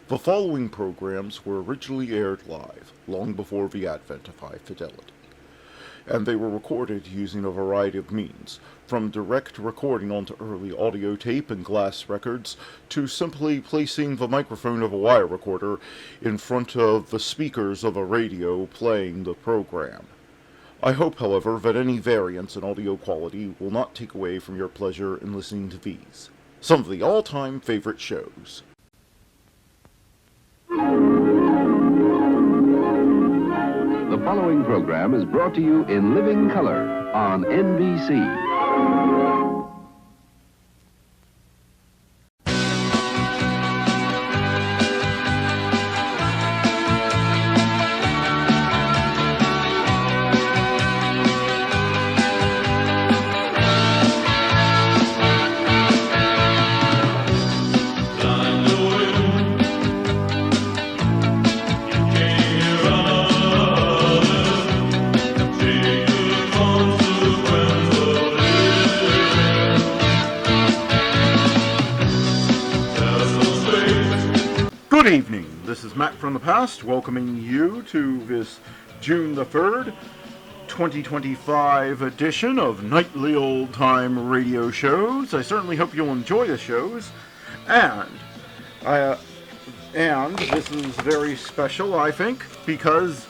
The following programs were originally aired live, long before the advent of high fidelity, and they were recorded using a variety of means, from direct recording onto early audio tape and glass records, to simply placing the microphone of a wire recorder in front of the speakers of a radio playing the program. I hope, however, that any variance in audio quality will not take away from your pleasure in listening to these, some of the all-time favorite shows. The following program is brought to you in living color on NBC. Good evening, this is Matt from the past, welcoming you to this June the 3rd, 2025 edition of Nightly Old Time Radio Shows. I certainly hope you'll enjoy the shows, and this is very special, I think, because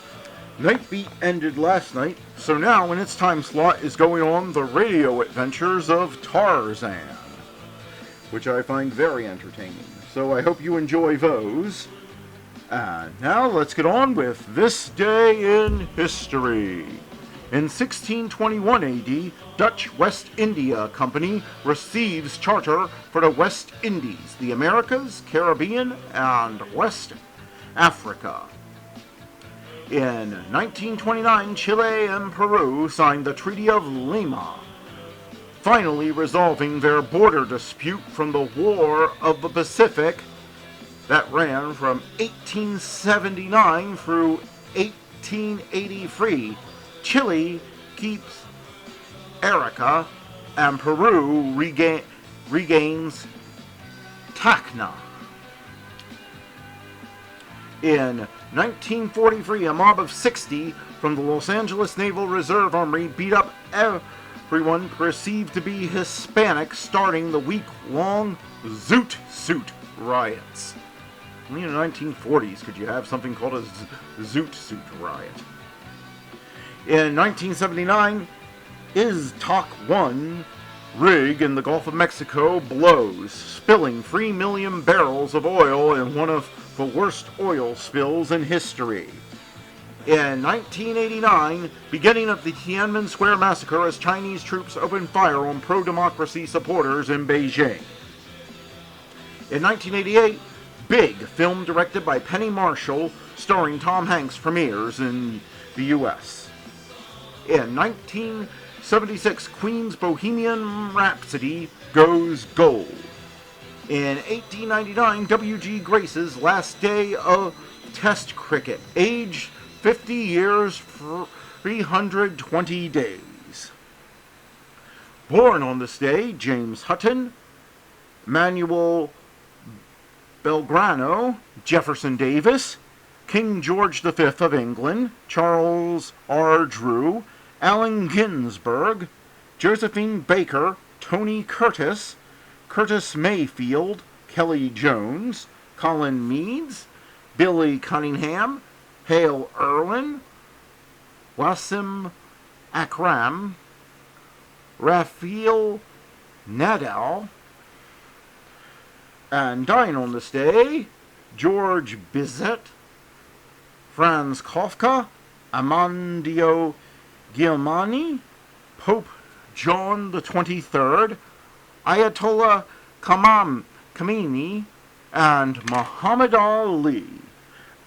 Night Beat ended last night, so now in its time slot is going on the radio adventures of Tarzan, which I find very entertaining. So I hope you enjoy those. And now let's get on with this day in history. In 1621 AD, Dutch West India Company receives charter for the West Indies, the Americas, Caribbean, and West Africa. In 1929, Chile and Peru signed the Treaty of Lima, finally resolving their border dispute from the War of the Pacific that ran from 1879 through 1883. Chile keeps Arica and Peru regains Tacna. In 1943, a mob of 60 from the Los Angeles Naval Reserve Army beat up everyone perceived to be Hispanic, starting the week-long Zoot Suit riots. Only in the 1940s could you have something called a Zoot Suit riot. In 1979, Iztok-1 rig in the Gulf of Mexico blows, spilling 3 million barrels of oil in one of the worst oil spills in history. In 1989, beginning of the Tiananmen Square massacre as Chinese troops opened fire on pro-democracy supporters in Beijing. In 1988, Big, film directed by Penny Marshall, starring Tom Hanks, premieres in the U.S. In 1976, Queen's Bohemian Rhapsody goes gold. In 1899, W.G. Grace's last day of Test cricket, aged 50 years, 320 days. Born on this day, James Hutton, Manuel Belgrano, Jefferson Davis, King George V of England, Charles R. Drew, Allen Ginsberg, Josephine Baker, Tony Curtis, Curtis Mayfield, Kelly Jones, Colin Meads, Billy Cunningham, Hale Irwin, Wasim Akram, Rafael Nadal, and dying on this day, George Bizet, Franz Kafka, Amandio Gilmani, Pope John the 23rd, Ayatollah Khomeini, and Muhammad Ali.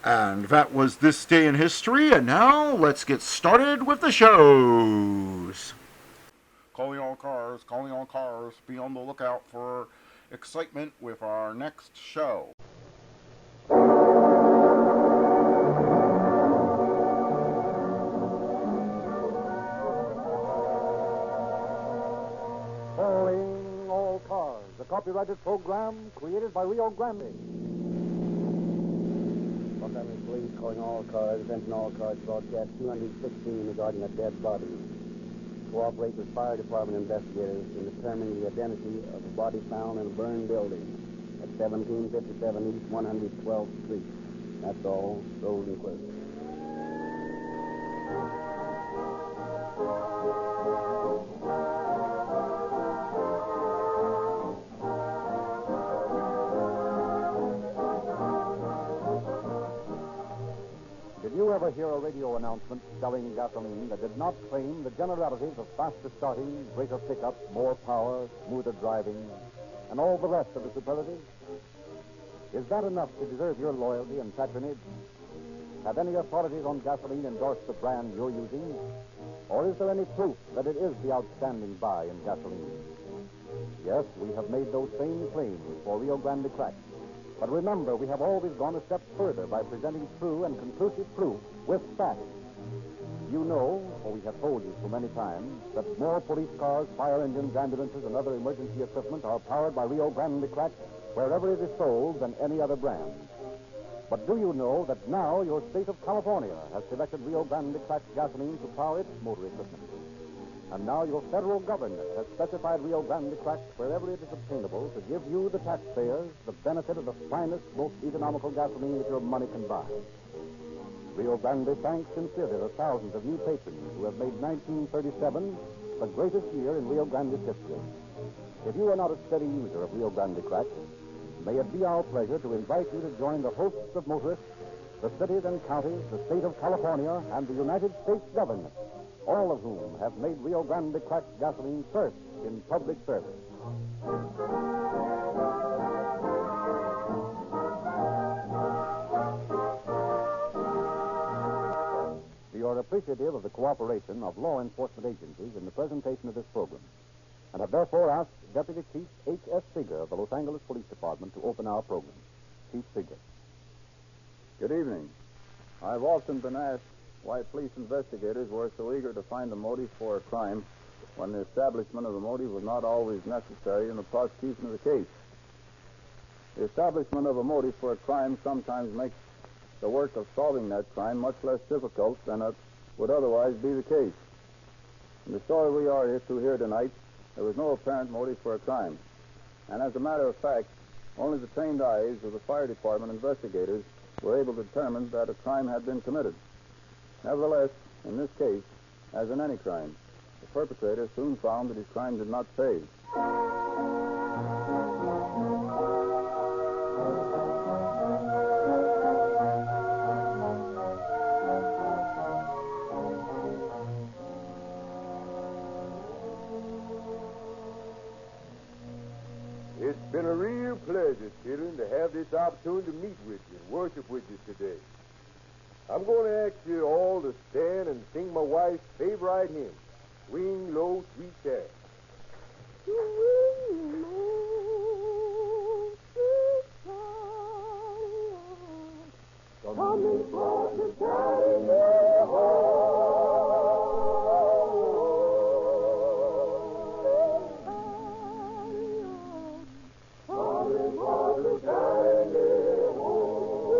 And that was this day in history, and now let's get started with the shows. Calling all cars, be on the lookout for excitement with our next show. Calling all cars, a copyrighted program created by Rio Grande. Calling all cars, attention all cars, broadcast 216 regarding a dead body. Cooperate with fire department investigators in determining the identity of a body found in a burned building at 1757 East 112th Street. That's all. Rosenquist. Did you ever hear a radio announcement selling gasoline that did not claim the generalities of faster starting, greater pickup, more power, smoother driving, and all the rest of the superlatives? Is that enough to deserve your loyalty and patronage? Have any authorities on gasoline endorsed the brand you're using? Or is there any proof that it is the outstanding buy in gasoline? Yes, we have made those same claims for Rio Grande Crack. But remember, we have always gone a step further by presenting true and conclusive proof with facts. You know, for we have told you so many times, that more police cars, fire engines, ambulances, and other emergency equipment are powered by Rio Grande Crack wherever it is sold than any other brand. But do you know that now your state of California has selected Rio Grande Crack gasoline to power its motor equipment? And now your federal government has specified Rio Grande Crack wherever it is obtainable to give you, the taxpayers, the benefit of the finest, most economical gasoline that your money can buy. Rio Grande thanks sincerely the thousands of new patrons who have made 1937 the greatest year in Rio Grande's history. If you are not a steady user of Rio Grande Crack, may it be our pleasure to invite you to join the hosts of motorists, the cities and counties, the state of California, and the United States government, all of whom have made Rio Grande Crack gasoline first in public service. We are appreciative of the cooperation of law enforcement agencies in the presentation of this program, and have therefore asked Deputy Chief H.S. Fibber of the Los Angeles Police Department to open our program. Chief Fibber. Good evening. I've often been asked why police investigators were so eager to find a motive for a crime when the establishment of the motive was not always necessary in the prosecution of the case. The establishment of a motive for a crime sometimes makes the work of solving that crime much less difficult than it would otherwise be the case. In the story we are here tonight, there was no apparent motive for a crime. And as a matter of fact, only the trained eyes of the fire department investigators were able to determine that a crime had been committed. Nevertheless, in this case, as in any crime, the perpetrator soon found that his crime did not pay. It's been a real pleasure, children, to have this opportunity to meet with you and worship with you today. I'm going to ask you all to stand and sing my wife's favorite hymn, Swing Low, Sweet Chariot. Swing low, sweet chariot, coming for to carry me home. Coming for to carry me home.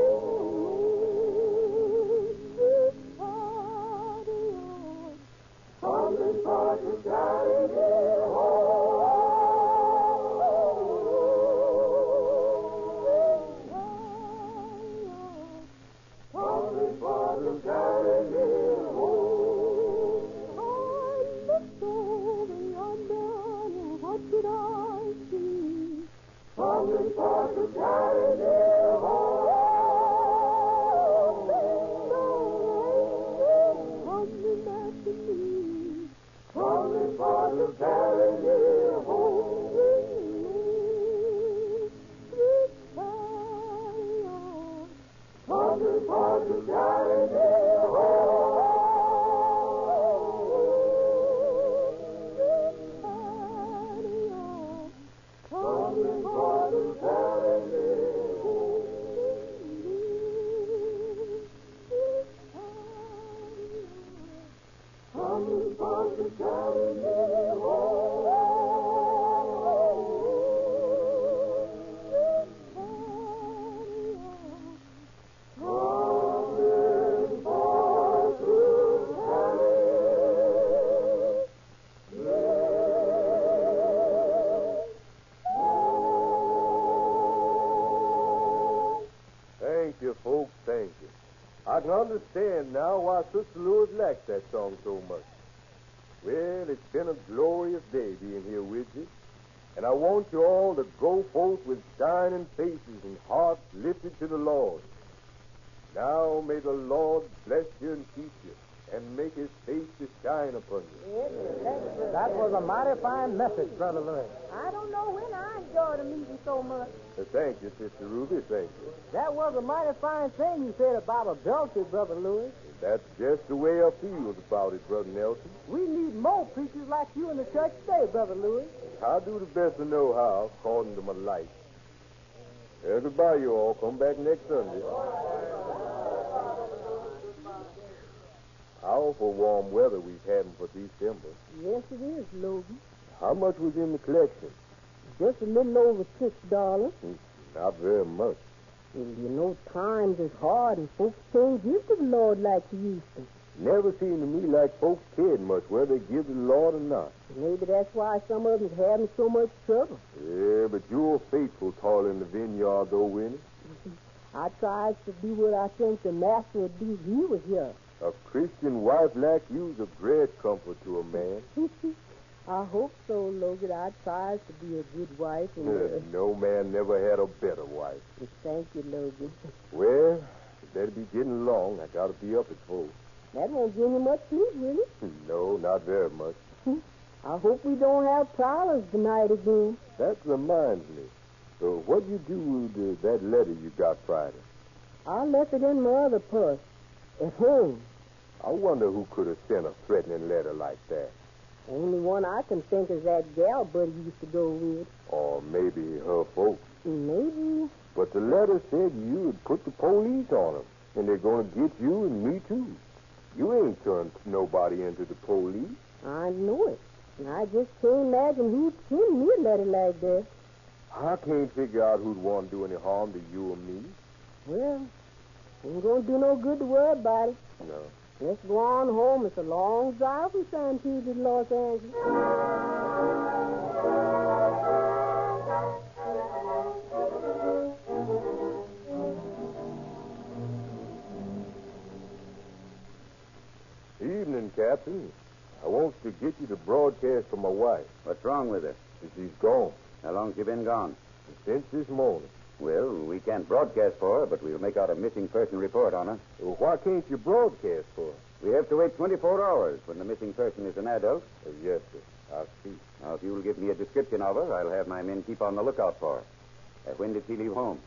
Coming for to carry me home. Coming for to carry me home. I looked over yonder, and what did I see? Coming for to carry me home. Coming back to me. Coming for to carry me home. Sweet chariot, coming for to carry me home. Sweet chariot, coming for to carry me home. Sweet chariot, coming for to carry me home. Sweet chariot, coming you, folks, thank you. I can understand now why Sister Lewis likes that song so much. Well, it's been a glorious day being here with you. And I want you all to go forth with shining faces and hearts lifted to the Lord. Now may the Lord bless you and keep you, and make his face to shine upon you. That was a mighty fine message, Brother Louis. I don't know when I enjoyed a meeting so much. Thank you, Sister Ruby, thank you. That was a mighty fine thing you said about adultery, Brother Louis. That's just the way I feel about it, Brother Nelson. We need more preachers like you in the church today, Brother Louis. I do the best I know how, according to my light. Goodbye, you all. Come back next Sunday. How for warm weather we've had for December. Yes, it is, Logan. How much was in the collection? Just a little over $6. Not very much. Well, you know, times is hard and folks can't give to the Lord like they used to. Never seemed to me like folks cared much whether they give to the Lord or not. Maybe that's why some of them's having so much trouble. Yeah, but you're faithful toiling in the vineyard, though, Winnie. I tries to do what I think the master would do if he was here. A Christian wife like you's a great comfort to a man. I hope so, Logan. I tries to be a good wife. And, No man never had a better wife. Thank you, Logan. Well, it better be getting along. I gotta be up at 4. That won't give you much sleep, will it? No, not very much. I hope we don't have prowlers tonight again. That reminds me. So what you do with that letter you got Friday? I left it in my other purse at home. I wonder who could have sent a threatening letter like that. Only one I can think is that gal Buddy used to go with. Or maybe her folks. Maybe. But the letter said you would put the police on them, and they're going to get you and me, too. You ain't turned nobody into the police. I know it. And I just can't imagine who'd send me a letter like that. I can't figure out who'd want to do any harm to you or me. Well, ain't going to do no good to worry about it. No. Let's go on home. It's a long drive from San Pedro to Los Angeles. Evening, Captain. I wants to get you the broadcast from my wife. What's wrong with her? She's gone. How long's she been gone? Since this morning. Well, we can't broadcast for her, but we'll make out a missing person report on her. Well, why can't you broadcast for her? We have to wait 24 hours when the missing person is an adult. Yes, sir. I see. Now, if you'll give me a description of her, I'll have my men keep on the lookout for her. When did she leave home?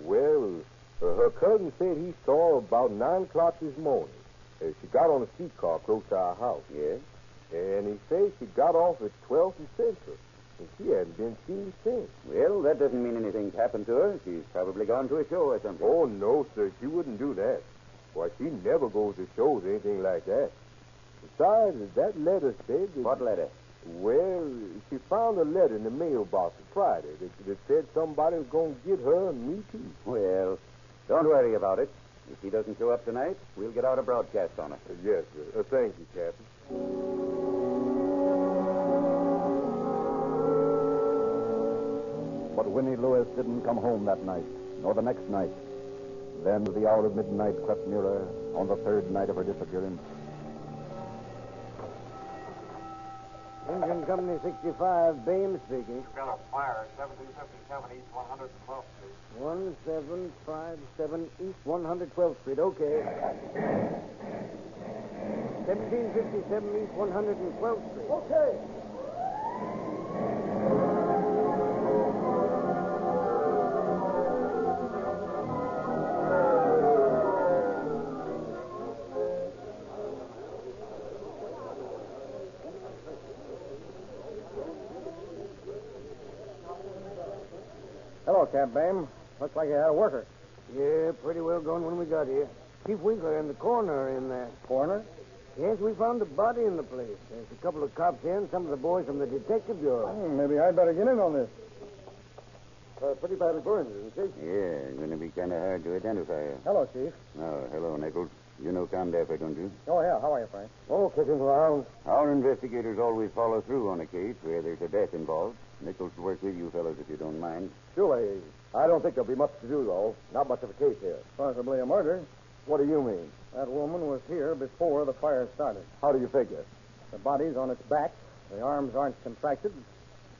Well, her cousin said he saw her about 9 o'clock this morning. She got on a streetcar close to our house. Yes? And he says she got off at 12th and Central. And she hasn't been seen since. Well, that doesn't mean anything's happened to her. She's probably gone to a show or something. Oh, no, sir. She wouldn't do that. Why, she never goes to shows or anything like that. Besides, that letter said that... What letter? Well, she found a letter in the mailbox on Friday that said somebody was going to get her and me, too. Well, don't worry about it. If she doesn't show up tonight, we'll get out a broadcast on her. Yes, sir. Thank you, Captain. But Winnie Lewis didn't come home that night, nor the next night. Then the hour of midnight crept nearer on the third night of her disappearance. Engine Company 65, Bain speaking. You've got a fire at 1757 East 112th Street. 1757 East 112th Street. Okay. 1757 East 112th Street. Okay. Hello, Camp Bame. Looks like you had a worker. Yeah, pretty well gone when we got here. Chief Winkler and the coroner in there. Coroner? Yes, we found a body in the place. There's a couple of cops here and some of the boys from the detective bureau. Maybe I'd better get in on this. Pretty badly burned, isn't she? Yeah, going to be kind of hard to identify her. Hello, Chief. Oh, hello, Nichols. You know Cantor, don't you? Oh, yeah. How are you, Frank? Oh, kicking around. Our investigators always follow through on a case where there's a death involved. Nichols will work with you fellows if you don't mind. Surely. I don't think there'll be much to do, though. Not much of a case here. Possibly a murder. What do you mean? That woman was here before the fire started. How do you figure? The body's on its back. The arms aren't contracted.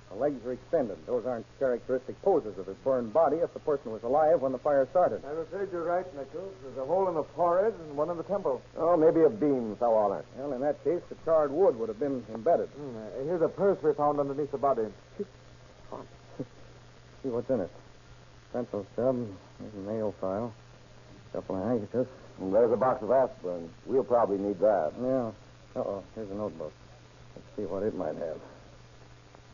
The legs are extended. Those aren't characteristic poses of his burned body if the person was alive when the fire started. I'm afraid you're right, Nichols. There's a hole in the forehead and one in the temple. Oh, maybe a beam fell on it. Well, in that case, the charred wood would have been embedded. Here's a purse we found underneath the body. See what's in it. Pencil stub, there's a nail file, a couple of handkerchiefs. And there's a box of aspirin. We'll probably need that. Yeah. Uh-oh, here's a notebook. Let's see what it might have.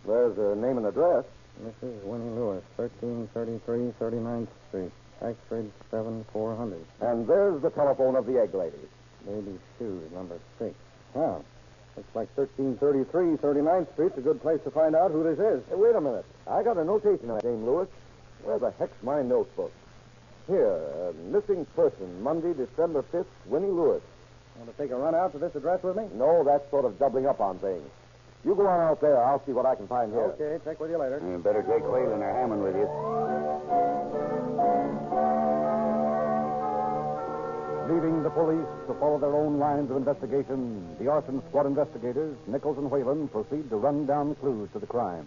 There's a name and address. Mrs. Winnie Lewis, 1333 39th Street. Taxbridge 7400. And there's the telephone of the egg lady. Baby's shoes, number 6. Wow. Looks like 1333 39th Street's a good place to find out who this is. Hey, wait a minute. I got a notation of name Lewis. Where the heck's my notebook? Here, missing person, Monday, December 5th, Winnie Lewis. Want to take a run out to this address with me? No, that's sort of doubling up on things. You go on out there. I'll see what I can find here. Okay, check with you later. You better take Whalen or Hammond with you. Leaving the police to follow their own lines of investigation, the arson squad investigators, Nichols and Whalen, proceed to run down clues to the crime.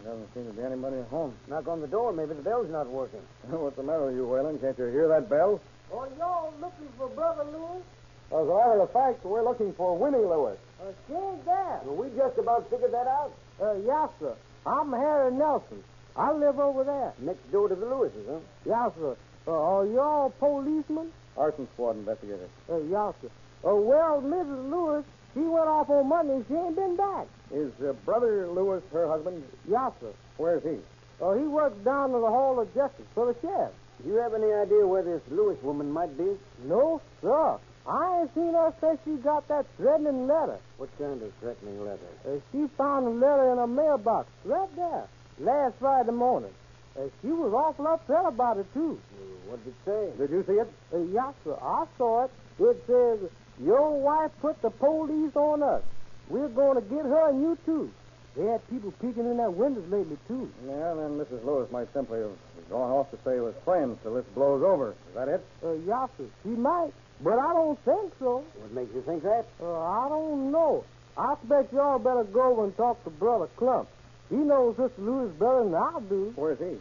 There doesn't seem to be anybody at home. Knock on the door. Maybe the bell's not working. What's the matter with you, Whalen? Can't you hear that bell? Oh, y'all looking for Brother Lewis? As a matter of fact, we're looking for Winnie Lewis. She ain't there. Well, we just about figured that out. Yes, sir. I'm Harry Nelson. I live over there. Next door to the Lewises, huh? Yes, sir. Are y'all policemen? Arson squad investigators. Yes, sir. Well, Mrs. Lewis, she went off on Monday and she ain't been back. Is Brother Lewis her husband? Yes, sir. Where's he? He works down in the Hall of Justice for the sheriff. Do you have any idea where this Lewis woman might be? No, sir. I ain't seen her since she got that threatening letter. What kind of threatening letter? She found a letter in a mailbox right there last Friday morning. She was awful upset about it, too. What did it say? Did you see it? Yes, sir. I saw it. It says, your wife put the police on us. We're going to get her and you, too. They had people peeking in their windows lately, too. Yeah, then Mrs. Lewis might simply have gone off to stay with friends till this blows over. Is that it? Yes, sir. She might. But I don't think so. What makes you think that? I don't know. I expect y'all better go over and talk to Brother Clump. He knows Sister Lewis better than I do. Where's he?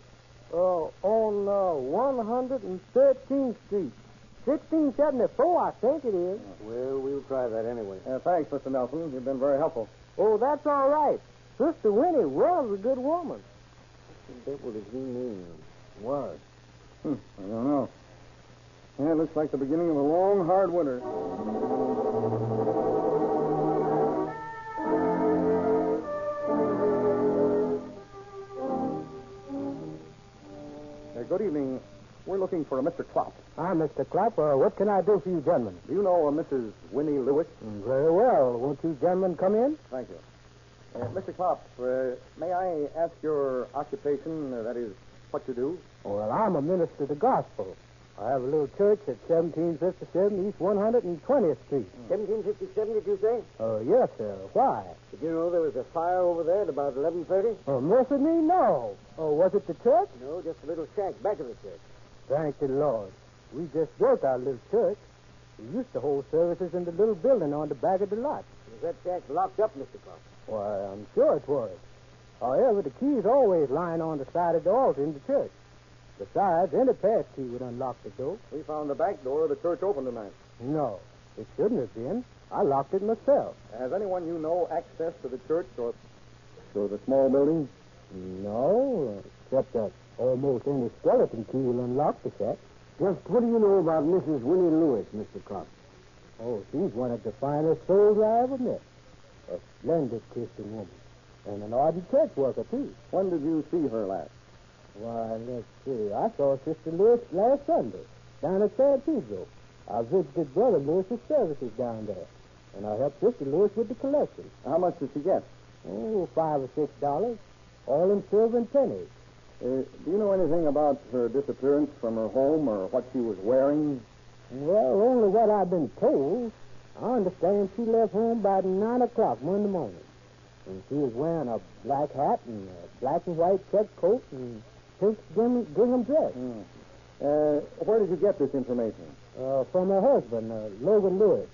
On 113th Street. 1674, I think it is. Well, we'll try that anyway. Thanks, Mr. Nelson. You've been very helpful. Oh, that's all right. Sister Winnie was a good woman. What the devil does he mean? Was. I don't know. Yeah, it looks like the beginning of a long, hard winter. Good evening. We're looking for a Mr. Klopp. I'm Mr. Clapp. What can I do for you, gentlemen? Do you know a Mrs. Winnie Lewis? Very well. Won't you gentlemen come in? Thank you. Mr. Klopp, may I ask your occupation, that is, what you do? Well, I'm a minister of the gospel. I have a little church at 1757 East 120th Street. 1757, did you say? Yes, sir. Why? Did you know there was a fire over there at about 11:30? Mercy me, no. Was it the church? No, just a little shack back of the church. Thank the Lord. We just built our little church. We used to hold services in the little building on the back of the lot. Was that shack locked up, Mr. Clark? Why, I'm sure it was. However, the key's always lying on the side of the altar in the church. Besides, any pass key would unlock the door. We found the back door of the church open tonight. No, it shouldn't have been. I locked it myself. Has anyone you know access to the church or the small building? No, except that almost any skeleton key will unlock the shack. Just what do you know about Mrs. Winnie Lewis, Mr. Crosby? Oh, she's one of the finest souls I ever met. A splendid Christian woman. And an ardent church worker, too. When did you see her last? Why, let's see. I saw Sister Lewis last Sunday down at San Pedro. I visited Brother Lewis's services down there. And I helped Sister Lewis with the collection. How much did she get? Oh, $5 or $6. All in silver and pennies. Do you know anything about her disappearance from her home or what she was wearing? Well, only what I've been told. I understand she left home about 9 o'clock Monday morning. And she was wearing a black hat and a black and white check coat and pink gingham dress. Where did you get this information? From her husband, Logan Lewis.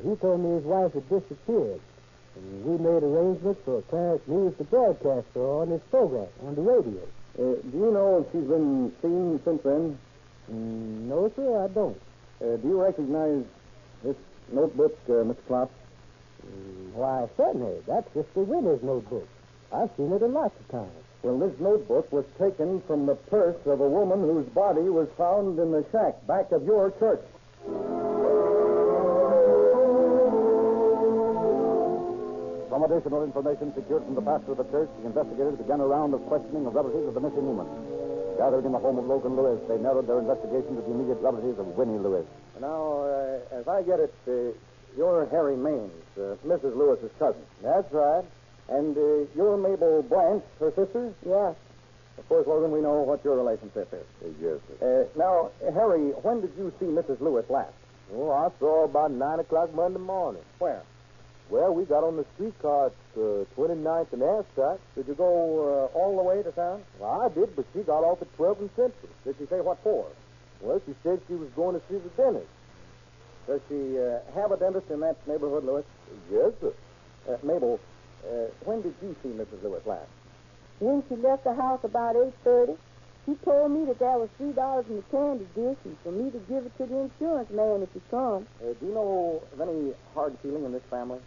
He told me his wife had disappeared. And we made arrangements for Clarence News to broadcast her on his program, on the radio. Do you know if she's been seen since then? No, sir, I don't. Do you recognize this notebook, Mr. Klopp? Why, certainly. That's Sister Winnie's notebook. I've seen it a lot of times. Well, this notebook was taken from the purse of a woman whose body was found in the shack back of your church. Some additional information secured from the pastor of the church, the investigators began a round of questioning of relatives of the missing woman. Gathered in the home of Logan Lewis, they narrowed their investigation to the immediate relatives of Winnie Lewis. Now, as I get it, you're Harry Maines, Mrs. Lewis's cousin. That's right. And you're Mabel Blanche, her sister? Yes. Of course, Logan, we know what your relationship is. Yes, sir. Now, Harry, when did you see Mrs. Lewis last? Oh, I saw her about 9 o'clock Monday morning. Where? Well, we got on the streetcar at 29th and Ascot. Did you go all the way to town? Well, I did, but she got off at 12th and Central. Did she say what for? Well, she said she was going to see the dentist. Does she have a dentist in that neighborhood, Lewis? Yes, sir. Mabel, when did you see Mrs. Lewis last? When she left the house about 8:30, she told me that there was $3 in the candy dish and for me to give it to the insurance man if he come. Do you know of any hard feeling in this family?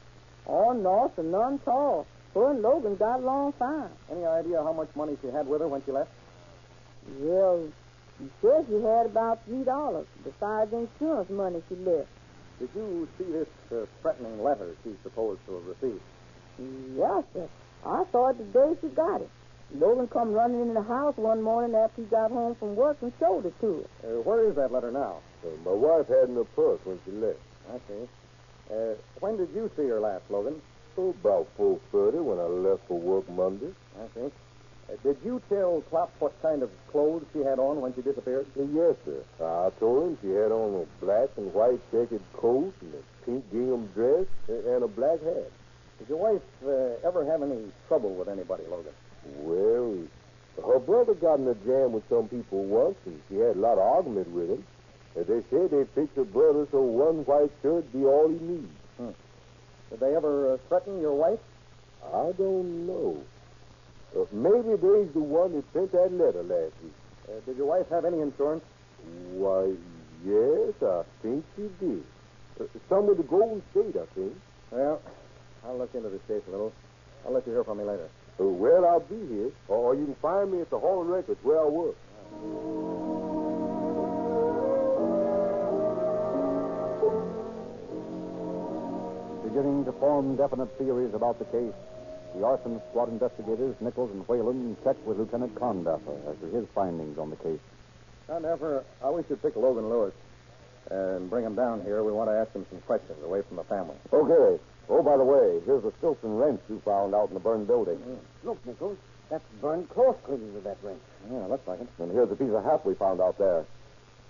Oh, no, sir, none at all. Her and Logan got along fine. Any idea how much money she had with her when she left? Well, she said she had about $3 besides the insurance money she left. Did you see this threatening letter she's supposed to have received? Yes, sir. I saw it the day she got it. Logan come running in the house one morning after he got home from work and showed it to her. Where is that letter now? My wife had in her purse when she left. I see. When did you see her last, Logan? About 4:30 when I left for work Monday. I see. Did you tell Klopp what kind of clothes she had on when she disappeared? Yes, sir. I told him she had on a black and white checkered coat and a pink gingham dress and a black hat. Did your wife ever have any trouble with anybody, Logan? Well, her brother got in a jam with some people once, and she had a lot of argument with him. They said they'd fix her brother so one white shirt be all he needs. Did they ever threaten your wife? I don't know. Maybe they's the one that sent that letter last week. Did your wife have any insurance? Why, yes, I think she did. Some with the Golden State, I think. Well, I'll look into this case a little. I'll let you hear from me later. Well, I'll be here. Or you can find me at the Hall of Records where I work. Beginning to form definite theories about the case, the arson squad investigators, Nichols and Whalen, checked with Lieutenant Condaffer as to his findings on the case. Condaffer, I wish you'd pick Logan Lewis and bring him down here. We want to ask him some questions away from the family. Okay. Oh, by the way, here's the Stilson wrench you found out in the burned building. Look, Nichols, that's burned close cleaning of that wrench. Yeah, looks like it. And here's a piece of hat we found out there.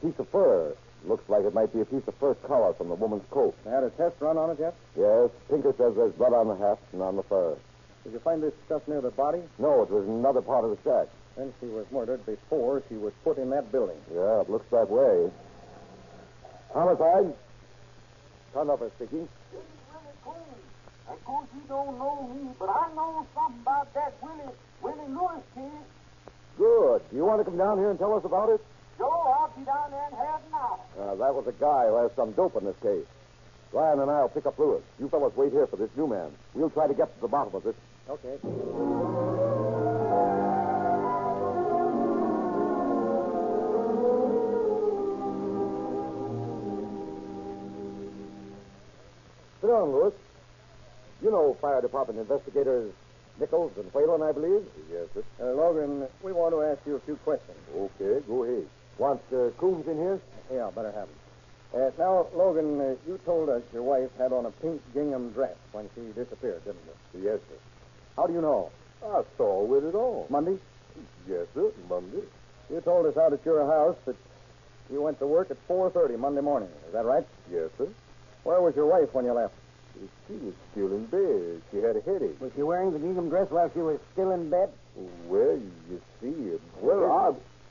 Piece of fur. Looks like it might be a piece of fur collar from the woman's coat. They had a test run on it yet? Yes, Tinker says there's blood on the hat and on the fur. Did you find this stuff near the body? No, it was in another part of the shack. Then she was murdered before she was put in that building. Yeah, it looks that way. Homicide? Condaffer speaking. Of course, you don't know me, but I know something about that Willie Lewis kid. Good. Do you want to come down here and tell us about it? Sure, I'll be down there in half an hour. That was a guy who has some dope in this case. Ryan and I'll pick up Lewis. You fellas wait here for this new man. We'll try to get to the bottom of this. Okay. Sit down, Lewis. You know fire department investigators Nichols and Whalen, I believe? Yes, sir. Logan, we want to ask you a few questions. Okay, go ahead. Want Coombs in here? Yeah, better have him. Now, Logan, you told us your wife had on a pink gingham dress when she disappeared, didn't you? Yes, sir. How do you know? I saw with it on. Monday? Yes, sir, Monday. You told us out at your house that you went to work at 4:30 Monday morning. Is that right? Yes, sir. Where was your wife when you left? She was still in bed. She had a headache. Was she wearing the gingham dress while she was still in bed? Well, you see,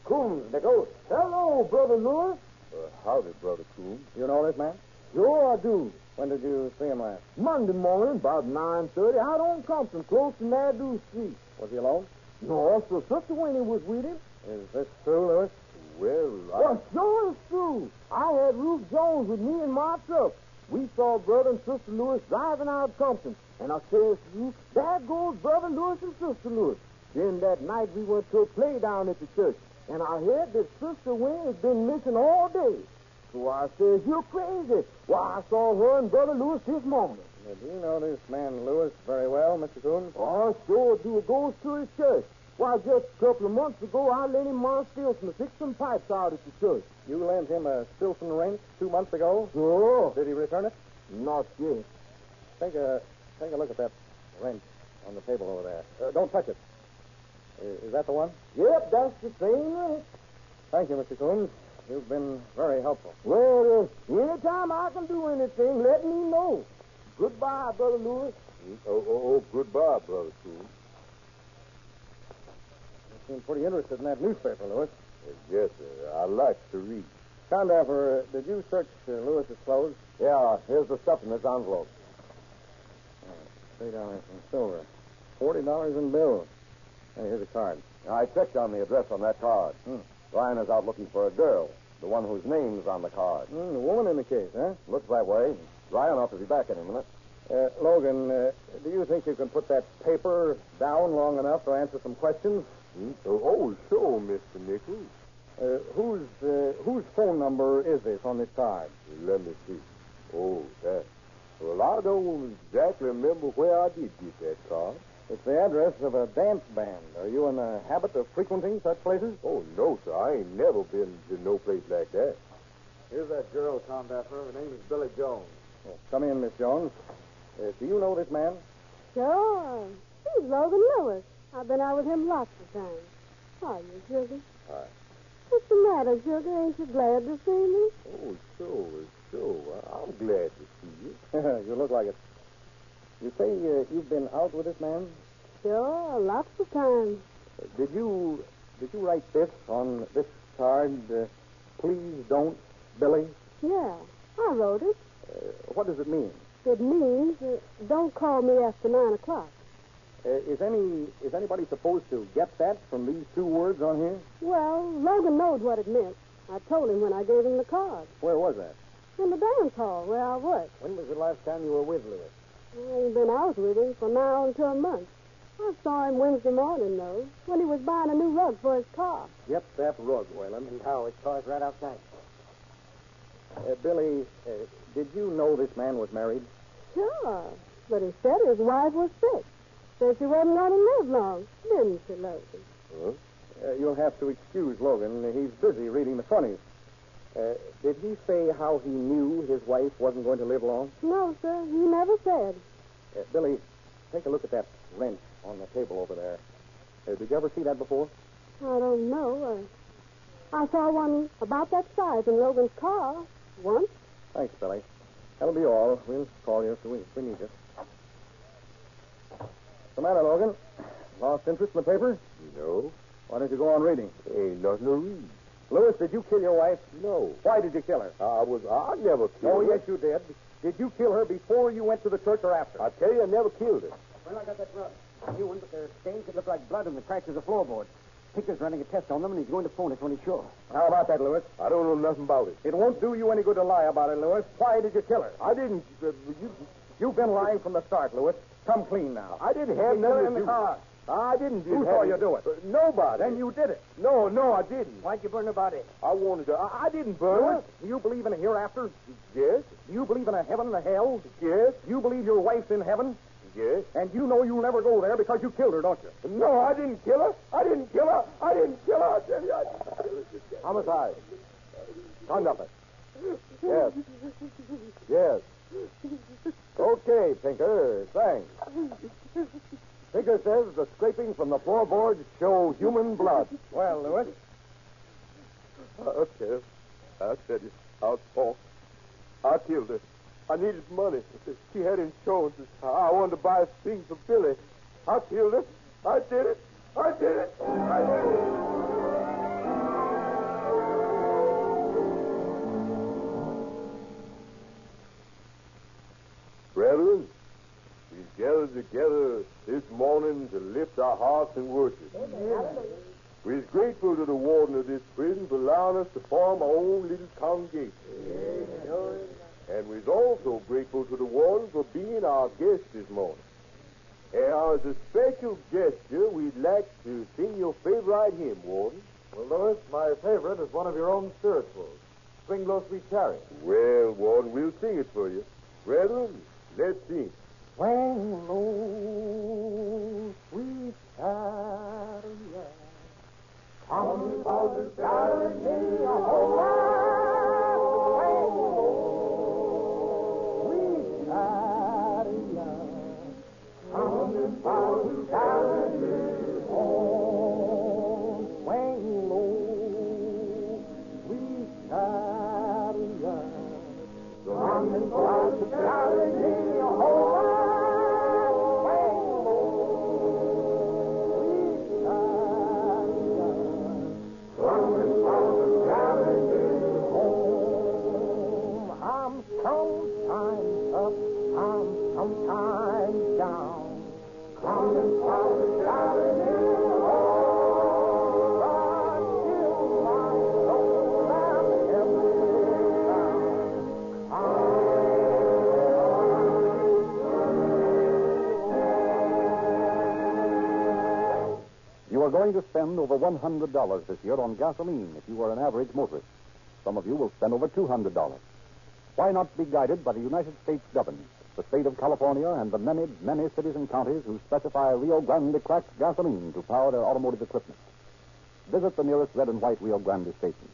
Coombs, the ghost. Hello, Brother Lewis. howdy, Brother Coombs. You know this man? Sure, I do. When did you see him last? Monday morning, about 9:30, out on Compton, close to Nadu Street. Was he alone? No, so Sister Winnie was with him. Is this true, Lewis? Well, Sure it's true. I had Ruth Jones with me in my truck. We saw Brother and Sister Lewis driving out Compton. And I says to you, there goes Brother Lewis and Sister Lewis. Then that night we went to a play down at the church. And I heard that Sister Winnie has been missing all day. So I says, you're crazy. Why, I saw her and Brother Lewis this morning. Do you know this man Lewis very well, Mr. Coombs? Oh, sure do. It goes to his church. Why, just a couple of months ago, I lent him my Stilson to fix some pipes out at the church. You lent him a Stilson wrench 2 months ago? Sure. Did he return it? Not yet. Take a look at that wrench on the table over there. Don't touch it. Is that the one? Yep, that's the same wrench. Thank you, Mr. Coombs. You've been very helpful. Well, anytime I can do anything, let me know. Goodbye, Brother Lewis. Goodbye, Brother Coombs. You seem pretty interested in that newspaper, Lewis. Yes, sir. I like to read. Cantor, did you search Lewis's clothes? Yeah, here's the stuff in this envelope. $3 in silver. $40 in bills. Hey, here's a card. I checked on the address on that card. Ryan is out looking for a girl, the one whose name's on the card. The woman in the case, huh? Looks that way. Ryan ought to be back in a minute. Logan, do you think you can put that paper down long enough to answer some questions? Oh, sure, Mr. Nichols. Whose phone number is this on this card? Let me see. Oh, that. Well, I don't exactly remember where I did get that card. It's the address of a dance band. Are you in the habit of frequenting such places? Oh, no, sir. I ain't never been to no place like that. Here's that girl, Tom Dapper. Her name is Billy Jones. Come in, Miss Jones. Do you know this man? Sure. He's Logan Lewis. I've been out with him lots of times. How are you, Sugar? Hi. What's the matter, Sugar? Ain't you glad to see me? Oh, sure. I'm glad to see you. You look like it. You say you've been out with this man? Sure, lots of times. Did you write this on this card? Please don't, Billy? Yeah, I wrote it. What does it mean? It means don't call me after 9 o'clock. Is anybody supposed to get that from these 2 words on here? Well, Logan knows what it meant. I told him when I gave him the card. Where was that? In the dance hall where I work. When was the last time you were with Lewis? I ain't been out with him for now until a month. I saw him Wednesday morning, though, when he was buying a new rug for his car. Yep, that rug, Whalen. And how? His car's right outside. Billy, did you know this man was married? Sure, but he said his wife was sick. Said she wasn't going to live long, didn't she, Logan? Huh? You'll have to excuse Logan. He's busy reading the funnies. Did he say how he knew his wife wasn't going to live long? No, sir. He never said. Billy, take a look at that wrench on the table over there. Did you ever see that before? I don't know. I saw one about that size in Logan's car once. Thanks, Billy. That'll be all. We'll call you if we need you. What's the matter, Logan? Lost interest in the paper? No. Why don't you go on reading? Ain't nothing to read. Lewis, did you kill your wife? No. Why did you kill her? I never killed her. Oh, yes, you did. Did you kill her before you went to the church or after? I tell you, I never killed her. Well, I got that rug. A new one, but there's stains that look like blood in the cracks of the floorboard. Picker's running a test on them, and he's going to phone us when he's sure. How about that, Lewis? I don't know nothing about it. It won't do you any good to lie about it, Lewis. Why did you kill her? I didn't. You've been lying from the start, Lewis. Come clean now. I didn't have nothing in the car. I didn't. Who saw you do it? Nobody. Then you did it. No, I didn't. Why'd you burn her body? I wanted to. I didn't burn her. Lewis, do you believe in a hereafter? Yes. Do you believe in a heaven and a hell? Yes. Do you believe your wife's in heaven? Yes. And you know you'll never go there because you killed her, don't you? No, I didn't kill her. I didn't kill her. I tell you, I didn't kill her. Homicide. Conduct it. Yes. Yes. Okay, Pinker. Thanks. Pinker says the scraping from the floorboards show human blood. Well, Lewis? I'll tell you. I'll talk. I killed her. I needed money. She had insurance. I wanted to buy a thing for Billy. I killed her. I did it. I did it. I did it. Brethren, we gathered together this morning to lift our hearts in worship. We're grateful to the warden of this prison for allowing us to form our own little congregation. And we're also grateful to the warden for being our guest this morning. And as a special gesture, we'd like to sing your favorite hymn, Warden. Well, Louis, my favorite is one of your own spirituals, Swing Low, Sweet Chariot. Well, Warden, we'll sing it for you. Brethren, let's sing. Swing low, sweet chariot, come on to carry me home. Swing low, sweet chariot, come on to carry me home. Swing low, sweet chariot, come on to carry me home. Sometimes up, I'm sometimes down. Coming from the carrying home, but still my soul and every sound. You are going to spend over $100 this year on gasoline if you are an average motorist. Some of you will spend over $200. Why not be guided by the United States government, the state of California, and the many, many cities and counties who specify Rio Grande cracked gasoline to power their automotive equipment? Visit the nearest red and white Rio Grande station.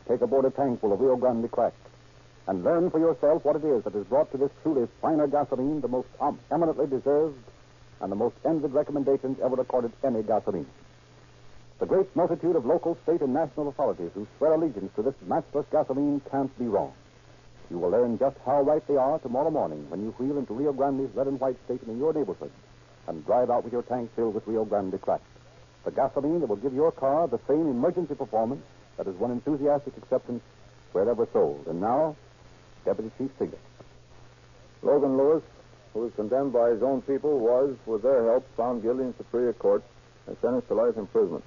Take aboard a tank full of Rio Grande cracked and learn for yourself what it is that has brought to this truly finer gasoline the most eminently deserved and the most envied recommendations ever accorded any gasoline. The great multitude of local, state, and national authorities who swear allegiance to this matchless gasoline can't be wrong. You will learn just how right they are tomorrow morning when you wheel into Rio Grande's red and white station in your neighborhood and drive out with your tank filled with Rio Grande cracked. The gasoline that will give your car the same emergency performance that has won enthusiastic acceptance wherever sold. And now, Deputy Chief Sears. Logan Lewis, who was condemned by his own people, was, with their help, found guilty in Superior Court and sentenced to life imprisonment.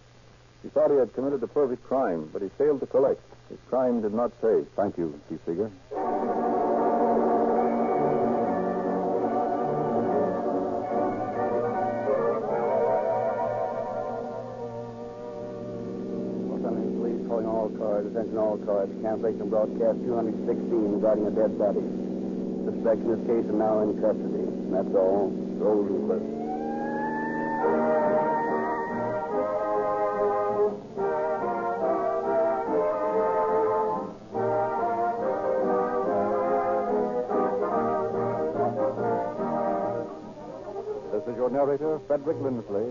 He thought he had committed a perfect crime, but he failed to collect. His crime did not pay. Thank you, Chief Sears. Calling all cars, attention all cars. Cancellation broadcast 216 regarding a dead body. Suspect in this case are now in custody. And that's all. Roll Hoover. This is your narrator, Frederick Lindsley,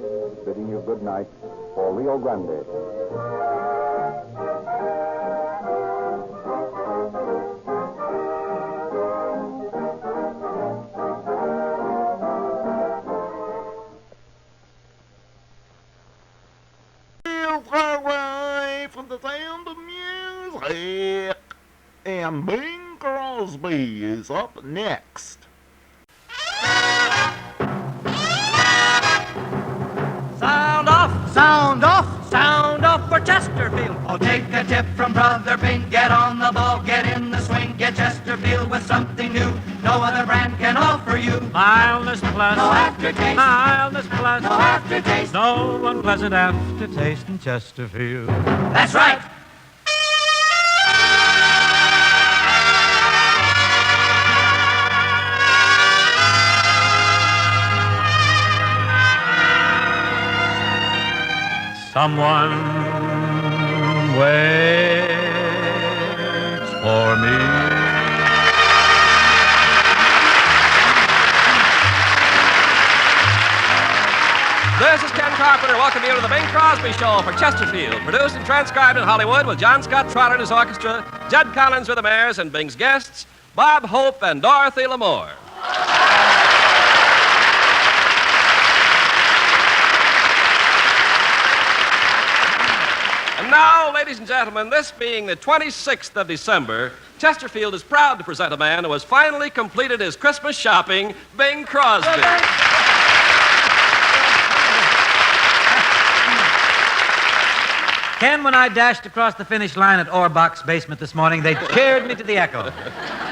bidding you good night for Rio Grande. From the sound of music. And Bing Crosby is up next. Sound off! Sound off! Sound off for Chesterfield. Oh, take a tip from Brother Bing. Get on the ball, get in the swing. Get Chesterfield with something new. No other brand can offer you. Mildness plus. No aftertaste. Mildness plus. No aftertaste. No unpleasant aftertaste in Chesterfield. That's right. Someone waits for me. This is Ken Carpenter welcoming you to the Bing Crosby Show for Chesterfield, produced and transcribed in Hollywood with John Scott Trotter and his orchestra, Judd Collins with the Mares, and Bing's guests, Bob Hope and Dorothy L'Amour. And now, ladies and gentlemen, this being the 26th of December, Chesterfield is proud to present a man who has finally completed his Christmas shopping, Bing Crosby. Ken, when I dashed across the finish line at Orbach's basement this morning, they cheered me to the echo.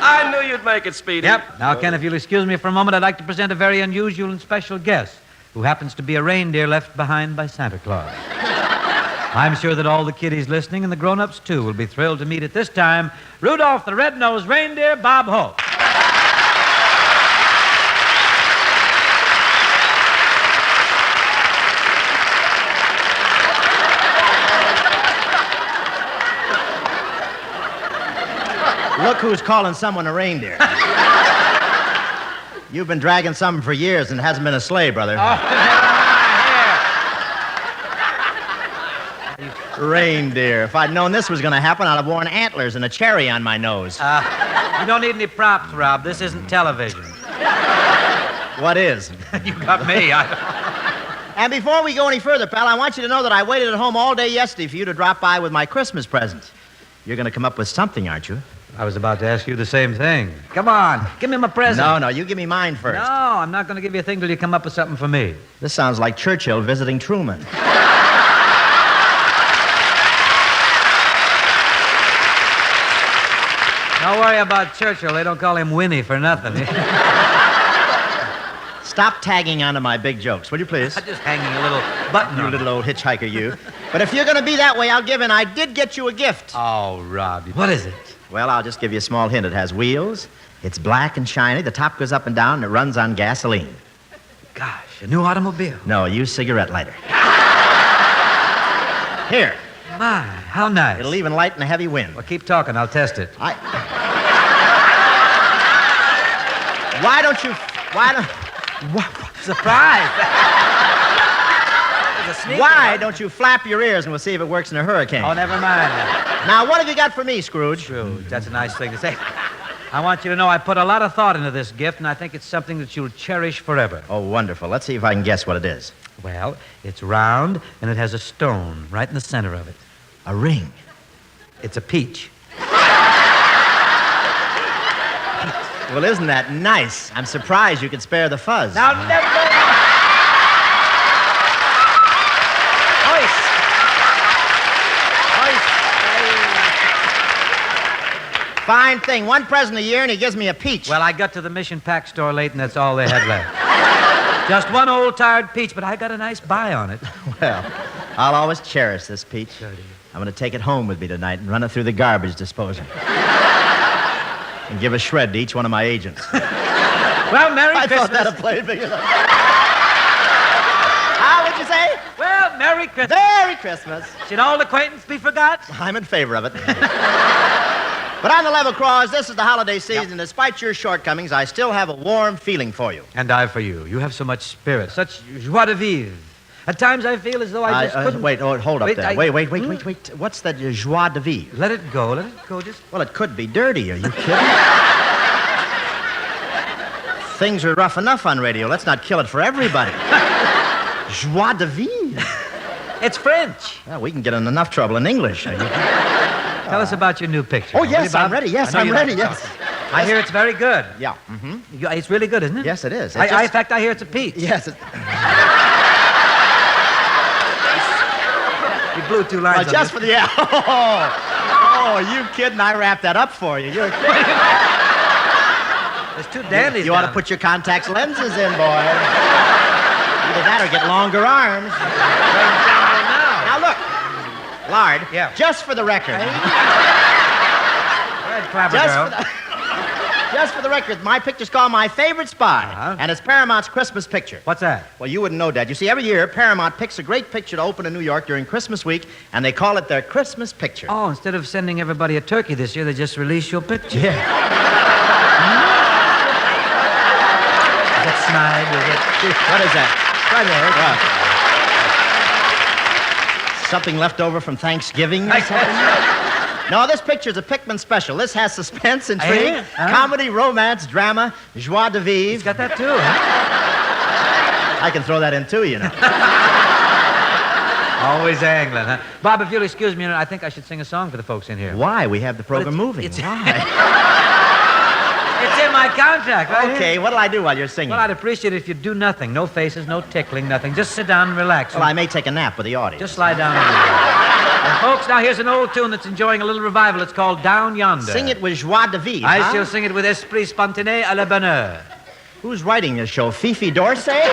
I knew you'd make it, Speedy. Yep. Now, Ken, if you'll excuse me for a moment, I'd like to present a very unusual and special guest who happens to be a reindeer left behind by Santa Claus. I'm sure that all the kiddies listening and the grown-ups, too, will be thrilled to meet at this time Rudolph the Red-Nosed Reindeer, Bob Hope. Look who's calling someone a reindeer. You've been dragging something for years and it hasn't been a sleigh, brother. Reindeer. If I'd known this was going to happen, I'd have worn antlers and a cherry on my nose. You don't need any props, Rob. This isn't television. What is? You got me. And before we go any further, pal, I want you to know that I waited at home all day yesterday for you to drop by with my Christmas presents. You're going to come up with something, aren't you? I was about to ask you the same thing. Come on, give me my present. No, you give me mine first. No, I'm not going to give you a thing till you come up with something for me. This sounds like Churchill visiting Truman. Don't worry about Churchill. They don't call him Winnie for nothing. Stop tagging onto my big jokes, will you please? I'm just hanging a little button You on little old hitchhiker, you. But if you're going to be that way, I'll give in. I did get you a gift. Oh, Rob, what is it? Well, I'll just give you a small hint. It has wheels. It's black and shiny. The top goes up and down, and it runs on gasoline. Gosh, a new automobile. No, a used cigarette lighter. Here. My, how nice. It'll even lighten a heavy wind. Well, keep talking. I'll test it. Why don't... Surprise! Why don't you flap your ears and we'll see if it works in a hurricane? Oh, never mind. Now, what have you got for me, Scrooge? Scrooge, that's a nice thing to say. I want you to know I put a lot of thought into this gift, and I think it's something that you'll cherish forever. Oh, wonderful. Let's see if I can guess what it is. Well, it's round, and it has a stone right in the center of it. A ring. It's a peach. Well, isn't that nice? I'm surprised you could spare the fuzz. Now, never... Fine thing. One present a year, and he gives me a peach. Well, I got to the Mission Pack store late, and that's all they had left. Just one old, tired peach, but I got a nice buy on it. Well, I'll always cherish this peach. Sure do. I'm going to take it home with me tonight and run it through the garbage disposal. And give a shred to each one of my agents. Well, Merry Christmas. I thought that'd play big enough. How would you say? Well, Merry Christmas. Merry Christmas. Should old acquaintance be forgot? I'm in favor of it. But on the level, Cross, this is the holiday season. Yep. Despite your shortcomings, I still have a warm feeling for you. And I for you. You have so much spirit, such joie de vivre. At times I feel as though I just couldn't... Wait, hold up there. Wait. What's that joie de vivre? Let it go, just... Well, it could be dirty. Are you kidding? Things are rough enough on radio. Let's not kill it for everybody. Joie de vivre. It's French. Well, we can get in enough trouble in English. Tell us about your new picture. Oh, yes, I'm ready. Yes, I'm ready, yes. I hear it's very good. Yeah. Mm-hmm. It's really good, isn't it? Yes, it is. In fact, I hear it's a peach. Yes. You blew two lines on just this. For the... Oh, you kidding? I wrapped that up for you. You're kidding. There's two dandies. You ought to put your contact lenses in, boy. Either that or get longer arms. Now, look. Lard, just for the record. Just for the record, my picture's called My Favorite Spy, and it's Paramount's Christmas picture. What's that? Well, you wouldn't know, Dad. You see, every year, Paramount picks a great picture to open in New York during Christmas week, and they call it their Christmas picture. Oh, instead of sending everybody a turkey this year, they just release your picture. Yeah. Is that snide? What is that? Right there. Something left over from Thanksgiving or something? No, this picture's a Pickman special. This has suspense, intrigue, comedy, romance, drama, joie de vivre. He's got that too, huh? I can throw that in too, you know. Always angling, huh? Bob, if you'll excuse me, I think I should sing a song for the folks in here. Why? We have the program moving. Why? It's in my contract, right? Okay, what'll I do while you're singing? Well, I'd appreciate it if you'd do nothing. No faces, no tickling, nothing. Just sit down and relax. Well, I may take a nap with the audience. Just lie down. And folks, now here's an old tune that's enjoying a little revival. It's called Down Yonder. Sing it with joie de vivre, I shall sing it with esprit spontané à la bonne heure. Who's writing this show? Fifi Dorsey? Okay,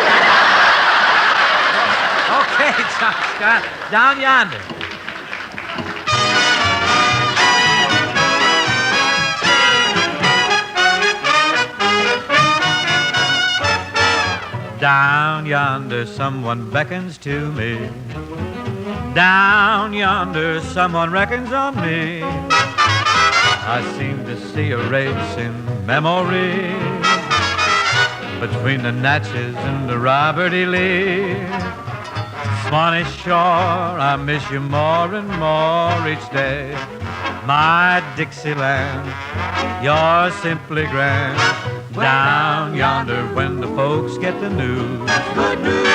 Scott. Down Yonder. Down yonder, someone beckons to me. Down yonder, someone reckons on me. I seem to see a race in memory between the Natchez and the Robert E. Lee. Swanee Shore, I miss you more and more each day. My Dixieland, you're simply grand. Down yonder when the folks get the news. Good news.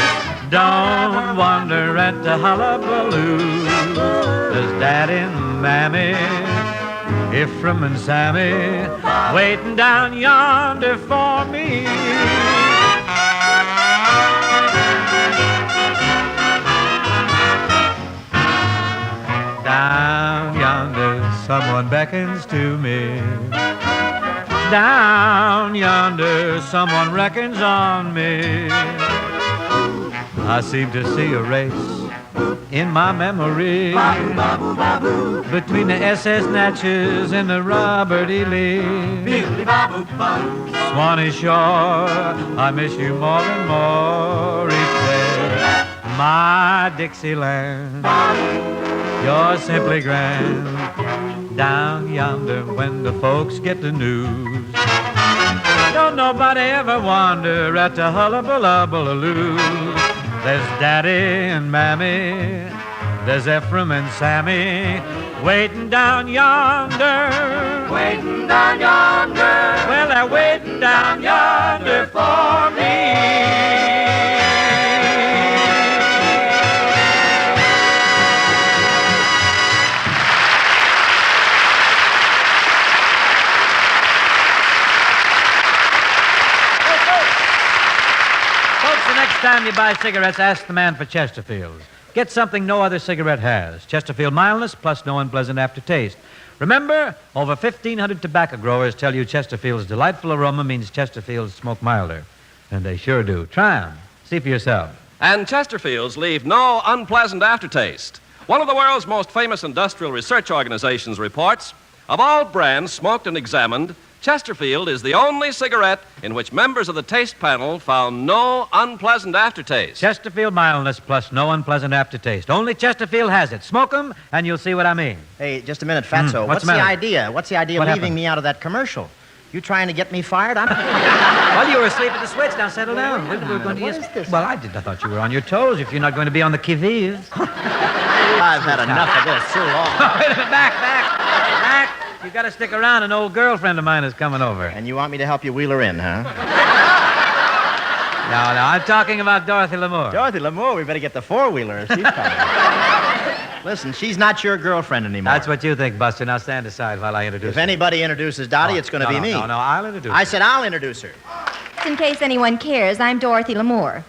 Don't wonder at the hullabaloo. There's Daddy and Mammy, Ephraim and Sammy, waiting down yonder for me. Down yonder, someone beckons to me. Down yonder, someone reckons on me. I seem to see a race in my memory between the SS Natchez and the Robert E. Lee. Swanee Shore, I miss you more and more each day. My Dixieland, you're simply grand. Down yonder when the folks get the news. Don't nobody ever wonder at the hullabaloo. There's Daddy and Mammy, there's Ephraim and Sammy, waiting down yonder. Waiting down yonder. Well, they're waiting down yonder for me. Next time you buy cigarettes, ask the man for Chesterfields. Get something no other cigarette has. Chesterfield mildness plus no unpleasant aftertaste. Remember, over 1,500 tobacco growers tell you Chesterfield's delightful aroma means Chesterfields smoke milder. And they sure do. Try them. See for yourself. And Chesterfields leave no unpleasant aftertaste. One of the world's most famous industrial research organizations reports, of all brands smoked and examined, Chesterfield is the only cigarette in which members of the taste panel found no unpleasant aftertaste. Chesterfield mildness plus no unpleasant aftertaste. Only Chesterfield has it. Smoke them, and you'll see what I mean. Hey, just a minute, Fatso. What's the idea? What's the idea of leaving me out of that commercial? You trying to get me fired? Well, you were asleep at the switch. Now settle down. We're going to What is this? Well, I thought you were on your toes if you're not going to be on the qui-vive. I've had enough of this too long. Wait a minute. Back. You got to stick around. An old girlfriend of mine is coming over. And you want me to help you wheel her in, huh? No, I'm talking about Dorothy Lamour. Dorothy Lamour? We better get the four-wheeler if she's coming. Listen, she's not your girlfriend anymore. That's what you think, Buster. Now stand aside while I introduce her. If anybody introduces Dottie, it's going to be me. No, I'll introduce her. I said I'll introduce her. In case anyone cares, I'm Dorothy Lamour.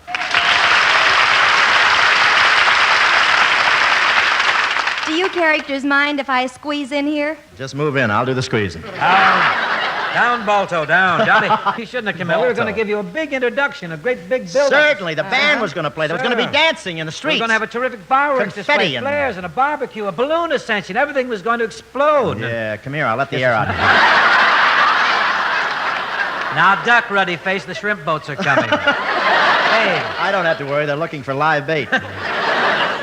Do you characters mind if I squeeze in here? Just move in. I'll do the squeezing. Down, Balto, down. Johnny, he shouldn't have come in. We were going to give you a big introduction, a great big build-up. Certainly. The band was going to play. There was going to be dancing in the streets. We were going to have a terrific fireworks Confetti display, flares, and a barbecue, a balloon ascension. Everything was going to explode. Yeah, come here. I'll let the air out. Now, duck, ruddy face. The shrimp boats are coming. Hey. I don't have to worry. They're looking for live bait.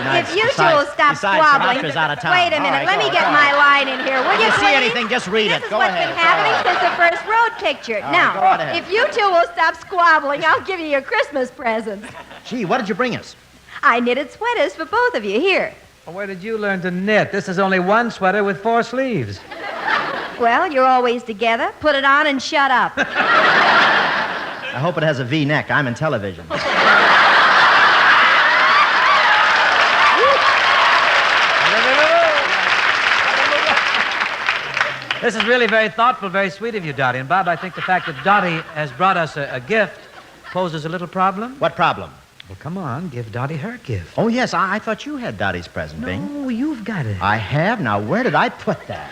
If you two will stop squabbling. Sinatra's out of town. Wait a minute. Let me get my line in here. Will you If you see anything, just read it. This is Go what's ahead. been happening since the first road picture. All Now, right, go right ahead. if you two will stop squabbling, I'll give you your Christmas presents. Gee, what did you bring us? I knitted sweaters for both of you. Here. Well, where did you learn to knit? This is only one sweater with 4 sleeves. Well, you're always together. Put it on and shut up. I hope it has a V-neck. I'm in television. This is really very thoughtful, very sweet of you, Dottie. And, Bob, I think the fact that Dottie has brought us a gift poses a little problem. What problem? Well, come on, give Dottie her gift. Oh, yes, I thought you had Dottie's present, Bing. No, you've got it. I have? Now, where did I put that?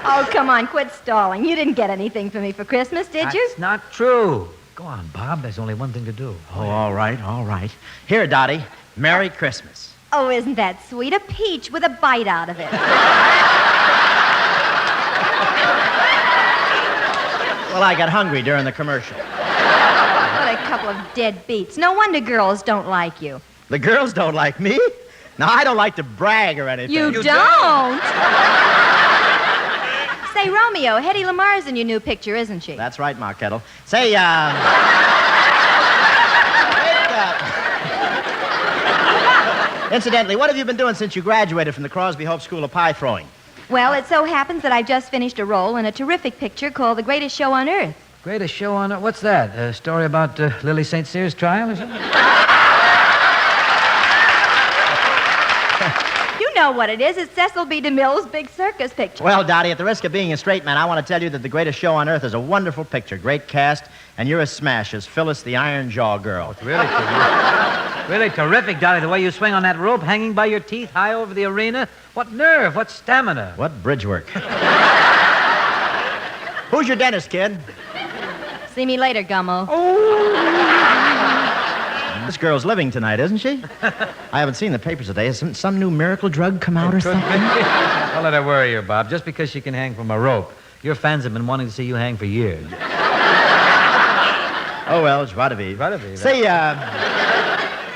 Oh, come on, quit stalling. You didn't get anything for me for Christmas, did you? That's not true. Go on, Bob. There's only one thing to do. Oh, all right, all right. Here, Dottie, Merry Christmas. Oh, isn't that sweet? A peach with a bite out of it. Well, I got hungry during the commercial. What a couple of dead beats. No wonder girls don't like you. The girls don't like me? Now, I don't like to brag or anything. You don't? Say, Romeo, Hedy Lamar's in your new picture, isn't she? That's right, Ma Kettle. Say, Incidentally, what have you been doing since you graduated from the Crosby Hope School of Pie Throwing? Well, it so happens that I've just finished a role in a terrific picture called The Greatest Show on Earth. Greatest show on earth? What's that? A story about Lily St. Sears' trial or something? You know what it is. It's Cecil B. DeMille's big circus picture. Well, Dottie, at the risk of being a straight man, I want to tell you that The Greatest Show on Earth is a wonderful picture. Great cast, and you're a smash as Phyllis the Iron Jaw Girl. It's really terrific. Really terrific, Dottie, the way you swing on that rope, hanging by your teeth high over the arena. What nerve, what stamina. What bridge work. Who's your dentist, kid? See me later, Gummo. This girl's living tonight, isn't she? I haven't seen the papers today. Has some new miracle drug come out or something? Don't let her worry you, Bob. Just because she can hang from a rope. Your fans have been wanting to see you hang for years. Oh, well, joie de vivre. Joie de vivre. Say,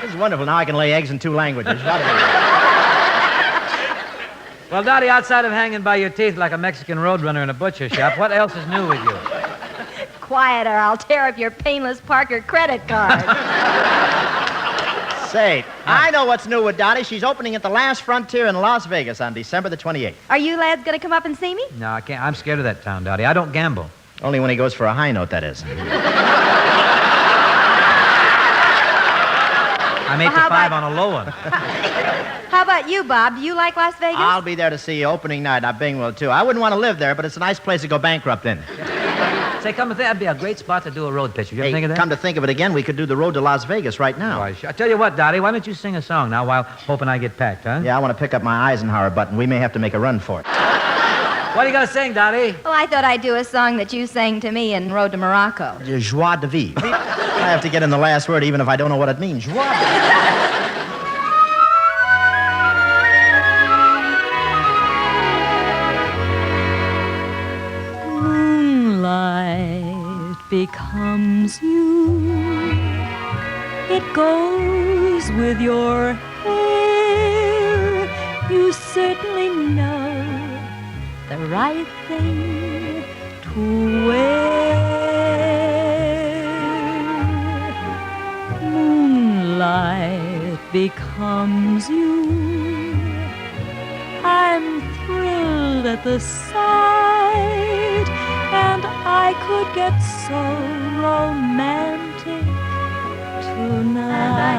this is wonderful. Now I can lay eggs in 2 languages. Joie de vivre. Well, Dottie, outside of hanging by your teeth like a Mexican roadrunner in a butcher shop, what else is new with you? Quiet or I'll tear up your painless Parker credit card. Say, I know what's new with Dottie. She's opening at the Last Frontier in Las Vegas on December the 28th. Are you lads going to come up and see me? No, I can't. I'm scared of that town, Dottie. I don't gamble. Only when he goes for a high note, that is. I'm 8 to 5 on a low one. How about you, Bob? Do you like Las Vegas? I'll be there to see you opening night. I Bing will, too. I wouldn't want to live there, but it's a nice place to go bankrupt in. Say, come to think, that'd be a great spot to do a road picture. You ever think of that? Come to think of it again, we could do the road to Las Vegas right now. Why, I tell you what, Dottie, why don't you sing a song now while hoping I get packed, huh? Yeah, I want to pick up my Eisenhower button. We may have to make a run for it. What are you going to sing, Dottie? Oh, I thought I'd do a song that you sang to me in Road to Morocco. Joie de vivre. I have to get in the last word even if I don't know what it means. Joie de vivre. Becomes you. It goes with your hair. You certainly know the right thing to wear. Moonlight becomes you. I'm thrilled at the sight, and I could get so romantic tonight.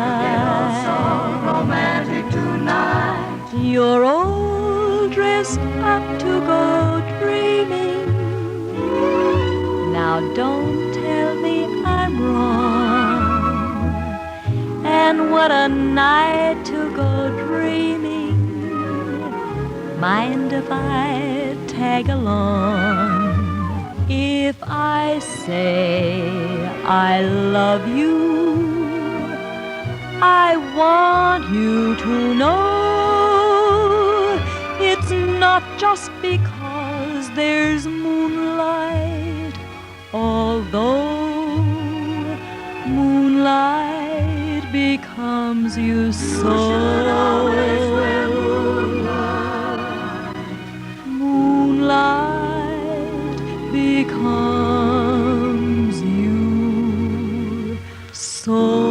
You're all dressed up to go dreaming. Now don't tell me I'm wrong. And what a night to go dreaming. Mind if I tag along? If I say I love you, I want you to know it's not just because there's moonlight, although moonlight becomes you so. Moonlight becomes you so.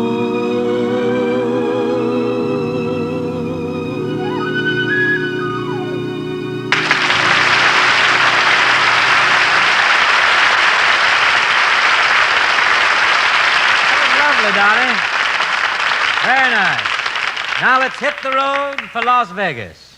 Very nice. Now let's hit the road for Las Vegas.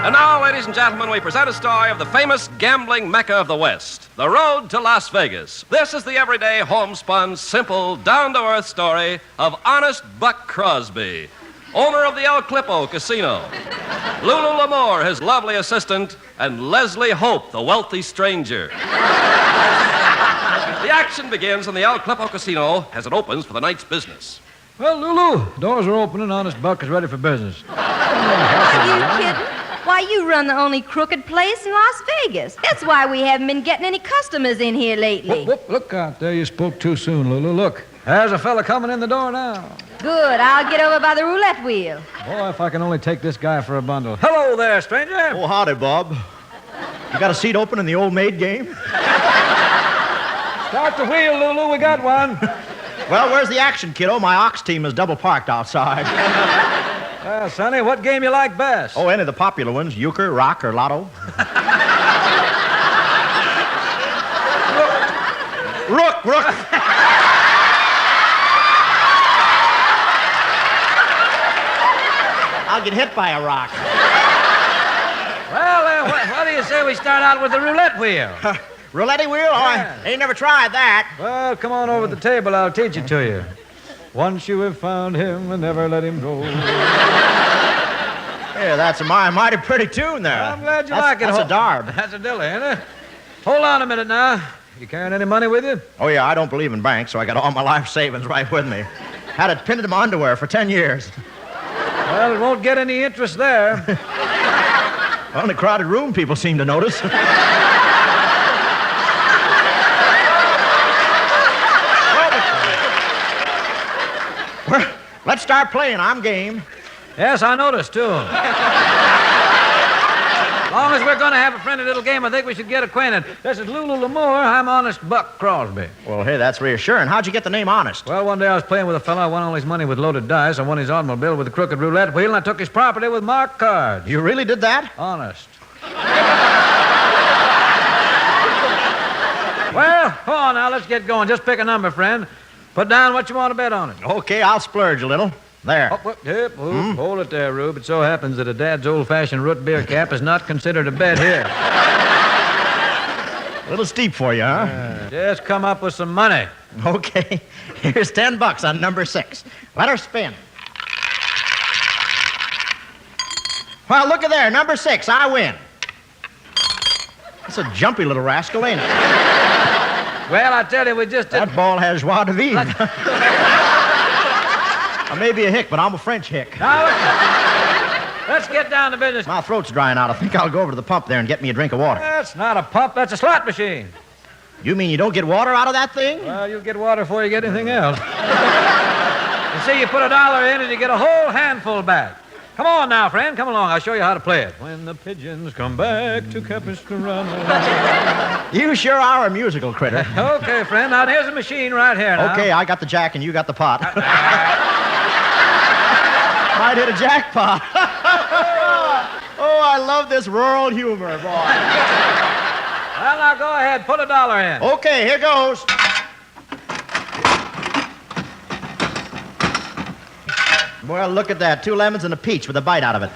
And now, ladies and gentlemen, we present a story of the famous gambling mecca of the West, The Road to Las Vegas. This is the everyday, homespun, simple, down-to-earth story of honest Buck Crosby, owner of the El Clipo Casino, Lulu Lamore, his lovely assistant, and Leslie Hope, the wealthy stranger. The action begins in the El Clipo Casino as it opens for the night's business. Well, Lulu, doors are open and Honest Buck is ready for business. Are you kidding? Why, you run the only crooked place in Las Vegas. That's why we haven't been getting any customers in here lately. Whoop, look out there. You spoke too soon, Lulu. Look, there's a fella coming in the door now. Good. I'll get over by the roulette wheel. Boy, if I can only take this guy for a bundle. Hello there, stranger. Oh, howdy, Bob. You got a seat open in the old maid game? Start the wheel, Lulu. We got one. Well, where's the action, kiddo? My ox team is double parked outside. Well, Sonny, what game you like best? Oh, any of the popular ones. Euchre, Rock, or Lotto. Rook. I'll get hit by a rock. Well, what do you say we start out with the roulette wheel? Roulette wheel? Oh, I ain't never tried that. Well, come on over to the table. I'll teach it to you. Once you have found him and never let him go. Yeah, that's a mighty pretty tune there. I'm glad you like it. That's a darb. That's a dilly, ain't it? Hold on a minute now. You carrying any money with you? Oh, yeah, I don't believe in banks, so I got all my life savings right with me. Had it pinned in my underwear for 10 years. Well, it won't get any interest there. Well, in a crowded room, people seem to notice. Well, let's start playing. I'm game. Yes, I noticed, too. As long as we're going to have a friendly little game, I think we should get acquainted. This is Lulu Lamore. I'm Honest Buck Crosby. Well, hey, that's reassuring. How'd you get the name Honest? Well, one day I was playing with a fellow. I won all his money with loaded dice. I won his automobile with a crooked roulette wheel, and I took his property with marked cards. You really did that? Honest. Well, come on now. Let's get going. Just pick a number, friend. Put down what you want to bet on it. Okay, I'll splurge a little. There. Hold it there, Rube. It so happens that a dad's old-fashioned root beer cap is not considered a bet here. A little steep for you, huh? Just come up with some money. Okay. Here's $10 on number 6. Let her spin. Well, look at there. Number 6. I win. That's a jumpy little rascal, ain't it? Well, I tell you, we just didn't... That ball has joie de vivre. I may be a hick, but I'm a French hick. Now, let's get down to business. My throat's drying out. I think I'll go over to the pump there and get me a drink of water. That's not a pump. That's a slot machine. You mean you don't get water out of that thing? Well, you'll get water before you get anything else. You see, you put $1 in and you get a whole handful back. Come on now, friend. Come along. I'll show you how to play it. When the pigeons come back to Capistrano. You sure are a musical critter. Okay, friend. Now, here's the machine right here now. Okay, I got the jack and you got the pot. Might hit a jackpot. Oh, I love this rural humor, boy. Well, now, go ahead. Put $1 in. Okay, here goes. Well, look at that. 2 lemons and a peach with a bite out of it.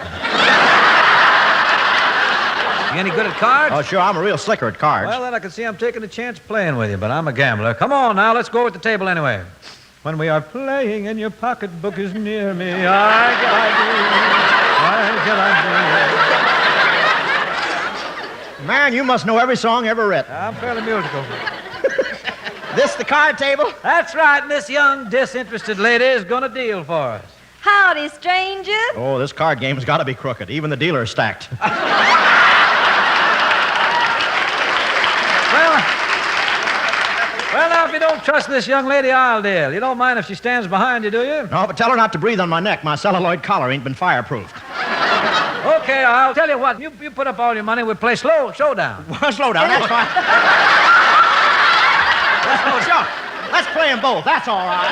You any good at cards? Oh, sure. I'm a real slicker at cards. Well, then I can see I'm taking a chance playing with you, but I'm a gambler. Come on now. Let's go at the table anyway. When we are playing and your pocketbook is near me, I Man, you must know every song ever written. I'm fairly musical. This the card table? That's right, and this young, disinterested lady is going to deal for us. Howdy, strangers. Oh, this card game's got to be crooked. Even the dealer is stacked. Well, now, if you don't trust this young lady, I'll deal. You don't mind if she stands behind you, do you? No, but tell her not to breathe on my neck. My celluloid collar ain't been fireproofed. Okay, I'll tell you what. You put up all your money, we'll play showdown. Slowdown, that's fine. Let's play them both. That's all right.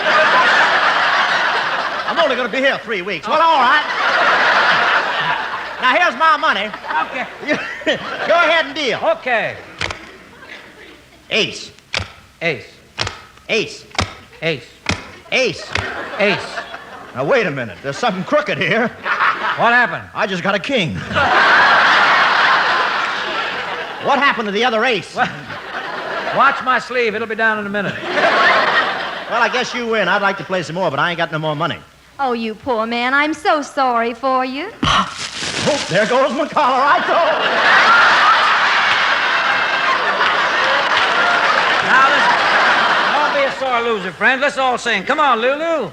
I'm only going to be here 3 weeks. Well, all right. Now, here's my money. Okay. Go ahead and deal. Okay. Ace. Ace. Ace. Ace. Ace. Ace. Now, wait a minute. There's something crooked here. What happened? I just got a king. What happened to the other ace? Watch my sleeve. It'll be down in a minute. Well, I guess you win. I'd like to play some more, but I ain't got no more money. Oh, you poor man. I'm so sorry for you. Oh, there goes my collar. I Now, listen. Don't be a sore loser, friend. Let's all sing. Come on, Lulu.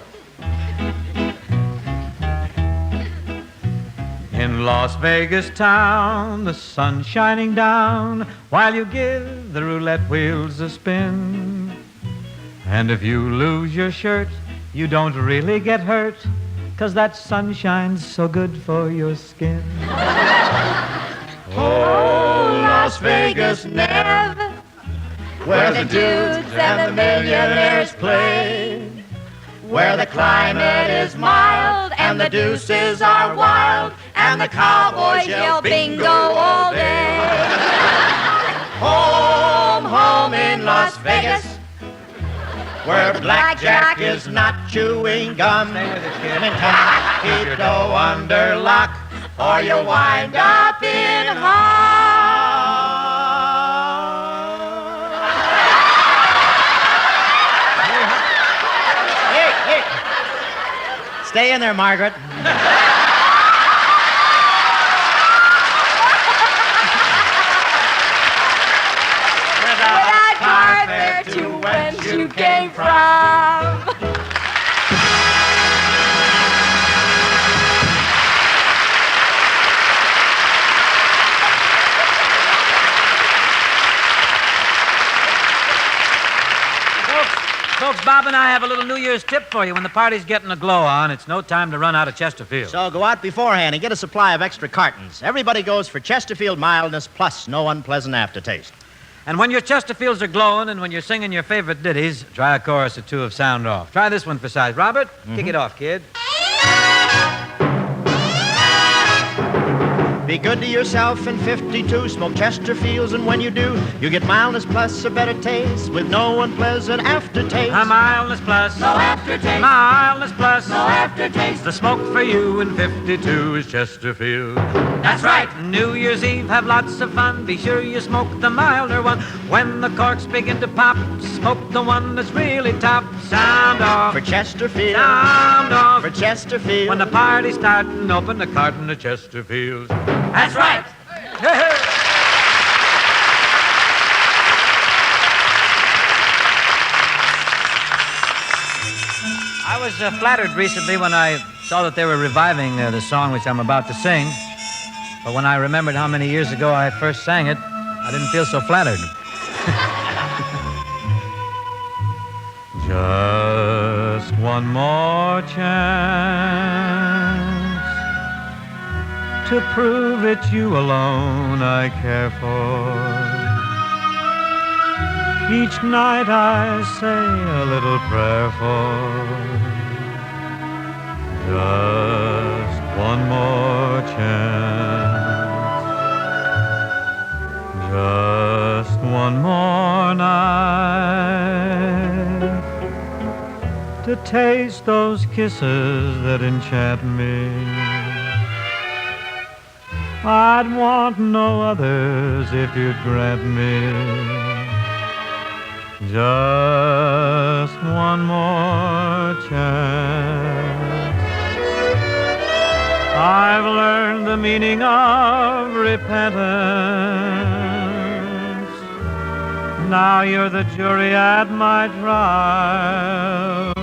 In Las Vegas town, the sun's shining down while you give the roulette wheels a spin. And if you lose your shirt, you don't really get hurt, 'cause that sunshine's so good for your skin. Oh, Las Vegas, Nev, where the dudes and the millionaires play, where the climate is mild and the deuces are wild, and the cowboys yell bingo all day. Home, home in Las Vegas, where blackjack is not chewing gum. And keep your dough under lock, or you'll wind up in Hey. Stay in there, Margaret. without farther to whence you came from. Folks, Bob and I have a little New Year's tip for you. When the party's getting a glow on, it's no time to run out of Chesterfield. So go out beforehand and get a supply of extra cartons. Everybody goes for Chesterfield mildness plus no unpleasant aftertaste. And when your Chesterfields are glowing and when you're singing your favorite ditties, try a chorus or two of Sound Off. Try this one for size. Robert, kick it off, kid. Be good to yourself in 52, smoke Chesterfields, and when you do, you get mildness plus a better taste with no unpleasant aftertaste. A mildness plus, no aftertaste. Mildness plus, no aftertaste. The smoke for you in 52 is Chesterfield. That's right. New Year's Eve, have lots of fun. Be sure you smoke the milder one. When the corks begin to pop, smoke the one that's really top. Sound off For Chesterfield. Sound off For Chesterfield. When the party's starting, open a carton of Chesterfields. That's right. I was flattered recently when I saw that they were reviving the song which I'm about to sing. But when I remembered how many years ago I first sang it, I didn't feel so flattered. Just one more chance to prove it's you alone I care for. Each night I say a little prayer for. Just one more chance. Just one more night to taste those kisses that enchant me. I'd want no others if you'd grant me just one more chance. I've learned the meaning of repentance. Now you're the jury at my trial.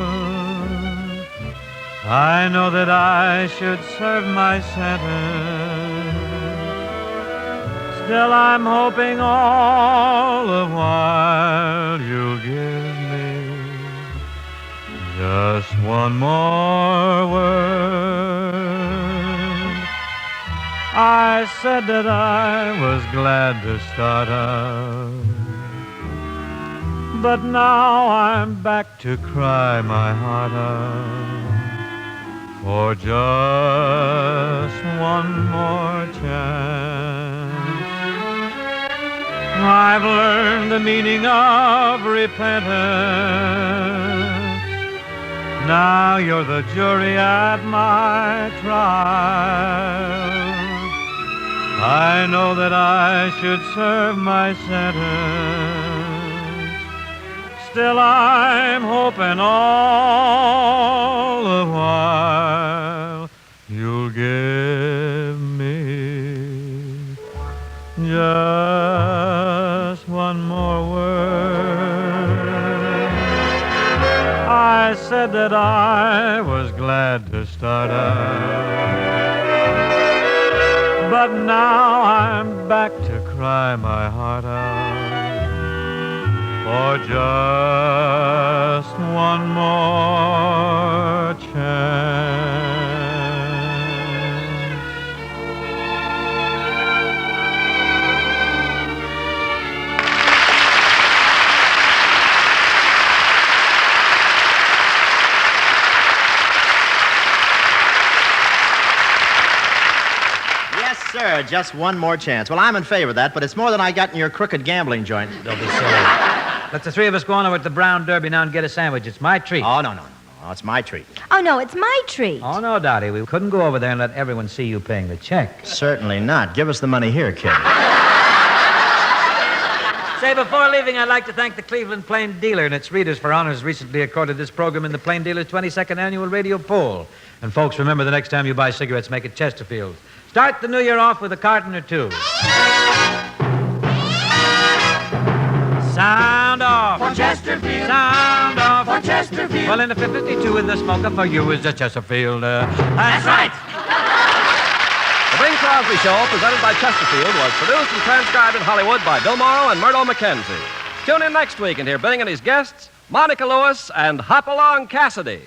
I know that I should serve my sentence. Still I'm hoping all the while you'll give me just one more word. I said that I was glad to start out, but now I'm back to cry my heart out for just one more chance. I've learned the meaning of repentance. Now you're the jury at my trial. I know that I should serve my sentence. Still I'm hoping all the while you'll give me just one more word. I said that I was glad to start out, but now I'm back to cry my heart out for just one more chance. Sir, just one more chance. Well, I'm in favor of that, but it's more than I got in your crooked gambling joint. Don't be silly. Let the three of us go on over to the Brown Derby now and get a sandwich. It's my treat. Oh, no. It's my treat. Oh, no, it's my treat. Oh, no, Dottie. We couldn't go over there and let everyone see you paying the check. Certainly not. Give us the money here, kid. Say, before leaving, I'd like to thank the Cleveland Plain Dealer and its readers for honors recently accorded this program in the Plain Dealer's 22nd annual radio poll. And folks, remember, the next time you buy cigarettes, make it Chesterfield. Start the new year off with a carton or two. Sound off. For Chesterfield. Sound off. For Chesterfield. Well, in the 52 in the smoker for you is the Chesterfield. That's right. The Bing Crosby Show, presented by Chesterfield, was produced and transcribed in Hollywood by Bill Morrow and Murdo McKenzie. Tune in next week and hear Bing and his guests, Monica Lewis and Hopalong Cassidy.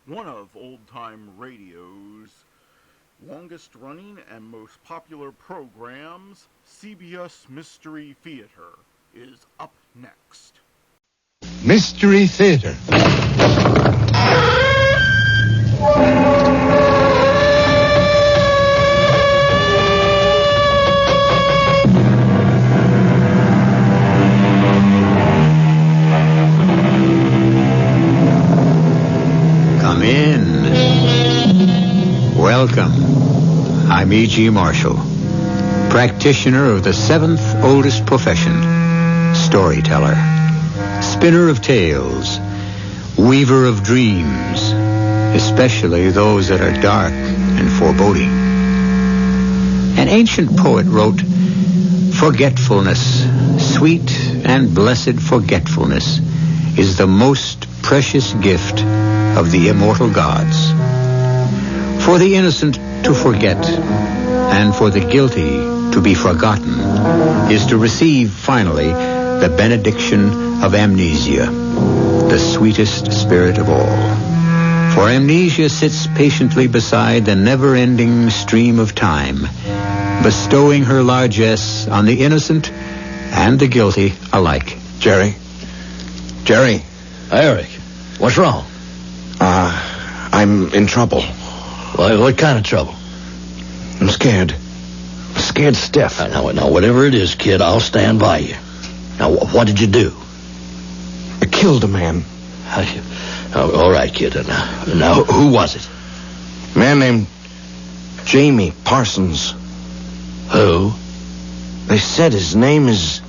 One of old-time radio's longest-running and most popular programs, CBS Mystery Theater, is up next. Mystery Theater. Come in. Welcome. I'm E.G. Marshall, practitioner of the seventh oldest profession, storyteller, spinner of tales, weaver of dreams, especially those that are dark and foreboding. An ancient poet wrote, "Forgetfulness, sweet and blessed forgetfulness, is the most precious gift of the immortal gods. For the innocent to forget and for the guilty to be forgotten is to receive finally the benediction of amnesia, the sweetest spirit of all. For amnesia sits patiently beside the never-ending stream of time, bestowing her largesse on the innocent and the guilty alike." Jerry? Eric, what's wrong? I'm in trouble. What kind of trouble? I'm scared. Scared stiff. Now, whatever it is, kid, I'll stand by you. Now, what did you do? I killed a man. All right, kid. Now, who was it? A man named Jamie Parsons. Who? They said his name is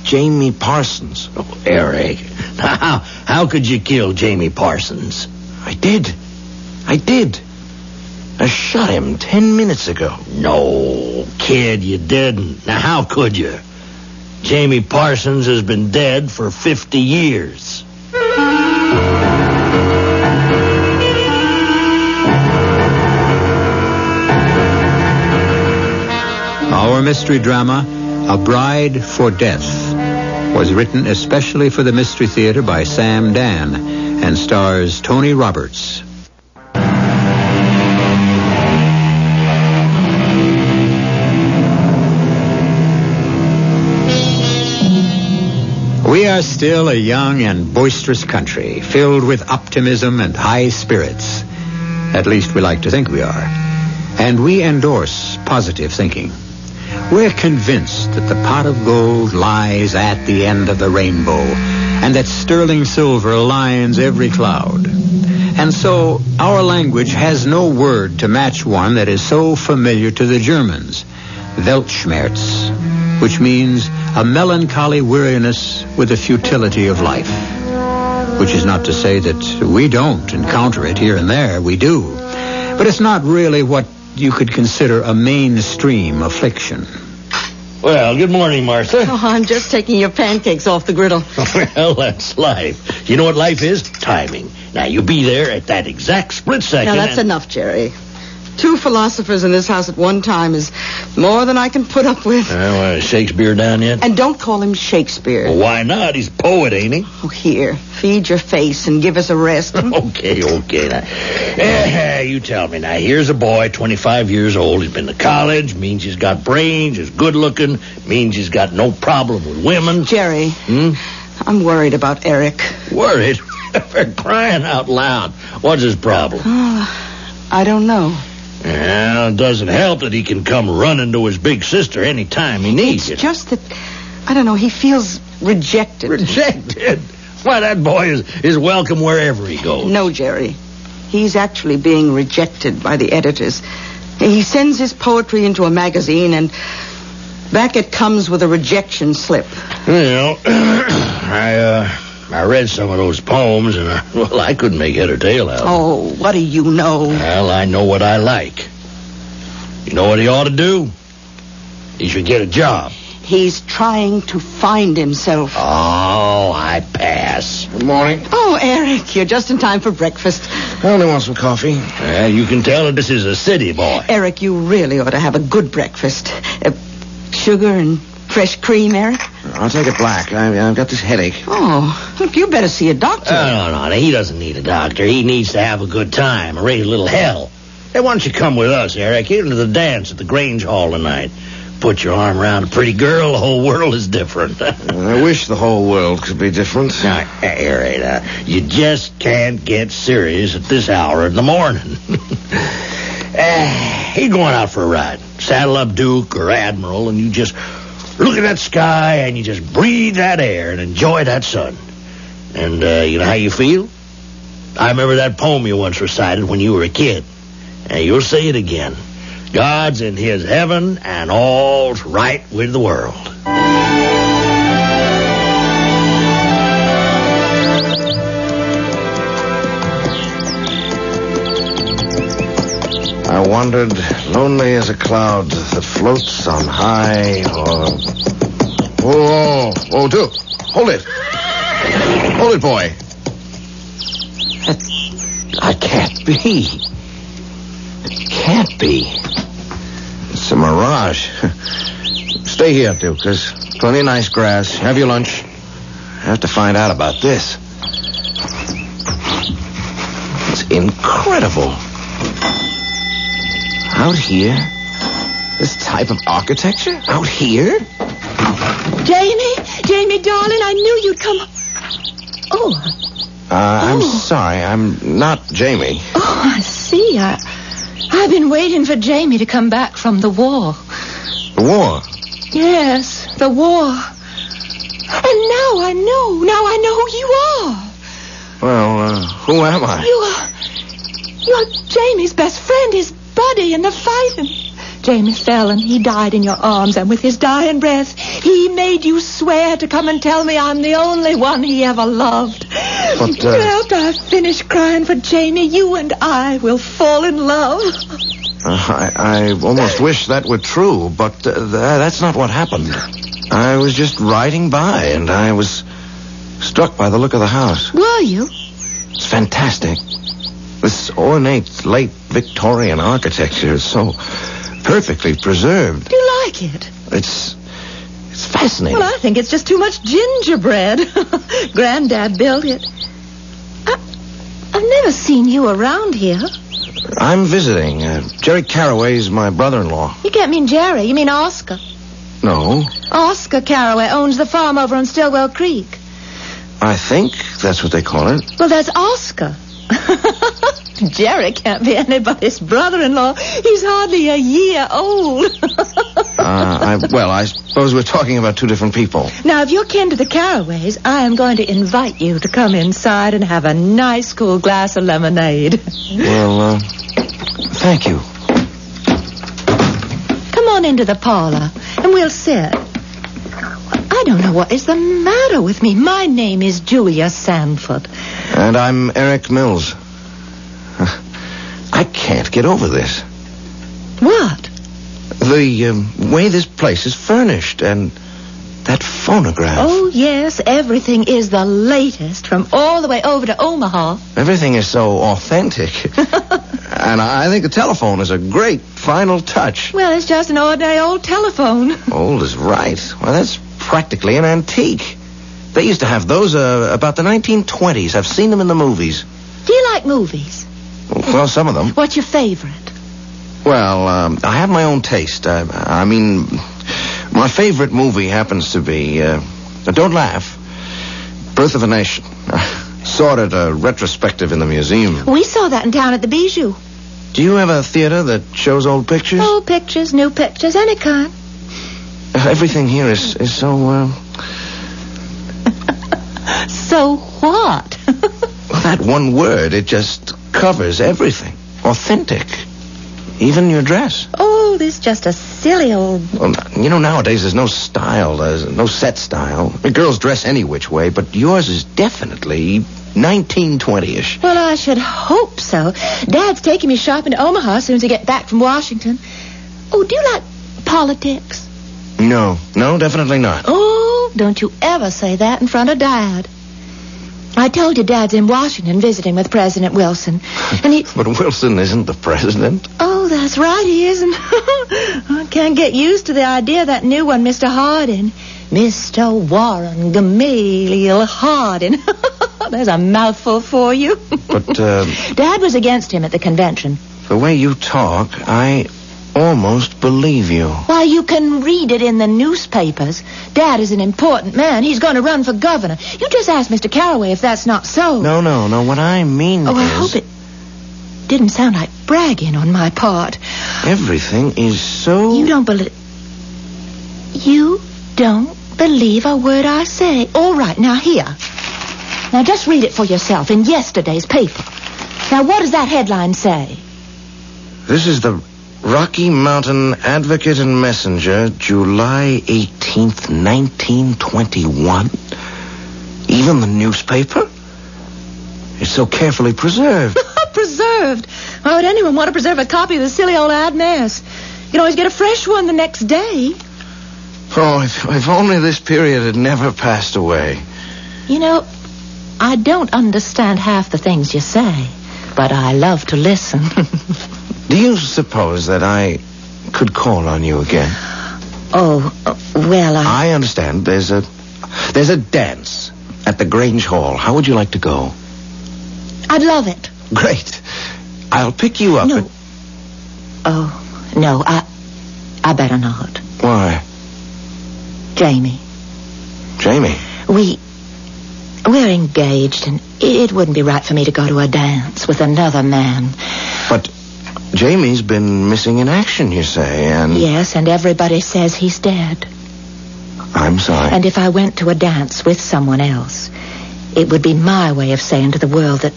Jamie Parsons. Oh, Eric. How could you kill Jamie Parsons? I did. I shot him 10 minutes ago. No, kid, you didn't. Now, how could you? Jamie Parsons has been dead for 50 years. Our mystery drama, A Bride for Death, was written especially for the Mystery Theater by Sam Dan and stars Tony Roberts. We are still a young and boisterous country, filled with optimism and high spirits. At least we like to think we are. And we endorse positive thinking. We're convinced that the pot of gold lies at the end of the rainbow, and that sterling silver lines every cloud. And so our language has no word to match one that is so familiar to the Germans, Weltschmerz, which means a melancholy weariness with the futility of life. Which is not to say that we don't encounter it here and there. We do. But it's not really what you could consider a mainstream affliction. Well, good morning, Martha. Oh, I'm just taking your pancakes off the griddle. Well, that's life. You know what life is? Timing. Now, you be there at that exact split second. Now, that's enough, Jerry. 2 philosophers in this house at one time is more than I can put up with. Is Shakespeare down yet? And don't call him Shakespeare. Well, why not? He's a poet, ain't he? Oh, here. Feed your face and give us a rest. Okay. Now, you tell me. Now, here's a boy, 25 years old. He's been to college. Means he's got brains. He's good looking. Means he's got no problem with women. Jerry, I'm worried about Eric. Worried? For crying out loud. What's his problem? I don't know. Well, it doesn't help that he can come running to his big sister any time he needs it. It's just that, I don't know, he feels rejected. Rejected? Why, that boy is welcome wherever he goes. No, Jerry. He's actually being rejected by the editors. He sends his poetry into a magazine, and back it comes with a rejection slip. Well, I read some of those poems, and I couldn't make head or tail out of them. Oh, what do you know? Well, I know what I like. You know what he ought to do? He should get a job. He's trying to find himself. Oh, I pass. Good morning. Oh, Eric, you're just in time for breakfast. I only want some coffee. You can tell that this is a city boy. Eric, you really ought to have a good breakfast. Sugar and fresh cream, Eric? I'll take it black. I've got this headache. Oh, look, you better see a doctor. No. He doesn't need a doctor. He needs to have a good time, raise a little hell. Hey, why don't you come with us, Eric? Here to the dance at the Grange Hall tonight. Put your arm around a pretty girl, the whole world is different. I wish the whole world could be different. Now, Eric, you just can't get serious at this hour in the morning. He's going out for a ride. Saddle up Duke or Admiral, and you just look at that sky, and you just breathe that air and enjoy that sun. And you know how you feel? I remember that poem you once recited when you were a kid. And you'll say it again. God's in his heaven, and all's right with the world. I wandered lonely as a cloud that floats on high, or... Oh, Duke. Hold it. Hold it, boy. I can't be. It can't be. It's a mirage. Stay here, Duke. There's plenty of nice grass. Have your lunch. I have to find out about this. It's incredible. Out here? This type of architecture? Out here? Jamie, darling, I knew you'd come. Oh. I'm sorry. I'm not Jamie. Oh, I see. I've been waiting for Jamie to come back from the war. The war? Yes, the war. And now I know who you are. Well, who am I? You're Jamie's best friend, his buddy in the fighting. Jamie fell and he died in your arms, and with his dying breath, he made you swear to come and tell me I'm the only one he ever loved. But, after I finish crying for Jamie, you and I will fall in love. I almost wish that were true, but that's not what happened. I was just riding by, and I was struck by the look of the house. Were you? It's fantastic. This ornate, late Victorian architecture is so perfectly preserved. Do you like it? It's fascinating. Well, I think it's just too much gingerbread. Granddad built it. I've never seen you around here. I'm visiting. Jerry Carraway's my brother-in-law. You can't mean Jerry. You mean Oscar. No. Oscar Carraway owns the farm over on Stillwell Creek. I think that's what they call it. Well, that's Oscar. Jerry can't be anybody's brother-in-law. He's hardly a year old. I suppose we're talking about two different people. Now, if you're kin to the Carraways, I am going to invite you to come inside and have a nice, cool glass of lemonade. Well, thank you. Come on into the parlor, and we'll sit. I don't know what is the matter with me. My name is Julia Sanford. And I'm Eric Mills. I can't get over this. What? The way this place is furnished and that phonograph. Oh, yes, everything is the latest from all the way over to Omaha. Everything is so authentic. And I think the telephone is a great final touch. Well, it's just an ordinary old telephone. Old is right. Well, that's practically an antique. They used to have those about the 1920s. I've seen them in the movies. Do you like movies? Well, some of them. What's your favorite? Well, I have my own taste. I mean, my favorite movie happens to be, don't laugh, Birth of a Nation. Saw it at a retrospective in the museum. We saw that in town at the Bijou. Do you have a theater that shows old pictures? Old pictures, new pictures, any kind. Everything here is so, So what? Well, that one word, it just covers everything. Authentic. Even your dress. Oh, this is just a silly old... Well, you know, nowadays there's no style. There's no set style. Girls dress any which way, but yours is definitely 1920-ish. Well, I should hope so. Dad's taking me shopping to Omaha as soon as I get back from Washington. Oh, do you like politics? No, definitely not. Oh, don't you ever say that in front of Dad. I told you Dad's in Washington visiting with President Wilson. And he... But Wilson isn't the president. Oh, that's right, he isn't. I can't get used to the idea of that new one, Mr. Hardin. Mr. Warren Gamaliel Hardin. There's a mouthful for you. But, Dad was against him at the convention. The way you talk, I almost believe you. Why, you can read it in the newspapers. Dad is an important man. He's going to run for governor. You just ask Mr. Carraway if that's not so. No. What I mean is... I hope it didn't sound like bragging on my part. Everything is so... You don't believe a word I say. All right, now here. Now just read it for yourself in yesterday's paper. Now what does that headline say? This is the Rocky Mountain Advocate and Messenger, July 18th, 1921. Even the newspaper? It's so carefully preserved. Preserved? Why would anyone want to preserve a copy of the silly old ad mess? You can always get a fresh one the next day. Oh, if only this period had never passed away. You know, I don't understand half the things you say, but I love to listen. Do you suppose that I could call on you again? Oh, well, I understand. There's a dance at the Grange Hall. How would you like to go? I'd love it. Great. I'll pick you up. No. Oh, no, I better not. Why? Jamie. We're engaged, and it wouldn't be right for me to go to a dance with another man. But Jamie's been missing in action, you say, and... Yes, and everybody says he's dead. I'm sorry. And if I went to a dance with someone else, it would be my way of saying to the world that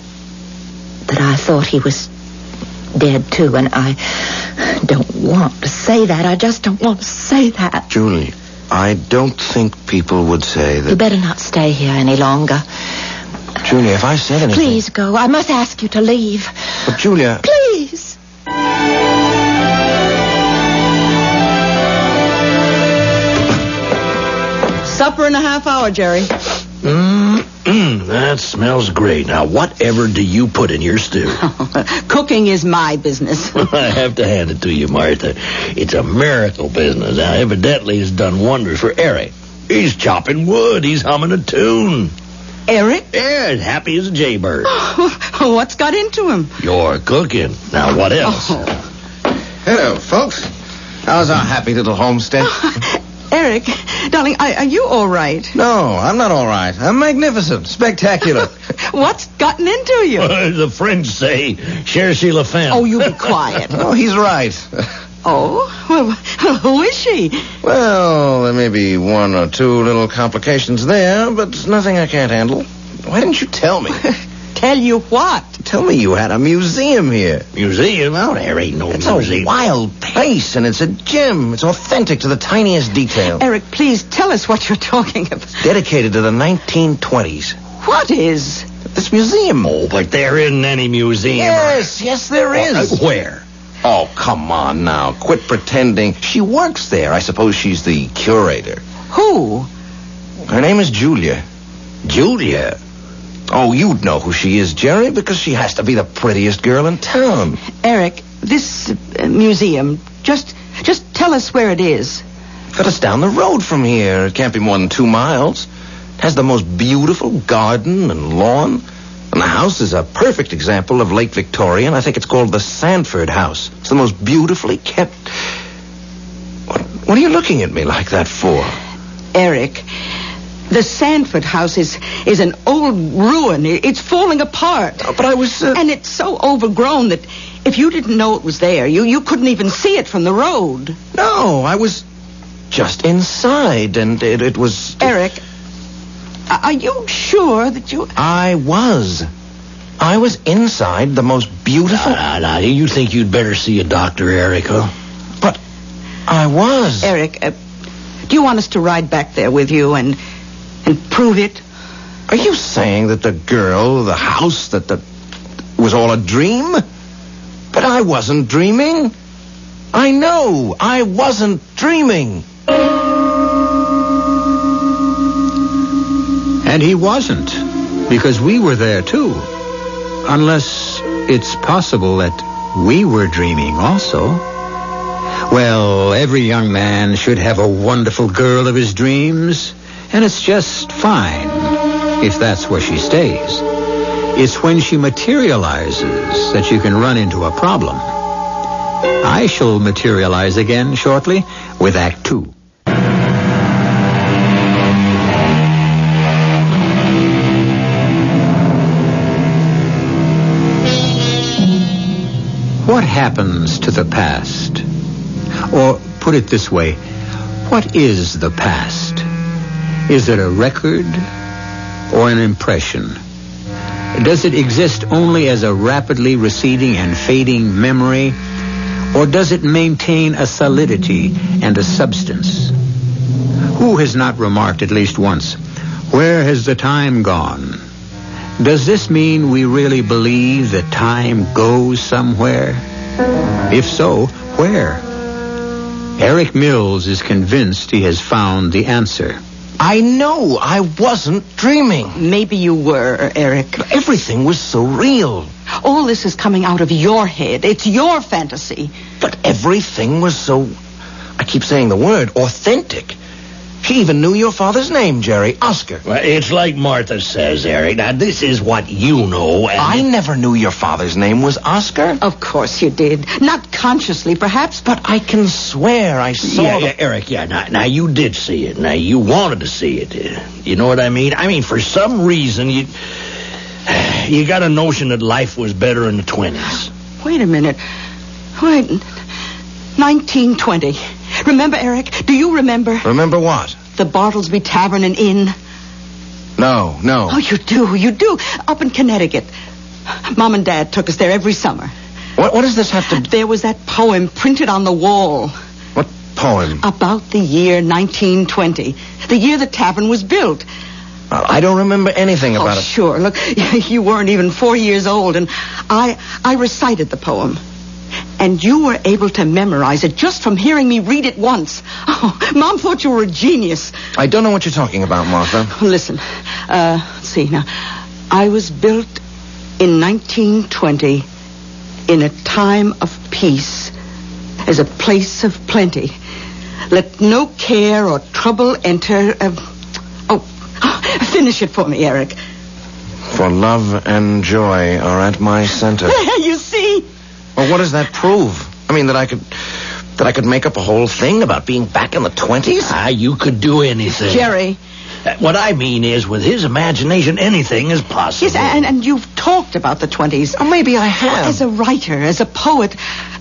I thought he was dead, too, and I don't want to say that. I just don't want to say that. Julie, I don't think people would say that... You better not stay here any longer. Julia, if I said anything... Please go. I must ask you to leave. But, Julia... Please. Supper in a half hour, Jerry. That smells great. Now, whatever do you put in your stew? Cooking is my business. I have to hand it to you, Martha. It's a miracle business. Now, evidently, it's done wonders for Eric. He's chopping wood. He's humming a tune. Eric? Yeah, as happy as a jaybird. What's got into him? You're cooking. Now, what else? Hello, folks. How's our happy little homestead? Eric, darling, are you all right? No, I'm not all right. I'm magnificent. Spectacular. What's gotten into you? The French say, cherchez la femme. Oh, you be quiet. Oh, he's right. Oh? Well, who is she? Well, there may be one or two little complications there, but nothing I can't handle. Why didn't you tell me? Tell you what? Tell me you had a museum here. Museum? Oh, there ain't no It's museum. a wild place, and it's a gem. It's authentic to the tiniest detail. Eric, please tell us what you're talking about. Dedicated to the 1920s. What is? This museum. Oh, but there isn't any museum. Yes, there is. Where? Oh, come on now. Quit pretending. She works there. I suppose she's the curator. Who? Her name is Julia. Julia? Oh, you'd know who she is, Jerry, because she has to be the prettiest girl in town. Eric, this museum, just tell us where it is. But it's down the road from here. It can't be more than 2 miles. It has the most beautiful garden and lawn. And the house is a perfect example of late Victorian. I think it's called the Sanford House. It's the most beautifully kept... What are you looking at me like that for? Eric, the Sanford House is an old ruin. It's falling apart. Oh, but I was... And it's so overgrown that if you didn't know it was there, you couldn't even see it from the road. No, I was just inside, and it was... Eric, are you sure that you... I was inside the most beautiful... Now, you think you'd better see a doctor, Eric, huh? But I was. Eric, do you want us to ride back there with you and prove it? Are you saying that the girl, the house, that was all a dream? But I wasn't dreaming. I know I wasn't dreaming. And he wasn't, because we were there too. Unless it's possible that we were dreaming also. Well, every young man should have a wonderful girl of his dreams, and it's just fine if that's where she stays. It's when she materializes that you can run into a problem. I shall materialize again shortly with Act 2. What happens to the past? Or put it this way, what is the past? Is it a record or an impression? Does it exist only as a rapidly receding and fading memory, or does it maintain a solidity and a substance? Who has not remarked at least once, where has the time gone? Does this mean we really believe that time goes somewhere? If so, where? Eric Mills is convinced he has found the answer. I know I wasn't dreaming. Maybe you were, Eric. Everything was so real. All this is coming out of your head. It's your fantasy. But everything was so, I keep saying the word, authentic. She even knew your father's name, Jerry, Oscar. Well, it's like Martha says, Eric. Now, this is what you know, and... I never knew your father's name was Oscar. Of course you did. Not consciously, perhaps, but I can swear I saw Yeah, Eric, now you did see it. Now, you wanted to see it. You know what I mean? I mean, for some reason, you got a notion that life was better in the 20s. Wait a minute. Wait. 1920. Remember, Eric? Do you remember? Remember what? The Bartlesby Tavern and Inn. No. Oh, you do. Up in Connecticut. Mom and Dad took us there every summer. What does this have to do? There was that poem printed on the wall. What poem? About the year 1920. The year the tavern was built. I don't remember anything about it. Sure. Look, you weren't even 4 years old, and I recited the poem. And you were able to memorize it just from hearing me read it once. Oh, Mom thought you were a genius. I don't know what you're talking about, Martha. Listen, let's see now. I was built in 1920 in a time of peace as a place of plenty. Let no care or trouble enter. Finish it for me, Eric. For love and joy are at my center. You see? Well, what does that prove? I mean, that I could That I could make up a whole thing about being back in the 20s? You could do anything. Jerry. What I mean is, with his imagination, anything is possible. Yes, and you've talked about the 20s. Oh, maybe I have. Well, as a writer, as a poet,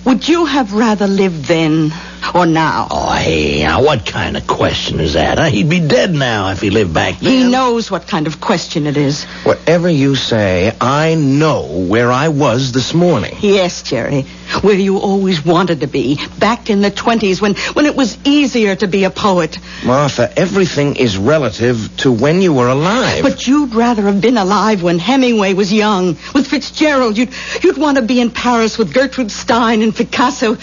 would you have rather lived then or now? Oh, hey, now what kind of question is that? Huh? He'd be dead now if he lived back then. He knows what kind of question it is. Whatever you say, I know where I was this morning. Yes, Jerry, where you always wanted to be, back in the 20s when it was easier to be a poet. Martha, everything is relative to when you were alive. But you'd rather have been alive when Hemingway was young. With Fitzgerald, you'd want to be in Paris with Gertrude Stein and Picasso.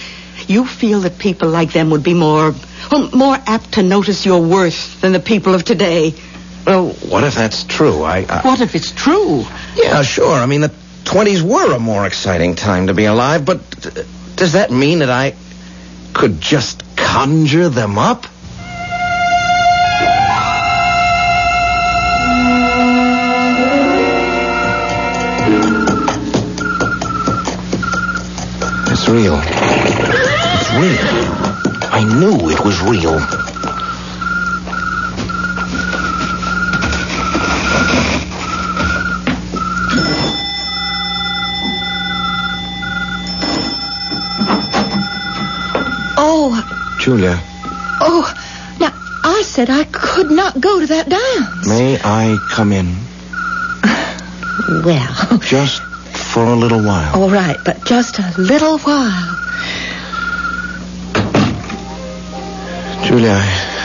You feel that people like them would be more apt to notice your worth than the people of today. Well, what if that's true? What if it's true? Yeah, sure. I mean, the 20s were a more exciting time to be alive, but does that mean that I could just conjure them up? It's real. It's real. I knew it was real. Oh. Julia. Oh, now, I said I could not go to that dance. May I come in? Well. Just for a little while. All right, but just a little while. Julia, I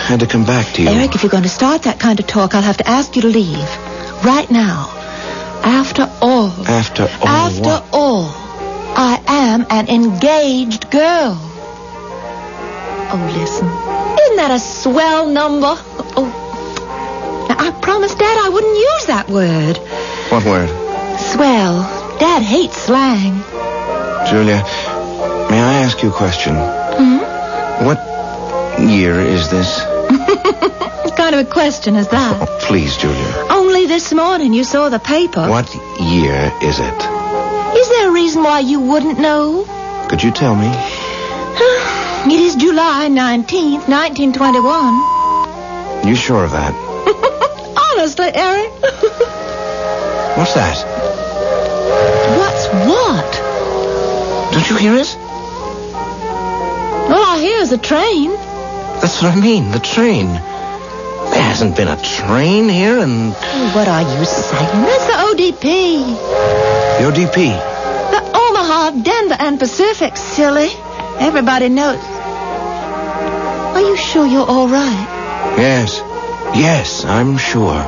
had to come back to you. Eric, if you're going to start that kind of talk, I'll have to ask you to leave. Right now. After all. After all After what? all, I am an engaged girl. Oh, listen. Isn't that a swell number? Oh. Now, I promised Dad I wouldn't use that word. What word? Swell. Dad hates slang. Julia, may I ask you a question? What year is this? What kind of a question is that? Oh, please, Julia. Only this morning you saw the paper. What year is it? Is there a reason why you wouldn't know? Could you tell me? It is July 19th, 1921. You sure of that? Honestly, Eric. What's that? What's what? Don't you hear it? All I hear is a train. That's what I mean, the train. There hasn't been a train here in... What are you saying? That's the ODP. The ODP? The Omaha, Denver, and Pacific, silly. Everybody knows. Are you sure you're all right? Yes. Yes, I'm sure.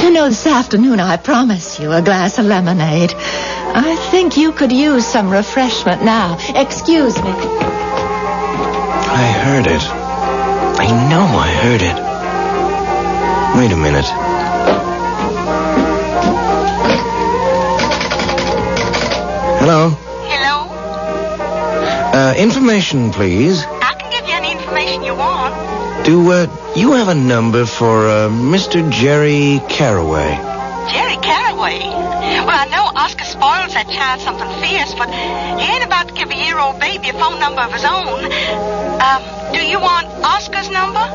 You know, this afternoon I promised you a glass of lemonade. I think you could use some refreshment now. Excuse me. I heard it. I know I heard it. Wait a minute. Hello? Hello? Information, please. I can give you any information you want. Do you have a number for Mr. Jerry Carraway? Jerry Carraway? Well, I know Oscar spoils that child something fierce, but he ain't about to give a year-old baby a phone number of his own. Do you want Oscar's number?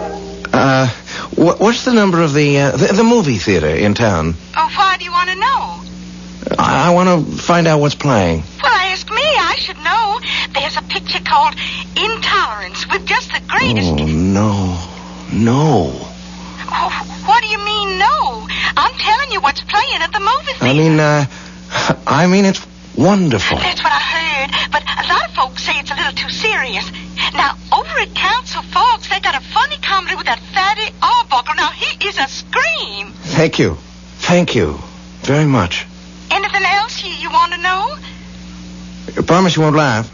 What's the number of the movie theater in town? Oh, why do you want to know? I want to find out what's playing. Well, ask me. I should know. There's a picture called Intolerance with just the greatest... Oh, no. No. Oh, what do you mean, no? I'm telling you what's playing at the movie theater. I mean, it's wonderful. That's what I heard, but a lot of folks say it's a little too serious. Now, over at Council Forks, they got a funny comedy with that fatty Arbuckle. Now, he is a scream. Thank you. Thank you very much. Anything else you want to know? I promise you won't laugh.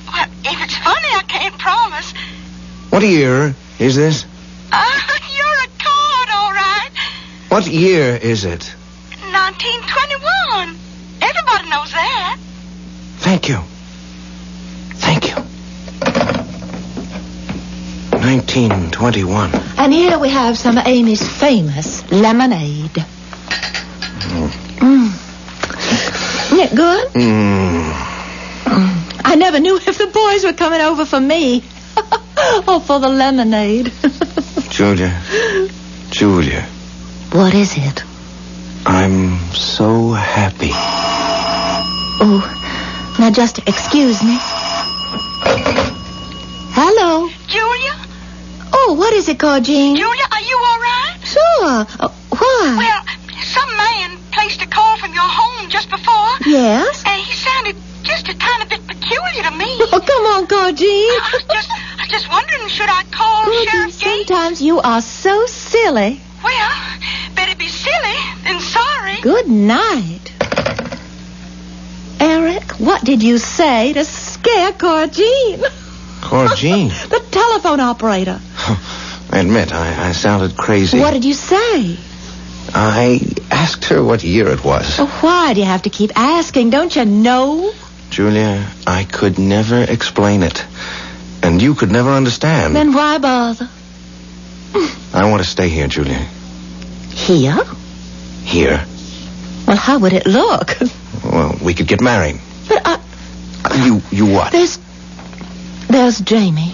Well, if it's funny, I can't promise. What year is this? You're a card, all right. What year is it? 1921. Everybody knows that. Thank you. Thank you. 1921. And here we have some of Amy's famous lemonade. Isn't it good? I never knew if the boys were coming over for me. Oh, for the lemonade. Julia. What is it? I'm so happy. Oh, now just excuse me. Hello. Julia? Oh, what is it, Jean? Julia, are you all right? Sure. Why? Well, some man placed a call from your home just before. Yes? And he sounded just a tiny bit peculiar to me. Oh, come on, Jean. I was just wondering, should I call Sheriff Gates? Sometimes you are so silly. Well, better be silly than sorry. Good night. Eric, what did you say to scare Jean? Jean? The telephone operator. I admit, I sounded crazy. What did you say? I asked her what year it was. Oh, why do you have to keep asking? Don't you know? Julia, I could never explain it. And you could never understand. Then why bother? I want to stay here, Julia. Here? Here. Well, how would it look? Well, we could get married. But You what? There's Jamie.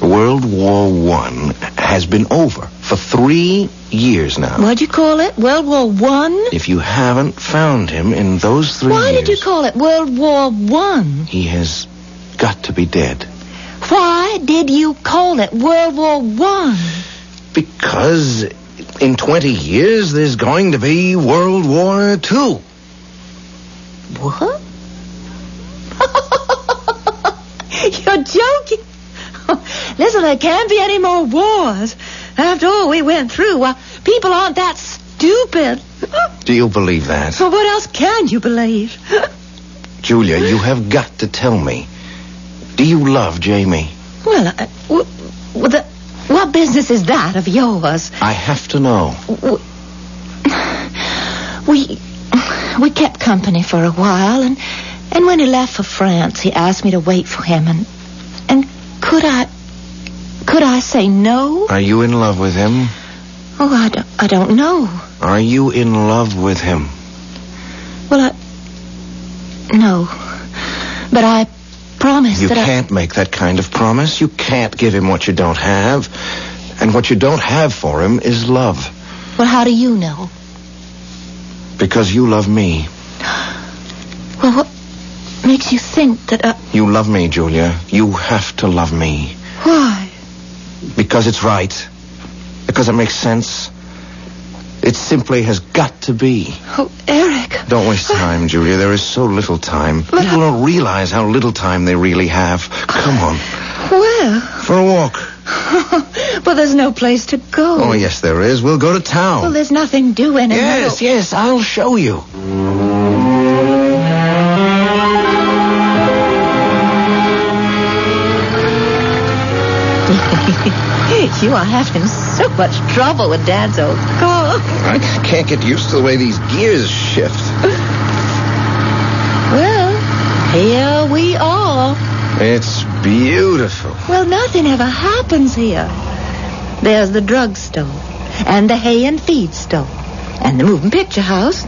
World War I has been over for 3 years now. What'd you call it? World War I? If you haven't found him in those 3 years... Why did you call it World War I? He has got to be dead. Why did you call it World War I? Because in 20 years there's going to be World War II. What? You're joking. Listen, there can't be any more wars. After all we went through, people aren't that stupid. Do you believe that? Well, what else can you believe? Julia, you have got to tell me. Do you love Jamie? Well, what business is that of yours? I have to know. We kept company for a while, and when he left for France, he asked me to wait for him, and could I say no? Are you in love with him? Oh, I don't know. Are you in love with him? Well, no. But I promised you that can't make that kind of promise. You can't give him what you don't have. And what you don't have for him is love. Well, how do you know? Because you love me. Well, what makes you think that You love me, Julia. You have to love me. Why? Because it's right. Because it makes sense. It simply has got to be. Oh, Eric. Don't waste time, Julia. There is so little time. People don't realize how little time they really have. Come on. Where? For a walk. Well, there's no place to go. Oh, yes, there is. We'll go to town. Well, there's nothing doing in Yes, I'll show you. You are having so much trouble with Dad's old car. I can't get used to the way these gears shift. Well, here we are. It's beautiful. Well, nothing ever happens here. There's the drugstore, and the hay and feed store, and the moving picture house.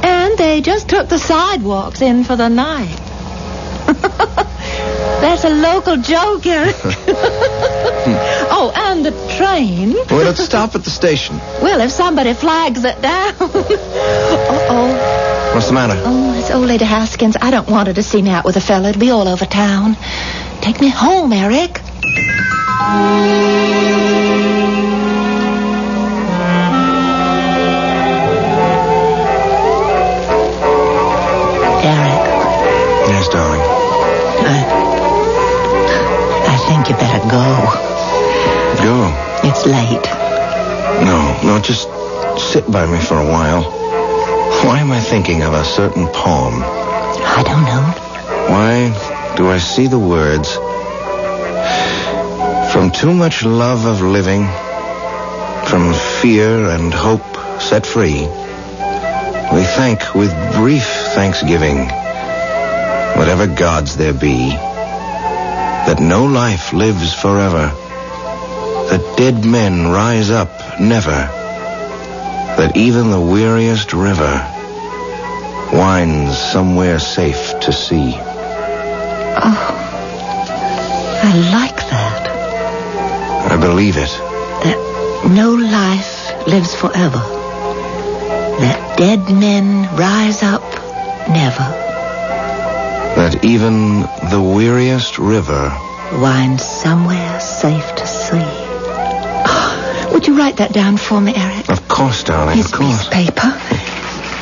And they just took the sidewalks in for the night. That's a local joke, Eric. Oh, and the train. Well, let's stop at the station. Well, if somebody flags it down. Uh-oh. What's the matter? Oh, it's old Lady Haskins. I don't want her to see me out with a fella. It'll be all over town. Take me home, Eric. Eric. Yes, darling. I think you better go. Go? It's late. No, just sit by me for a while. Why am I thinking of a certain poem? I don't know. Why do I see the words? From too much love of living, from fear and hope set free, we thank with brief thanksgiving, whatever gods there be, that no life lives forever, that dead men rise up never, that even the weariest river winds somewhere safe to sea. Oh, I like that. believe it. That no life lives forever. That dead men rise up never. That even the weariest river winds somewhere safe to sea. Oh, would you write that down for me, Eric? Of course, darling, Here's of course. a piece of paper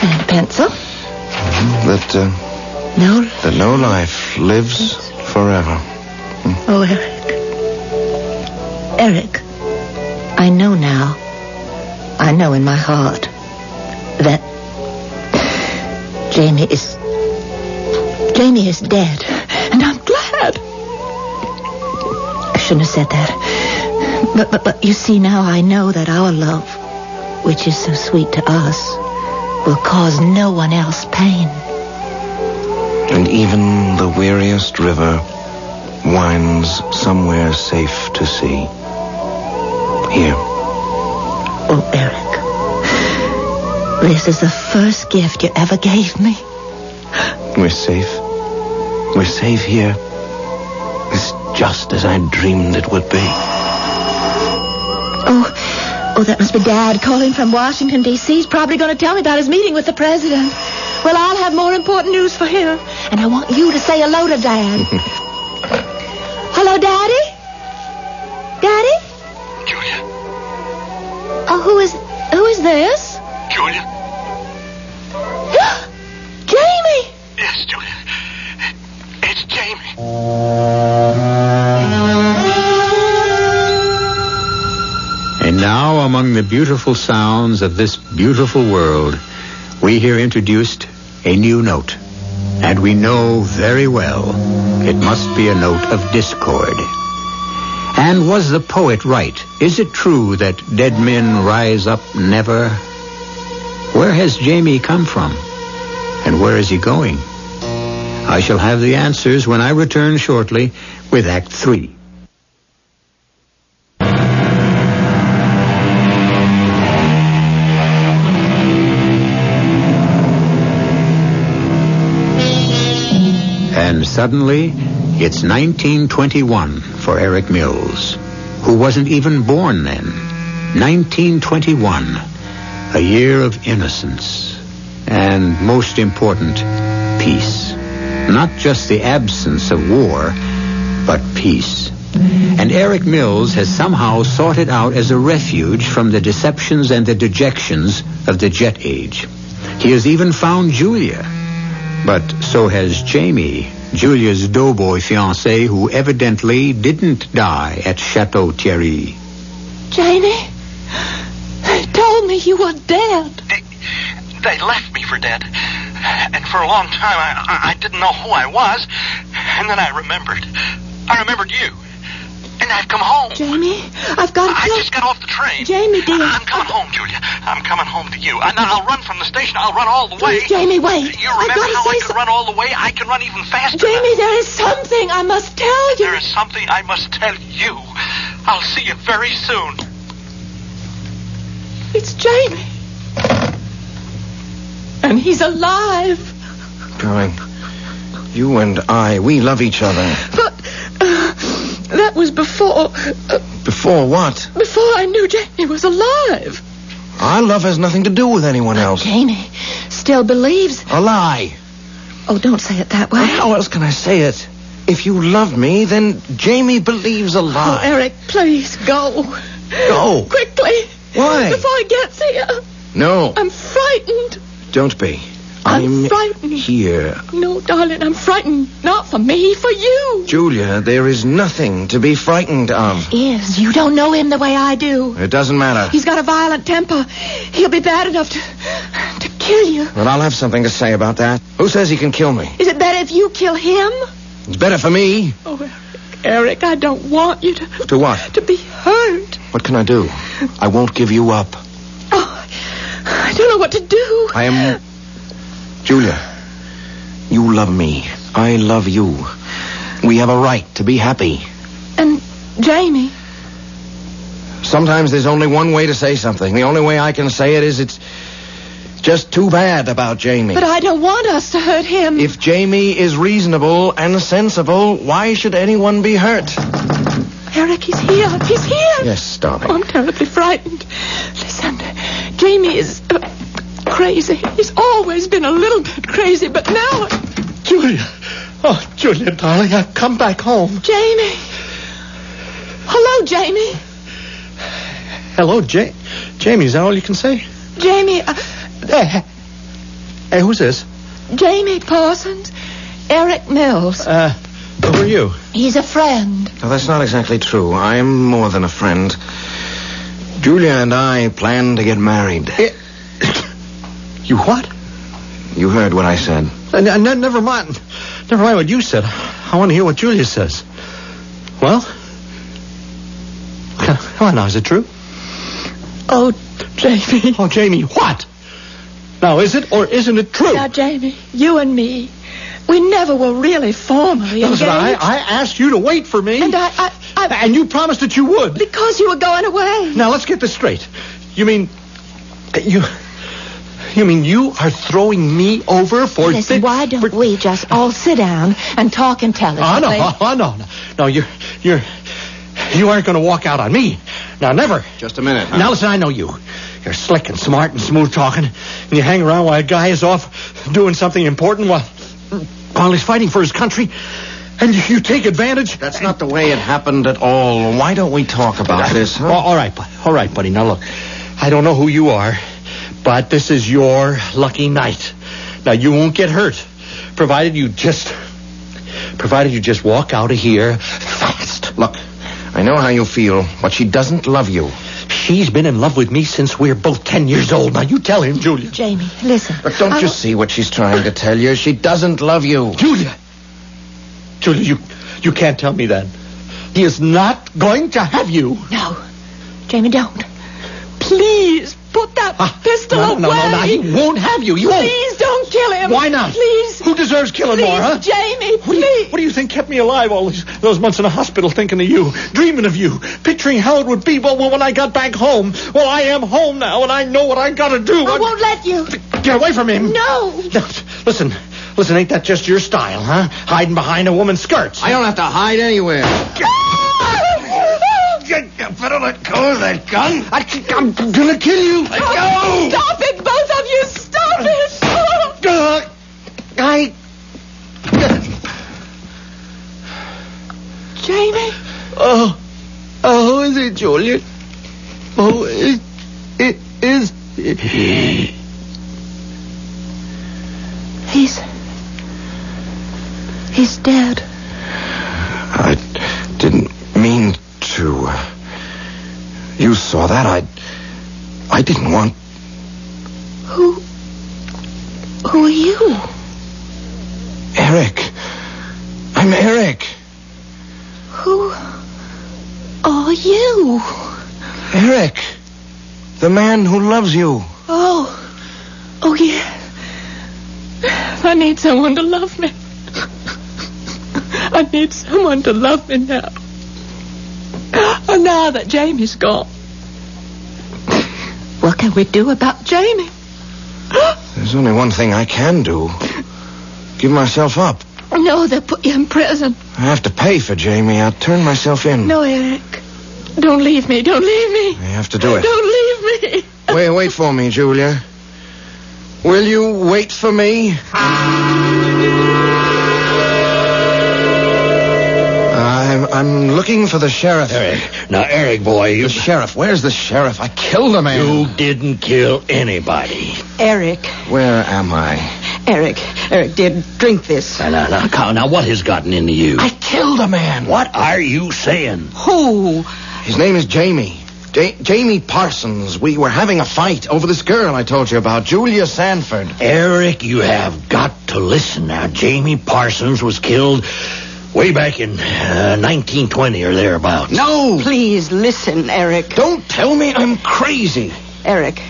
and a pencil. That no life lives forever. Oh, Eric. Eric, I know now. I know in my heart that Jamie is dead. And I'm glad. I shouldn't have said that. But you see, now I know that our love, which is so sweet to us, will cause no one else pain. And even the weariest river winds somewhere safe to sea. Here. Oh, Eric. This is the first gift you ever gave me. We're safe. We're safe here. It's just as I dreamed it would be. Oh, that must be Dad calling from Washington, D.C. He's probably going to tell me about his meeting with the president. Well, I'll have more important news for him. And I want you to say hello to Dad. Hello, Daddy? Daddy? Julia. Oh, who is this? Julia. Jamie! Yes, Julia. It's Jamie. And now, among the beautiful sounds of this beautiful world, we hear introduced a new note. And we know very well it must be a note of discord. And was the poet right? Is it true that dead men rise up never? Where has Jamie come from? And where is he going? I shall have the answers when I return shortly with Act 3. And suddenly, it's 1921 for Eric Mills, who wasn't even born then. 1921, a year of innocence. And most important, peace. Not just the absence of war, but peace. And Eric Mills has somehow sought it out as a refuge from the deceptions and the dejections of the jet age. He has even found Julia. But so has Jamie, Julia's doughboy fiancé, who evidently didn't die at Chateau Thierry. Jamie, they told me you were dead. They left me for dead. And for a long time, I didn't know who I was. And then I remembered. I remembered you. And I've come home. Jamie, I've got to I just got off the train. Jamie, dear. I'm coming home, Julia. I'm coming home to you. And I'll run from the station. I'll run all the way. Jamie, wait. You remember how I could run all the way? I can run even faster. Jamie, there is something I must tell you. There is something I must tell you. I'll see you very soon. It's Jamie. And he's alive. Darling, you and I, we love each other. But that was before... Before what? Before I knew Jamie was alive. Our love has nothing to do with anyone else. Jamie still believes... A lie. Oh, don't say it that way. Well, how else can I say it? If you love me, then Jamie believes a lie. Oh, Eric, please go. Go. Quickly. Why? Before he gets here. No. I'm frightened. Don't be. I'm frightened. Here. No, darling, I'm frightened. Not for me, for you. Julia, there is nothing to be frightened of. Is. You don't know him the way I do. It doesn't matter. He's got a violent temper. He'll be bad enough to kill you. But I'll have something to say about that. Who says he can kill me? Is it better if you kill him? It's better for me. Oh, Eric, I don't want you to... To what? To be hurt. What can I do? I won't give you up. Oh, I don't know what to do. I am... Julia, you love me. I love you. We have a right to be happy. And Jamie? Sometimes there's only one way to say something. The only way I can say it is it's just too bad about Jamie. But I don't want us to hurt him. If Jamie is reasonable and sensible, why should anyone be hurt? Eric, he's here. He's here. Yes, darling. Oh, I'm terribly frightened. Listen, Jamie is crazy. He's always been a little bit crazy, but now... Julia. Oh, Julia, darling, I've come back home. Jamie. Hello, Jamie. Hello, Jamie, is that all you can say? Jamie, Hey, who's this? Jamie Parsons. Eric Mills. Who are you? He's a friend. No, that's not exactly true. I'm more than a friend. Julia and I plan to get married. You what? You heard what I said. Never mind. Never mind what you said. I want to hear what Julia says. Well? Come on now, is it true? Oh, Jamie. Oh, Jamie, what? Now, is it or isn't it true? Now, Jamie, you and me, we never were really formally engaged. Listen, I asked you to wait for me. And And you promised that you would. Because you were going away. Now, let's get this straight. You mean you are throwing me over for... Listen, why don't we just all sit down and talk intelligently? No, you aren't going to walk out on me. Now, never. Just a minute, huh? Now, listen, I know you. You're slick and smart and smooth talking, and you hang around while a guy is off doing something important while he's fighting for his country, and you take advantage. That's not the way it happened at all. Why don't we talk about this, huh? All right, buddy. Now, look, I don't know who you are, but this is your lucky night. Now, you won't get hurt, provided you just walk out of here fast. Look, I know how you feel, but she doesn't love you. She's been in love with me since we're both 10 years old. Now, you tell him, Julia. Jamie, listen. But don't you see what she's trying to tell you? She doesn't love you. Julia, you can't tell me that. He is not going to have you. No. Jamie, don't. Please, put that pistol away. No, he won't have you. Please don't kill him. Why not? Please. Who deserves killing more, huh? Jamie, please. What do you think kept me alive all those months in the hospital, thinking of you, dreaming of you, picturing how it would be when I got back home? Well, I am home now, and I know what I got to do. I won't let you. Get away from him. No. Listen, ain't that just your style, huh? Hiding behind a woman's skirts. I don't have to hide anywhere. You better let go of that gun. I'm gonna kill you. Let go. Stop it, both of you. Stop it. Jamie. Oh, is it Juliet? Oh, it is. He's dead. I didn't mean to. You saw that. I didn't want. Who are you? Eric. I'm Eric. Who are you? Eric. The man who loves you. Oh, yeah. I need someone to love me. I need someone to love me now. Now that Jamie's gone. What can we do about Jamie? There's only one thing I can do. Give myself up. No, they'll put you in prison. I have to pay for Jamie. I'll turn myself in. No, Eric. Don't leave me. Don't leave me. I have to do it. Don't leave me. Wait for me, Julia. Will you wait for me? I'm looking for the sheriff. Eric, boy, The sheriff. Where's the sheriff? I killed a man. You didn't kill anybody. Eric. Where am I? Eric, dear, drink this. Now, what has gotten into you? I killed a man. What are you saying? Who? His name is Jamie. Jamie Parsons. We were having a fight over this girl I told you about, Julia Sanford. Eric, you have got to listen now. Jamie Parsons was killed way back in 1920 or thereabouts. No! Please listen, Eric. Don't tell me I'm crazy. Eric,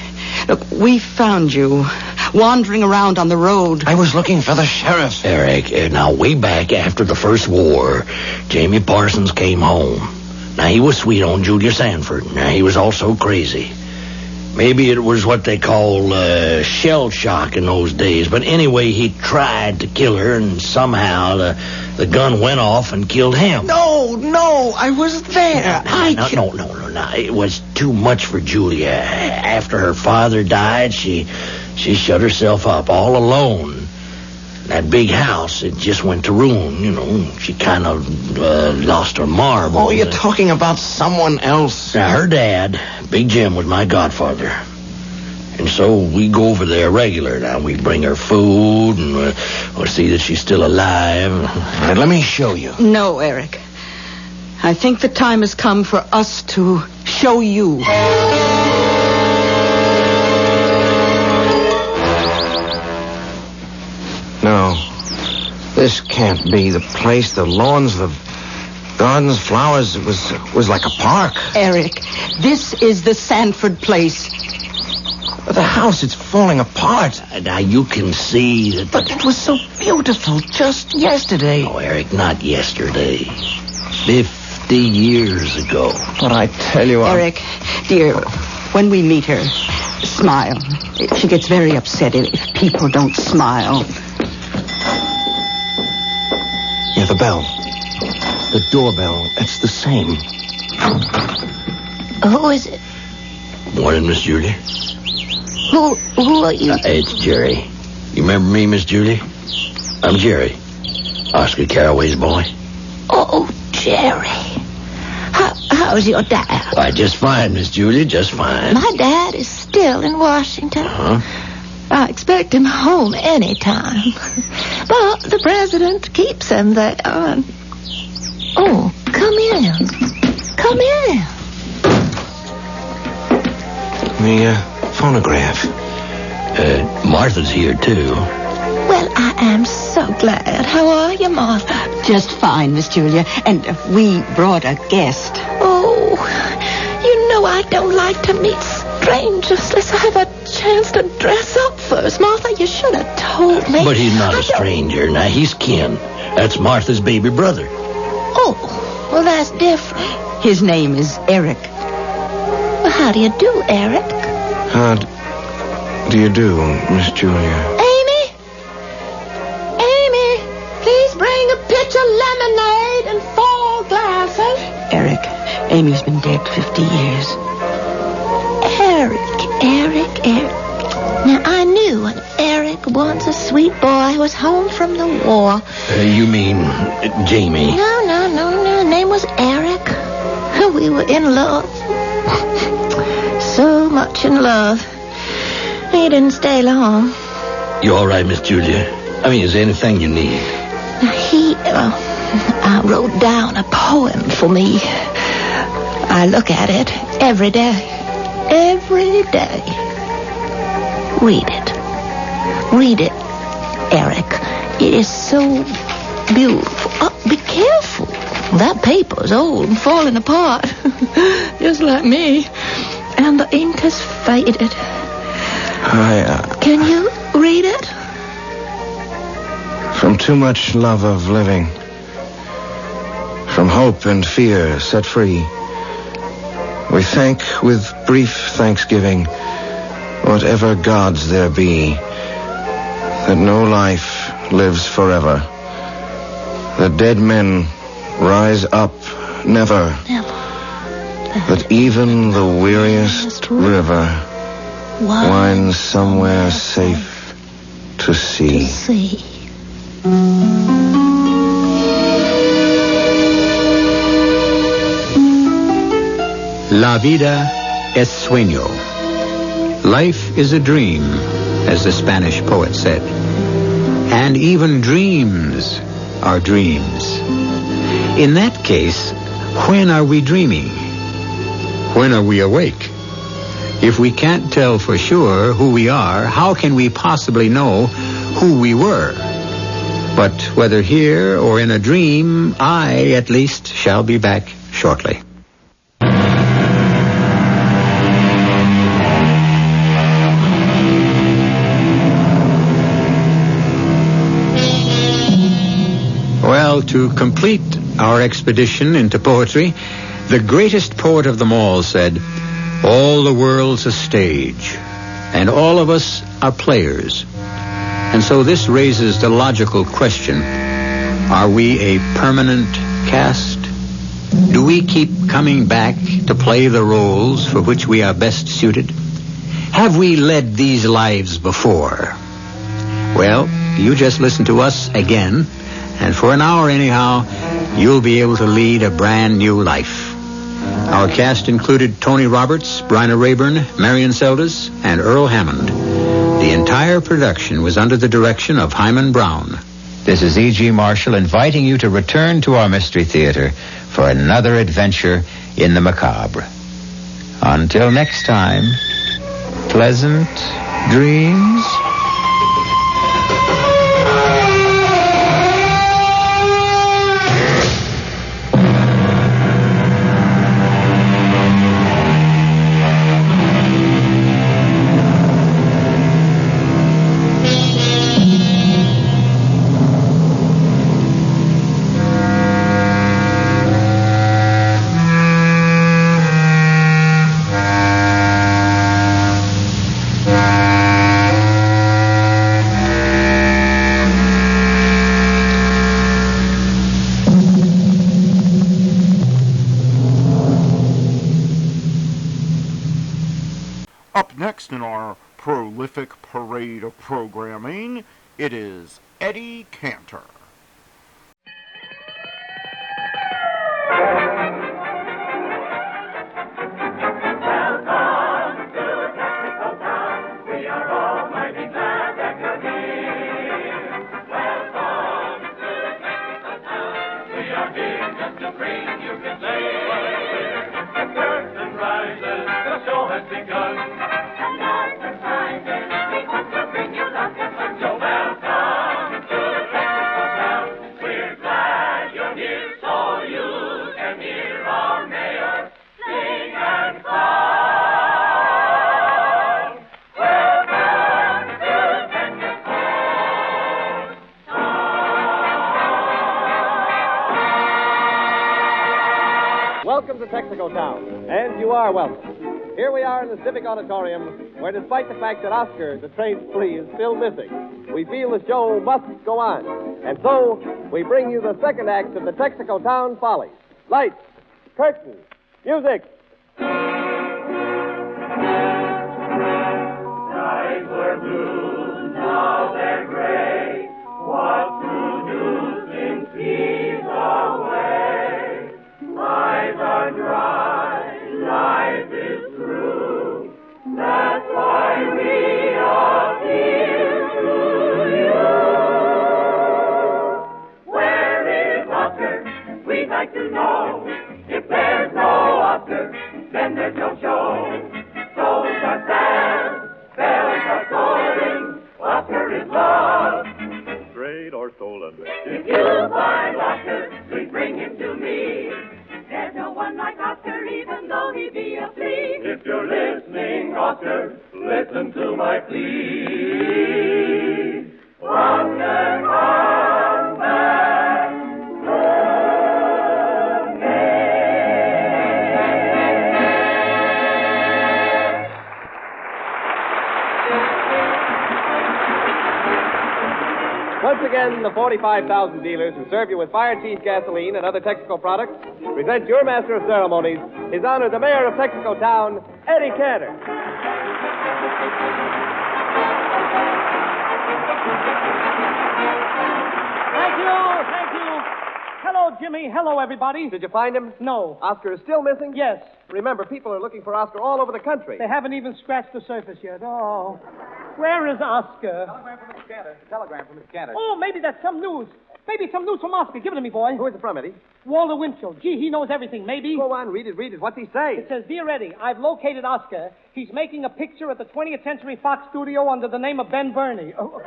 look, we found you wandering around on the road. I was looking for the sheriff. Eric, now way back after the first war, Jamie Parsons came home. Now, he was sweet on Julia Sanford. Now, he was also crazy. Maybe it was what they call shell shock in those days. But anyway, he tried to kill her, and somehow the gun went off and killed him. No, I was there. No. It was too much for Julia. After her father died, she shut herself up all alone. That big house, it just went to ruin, you know. She kind of lost her marbles. Oh, you're talking about someone else. Now, her dad, Big Jim, was my godfather. And so we go over there regular. Now, we bring her food and we'll see that she's still alive. All right, let me show you. No, Eric. I think the time has come for us to show you. No, this can't be the place. The lawns, the gardens, flowers, it was like a park. Eric, this is the Sanford place. The house, it's falling apart. Now, you can see that... But it was so beautiful just yesterday. Oh, Eric, not yesterday. 50 years ago. But I tell you... Eric, dear, when we meet her, smile. She gets very upset if people don't smile. Yeah, the bell. The doorbell. It's the same. Who is it? Morning, Miss Julie. Who are you? It's Jerry. You remember me, Miss Julie? I'm Jerry. Oscar Carraway's boy. Oh, Jerry. How's your dad? Why, just fine, Miss Julie, just fine. My dad is still in Washington. I expect him home any time. But the president keeps him there. Oh, come in. Come in. The phonograph. Martha's here, too. Well, I am so glad. How are you, Martha? Just fine, Miss Julia. And we brought a guest. Oh, you know I don't like to meet strangers unless I have a chance to dress up first. Martha, you should have told me. But he's not a stranger. Now, he's kin. That's Martha's baby brother. Oh, well, that's different. His name is Eric. Well, how do you do, Eric? How do you do, Miss Julia? Amy, please bring a pitcher of lemonade and 4 glasses. Eric, Amy's been dead 50 years. Eric. Now, I knew when Eric, once a sweet boy, was home from the war. You mean Jamie? No. His name was Eric. We were in love. So much in love. He didn't stay long. You all right, Miss Julia? I mean, is there anything you need? He wrote down a poem for me. I look at it every day. Every day. Read it, Eric. It is so beautiful. Oh, be careful. That paper's old and falling apart. Just like me. And the ink has faded. Can you read it? From too much love of living, from hope and fear set free, we thank with brief thanksgiving whatever gods there be, that no life lives forever, that dead men rise up never, that even the weariest river winds somewhere safe to sea. La vida es sueño. Life is a dream, as the Spanish poet said. And even dreams are dreams. In that case, when are we dreaming? When are we awake? If we can't tell for sure who we are, how can we possibly know who we were? But whether here or in a dream, I, at least, shall be back shortly. Well, to complete our expedition into poetry, the greatest poet of them all said, "All the world's a stage, and all of us are players." And so this raises the logical question, Are we a permanent cast? Do we keep coming back to play the roles for which we are best suited? Have we led these lives before? Well, you just listen to us again, and for an hour anyhow, you'll be able to lead a brand new life. Our cast included Tony Roberts, Bryna Rayburn, Marion Seldes, and Earl Hammond. The entire production was under the direction of Hyman Brown. This is E.G. Marshall inviting you to return to our Mystery Theater for another adventure in the macabre. Until next time, pleasant dreams. Up next in our prolific parade of programming, it is Eddie Cantor. Welcome to Texaco Town, and you are welcome. Here we are in the Civic Auditorium, where despite the fact that Oscar, the trained flea, is still missing, we feel the show must go on. And so, we bring you the second act of the Texaco Town Follies. Lights, curtains, music. Skies were blue, now they're gray. What to do since he's away? Eyes are dry, life is true. That's why we appeal to you. Where is Oscar? We'd like to know. If there's no Oscar, then there's no show. Souls are sad, bells are tolling. Oscar is lost, strayed or stolen. If you find Oscar, please bring him to me. There's no one like Oscar, even though he be a flea. If you're listening, Oscar, listen to my plea. Oscar, come back Once again, the 45,000 dealers who serve you with fire cheese gasoline and other Texaco products present your master of ceremonies, His Honor the Mayor of Texaco Town, Eddie Cantor. Thank you. Hello, Jimmy. Hello, everybody. Did you find him? No. Oscar is still missing? Yes. Remember, people are looking for Oscar all over the country. They haven't even scratched the surface yet. Oh. Where is Oscar? Telegram from Mr. Cantor. Telegram from Mr. Cantor. Oh, maybe that's some news. Maybe some news from Oscar. Give it to me, boy. Who is it from, Eddie? Walter Winchell. Gee, he knows everything. Maybe. Go on, read it. What's he say? It says, Dear Eddie, I've located Oscar. He's making a picture at the 20th Century Fox studio under the name of Ben Burney. Oh.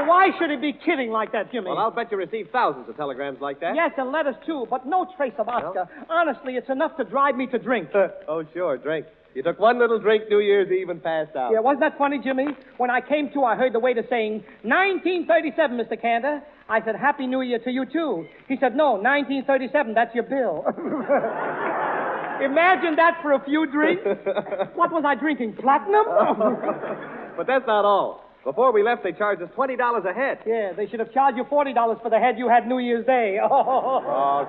Why should he be kidding like that, Jimmy? Well, I'll bet you received thousands of telegrams like that. Yes, and letters, too, but no trace of Oscar. No? Honestly, it's enough to drive me to drink. Oh, sure, drink. You took one little drink New Year's Eve and passed out. Yeah, wasn't that funny, Jimmy? When I came to, I heard the waiter saying, 1937, Mr. Cantor. I said, Happy New Year to you, too. He said, no, 1937, that's your bill. Imagine that for a few drinks. What was I drinking, platinum? But that's not all. Before we left, they charged us $20 a head. Yeah, they should have charged you $40 for the head you had New Year's Day. Oh,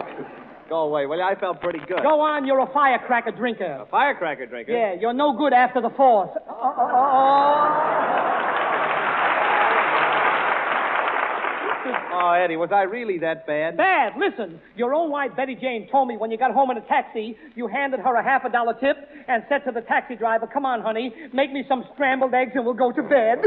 go away, will you? I felt pretty good. Go on, you're a firecracker drinker. A firecracker drinker? Yeah, you're no good after the 4th. Oh, Eddie, was I really that bad? Bad. Listen, your own wife, Betty Jane, told me when you got home in a taxi, you handed her a $50 tip and said to the taxi driver, come on, honey, make me some scrambled eggs and we'll go to bed.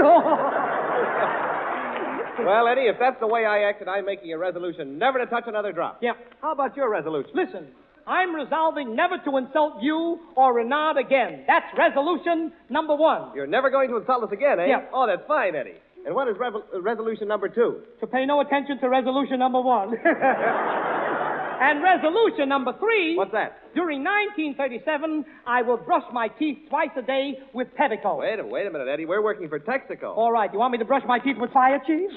Well, Eddie, if that's the way I act, and I'm making a resolution never to touch another drop. Yeah. How about your resolution? Listen, I'm resolving never to insult you or Renard again. That's resolution number 1. You're never going to insult us again, eh? Yeah. Oh, that's fine, Eddie. And what is resolution number 2? To pay no attention to resolution number 1. And resolution number 3... What's that? During 1937, I will brush my teeth twice a day with Petticoat. Wait a minute, Eddie. We're working for Texaco. All right. You want me to brush my teeth with fire, Chief?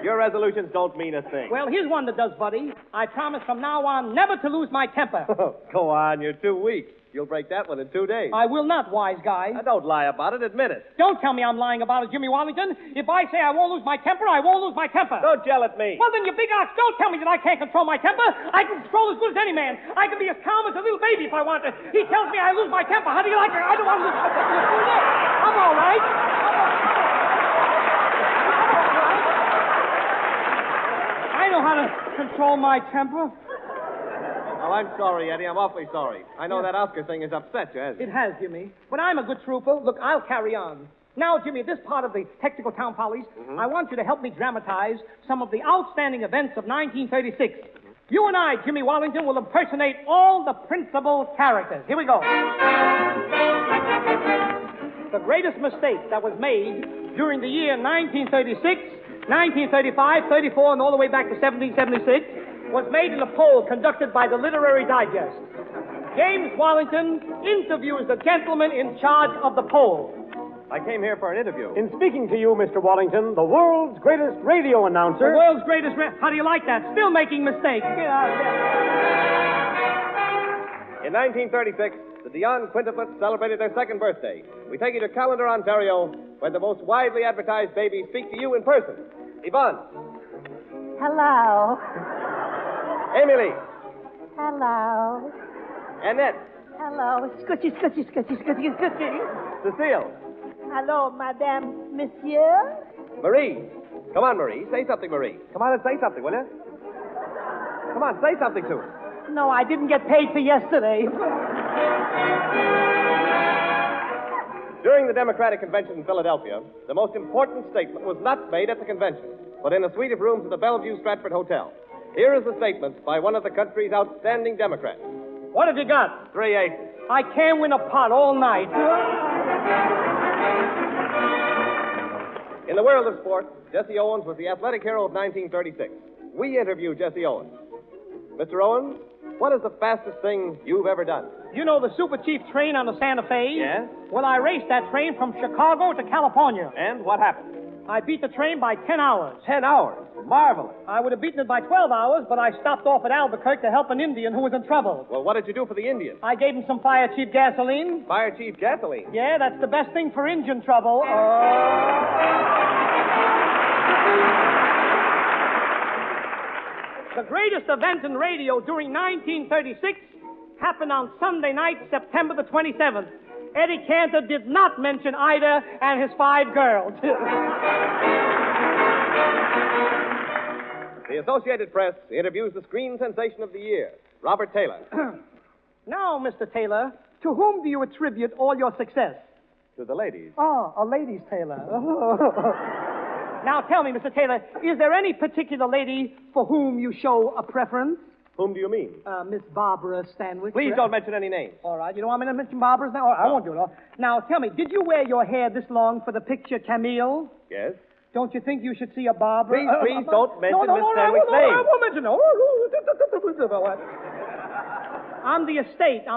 Your resolutions don't mean a thing. Well, here's one that does, buddy. I promise from now on never to lose my temper. Go on. You're too weak. You'll break that one in 2 days. I will not, wise guy. Don't lie about it. Admit it. Don't tell me I'm lying about it, Jimmy Wallington. If I say I won't lose my temper, I won't lose my temper. Don't yell at me. Well, then, you big ox, don't tell me that I can't control my temper. I can control as good as any man. I can be as calm as a little baby if I want to. He tells me I lose my temper. How do you like it? I don't want to lose my temper. I'm all right. I know how to control my temper. Oh, I'm sorry, Eddie. I'm awfully sorry. I know that Oscar thing has upset you, hasn't it? It has, Jimmy. But I'm a good trooper. Look, I'll carry on. Now, Jimmy, this part of the Technical Town Follies, I want you to help me dramatize some of the outstanding events of 1936. You and I, Jimmy Wallington, will impersonate all the principal characters. Here we go. The greatest mistake that was made during the year 1936, 1935, 34, and all the way back to 1776 was made in a poll conducted by the Literary Digest. James Wallington interviews the gentleman in charge of the poll. I came here for an interview. In speaking to you, Mr. Wallington, the world's greatest radio announcer. The world's greatest... How do you like that? Still making mistakes. Get out of there. In 1936, the Dion quintuplets celebrated their 2nd birthday. We take you to Callendar, Ontario, where the most widely advertised babies speak to you in person. Yvonne. Hello. Emily. Hello. Annette. Hello. Scoochie, scoochie, scoochie, scoochie, scoochie. Cecile. Hello, Madame, Monsieur. Marie. Come on, Marie. Say something, Marie. Come on and say something, will you? Come on, say something to us. No, I didn't get paid for yesterday. During the Democratic Convention in Philadelphia, the most important statement was not made at the convention, but in a suite of rooms at the Bellevue Stratford Hotel. Here is the statement by one of the country's outstanding Democrats. What have you got? 3 aces. I can't win a pot all night. In the world of sport, Jesse Owens was the athletic hero of 1936. We interviewed Jesse Owens. Mr. Owens, what is the fastest thing you've ever done? You know the Super Chief train on the Santa Fe? Yes. Well, I raced that train from Chicago to California. And what happened? I beat the train by 10 hours. 10 hours? Marvelous. I would have beaten it by 12 hours, but I stopped off at Albuquerque to help an Indian who was in trouble. Well, what did you do for the Indian? I gave him some Fire Chief gasoline. Fire Chief gasoline? Yeah, that's the best thing for engine trouble. The greatest event in radio during 1936 happened on Sunday night, September the 27th. Eddie Cantor did not mention Ida and his 5 girls. The Associated Press interviews the screen sensation of the year, Robert Taylor. Now, Mr. Taylor, to whom do you attribute all your success? To the ladies. Oh, a ladies' Taylor. Now, tell me, Mr. Taylor, is there any particular lady for whom you show a preference? Whom do you mean? Miss Barbara Stanwyck. Please don't mention any names. All right. You don't want me to mention Barbara's now? I won't do it. Now, tell me, did you wear your hair this long for the picture Camille? Yes. Don't you think you should see a barber? Please don't mention Miss Stanwyck's name. name. I won't mention her. On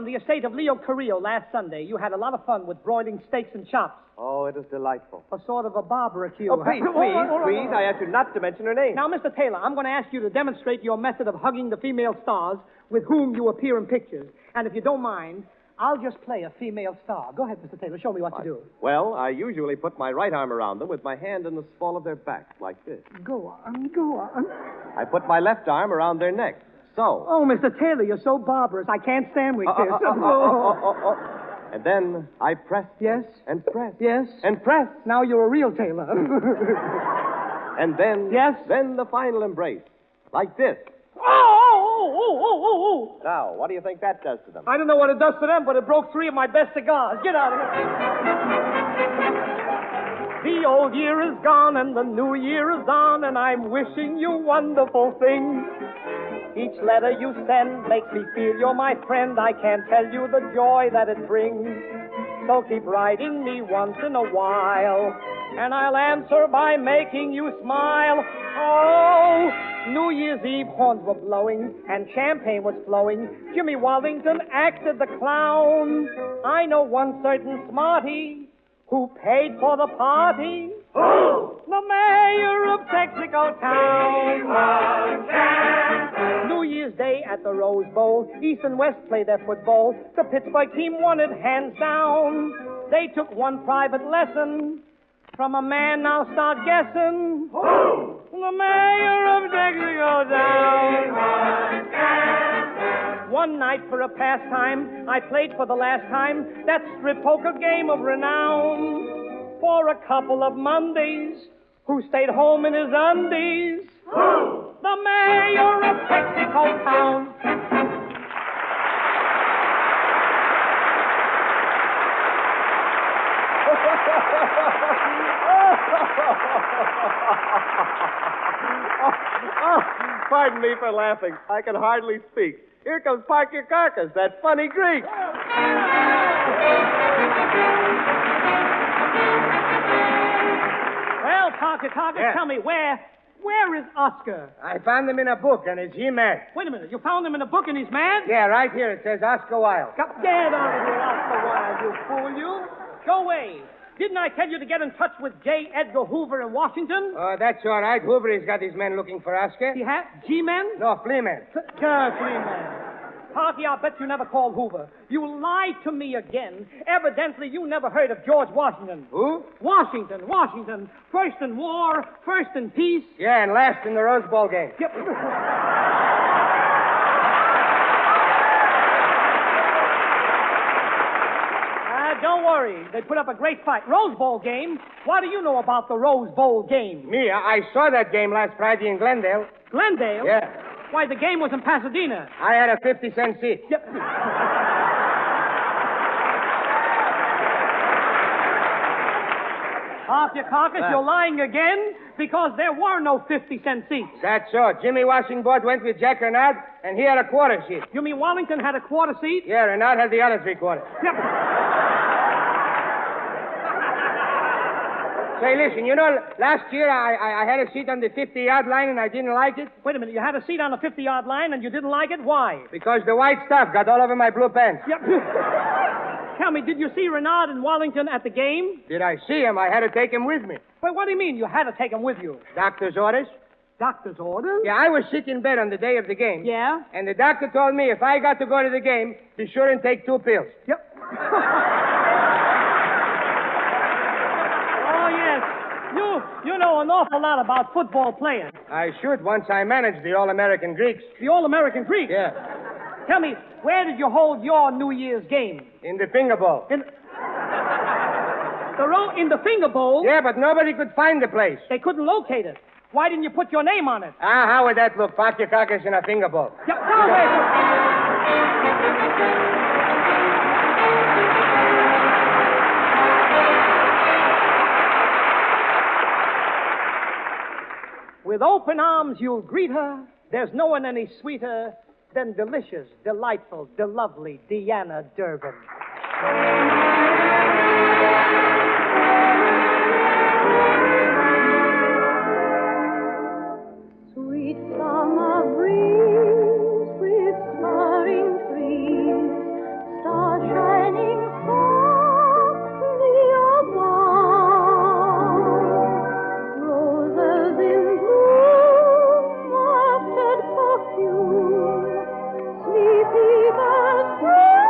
the estate of Leo Carrillo last Sunday, you had a lot of fun with broiling steaks and chops. Oh, it is delightful. A sort of a barbecue. Oh, please, I ask you not to mention her name. Now, Mr. Taylor, I'm going to ask you to demonstrate your method of hugging the female stars with whom you appear in pictures. And if you don't mind, I'll just play a female star. Go ahead, Mr. Taylor. Show me what to do. Well, I usually put my right arm around them with my hand in the small of their back, like this. Go on, go on. I put my left arm around their neck, so. Oh, Mr. Taylor, you're so barbarous. I can't stand with this. And then I press. Yes? And press. Yes? And press. Now you're a real tailor. And then. Yes? Then the final embrace, like this. Oh. Now, what do you think that does to them? I don't know what it does to them, but it broke 3 of my best cigars. Get out of here. The old year is gone and the new year is on, and I'm wishing you wonderful things. Each letter you send makes me feel you're my friend. I can't tell you the joy that it brings. So keep writing me once in a while, and I'll answer by making you smile. Oh, New Year's Eve horns were blowing and champagne was flowing. Jimmy Wallington acted the clown. I know one certain smarty who paid for the party. Who? The mayor of Texaco Town. New Year's Day at the Rose Bowl, East and West played their football. The Pittsburgh team won it hands down. They took one private lesson from a man. Now start guessing. Who? The mayor of Texaco Town. One night for a pastime, I played for the last time that strip poker game of renown. For a couple of Mondays, who stayed home in his undies? Who? The mayor of Texaco Town. Pardon me for laughing. I can hardly speak. Here comes Park Your Carcass, that funny Greek. Well, Parker, tell me, where is Oscar? I found him in a book, and is he mad? Wait a minute, you found him in a book and he's mad? Yeah, right here it says Oscar Wilde. Get out of here, Oscar Wilde, you fool, you. Go away. Didn't I tell you to get in touch with J. Edgar Hoover in Washington? Oh, that's all right. Hoover has got his men looking for Oscar. He has? G-men? No, flea men. Flea men. Parky, I'll bet you never called Hoover. You lied to me again. Evidently, you never heard of George Washington. Who? Washington. First in war, first in peace. Yeah, and last in the Rose Bowl game. Yep. Don't worry. They put up a great fight. Rose Bowl game? What do you know about the Rose Bowl game? Me? I saw that game last Friday in Glendale. Glendale? Yeah. Why, the game was in Pasadena. I had a 50-cent seat. Yep. Off your carcass, you're lying again, because there were no 50-cent seats. That's so. Jimmy Washington went with Jack Renaud, and he had a quarter seat. You mean Wallington had a quarter seat? Yeah, Renaud had the other 3/4. Yep. Say, listen, you know, last year I had a seat on the 50-yard line and I didn't like it. Wait a minute, you had a seat on the 50-yard line and you didn't like it? Why? Because the white stuff got all over my blue pants. Yep. Tell me, did you see Renaud and Wallington at the game? Did I see him? I had to take him with me. Wait, what do you mean you had to take him with you? Doctor's orders. Doctor's orders? Yeah, I was sick in bed on the day of the game. Yeah? And the doctor told me if I got to go to the game, be sure and take 2 pills. Yep. Oh, yes. You know an awful lot about football playing. I should once I managed the All-American Greeks. The All-American Greeks? Yeah. Tell me, where did you hold your New Year's game? In the finger bowl. In the finger bowl? Yeah, but nobody could find the place. They couldn't locate it. Why didn't you put your name on it? How would that look? Park your carcass in a finger bowl. Yep. No, wait. With open arms you'll greet her. There's no one any sweeter than delicious, delightful, delovely Deanna Durbin. Sweet summer breeze with sparring trees, stars shining softly above, roses in bloom, wafted perfume, sleepy birds sing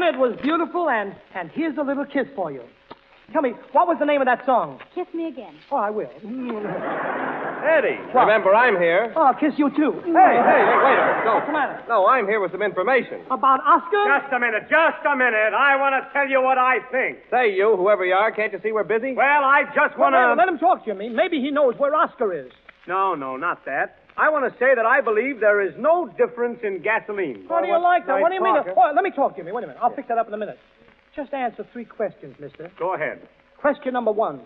Jim, it was beautiful, and here's a little kiss for you. Tell me, what was the name of that song? Kiss me again. Oh, I will. Eddie, remember, I'm here. Oh, I'll kiss you, too. Hey, wait a minute. No, What's the matter? No, I'm here with some information. About Oscar? Just a minute. I want to tell you what I think. Say, you, whoever you are, can't you see we're busy? Well, I just want to... Let him talk, Jimmy. Maybe he knows where Oscar is. No, not that. I want to say that I believe there is no difference in gasoline. How do you like that? Nice What do you mean? talker. Oh, let me talk, Jimmy. Wait a minute. I'll pick that up in a minute. Just answer 3 questions, mister. Go ahead. Question number 1.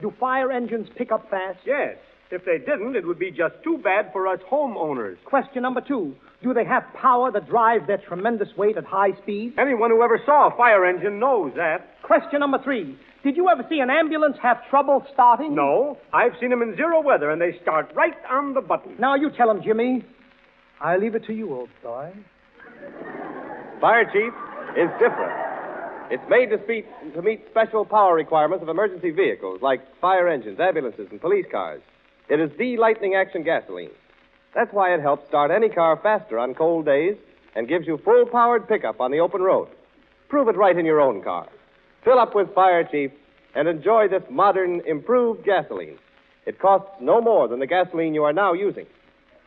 Do fire engines pick up fast? Yes. If they didn't, it would be just too bad for us homeowners. Question number 2. Do they have power that drives their tremendous weight at high speed? Anyone who ever saw a fire engine knows that. Question number 3. Did you ever see an ambulance have trouble starting? No. I've seen them in zero weather, and they start right on the button. Now you tell them, Jimmy. I leave it to you, old boy. Fire chief is different. It's made to meet special power requirements of emergency vehicles like fire engines, ambulances, and police cars. It is the lightning action gasoline. That's why it helps start any car faster on cold days and gives you full-powered pickup on the open road. Prove it right in your own car. Fill up with Fire Chief and enjoy this modern, improved gasoline. It costs no more than the gasoline you are now using.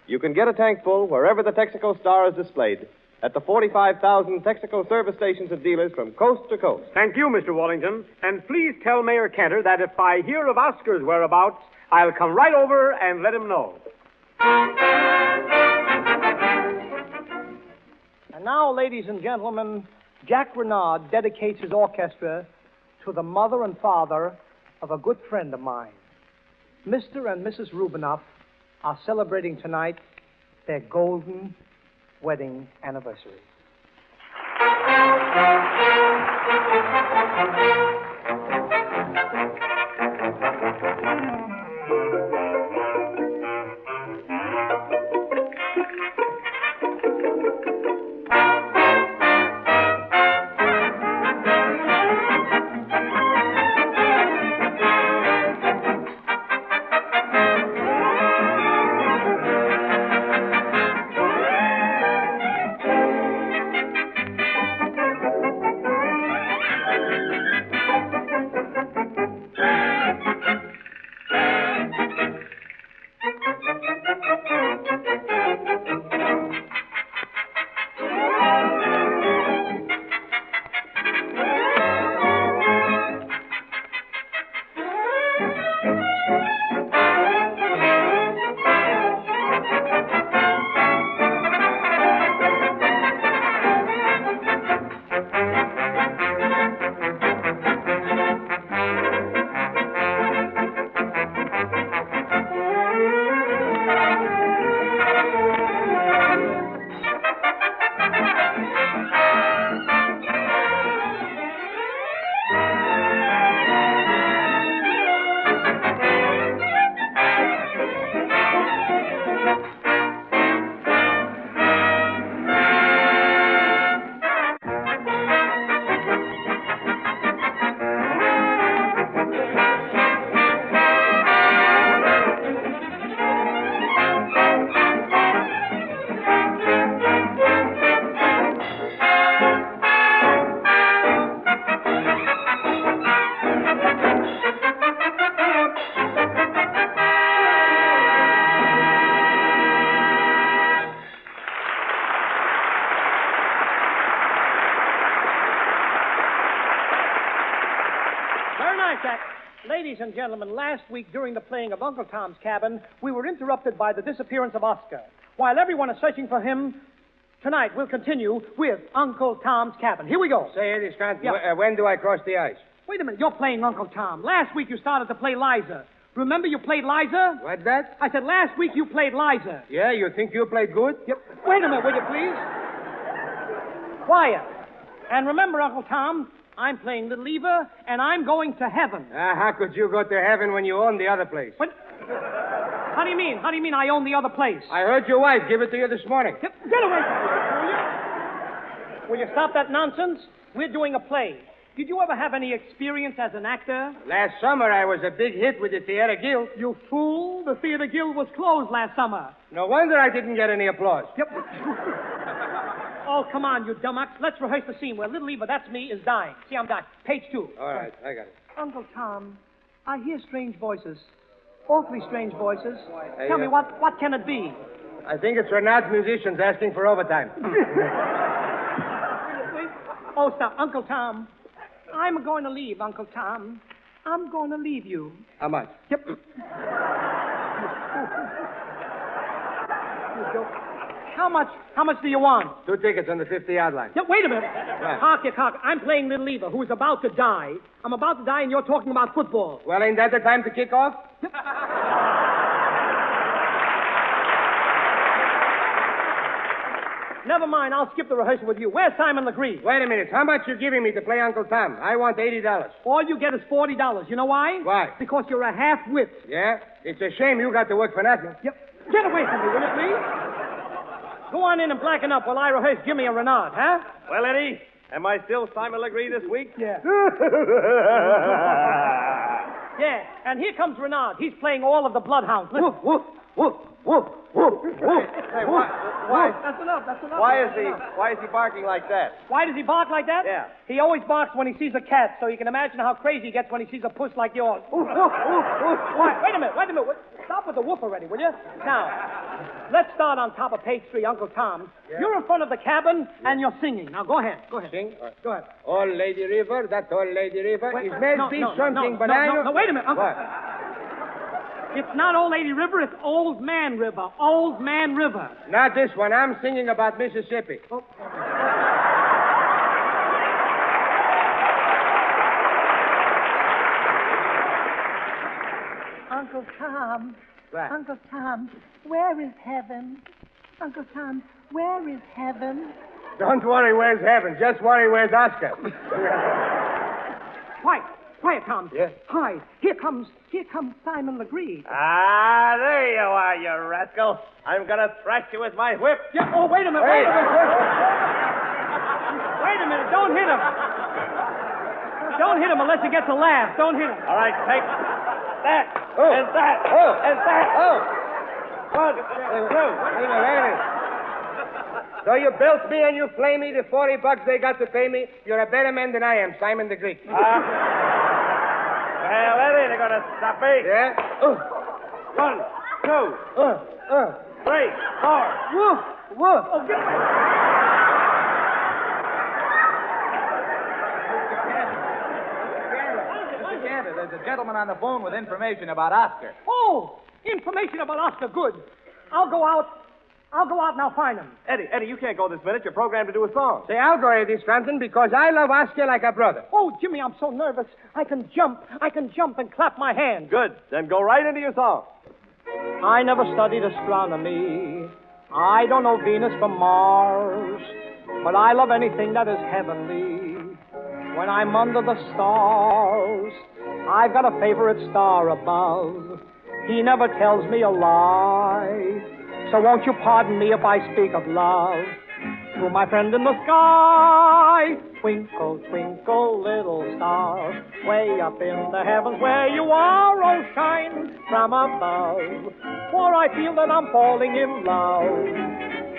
You can get a tank full wherever the Texaco star is displayed at the 45,000 Texaco service stations and dealers from coast to coast. Thank you, Mr. Wallington. And please tell Mayor Cantor that if I hear of Oscar's whereabouts, I'll come right over and let him know. And now, ladies and gentlemen, Jack Renard dedicates his orchestra to the mother and father of a good friend of mine. Mr. and Mrs. Rubinoff are celebrating tonight their golden wedding anniversary. Ladies and gentlemen, last week during the playing of Uncle Tom's Cabin, we were interrupted by the disappearance of Oscar. While everyone is searching for him, tonight we'll continue with Uncle Tom's Cabin. Here we go. Say, Eddie Scott, Yeah. when do I cross the ice? Wait a minute, you're playing Uncle Tom. Last week you started to play Liza. Remember you played Liza? What's that? I said last week you played Liza. Yeah, you think you played good? Yep. Wait a minute, will you please? Quiet. And remember, Uncle Tom, I'm playing Little Eva, and I'm going to heaven. How could you go to heaven when you own the other place? What? How do you mean? How do you mean I own the other place? I heard your wife give it to you this morning. Get away from me, will you? Will you stop that nonsense? We're doing a play. Did you ever have any experience as an actor? Last summer, I was a big hit with the Theater Guild. You fool. The Theater Guild was closed last summer. No wonder I didn't get any applause. Yep. Oh, come on, you dumbass. Let's rehearse the scene where Little Eva, that's me, is dying. See, I'm dying. Page 2. All right, I got it. Uncle Tom, I hear strange voices. Awfully strange voices. Hey, Tell me, what can it be? I think it's Renard's musicians asking for overtime. Oh, stop. Uncle Tom, I'm going to leave, Uncle Tom. I'm going to leave you. How much? Yep. How much do you want? 2 tickets on the 50-yard line. Yeah, wait a minute. What? Hark, you cock. I'm playing Little Eva, who is about to die. I'm about to die, and you're talking about football. Well, ain't that the time to kick off? Never mind. I'll skip the rehearsal with you. Where's Simon Legree? Wait a minute. How much you giving me to play Uncle Tom? I want $80. All you get is $40. You know why? Why? Because you're a half-wit. Yeah? It's a shame you got to work for nothing. Yep. Get away from me, will you, please? Go on in and blacken up while I rehearse Jimmy and Renard, huh? Well, Eddie, am I still Simon Legree this week? Yeah. Yeah, and here comes Renard. He's playing all of the Bloodhounds. Listen. Woof, woof, woof, woof, woof. Hey, why? That's enough. Why is he barking like that? Why does he bark like that? Yeah. He always barks when he sees a cat, so you can imagine how crazy he gets when he sees a puss like yours. Wait a minute. Stop with the woof already, will you? Now, let's start on top of page 3, Uncle Tom. Yeah. You're in front of the cabin, and you're singing. Now, go ahead. Sing? Go ahead. Old Lady River, that old Lady River. Wait, It may be something, but I don't... No, wait a minute, Uncle. What? It's not Old Lady River, it's Old Man River. Old Man River. Not this one. I'm singing about Mississippi. Oh. Uncle Tom. What? Uncle Tom, where is heaven? Uncle Tom, where is heaven? Don't worry, where's heaven? Just worry, where's Oscar? Quiet, Tom. Yeah? Hi. Here comes Simon Legree. Ah, there you are, you rascal. I'm going to thrash you with my whip. Yeah, oh, wait a minute. Hey. Wait a minute. Don't hit him. Don't hit him unless you get to laugh. Don't hit him. All right, take that, and that, and that. One, two. Wait a minute. So you built me and you flay me the $40 they got to pay me? You're a better man than I am, Simon the Greek. Well, that ain't gonna stop me. Yeah? 1, 2, 3, 4. Woof. Oh, get Mr. Cantor, there's a gentleman on the phone with information about Oscar. Oh, information about Oscar. Good. I'll go out and I'll find him. Eddie, you can't go this minute. You're programmed to do a song. Say, I'll go, Eddie Scranton, because I love Oscar like a brother. Oh, Jimmy, I'm so nervous. I can jump and clap my hands. Good. Then go right into your song. I never studied astronomy. I don't know Venus from Mars. But I love anything that is heavenly. When I'm under the stars, I've got a favorite star above. He never tells me a lie. So won't you pardon me if I speak of love to my friend in the sky? Twinkle, twinkle, little star, way up in the heavens where you are, oh, shine from above. For I feel that I'm falling in love.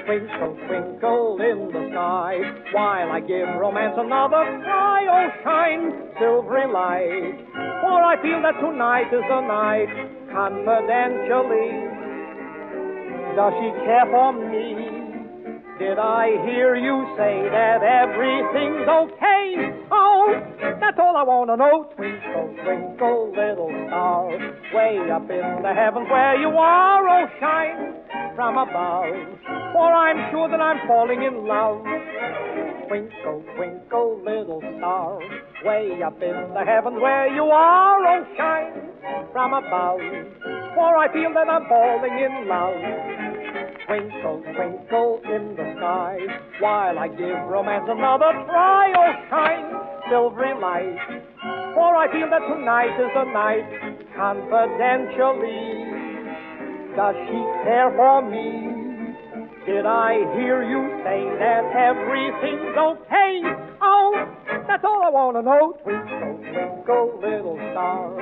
Twinkle, twinkle in the sky, while I give romance another try, oh, shine, silvery light. For I feel that tonight is the night, confidentially. Does she care for me? Did I hear you say that everything's okay? Oh, that's all I want to know. Twinkle, twinkle, little star, way up in the heavens where you are, oh, shine from above. For I'm sure that I'm falling in love. Twinkle, twinkle, little star, way up in the heavens where you are, oh, shine from above. For I feel that I'm falling in love. Twinkle, twinkle in the sky, while I give romance another try, oh, shine, silvery light. For I feel that tonight is the night, confidentially. Does she care for me? Did I hear you say that everything's okay? Oh, that's all I want to know. Twinkle, twinkle, little star,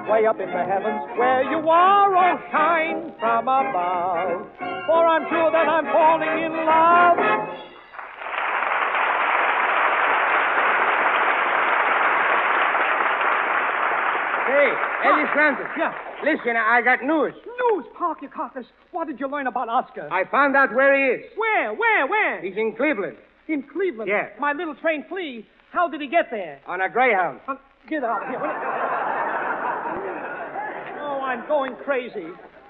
way up in the heavens where you are, oh, shine from above. For I'm sure that I'm falling in love. Hey, Eddie Francis. Yeah. Listen, I got news. News, Park your carcass. What did you learn about Oscar? I found out where he is. Where? He's in Cleveland. In Cleveland? Yeah. My little train flea. How did he get there? On a Greyhound. Get out of here. Oh, I'm going crazy.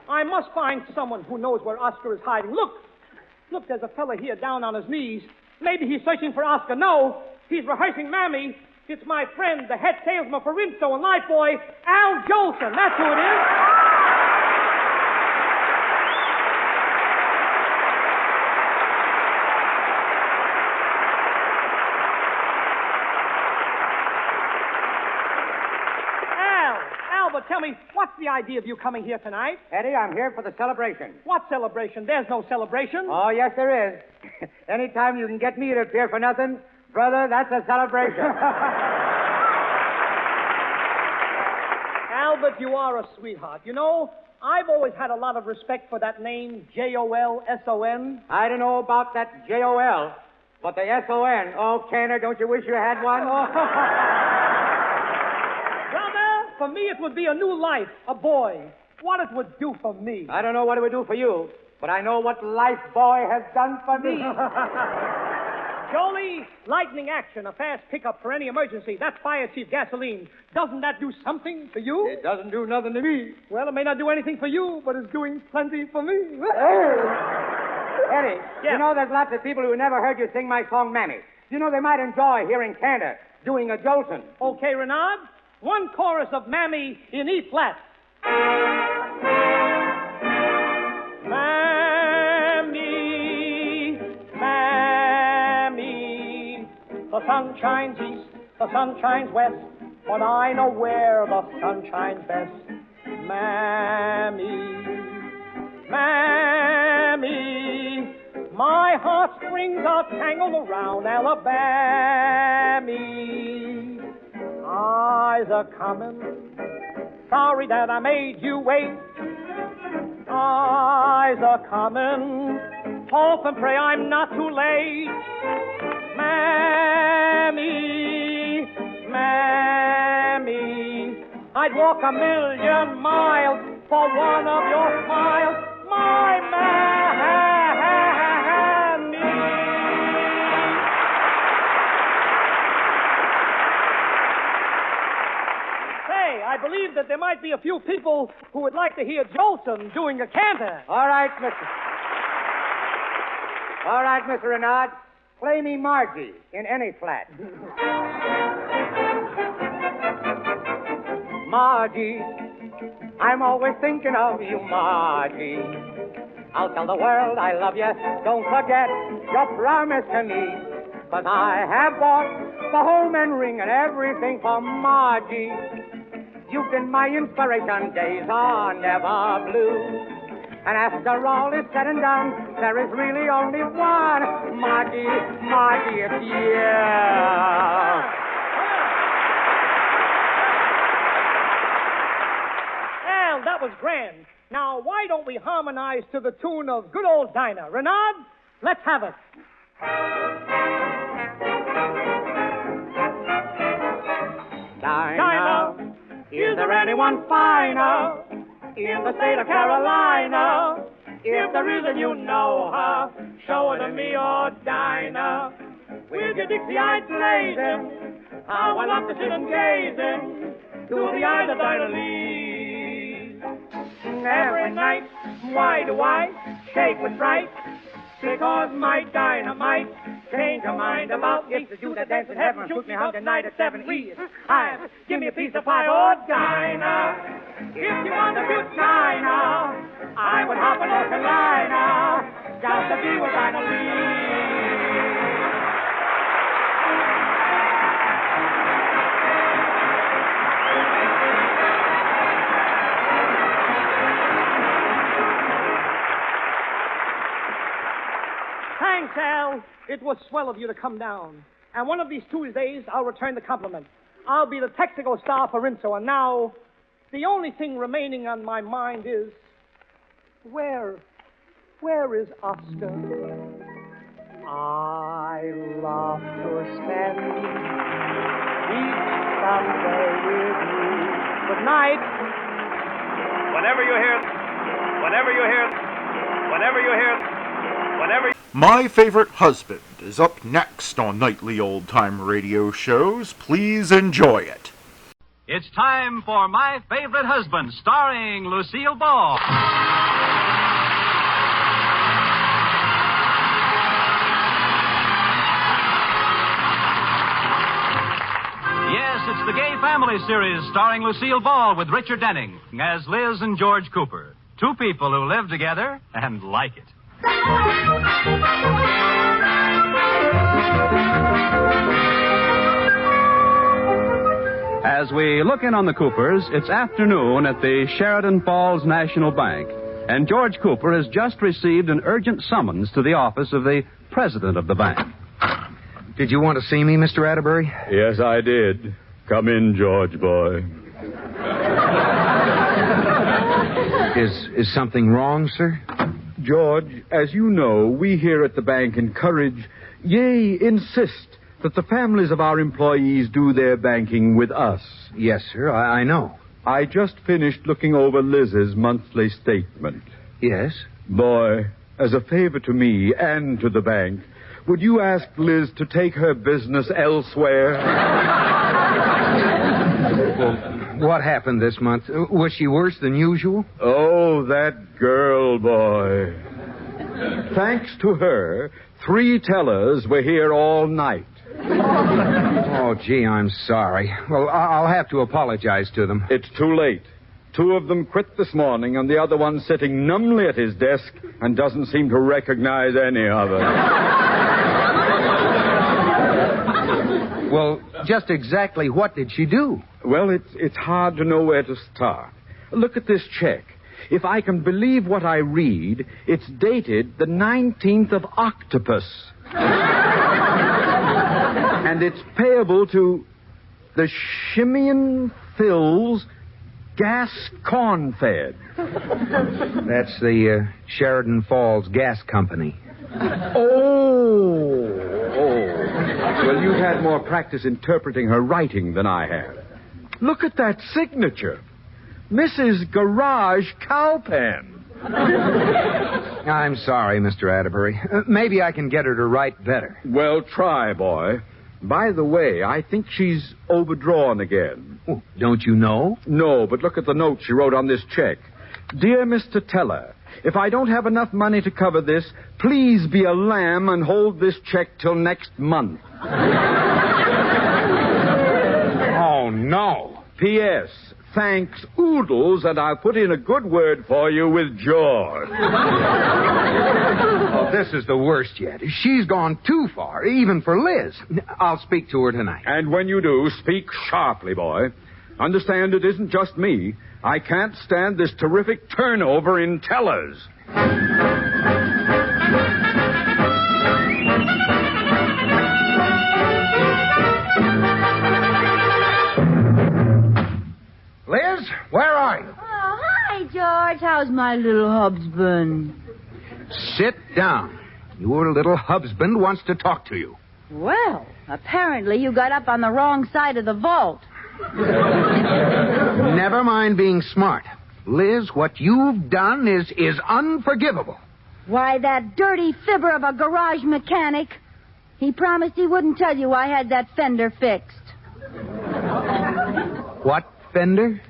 I must find someone who knows where Oscar is hiding. Look, there's a fella here down on his knees. Maybe he's searching for Oscar. No, he's rehearsing Mammy. It's my friend, the head salesman for Rinso and Lifebuoy, Al Jolson. That's who it is. Albert, tell me, what's the idea of you coming here tonight? Eddie, I'm here for the celebration. What celebration? There's no celebration. Oh, yes, there is. Anytime you can get me to appear for nothing, brother, that's a celebration. Albert, you are a sweetheart. You know, I've always had a lot of respect for that name, Jolson. I don't know about that Jol, but the Son. Oh, Cantor, don't you wish you had one? Brother, for me it would be a new life, a boy. What it would do for me. I don't know what it would do for you, but I know what Life Boy has done for me. Jolie, lightning action, a fast pickup for any emergency. That's fire chief gasoline. Doesn't that do something for you? It doesn't do nothing to me. Well, it may not do anything for you, but it's doing plenty for me. Eddie, yeah. You know there's lots of people who never heard you sing my song, Mammy. You know they might enjoy hearing Cantor doing a Jolson. Okay, Renard. One chorus of Mammy in E flat. Mammy, Mammy, the sun shines east, the sun shines west, but I know where the sun shines best. Mammy, Mammy, my heartstrings are tangled around Alabama. Eyes are coming. Sorry that I made you wait. Eyes are coming. Hope and pray I'm not too late. Mammy, Mammy, I'd walk 1,000,000 miles for one of your smiles. My Mammy. I believe that there might be a few people who would like to hear Jolson doing a cantor. All right, Mr. Renard. Play me Margie in any flat. Margie, I'm always thinking of you, Margie. I'll tell the world I love you. Don't forget your promise to me. 'Cause I have bought the home and ring and everything for Margie. You've been my inspiration, days are never blue. And after all is said and done, there is really only one. Margie, Margie, it's you. Al, that was grand. Now, why don't we harmonize to the tune of good old Dinah? Renard, let's have it. Dinah. Is there anyone finer in the state of Carolina? If there isn't, you know her. Show her to me, or Dinah. With your Dixie-eyed blazing, how I love to sit and gazing to the eyes of Dinah Lee. Every night, why do I shake with fright? Because my dynamite change your mind about me. To do the dance in heaven, shoot me home tonight at 7 E's. Give me a piece of pie, oh, Dinah. If you want a good Dinah, I would hop an ocean liner just to be with Dinah Lee. Thanks, Al. It was swell of you to come down. And one of these Tuesdays, I'll return the compliment. I'll be the Texaco star for Rinso. And now, the only thing remaining on my mind is, where is Oscar? I love to spend each Sunday with you. Good night. My Favorite Husband is up next on nightly old-time radio shows. Please enjoy it. It's time for My Favorite Husband, starring Lucille Ball. Yes, it's the Gay Family series starring Lucille Ball with Richard Denning as Liz and George Cooper. Two people who live together and like it. As we look in on the Coopers, it's afternoon at the Sheridan Falls National Bank, and George Cooper has just received an urgent summons to the office of the president of the bank. Did you want to see me, Mr. Atterbury? Yes, I did. Come in, George boy. Is something wrong, sir? George, as you know, we here at the bank encourage, yea, insist, that the families of our employees do their banking with us. Yes, sir, I know. I just finished looking over Liz's monthly statement. Yes? Boy, as a favor to me and to the bank, would you ask Liz to take her business elsewhere? Well, what happened this month? Was she worse than usual? Oh, that girl, boy. Thanks to her, 3 tellers were here all night. Oh, gee, I'm sorry. Well, I'll have to apologize to them. It's too late. 2 of them quit this morning, and the other one's sitting numbly at his desk and doesn't seem to recognize any of us. Well, just exactly what did she do? Well, it's hard to know where to start. Look at this check. If I can believe what I read, it's dated the 19th of Octopus. And it's payable to the Shimeon Phil's Gas Corn-Fed. That's the Sheridan Falls Gas Company. Oh. Well, you've had more practice interpreting her writing than I have. Look at that signature. Mrs. Garage Cowpen. I'm sorry, Mr. Atterbury. Maybe I can get her to write better. Well, try, boy. By the way, I think she's overdrawn again. Oh, don't you know? No, but look at the note she wrote on this check. Dear Mr. Teller, if I don't have enough money to cover this, please be a lamb and hold this check till next month. Oh, no. P.S. Thanks, Oodles, and I'll put in a good word for you with George. Oh, this is the worst yet. She's gone too far, even for Liz. I'll speak to her tonight. And when you do, speak sharply, boy. Understand it isn't just me. I can't stand this terrific turnover in tellers. Liz, where are you? Oh, hi, George. How's my little husband? Sit down. Your little husband wants to talk to you. Well, apparently you got up on the wrong side of the vault. Never mind being smart. Liz, what you've done is unforgivable. Why, that dirty fibber of a garage mechanic. He promised he wouldn't tell you I had that fender fixed. What fender?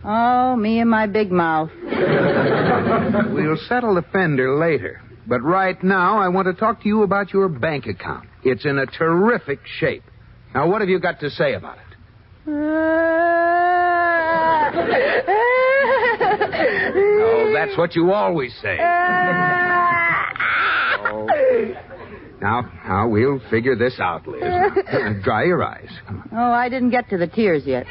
Oh, me and my big mouth. We'll settle the fender later. But right now, I want to talk to you about your bank account. It's in a terrific shape. Now, what have you got to say about it? Oh, that's what you always say. Oh. Now, we'll figure this out, Liz. Dry your eyes. Oh, I didn't get to the tears yet.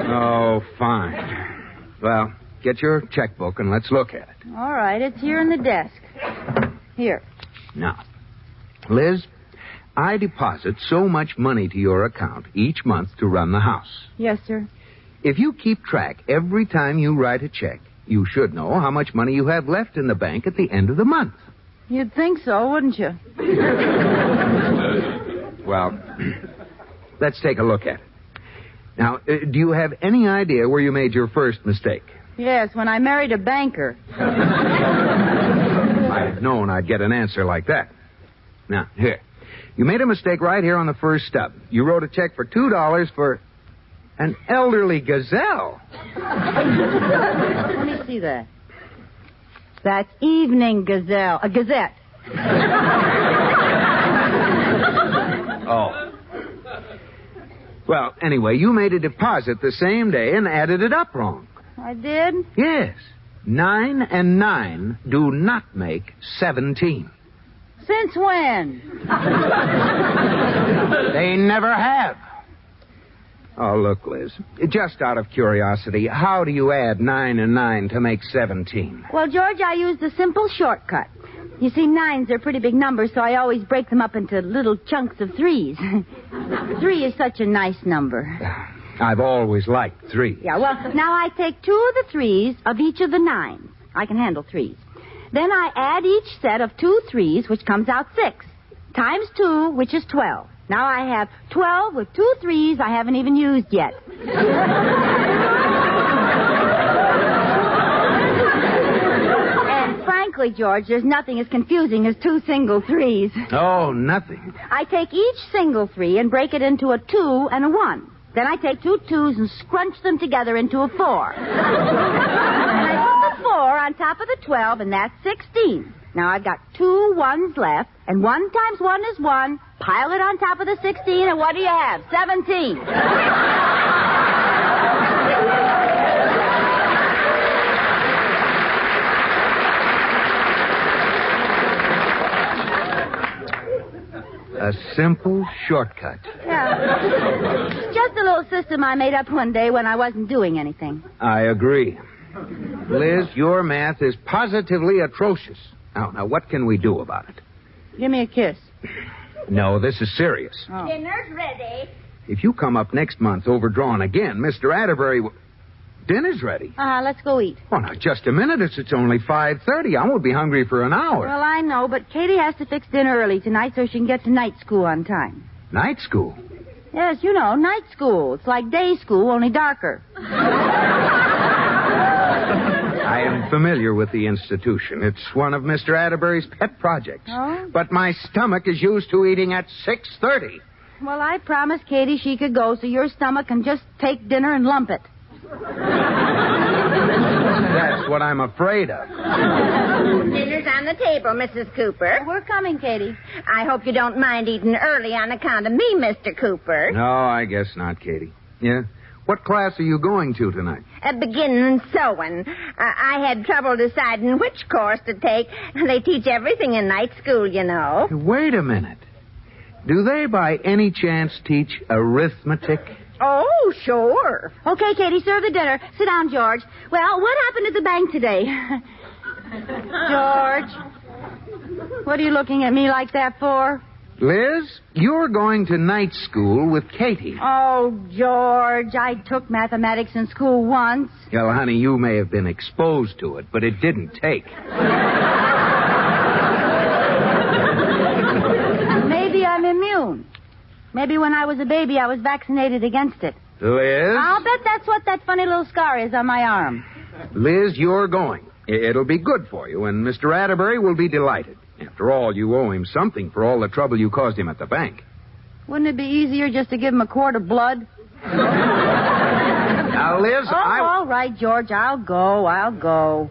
Oh, fine. Well, get your checkbook and let's look at it. All right, it's here in the desk. Here. Now, Liz, I deposit so much money to your account each month to run the house. Yes, sir. If you keep track every time you write a check, you should know how much money you have left in the bank at the end of the month. You'd think so, wouldn't you? Well, let's take a look at it. Now, do you have any idea where you made your first mistake? Yes, when I married a banker. I'd have known I'd get an answer like that. Now, here. You made a mistake right here on the first stub. You wrote a check for $2 for an elderly gazelle. Let me see that. That's Evening Gazelle. A Gazette. Oh. Well, anyway, you made a deposit the same day and added it up wrong. I did? Yes. 9 and 9 do not make 17. Since when? They never have. Oh, look, Liz. Just out of curiosity, how do you add 9 and 9 to make 17? Well, George, I used the simple shortcut. You see, 9s are pretty big numbers, so I always break them up into little chunks of 3s. 3 is such a nice number. I've always liked 3. Yeah, well, now I take 2 of the 3s of each of the 9s. I can handle 3s. Then I add each set of 2 3s, which comes out 6, times 2, which is 12. Now I have 12 with 2 3s I haven't even used yet. And frankly, George, there's nothing as confusing as 2 single 3s. Oh, nothing. I take each single 3 and break it into a 2 and a 1. Then I take 2 2s and scrunch them together into a 4. And I put the 4 on top of the 12, and that's 16. Now I've got 2 1s left, and 1 times 1 is 1. Pile it on top of the 16, and what do you have? 17. A simple shortcut. Yeah. It's just a little system I made up one day when I wasn't doing anything. I agree. Liz, your math is positively atrocious. Now, what can we do about it? Give me a kiss. No, this is serious. Oh. Dinner's ready. If you come up next month overdrawn again, Mr. Atterbury will... Dinner's ready. Let's go eat. Oh, now, just a minute. It's only 5:30. I won't be hungry for an hour. Well, I know, but Katie has to fix dinner early tonight so she can get to night school on time. Night school? Yes, you know, night school. It's like day school, only darker. I am familiar with the institution. It's one of Mr. Atterbury's pet projects. Oh? But my stomach is used to eating at 6:30. Well, I promised Katie she could go so your stomach can just take dinner and lump it. That's what I'm afraid of. Dinner's on the table, Mrs. Cooper. We're coming, Katie. I hope you don't mind eating early on account of me, Mr. Cooper. No, I guess not, Katie. Yeah? What class are you going to tonight? Beginning sewing. I had trouble deciding which course to take. They teach everything in night school, you know. Wait a minute. Do they by any chance teach arithmetic? Oh, sure. Okay, Katie, serve the dinner. Sit down, George. Well, what happened at the bank today? George, what are you looking at me like that for? Liz, you're going to night school with Katie. Oh, George, I took mathematics in school once. Well, honey, you may have been exposed to it, but it didn't take. Maybe I'm immune. Maybe when I was a baby, I was vaccinated against it. Liz? I'll bet that's what that funny little scar is on my arm. Liz, you're going. It'll be good for you, and Mr. Atterbury will be delighted. After all, you owe him something for all the trouble you caused him at the bank. Wouldn't it be easier just to give him a quart of blood? Now, Liz, all right, George, I'll go.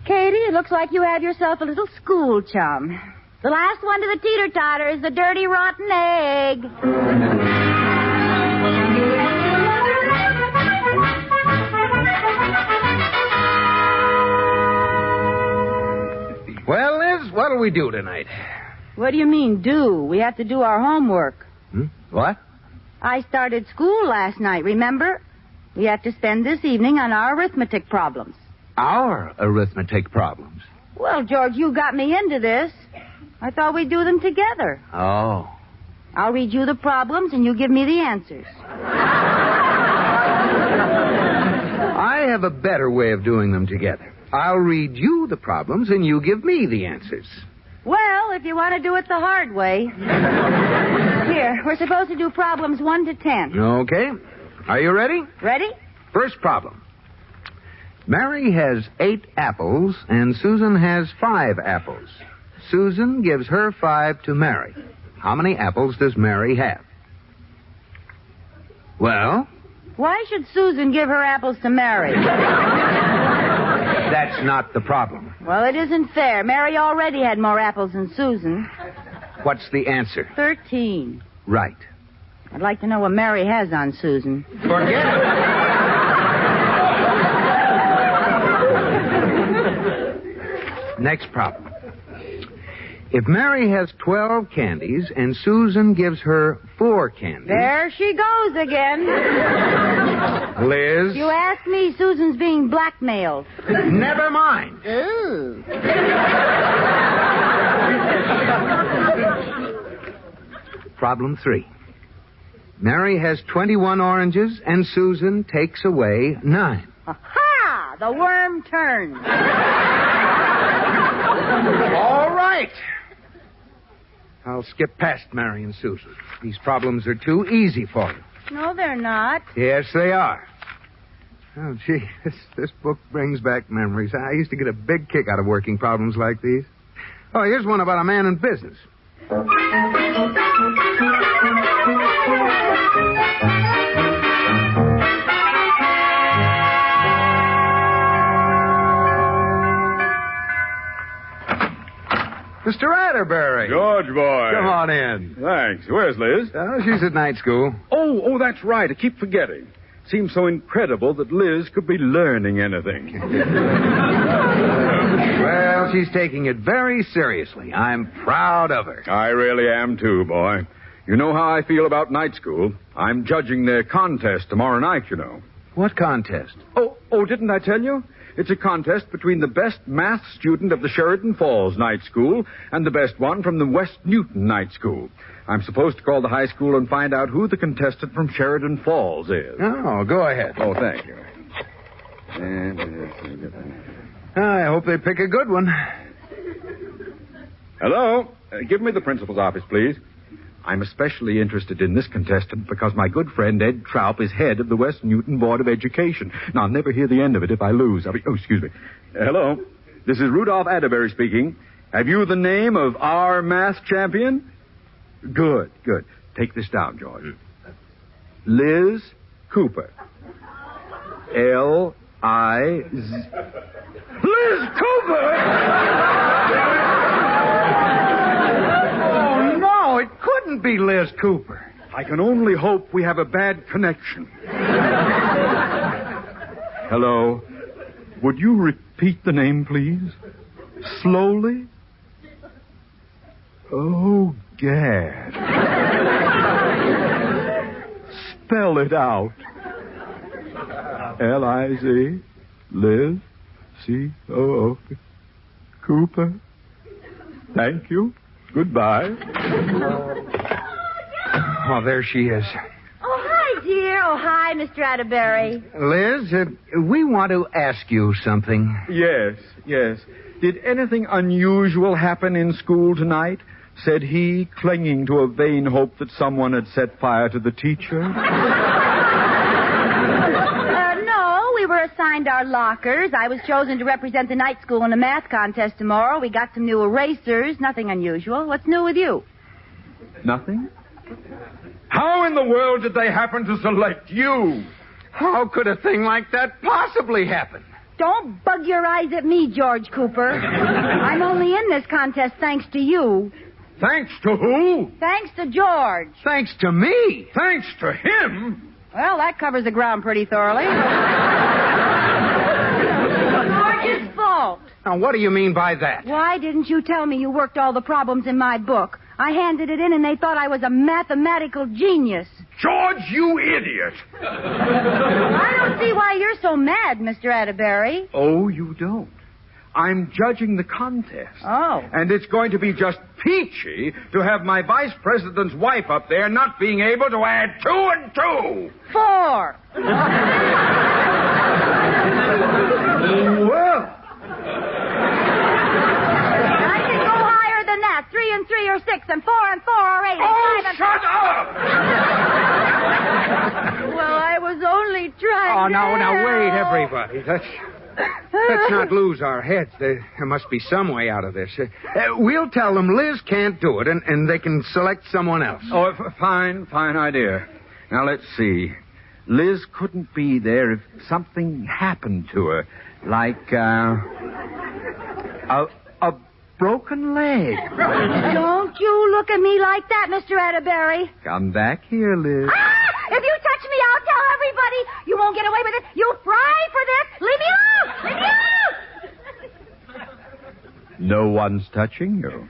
Katie, it looks like you had yourself a little school chum. The last one to the teeter-totter is the dirty, rotten egg. Well, Liz, what'll we do tonight? What do you mean, do? We have to do our homework. What? I started school last night, remember? We have to spend this evening on our arithmetic problems. Our arithmetic problems? Well, George, you got me into this. I thought we'd do them together. Oh. I'll read you the problems and you give me the answers. I have a better way of doing them together. I'll read you the problems and you give me the answers. Well, if you want to do it the hard way. Here, we're supposed to do problems 1 to 10. Okay. Are you ready? Ready? First problem. Mary has 8 apples, and Susan has 5 apples. Susan gives her 5 to Mary. How many apples does Mary have? Well? Why should Susan give her apples to Mary? That's not the problem. Well, it isn't fair. Mary already had more apples than Susan. What's the answer? 13. Right. I'd like to know what Mary has on Susan. Forget it. Next problem. If Mary has 12 candies and Susan gives her 4 candies... There she goes again. Liz? You asked me, Susan's being blackmailed. Never mind. Ooh. Problem 3. Mary has 21 oranges and Susan takes away 9. Aha! The worm turns. All right. I'll skip past Mary and Susan. These problems are too easy for you. No, they're not. Yes, they are. Oh, gee, this book brings back memories. I used to get a big kick out of working problems like these. Oh, here's one about a man in business. Mr. Atterbury. George boy. Come on in. Thanks. Where's Liz? She's at night school. Oh, that's right. I keep forgetting. Seems so incredible that Liz could be learning anything. Well, she's taking it very seriously. I'm proud of her. I really am, too, boy. You know how I feel about night school. I'm judging their contest tomorrow night, you know. What contest? Oh, didn't I tell you? It's a contest between the best math student of the Sheridan Falls Night School and the best one from the West Newton Night School. I'm supposed to call the high school and find out who the contestant from Sheridan Falls is. Oh, go ahead. Oh, thank you. I hope they pick a good one. Hello? Give me the principal's office, please. I'm especially interested in this contestant because my good friend Ed Troup is head of the West Newton Board of Education. Now, I'll never hear the end of it if I lose. Excuse me. Hello? This is Rudolph Atterbury speaking. Have you the name of our math champion? Good. Take this down, George. Liz Cooper. L-I-Z... Liz Cooper! It couldn't be Liz Cooper. I can only hope we have a bad connection. Hello. Would you repeat the name, please? Slowly? Oh, Gad. Spell it out. L-I-Z. Liz. C-O-O. Cooper. Thank you. Goodbye. Oh, there she is. Oh, hi, dear. Oh, hi, Mr. Atterbury. Liz, we want to ask you something. Yes. Did anything unusual happen in school tonight? Said he, clinging to a vain hope that someone had set fire to the teacher. No, we were assigned our lockers. I was chosen to represent the night school in a math contest tomorrow. We got some new erasers. Nothing unusual. What's new with you? Nothing? How in the world did they happen to select you? How could a thing like that possibly happen? Don't bug your eyes at me, George Cooper. I'm only in this contest thanks to you. Thanks to who? Thanks to George. Thanks to me. Thanks to him? Well, that covers the ground pretty thoroughly. George's fault. Now, what do you mean by that? Why didn't you tell me you worked all the problems in my book? I handed it in and they thought I was a mathematical genius. George, you idiot! I don't see why you're so mad, Mr. Atterbury. Oh, you don't. I'm judging the contest. Oh. And it's going to be just peachy to have my vice president's wife up there not being able to add 2 and 2. 4. Well. I can go higher than and 4 and 4 are 8. Oh, and 5 and shut up! Well, I was only trying. Oh, to now, wait, help. everybody. Let's not lose our heads. There must be some way out of this. We'll tell them Liz can't do it, and they can select someone else. Oh, fine idea. Now, let's see. Liz couldn't be there if something happened to her, like, a broken leg. Don't you look at me like that, Mr. Atterbury. Come back here, Liz. Ah! If you touch me, I'll tell everybody. You won't get away with it. You'll fry for this. Leave me alone. Leave me alone. No one's touching you.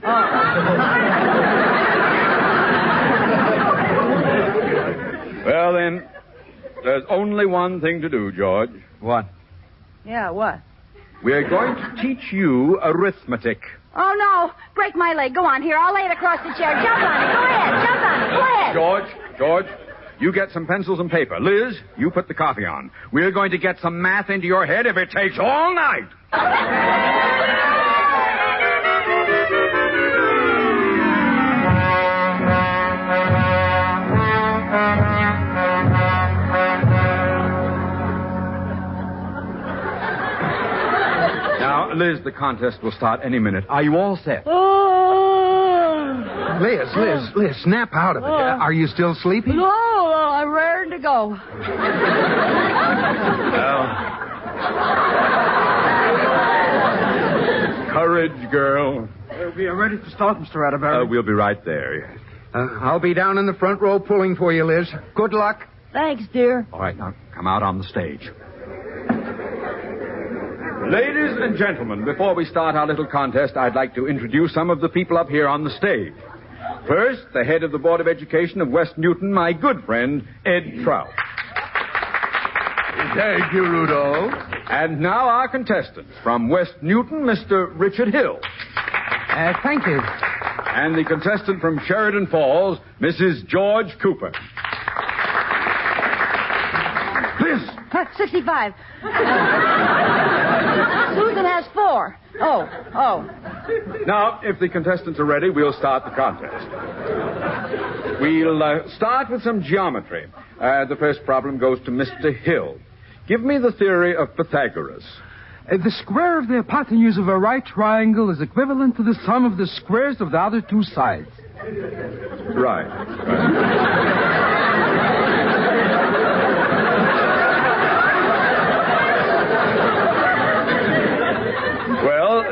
Well, then, there's only one thing to do, George. What? Yeah, what? We're going to teach you arithmetic. Oh, no. Break my leg. Go on. Here, I'll lay it across the chair. Jump on it. Go ahead. Jump on it. Go ahead. George, you get some pencils and paper. Liz, you put the coffee on. We're going to get some math into your head if it takes all night. Now, Liz, the contest will start any minute. Are you all set? Liz, snap out of it. Are you still sleeping? No, I'm raring to go. Well, courage, girl. We are ready to start, Mr. Atterbury. We'll be right there. I'll be down in the front row pulling for you, Liz. Good luck. Thanks, dear. All right, now come out on the stage. Ladies and gentlemen, before we start our little contest, I'd like to introduce some of the people up here on the stage. First, the head of the Board of Education of West Newton, my good friend, Ed Trout. Thank you, Rudolph. And now our contestants. From West Newton, Mr. Richard Hill. Thank you. And the contestant from Sheridan Falls, Mrs. George Cooper. Liz. 65. Susan has 4. Oh. Now, if the contestants are ready, we'll start the contest. We'll start with some geometry. The first problem goes to Mr. Hill. Give me the theory of Pythagoras. The square of the hypotenuse of a right triangle is equivalent to the sum of the squares of the other two sides. Right. Well,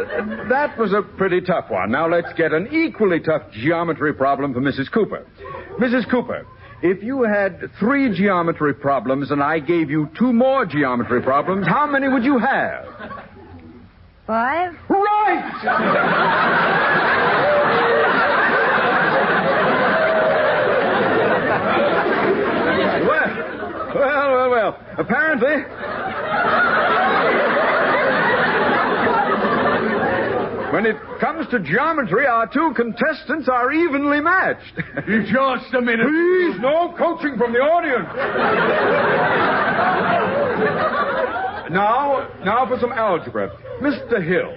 that was a pretty tough one. Now let's get an equally tough geometry problem for Mrs. Cooper. Mrs. Cooper, if you had 3 geometry problems and I gave you 2 more geometry problems, how many would you have? 5? Right! Well. Apparently... when it comes to geometry, our 2 contestants are evenly matched. Just a minute. Please, no coaching from the audience. Now for some algebra. Mr. Hill,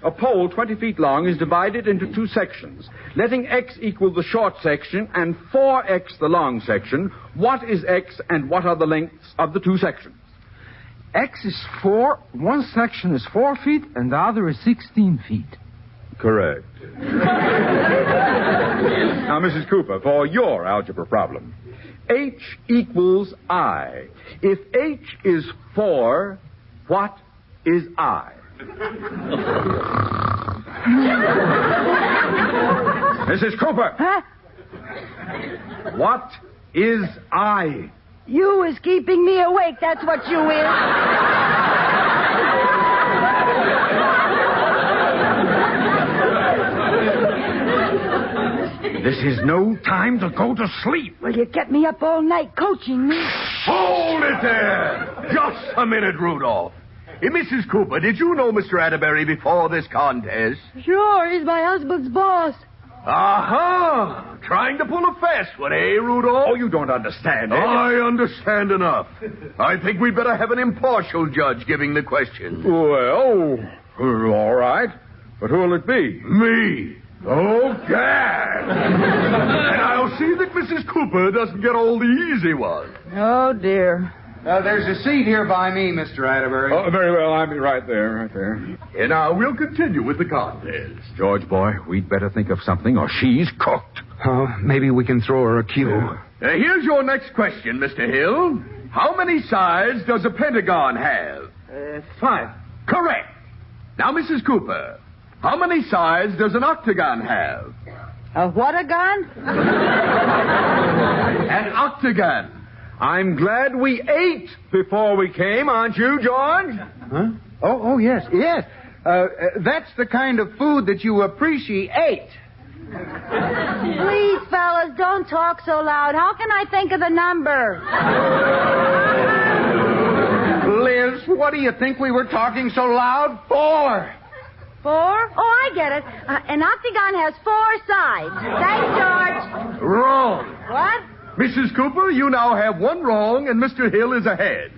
a pole 20 feet long is divided into 2 sections. Letting x equal the short section and 4x the long section, what is x and what are the lengths of the 2 sections? X is 4, one section is 4 feet, and the other is 16 feet. Correct. Now, Mrs. Cooper, for your algebra problem. H equals I. If H is 4, what is I? Mrs. Cooper! Huh? What is I? You is keeping me awake, that's what you is. This is no time to go to sleep. Well, you kept me up all night coaching me. Hold it there! Just a minute, Rudolph. Mrs. Cooper, did you know Mr. Atterbury before this contest? Sure, he's my husband's boss. Aha! Trying to pull a fast one, eh, Rudolph? Oh, you don't understand, eh? I understand enough. I think we'd better have an impartial judge giving the question. Well, all right. But who'll it be? Me. Oh, gad! And I'll see that Mrs. Cooper doesn't get all the easy ones. Oh, dear. There's a seat here by me, Mr. Atterbury. Oh, very well. I'll be right there. And now we'll continue with the contest. George, boy, we'd better think of something or she's cooked. Oh, maybe we can throw her a cue. Here's your next question, Mr. Hill. How many sides does a pentagon have? 5. Correct. Now, Mrs. Cooper, how many sides does an octagon have? A what a gun? An octagon. I'm glad we ate before we came, aren't you, George? Huh? Oh, yes. That's the kind of food that you appreciate. Please, fellas, don't talk so loud. How can I think of the number? Liz, what do you think we were talking so loud for? 4? Oh, I get it. An octagon has 4 sides. Thanks, George. Wrong. What? Mrs. Cooper, you now have one wrong, and Mr. Hill is ahead.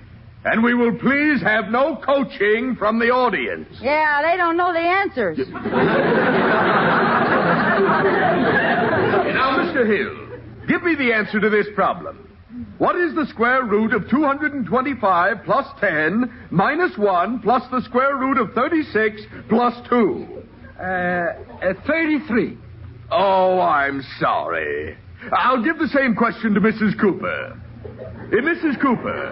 And we will please have no coaching from the audience. Yeah, they don't know the answers. Now, Mr. Hill, give me the answer to this problem. What is the square root of 225 plus 10 minus 1 plus the square root of 36 plus 2? 33. Oh, I'm sorry. I'll give the same question to Mrs. Cooper. Mrs. Cooper,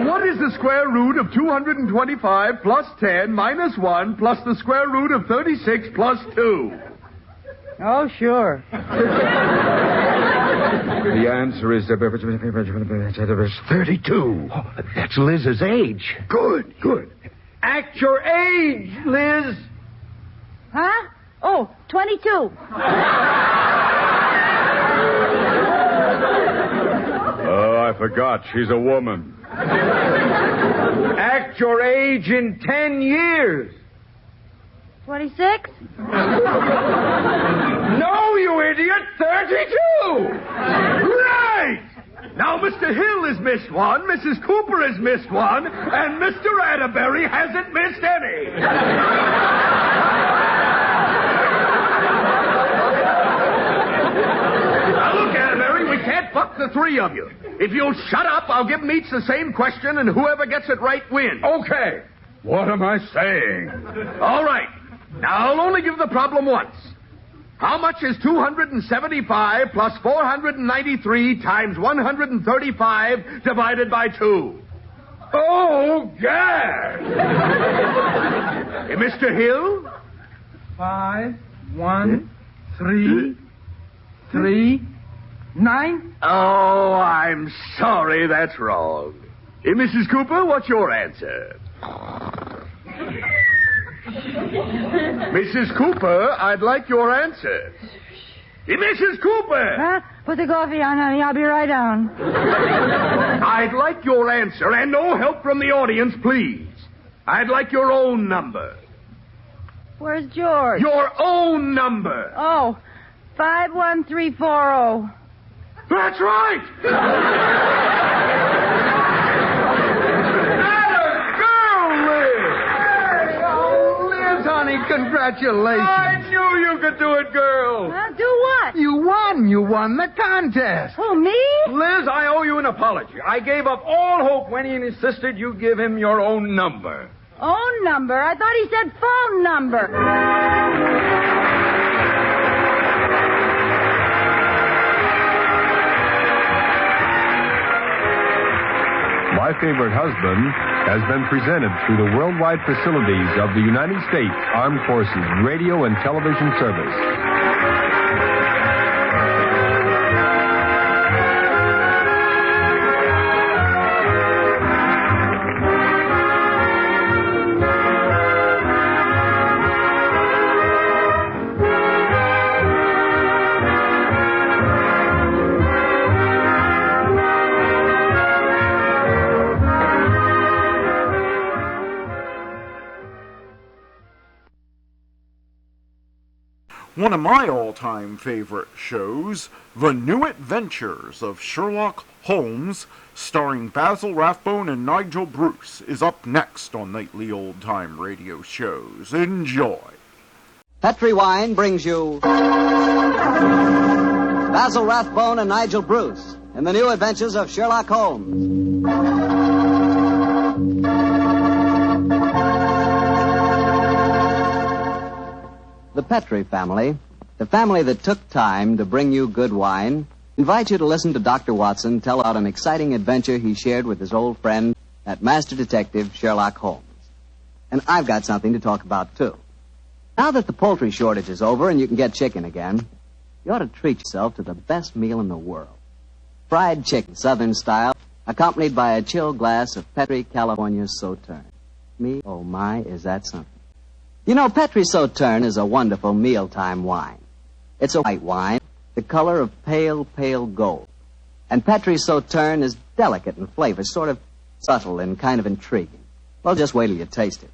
what is the square root of 225 plus 10 minus 1 plus the square root of 36 plus 2? Oh, sure. The answer is 32. Oh, that's Liz's age. Good. Act your age, Liz. Huh? Oh, 22. Oh, I forgot. She's a woman. Act your age in 10 years. 26? No, you idiot! 32! Right! Now, Mr. Hill has missed one, Mrs. Cooper has missed one, and Mr. Atterbury hasn't missed any. Now, look, Atterbury, we can't fuck the three of you. If you'll shut up, I'll give them each the same question, and whoever gets it right wins. Okay. What am I saying? All right. Now, I'll only give the problem once. How much is 275 plus 493 times 135 divided by 2? Oh, gad! Hey, Mr. Hill? 5, 1, 3, 3, 9. Oh, I'm sorry, that's wrong. Hey, Mrs. Cooper, what's your answer? Mrs. Cooper, I'd like your answer. Hey, Mrs. Cooper! Huh? Put the coffee on, honey. I'll be right down. I'd like your answer, and no help from the audience, please. I'd like your own number. Where's George? Your own number. Oh, 51340. That's right! Honey, congratulations. I knew you could do it, girl. Do what? You won. You won the contest. Who, me? Liz, I owe you an apology. I gave up all hope when he insisted you give him your own number. Own number? I thought he said phone number. My Favorite Husband has been presented through the worldwide facilities of the United States Armed Forces Radio and Television Service. One of my all-time favorite shows, The New Adventures of Sherlock Holmes, starring Basil Rathbone and Nigel Bruce, is up next on Nightly Old Time Radio Shows. Enjoy. Petri Wine brings you Basil Rathbone and Nigel Bruce in the new adventures of Sherlock Holmes. The Petri family, the family that took time to bring you good wine, invites you to listen to Dr. Watson tell about an exciting adventure he shared with his old friend, that master detective, Sherlock Holmes. And I've got something to talk about, too. Now that the poultry shortage is over and you can get chicken again, you ought to treat yourself to the best meal in the world. Fried chicken, Southern style, accompanied by a chill glass of Petri California Sauterne. Me, oh my, is that something. You know, Petri Sauterne is a wonderful mealtime wine. It's a white wine, the color of pale, pale gold. And Petri Sauterne is delicate in flavor, sort of subtle and kind of intriguing. Well, just wait till you taste it.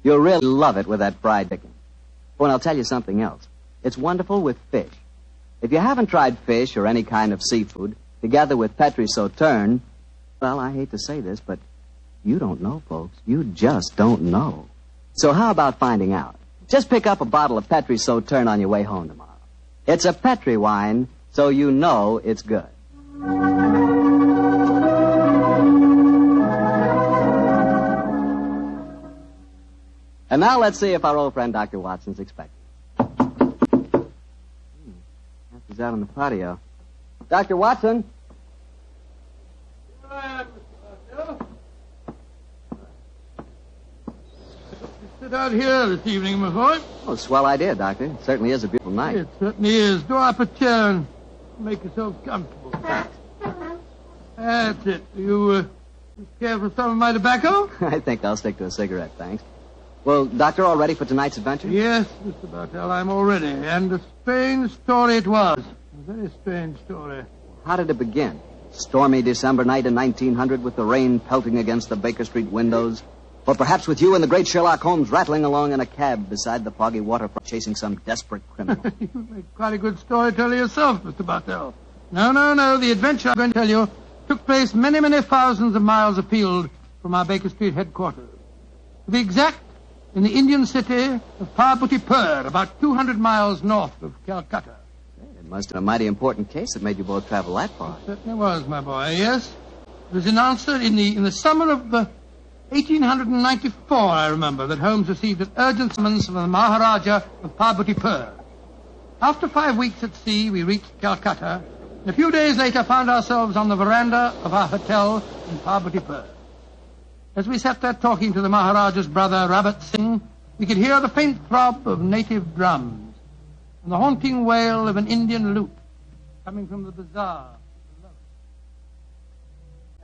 You'll really love it with that fried chicken. Oh, and I'll tell you something else. It's wonderful with fish. If you haven't tried fish or any kind of seafood, together with Petri Sauterne, well, I hate to say this, but you don't know, folks. You just don't know. So how about finding out? Just pick up a bottle of Petri Sauterne on your way home tomorrow. It's a Petri wine, so you know it's good. And now let's see if our old friend Dr. Watson's expecting. He's out on the patio. Dr. Watson? Sit out here this evening, my boy. Oh, swell idea, Doctor. It certainly is a beautiful night. It certainly is. Draw up a chair and make yourself comfortable. That's it. You care for some of my tobacco? I think I'll stick to a cigarette, thanks. Well, Doctor, all ready for tonight's adventure? Yes, Mr. Bartell, I'm all ready. And a strange story it was. A very strange story. How did it begin? Stormy December night in 1900 with the rain pelting against the Baker Street windows? Or perhaps with you and the great Sherlock Holmes rattling along in a cab beside the foggy waterfront chasing some desperate criminal? You make quite a good storyteller yourself, Mr. Bartell. No. The adventure I'm going to tell you took place many, many thousands of miles afield from our Baker Street headquarters. To be exact, in the Indian city of Parbutipur, about 200 miles north of Calcutta. It must have been a mighty important case that made you both travel that far. It certainly was, my boy, yes. It was announced in the summer of 1894, I remember, that Holmes received an urgent summons from the Maharaja of Parbutipur. After 5 weeks at sea, we reached Calcutta, and a few days later found ourselves on the veranda of our hotel in Parbutipur. As we sat there talking to the Maharaja's brother, Rabat Singh, we could hear the faint throb of native drums and the haunting wail of an Indian lute coming from the bazaar.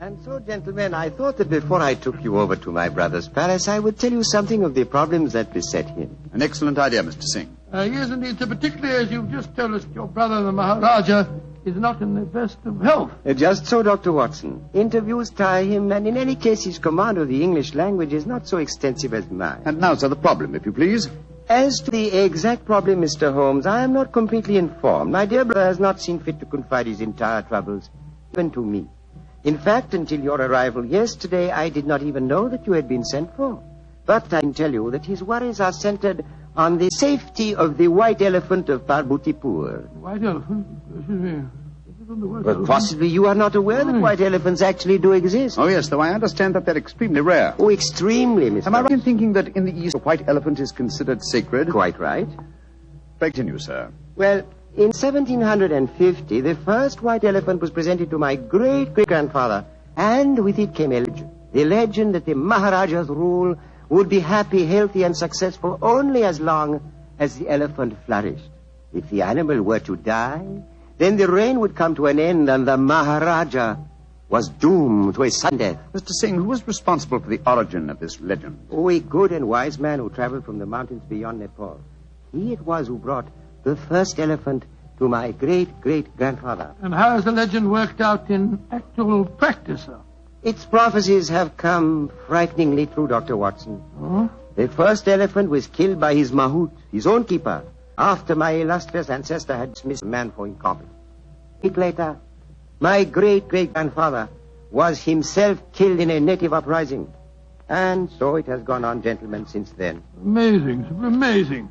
And so, gentlemen, I thought that before I took you over to my brother's palace, I would tell you something of the problems that beset him. An excellent idea, Mr. Singh. Yes, indeed, sir, particularly as you've just told us your brother, the Maharaja, is not in the best of health. Just so, Dr. Watson. Interviews tire him, and in any case, his command of the English language is not so extensive as mine. And now, sir, the problem, if you please. As to the exact problem, Mr. Holmes, I am not completely informed. My dear brother has not seen fit to confide his entire troubles, even to me. In fact, until your arrival yesterday, I did not even know that you had been sent for. But I can tell you that his worries are centered on the safety of the white elephant of Parbutipur. White elephant? Excuse me. Well, possibly you are not aware that white elephants actually do exist. Oh, yes, though I understand that they're extremely rare. Oh, extremely, Mr. Am I right in thinking that in the East, a white elephant is considered sacred? Quite right. Continue, sir. Well, in 1750, the first white elephant was presented to my great-great-grandfather, and with it came a legend. The legend that the Maharaja's rule would be happy, healthy, and successful only as long as the elephant flourished. If the animal were to die, then the reign would come to an end, and the Maharaja was doomed to a sudden death. Mr. Singh, who was responsible for the origin of this legend? Oh, a good and wise man who traveled from the mountains beyond Nepal. He it was who brought the first elephant to my great-great-grandfather. And how has the legend worked out in actual practice, sir? Its prophecies have come frighteningly true, Dr. Watson. Oh? The first elephant was killed by his mahout, his own keeper, after my illustrious ancestor had dismissed the man for incompetent. A week later, my great-great-grandfather was himself killed in a native uprising. And so it has gone on, gentlemen, since then. Amazing, amazing.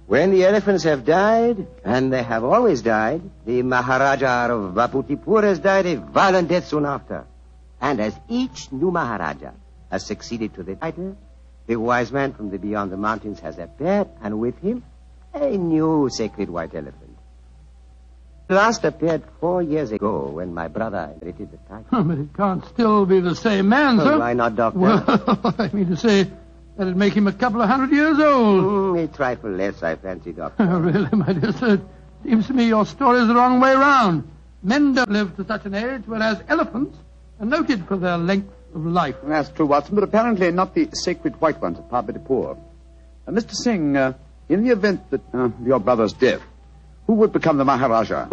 When the elephants have died, and they have always died, the Maharaja of Vaputipur has died a violent death soon after. And as each new Maharaja has succeeded to the title, the wise man from the beyond the mountains has appeared, and with him, a new sacred white elephant. The last appeared 4 years ago when my brother inherited the title. But it can't still be the same man, sir. Why not, Doctor? Well, I mean to say, that'd make him a couple of 100 years old. A trifle less, I fancy, Doctor. Really, my dear sir, seems to me your story's the wrong way round. Men don't live to such an age, whereas elephants are noted for their length of life. That's true, Watson, but apparently not the sacred white ones at Parbitipur. Mr. Singh, in the event that your brother's death, who would become the Maharaja?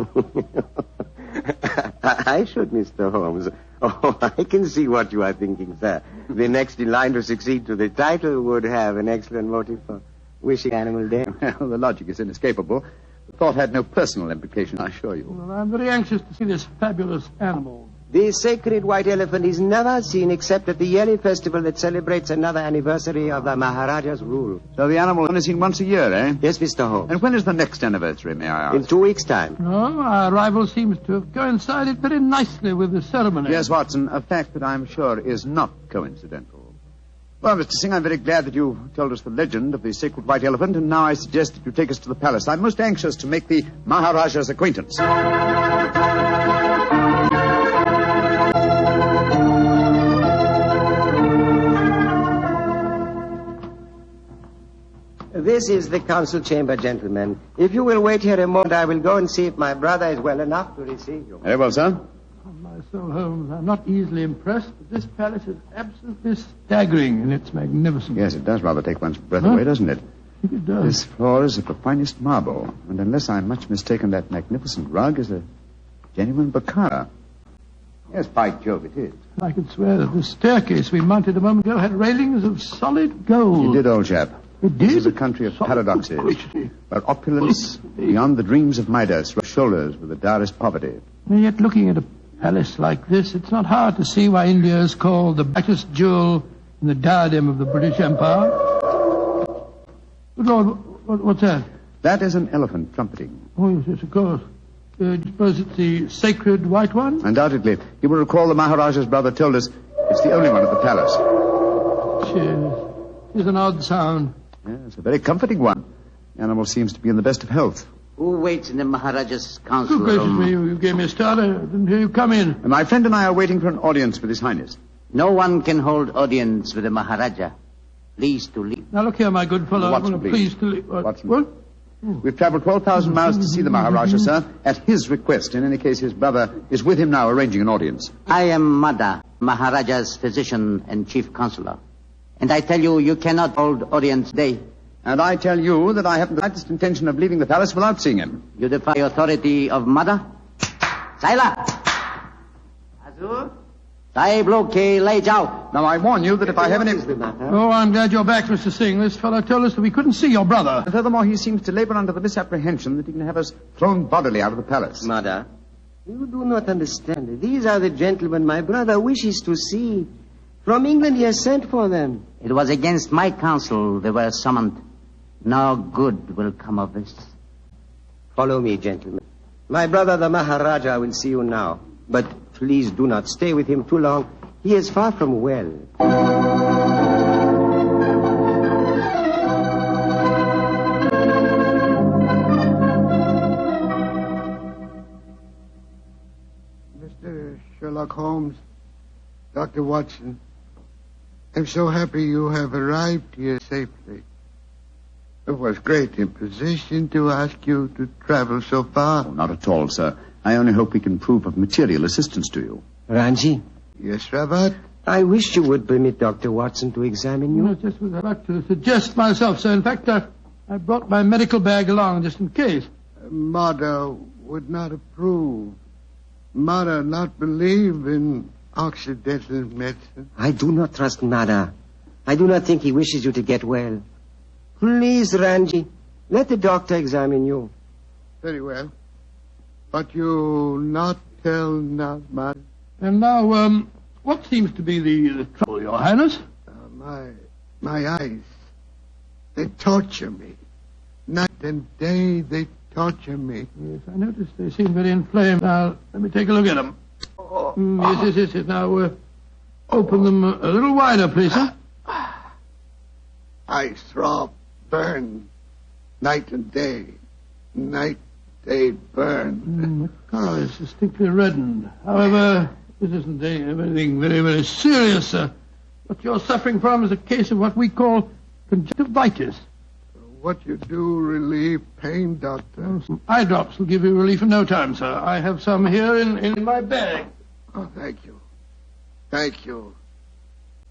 I should, Mr. Holmes. Oh, I can see what you are thinking, sir. The next in line to succeed to the title would have an excellent motive for wishing animal death. Well, the logic is inescapable. The thought had no personal implication, I assure you. Well, I'm very anxious to see this fabulous animal. The sacred white elephant is never seen except at the yearly festival that celebrates another anniversary of the Maharaja's rule. So the animal is only seen once a year, eh? Yes, Mr. Holmes. And when is the next anniversary, may I ask? In 2 weeks' time. Oh, our arrival seems to have coincided very nicely with the ceremony. Yes, Watson, a fact that I'm sure is not coincidental. Well, Mr. Singh, I'm very glad that you told us the legend of the sacred white elephant, and now I suggest that you take us to the palace. I'm most anxious to make the Maharaja's acquaintance. This is the council chamber, gentlemen. If you will wait here a moment, I will go and see if my brother is well enough to receive you. Very well, sir. On my soul, Holmes, I'm not easily impressed, but this palace is absolutely staggering in its magnificence. Yes, it does rather take one's breath away, doesn't it? I think it does. This floor is of the finest marble, and unless I'm much mistaken, that magnificent rug is a genuine Bokhara. Yes, by Jove, it is. I could swear that the staircase we mounted a moment ago had railings of solid gold. You did, old chap. It did? This is a country of paradoxes, where opulence beyond the dreams of Midas rubs shoulders with the direst poverty. And yet, looking at a palace like this, it's not hard to see why India is called the brightest jewel in the diadem of the British Empire. Good Lord, what's that? That is an elephant trumpeting. Oh, yes, of course. Do you suppose it's the sacred white one? Undoubtedly. You will recall the Maharaja's brother told us it's the only one at the palace. Cheers. It's an odd sound. Yes, a very comforting one. The animal seems to be in the best of health. Who waits in the Maharaja's council Good gracious room? me, you gave me a start. I didn't hear you come in. My friend and I are waiting for an audience with His Highness. No one can hold audience with the Maharaja. Please to leave. Now look here, my good fellow. Watson, I'm please. pleased to leave. Watson. What? We've traveled 12,000 miles to see the Maharaja, sir, at his request. In any case, his brother is with him now arranging an audience. I am Mada, Maharaja's physician and chief counselor. And I tell you, you cannot hold audience today. And I tell you that I haven't the slightest intention of leaving the palace without seeing him. You defy the authority of Mada? Saila! Azur? Sahib log ke le jao. Now, I warn you that if I have any... Oh, I'm glad you're back, Mr. Singh. This fellow told us that we couldn't see your brother. And furthermore, he seems to labor under the misapprehension that he can have us thrown bodily out of the palace. Mother, you do not understand. These are the gentlemen my brother wishes to see. From England he has sent for them. It was against my counsel they were summoned. No good will come of this. Follow me, gentlemen. My brother, the Maharaja, will see you now. But please do not stay with him too long. He is far from well. Mr. Sherlock Holmes, Dr. Watson, I'm so happy you have arrived here safely. It was great imposition to ask you to travel so far. Oh, not at all, sir. I only hope we can prove of material assistance to you. Ranji? Yes, Rabat? I wish you would permit Dr. Watson to examine you. No, just was about to suggest myself, sir. In fact, I brought my medical bag along just in case. Mother would not approve. Mother not believe in Occidental medicine. I do not trust Nada. I do not think he wishes you to get well. Please, Ranji, let the doctor examine you. Very well. But you not tell not Mother. And now, what seems to be the trouble, Your Highness? My eyes, they torture me. Night and day they torture me. Yes, I noticed they seem very inflamed. Now, let me take a look at them. Yes. Now, open them a little wider, please, sir. I throb, burn, night and day. Night, day, burn. The color is distinctly reddened. However, this isn't anything very, very serious, sir. What you're suffering from is a case of what we call conjunctivitis. What you do relieve pain, Doctor? Some eye drops will give you relief in no time, sir. I have some here in my bag. Oh, thank you. Thank you.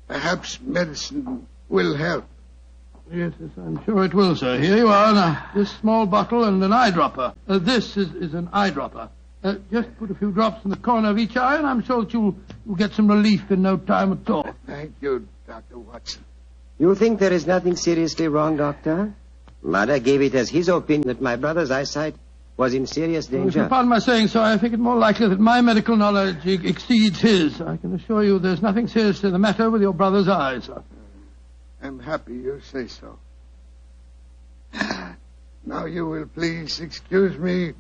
Perhaps medicine will help. Yes, I'm sure it will, sir. Here you are. Now, this small bottle and an eyedropper. This is an eyedropper. Just put a few drops in the corner of each eye, and I'm sure that you'll get some relief in no time at all. Thank you, Dr. Watson. You think there is nothing seriously wrong, Doctor? Mother gave it as his opinion that my brother's eyesight was in serious danger. Pardon my saying so, I think it more likely that my medical knowledge exceeds his. I can assure you there's nothing seriously the matter with your brother's eyes, sir. I'm happy you say so. Now you will please excuse me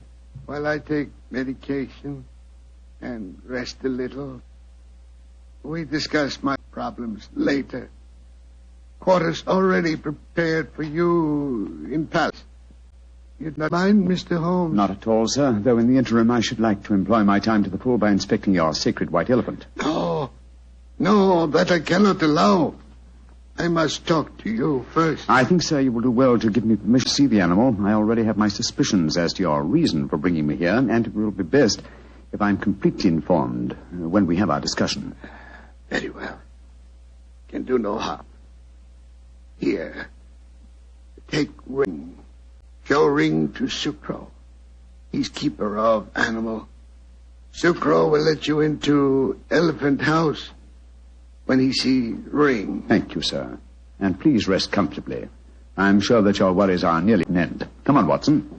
while I take medication and rest a little. We discuss my problems later. Quarters already prepared for you in palace. You'd not mind, Mr. Holmes? Not at all, sir, though in the interim I should like to employ my time to the full by inspecting your sacred white elephant. No, that I cannot allow. I must talk to you first. I think, sir, you will do well to give me permission to see the animal. I already have my suspicions as to your reason for bringing me here, and it will be best if I'm completely informed when we have our discussion. Very well. Can do no harm. Here. Take Ring. Show Ring to Sucro. He's keeper of animal. Sucro will let you into Elephant House when he see Ring. Thank you, sir. And please rest comfortably. I'm sure that your worries are nearly an end. Come on, Watson.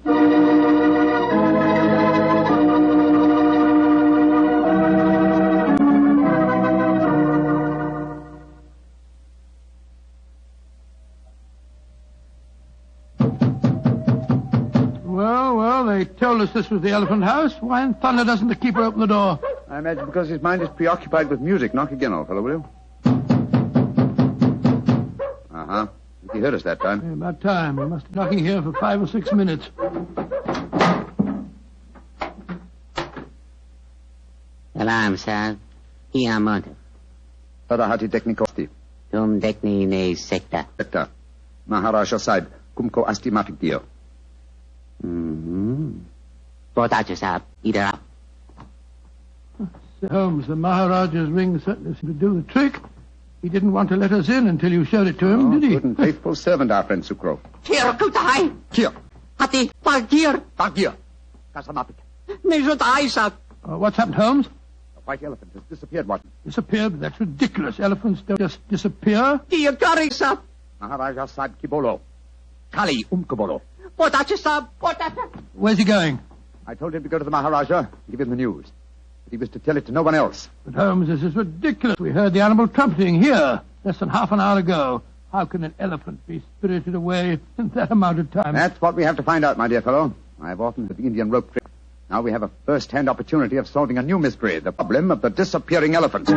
Well, they told us this was the Elephant House. Why in thunder doesn't the keeper open the door? I imagine because his mind is preoccupied with music. Knock again, old fellow, will you? Uh-huh. He heard us that time. Yeah, about time. We must be knocking here for 5 or 6 minutes. Salam, sir. Here, Monte. Padahati Technikosti. Tum Dekni ne Secta. Secta. Maharaja Sahib. Kumko Asti Mafik Dio. Potato, sir. Eat her up. Sir Holmes, the Maharaja's ring certainly seemed to do the trick. He didn't want to let us in until you showed it to him, did he? Good and faithful servant, our friend Sucro. Here, Kutai. Here. Hati, Tagir. Tagir. Kasamapik. Nejotai, sir. What's happened, Holmes? The white elephant has disappeared, Watson. Disappeared? That's ridiculous. Elephants don't just disappear. Diagari, sir. Maharaja Sahib Kibolo. Kali Umkabolo. Potato, sir. Potato. Where's he going? I told him to go to the Maharaja and give him the news. But he was to tell it to no one else. But, Holmes, this is ridiculous. We heard the animal trumpeting here less than half an hour ago. How can an elephant be spirited away in that amount of time? That's what we have to find out, my dear fellow. I've often heard the Indian rope trick. Now we have a first-hand opportunity of solving a new mystery, the problem of the disappearing elephant.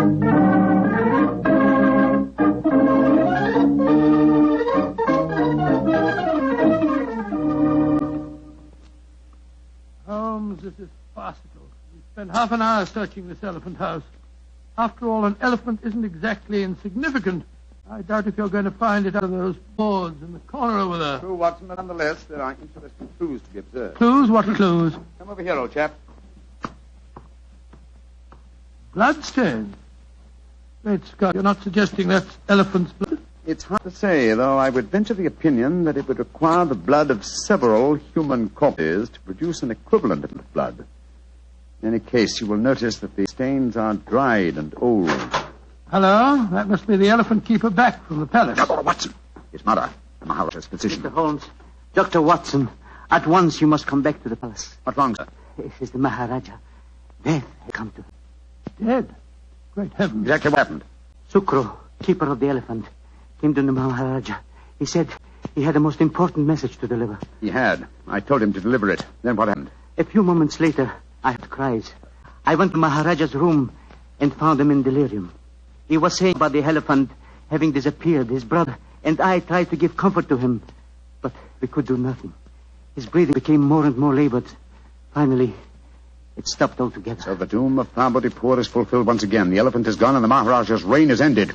Holmes, this is farcical. We spent half an hour searching this elephant house. After all, an elephant isn't exactly insignificant. I doubt if you're going to find it out of those boards in the corner over there. True, Watson, but nonetheless, there are interesting clues to be observed. Clues? What clues? Come over here, old chap. Bloodstains. Great Scott, you're not suggesting that's elephant's blood? It's hard to say, though I would venture the opinion that it would require the blood of several human corpses to produce an equivalent of blood. In any case, you will notice that the stains are dried and old. Hello? That must be the elephant keeper back from the palace. Dr. Watson! His mother, the Maharaja's physician. Mr. Holmes, Dr. Watson, at once you must come back to the palace. What's wrong, sir? It is the Maharaja. Death has come to him. Dead? Great heavens. Exactly what happened? Sucro, keeper of the elephant, came to the Maharaja. He said He had a most important message to deliver. He had. I told him to deliver it. Then what happened? A few moments later, I heard cries. I went to Maharaja's room and found him in delirium. He was saying about the elephant having disappeared. His brother and I tried to give comfort to him, but we could do nothing. His breathing became more and more labored. Finally, it stopped altogether. So the doom of Parbotipur is fulfilled once again. The elephant is gone and the Maharaja's reign is ended.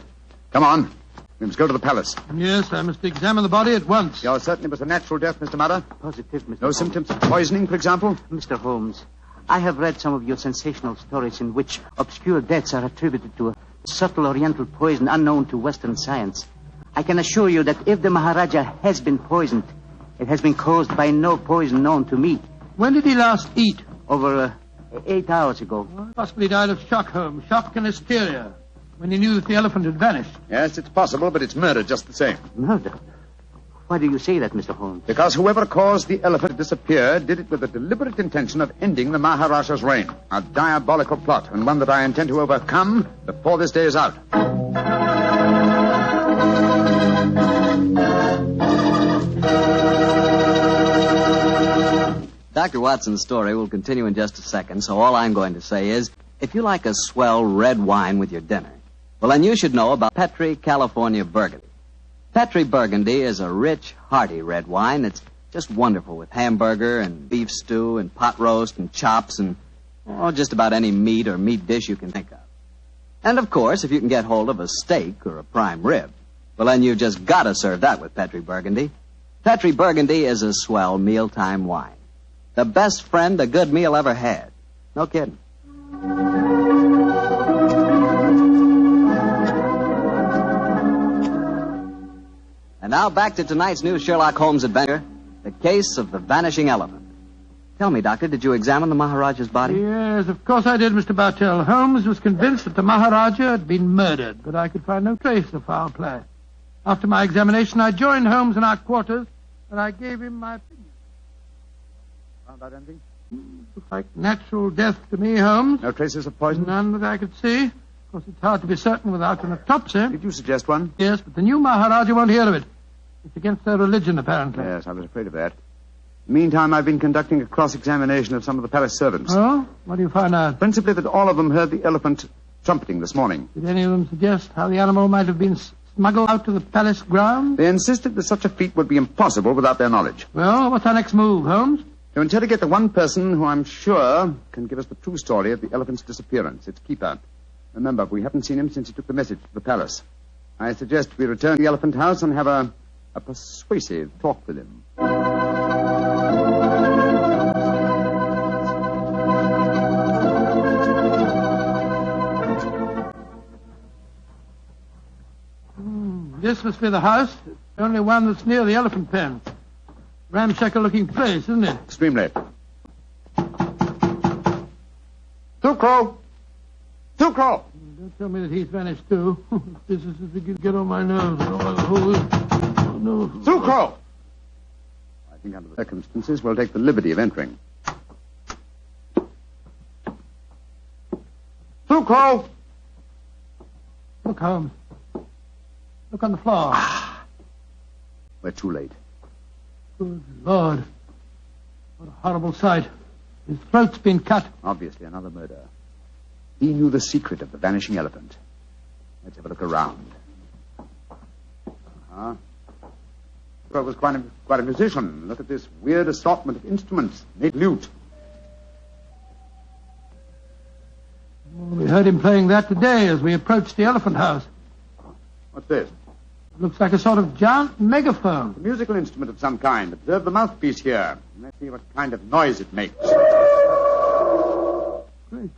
Come on. We must go to the palace. Yes, I must examine the body at once. You're certain it was a natural death, Mr. Mudder? Positive, Mr. No Holmes. symptoms of poisoning, for example? Mr. Holmes, I have read some of your sensational stories in which obscure deaths are attributed to a subtle oriental poison unknown to Western science. I can assure you that if the Maharaja has been poisoned, it has been caused by no poison known to me. When did he last eat? Over 8 hours ago. Possibly died of shock, Holmes. Shock and hysteria. When he knew that the elephant had vanished. Yes, it's possible, but it's murder just the same. Murder? Why do you say that, Mr. Holmes? Because whoever caused the elephant to disappear did it with a deliberate intention of ending the Maharaja's reign. A diabolical plot, and one that I intend to overcome before this day is out. Dr. Watson's story will continue in just a second, so all I'm going to say is, if you like a swell red wine with your dinner, well, then you should know about Petri California Burgundy. Petri Burgundy is a rich, hearty red wine that's just wonderful with hamburger and beef stew and pot roast and chops and just about any meat or meat dish you can think of. And, of course, if you can get hold of a steak or a prime rib, well, then you've just got to serve that with Petri Burgundy. Petri Burgundy is a swell mealtime wine. The best friend a good meal ever had. No kidding. And now back to tonight's new Sherlock Holmes adventure, the case of the vanishing elephant. Tell me, Doctor, did you examine the Maharaja's body? Yes, of course I did, Mr. Bartell. Holmes was convinced that the Maharaja had been murdered, but I could find no trace of foul play. After my examination, I joined Holmes in our quarters, and I gave him my opinion. Found out anything? Looks like natural death to me, Holmes. No traces of poison? None that I could see. Of course, it's hard to be certain without an autopsy. Did you suggest one? Yes, but the new Maharaja won't hear of it. It's against their religion, apparently. Yes, I was afraid of that. Meantime, I've been conducting a cross-examination of some of the palace servants. Oh? What do you find out? Principally that all of them heard the elephant trumpeting this morning. Did any of them suggest how the animal might have been smuggled out to the palace grounds? They insisted that such a feat would be impossible without their knowledge. Well, what's our next move, Holmes? To interrogate the one person who I'm sure can give us the true story of the elephant's disappearance, its keeper. Remember, we haven't seen him since he took the message to the palace. I suggest we return to the elephant house and have a persuasive talk with him. This must be the house. The only one that's near the elephant pen. Ramshackle-looking place, isn't it? Extremely. Sucro! Sucro! Don't tell me that he's vanished, too. This is to get on my nerves. Oh, no. Sucro! I think under the circumstances, we'll take the liberty of entering. Sucro! Look, Holmes. Look on the floor. We're too late. Good Lord. What a horrible sight. His throat's been cut. Obviously another murder. He knew the secret of the vanishing elephant. Let's have a look around. Well, was quite a musician. Look at this weird assortment of instruments. Made lute. We heard him playing that today as we approached the elephant house. What's this? Looks like a sort of giant megaphone. A musical instrument of some kind. Observe the mouthpiece here. Let's see what kind of noise it makes. Great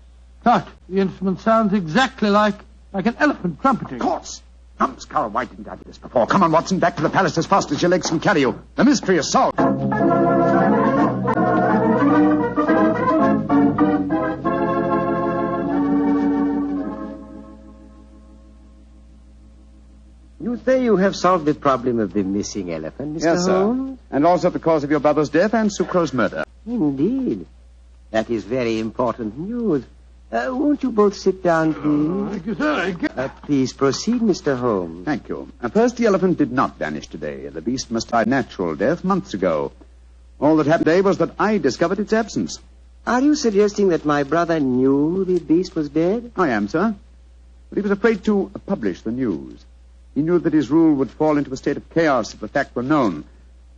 Scott. The instrument sounds exactly like an elephant trumpeting. Of course. Numbskull, why didn't I do this before? Come on, Watson, back to the palace as fast as your legs can carry you. The mystery is solved. You say you have solved the problem of the missing elephant, Mr. Yes, Holmes? sir. And also the cause of your brother's death and Sucro's murder. Indeed. That is very important news. Won't you both sit down, please? Thank you, sir. Please proceed, Mr. Holmes. Thank you. First, the elephant did not vanish today. The beast must have died natural death months ago. All that happened today was that I discovered its absence. Are you suggesting that my brother knew the beast was dead? I am, sir. But he was afraid to publish the news. He knew that his rule would fall into a state of chaos if the fact were known.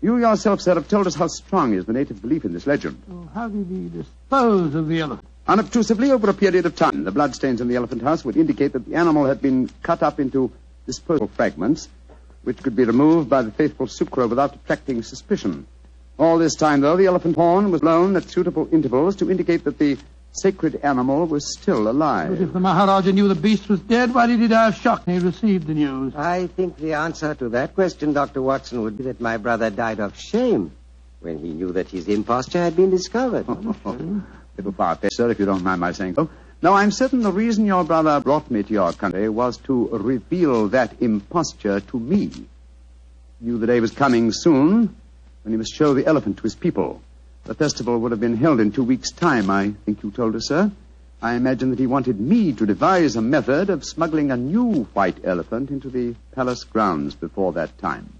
You yourself, sir, have told us how strong is the native belief in this legend. Oh, how did he dispose of the elephant? Unobtrusively, over a period of time. The bloodstains in the elephant house would indicate that the animal had been cut up into disposable fragments, which could be removed by the faithful Sucro without attracting suspicion. All this time, though, the elephant horn was blown at suitable intervals to indicate that the sacred animal was still alive. But if the Maharaja knew the beast was dead, why did he die of shock when he received the news? I think the answer to that question, Dr. Watson, would be that my brother died of shame when he knew that his imposture had been discovered. Little far-fetched, sir, if you don't mind my saying so. Now, I'm certain the reason your brother brought me to your country was to reveal that imposture to me. He knew the day was coming soon when he must show the elephant to his people. The festival would have been held in 2 weeks' time, I think you told us, sir. I imagine that he wanted me to devise a method of smuggling a new white elephant into the palace grounds before that time.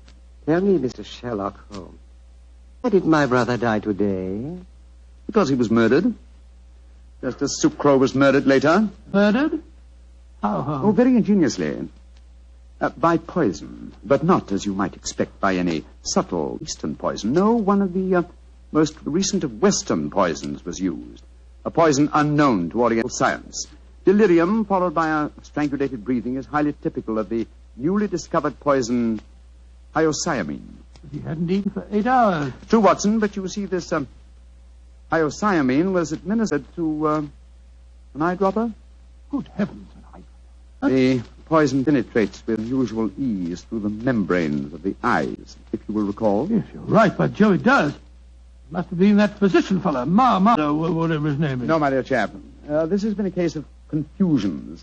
Tell me, Mr. Sherlock Holmes, why did my brother die today? Because he was murdered. Just as Sucro was murdered later. Murdered? How? Oh, very ingeniously. By poison, but not, as you might expect, by any subtle Eastern poison. No, one of the most recent of Western poisons was used. A poison unknown to Oriental science. Delirium, followed by a strangulated breathing, is highly typical of the newly discovered poison hyoscyamine. He hadn't eaten for 8 hours. True, Watson, but you see, this hyoscyamine was administered to an eyedropper. Good heavens, an eyedropper. The poison penetrates with unusual ease through the membranes of the eyes, if you will recall. Yes, you're right, but Joe, it does. It must have been that physician fellow, Marlowe, whatever his name is. No, my dear chap. This has been a case of confusions.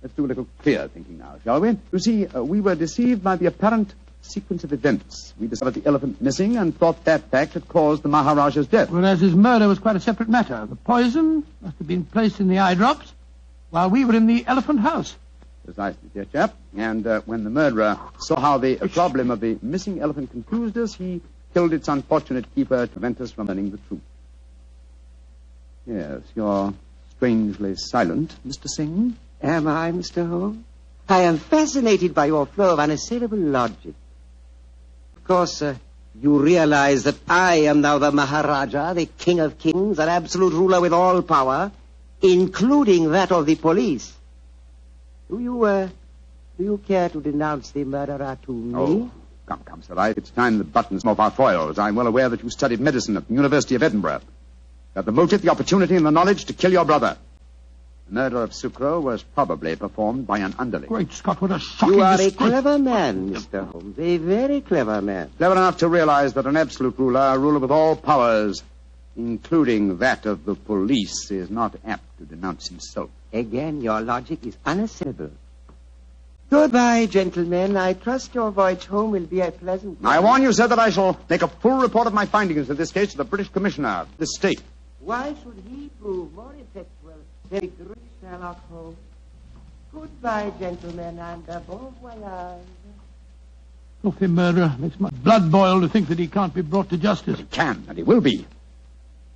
Let's do a little clear thinking now, shall we? You see, we were deceived by the apparent sequence of events. We discovered the elephant missing and thought that fact had caused the Maharaja's death. Whereas his murder was quite a separate matter. The poison must have been placed in the eye drops while we were in the elephant house. Precisely, dear chap. And when the murderer saw how the problem of the missing elephant confused us, he killed its unfortunate keeper to prevent us from learning the truth. Yes, you're strangely silent, Mr. Singh. Am I, Mr. Holmes? I am fascinated by your flow of unassailable logic. Of course, you realize that I am now the Maharaja, the King of Kings, an absolute ruler with all power, including that of the police. Do you care to denounce the murderer to me? Oh, come, sir. It's time the buttons off our foils. I'm well aware that you studied medicine at the University of Edinburgh. You had the motive, the opportunity, and the knowledge to kill your brother. The murder of Sucro was probably performed by an underling. Great Scott, what a shocking You are disgrace. a clever man, Mr. Holmes. A very clever man. Clever enough to realize that an absolute ruler, a ruler with all powers, including that of the police, is not apt to denounce himself. Again, your logic is unassailable. Goodbye, gentlemen. I trust your voyage home will be a pleasant one. I warn you, sir, that I shall make a full report of my findings in this case to the British Commissioner of this state. Why should he prove more effectual than the great Sherlock Holmes? Goodbye, gentlemen, and bon voyage. Filthy murderer. Makes my blood boil to think that he can't be brought to justice. He can, and he will be.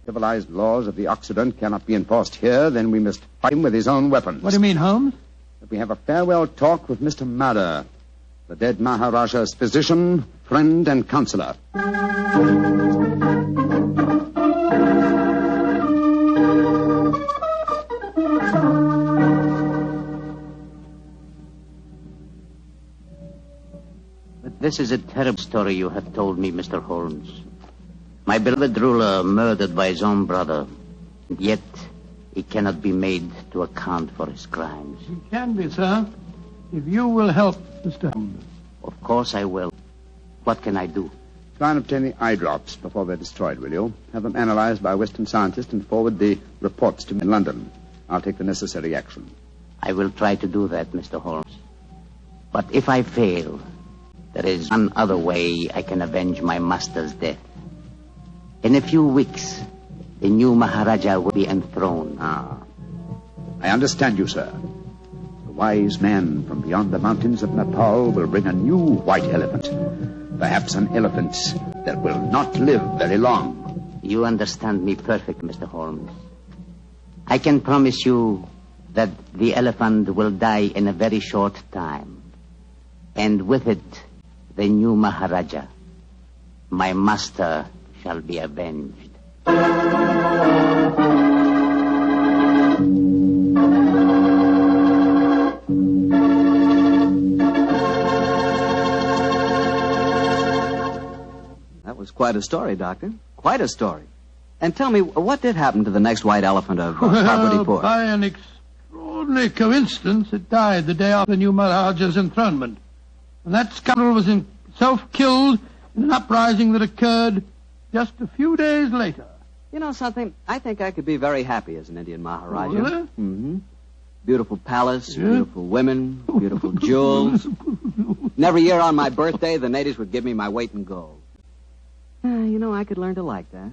Civilized laws of the Occident cannot be enforced here, then we must fight him with his own weapons. What do you mean, Holmes? That we have a farewell talk with Mr. Madder, the dead Maharaja's physician, friend, and counselor. But this is a terrible story you have told me, Mr. Holmes. My beloved ruler murdered by his own brother, and yet he cannot be made to account for his crimes. He can be, sir, if you will help Mr. Holmes. Of course I will. What can I do? Try and obtain the eye drops before they're destroyed, will you? Have them analyzed by a Western scientist and forward the reports to me in London. I'll take the necessary action. I will try to do that, Mr. Holmes. But if I fail, there is one other way I can avenge my master's death. In a few weeks, the new Maharaja will be enthroned. I understand you, sir. The wise man from beyond the mountains of Nepal will bring a new white elephant. Perhaps an elephant that will not live very long. You understand me perfect, Mr. Holmes. I can promise you that the elephant will die in a very short time. And with it, the new Maharaja. My master shall be avenged. That was quite a story, Doctor. Quite a story. And tell me, what did happen to the next white elephant of Property Port? By an extraordinary coincidence, it died the day after the new Maharaja's enthronement. And that scoundrel was himself killed in an uprising that occurred just a few days later. You know something? I think I could be very happy as an Indian Maharaja. Oh, really? Mm-hmm. Beautiful palace, beautiful women, beautiful jewels. And every year on my birthday, the natives would give me my weight in gold. You know, I could learn to like that.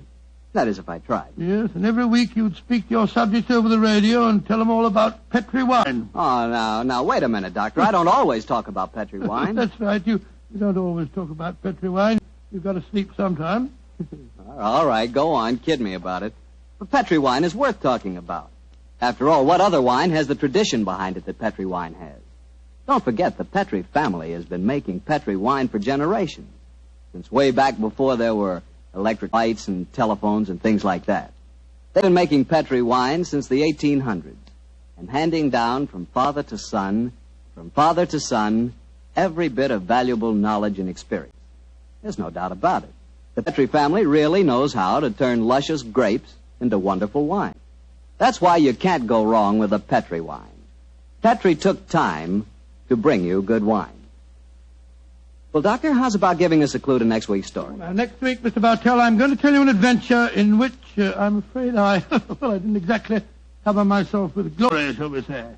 That is, if I tried. Yes, and every week you'd speak to your subjects over the radio and tell them all about Petri wine. Oh, now, wait a minute, Doctor. I don't always talk about Petri wine. That's right. You don't always talk about Petri wine. You've got to sleep sometime. All right, go on. Kid me about it. But Petri wine is worth talking about. After all, what other wine has the tradition behind it that Petri wine has? Don't forget, the Petri family has been making Petri wine for generations. Since way back before there were electric lights and telephones and things like that. They've been making Petri wine since the 1800s and handing down from father to son, every bit of valuable knowledge and experience. There's no doubt about it. The Petri family really knows how to turn luscious grapes into wonderful wine. That's why you can't go wrong with a Petri wine. Petri took time to bring you good wine. Well, Doctor, how's about giving us a clue to next week's story? Next week, Mr. Bartell, I'm going to tell you an adventure in which I'm afraid I didn't exactly cover myself with glory, shall we say.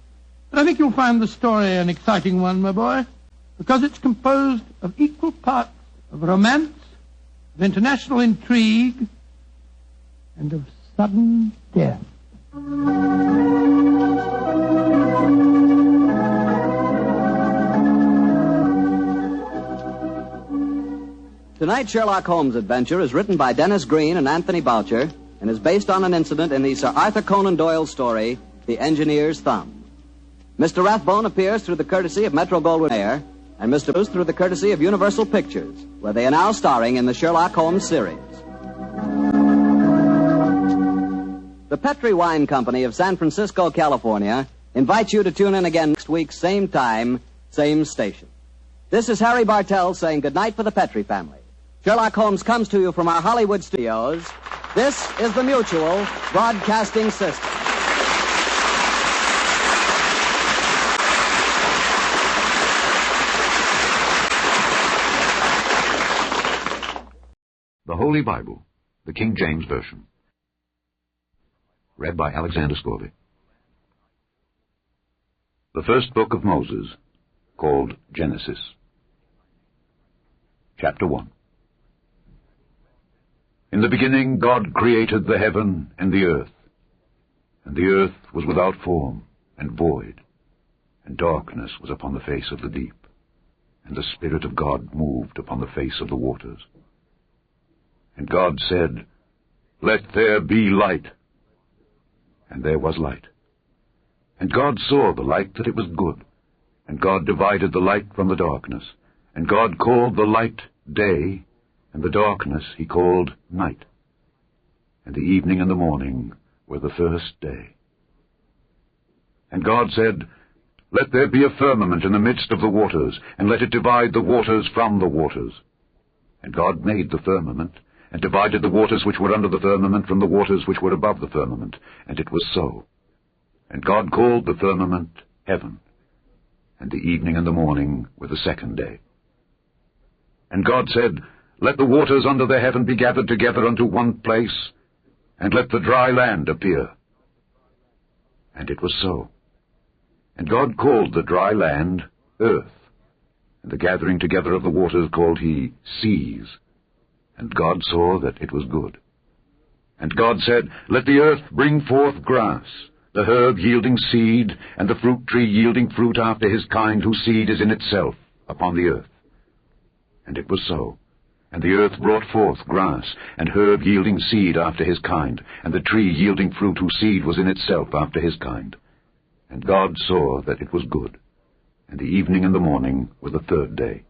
But I think you'll find the story an exciting one, my boy, because it's composed of equal parts of romance, of international intrigue, and of sudden death. Tonight's Sherlock Holmes adventure is written by Dennis Green and Anthony Boucher and is based on an incident in the Sir Arthur Conan Doyle story, The Engineer's Thumb. Mr. Rathbone appears through the courtesy of Metro-Goldwyn-Mayer and Mr. Bruce through the courtesy of Universal Pictures, where they are now starring in the Sherlock Holmes series. The Petri Wine Company of San Francisco, California, invites you to tune in again next week, same time, same station. This is Harry Bartell saying goodnight for the Petri family. Sherlock Holmes comes to you from our Hollywood studios. This is the Mutual Broadcasting System. The Holy Bible, the King James Version. Read by Alexander Scorby. The first book of Moses, called Genesis. Chapter 1. In the beginning God created the heaven and the earth was without form and void, and darkness was upon the face of the deep, and the Spirit of God moved upon the face of the waters. And God said, Let there be light. And there was light. And God saw the light that it was good, and God divided the light from the darkness, and God called the light day, and the darkness he called night. And the evening and the morning were the first day. And God said, Let there be a firmament in the midst of the waters, and let it divide the waters from the waters. And God made the firmament, and divided the waters which were under the firmament from the waters which were above the firmament. And it was so. And God called the firmament heaven. And the evening and the morning were the second day. And God said, Let the waters under the heaven be gathered together unto one place, and let the dry land appear. And it was so. And God called the dry land earth, and the gathering together of the waters called he seas. And God saw that it was good. And God said, Let the earth bring forth grass, the herb yielding seed, and the fruit tree yielding fruit after his kind, whose seed is in itself upon the earth. And it was so. And the earth brought forth grass, and herb yielding seed after his kind, and the tree yielding fruit whose seed was in itself after his kind. And God saw that it was good. And the evening and the morning were the third day.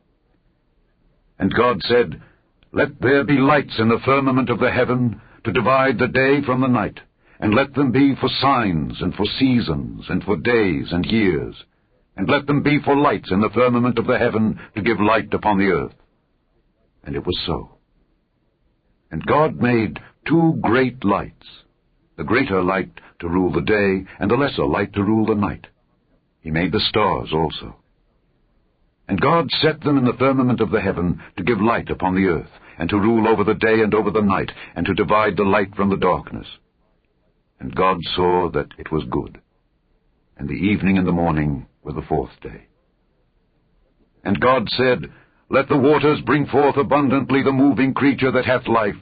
And God said, Let there be lights in the firmament of the heaven, to divide the day from the night, and let them be for signs, and for seasons, and for days and years, and let them be for lights in the firmament of the heaven, to give light upon the earth. And it was so. And God made 2 great lights, the greater light to rule the day, and the lesser light to rule the night. He made the stars also. And God set them in the firmament of the heaven to give light upon the earth, and to rule over the day and over the night, and to divide the light from the darkness. And God saw that it was good. And the evening and the morning were the 4th day. And God said, Let the waters bring forth abundantly the moving creature that hath life,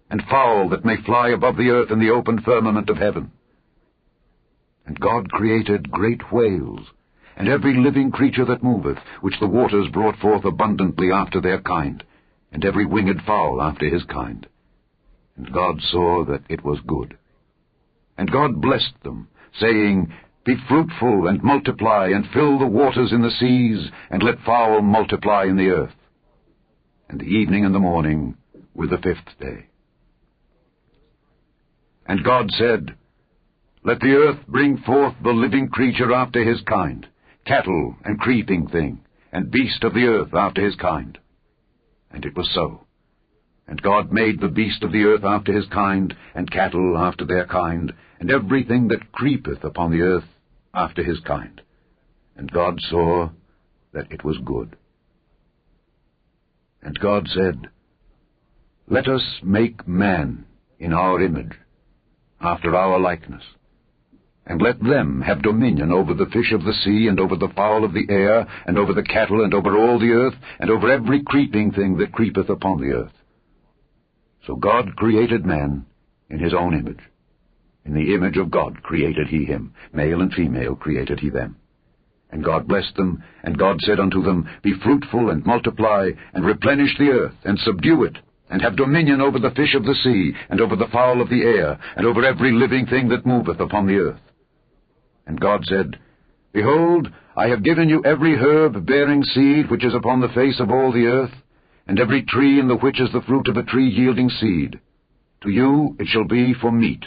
and fowl that may fly above the earth in the open firmament of heaven. And God created great whales, and every living creature that moveth, which the waters brought forth abundantly after their kind, and every winged fowl after his kind. And God saw that it was good. And God blessed them, saying, Be fruitful, and multiply, and fill the waters in the seas, and let fowl multiply in the earth. And the evening and the morning were the 5th day. And God said, Let the earth bring forth the living creature after his kind, cattle and creeping thing, and beast of the earth after his kind. And it was so. And God made the beast of the earth after his kind, and cattle after their kind, and everything that creepeth upon the earth after his kind. And God saw that it was good. And God said, Let us make man in our image, after our likeness, and let them have dominion over the fish of the sea, and over the fowl of the air, and over the cattle, and over all the earth, and over every creeping thing that creepeth upon the earth. So God created man in his own image. In the image of God created he him. Male and female created he them. And God blessed them, and God said unto them, Be fruitful, and multiply, and replenish the earth, and subdue it, and have dominion over the fish of the sea, and over the fowl of the air, and over every living thing that moveth upon the earth. And God said, Behold, I have given you every herb bearing seed which is upon the face of all the earth, and every tree in the which is the fruit of a tree yielding seed. To you it shall be for meat.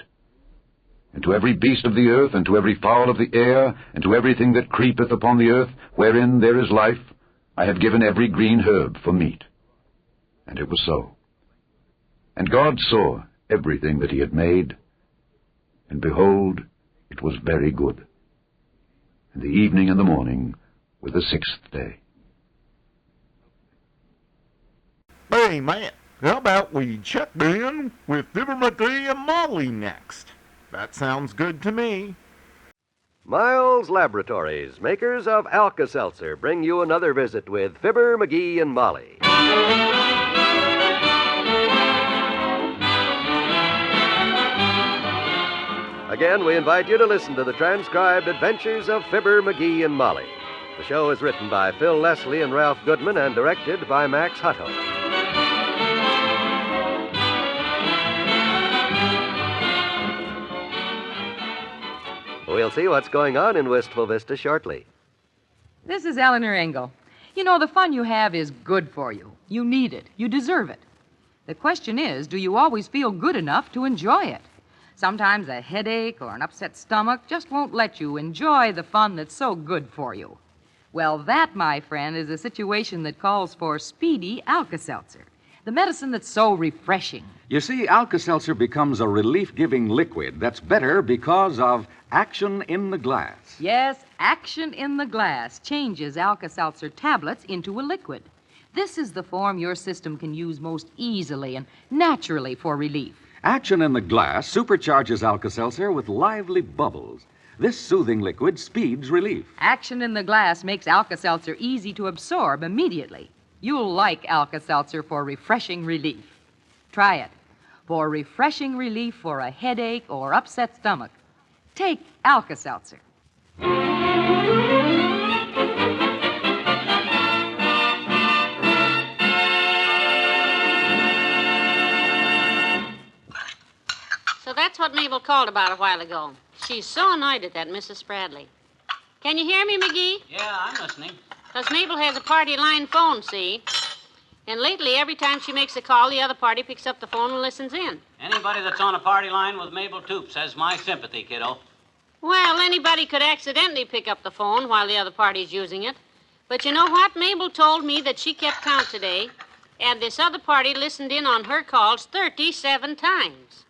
And to every beast of the earth, and to every fowl of the air, and to everything that creepeth upon the earth, wherein there is life, I have given every green herb for meat. And it was so. And God saw everything that he had made, and behold, it was very good. And the evening and the morning were the 6th day. Hey, man, how about we check in with Fibber, Magee, and Molly next? That sounds good to me. Miles Laboratories, makers of Alka-Seltzer, bring you another visit with Fibber, Magee, and Molly. Again, we invite you to listen to the transcribed adventures of Fibber, Magee, and Molly. The show is written by Phil Leslie and Ralph Goodman and directed by Max Hutto. We'll see what's going on in Wistful Vista shortly. This is Eleanor Engel. You know, the fun you have is good for you. You need it. You deserve it. The question is, do you always feel good enough to enjoy it? Sometimes a headache or an upset stomach just won't let you enjoy the fun that's so good for you. Well, that, my friend, is a situation that calls for speedy Alka-Seltzer, the medicine that's so refreshing. You see, Alka-Seltzer becomes a relief-giving liquid that's better because of action in the glass. Yes, action in the glass changes Alka-Seltzer tablets into a liquid. This is the form your system can use most easily and naturally for relief. Action in the glass supercharges Alka-Seltzer with lively bubbles. This soothing liquid speeds relief. Action in the glass makes Alka-Seltzer easy to absorb immediately. You'll like Alka-Seltzer for refreshing relief. Try it. For refreshing relief for a headache or upset stomach. Take Alka-Seltzer. So that's what Mabel called about a while ago. She's so annoyed at that Mrs. Spradley. Can you hear me, Magee? Yeah, I'm listening. Because Mabel has a party line phone, see? And lately, every time she makes a call, the other party picks up the phone and listens in. Anybody that's on a party line with Mabel Toops has my sympathy, kiddo. Well, anybody could accidentally pick up the phone while the other party's using it. But you know what? Mabel told me that she kept count today, and this other party listened in on her calls 37 times.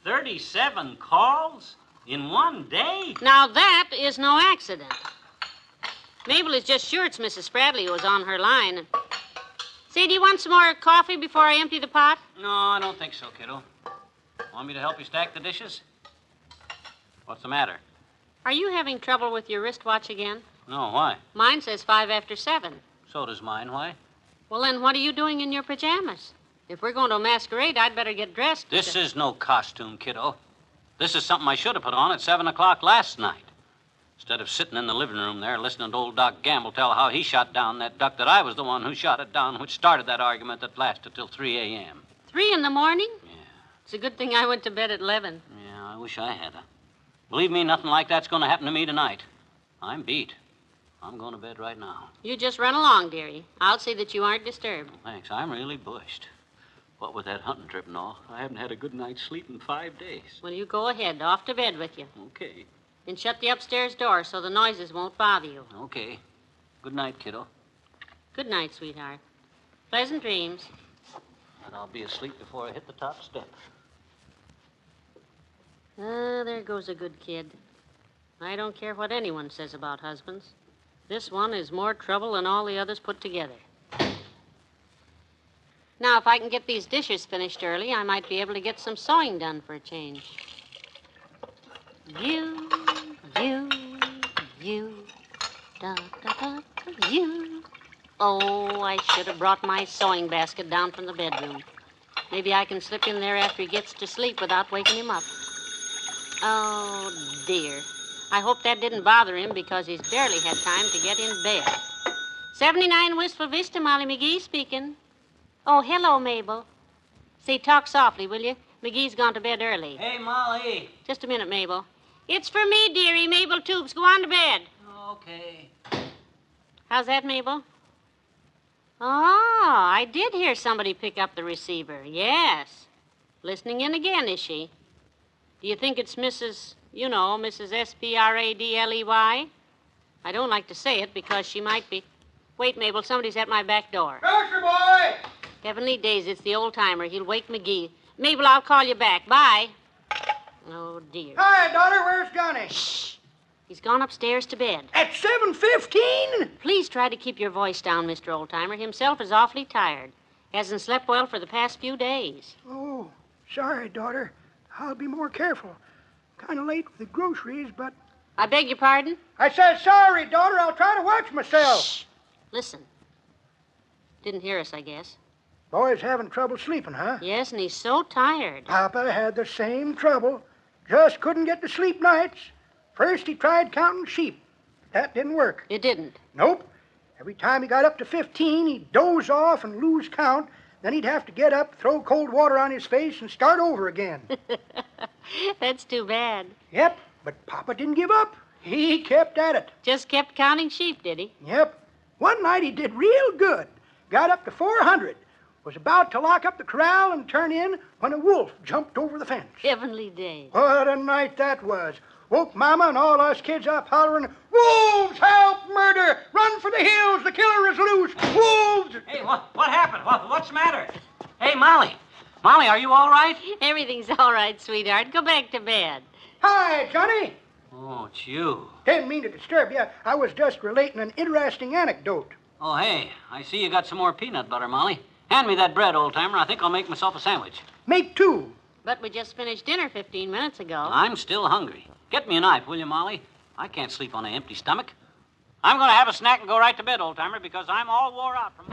37 calls? In one day? Now, that is no accident. Mabel is just sure it's Mrs. Spradley who was on her line. Say, do you want some more coffee before I empty the pot? No, I don't think so, kiddo. Want me to help you stack the dishes? What's the matter? Are you having trouble with your wristwatch again? No, why? Mine says 5 after 7. So does mine. Why? Well, then what are you doing in your pajamas? If we're going to a masquerade, I'd better get dressed. This is no costume, kiddo. This is something I should have put on at 7 o'clock last night. Instead of sitting in the living room there listening to old Doc Gamble tell how he shot down that duck that I was the one who shot it down, which started that argument that lasted till 3 a.m. 3 in the morning? Yeah. It's a good thing I went to bed at 11. Yeah, I wish I had. Believe me, nothing like that's going to happen to me tonight. I'm beat. I'm going to bed right now. You just run along, dearie. I'll see that you aren't disturbed. Thanks. I'm really bushed. What with that hunting trip and all, I haven't had a good night's sleep in 5 days. Well, you go ahead. Off to bed with you. Okay. And shut the upstairs door so the noises won't bother you. Okay. Good night, kiddo. Good night, sweetheart. Pleasant dreams. And I'll be asleep before I hit the top step. There goes a good kid. I don't care what anyone says about husbands. This one is more trouble than all the others put together. Now, if I can get these dishes finished early, I might be able to get some sewing done for a change. You, da, da, da, da, you. Oh, I should have brought my sewing basket down from the bedroom. Maybe I can slip in there after he gets to sleep without waking him up. Oh, dear. I hope that didn't bother him because he's barely had time to get in bed. 79 Wistful Vista, Molly Magee speaking. Oh, hello, Mabel. Say, talk softly, will you? McGee's gone to bed early. Hey, Molly. Just a minute, Mabel. It's for me, dearie, Mabel Toops. Go on to bed. Okay. How's that, Mabel? Oh, I did hear somebody pick up the receiver. Yes. Listening in again, is she? Do you think it's Mrs. Spradley? I don't like to say it because she might be... Wait, Mabel, somebody's at my back door. Grocery boy! Heavenly days, it's the old-timer. He'll wake McGee. Mabel, I'll call you back. Bye. Oh, dear. Hi, daughter. Where's Gunny? Shh. He's gone upstairs to bed. At 7:15? Please try to keep your voice down, Mr. Oldtimer. Himself is awfully tired. Hasn't slept well for the past few days. Oh, sorry, daughter. I'll be more careful. Kind of late with the groceries, but... I beg your pardon? I said sorry, daughter. I'll try to watch myself. Shh. Listen. Didn't hear us, I guess. Boy's having trouble sleeping, huh? Yes, and he's so tired. Papa had the same trouble. Just couldn't get to sleep nights. First, he tried counting sheep. That didn't work. It didn't? Nope. Every time he got up to 15, he'd doze off and lose count. Then he'd have to get up, throw cold water on his face, and start over again. That's too bad. Yep, but Papa didn't give up. He kept at it. Just kept counting sheep, did he? Yep. One night he did real good. Got up to 400. Was about to lock up the corral and turn in when a wolf jumped over the fence. Heavenly days. What a night that was. Woke Mama and all us kids up hollering, "Wolves, help, murder! Run for the hills, the killer is loose! Wolves!" Hey, what happened? What's the matter? Hey, Molly. Molly, are you all right? Everything's all right, sweetheart. Go back to bed. Hi, Johnny. Oh, it's you. Didn't mean to disturb you. I was just relating an interesting anecdote. Oh, hey, I see you got some more peanut butter, Molly. Hand me that bread, old-timer. I think I'll make myself a sandwich. Make two. But we just finished dinner 15 minutes ago. I'm still hungry. Get me a knife, will you, Molly? I can't sleep on an empty stomach. I'm going to have a snack and go right to bed, old-timer, because I'm all wore out from...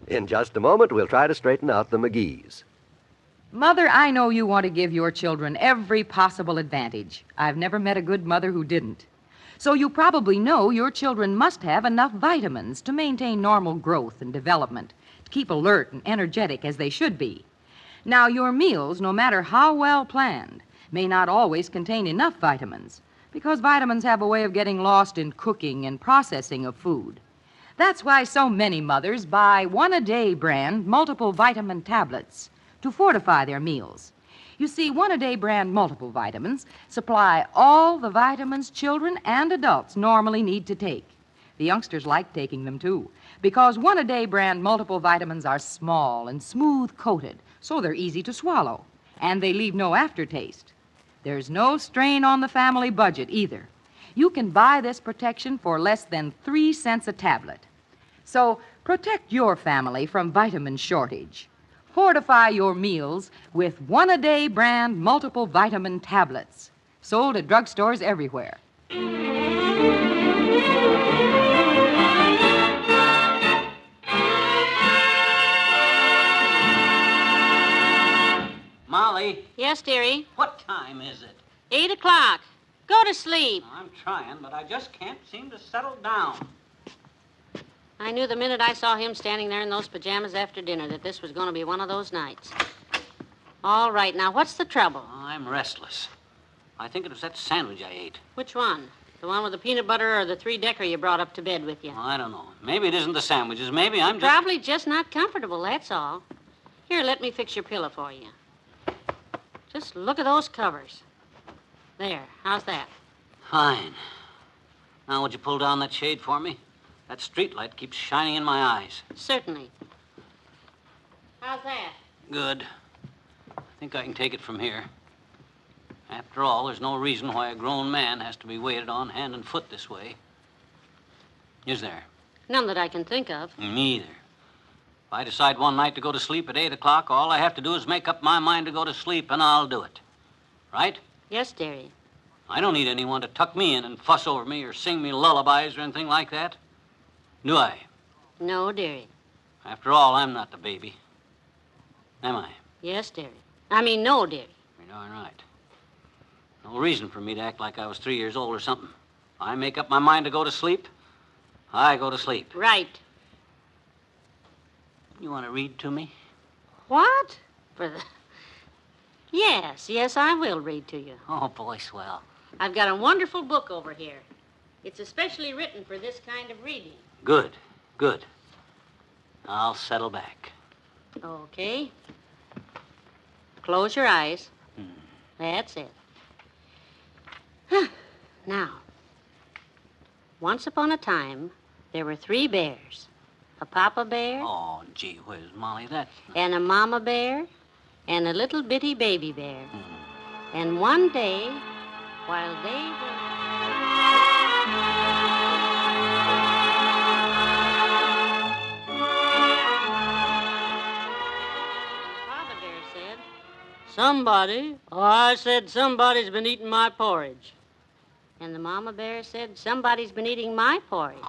In just a moment, we'll try to straighten out the Magees. Mother, I know you want to give your children every possible advantage. I've never met a good mother who didn't. So you probably know your children must have enough vitamins to maintain normal growth and development, to keep alert and energetic as they should be. Now, your meals, no matter how well planned, may not always contain enough vitamins, because vitamins have a way of getting lost in cooking and processing of food. That's why so many mothers buy one-a-day brand multiple vitamin tablets to fortify their meals. You see, one-a-day brand multiple vitamins supply all the vitamins children and adults normally need to take. The youngsters like taking them, too, because one-a-day brand multiple vitamins are small and smooth-coated, so they're easy to swallow, and they leave no aftertaste. There's no strain on the family budget, either. You can buy this protection for less than 3 cents a tablet. So protect your family from vitamin shortage. Fortify your meals with one-a-day brand multiple vitamin tablets, sold at drugstores everywhere. Molly? Yes, dearie? What time is it? 8 o'clock. Go to sleep. I'm trying, but I just can't seem to settle down. I knew the minute I saw him standing there in those pajamas after dinner that this was going to be one of those nights. All right, now, what's the trouble? I'm restless. I think it was that sandwich I ate. Which one? The one with the peanut butter or the 3-decker you brought up to bed with you? I don't know. Maybe it isn't the sandwiches. Maybe I'm just... Probably just not comfortable, that's all. Here, let me fix your pillow for you. Just look at those covers. There, how's that? Fine. Now, would you pull down that shade for me? That street light keeps shining in my eyes. Certainly. How's that? Good. I think I can take it from here. After all, there's no reason why a grown man has to be waited on hand and foot this way. Is there? None that I can think of. Me either. If I decide one night to go to sleep at 8 o'clock, all I have to do is make up my mind to go to sleep, and I'll do it. Right? Yes, dearie. I don't need anyone to tuck me in and fuss over me or sing me lullabies or anything like that. Do I? No, dearie. After all, I'm not the baby. Am I? Yes, dearie. No, dearie. You're darn right. No reason for me to act like I was 3 years old or something. If I make up my mind to go to sleep, I go to sleep. Right. You want to read to me? What? Yes, I will read to you. Oh, boy, swell. I've got a wonderful book over here. It's especially written for this kind of reading. Good. I'll settle back. Okay. Close your eyes. That's it. Now, once upon a time, there were 3 bears. A papa bear. Oh, gee whiz, Molly, that's... And a mama bear, and a little bitty baby bear. And one day, while they were... Papa bear said, somebody's been eating my porridge. And the mama bear said, somebody's been eating my porridge.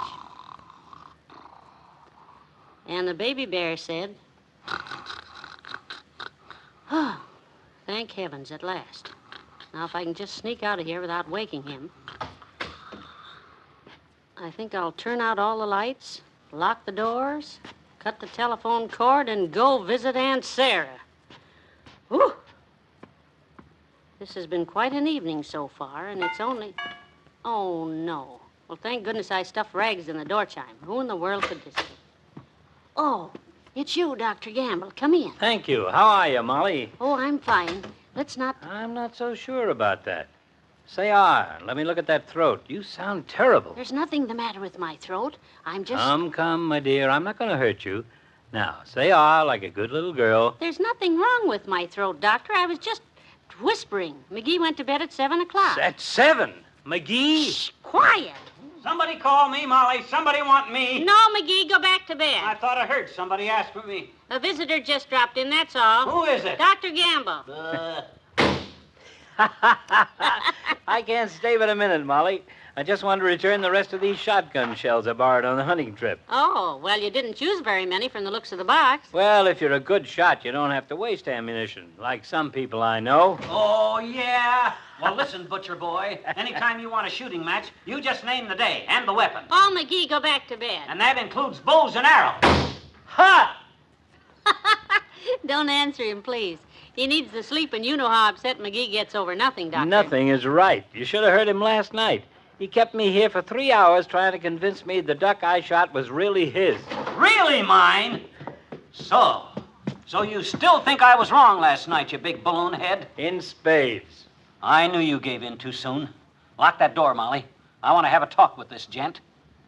And the baby bear said, oh, thank heavens, at last. Now, if I can just sneak out of here without waking him, I think I'll turn out all the lights, lock the doors, cut the telephone cord, and go visit Aunt Sarah. Whew! This has been quite an evening so far, and it's only... Oh, no. Well, thank goodness I stuffed rags in the door chime. Who in the world could this be? Oh, it's you, Dr. Gamble. Come in. Thank you. How are you, Molly? Oh, I'm fine. Let's not... I'm not so sure about that. Say, let me look at that throat. You sound terrible. There's nothing the matter with my throat. I'm just... Come, my dear. I'm not going to hurt you. Now, say like a good little girl. There's nothing wrong with my throat, Doctor. I was just whispering. Magee went to bed at 7 o'clock. At 7? Magee? Shh, quiet. Somebody call me, Molly. Somebody want me. No, Magee, go back to bed. I thought I heard somebody ask for me. A visitor just dropped in, that's all. Who is it? Dr. Gamble. I can't stay but a minute, Molly. I just want to return the rest of these shotgun shells I borrowed on the hunting trip. Oh, well, you didn't choose very many from the looks of the box. Well, if you're a good shot, you don't have to waste ammunition, like some people I know. Oh, yeah? Well, listen, Butcher Boy. Anytime you want a shooting match, you just name the day and the weapon. Oh, Magee, go back to bed. And that includes bows and arrows. Ha! Don't answer him, please. He needs the sleep, and you know how upset Magee gets over nothing, Doctor. Nothing is right. You should have heard him last night. He kept me here for 3 hours trying to convince me the duck I shot was really his. Really mine? So you still think I was wrong last night, you big balloon head? In spades. I knew you gave in too soon. Lock that door, Molly. I want to have a talk with this gent.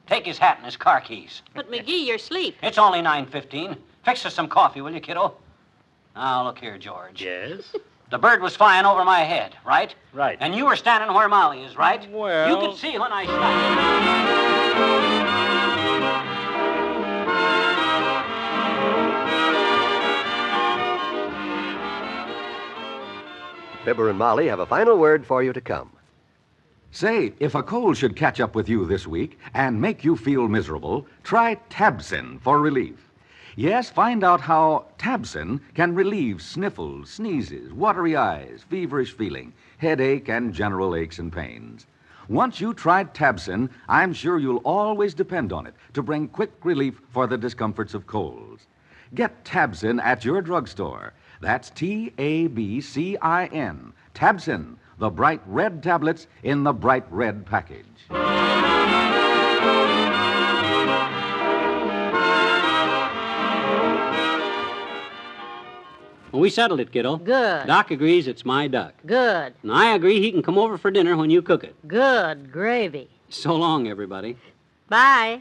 Take his hat and his car keys. But, Magee, you're asleep. It's only 9:15. Fix us some coffee, will you, kiddo? Now, look here, George. Yes? The bird was flying over my head, right? Right. And you were standing where Molly is, right? Well... You could see when I shot. Fibber and Molly have a final word for you to come. Say, if a cold should catch up with you this week and make you feel miserable, try Tabsin for relief. Yes, find out how Tabsin can relieve sniffles, sneezes, watery eyes, feverish feeling, headache, and general aches and pains. Once you tried Tabsin, I'm sure you'll always depend on it to bring quick relief for the discomforts of colds. Get Tabsin at your drugstore. That's Tabcin. Tabsin, the bright red tablets in the bright red package. Well, we settled it, kiddo. Good. Doc agrees it's my duck. Good. And I agree he can come over for dinner when you cook it. Good gravy. So long, everybody. Bye.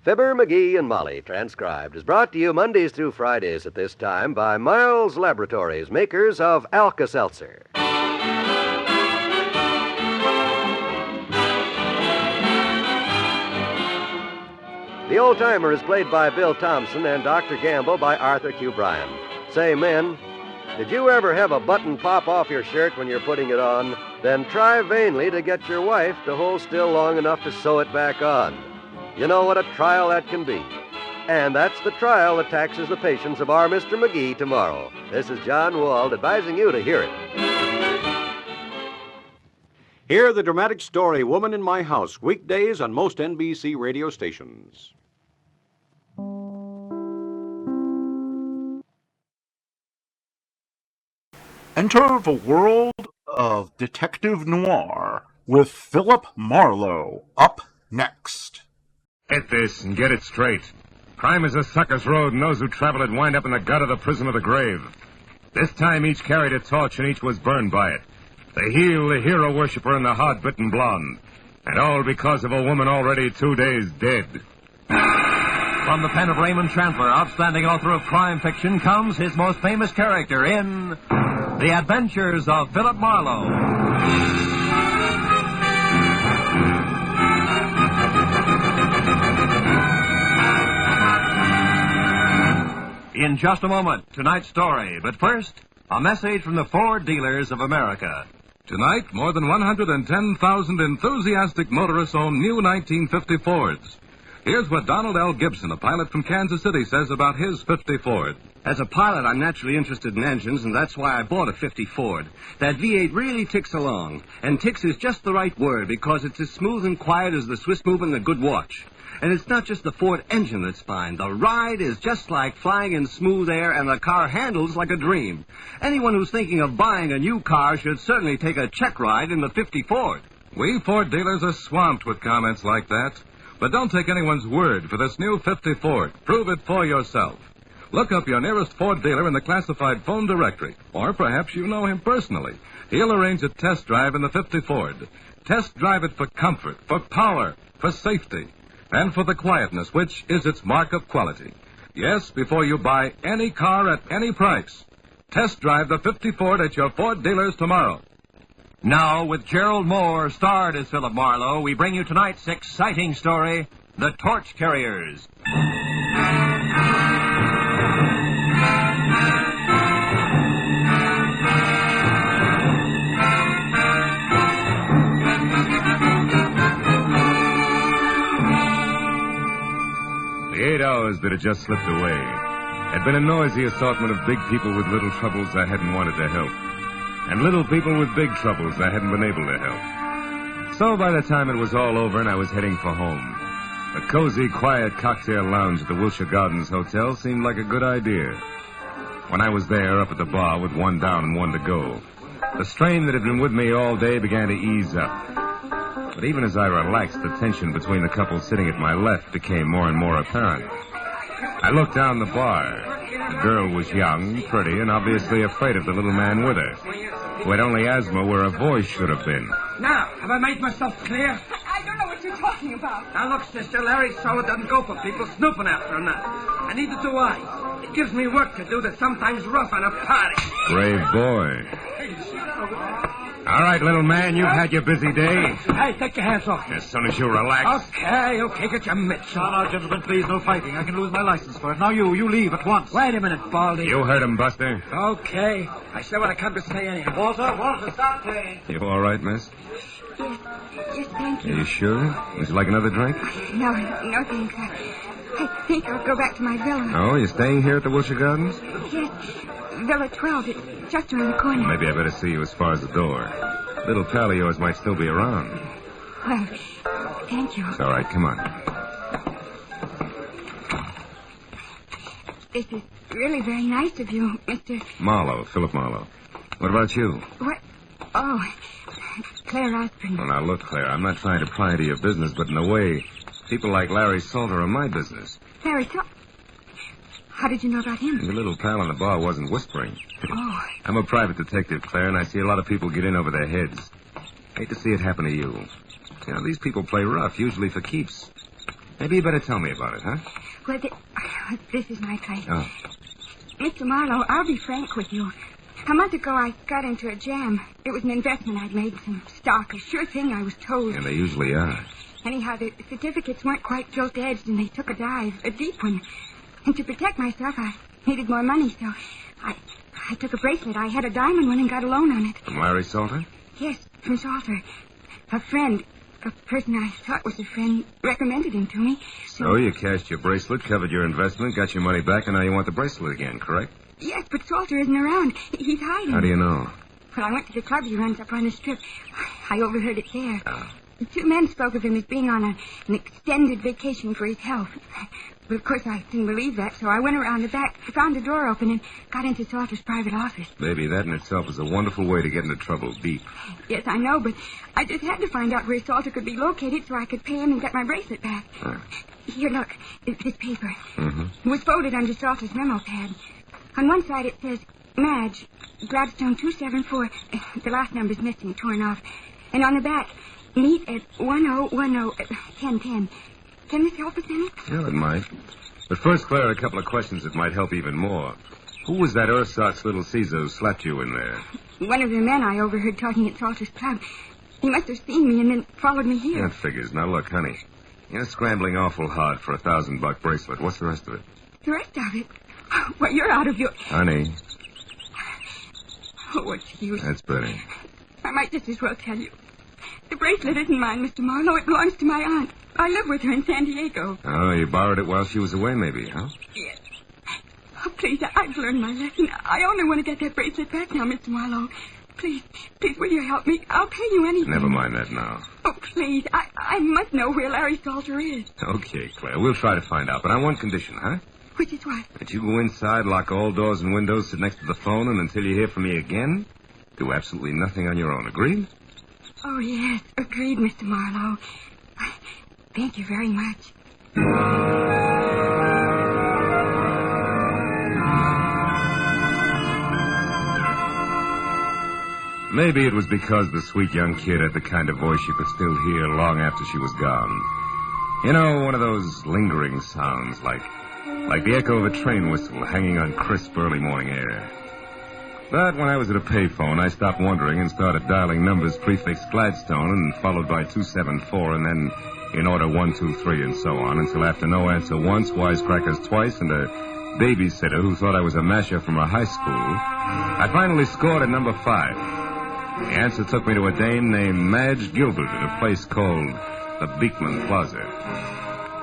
Fibber, Magee, and Molly, transcribed, is brought to you Mondays through Fridays at this time by Miles Laboratories, makers of Alka-Seltzer. The Old-Timer is played by Bill Thompson and Dr. Gamble by Arthur Q. Bryan. Say, men, did you ever have a button pop off your shirt when you're putting it on? Then try vainly to get your wife to hold still long enough to sew it back on. You know what a trial that can be. And that's the trial that taxes the patience of our Mr. Magee tomorrow. This is John Wald advising you to hear it. Hear the dramatic story, Woman in My House, weekdays on most NBC radio stations. Enter the world of Detective Noir with Philip Marlowe, up next. Get this and get it straight. Crime is a sucker's road, and those who travel it wind up in the gut of the prison of the grave. This time each carried a torch and each was burned by it. The heel, the hero worshiper, and the hard-bitten blonde. And all because of a woman already 2 days dead. From the pen of Raymond Chandler, outstanding author of crime fiction, comes his most famous character in The Adventures of Philip Marlowe. In just a moment, tonight's story. But first, a message from the Ford dealers of America. Tonight, more than 110,000 enthusiastic motorists own new 1950 Fords. Here's what Donald L. Gibson, a pilot from Kansas City, says about his 50 Ford. As a pilot, I'm naturally interested in engines, and that's why I bought a 50 Ford. That V8 really ticks along. And ticks is just the right word, because it's as smooth and quiet as the Swiss move in a good watch. And it's not just the Ford engine that's fine. The ride is just like flying in smooth air, and the car handles like a dream. Anyone who's thinking of buying a new car should certainly take a check ride in the 50 Ford. We Ford dealers are swamped with comments like that. But don't take anyone's word for this new 50 Ford. Prove it for yourself. Look up your nearest Ford dealer in the classified phone directory. Or perhaps you know him personally. He'll arrange a test drive in the 50 Ford. Test drive it for comfort, for power, for safety, and for the quietness, which is its mark of quality. Yes, before you buy any car at any price, test drive the 50 Ford at your Ford dealers tomorrow. Now, with Gerald Moore, starred as Philip Marlowe, we bring you tonight's exciting story, The Torch Carriers. The 8 hours that had just slipped away had been a noisy assortment of big people with little troubles I hadn't wanted to help, and little people with big troubles I hadn't been able to help. So by the time it was all over and I was heading for home, a cozy, quiet cocktail lounge at the Wilshire Gardens Hotel seemed like a good idea. When I was there, up at the bar with one down and one to go, the strain that had been with me all day began to ease up. But even as I relaxed, the tension between the couple sitting at my left became more and more apparent. I looked down the bar. The girl was young, pretty, and obviously afraid of the little man with her, who had only asthma where a voice should have been. Now, have I made myself clear? I don't know what you're talking about. Now, look, sister, Larry Sola doesn't go for people snooping after him now. And neither do I. It gives me work to do that's sometimes rough on a party. Brave boy. All right, little man, you've had your busy day. Hey, take your hands off. As soon as you relax. Okay, get your mitts. No, gentlemen, please, no fighting. I can lose my license for it. Now you leave at once. Wait a minute, Baldy. You heard him, Buster. Okay. I said what I come to say anyhow. Walter, stop playing. You all right, miss? Yes, thank Are you. you sure? Would you like another drink? No, thanks. I think I'll go back to my villa. Oh, you're staying here at the Wilshire Gardens? Yes, Villa 12. It's just around the corner. Maybe I better see you as far as the door. Little pal of yours might still be around. Well, thank you. It's all right, come on. This is really very nice of you, Mr. Marlowe, Philip Marlowe. What about you? What? Oh, Claire Osborne. Well, now, look, Claire, I'm not trying to pry into your business, but in a way, people like Larry Salter are my business. Larry Salter? How did you know about him? Your little pal in the bar wasn't whispering. Oh. I'm a private detective, Claire, and I see a lot of people get in over their heads. Hate to see it happen to you. You know, these people play rough, usually for keeps. Maybe you better tell me about it, huh? Well, this is my place. Oh. Mr. Marlowe, I'll be frank with you. A month ago, I got into a jam. It was an investment I'd made, some stock. A sure thing, I was told. And they usually are. Anyhow, the certificates weren't quite gilt-edged, and they took a dive, a deep one. And to protect myself, I needed more money, so I took a bracelet. I had a diamond one and got a loan on it. From Larry Salter? Yes, from Salter. A friend, a person I thought was a friend, recommended him to me. So you cashed your bracelet, covered your investment, got your money back, and now you want the bracelet again, correct? Yes, but Salter isn't around. He's hiding. How do you know? Well, I went to the club he runs up on the strip. I overheard it there. Oh. The two men spoke of him as being on an extended vacation for his health. But, of course, I didn't believe that, so I went around the back, found the door open, and got into Salter's private office. Maybe that in itself is a wonderful way to get into trouble deep. Yes, I know, but I just had to find out where Salter could be located so I could pay him and get my bracelet back. Here, look, this paper. Mm-hmm. It was folded under Salter's memo pad. On one side it says, Magee, Gladstone 274. The last number's missing, torn off. And on the back, meet at 1010. Can this help us any? Yeah, it might. But first, Claire, a couple of questions that might help even more. Who was that ersatz little Caesar who slapped you in there? One of the men I overheard talking at Salter's club. He must have seen me and then followed me here. That figures. Now, look, honey. You're scrambling awful hard for a $1,000 bracelet. What's the rest of it? The rest of it? Well, you're out of your... Honey. Oh, what's use? That's better. I might just as well tell you. The bracelet isn't mine, Mr. Marlowe. It belongs to my aunt. I live with her in San Diego. Oh, you borrowed it while she was away, maybe, huh? Yes. Oh, please, I've learned my lesson. I only want to get that bracelet back now, Mr. Marlowe. Please, will you help me? I'll pay you anything. Never mind that now. Oh, please, I must know where Larry Salter is. Okay, Claire, we'll try to find out, but on one condition, huh? Which is what? That you go inside, lock all doors and windows, sit next to the phone, and until you hear from me again, do absolutely nothing on your own. Agreed? Oh, yes. Agreed, Mr. Marlowe. Thank you very much. Maybe it was because the sweet young kid had the kind of voice you could still hear long after she was gone. You know, one of those lingering sounds, like the echo of a train whistle hanging on crisp early morning air. But when I was at a payphone, I stopped wondering and started dialing numbers prefixed Gladstone and followed by 274 and then in order 1, 2, 3 and so on until after no answer once, wisecrackers twice, and a babysitter who thought I was a masher from a high school, I finally scored at number 5. The answer took me to a dame named Madge Gilbert at a place called the Beekman Plaza.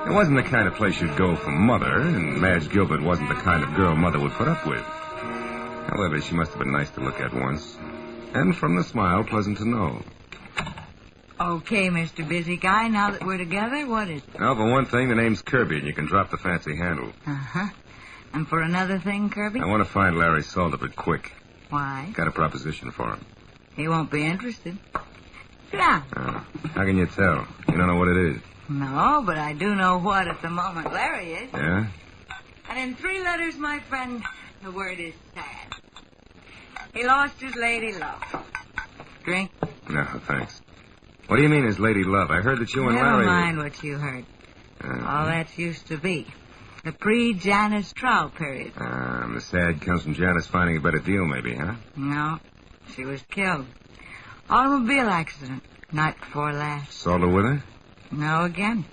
It wasn't the kind of place you'd go for Mother, and Madge Gilbert wasn't the kind of girl Mother would put up with. However, she must have been nice to look at once. And from the smile, pleasant to know. Okay, Mr. Busy Guy, now that we're together, what is it? Now, for one thing, the name's Kirby, and you can drop the fancy handle. Uh-huh. And for another thing, Kirby? I want to find Larry Salter, but quick. Why? Got a proposition for him. He won't be interested. Sit down. How can you tell? You don't know what it is. No, but I do know what at the moment Larry is. Yeah? And in 3 letters, my friend, the word is sad. He lost his lady love. Drink? No, thanks. What do you mean his lady love? I heard that you and Never Larry... mind what you heard. All that's used to be. The pre-Janice trial period. The sad comes from Janice finding a better deal, maybe, huh? No, she was killed. Automobile accident, night before last. Salter with her? No, again.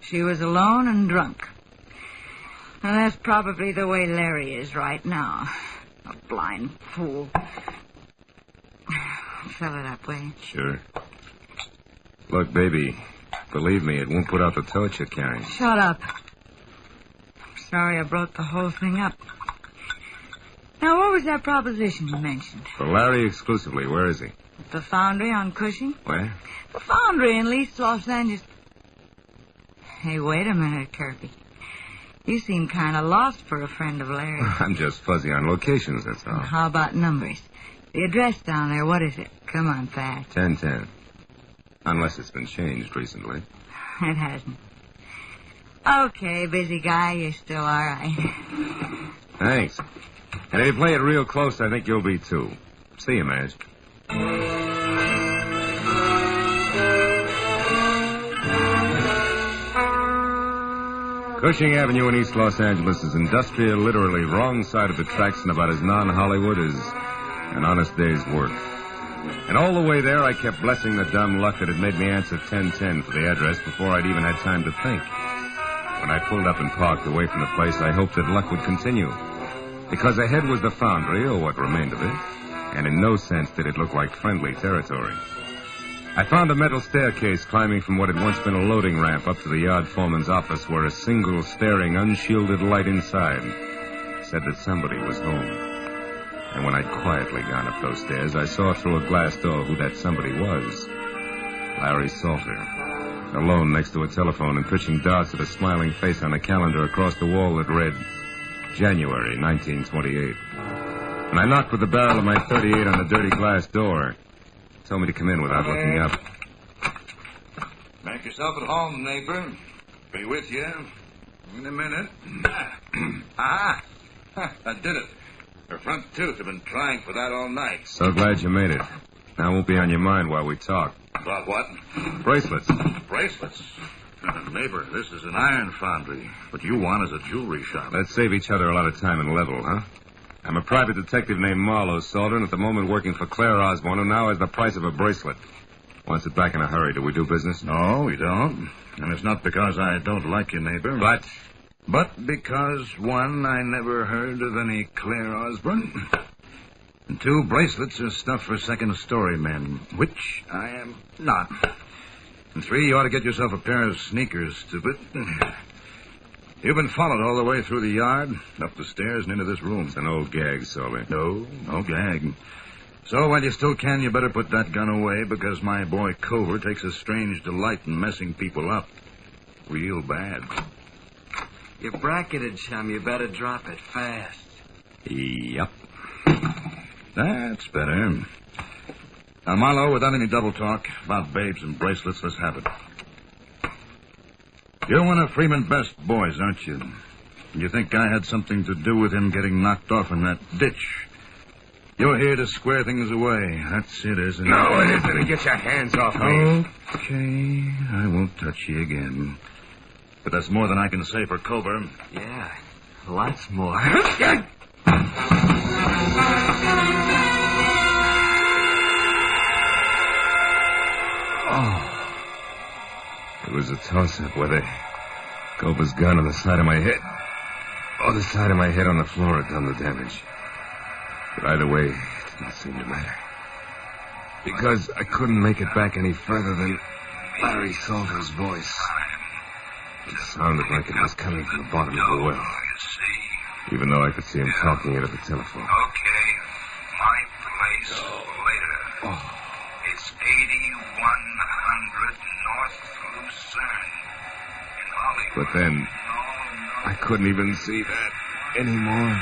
She was alone and drunk. And that's probably the way Larry is right now. A blind fool. Fill it up, will you? Sure. Look, baby, believe me, it won't put out the torch you're carrying. Shut up. I'm sorry I brought the whole thing up. Now, what was that proposition you mentioned? For Larry exclusively, where is he? At the foundry on Cushing? Where? The foundry in East Los Angeles. Hey, wait a minute, Kirby. You seem kind of lost for a friend of Larry's. I'm just fuzzy on locations, that's all. How about numbers? The address down there, what is it? Come on, fast. 1010. Unless it's been changed recently. It hasn't. Okay, busy guy, you're still all right. Thanks. And if you play it real close, I think you'll be, too. See you, Madge. Cushing Avenue in East Los Angeles is industrial, literally wrong side of the tracks, and about as non-Hollywood as an honest day's work. And all the way there, I kept blessing the dumb luck that had made me answer 1010 for the address before I'd even had time to think. When I pulled up and parked away from the place, I hoped that luck would continue. Because ahead was the foundry, or what remained of it, and in no sense did it look like friendly territory. I found a metal staircase climbing from what had once been a loading ramp up to the yard foreman's office, where a single staring, unshielded light inside said that somebody was home. And when I'd quietly gone up those stairs, I saw through a glass door who that somebody was. Larry Salter, alone next to a telephone and pitching darts at a smiling face on a calendar across the wall that read, January 1928. And I knocked with the barrel of my .38 on the dirty glass door. He told me to come in without looking up. Make yourself at home, neighbor. Be with you in a minute. I did it. Her front tooth have been trying for that all night. So glad you made it. Now it won't be on your mind while we talk. About what? Bracelets. Bracelets? Neighbor, this is an iron foundry. What you want is a jewelry shop. Let's save each other a lot of time and level, huh? I'm a private detective named Marlowe, Salter, and at the moment working for Claire Osborne, who now has the price of a bracelet. Wants it back in a hurry. Do we do business? No, we don't. And it's not because I don't like you, neighbor. But because, 1, I never heard of any Claire Osborne. And 2, bracelets are stuff for second-story men, which I am not. And 3, you ought to get yourself a pair of sneakers, stupid. You've been followed all the way through the yard, up the stairs, and into this room. It's an old gag, Salter. No gag. So while you still can, you better put that gun away, because my boy Cover takes a strange delight in messing people up. Real bad. You're bracketed, chum. You better drop it fast. Yep. That's better. Now, Marlowe, without any double talk about babes and bracelets, let's have it. You're one of Freeman Best's boys, aren't you? You think I had something to do with him getting knocked off in that ditch? You're here to square things away. That's it, isn't it? No, it isn't. Get your hands off me. Okay, I won't touch you again. But that's more than I can say for Cover. Yeah, lots more. It was a toss-up whether Cover's gun on the side of my head or the side of my head on the floor had done the damage. But either way, it didn't seem to matter. Because I couldn't make it back any further than Larry Salter's voice. It sounded like it was coming from the bottom of the well. Even though I could see him talking into the telephone. Okay. My place later. It's 8100 North Lucerne in Hollywood. But then, I couldn't even see that anymore.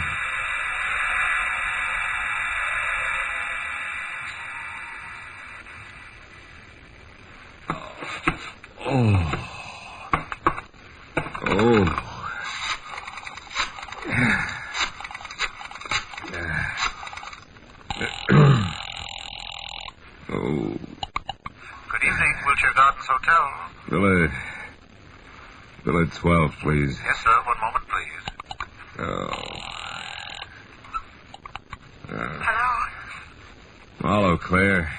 Good evening, Wilshire Gardens Hotel. Villa 12, please. Yes, sir. One moment, please. Hello? Marlowe, Claire.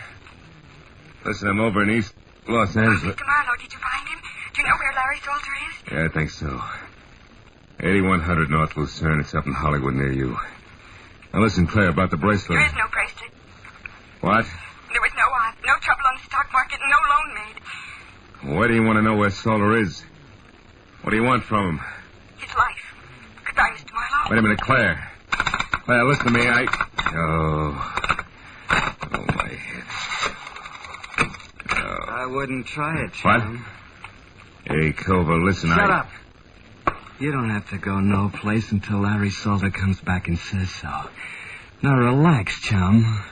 Listen, I'm over in East Los Angeles. Mr. Marlowe, did you find him? Do you know where Larry Salter is? Yeah, I think so. 8100 North Lucerne. It's up in Hollywood near you. Now listen, Claire, about the bracelet. There is no bracelet. What? There was no trouble on the stock market and no loan made. Why do you want to know where Salter is? What do you want from him? His life. Goodbye, Mr. Marlowe. Wait a minute, Claire. Claire, listen to me. Oh, my head. I wouldn't try it, chum. What? Hey, Culver, listen, Shut up. You don't have to go no place until Larry Salter comes back and says so. Now relax, chum.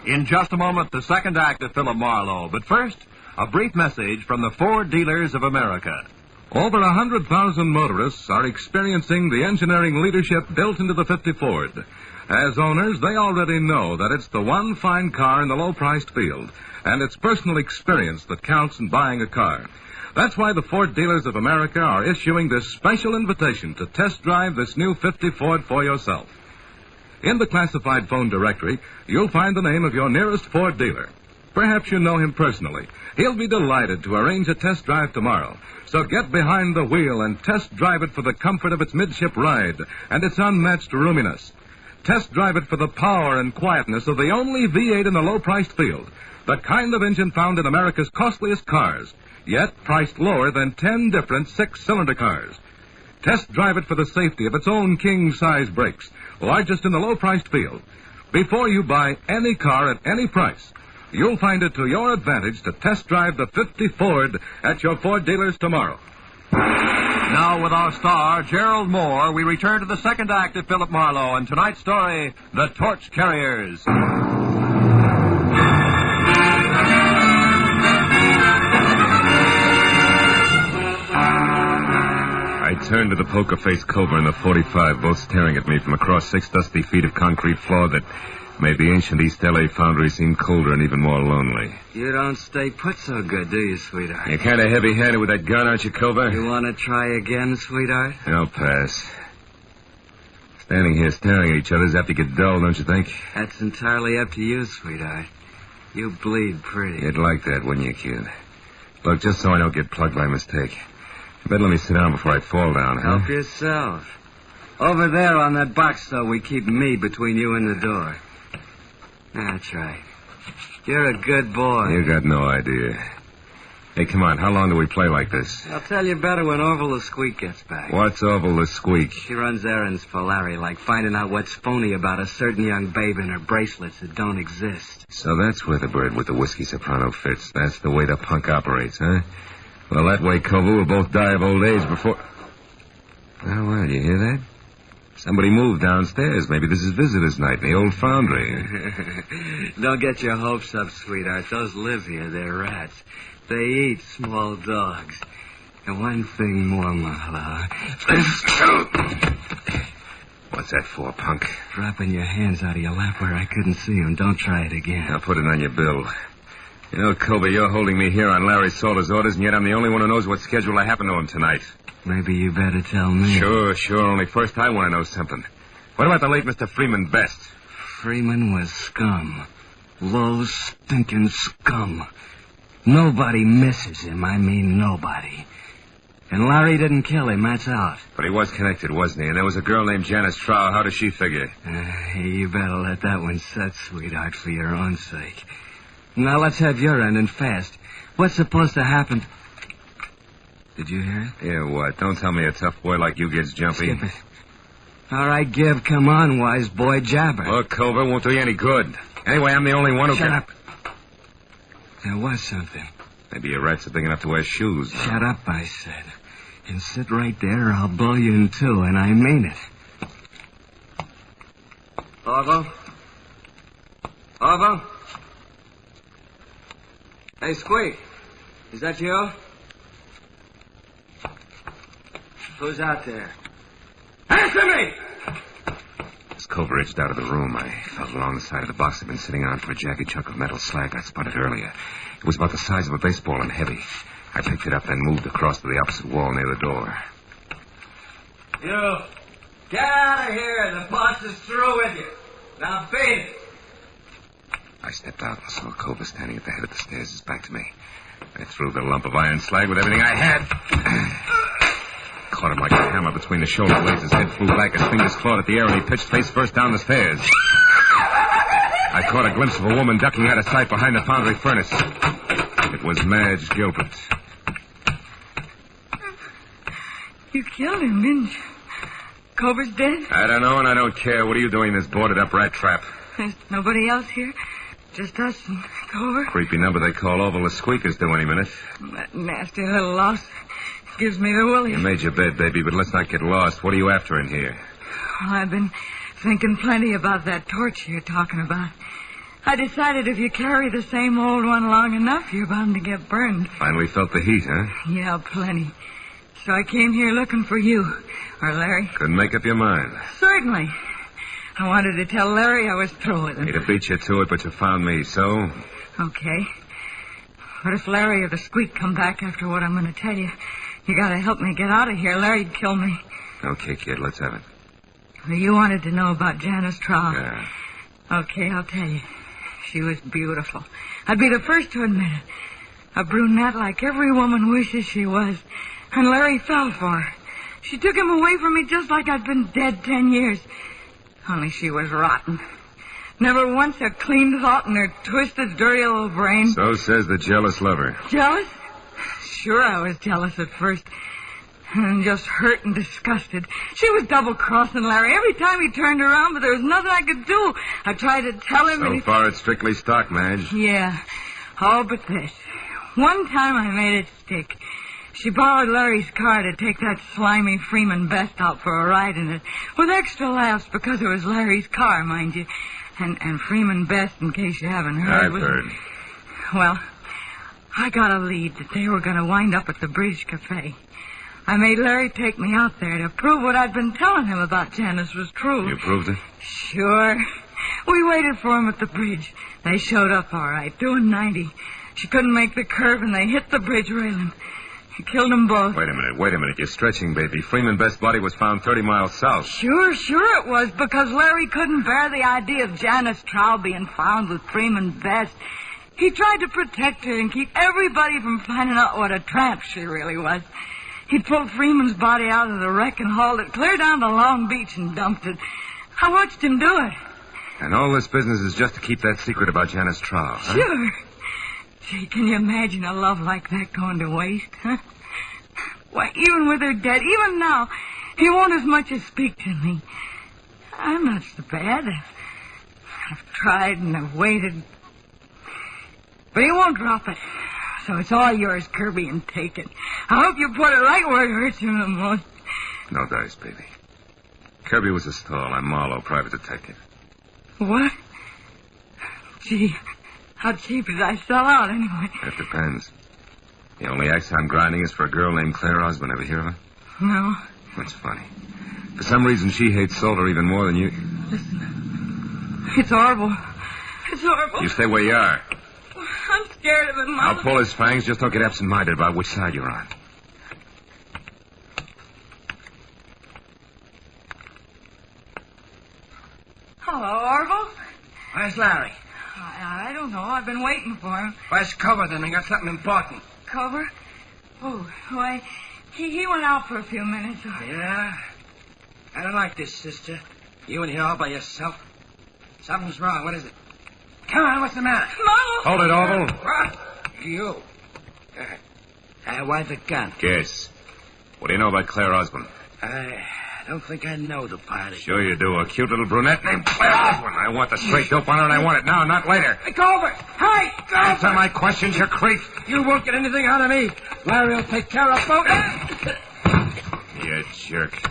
In just a moment, the second act of Philip Marlowe. But first, a brief message from the Ford Dealers of America. Over 100,000 motorists are experiencing the engineering leadership built into the 50 Ford. As owners, they already know that it's the one fine car in the low-priced field, and it's personal experience that counts in buying a car. That's why the Ford Dealers of America are issuing this special invitation to test drive this new 50 Ford for yourself. In the classified phone directory, you'll find the name of your nearest Ford dealer. Perhaps you know him personally. He'll be delighted to arrange a test drive tomorrow. So get behind the wheel and test drive it for the comfort of its midship ride and its unmatched roominess. Test drive it for the power and quietness of the only V8 in the low-priced field, the kind of engine found in America's costliest cars, yet priced lower than 10 different six-cylinder cars. Test drive it for the safety of its own king-size brakes, largest in the low-priced field. Before you buy any car at any price, you'll find it to your advantage to test drive the 50 Ford at your Ford dealers tomorrow. Now, with our star, Gerald Moore, we return to the second act of Philip Marlowe and tonight's story, The Torch Carriers. I turned to the poker-faced Culver and the 45, both staring at me from across 6 dusty feet of concrete floor that made the ancient East L.A. foundry seem colder and even more lonely. You don't stay put so good, do you, sweetheart? You're kind of heavy-handed with that gun, aren't you, Culver? You want to try again, sweetheart? I'll pass. Standing here staring at each other is apt to get dull, don't you think? That's entirely up to you, sweetheart. You bleed pretty. You'd like that, wouldn't you, kid? Look, just so I don't get plugged by mistake, you better let me sit down before I fall down, huh? Help yourself. Over there on that box, though, we keep me between you and the door. That's right. You're a good boy. You got no idea. Hey, come on, how long do we play like this? I'll tell you better when Orville the Squeak gets back. What's Orville the Squeak? She runs errands for Larry, like finding out what's phony about a certain young babe and her bracelets that don't exist. So that's where the bird with the whiskey soprano fits. That's the way the punk operates, huh? Well, that way, Culver, we'll both die of old age before... Well, you hear that? Somebody moved downstairs. Maybe this is visitor's night in the old foundry. Don't get your hopes up, sweetheart. Those live here. They're rats. They eat small dogs. And one thing more, Marlowe. What's that for, punk? Dropping your hands out of your lap where I couldn't see them. Don't try it again. I'll put it on your bill. You know, Culver, you're holding me here on Larry Salter's orders, and yet I'm the only one who knows what schedule will happen to him tonight. Maybe you better tell me. Sure. Only first I want to know something. What about the late Mr. Freeman Best? Freeman was scum. Low, stinking scum. Nobody misses him. I mean, nobody. And Larry didn't kill him, that's out. But he was connected, wasn't he? And there was a girl named Janice Trow. How does she figure? You better let that one set, sweetheart, for your own sake. Now, let's have your end and fast. What's supposed to happen? Did you hear it? Yeah, what? Don't tell me a tough boy like you gets jumpy. Skip it. All right, Gib, come on, wise boy, jabber. Look, Culver, won't do you any good. Anyway, I'm the only one who Shut can... up. There was something. Maybe your rats are big enough to wear shoes. Shut up, I said. And sit right there or I'll blow you in two, and I mean it. Orville? Orville? Hey, Squeak. Is that you? Who's out there? Answer me! As Culver edged out of the room, I felt along the side of the box I'd been sitting on for a jagged chunk of metal slag I'd spotted earlier. It was about the size of a baseball and heavy. I picked it up, then moved across to the opposite wall near the door. You, get out of here. The boss is through with you. Now beat it. I stepped out and saw Culver standing at the head of the stairs, his back to me. I threw the lump of iron slag with everything I had. Caught him like a hammer between the shoulder blades. His head flew back, his fingers clawed at the air, and he pitched face first down the stairs. I caught a glimpse of a woman ducking out of sight behind the foundry furnace. It was Madge Gilbert. You killed him, didn't you? Culver's dead? I don't know, and I don't care. What are you doing in this boarded-up rat trap? There's nobody else here? Just us and Culver? Creepy number they call Oval the Squeakers do any minute. That nasty little louse gives me the willies. You made your bed, baby, but let's not get lost. What are you after in here? Well, I've been thinking plenty about that torch you're talking about. I decided if you carry the same old one long enough, you're bound to get burned. Finally felt the heat, huh? Yeah, plenty. So I came here looking for you. Or Larry. Couldn't make up your mind. Certainly. I wanted to tell Larry I was through with him. He'd have beat you to it, but you found me, so? Okay. But if Larry or the Squeak come back after what I'm going to tell you, you got to help me get out of here. Larry'd kill me. Okay, kid, let's have it. Well, you wanted to know about Janice Trow. Yeah. Okay, I'll tell you. She was beautiful. I'd be the first to admit it. A brunette like every woman wishes she was. And Larry fell for her. She took him away from me just like I'd been dead 10 years. Only she was rotten. Never once a clean thought in her twisted, dirty little brain. So says the jealous lover. Jealous? Sure, I was jealous at first. And just hurt and disgusted. She was double-crossing Larry every time he turned around, but there was nothing I could do. I tried to tell him... So far, it's strictly stock, Madge. Yeah. Oh, but this. One time I made it stick. She borrowed Larry's car to take that slimy Freeman Best out for a ride in it, with extra laughs because it was Larry's car, mind you. And Freeman Best, in case you haven't heard... I've heard. Well, I got a lead that they were going to wind up at the Bridge Cafe. I made Larry take me out there to prove what I'd been telling him about Janice was true. You proved it? Sure. We waited for him at the bridge. They showed up all right, doing 90. She couldn't make the curve, and they hit the bridge railing. He killed them both. Wait a minute. You're stretching, baby. Freeman Best's body was found 30 miles south. Sure it was, because Larry couldn't bear the idea of Janice Trow being found with Freeman Best. He tried to protect her and keep everybody from finding out what a tramp she really was. He pulled Freeman's body out of the wreck and hauled it clear down to Long Beach and dumped it. I watched him do it. And all this business is just to keep that secret about Janice Trow, huh? Sure. Gee, can you imagine a love like that going to waste, huh? Why, even with her dead, even now, he won't as much as speak to me. I'm not so bad. I've tried and I've waited. But he won't drop it. So it's all yours, Kirby, and take it. I hope you put it right where it hurts him the most. No dice, baby. Kirby was a stall. I'm Marlowe, private detective. What? Gee, how cheap did I sell out anyway? That depends. The only axe I'm grinding is for a girl named Claire Osborne. Ever hear of her? No. That's funny. For some reason, she hates Salter even more than you. Listen. It's horrible. It's horrible. You stay where you are. I'm scared of it, Mom. I'll pull his fangs. Just don't get absent-minded about which side you're on. Hello, Orville. Where's Larry? I don't know. I've been waiting for him. Where's cover, then? I got something important. Cover? Oh, why, He went out for a few minutes. Yeah? I don't like this, sister. You in here all by yourself. Something's wrong. What is it? Come on, what's the matter? Marlowe! Hold it, Orville. What? You. Why the gun? Guess. What do you know about Claire Osborne? I don't think I know the party. Sure you do. A cute little brunette named Claire Osborne. I want the straight dope on her, and I want it now, not later. Hey, go over! Hey, go over! Answer my questions, you creep. You won't get anything out of me. Larry will take care of both. You jerk.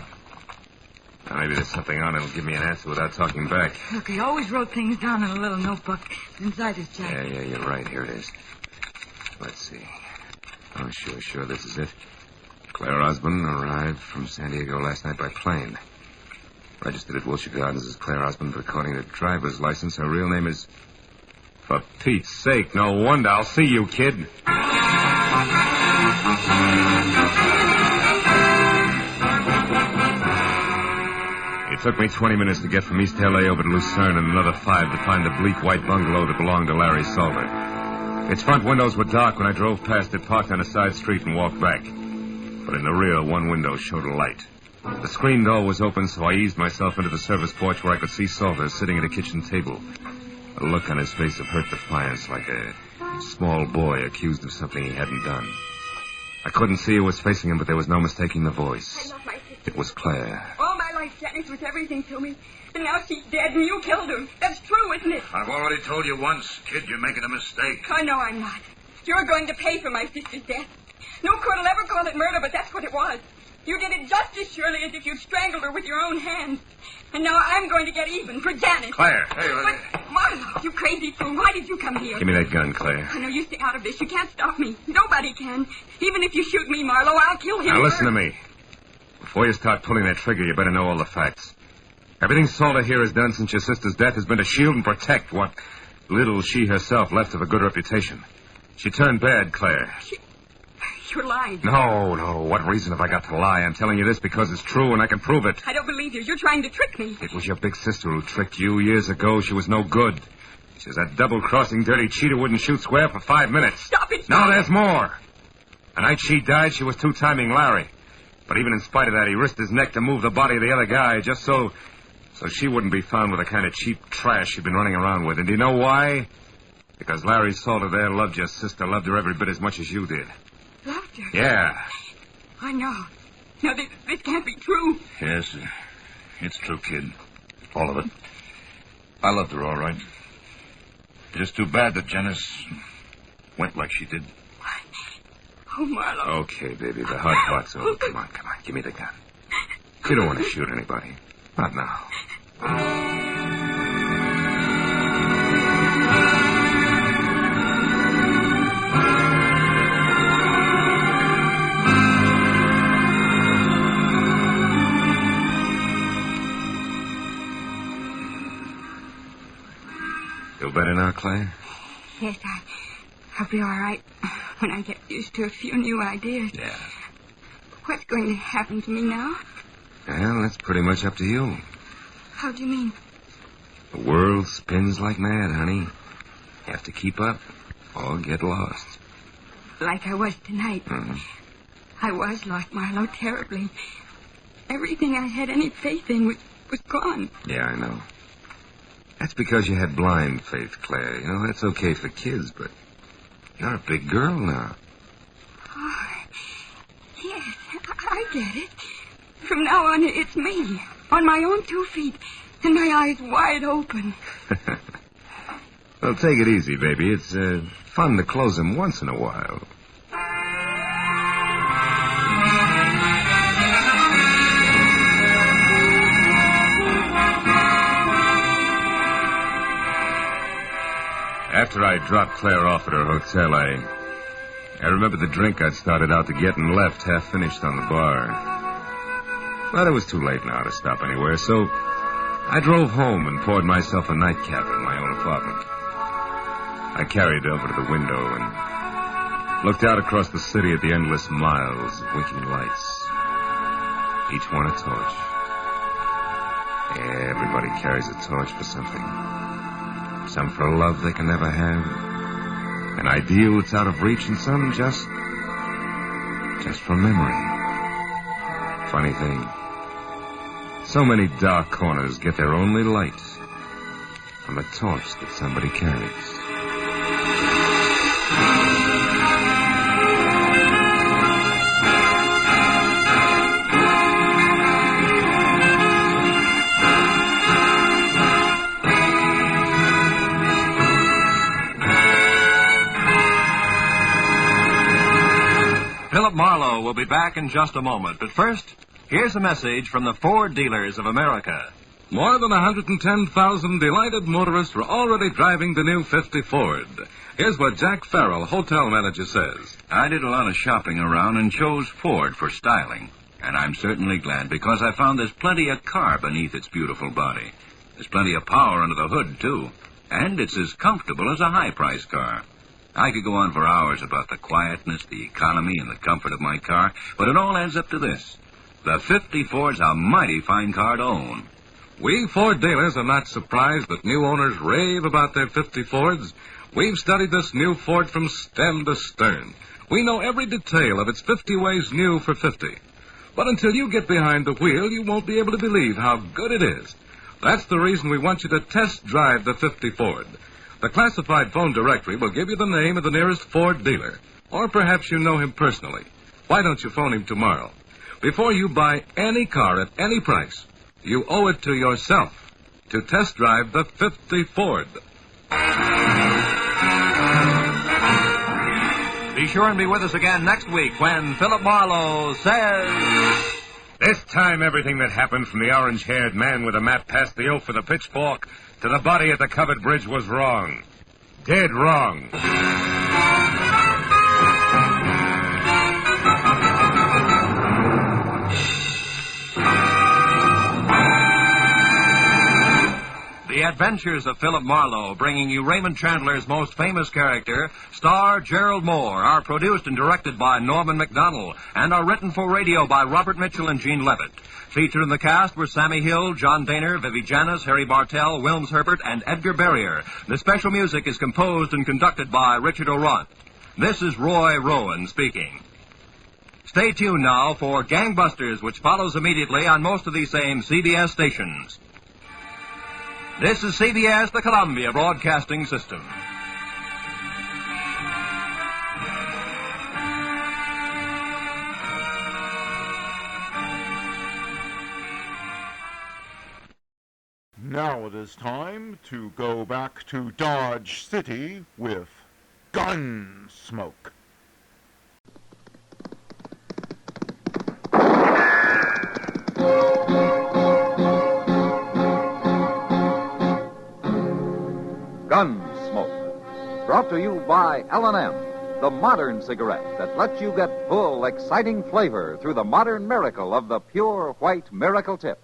Now, maybe there's something on it that'll give me an answer without talking back. Look, he always wrote things down in a little notebook inside his jacket. Yeah, you're right. Here it is. Let's see. Oh, sure, this is it. Claire Osborne arrived from San Diego last night by plane. Registered at Wilshire Gardens as Claire Osborne, but according to driver's license, her real name is... For Pete's sake, no wonder. I'll see you, kid. It took me 20 minutes to get from East L.A. over to Lucerne and another 5 to find the bleak white bungalow that belonged to Larry Salter. Its front windows were dark when I drove past it, parked on a side street, and walked back. But in the rear, one window showed a light. The screen door was open, so I eased myself into the service porch where I could see Salter sitting at a kitchen table. A look on his face of hurt defiance, like a small boy accused of something he hadn't done. I couldn't see who was facing him, but there was no mistaking the voice. I love my sister. It was Claire. All my life, Janice was everything to me. And now she's dead, and you killed her. That's true, isn't it? I've already told you once, kid, you're making a mistake. Oh, no, I'm not. You're going to pay for my sister's death. No court will ever call it murder, but that's what it was. You did it just as surely as if you strangled her with your own hands. And now I'm going to get even for Janice. Claire. Hey, But, Marlowe, you crazy fool, why did you come here? Give me that gun, Claire. I know you stay out of this. You can't stop me. Nobody can. Even if you shoot me, Marlowe, I'll kill him. Now listen to me. Before you start pulling that trigger, you better know all the facts. Everything Salter here has done since your sister's death has been to shield and protect what little she herself left of a good reputation. She turned bad, Claire. You're lying. No. What reason have I got to lie? I'm telling you this because it's true and I can prove it. I don't believe you. You're trying to trick me. It was your big sister who tricked you years ago. She was no good. She was that double-crossing dirty cheat who wouldn't shoot square for 5 minutes. Stop it. No, there's more. The night she died, she was two-timing Larry. But even in spite of that, he risked his neck to move the body of the other guy just so she wouldn't be found with the kind of cheap trash she'd been running around with. And do you know why? Because Larry Salter there loved your sister, loved her every bit as much as you did. Loved her? Yeah. I know. No, this can't be true. Yes, it's true, kid. All of it. I loved her, all right. Just too bad that Janice went like she did. Oh, Marlowe. Okay, baby, the hard part's over. Come on. Give me the gun. You don't want to shoot anybody. Not now. Feel better now, Claire? Yes, I'll be all right when I get used to a few new ideas. Yeah. What's going to happen to me now? Well, that's pretty much up to you. How do you mean? The world spins like mad, honey. You have to keep up or get lost. Like I was tonight. Mm-hmm. I was lost, Marlowe, terribly. Everything I had any faith in was gone. Yeah, I know. That's because you had blind faith, Claire. You know, that's okay for kids, but you're a big girl now. Oh, yes, I get it. From now on, it's me, on my own 2 feet, and my eyes wide open. Well, take it easy, baby. It's fun to close them once in a while. After I dropped Claire off at her hotel, I remembered the drink I'd started out to get and left half finished on the bar. But it was too late now to stop anywhere, so I drove home and poured myself a nightcap in my own apartment. I carried it over to the window and looked out across the city at the endless miles of winking lights, each one a torch. Yeah, everybody carries a torch for something. Some for love they can never have, an ideal that's out of reach, and some just for memory. Funny thing. So many dark corners get their only light from the torch that somebody carries. Philip Marlowe will be back in just a moment. But first, here's a message from the Ford dealers of America. More than 110,000 delighted motorists were already driving the new 50 Ford. Here's what Jack Farrell, hotel manager, says. I did a lot of shopping around and chose Ford for styling. And I'm certainly glad because I found there's plenty of car beneath its beautiful body. There's plenty of power under the hood, too. And it's as comfortable as a high-priced car. I could go on for hours about the quietness, the economy, and the comfort of my car, but it all adds up to this. The 50 Ford's a mighty fine car to own. We Ford dealers are not surprised that new owners rave about their 50 Fords. We've studied this new Ford from stem to stern. We know every detail of its 50 ways new for 50. But until you get behind the wheel, you won't be able to believe how good it is. That's the reason we want you to test drive the 50 Ford. The classified phone directory will give you the name of the nearest Ford dealer. Or perhaps you know him personally. Why don't you phone him tomorrow? Before you buy any car at any price, you owe it to yourself to test drive the 50 Ford. Be sure and be with us again next week when Philip Marlowe says... This time, everything that happened from the orange-haired man with a map past the oaf with a pitchfork to the body at the covered bridge was wrong. Dead wrong. The Adventures of Philip Marlowe, bringing you Raymond Chandler's most famous character, star Gerald Moore, are produced and directed by Norman MacDonald, and are written for radio by Robert Mitchell and Gene Levitt. Featured in the cast were Sammy Hill, John Daner, Vivi Janis, Harry Bartell, Wilms Herbert, and Edgar Barrier. The special music is composed and conducted by Richard Orant. This is Roy Rowan speaking. Stay tuned now for Gangbusters, which follows immediately on most of these same CBS stations. This is CBS, the Columbia Broadcasting System. Now it is time to go back to Dodge City with Gunsmoke. Gunsmoke, brought to you by L&M, the modern cigarette that lets you get full, exciting flavor through the modern miracle of the pure white miracle tip.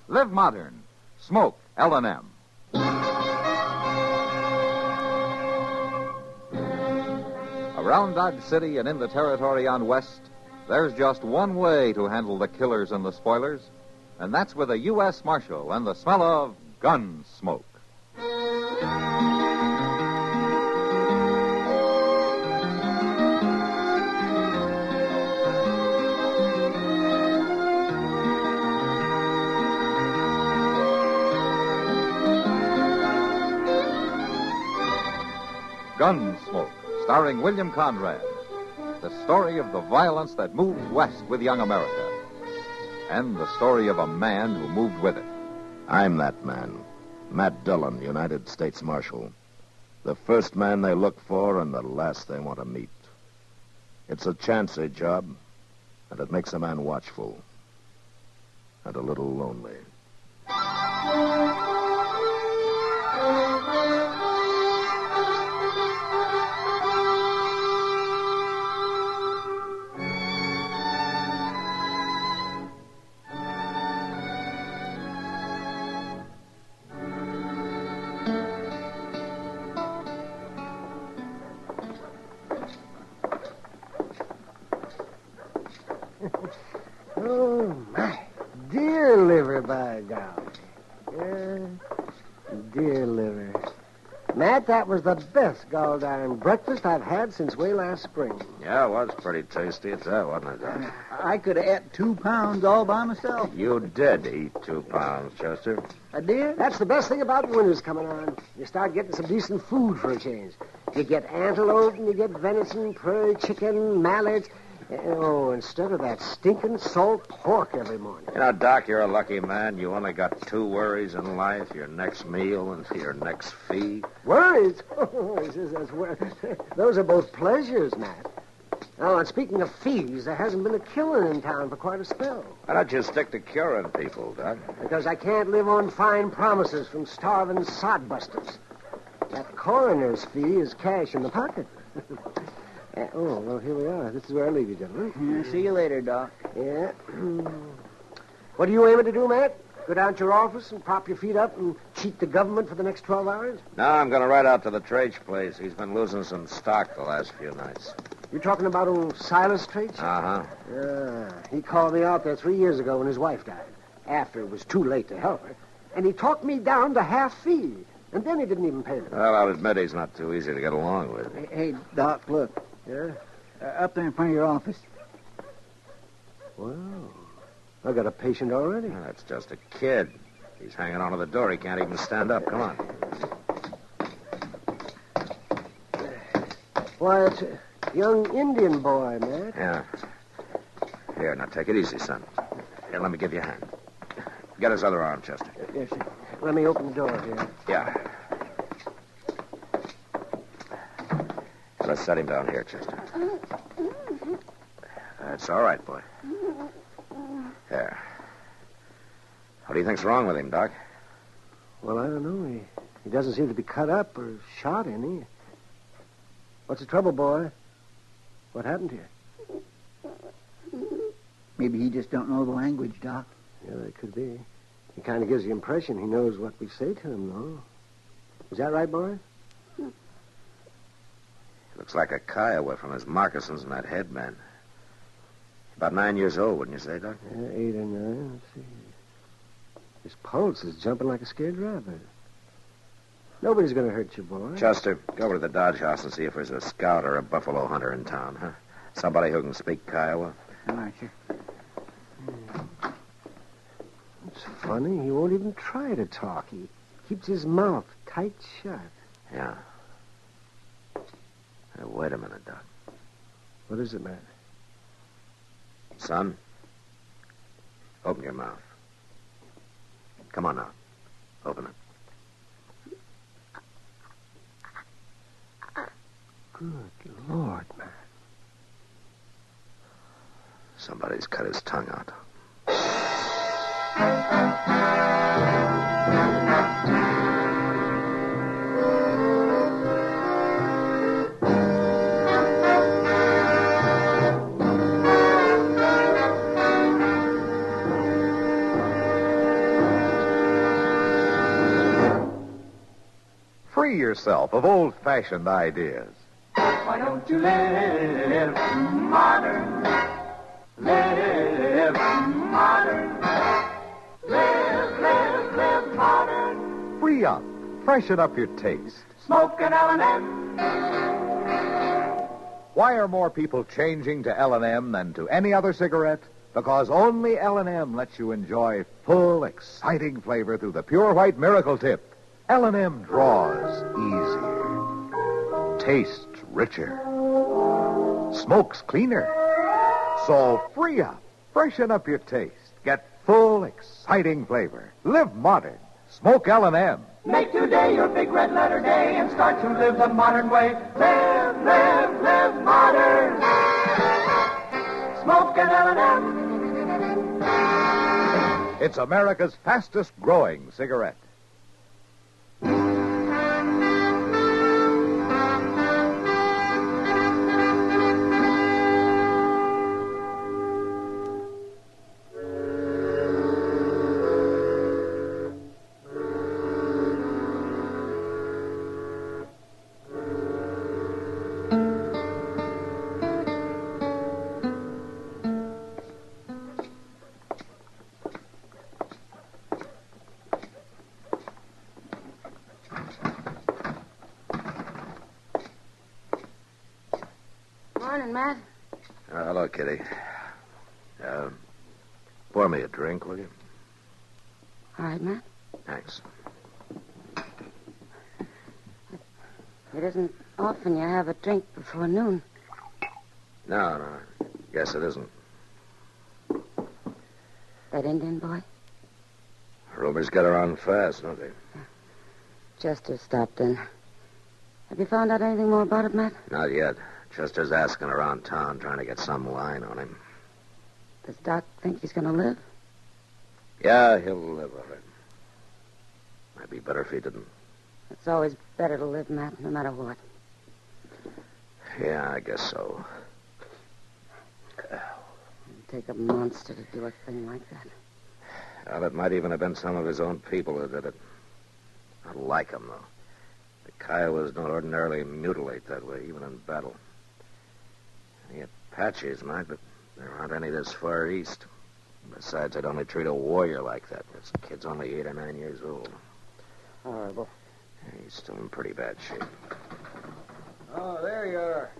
Live modern. Smoke L&M. Around Dodge City and in the territory on West, there's just one way to handle the killers and the spoilers, and that's with a U.S. Marshal and the smell of gun smoke. Gunsmoke, starring William Conrad. The story of the violence that moved west with young America. And the story of a man who moved with it. I'm that man. Matt Dillon, United States Marshal. The first man they look for and the last they want to meet. It's a chancy job, and it makes a man watchful. And a little lonely. Oh, my. Dear liver, by golly. Dear liver. Matt, that was the best gall darn breakfast I've had since way last spring. Yeah, it was pretty tasty at that, wasn't it, Doc? I could have ate 2 pounds all by myself. You did eat 2 pounds, Chester. I did? That's the best thing about winter's coming on. You start getting some decent food for a change. You get antelope, and you get venison, prairie chicken, mallards. Oh, instead of that stinking salt pork every morning. You know, Doc, you're a lucky man. You only got 2 worries in life, your next meal and your next fee. Worries? Those are both pleasures, Matt. Oh, and speaking of fees, there hasn't been a killing in town for quite a spell. Why don't you stick to curing people, Doc? Because I can't live on fine promises from starving sodbusters. That coroner's fee is cash in the pocket. Oh, well, here we are. This is where I leave you, gentlemen. See you later, Doc. Yeah. What are you aiming to do, Matt? Go down to your office and prop your feet up and cheat the government for the next 12 hours? No, I'm going to ride out to the Traich place. He's been losing some stock the last few nights. You talking about old Silas Traich? Uh-huh. He called me out there 3 years ago when his wife died, after it was too late to help her. And he talked me down to half fee. And then he didn't even pay me. Well, I'll admit he's not too easy to get along with. Hey, Doc, look. Yeah? Up there in front of your office. Wow. I got a patient already. Well, that's just a kid. He's hanging onto the door. He can't even stand up. Come on. Why, it's a young Indian boy, Matt. Yeah. Here, now take it easy, son. Here, let me give you a hand. Get his other arm, Chester. Yes, sir. Let me open the door here. Yeah. Let's set him down here, Chester. That's all right, boy. There. What do you think's wrong with him, Doc? Well, I don't know. He doesn't seem to be cut up or shot any. What's the trouble, boy? What happened to you? Maybe he just don't know the language, Doc. Yeah, that could be. He kind of gives the impression he knows what we say to him, though. Is that right, boy? Looks like a Kiowa from his moccasins and that headband. About 9 years old, wouldn't you say, Doc? Yeah, 8 or 9. Let's see. His pulse is jumping like a scared rabbit. Nobody's going to hurt you, boy. Chester, go over to the Dodge House and see if there's a scout or a buffalo hunter in town, huh? Somebody who can speak Kiowa. All right, sir. It's funny. He won't even try to talk. He keeps his mouth tight shut. Yeah. Now, wait a minute, Doc. What is it, Matt? Son, open your mouth. Come on now. Open it. Good Lord, Matt. Somebody's cut his tongue out. Free yourself of old-fashioned ideas. Why don't you live modern? Live modern. Live modern. Free up. Freshen up your taste. Smoke an L&M. Why are more people changing to L&M than to any other cigarette? Because only L&M lets you enjoy full, exciting flavor through the pure white miracle tip. L&M draws easier, tastes richer, smokes cleaner. So free up, freshen up your taste, get full, exciting flavor. Live modern. Smoke L&M. Make today your big red letter day and start to live the modern way. Live modern. Smoke an L&M. It's America's fastest growing cigarette. Morning, Matt. Hello, Kitty. Pour me a drink, will you? All right, Matt. Thanks. It isn't often you have a drink before noon. No. Guess it isn't. That Indian boy? Rumors get around fast, don't they? Chester stopped in. Have you found out anything more about it, Matt? Not yet. Chester's asking around town, trying to get some line on him. Does Doc think he's going to live? Yeah, he'll live all right. Might be better if he didn't. It's always better to live, Matt, no matter what. Yeah, I guess so. It'd take a monster to do a thing like that. Well, it might even have been some of his own people who did it. I like him, though. The Kiowas don't ordinarily mutilate that way, even in battle. The Apaches might, but there aren't any this far east. Besides, they'd only treat a warrior like that. This kid's only 8 or 9 years old. Horrible. He's still in pretty bad shape. Oh, there you are.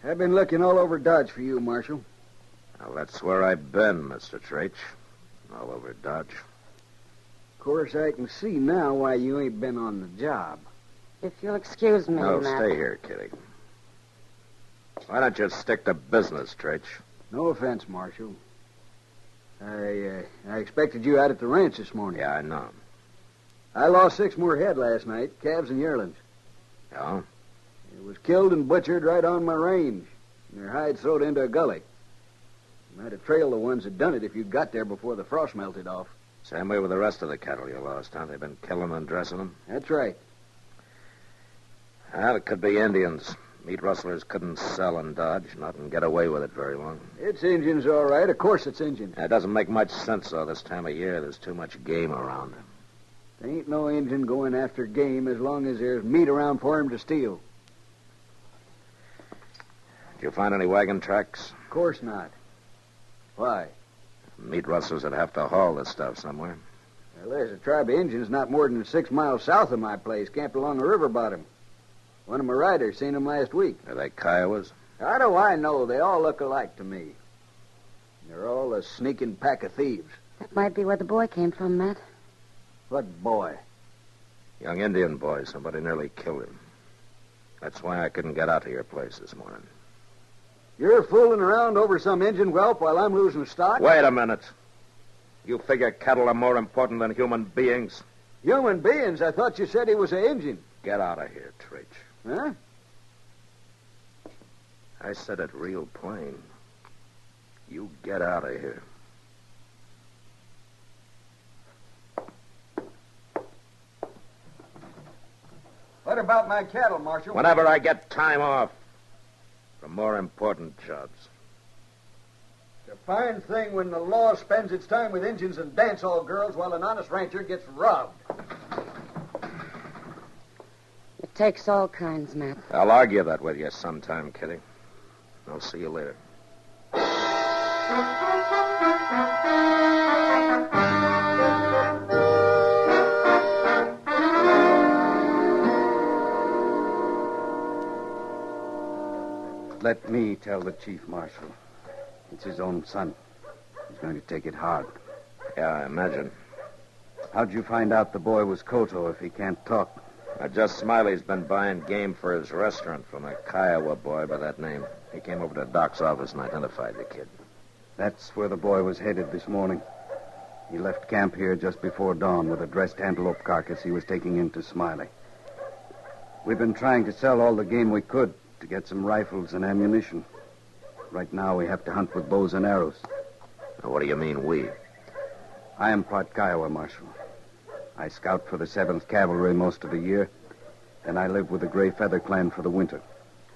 I've been looking all over Dodge for you, Marshal. Well, that's where I've been, Mr. Traich. All over Dodge. Of course, I can see now why you ain't been on the job. If you'll excuse me, No, Matt. stay here, Kitty. Why don't you stick to business, Traich? No offense, Marshal. I expected you out at the ranch this morning. Yeah, I know. I lost 6 more head last night, calves and yearlings. Yeah? It was killed and butchered right on my range, and their hides thrown into a gully. You might have trailed the ones that done it if you'd got there before the frost melted off. Same way with the rest of the cattle you lost, huh? They've been killing and dressing them? That's right. Well, it could be Indians. Meat rustlers couldn't sell in Dodge, not and get away with it very long. It's Injuns, all right. Of course it's Injuns. It doesn't make much sense, though, this time of year. There's too much game around. There ain't no Injun going after game as long as there's meat around for him to steal. Did you find any wagon tracks? Of course not. Why? Meat rustlers would have to haul this stuff somewhere. Well, there's a tribe of Injuns not more than 6 miles south of my place, camped along the river bottom. One of my riders seen them last week. Are they Kiowas? How do I know? They all look alike to me. They're all a sneaking pack of thieves. That might be where the boy came from, Matt. What boy? Young Indian boy. Somebody nearly killed him. That's why I couldn't get out to your place this morning. You're fooling around over some Injun whelp while I'm losing stock? Wait a minute. You figure cattle are more important than human beings? Human beings? I thought you said he was an Injun. Get out of here, Traich. Huh? I said it real plain. You get out of here. What about my cattle, Marshal? Whenever I get time off from more important jobs. It's a fine thing when the law spends its time with Injuns and dance-hall girls while an honest rancher gets robbed. It takes all kinds, Matt. I'll argue that with you sometime, Kitty. I'll see you later. Let me tell the chief marshal. It's his own son. He's going to take it hard. Yeah, I imagine. How'd you find out the boy was Koto if he can't talk? Just Smiley's been buying game for his restaurant from a Kiowa boy by that name. He came over to Doc's office and identified the kid. That's where the boy was headed this morning. He left camp here just before dawn with a dressed antelope carcass he was taking into Smiley. We've been trying to sell all the game we could to get some rifles and ammunition. Right now we have to hunt with bows and arrows. Now, what do you mean, we? I am part Kiowa, Marshal. I scout for the 7th Cavalry most of the year, and I live with the Gray Feather Clan for the winter.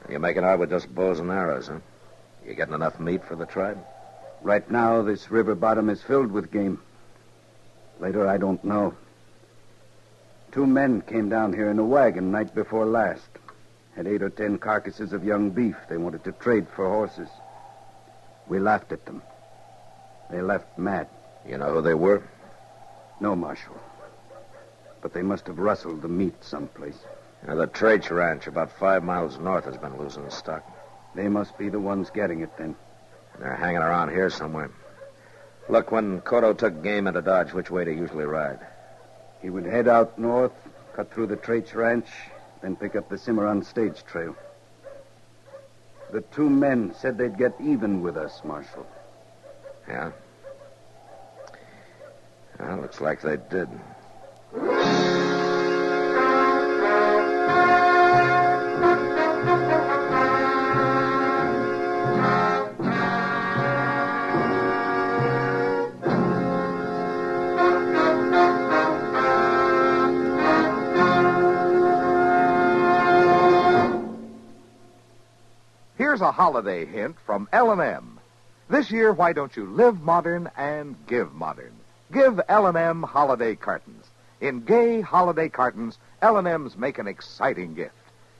You're making out with just bows and arrows, huh? You getting enough meat for the tribe? Right now, this river bottom is filled with game. Later, I don't know. 2 men came down here in a wagon night before last. Had 8 or 10 carcasses of young beef they wanted to trade for horses. We laughed at them. They left mad. You know who they were? No, Marshal. But they must have rustled the meat someplace. Now, the Traich Ranch, about 5 miles north, has been losing stock. They must be the ones getting it, then. And they're hanging around here somewhere. Look, when Cotto took game into Dodge, which way they usually ride? He would head out north, cut through the Traich Ranch, then pick up the Cimarron stage trail. The two men said they'd get even with us, Marshal. Yeah? Well, looks like they did. Here's a holiday hint from L&M. This year, why don't you live modern and give modern? Give L&M holiday cartons. In gay holiday cartons, L&M's make an exciting gift.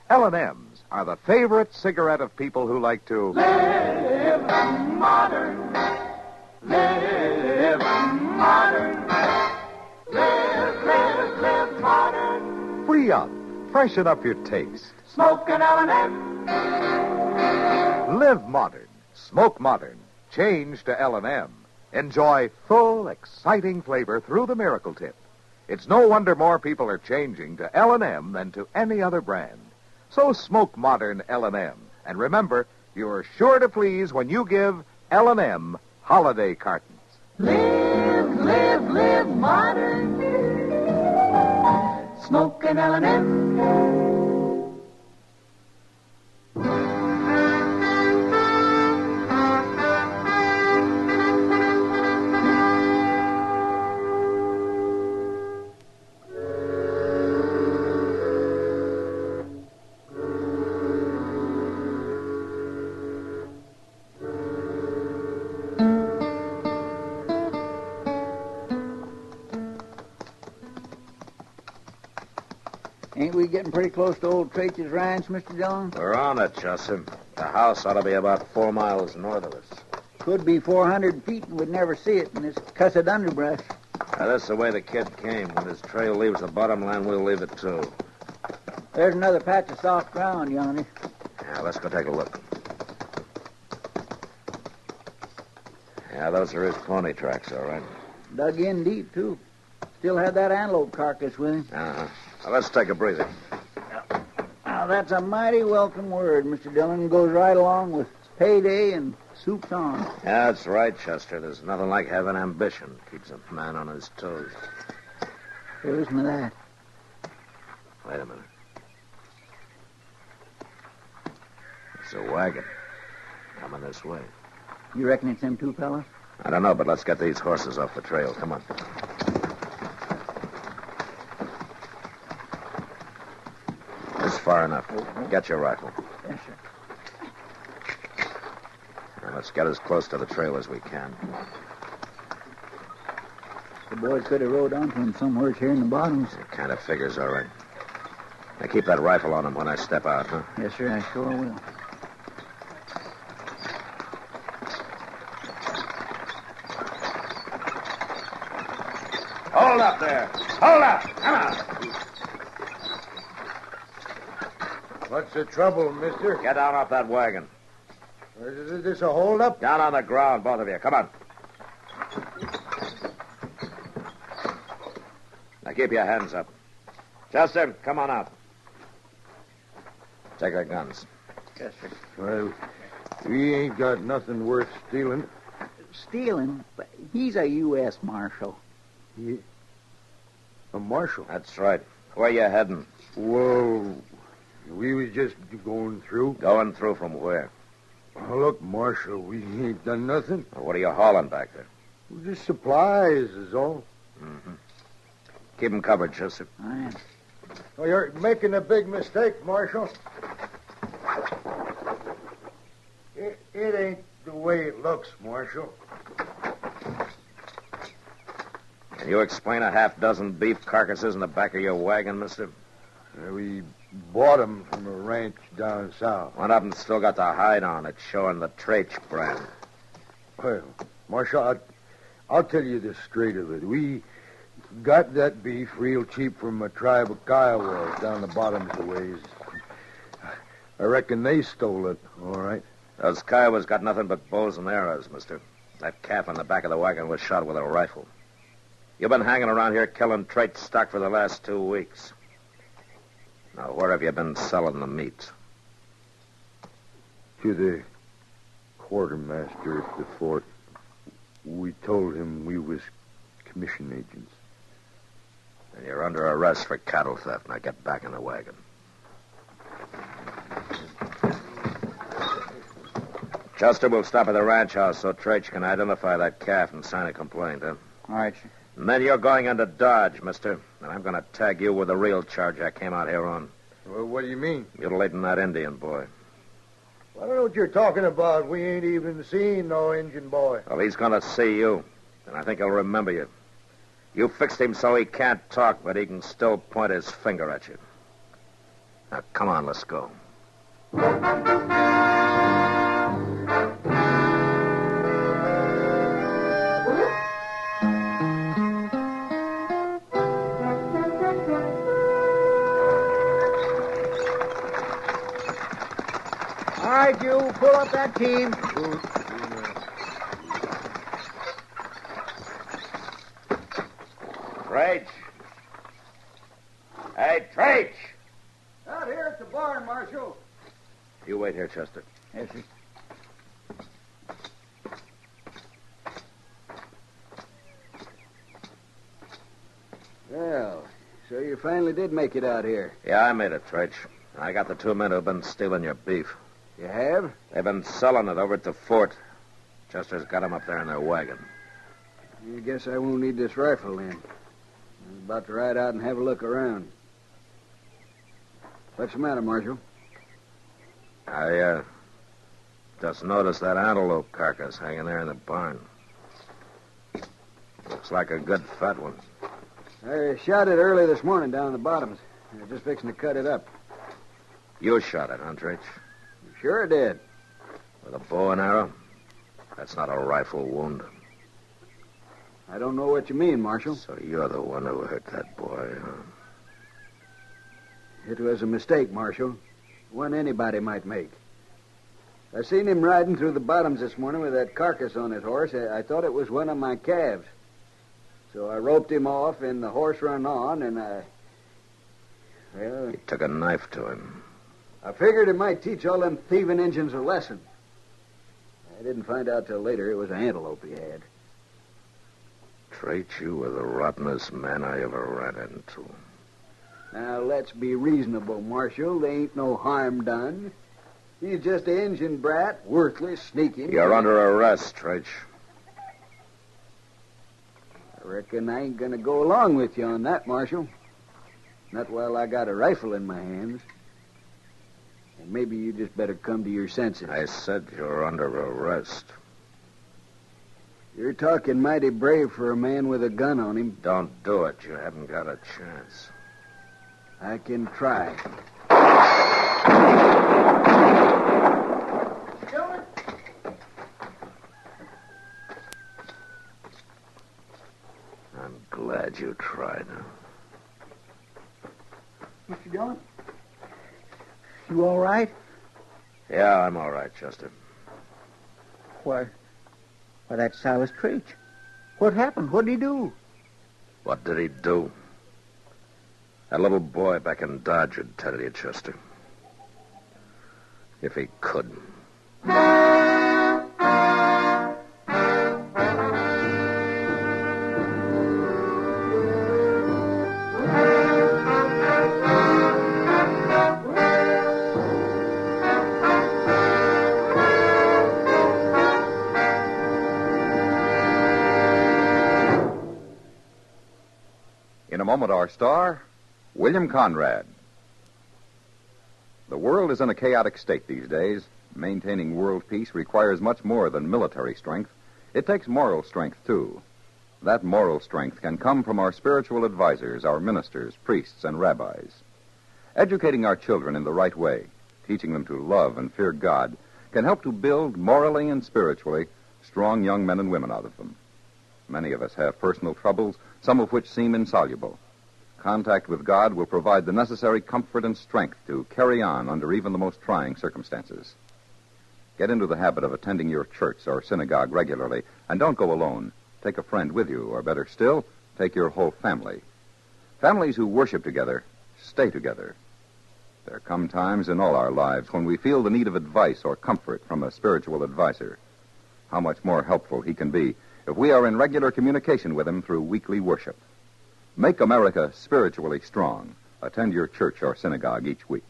L&M's are the favorite cigarette of people who like to live modern. Live modern. Live modern. free up, freshen up your taste. Smoke an L&M. Live modern, smoke modern, change to L&M. Enjoy full, exciting flavor through the Miracle Tip. It's no wonder more people are changing to L&M than to any other brand. So smoke modern L&M. And remember, you're sure to please when you give L&M holiday cartons. Live modern. Smoke an L&M. Ain't we getting pretty close to old Traich's ranch, Mr. Dillon? We're on it, Joseph. The house ought to be about 4 miles north of us. Could be 400 feet and we'd never see it in this cussed underbrush. Now, that's the way the kid came. When his trail leaves the bottomland, we'll leave it, too. There's another patch of soft ground yonder. Yeah, let's go take a look. Yeah, those are his pony tracks, all right. Dug in deep, too. Still had that antelope carcass with him. Uh-huh. Now, let's take a breather. Now, that's a mighty welcome word, Mr. Dillon. Goes right along with payday and soup's on. Yeah, that's right, Chester. There's nothing like having ambition. Keeps a man on his toes. Hey, listen to that. Wait a minute. It's a wagon. Coming this way. You reckon it's them two fellas? I don't know, but let's get these horses off the trail. Come on. It's far enough. Get your rifle. Yes, sir. Now, let's get as close to the trail as we can. The boys could have rode onto him somewhere here in the bottoms. It kind of figures, all right. Now, keep that rifle on him when I step out, huh? Yes, sir, I sure will. Hold up there. Hold up. Come on. What's the trouble, mister? Get down off that wagon. Is this a hold-up? Down on the ground, both of you. Come on. Now, keep your hands up. Chester, come on out. Take our guns. Yes, sir. Well, we ain't got nothing worth stealing. Stealing? But he's a U.S. Marshal. A marshal? That's right. Where you heading? Whoa. We was just going through. Going through from where? Oh, look, Marshal, we ain't done nothing. Well, what are you hauling back there? Just supplies is all. Mm-hmm. Keep them covered, Joseph. I am. Oh, you're making a big mistake, Marshal. It ain't the way it looks, Marshal. Can you explain a half-dozen beef carcasses in the back of your wagon, mister? We bought 'em from a ranch down south. One of them still got the hide on it, showing the Traich brand. Well, Marshal, I'll tell you the straight of it. We Got that beef real cheap from a tribe of Kiowas down the bottoms of the ways. I reckon they stole it, all right. Those Kiowas got nothing but bows and arrows, mister. That calf on the back of the wagon was shot with a rifle. You've been hanging around here killing trait stock for the last 2 weeks. Now, where have you been selling the meat? To the quartermaster at the fort. We told him we was commission agents. And you're under arrest for cattle theft. Now get back in the wagon. Chester will stop at the ranch house so Traich can identify that calf and sign a complaint, huh? All right, sir. And then you're going into Dodge, mister. And I'm going to tag you with the real charge I came out here on. Well, what do you mean? Mutilating that Indian boy. I don't know what you're talking about. We ain't even seen no Indian boy. Well, he's going to see you. And I think he'll remember you. You fixed him so he can't talk, but he can still point his finger at you. Now, come on, let's go. All right, you, pull up that team. Traich. Hey, Traich! Out here at the barn, Marshal. You wait here, Chester. Yes, sir. Well, so you finally did make it out here. Yeah, I made it, Traich. I got the 2 men who've been stealing your beef. You have? They've been selling it over at the fort. Chester's got them up there in their wagon. I guess I won't need this rifle then. I was about to ride out and have a look around. What's the matter, Marshal? I just noticed that antelope carcass hanging there in the barn. Looks like a good fat one. I shot it early this morning down in the bottoms. I was just fixing to cut it up. You shot it, huh, Traich? Sure did. With a bow and arrow? That's not a rifle wound. I don't know what you mean, Marshal. So you're the one who hurt that boy, huh? It was a mistake, Marshal. One anybody might make. I seen him riding through the bottoms this morning with that carcass on his horse. I thought it was one of my calves. So I roped him off, and the horse run on, and well... You took a knife to him. I figured it might teach all them thieving Injuns a lesson. I didn't find out till later it was an antelope he had. Traich, you were the rottenest man I ever ran into. Now, let's be reasonable, Marshal. There ain't no harm done. He's just an Injun brat, worthless, sneaking. You're under arrest, Traich. I reckon I ain't gonna go along with you on that, Marshal. Not while I got a rifle in my hands. And maybe you just better come to your senses. I said you're under arrest. You're talking mighty brave for a man with a gun on him. Don't do it. You haven't got a chance. I can try. I'm glad you tried. Mr. Dillon? You all right? Yeah, I'm all right, Chester. Why, that's Silas Traich. What happened? What did he do? What did he do? That little boy back in Dodge would tell you, Chester. If he could. In a moment, our star, William Conrad. The world is in a chaotic state these days. Maintaining world peace requires much more than military strength. It takes moral strength, too. That moral strength can come from our spiritual advisors, our ministers, priests, and rabbis. Educating our children in the right way, teaching them to love and fear God, can help to build morally and spiritually strong young men and women out of them. Many of us have personal troubles, some of which seem insoluble. Contact with God will provide the necessary comfort and strength to carry on under even the most trying circumstances. Get into the habit of attending your church or synagogue regularly, and don't go alone. Take a friend with you, or better still, take your whole family. Families who worship together stay together. There come times in all our lives when we feel the need of advice or comfort from a spiritual advisor. How much more helpful he can be if we are in regular communication with him through weekly worship. Make America spiritually strong. Attend your church or synagogue each week.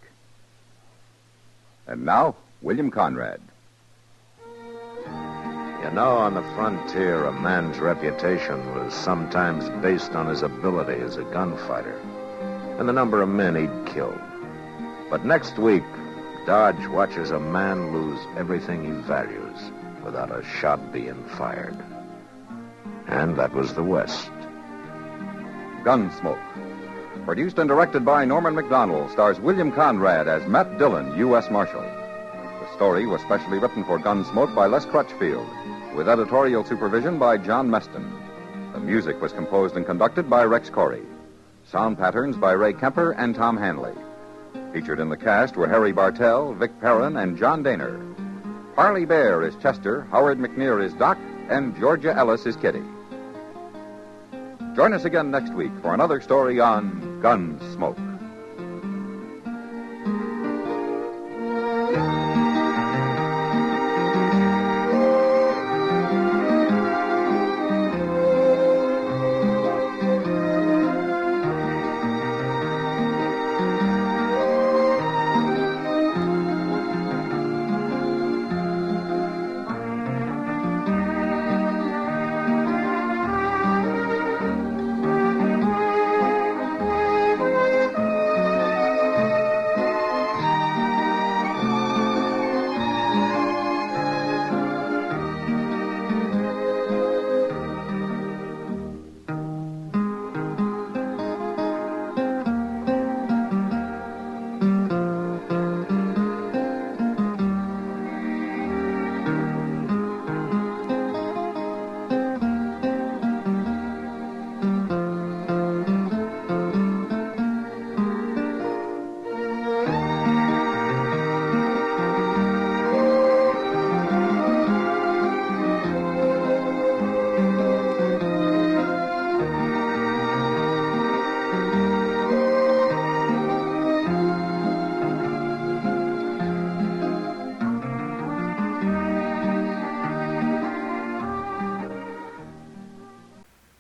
And now, William Conrad. You know, on the frontier, a man's reputation was sometimes based on his ability as a gunfighter and the number of men he'd killed. But next week, Dodge watches a man lose everything he values without a shot being fired. And that was the West. Gunsmoke. Produced and directed by Norman Macdonald, stars William Conrad as Matt Dillon, U.S. Marshal. The story was specially written for Gunsmoke by Les Crutchfield, with editorial supervision by John Meston. The music was composed and conducted by Rex Corey. Sound patterns by Ray Kemper and Tom Hanley. Featured in the cast were Harry Bartell, Vic Perrin, and John Daner. Harley Bear is Chester, Howard McNear is Doc, and Georgia Ellis is Kitty. Join us again next week for another story on Gunsmoke.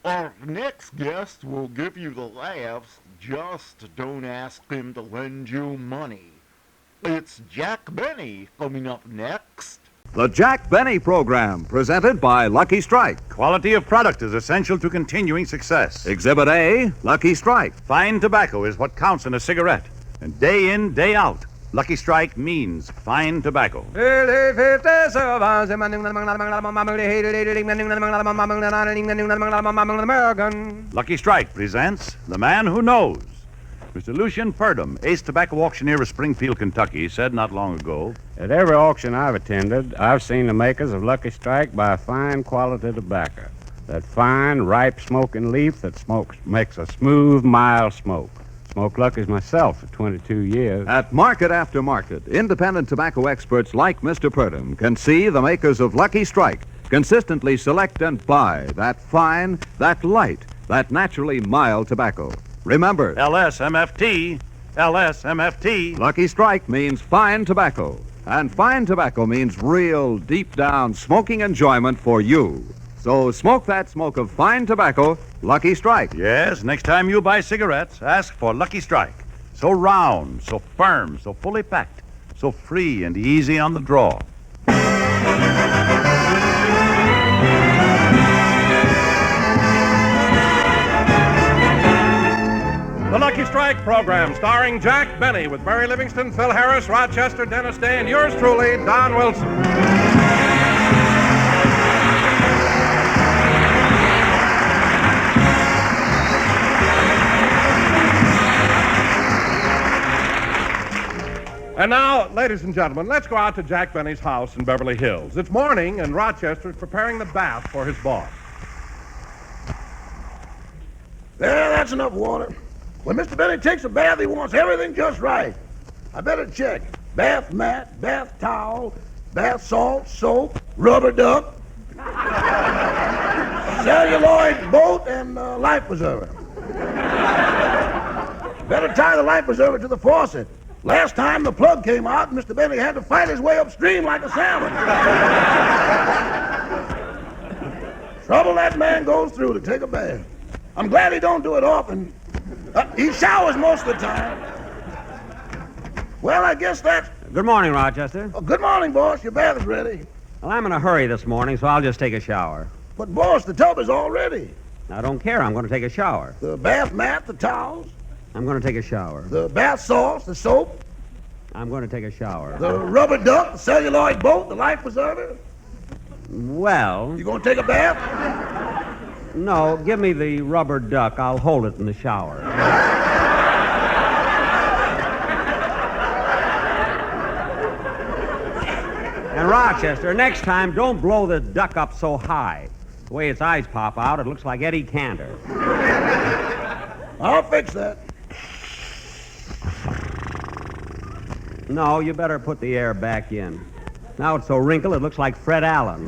Our next guest will give you the laughs. Just don't ask him to lend you money. It's Jack Benny coming up next. The Jack Benny Program, presented by Lucky Strike. Quality of product is essential to continuing success. Exhibit A, Lucky Strike. Fine tobacco is what counts in a cigarette. And day in, day out, Lucky Strike means fine tobacco. Lucky Strike presents The Man Who Knows. Mr. Lucian Purdom, ace tobacco auctioneer of Springfield, Kentucky, said not long ago, "At every auction I've attended, I've seen the makers of Lucky Strike buy fine quality tobacco. That fine, ripe smoking leaf that makes a smooth, mild smoke. Smoked Lucky's myself for 22 years. At market after market, independent tobacco experts like Mr. Purdom can see the makers of Lucky Strike consistently select and buy that fine, that light, that naturally mild tobacco. Remember, LSMFT, LSMFT. Lucky Strike means fine tobacco. And fine tobacco means real, deep-down smoking enjoyment for you. So smoke that smoke of fine tobacco, Lucky Strike. Yes, next time you buy cigarettes, ask for Lucky Strike. So round, so firm, so fully packed, so free and easy on the draw. The Lucky Strike program, starring Jack Benny, with Mary Livingston, Phil Harris, Rochester, Dennis Day, and yours truly, Don Wilson. And now, ladies and gentlemen, let's go out to Jack Benny's house in Beverly Hills. It's morning, and Rochester is preparing the bath for his boss. There, that's enough water. When Mr. Benny takes a bath, he wants everything just right. I better check. Bath mat, bath towel, bath salt, soap, rubber duck, celluloid boat, and life preserver. Better tie the life preserver to the faucet. Last time the plug came out, Mr. Benny had to fight his way upstream like a salmon. Trouble that man goes through to take a bath. I'm glad he don't do it often. He showers most of the time. Well, I guess that's... Good morning, Rochester. Oh, good morning, boss. Your bath is ready. Well, I'm in a hurry this morning, so I'll just take a shower. But, boss, the tub is all ready. I don't care. I'm going to take a shower. The bath mat, the towels. I'm going to take a shower. The bath salts, the soap. I'm going to take a shower. The rubber duck, the celluloid boat, the life preserver. Well... You going to take a bath? No, give me the rubber duck. I'll hold it in the shower. And Rochester, next time, don't blow the duck up so high. The way its eyes pop out, it looks like Eddie Cantor. I'll fix that. No, you better put the air back in. Now it's so wrinkled, it looks like Fred Allen.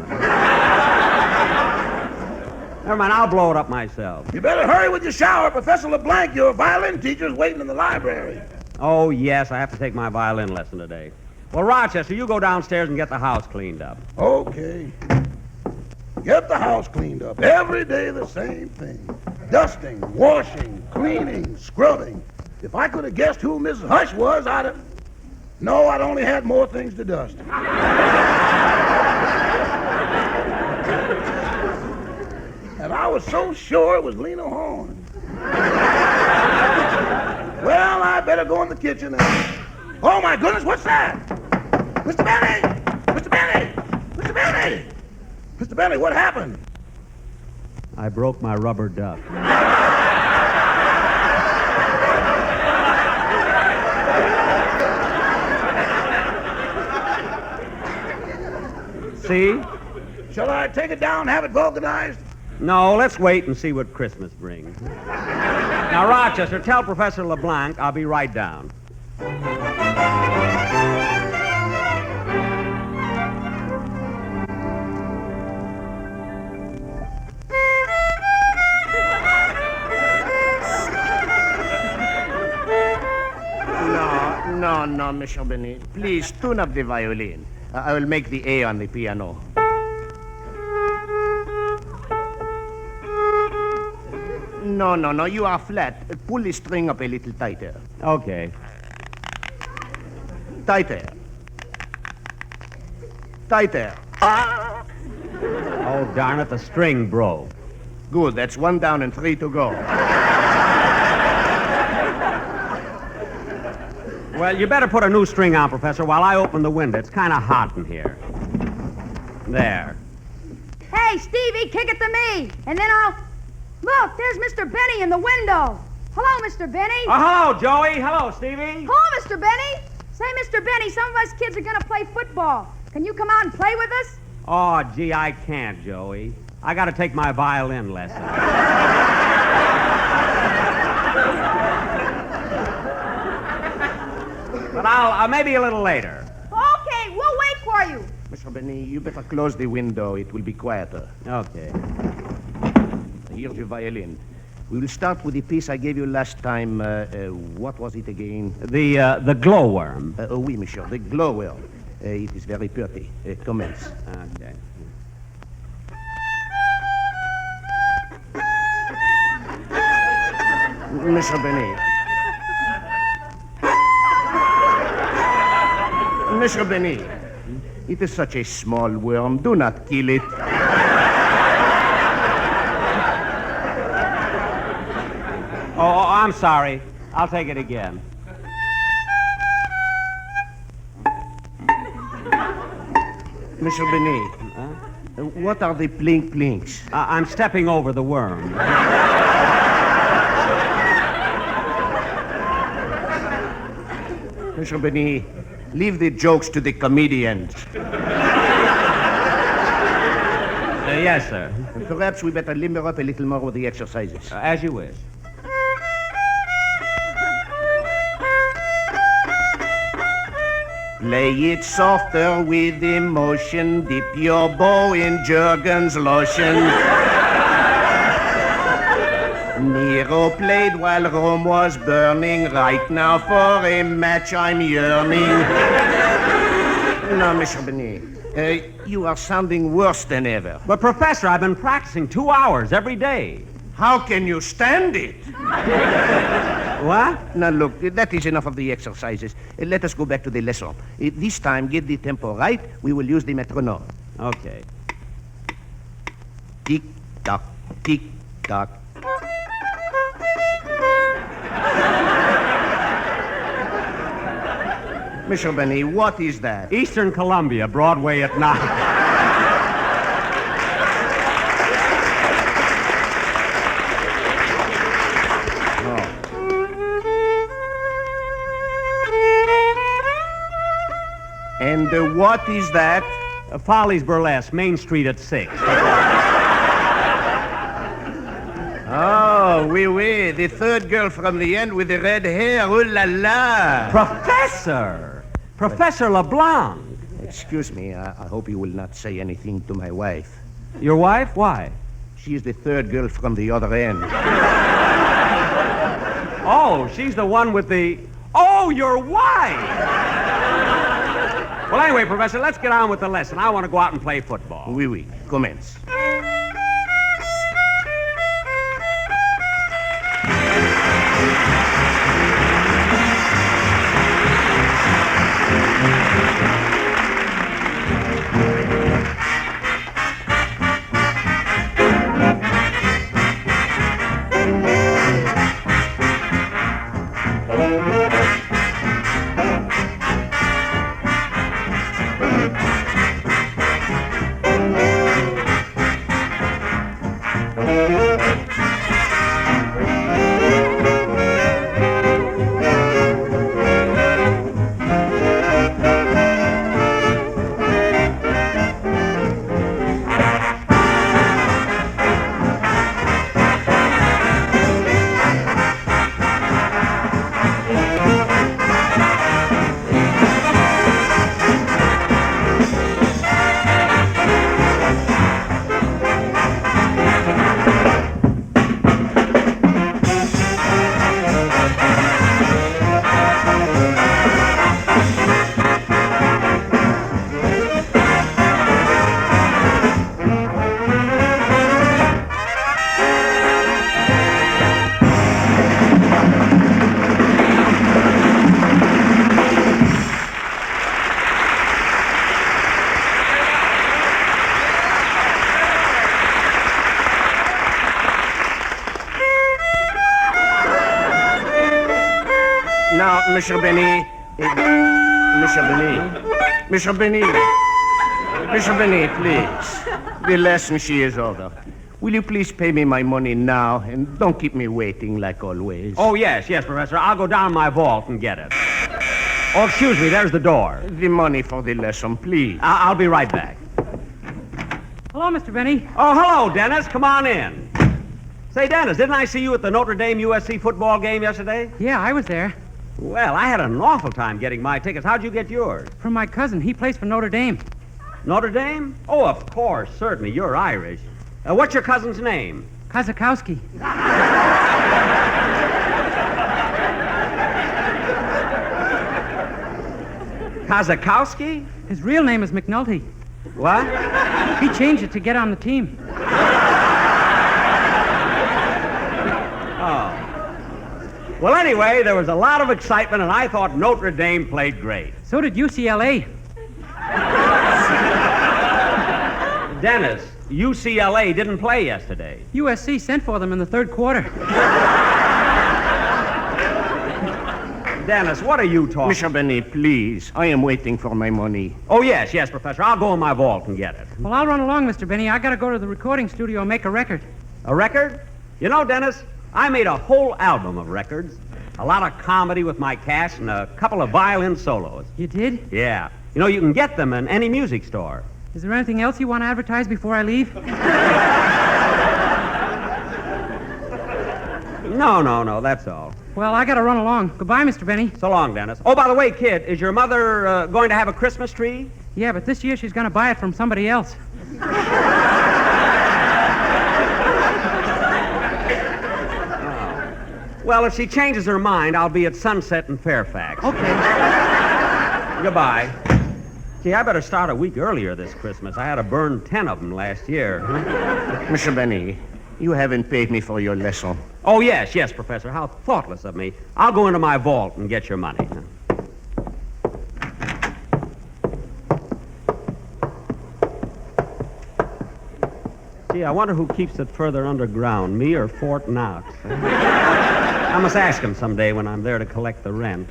Never mind, I'll blow it up myself. You better hurry with your shower. Professor LeBlanc, your violin teacher, is waiting in the library. Oh, yes, I have to take my violin lesson today. Well, Rochester, you go downstairs and get the house cleaned up. Okay. Get the house cleaned up. Every day the same thing. Dusting, washing, cleaning, scrubbing. If I could have guessed who Mrs. Hush was, I'd have... No, I'd only had more things to dust. And I was so sure it was Lena Horne. Well, I better go in the kitchen and... Oh, my goodness, what's that? Mr. Benny! Mr. Benny! Mr. Benny! Mr. Benny, what happened? I broke my rubber duck. See? Shall I take it down and have it vulcanized? No, let's wait and see what Christmas brings. Now, Rochester, tell Professor LeBlanc I'll be right down. No, Monsieur Benny. Please tune up the violin. I will make the A on the piano. No. You are flat. Pull the string up a little tighter. Okay. Tighter. Oh, darn it, the string broke. Good. That's 1 down and 3 to go. Well, you better put a new string on, Professor, while I open the window. It's kind of hot in here. There. Hey, Stevie, kick it to me, and then I'll... Look, there's Mr. Benny in the window. Hello, Mr. Benny. Oh, hello, Joey. Hello, Stevie. Hello, Mr. Benny. Say, Mr. Benny, some of us kids are going to play football. Can you come out and play with us? Oh, gee, I can't, Joey. I got to take my violin lesson. But I'll maybe a little later. Okay, we'll wait for you. Mr. Benny, you better close the window. It will be quieter. Okay. Here's your violin. We will start with the piece I gave you last time. What was it again? The glowworm. Oui, monsieur, the glowworm. It is very pretty. Commence. Okay. Mr. Benny. Mr. Benny, it is such a small worm. Do not kill it. Oh, I'm sorry. I'll take it again. Mr. Benny, what are the plink-plinks? I'm stepping over the worm. Mr. Benny, leave the jokes to the comedians. Yes, sir. Perhaps we better limber up a little more with the exercises. As you wish. Play it softer with emotion. Dip your bow in Jergens lotion. Nero played while Rome was burning. Right now for a match I'm yearning. Now, Mr. Benet, you are sounding worse than ever. But, Professor, I've been practicing 2 hours every day. How can you stand it? What? Now, look, that is enough of the exercises. Let us go back to the lesson. This time, get the tempo right. We will use the metronome. Okay. Tick-tock, tick-tock. Mr. Benny, what is that? Eastern Columbia, Broadway at night. And what is that? Follies Burlesque, Main Street at 6. Oh, oui, the third girl from the end with the red hair. Ooh la la. Professor! Professor LeBlanc! Excuse me, I hope you will not say anything to my wife. Your wife? Why? She is the third girl from the other end. Oh, she's the one with the... Oh, your wife! Well, anyway, Professor, let's get on with the lesson. I want to go out and play football. Oui, commence. Now, Monsieur Benny, please. The lesson she is over. Will you please pay me my money now and don't keep me waiting like always? Oh, yes, Professor. I'll go down my vault and get it. Oh, excuse me, there's the door. The money for the lesson, please. I'll be right back. Hello, Mr. Benny. Oh, hello, Dennis. Come on in. Say, Dennis, didn't I see you at the Notre Dame USC football game yesterday? Yeah, I was there. Well, I had an awful time getting my tickets. How'd you get yours? From my cousin. He plays for Notre Dame. Notre Dame? Oh, of course, certainly. You're Irish. What's your cousin's name? Kazakowski. Kazakowski? His real name is McNulty. What? He changed it to get on the team. Oh. Well, anyway, there was a lot of excitement, and I thought Notre Dame played great. So did UCLA. Dennis, UCLA didn't play yesterday. USC sent for them in the third quarter. Dennis, what are you talking? Mr. Benny, please. I am waiting for my money. Oh, yes, Professor. I'll go in my vault and get it. Well, I'll run along, Mr. Benny. I gotta go to the recording studio and make a record. A record? You know, Dennis, I made a whole album of records. A lot of comedy with my cast and a couple of violin solos. You did? Yeah. You know, you can get them in any music store. Is there anything else you want to advertise before I leave? No, that's all. Well, I gotta run along. Goodbye, Mr. Benny. So long, Dennis. Oh, by the way, kid, is your mother going to have a Christmas tree? Yeah, but this year she's gonna buy it from somebody else. Well, if she changes her mind, I'll be at Sunset in Fairfax. Okay. Goodbye. Gee, I better start a week earlier this Christmas. I had to burn 10 of them last year. Mr. Benny, you haven't paid me for your lesson. Oh, yes, Professor. How thoughtless of me. I'll go into my vault and get your money. Gee, I wonder who keeps it further underground, me or Fort Knox. I must ask him someday when I'm there to collect the rent.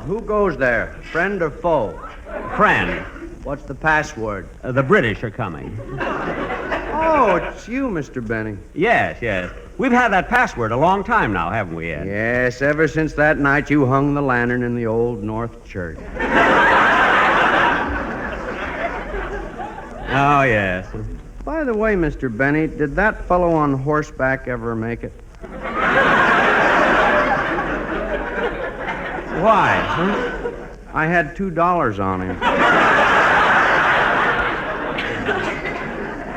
Who goes there? Friend or foe? Friend. What's the password? The British are coming. Oh, it's you, Mr. Benny. Yes. We've had that password a long time now, haven't we, Ed? Yes, ever since that night you hung the lantern in the Old North Church. Oh, yes. By the way, Mr. Benny, did that fellow on horseback ever make it? Why? Huh? I had $2 on him.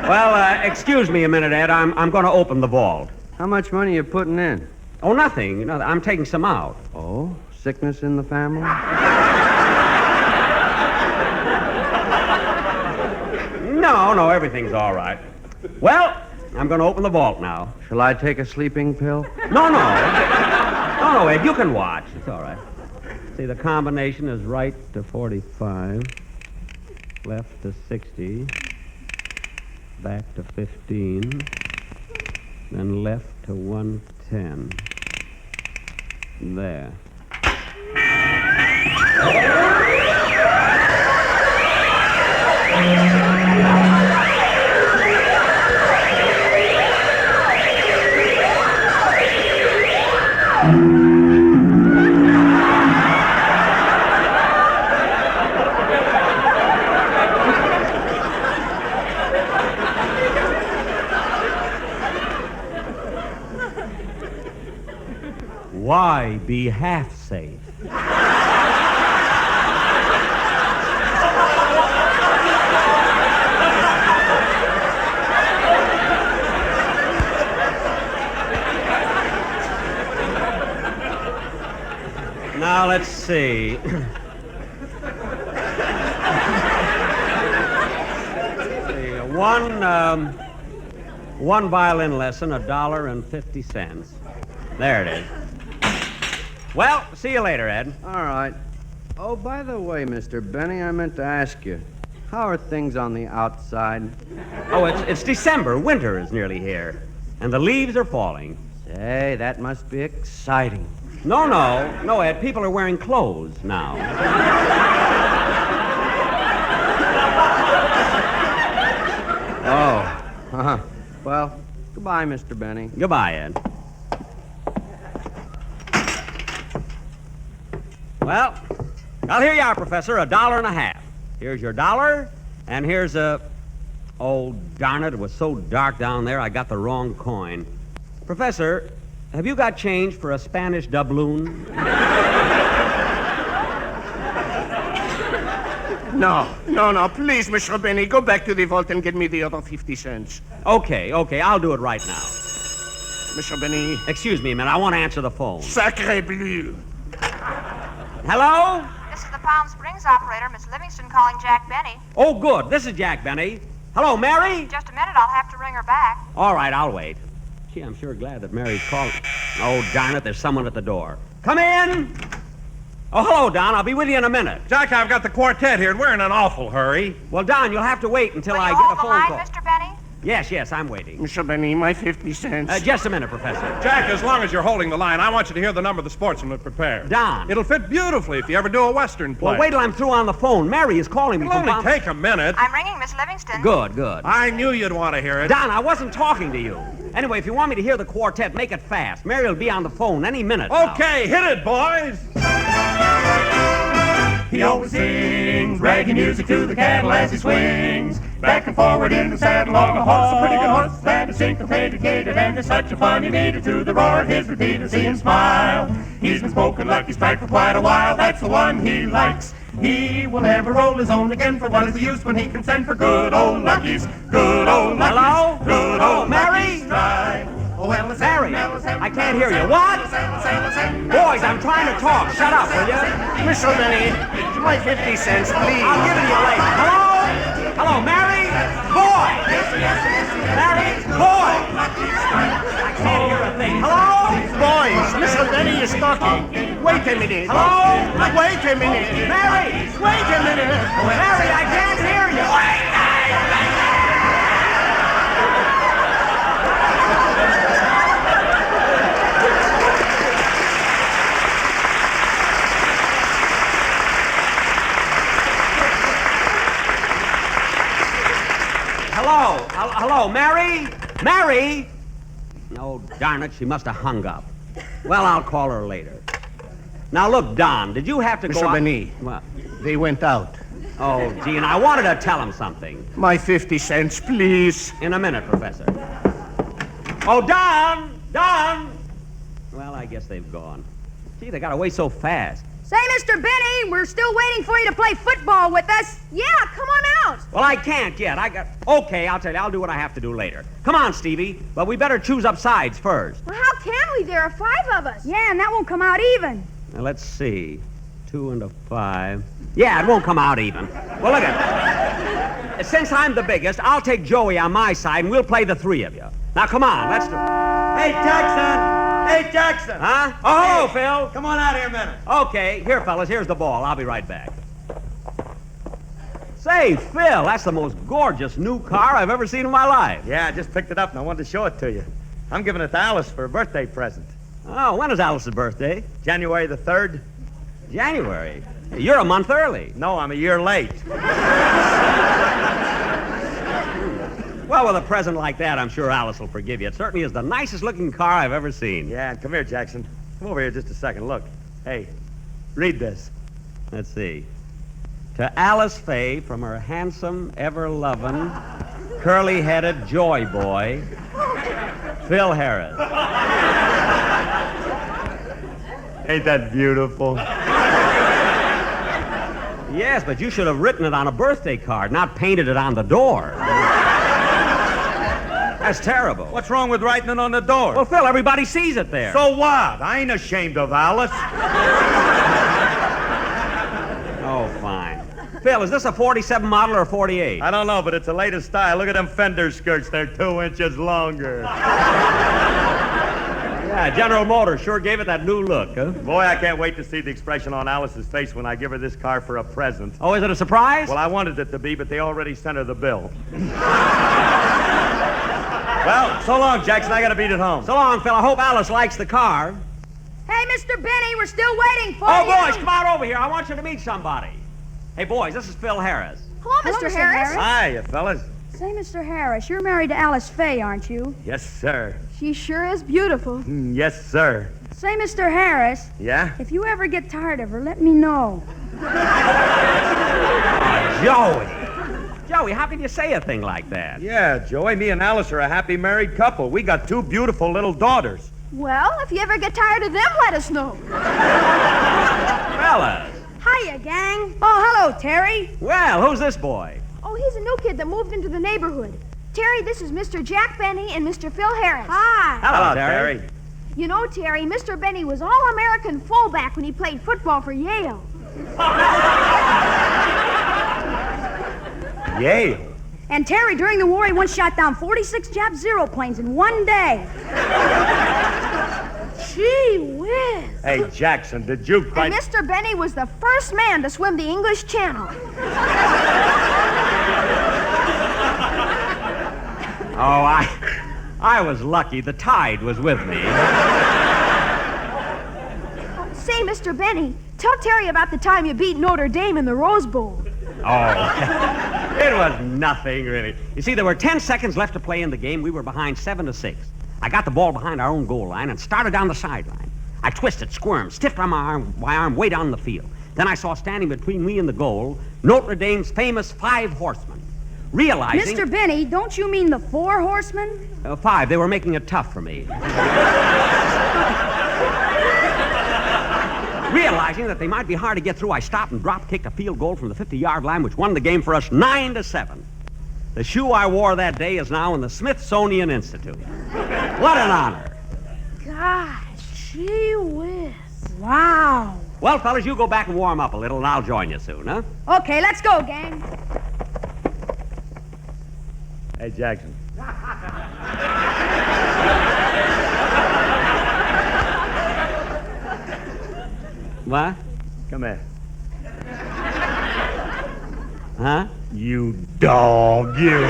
Well, excuse me a minute, Ed. I'm going to open the vault. How much money you putting in? Oh, nothing. I'm taking some out. Oh, sickness in the family? No, everything's all right. Well, I'm going to open the vault now. Shall I take a sleeping pill? No, Ed, you can watch. It's all right. See, the combination is right to 45, left to 60, back to 15, then left to 110. There. Why be half safe? Now, let's see. One violin lesson, $1.50. There it is. Well, see you later, Ed. All right. Oh, by the way, Mr. Benny, I meant to ask you, how are things on the outside? Oh, it's December. Winter is nearly here. And the leaves are falling. Say, that must be exciting. No, Ed. People are wearing clothes now. Oh. Uh-huh. Well, goodbye, Mr. Benny. Goodbye, Ed. Well, here you are, Professor, $1.50. Here's your $1, and here's a... Oh, darn it, it was so dark down there, I got the wrong coin. Professor, have you got change for a Spanish doubloon? No, please, Mr. Benny, go back to the vault and get me the other 50 cents. Okay, I'll do it right now. Mr. Benny. Excuse me a minute, I want to answer the phone. Sacre bleu. Hello? This is the Palm Springs operator, Miss Livingston, calling Jack Benny. Oh, good. This is Jack Benny. Hello, Mary? Just a minute, I'll have to ring her back. All right, I'll wait. Gee, I'm sure glad that Mary's calling. Oh, darn it, there's someone at the door. Come in! Oh, hello, Don. I'll be with you in a minute. Jack, I've got the quartet here, and we're in an awful hurry. Well, Don, you'll have to wait until Will I you get hold a phone the line, call. Mr. Benny? Yes, I'm waiting. Mr. Benny, my 50 cents. Just a minute, Professor. Jack, as long as you're holding the line, I want you to hear the number the sportsman had prepared. Don. It'll fit beautifully if you ever do a Western play. Well, wait till I'm through on the phone. Mary is calling me It'll from... only take a minute. I'm ringing Miss Livingston. Good. I knew you'd want to hear it. Don, I wasn't talking to you. Anyway, if you want me to hear the quartet, make it fast. Mary will be on the phone any minute now. Okay, hit it, boys. He always sings reggae music to the cattle as he swings. Back and forward in the saddle on a horse, a pretty good horse that is syncopated, and there's such a funny meter to the roar of his repeater. See him smile. He's been smoking Lucky Strike for quite a while. That's the one he likes. He will never roll his own again, for what is the use when he can send for good old Luckies? Good old Luckies. Hello? Good old Mary? Mary, I can't hear you. What? Boys, I'm trying to talk. Shut up, will you? Mr. Benny, my 50 cents, please. I'll give it to you later. Hello, Mary? Boy! Mary? Boy! I can't hear a thing. Hello? Boys, Mr. Benny is talking. Wait a minute. Hello? Wait a minute. Mary! Wait a minute. Mary, I can't hear you. Hello, Mary? Mary? Oh, darn it, she must have hung up. Well, I'll call her later. Now, look, Don, did you have to go Mr. out? Benny, What? they went out. Oh, gee, and I wanted to tell him something. My 50 cents, please. In a minute, Professor. Oh, Don! Well, I guess they've gone. Gee, they got away so fast. Say, Mr. Benny, we're still waiting for you to play football with us. Yeah, come on out. Well, I can't yet. Okay, I'll tell you. I'll do what I have to do later. Come on, Stevie. But we better choose up sides first. Well, how can we? There are 5 of us. Yeah, and that won't come out even. Now, let's see. 2 and a 5. Yeah, it won't come out even. Well, look at it. Since I'm the biggest, I'll take Joey on my side, and we'll play the 3 of you. Now, come on. Let's do it. Hey, Jackson! Huh? Oh, hello, Phil. Come on out here a minute. Okay. Here, fellas, here's the ball. I'll be right back. Say, Phil, that's the most gorgeous new car I've ever seen in my life. Yeah, I just picked it up and I wanted to show it to you. I'm giving it to Alice for a birthday present. Oh, when is Alice's birthday? January the 3rd. January? You're a month early. No, I'm a year late. Well, with a present like that, I'm sure Alice will forgive you. It certainly is the nicest looking car I've ever seen. Yeah, and come here, Jackson. Come over here just a second. Look. Hey, read this. Let's see. To Alice Faye from her handsome, ever-loving, curly-headed joy boy, Phil Harris. Ain't that beautiful? Yes, but you should have written it on a birthday card, not painted it on the door. That's terrible. What's wrong with writing it on the door? Well, Phil, everybody sees it there. So what? I ain't ashamed of Alice. Oh, fine. Phil, is this a 47 model or a 48? I don't know, but it's the latest style. Look at them fender skirts. They're 2 inches longer. Yeah, General Motors sure gave it that new look, huh? Boy, I can't wait to see the expression on Alice's face when I give her this car for a present. Oh, is it a surprise? Well, I wanted it to be, but they already sent her the bill. Well, so long, Jackson. I got to beat it home. So long, Phil. I hope Alice likes the car. Hey, Mr. Benny, we're still waiting for you. Oh, boys, come on over here. I want you to meet somebody. Hey, boys, this is Phil Harris. Hello, Mr. Harris. Hiya, fellas. Say, Mr. Harris, you're married to Alice Faye, aren't you? Yes, sir. She sure is beautiful. Yes, sir. Say, Mr. Harris. Yeah? If you ever get tired of her, let me know. Joey, how can you say a thing like that? Yeah, Joey, me and Alice are a happy married couple. We got 2 beautiful little daughters. Well, if you ever get tired of them, let us know. Fellas. Hiya, gang. Oh, hello, Terry. Well, who's this boy? Oh, he's a new kid that moved into the neighborhood. Terry, this is Mr. Jack Benny and Mr. Phil Harris. Hi. Hello, Terry. You know, Terry, Mr. Benny was All-American fullback when he played football for Yale. Yale? And Terry, during the war, he once shot down 46 Jap Zero planes in one day. Gee whiz. Hey, Jackson, did you quite... And Mr. Benny was the first man to swim the English Channel. Oh, I was lucky. The tide was with me. Say, Mr. Benny, tell Terry about the time you beat Notre Dame in the Rose Bowl. Oh, it was nothing, really. You see, there were 10 seconds left to play in the game. We were behind 7-6. I got the ball behind our own goal line and started down the sideline. I twisted, squirmed, stiffed my arm way down the field. Then I saw standing between me and the goal Notre Dame's famous 5 horsemen. Realizing... Mr. Benny, don't you mean the 4 horsemen? 5. They were making it tough for me. Realizing that they might be hard to get through, I stopped and drop-kicked a field goal from the 50-yard line, which won the game for us 9-7. The shoe I wore that day is now in the Smithsonian Institute. What an honor. Gosh, gee whiz. Wow. Well, fellas, you go back and warm up a little, and I'll join you soon, huh? Okay, let's go, gang. Hey, Jackson. What? Come here. Huh? You dog, you.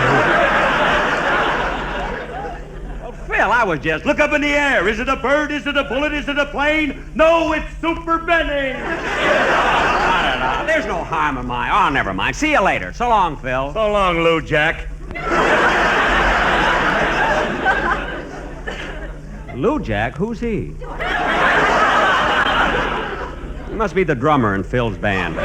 Well, Phil, I was just... Look up in the air. Is it a bird? Is it a bullet? Is it a plane? No, it's Super Benny. I don't know. There's no harm in my... Oh, never mind. See you later. So long, Phil. So long, Lou Jack. Lou Jack? Who's he? He must be the drummer in Phil's band.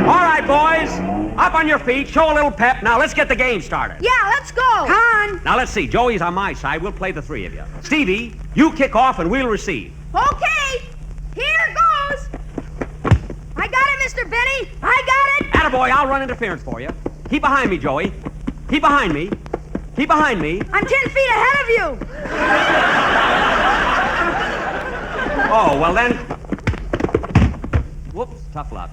All right, boys. Up on your feet. Show a little pep. Now, let's get the game started. Yeah, let's go. Come on. Now, let's see. Joey's on my side. We'll play the 3 of you. Stevie, you kick off and we'll receive. Okay. Here goes. I got it, Mr. Benny. I got it. Attaboy, I'll run interference for you. Keep behind me, Joey. Keep behind me. Keep behind me. I'm 10 feet ahead of you. Oh, well then... Whoops, tough luck.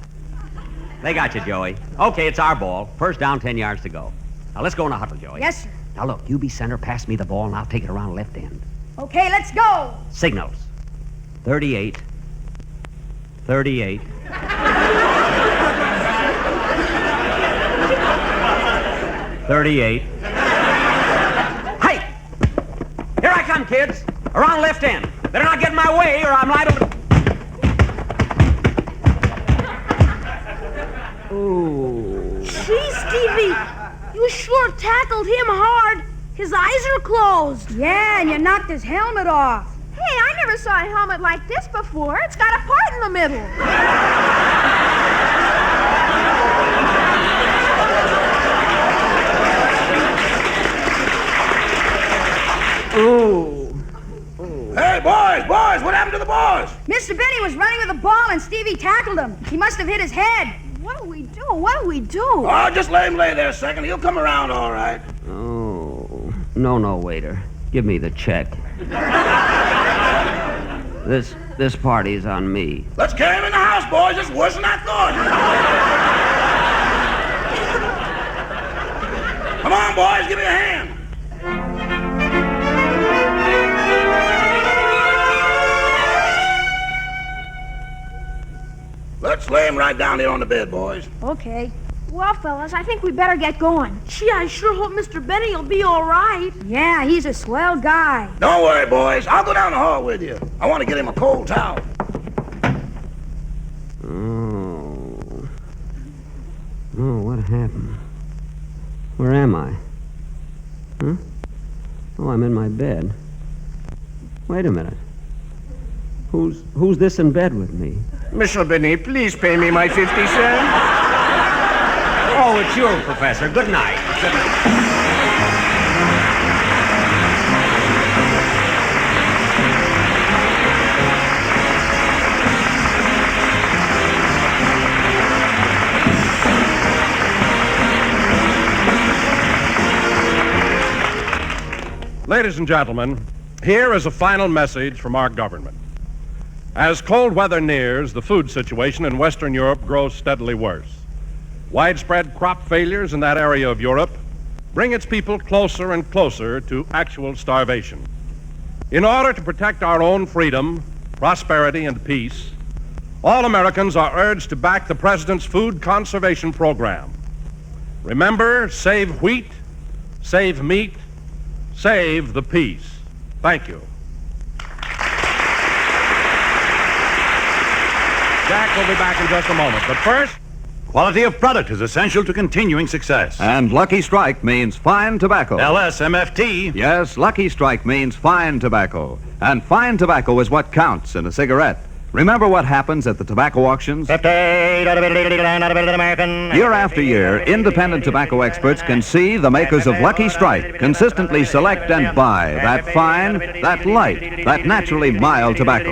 They got you, Joey. Okay, it's our ball. First down, 10 yards to go. Now, let's go in a huddle, Joey. Yes, sir. Now, look, you be center, pass me the ball, and I'll take it around left end. Okay, let's go. Signals. 38. 38. 38. Hey! Here I come, kids. Around left end. Better not get in my way, or I'm liable to... Ooh. Gee, Stevie, you sure tackled him hard. His eyes are closed. Yeah, and you knocked his helmet off. Hey, I never saw a helmet like this before. It's got a part in the middle. Ooh. Hey, boys, what happened to the boys? Mr. Benny was running with the ball and Stevie tackled him. He must have hit his head. What do we do? What do we do? Oh, just let him lay there a second. He'll come around all right. Oh. No, waiter. Give me the check. This party's on me. Let's carry him in the house, boys. It's worse than I thought. Come on, boys, give me a hand. Let's lay him right down here on the bed, boys. Okay. Well, fellas, I think we better get going. Gee, I sure hope Mr. Benny will be all right. Yeah, he's a swell guy. Don't worry, boys. I'll go down the hall with you. I want to get him a cold towel. Oh, what happened? Where am I? Huh? Oh, I'm in my bed. Wait a minute. Who's this in bed with me? Mr. Benny, please pay me my 50 cents. Oh, it's you, Professor. Good night. Good night. Ladies and gentlemen, here is a final message from our government. As cold weather nears, the food situation in Western Europe grows steadily worse. Widespread crop failures in that area of Europe bring its people closer and closer to actual starvation. In order to protect our own freedom, prosperity, and peace, all Americans are urged to back the President's food conservation program. Remember, save wheat, save meat, save the peace. Thank you. Jack will be back in just a moment, but first... Quality of product is essential to continuing success. And Lucky Strike means fine tobacco. LSMFT. Yes, Lucky Strike means fine tobacco. And fine tobacco is what counts in a cigarette. Remember what happens at the tobacco auctions? Year after year, independent tobacco experts can see the makers of Lucky Strike consistently select and buy that fine, that light, that naturally mild tobacco.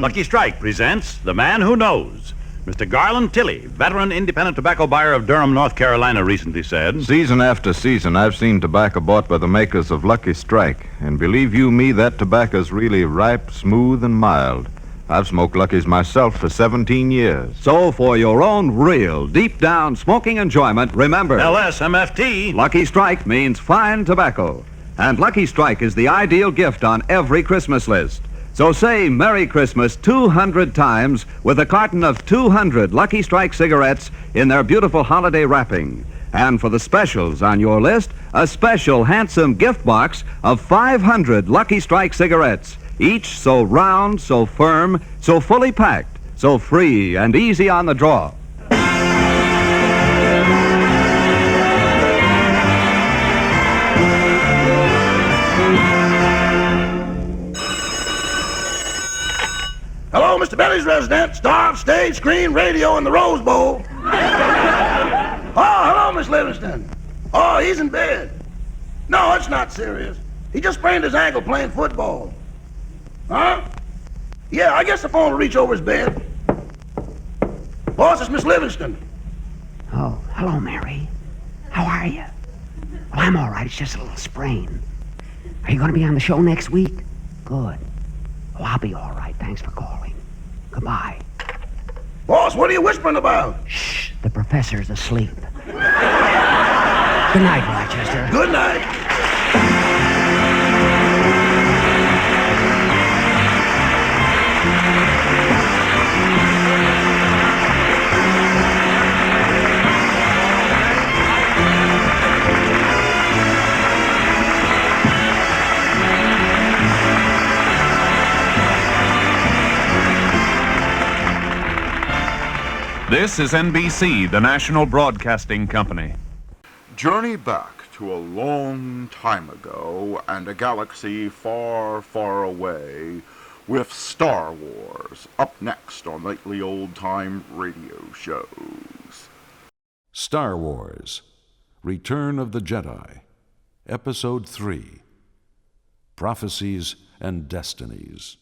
Lucky Strike presents The Man Who Knows. Mr. Garland Tilley, veteran independent tobacco buyer of Durham, North Carolina, recently said, Season after season, I've seen tobacco bought by the makers of Lucky Strike. And believe you me, that tobacco's really ripe, smooth, and mild. I've smoked Lucky's myself for 17 years. So for your own real, deep-down smoking enjoyment, remember... LSMFT. Lucky Strike means fine tobacco. And Lucky Strike is the ideal gift on every Christmas list. So say Merry Christmas 200 times with a carton of 200 Lucky Strike cigarettes in their beautiful holiday wrapping. And for the specials on your list, a special handsome gift box of 500 Lucky Strike cigarettes, each so round, so firm, so fully packed, so free and easy on the draw. Hello, Mr. Benny's resident, star of stage, screen, radio, and the Rose Bowl. Oh, hello, Miss Livingston. Oh, he's in bed. No, it's not serious. He just sprained his ankle playing football. Huh? Yeah, I guess the phone will reach over his bed. Boss, it's Miss Livingston. Oh, hello, Mary. How are you? Well, I'm all right. It's just a little sprain. Are you going to be on the show next week? Good. Oh, I'll be all right. Thanks for calling. Goodbye. Boss, what are you whispering about? Shh, the professor's asleep. Good night, Rochester. Good night. This is NBC, the national broadcasting company. Journey back to a long time ago and a galaxy far, far away with Star Wars up next on nightly old-time radio shows. Star Wars, Return of the Jedi, Episode 3, Prophecies and Destinies.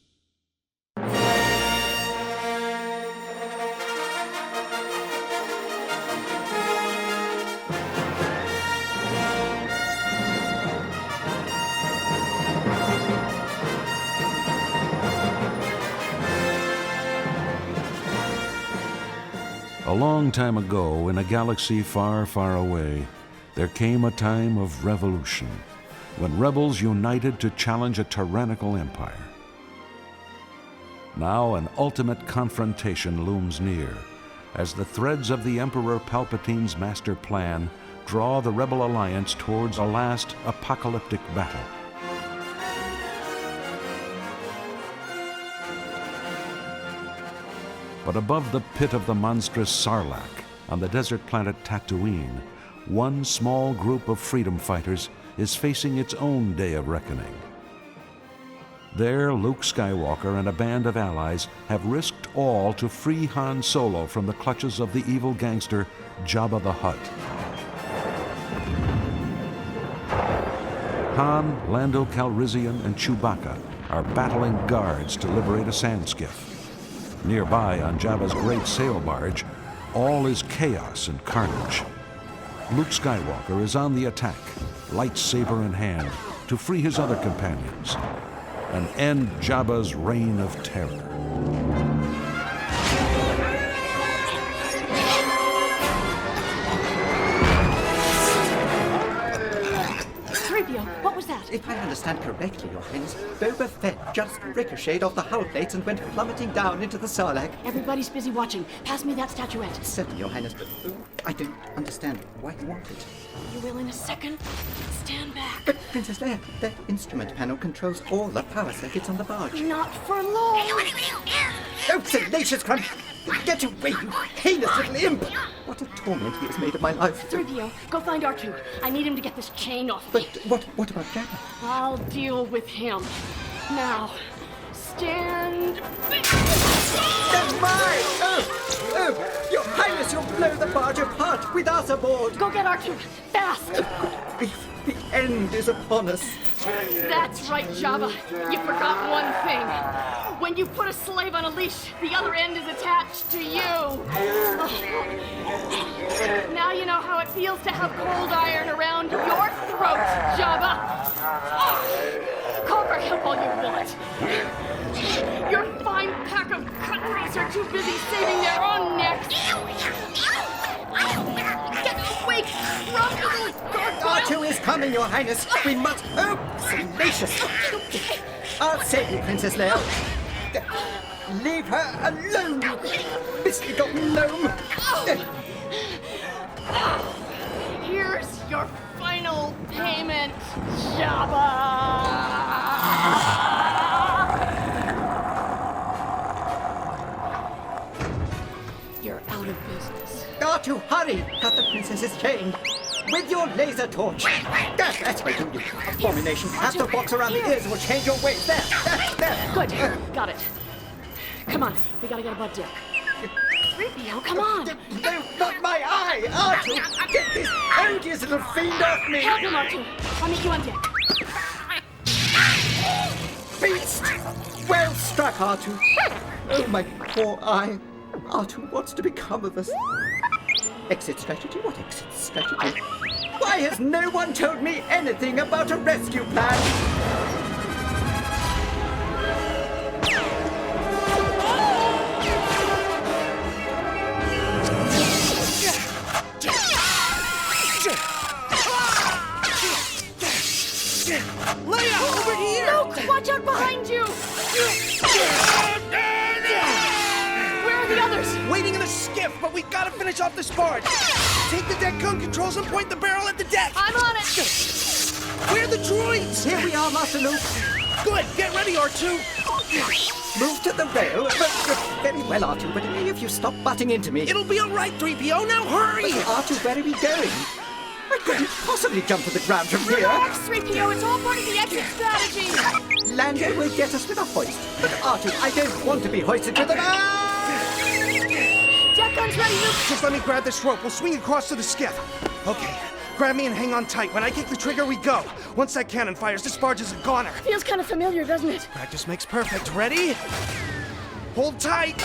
A long time ago, in a galaxy far, far away, there came a time of revolution, when rebels united to challenge a tyrannical empire. Now an ultimate confrontation looms near, as the threads of the Emperor Palpatine's master plan draw the Rebel Alliance towards a last apocalyptic battle. But above the pit of the monstrous Sarlacc, on the desert planet Tatooine, one small group of freedom fighters is facing its own day of reckoning. There, Luke Skywalker and a band of allies have risked all to free Han Solo from the clutches of the evil gangster Jabba the Hutt. Han, Lando Calrissian, and Chewbacca are battling guards to liberate a sand skiff. Nearby, on Jabba's great sail barge, all is chaos and carnage. Luke Skywalker is on the attack, lightsaber in hand, to free his other companions and end Jabba's reign of terror. What was that? If I understand correctly, Your Highness, Boba Fett just ricocheted off the hull plates and went plummeting down into the Sarlacc. Everybody's busy watching. Pass me that statuette. Certainly, Your Highness, but I don't understand why you want it. You will in a second. Stand back. But, Princess Leia, the instrument panel controls all the power circuits on the barge. Not for long. Oh, salacious Crunch! Get away, you heinous little imp! What a torment he has made of my life. 3PO, go find R2. I need him to get this chain off me. But what about Jabba? I'll deal with him. Now, stand... That's mine! Oh, Your Highness, you'll blow the barge apart with us aboard! Go get R2, fast! The end is upon us. That's right, Jabba. You forgot one thing. When you put a slave on a leash, the other end is attached to you. Now you know how it feels to have cold iron around your throat, Jabba. Call for help all you want. Your fine pack of cutthroats are too busy saving their own necks. Get away from the R2 is coming, Your Highness. We must... Oh, salacious. I'll save you, Princess Leia. Leave her alone, you misbegotten gnome. Here's your final payment, Jabba. You're out of business. R2, hurry! Cut the princess's chain. With your laser torch. That's what you do. Abomination. Have the box around the ears and we'll change your ways. There. Good. Got it. Come on. We gotta get above deck. 3PO, come on. No, not my eye. R2, get this odious little fiend off me. Help him, R2. I'll meet you on deck. Beast. Well struck, R2. Oh, my poor eye. R2, what's to become of us? Exit strategy? What exit strategy? Why has no one told me anything about a rescue plan? Leia, over here! Luke, watch out behind you! Where are the others? Waiting in the skiff, but we gotta finish off this barge. Take the deck cone controls and point the barrel at the deck. I'm on it. Where are the droids? Here we are, Master Luke. Good, get ready, R2. Move to the rail. Very well, R2, but only if you stop butting into me. It'll be all right, 3PO. Now hurry! But R2, where are we going? I couldn't possibly jump to the ground from here. Relax, 3PO. It's all part of the exit strategy. Lando will get us with a hoist. But R2, I don't want to be hoisted with a... Deck gun's ready, Luke. Just let me grab this rope. We'll swing across to the skiff. Okay, grab me and hang on tight. When I kick the trigger, we go. Once that cannon fires, this barge is a goner. Feels kind of familiar, doesn't it? Practice makes perfect. Ready? Hold tight.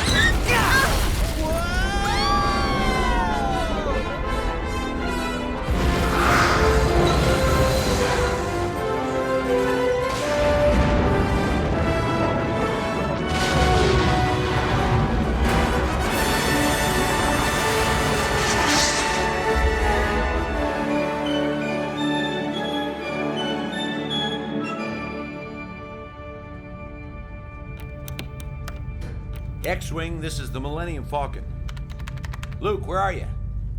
X-Wing, this is the Millennium Falcon. Luke, where are you?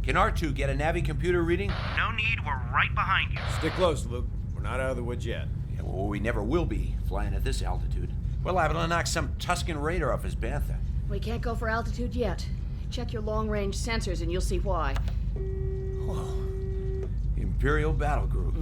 Can R2 get a Navi computer reading? No need, we're right behind you. Stick close, Luke. We're not out of the woods yet. Yeah, well, we never will be, flying at this altitude. We're liable to knock some Tuscan raider off his bantha. We can't go for altitude yet. Check your long-range sensors and you'll see why. Whoa. Imperial battle group.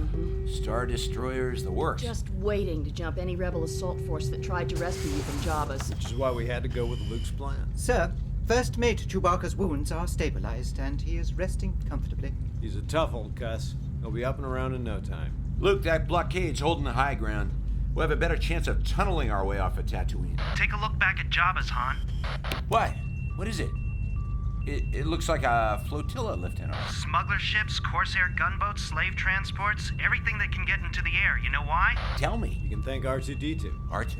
Star destroyers, the works. Just waiting to jump any rebel assault force that tried to rescue you from Jabba's. Which is why we had to go with Luke's plan. Sir, First Mate Chewbacca's wounds are stabilized and he is resting comfortably. He's a tough old cuss. He'll be up and around in no time. Luke, that blockade's holding the high ground. We'll have a better chance of tunneling our way off of Tatooine. Take a look back at Jabba's, Han. What? What is it? It looks like a flotilla lifting off. Smuggler ships, Corsair gunboats, slave transports, everything that can get into the air. You know why? Tell me. You can thank R2-D2. R2?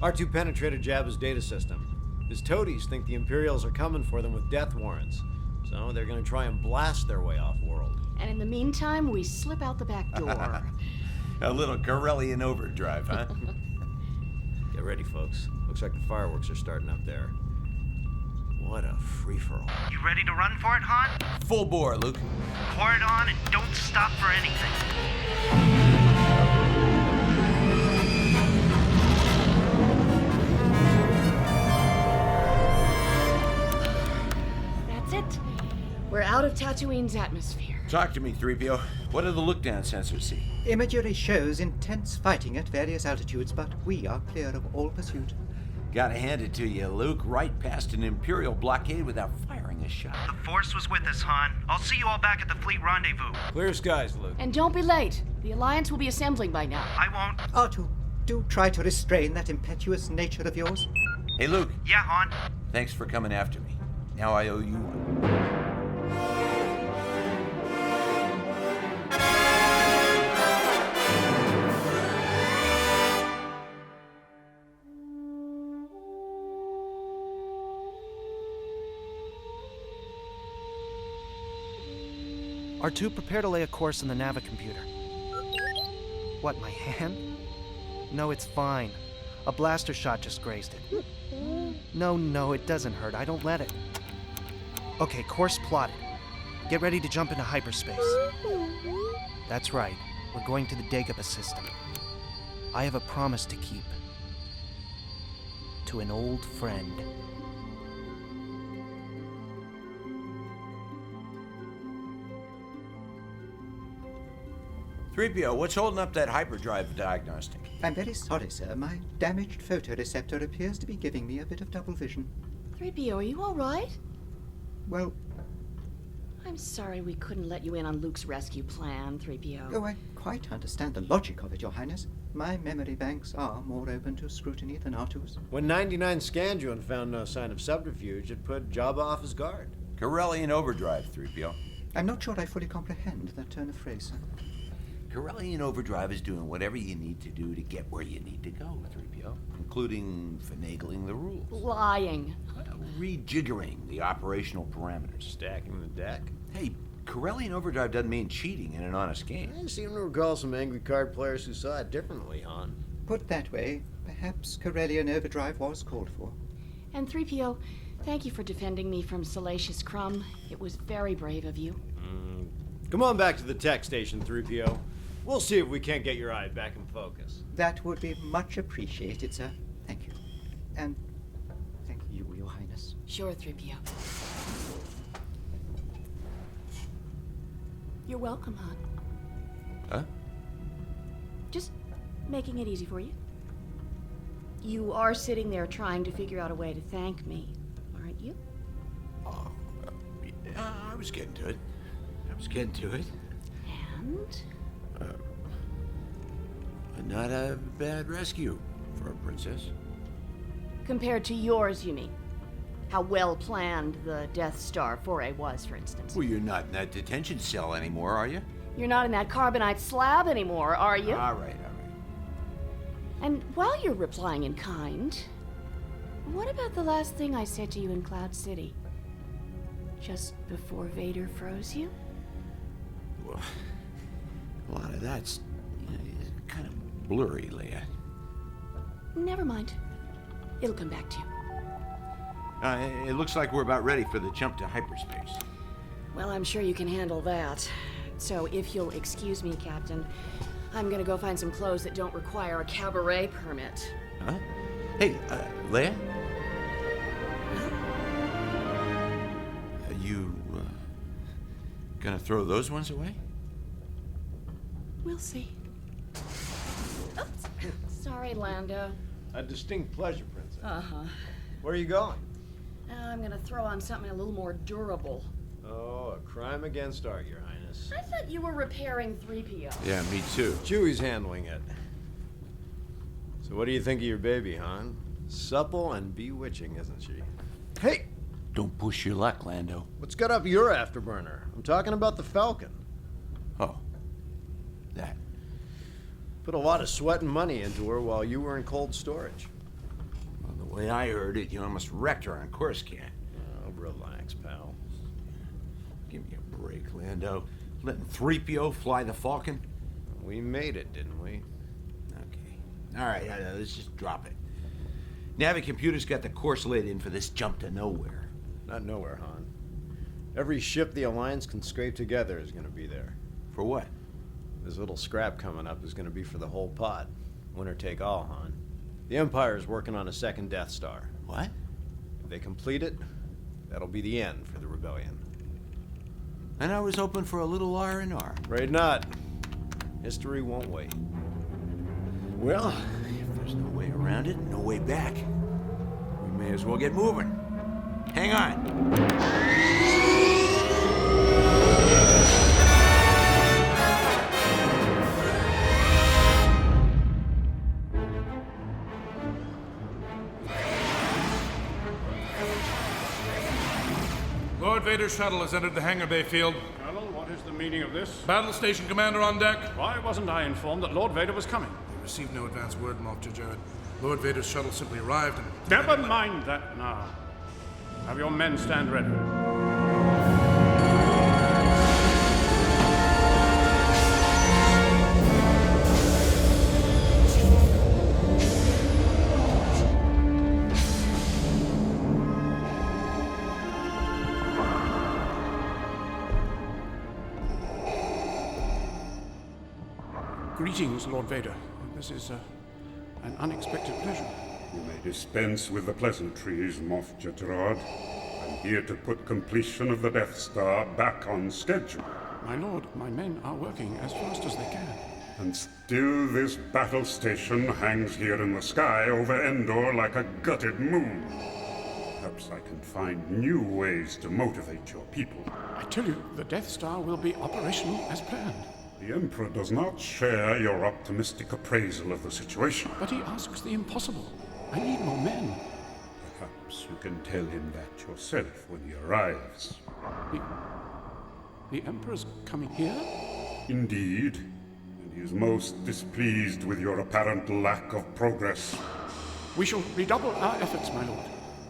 R2 penetrated Jabba's data system. His toadies think the Imperials are coming for them with death warrants. So they're going to try and blast their way off-world. And in the meantime, we slip out the back door. A little Corellian overdrive, huh? Get ready, folks. Looks like the fireworks are starting up there. What a free-for-all. You ready to run for it, Han? Full bore, Luke. Pour it on and don't stop for anything. That's it. We're out of Tatooine's atmosphere. Talk to me, 3PO. What do the look-down sensors see? Imagery shows intense fighting at various altitudes, but we are clear of all pursuit. Gotta hand it to you, Luke. Right past an Imperial blockade without firing a shot. The Force was with us, Han. I'll see you all back at the fleet rendezvous. Clear skies, Luke. And don't be late. The Alliance will be assembling by now. I won't. R2, do try to restrain that impetuous nature of yours. Hey, Luke. Yeah, Han. Thanks for coming after me. Now I owe you one. R2, prepare to lay a course on the Navicomputer. What, my hand? No, it's fine. A blaster shot just grazed it. No, it doesn't hurt. I don't let it. Okay, course plotted. Get ready to jump into hyperspace. That's right. We're going to the Dagobah system. I have a promise to keep. To an old friend. 3PO, what's holding up that hyperdrive diagnostic? I'm very sorry, sir. My damaged photoreceptor appears to be giving me a bit of double vision. 3PO, are you all right? Well, I'm sorry we couldn't let you in on Luke's rescue plan, 3PO. oh, I quite understand the logic of it, Your Highness. My memory banks are more open to scrutiny than R2's. When 99 scanned you and found no sign of subterfuge, it put Jabba off his guard. Corellian overdrive, 3PO. I'm not sure I fully comprehend that turn of phrase, sir. Corellian overdrive is doing whatever you need to do to get where you need to go, 3PO, including finagling the rules. Lying. Rejiggering the operational parameters. Stacking the deck. Hey, Corellian overdrive doesn't mean cheating in an honest game. I seem to recall some angry card players who saw it differently, Han. Put that way, perhaps Corellian overdrive was called for. And 3PO, thank you for defending me from Salacious Crumb. It was very brave of you. Come on back to the tech station, 3PO. We'll see if we can't get your eye back in focus. That would be much appreciated, sir. Thank you. And thank you, Your Highness. Sure, 3PO. You're welcome, Han. Huh? Just making it easy for you. You are sitting there trying to figure out a way to thank me, aren't you? I was getting to it. And? Not a bad rescue for a princess. Compared to yours, you mean? How well planned the Death Star foray was, for instance. Well, you're not in that detention cell anymore, are you? You're not in that carbonite slab anymore, are you? All right. And while you're replying in kind, what about the last thing I said to you in Cloud City? Just before Vader froze you? Well, a lot of that's kind of blurry, Leia. Never mind. It'll come back to you. It looks like we're about ready for the jump to hyperspace. Well, I'm sure you can handle that. So if you'll excuse me, Captain, I'm gonna go find some clothes that don't require a cabaret permit. Huh? Hey, Leia? Are you, gonna throw those ones away? We'll see. Oops. Sorry, Lando. A distinct pleasure, Princess. Uh-huh. Where are you going? I'm gonna throw on something a little more durable. Oh, a crime against art, Your Highness. I thought you were repairing 3PO. Yeah, me too. Chewie's handling it. So what do you think of your baby, Han? Supple and bewitching, isn't she? Hey! Don't push your luck, Lando. What's got up your afterburner? I'm talking about the Falcon. Oh. That. Put a lot of sweat and money into her while you were in cold storage. Well, the way I heard it, you almost wrecked her on Coruscant. Oh, relax, pal. Give me a break, Lando. Letting 3PO fly the Falcon? We made it, didn't we? Okay. All right, let's just drop it. Navicomputer's got the course laid in for this jump to nowhere. Not nowhere, Han. Every ship the Alliance can scrape together is gonna be there. For what? This little scrap coming up is gonna be for the whole pot. Winner take all, Han. The Empire is working on a second Death Star. What? If they complete it, that'll be the end for the rebellion. And I was hoping for a little R&R. Afraid not. History won't wait. Well, if there's no way around it, no way back, we may as well get moving. Hang on. Lord Vader's shuttle has entered the hangar bay field. Colonel, what is the meaning of this? Battle station commander on deck. Why wasn't I informed that Lord Vader was coming? We received no advance word, Moff Jared. Lord Vader's shuttle simply arrived and... Never mind that now. Have your men stand ready. Greetings, Lord Vader. This is an unexpected pleasure. You may dispense with the pleasantries, Moff Jared. I'm here to put completion of the Death Star back on schedule. My lord, my men are working as fast as they can. And still this battle station hangs here in the sky over Endor like a gutted moon. Perhaps I can find new ways to motivate your people. I tell you, the Death Star will be operational as planned. The Emperor does not share your optimistic appraisal of the situation. But he asks the impossible. I need more men. Perhaps you can tell him that yourself when he arrives. The Emperor's coming here? Indeed. And he is most displeased with your apparent lack of progress. We shall redouble our efforts, my lord.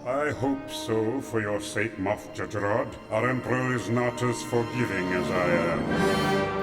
I hope so, for your sake, Moff Jared. Our Emperor is not as forgiving as I am.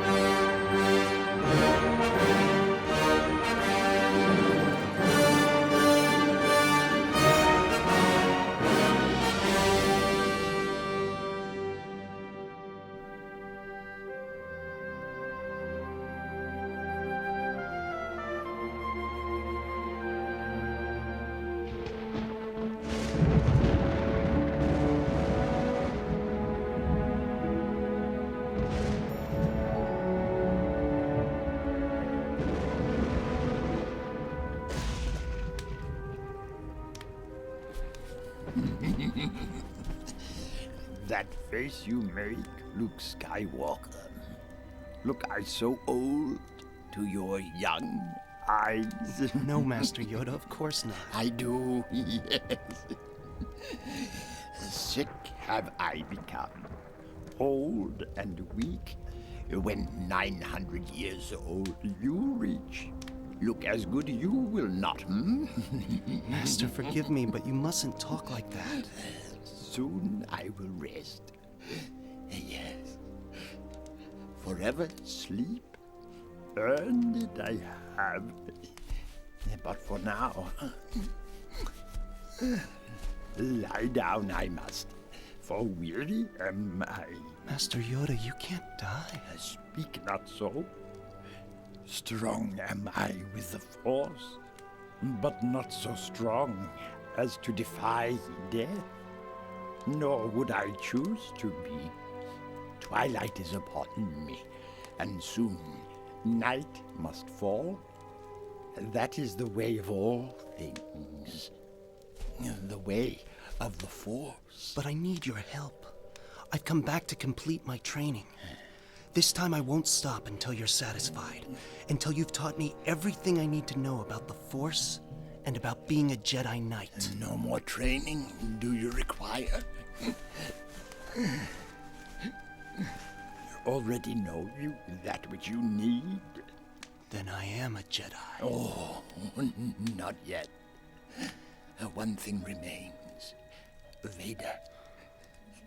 That face you make, Luke Skywalker. Look I so old to your young eyes? No, Master Yoda, of course not. I do, yes. Sick have I become, old and weak. When 900 years old you reach, look as good you will not, hmm? Master, forgive me, but you mustn't talk like that. Soon I will rest. Yes. Forever sleep. Earned it I have. But for now, lie down I must, for weary am I. Master Yoda, you can't die. Speak not so. Strong am I with the Force, but not so strong as to defy death. Nor would I choose to be. Twilight is upon me, and soon night must fall. That is the way of all things. The way of the Force. But I need your help. I've come back to complete my training. This time I won't stop until you're satisfied. Until you've taught me everything I need to know about the Force and about being a Jedi Knight. No more training do you require? You already know that which you need. Then I am a Jedi. Oh, not yet. One thing remains. Vader.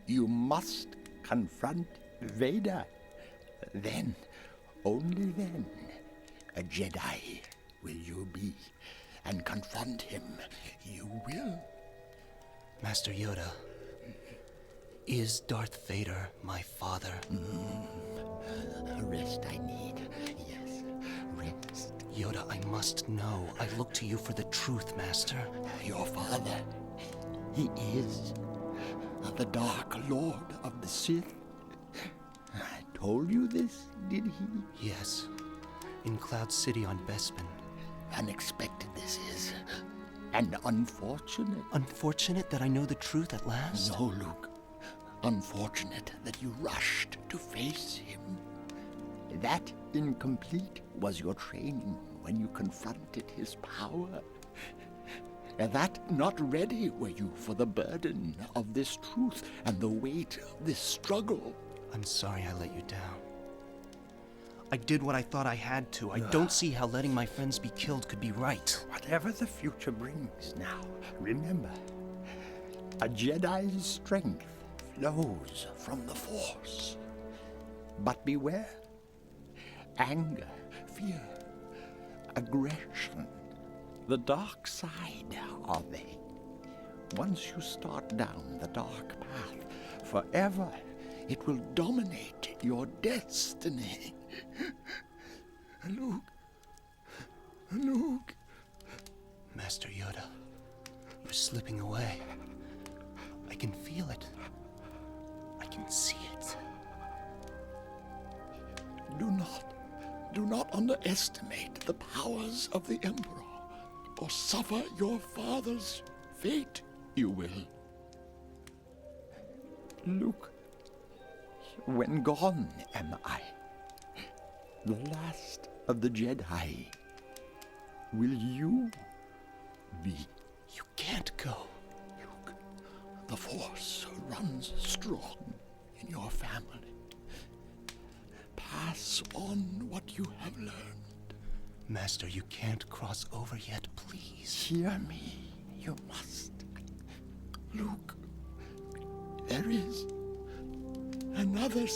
You must confront Vader. Then, only then, A Jedi will you be, and confront him you will. Master Yoda, is Darth Vader my father? Rest I need. Yes, rest. Yoda, I must know. I look to you for the truth, Master. Your father, he is the Dark Lord of the Sith. I told you this, did he? Yes. In Cloud City on Bespin. Unexpected this is. And unfortunate. Unfortunate that I know the truth at last? No, Luke. Unfortunate that you rushed to face him. That incomplete was your training when you confronted his power. That not ready were you for the burden of this truth and the weight of this struggle. I'm sorry I let you down. I did what I thought I had to. I don't see how letting my friends be killed could be right. Whatever the future brings now, remember, a Jedi's strength flows from the Force. But beware. Anger, fear, aggression, the dark side are they. Once you start down the dark path, forever it will dominate your destiny. Luke. Luke. Master Yoda, you're slipping away. I can feel it. I can see it. Do not underestimate the powers of the Emperor, or suffer your father's fate, you will. Luke, when gone am I, the last of the Jedi, will you be? You can't go. Luke, the Force runs strong in your family. Pass on what you have learned. Master, you can't cross over yet, please. Hear me. You must. Luke, there is another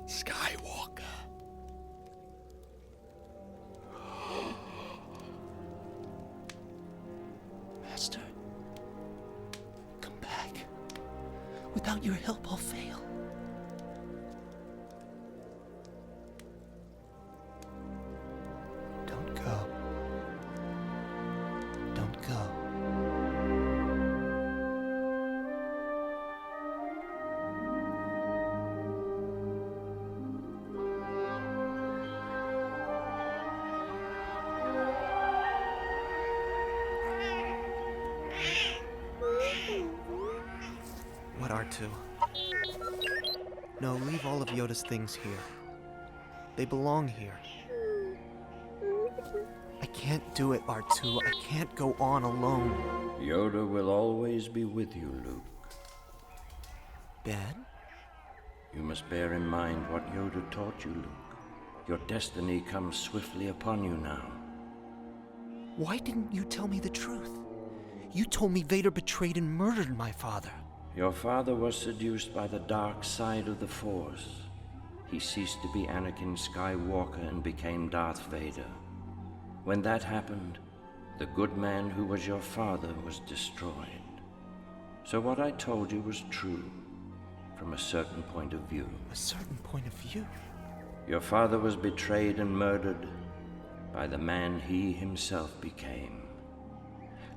Skywalker. Master, come back. Without your help, I'll fail. Don't go. Don't go. What, R2? No, leave all of Yoda's things here. They belong here. I can't do it, R2. I can't go on alone. Yoda will always be with you, Luke. Ben? You must bear in mind what Yoda taught you, Luke. Your destiny comes swiftly upon you now. Why didn't you tell me the truth? You told me Vader betrayed and murdered my father. Your father was seduced by the dark side of the Force. He ceased to be Anakin Skywalker and became Darth Vader. When that happened, the good man who was your father was destroyed. So what I told you was true, from a certain point of view. A certain point of view? Your father was betrayed and murdered by the man he himself became.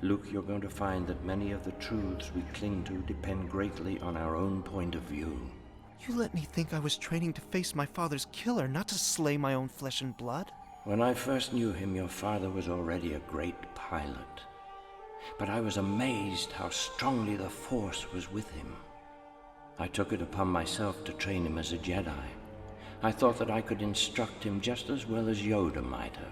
Luke, you're going to find that many of the truths we cling to depend greatly on our own point of view. You let me think I was training to face my father's killer, not to slay my own flesh and blood. When I first knew him, your father was already a great pilot. But I was amazed how strongly the Force was with him. I took it upon myself to train him as a Jedi. I thought that I could instruct him just as well as Yoda might have.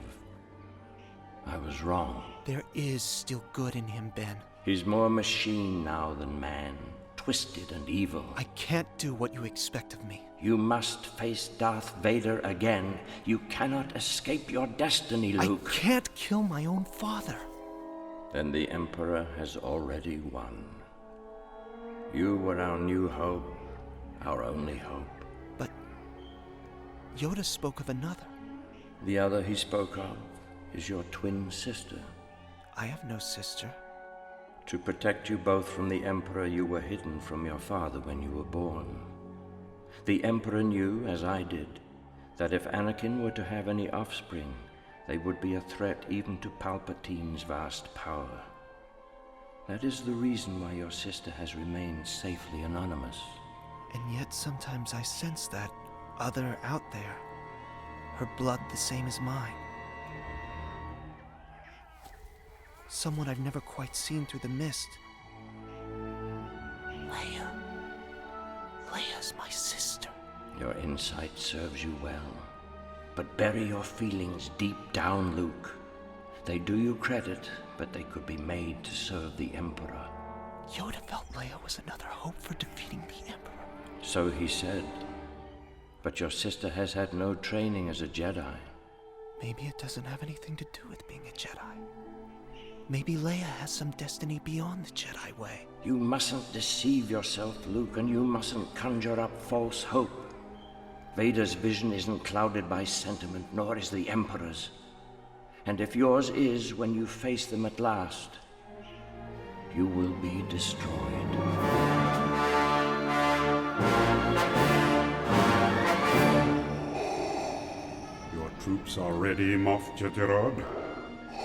I was wrong. There is still good in him, Ben. He's more machine now than man, twisted and evil. I can't do what you expect of me. You must face Darth Vader again. You cannot escape your destiny, Luke. I can't kill my own father. Then the Emperor has already won. You were our new hope, our only hope. But Yoda spoke of another. The other he spoke of is your twin sister. I have no sister. To protect you both from the Emperor, you were hidden from your father when you were born. The Emperor knew, as I did, that if Anakin were to have any offspring, they would be a threat even to Palpatine's vast power. That is the reason why your sister has remained safely anonymous. And yet sometimes I sense that other out there. Her blood the same as mine. Someone I've never quite seen through the mist. Leia. Leia's my sister. Your insight serves you well. But bury your feelings deep down, Luke. They do you credit, but they could be made to serve the Emperor. Yoda felt Leia was another hope for defeating the Emperor. So he said. But your sister has had no training as a Jedi. Maybe it doesn't have anything to do with being a Jedi. Maybe Leia has some destiny beyond the Jedi way. You mustn't deceive yourself, Luke, and you mustn't conjure up false hope. Vader's vision isn't clouded by sentiment, nor is the Emperor's. And if yours is, when you face them at last, you will be destroyed. Your troops are ready, Moff Jatirod.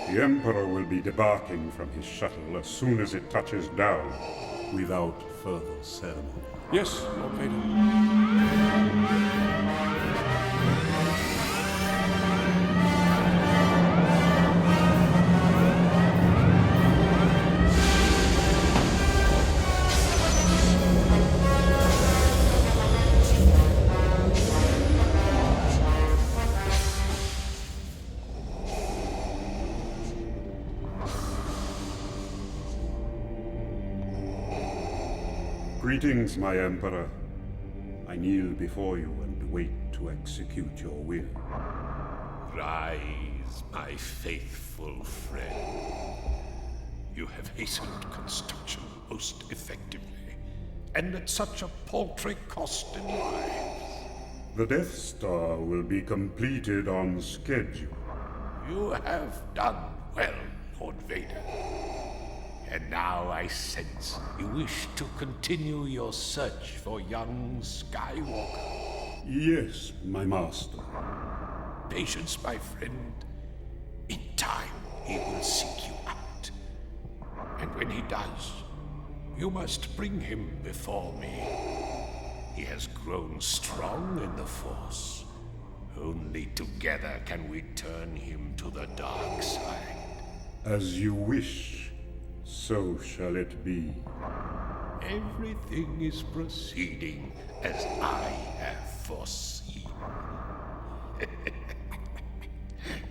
The Emperor will be debarking from his shuttle as soon as it touches down, without further ceremony. Yes, Lord Vader. Greetings, my Emperor. I kneel before you and wait to execute your will. Rise, my faithful friend. You have hastened construction most effectively, and at such a paltry cost in lives. The Death Star will be completed on schedule. You have done well, Lord Vader. And now I sense you wish to continue your search for young Skywalker. Yes, my master. Patience, my friend. In time, he will seek you out. And when he does, you must bring him before me. He has grown strong in the Force. Only together can we turn him to the dark side. As you wish. So shall it be. Everything is proceeding as I have foreseen.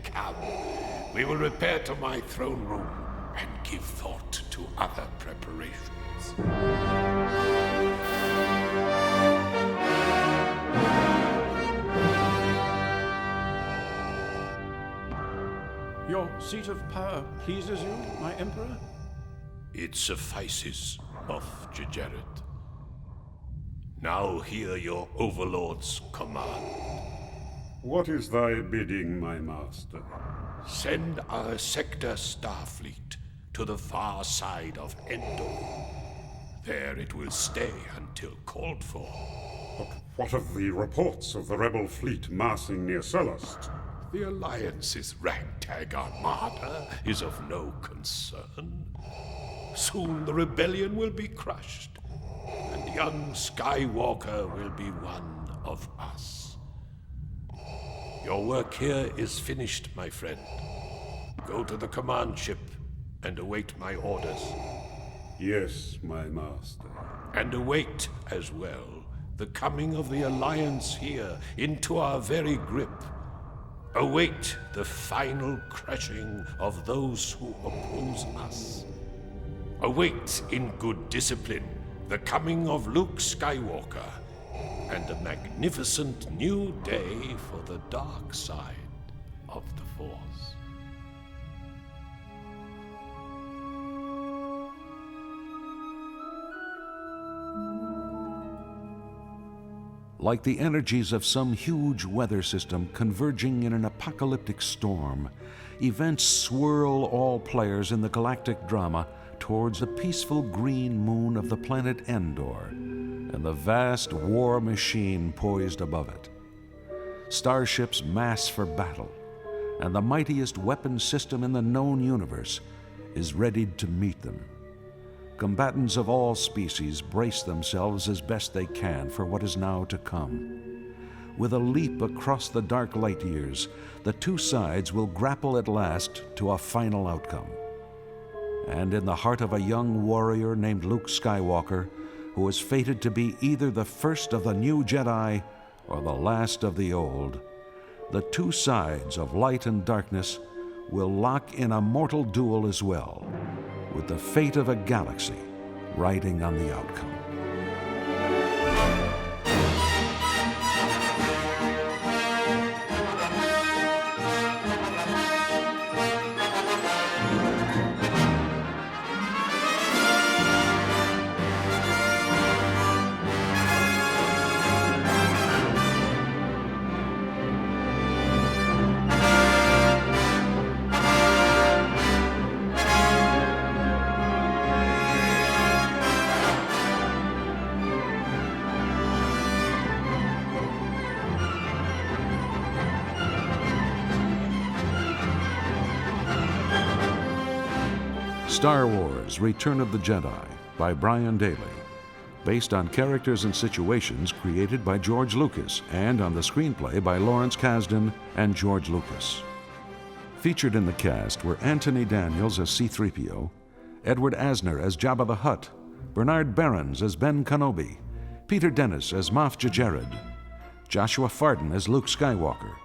Come, we will repair to my throne room and give thought to other preparations. Your seat of power pleases you, my Emperor? It suffices, Moff Jatirod. Now hear your overlord's command. What is thy bidding, my master? Send our sector Starfleet to the far side of Endor. There it will stay until called for. But what of the reports of the rebel fleet massing near Sullust? The Alliance's ragtag armada is of no concern. Soon the rebellion will be crushed, and young Skywalker will be one of us. Your work here is finished, my friend. Go to the command ship and await my orders. Yes, my master. And await, as well, the coming of the Alliance here into our very grip. Await the final crushing of those who oppose us. Await in good discipline the coming of Luke Skywalker and a magnificent new day for the dark side of the Force. like the energies of some huge weather system converging in an apocalyptic storm, events swirl all players in the galactic drama towards the peaceful green moon of the planet Endor and the vast war machine poised above it. Starships mass for battle, and the mightiest weapon system in the known universe is ready to meet them. Combatants of all species brace themselves as best they can for what is now to come. With a leap across the dark light years, the two sides will grapple at last to a final outcome. And in the heart of a young warrior named Luke Skywalker, who is fated to be either the first of the new Jedi or the last of the old, the two sides of light and darkness will lock in a mortal duel as well, with the fate of a galaxy riding on the outcome. Star Wars: Return of the Jedi by Brian Daley, based on characters and situations created by George Lucas and on the screenplay by Lawrence Kasdan and George Lucas. Featured in the cast were Anthony Daniels as C-3PO, Edward Asner as Jabba the Hutt, Bernard Behrens as Ben Kenobi, Peter Dennis as Moff Jared, Joshua Farden as Luke Skywalker,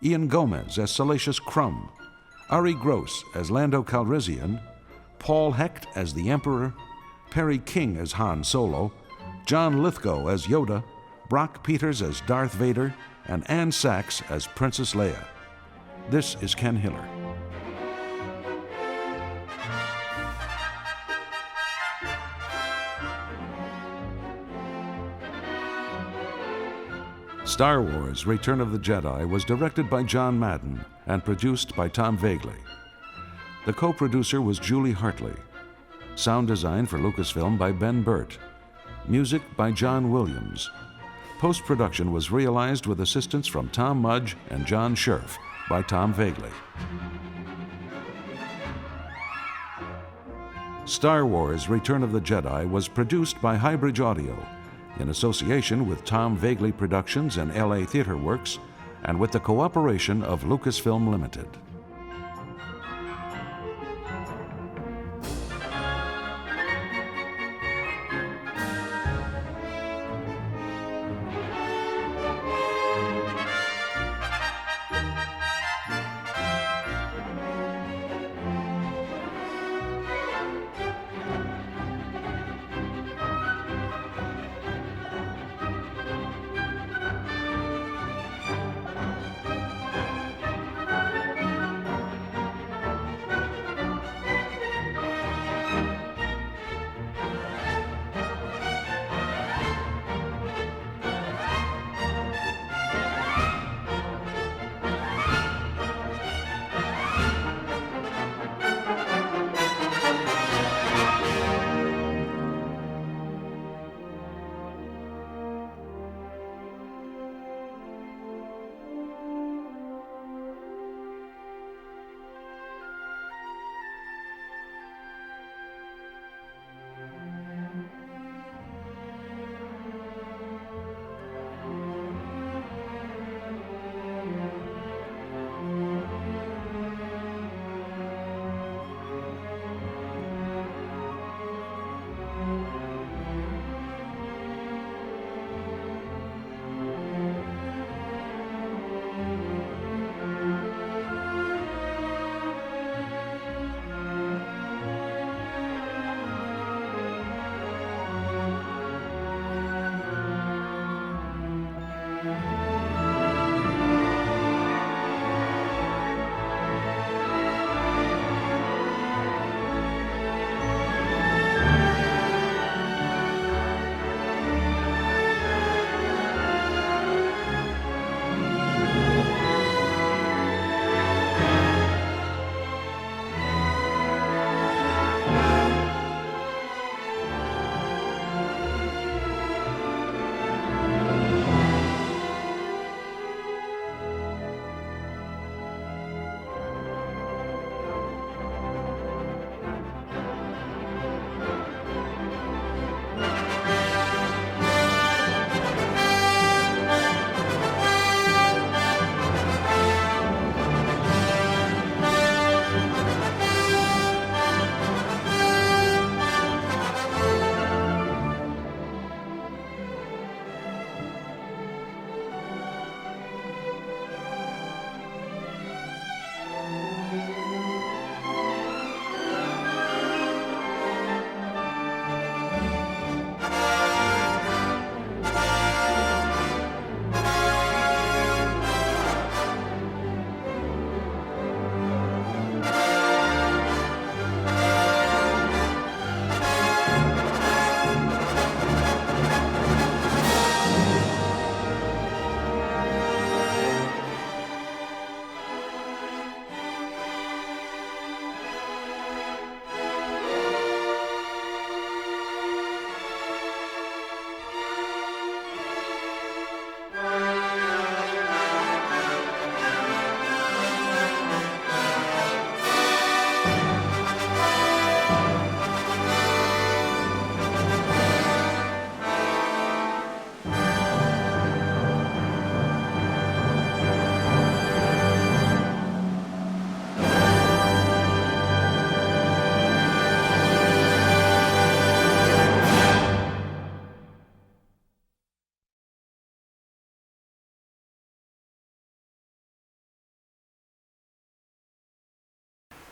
Ian Gomez as Salacious Crumb, Ari Gross as Lando Calrissian, Paul Hecht as the Emperor, Perry King as Han Solo, John Lithgow as Yoda, Brock Peters as Darth Vader, and Anne Sachs as Princess Leia. This is Ken Hiller. Star Wars: Return of the Jedi was directed by John Madden and produced by Tom Vagley. The co-producer was Julie Hartley. Sound design for Lucasfilm by Ben Burt. Music by John Williams. Post-production was realized with assistance from Tom Mudge and John Scherf by Tom Vagley. Star Wars: Return of the Jedi was produced by Highbridge Audio in association with Tom Vagley Productions and LA Theater Works and with the cooperation of Lucasfilm Limited.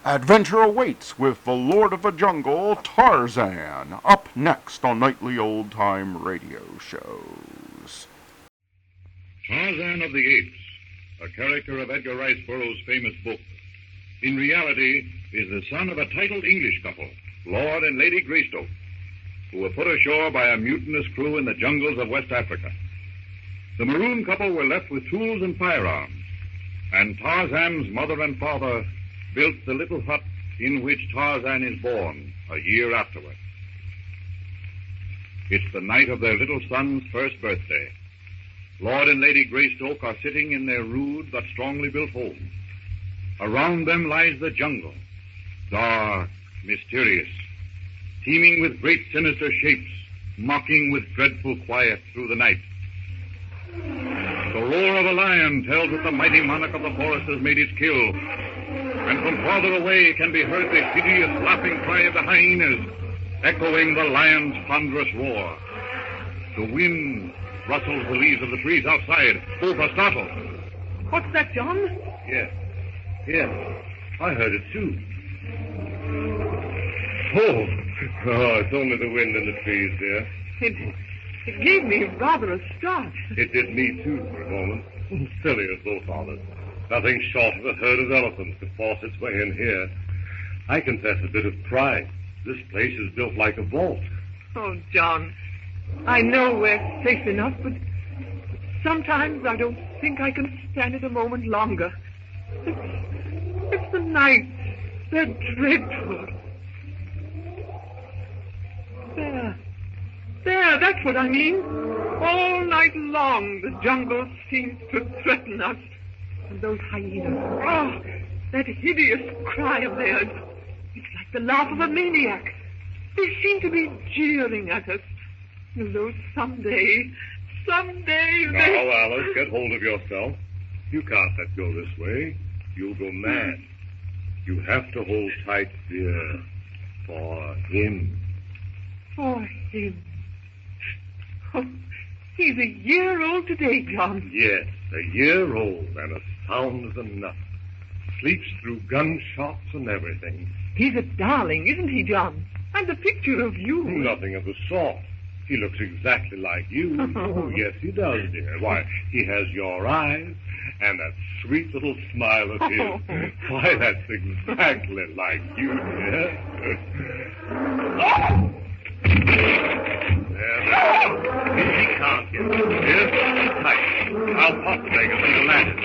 Adventure awaits with the Lord of the Jungle, Tarzan, up next on Nightly Old Time Radio Shows. Tarzan of the Apes, a character of Edgar Rice Burroughs' famous book, in reality is the son of a titled English couple, Lord and Lady Greystoke, who were put ashore by a mutinous crew in the jungles of West Africa. The maroon couple were left with tools and firearms, and Tarzan's mother and father built the little hut in which Tarzan is born a year afterward. It's the night of their little son's first birthday. Lord and Lady Greystoke are sitting in their rude but strongly built home. Around them lies the jungle, dark, mysterious, teeming with great sinister shapes, mocking with dreadful quiet through the night. The roar of a lion tells that the mighty monarch of the forest has made its kill, and from farther away can be heard the hideous laughing cry of the hyenas, echoing the lion's ponderous roar. The wind rustles the leaves of the trees outside. Both are startled. What's that, John? Yes. I heard it too. Oh, it's only the wind in the trees, dear. It gave me rather a start. It did me too for a moment. Silly as both of us. Nothing short of a herd of elephants could force its way in here. I confess a bit of pride. This place is built like a vault. Oh, John, I know we're safe enough, but sometimes I don't think I can stand it a moment longer. It's the nights. They're dreadful. There, that's what I mean. All night long, the jungle seems to threaten us. And those hyenas, oh, that hideous cry of theirs. It's like the laugh of a maniac. They seem to be jeering at us. Though someday they... Now, Alice, get hold of yourself. You can't let go this way. You'll go mad. You have to hold tight, dear, for him. For him. Oh, he's a year old today, John. Yes, a year old and as sound as a nut. Sleeps through gunshots and everything. He's a darling, isn't he, John? And the picture of you. Nothing of the sort. He looks exactly like you. Oh, yes, he does, dear. Why, he has your eyes and that sweet little smile of his. Why, that's exactly like you, dear. Oh! There. He can't get it. Dear, sit tight. I'll pop the bag through the ladder.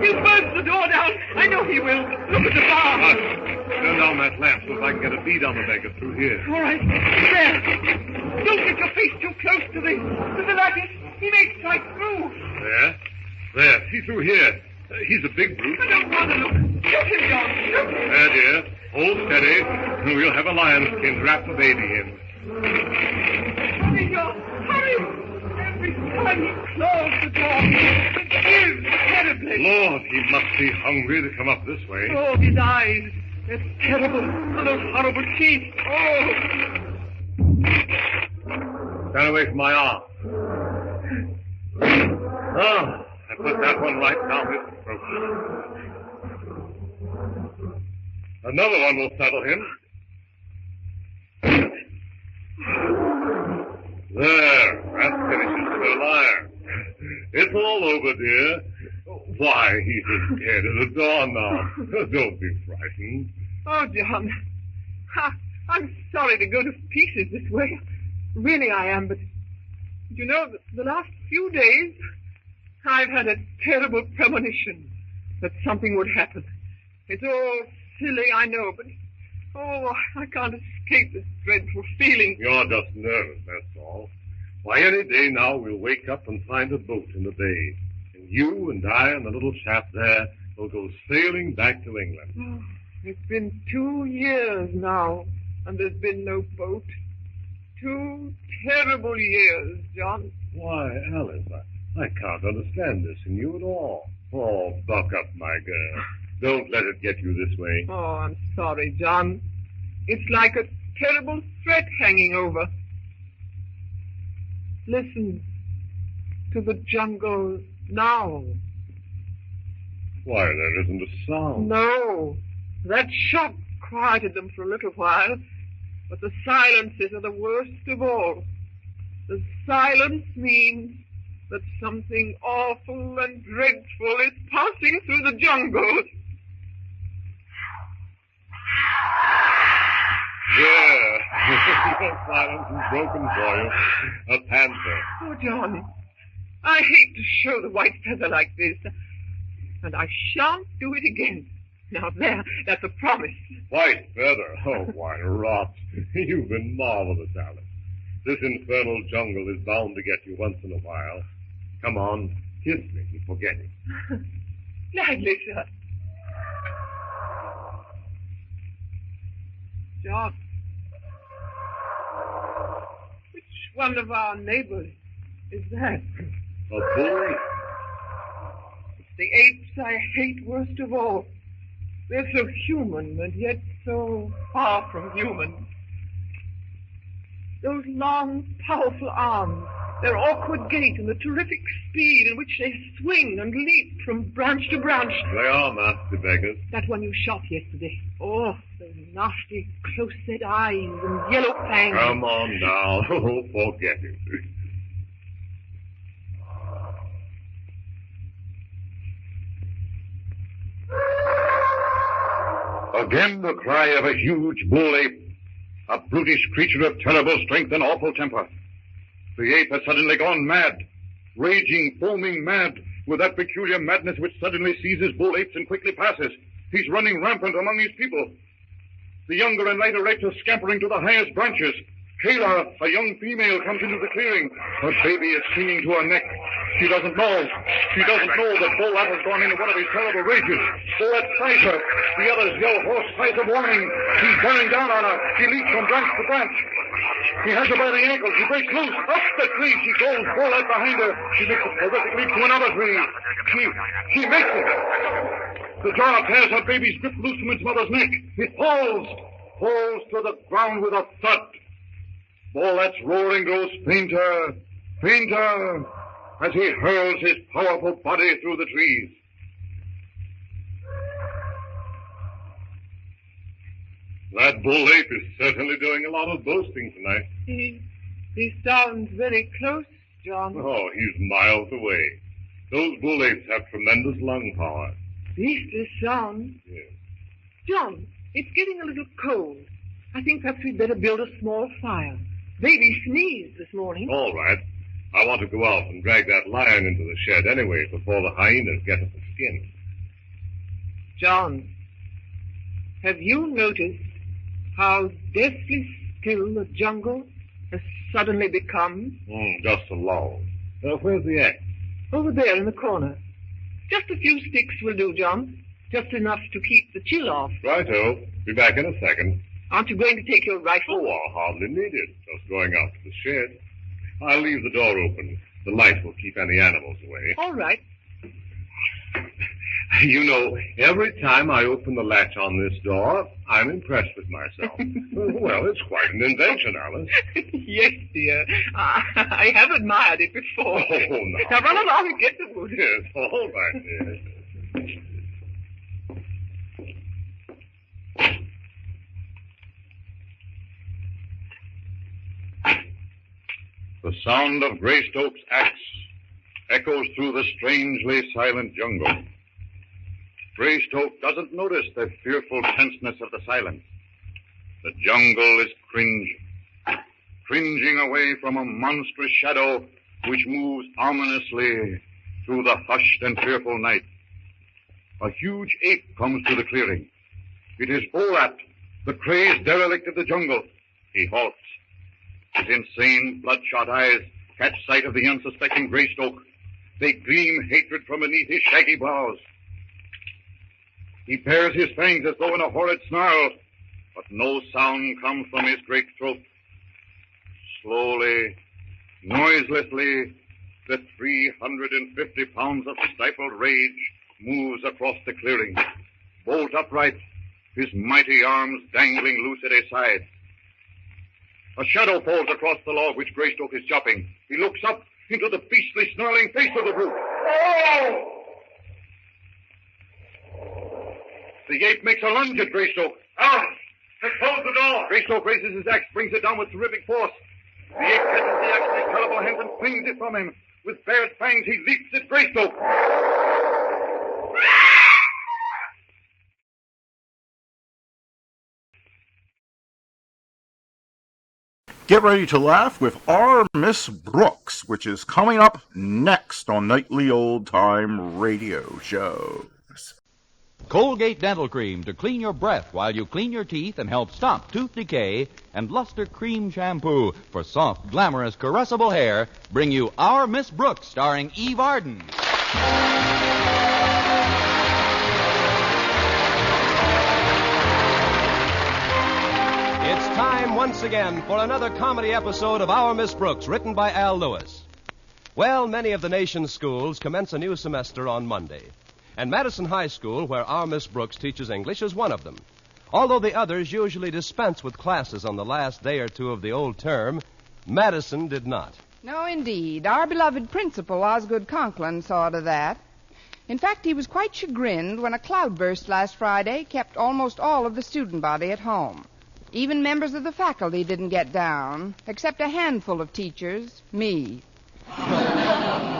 He'll burst the door down. I know he will. Look at the bar. Turn down that lamp so if I can get a bead on the beggar through here. All right. There. Don't get your face too close to the lattice. He may strike through. There. See through here. He's a big brute. I don't want to look. Shoot him, John. Shoot him. There, dear. Hold steady. We'll have a lion skin to wrap the baby in. Hurry, John. Hurry. Every time he claws the door, it gives terribly. Lord, he must be hungry to come up this way. Oh, his eyes. They're terrible. And those horrible teeth. Oh. Stand away from my arm. Oh, I put that one right down his throat. Another one will settle him. There, that finishes the lion. It's all over, dear. Why, he's as scared as a door now. Don't be frightened. Oh, John. I'm sorry to go to pieces this way. Really, I am, but you know, the last few days, I've had a terrible premonition that something would happen. It's all silly, I know, but I can't escape this dreadful feeling. You're just nervous, that's all. Why, any day now we'll wake up and find a boat in the bay. And you and I and the little chap there will go sailing back to England. Oh, it's been 2 years now, and there's been no boat. 2 terrible years, John. Why, Alice, I can't understand this in you at all. Oh, buck up, my girl. Don't let it get you this way. Oh, I'm sorry, John. It's like a terrible threat hanging over. Listen to the jungle now. Why, there isn't a sound. No. That shot quieted them for a little while, but the silences are the worst of all. The silence means that something awful and dreadful is passing through the jungle. Yeah, the silence is broken for you. A panther. Oh, John, I hate to show the white feather like this, and I shan't do it again. Now there, that's a promise. White feather? Oh, why, rot. You've been marvelous, Alice. This infernal jungle is bound to get you once in a while. Come on, kiss me and forget it. Gladly, sir. John, which one of our neighbors is that? A bull? It's the apes I hate worst of all. They're so human and yet so far from human. Those long, powerful arms, their awkward gait, and the terrific speed in which they swing and leap from branch to branch. They are nasty beggars. That one you shot yesterday. Oh, those nasty, close-set eyes and yellow fangs. Come on now. Oh, forget it. Again the cry of a huge bull ape, a brutish creature of terrible strength and awful temper. The ape has suddenly gone mad, raging, foaming mad, with that peculiar madness which suddenly seizes bull apes and quickly passes. He's running rampant among his people. The younger and lighter apes are scampering to the highest branches. Kayla, a young female, comes into the clearing. Her baby is clinging to her neck. She doesn't know that Bullard has gone into one of his terrible rages. Bullard spies her. The others yell hoarse cries of warning. He's bearing down on her. She leaps from branch to branch. He has her by the ankles. She breaks loose. Up the tree she goes. Bullard behind her. She makes a terrific leap to another tree. She makes it. The jaw tears her baby's grip loose from its mother's neck. It falls to the ground with a thud. Bullard's roaring grows fainter, fainter, as he hurls his powerful body through the trees. That bull ape is certainly doing a lot of boasting tonight. He sounds very close, John. Oh, he's miles away. Those bull apes have tremendous lung power. Beastly sound. Yes. John, it's getting a little cold. I think perhaps we'd better build a small fire. Baby sneezed this morning. All right. I want to go out and drag that lion into the shed anyway before the hyenas get at the skin. John, have you noticed how deathly still the jungle has suddenly become? Just a lull. Where's the axe? Over there in the corner. Just a few sticks will do, John. Just enough to keep the chill off. Righto. Be back in a second. Aren't you going to take your rifle? Oh, I'll hardly need it. Just going out to the shed. I'll leave the door open. The light will keep any animals away. All right. You know, every time I open the latch on this door, I'm impressed with myself. Well, it's quite an invention, Alice. Yes, dear. I have admired it before. Oh, no. Now run along and get the wood. Yes, all right, dear. The sound of Greystoke's axe echoes through the strangely silent jungle. Greystoke doesn't notice the fearful tenseness of the silence. The jungle is cringing away from a monstrous shadow which moves ominously through the hushed and fearful night. A huge ape comes to the clearing. It is Borat, the crazed derelict of the jungle. He halts. His insane, bloodshot eyes catch sight of the unsuspecting Greystoke. They gleam hatred from beneath his shaggy brows. He bares his fangs as though in a horrid snarl, but no sound comes from his great throat. Slowly, noiselessly, the 350 pounds of stifled rage moves across the clearing, bolt upright, his mighty arms dangling loose at his side. A shadow falls across the log which Greystoke is chopping. He looks up into the beastly, snarling face of the brute. The ape makes a lunge at Greystoke. Out! Close the door! Greystoke raises his axe, brings it down with terrific force. The ape catches the axe in his terrible hands and flings it from him. With bared fangs, he leaps at Greystoke. Get ready to laugh with our Miss Brooks, which is coming up next on Nightly Old Time Radio Shows. Colgate Dental Cream to clean your breath while you clean your teeth and help stop tooth decay, and Luster Cream Shampoo for soft, glamorous, caressable hair bring you Our Miss Brooks, starring Eve Arden. It's time once again for another comedy episode of Our Miss Brooks, written by Al Lewis. Well, many of the nation's schools commence a new semester on Monday. And Madison High School, where our Miss Brooks teaches English, is one of them. Although the others usually dispense with classes on the last day or two of the old term, Madison did not. No, indeed. Our beloved principal, Osgood Conklin, saw to that. In fact, he was quite chagrined when a cloudburst last Friday kept almost all of the student body at home. Even members of the faculty didn't get down, except a handful of teachers, me.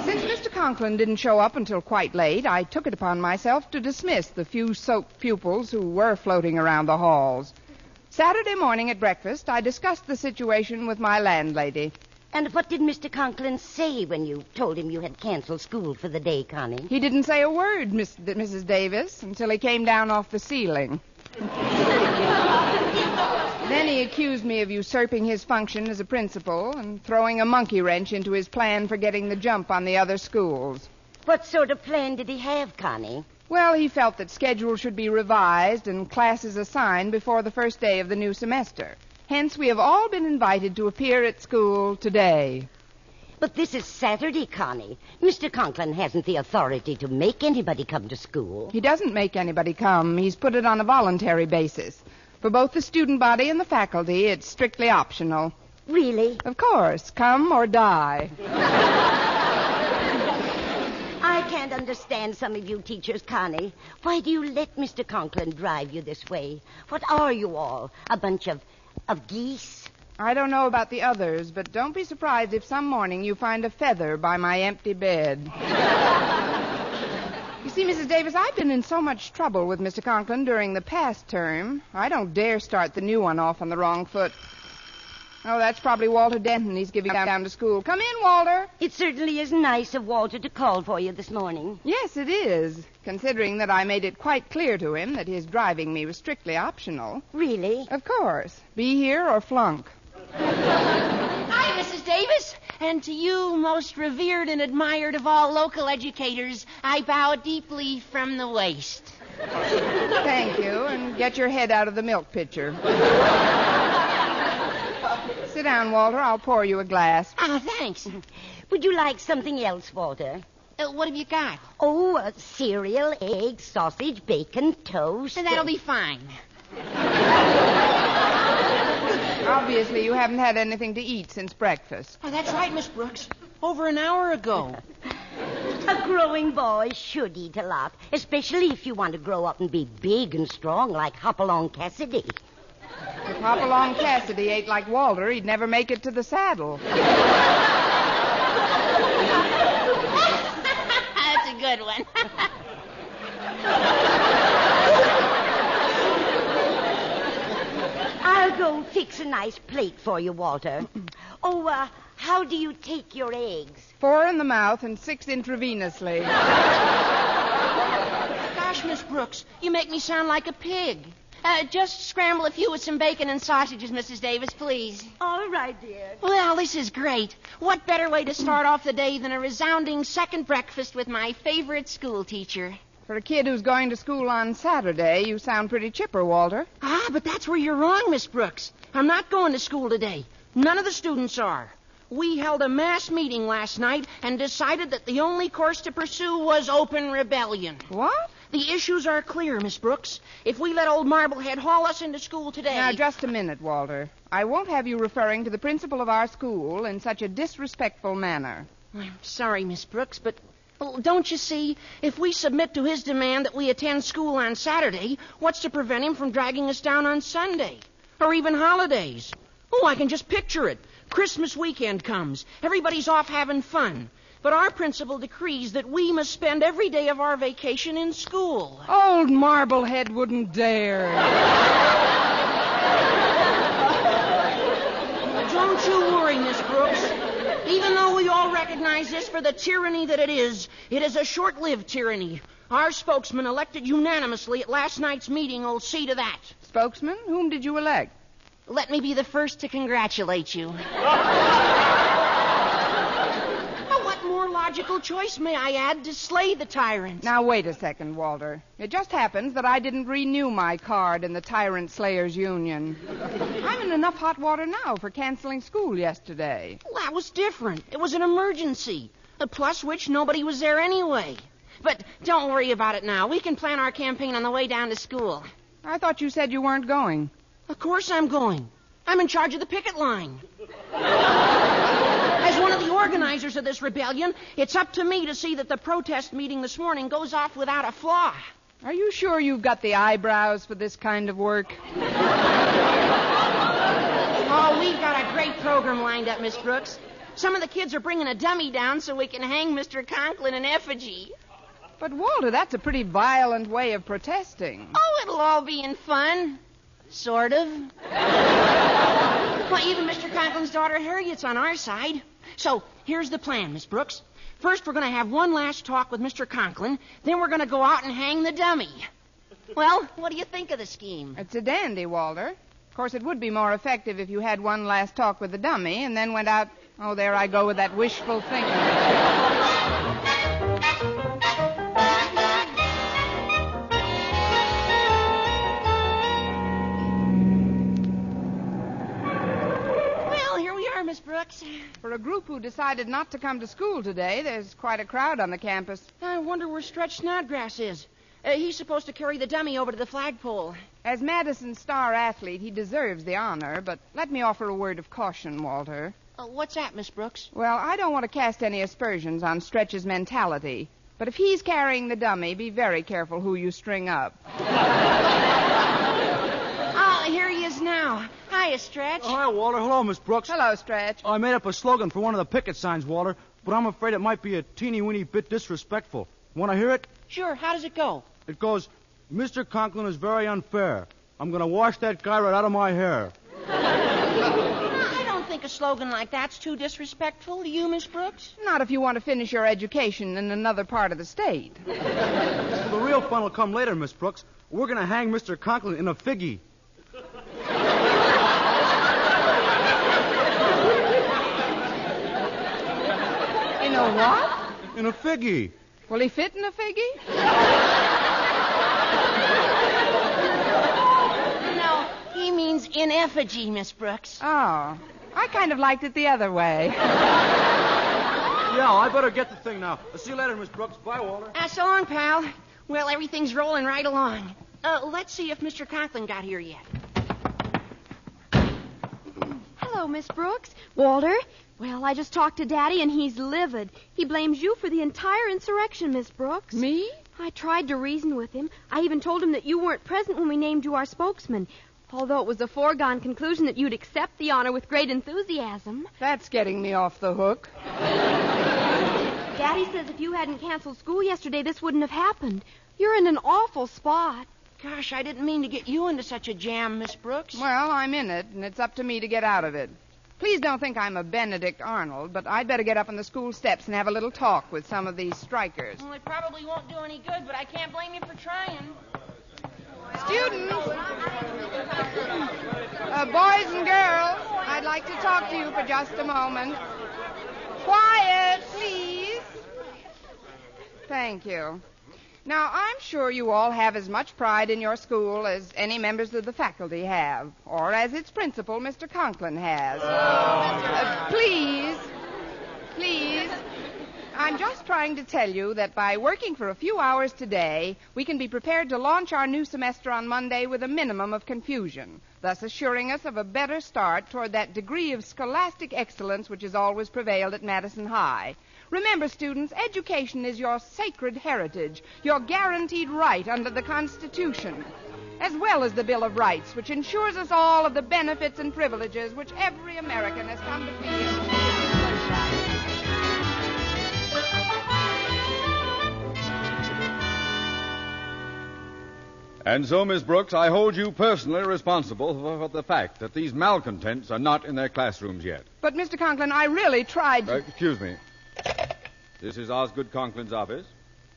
Since Mr. Conklin didn't show up until quite late, I took it upon myself to dismiss the few soaked pupils who were floating around the halls. Saturday morning at breakfast, I discussed the situation with my landlady. And what did Mr. Conklin say when you told him you had canceled school for the day, Connie? He didn't say a word, Mrs. Davis, until he came down off the ceiling. Then he accused me of usurping his function as a principal and throwing a monkey wrench into his plan for getting the jump on the other schools. What sort of plan did he have, Connie? Well, he felt that schedules should be revised and classes assigned before the first day of the new semester. Hence, we have all been invited to appear at school today. But this is Saturday, Connie. Mr. Conklin hasn't the authority to make anybody come to school. He doesn't make anybody come. He's put it on a voluntary basis. For both the student body and the faculty, it's strictly optional. Really? Of course. Come or die. I can't understand some of you teachers, Connie. Why do you let Mr. Conklin drive you this way? What are you all? A bunch of geese? I don't know about the others, but don't be surprised if some morning you find a feather by my empty bed. You see, Mrs. Davis, I've been in so much trouble with Mr. Conklin during the past term, I don't dare start the new one off on the wrong foot. Oh, that's probably Walter Denton. He's giving down to school. Come in, Walter. It certainly is nice of Walter to call for you this morning. Yes, it is, considering that I made it quite clear to him that his driving me was strictly optional. Really? Of course. Be here or flunk. Hi, Mrs. Davis. And to you, most revered and admired of all local educators, I bow deeply from the waist. Thank you, and get your head out of the milk pitcher. Sit down, Walter. I'll pour you a glass. Thanks. Would you like something else, Walter? What have you got? Oh, cereal, eggs, sausage, bacon, toast. That'll be fine. Obviously, you haven't had anything to eat since breakfast. Oh, that's right, Miss Brooks. Over an hour ago. A growing boy should eat a lot, especially if you want to grow up and be big and strong like Hopalong Cassidy. If Hopalong Cassidy ate like Walter, he'd never make it to the saddle. That's a good one. I'll go fix a nice plate for you, Walter. Oh, how do you take your eggs? 4 in the mouth and 6 intravenously. Gosh, Miss Brooks, you make me sound like a pig. Just scramble a few with some bacon and sausages, Mrs. Davis, please. All right, dear. Well, this is great. What better way to start off the day than a resounding second breakfast with my favorite school teacher? For a kid who's going to school on Saturday, you sound pretty chipper, Walter. But that's where you're wrong, Miss Brooks. I'm not going to school today. None of the students are. We held a mass meeting last night and decided that the only course to pursue was open rebellion. What? The issues are clear, Miss Brooks. If we let old Marblehead haul us into school today... Now, just a minute, Walter. I won't have you referring to the principal of our school in such a disrespectful manner. I'm sorry, Miss Brooks, but... Well, don't you see? If we submit to his demand that we attend school on Saturday, what's to prevent him from dragging us down on Sunday? Or even holidays? Oh, I can just picture it. Christmas weekend comes. Everybody's off having fun. But our principal decrees that we must spend every day of our vacation in school. Old Marblehead wouldn't dare. Don't you worry, Miss Brooks. Even though we all recognize this for the tyranny that it is a short-lived tyranny. Our spokesman elected unanimously at last night's meeting will see to that. Spokesman? Whom did you elect? Let me be the first to congratulate you. What more logical choice, may I add, to slay the tyrant? Now, wait a second, Walter. It just happens that I didn't renew my card in the Tyrant Slayers Union. I'm in enough hot water now for canceling school yesterday. Well, that was different. It was an emergency. Plus which nobody was there anyway. But don't worry about it now. We can plan our campaign on the way down to school. I thought you said you weren't going. Of course I'm going. I'm in charge of the picket line. As one of the organizers of this rebellion, it's up to me to see that the protest meeting this morning goes off without a flaw. Are you sure you've got the eyebrows for this kind of work? Oh, we've got a great program lined up, Miss Brooks. Some of the kids are bringing a dummy down so we can hang Mr. Conklin in effigy. But, Walter, that's a pretty violent way of protesting. Oh, it'll all be in fun. Sort of. Well, even Mr. Conklin's daughter Harriet's on our side. So, here's the plan, Miss Brooks. First, we're going to have one last talk with Mr. Conklin. Then we're going to go out and hang the dummy. Well, what do you think of the scheme? It's a dandy, Walter. Of course, it would be more effective if you had one last talk with the dummy and then went out... Oh, there I go with that wishful thinking. Miss Brooks. For a group who decided not to come to school today, there's quite a crowd on the campus. I wonder where Stretch Snodgrass is. He's supposed to carry the dummy over to the flagpole. As Madison's star athlete, he deserves the honor, but let me offer a word of caution, Walter. What's that, Miss Brooks? Well, I don't want to cast any aspersions on Stretch's mentality, but if he's carrying the dummy, be very careful who you string up. Here he is now. Hiya, Stretch. Oh, hi, Walter. Hello, Miss Brooks. Hello, Stretch. I made up a slogan for one of the picket signs, Walter, but I'm afraid it might be a teeny-weeny bit disrespectful. Want to hear it? Sure. How does it go? It goes, Mr. Conklin is very unfair. I'm going to wash that guy right out of my hair. I don't think a slogan like that's too disrespectful. Do you, Miss Brooks? Not if you want to finish your education in another part of the state. Well, the real fun will come later, Miss Brooks. We're going to hang Mr. Conklin in a figgy. In a what? In a figgy. Will he fit in a figgy? No, he means in effigy, Miss Brooks. Oh, I kind of liked it the other way. Yeah, I better get the thing now. I'll see you later, Miss Brooks. Bye, Walter. So long, pal. Well, everything's rolling right along. Let's see if Mr. Conklin got here yet. Hello, Miss Brooks. Walter? Well, I just talked to Daddy, and he's livid. He blames you for the entire insurrection, Miss Brooks. Me? I tried to reason with him. I even told him that you weren't present when we named you our spokesman, although it was a foregone conclusion that you'd accept the honor with great enthusiasm. That's getting me off the hook. Daddy says if you hadn't canceled school yesterday, this wouldn't have happened. You're in an awful spot. Gosh, I didn't mean to get you into such a jam, Miss Brooks. Well, I'm in it, and it's up to me to get out of it. Please don't think I'm a Benedict Arnold, but I'd better get up on the school steps and have a little talk with some of these strikers. Well, it probably won't do any good, but I can't blame you for trying. Students! Boys and girls, I'd like to talk to you for just a moment. Quiet, please. Thank you. Now, I'm sure you all have as much pride in your school as any members of the faculty have, or as its principal, Mr. Conklin, has. Please. I I'm just trying to tell you that by working for a few hours today, we can be prepared to launch our new semester on Monday with a minimum of confusion, thus assuring us of a better start toward that degree of scholastic excellence which has always prevailed at Madison High. Remember, students, education is your sacred heritage, your guaranteed right under the Constitution, as well as the Bill of Rights, which ensures us all of the benefits and privileges which every American has come to feel. And so, Miss Brooks, I hold you personally responsible for the fact that these malcontents are not in their classrooms yet. But, Mr. Conklin, I really tried to... Excuse me. This is Osgood Conklin's office.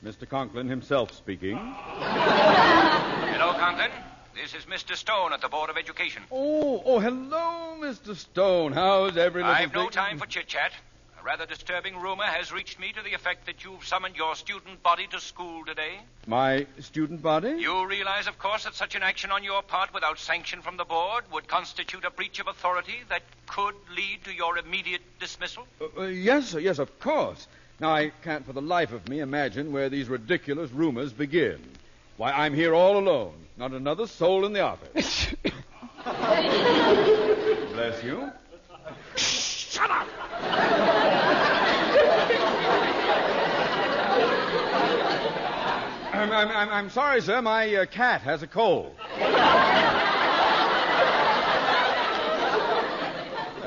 Mr. Conklin himself speaking. Hello, Conklin. This is Mr. Stone at the Board of Education. Oh, hello, Mr. Stone. How's every little I've no thing? time for chit-chat. A rather disturbing rumor has reached me to the effect that you've summoned your student body to school today. My student body? You realize, of course, that such an action on your part without sanction from the board would constitute a breach of authority that could lead to your immediate dismissal? Yes, sir, yes, of course. Now, I can't for the life of me imagine where these ridiculous rumors begin. Why, I'm here all alone. Not another soul in the office. Bless you. Shut up! I'm sorry, sir. My cat has a cold.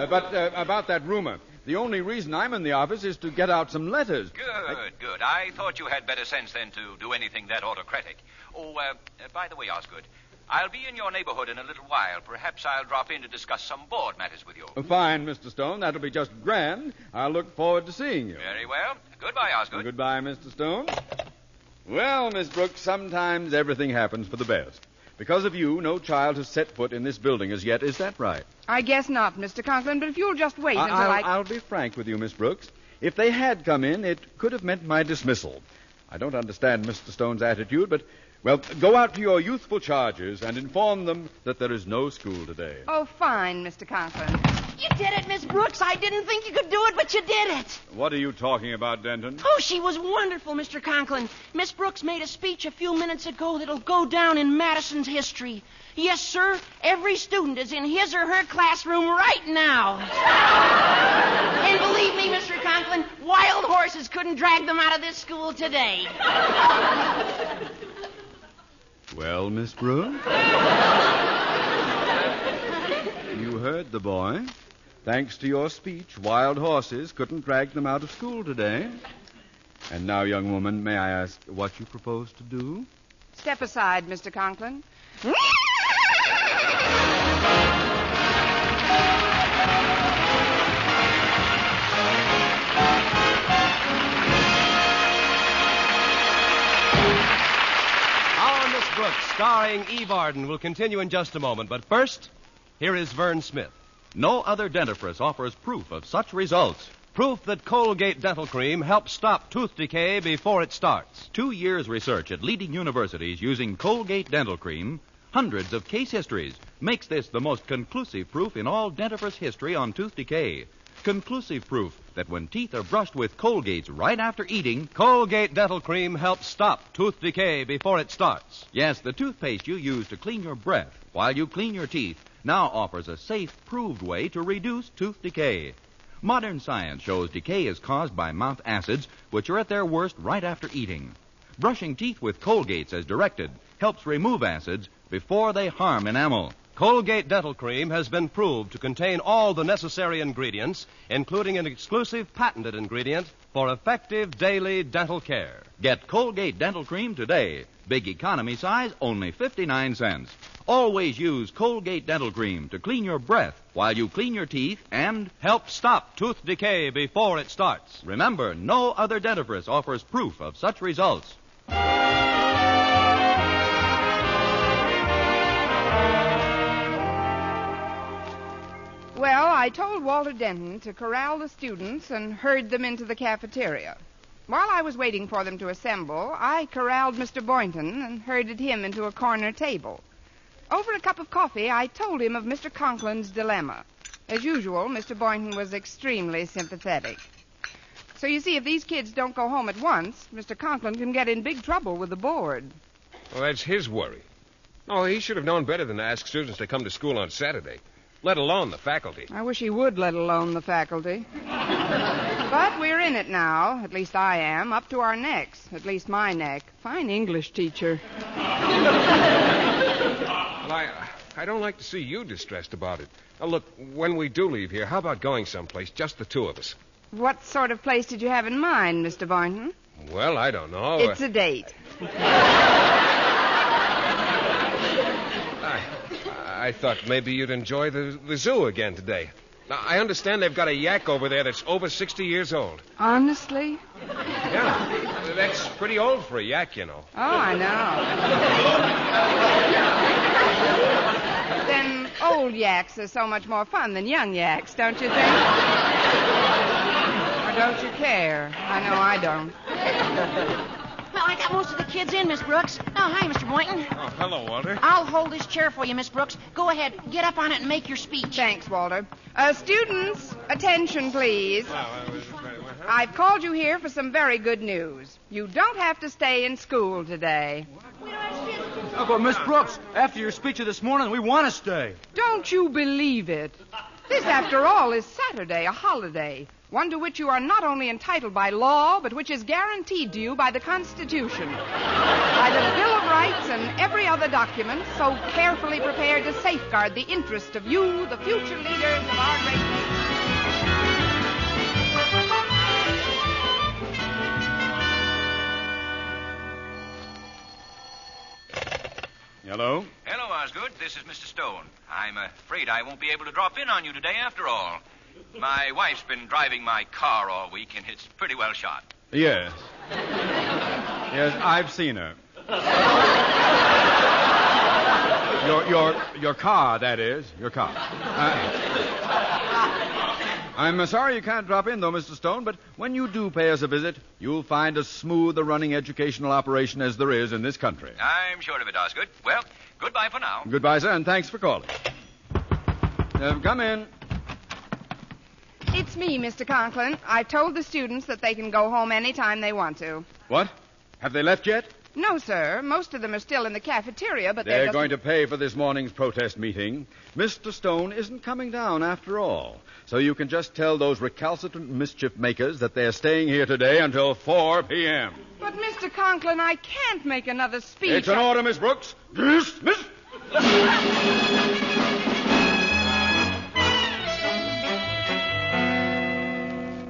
But about that rumor, the only reason I'm in the office is to get out some letters. Good. I thought you had better sense than to do anything that autocratic. Oh, by the way, Osgood, I'll be in your neighborhood in a little while. Perhaps I'll drop in to discuss some board matters with you. Fine, Mr. Stone. That'll be just grand. I'll look forward to seeing you. Very well. Goodbye, Osgood. Goodbye, Mr. Stone. Well, Miss Brooks, sometimes everything happens for the best. Because of you, no child has set foot in this building as yet. Is that right? I guess not, Mr. Conklin, but if you'll just wait until I'll be frank with you, Miss Brooks. If they had come in, it could have meant my dismissal. I don't understand Mr. Stone's attitude, but, well, go out to your youthful charges and inform them that there is no school today. Oh, fine, Mr. Conklin. You did it, Miss Brooks. I didn't think you could do it, but you did it. What are you talking about, Denton? Oh, she was wonderful, Mr. Conklin. Miss Brooks made a speech a few minutes ago that'll go down in Madison's history. Yes, sir. Every student is in his or her classroom right now. And believe me, Mr. Conklin, wild horses couldn't drag them out of this school today. Well, Miss Brooks? You heard the boy. Thanks to your speech, wild horses couldn't drag them out of school today. And now, young woman, may I ask what you propose to do? Step aside, Mr. Conklin. Our Miss Brooks, starring Eve Arden, will continue in just a moment. But first, here is Vern Smith. No other dentifrice offers proof of such results. Proof that Colgate Dental Cream helps stop tooth decay before it starts. 2 years' research at leading universities using Colgate Dental Cream, hundreds of case histories, makes this the most conclusive proof in all dentifrice history on tooth decay. Conclusive proof that when teeth are brushed with Colgates right after eating, Colgate Dental Cream helps stop tooth decay before it starts. Yes, the toothpaste you use to clean your breath while you clean your teeth now offers a safe, proved way to reduce tooth decay. Modern science shows decay is caused by mouth acids, which are at their worst right after eating. Brushing teeth with Colgates as directed helps remove acids before they harm enamel. Colgate Dental Cream has been proved to contain all the necessary ingredients, including an exclusive patented ingredient for effective daily dental care. Get Colgate Dental Cream today. Big economy size, only 59 cents. Always use Colgate Dental Cream to clean your breath while you clean your teeth and help stop tooth decay before it starts. Remember, no other dentifrice offers proof of such results. Well, I told Walter Denton to corral the students and herd them into the cafeteria. While I was waiting for them to assemble, I corralled Mr. Boynton and herded him into a corner table. Over a cup of coffee, I told him of Mr. Conklin's dilemma. As usual, Mr. Boynton was extremely sympathetic. So you see, if these kids don't go home at once, Mr. Conklin can get in big trouble with the board. Well, that's his worry. Oh, he should have known better than to ask students to come to school on Saturday, let alone the faculty. I wish he would, let alone the faculty. But we're in it now. At least I am. Up to our necks. At least my neck. Fine English teacher. Well, I don't like to see you distressed about it. Now, look, when we do leave here, how about going someplace, just the two of us? What sort of place did you have in mind, Mr. Boynton? Well, I don't know. It's a date. I thought maybe you'd enjoy the zoo again today. Now, I understand they've got a yak over there that's over 60 years old. Honestly? Yeah, that's pretty old for a yak, you know. Oh, I know. Then old yaks are so much more fun than young yaks, don't you think? Or don't you care? I know I don't. Well, I got most of the kids in, Miss Brooks. Oh, hi, Mr. Boynton. Oh, hello, Walter. I'll hold this chair for you, Miss Brooks. Go ahead. Get up on it and make your speech. Thanks, Walter. Students, attention, please. I've called you here for some very good news. You don't have to stay in school today. Oh, but Miss Brooks, after your speech of this morning, we want to stay. Don't you believe it? This, after all, is Saturday, a holiday. One to which you are not only entitled by law, but which is guaranteed to you by the Constitution, by the Bill of Rights and every other document so carefully prepared to safeguard the interest of you, the future leaders of our great nation. Hello? Hello, Osgood. This is Mr. Stone. I'm afraid I won't be able to drop in on you today after all. My wife's been driving my car all week, and it's pretty well shot. Yes. Yes, I've seen her. Your car, that is. Your car. I'm sorry you can't drop in, though, Mr. Stone, but when you do pay us a visit, you'll find as smooth a running educational operation as there is in this country. I'm sure of it, Osgood. Well, goodbye for now. Goodbye, sir, and thanks for calling. Come in. It's me, Mr. Conklin. I've told the students that they can go home any time they want to. What? Have they left yet? No, sir. Most of them are still in the cafeteria, but they're going to pay for this morning's protest meeting. Mr. Stone isn't coming down after all. So you can just tell those recalcitrant mischief makers that they're staying here today until 4 p.m. But, Mr. Conklin, I can't make another speech. It's an order, Miss Brooks. Dismiss.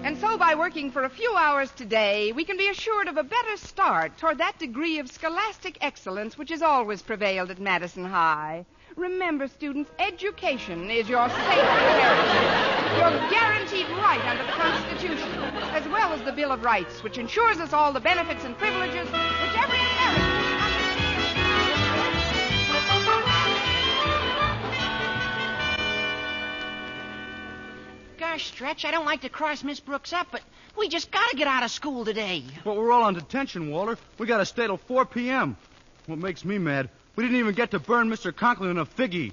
And so by working for a few hours today, we can be assured of a better start toward that degree of scholastic excellence which has always prevailed at Madison High. Remember, students, education is your sacred heritage, your guaranteed right under the Constitution, as well as the Bill of Rights, which ensures us all the benefits and privileges which every American Gosh, Stretch, I don't like to cross Miss Brooks up, but we just got to get out of school today. But we're all on detention, Walter. We got to stay till 4 p.m. What makes me mad, we didn't even get to burn Mr. Conklin in a figgy.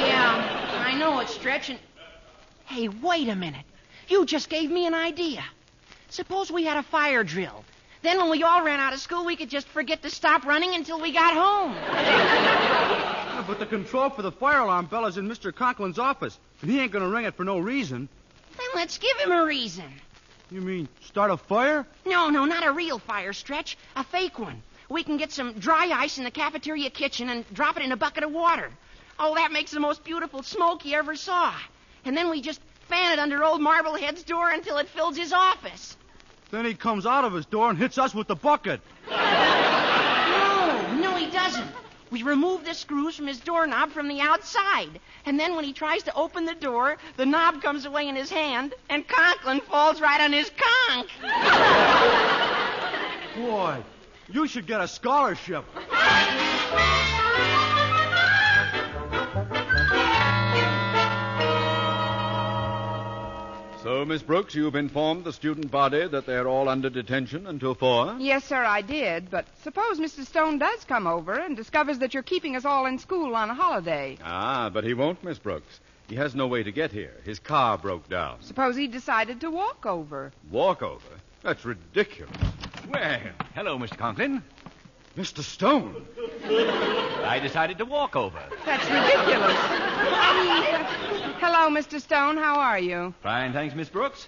Yeah, I know it's Stretch, and... Hey, wait a minute. You just gave me an idea. Suppose we had a fire drill. Then when we all ran out of school, we could just forget to stop running until we got home. Yeah, but the control for the fire alarm bell is in Mr. Conklin's office, and he ain't going to ring it for no reason. Then let's give him a reason. You mean start a fire? No, not a real fire, Stretch. A fake one. We can get some dry ice in the cafeteria kitchen and drop it in a bucket of water. Oh, that makes the most beautiful smoke you ever saw. And then we just fan it under old Marblehead's door until it fills his office. Then he comes out of his door and hits us with the bucket. No, he doesn't. We remove the screws from his doorknob from the outside. And then when he tries to open the door, the knob comes away in his hand, and Conklin falls right on his conch. Boy, you should get a scholarship. So, Miss Brooks, you've informed the student body that they're all under detention until 4? Yes, sir, I did. But suppose Mr. Stone does come over and discovers that you're keeping us all in school on a holiday. Ah, but he won't, Miss Brooks. He has no way to get here. His car broke down. Suppose he decided to walk over. Walk over? That's ridiculous. Well, hello, Mr. Conklin. Mr. Stone. I decided to walk over. That's ridiculous. Hello, Mr. Stone. How are you? Fine, thanks, Miss Brooks.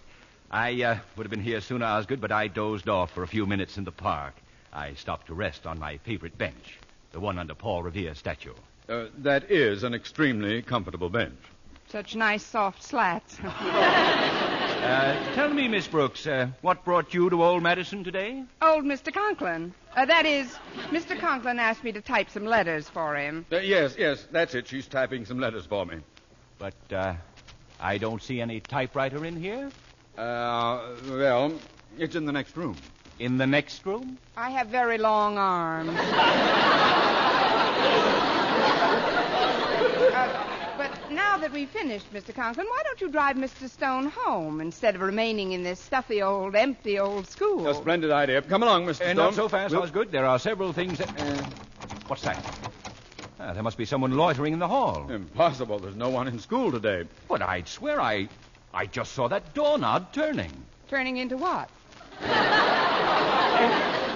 I would have been here sooner, Osgood, but I dozed off for a few minutes in the park. I stopped to rest on my favorite bench, the one under Paul Revere's statue. That is an extremely comfortable bench. Such nice, soft slats. Tell me, Miss Brooks, what brought you to Old Madison today? Old Mr. Conklin. That is, Mr. Conklin asked me to type some letters for him. Yes, that's it. She's typing some letters for me. But, I don't see any typewriter in here. Well, it's in the next room. In the next room? I have very long arms. But now that we've finished, Mr. Conklin, why don't you drive Mr. Stone home instead of remaining in this stuffy old, empty old school? A splendid idea. Come along, Mr. Stone. Not so fast, Osgood. There are several things that... what's that? There must be someone loitering in the hall. Impossible. There's no one in school today. But I'd swear I just saw that doorknob turning. Turning into what?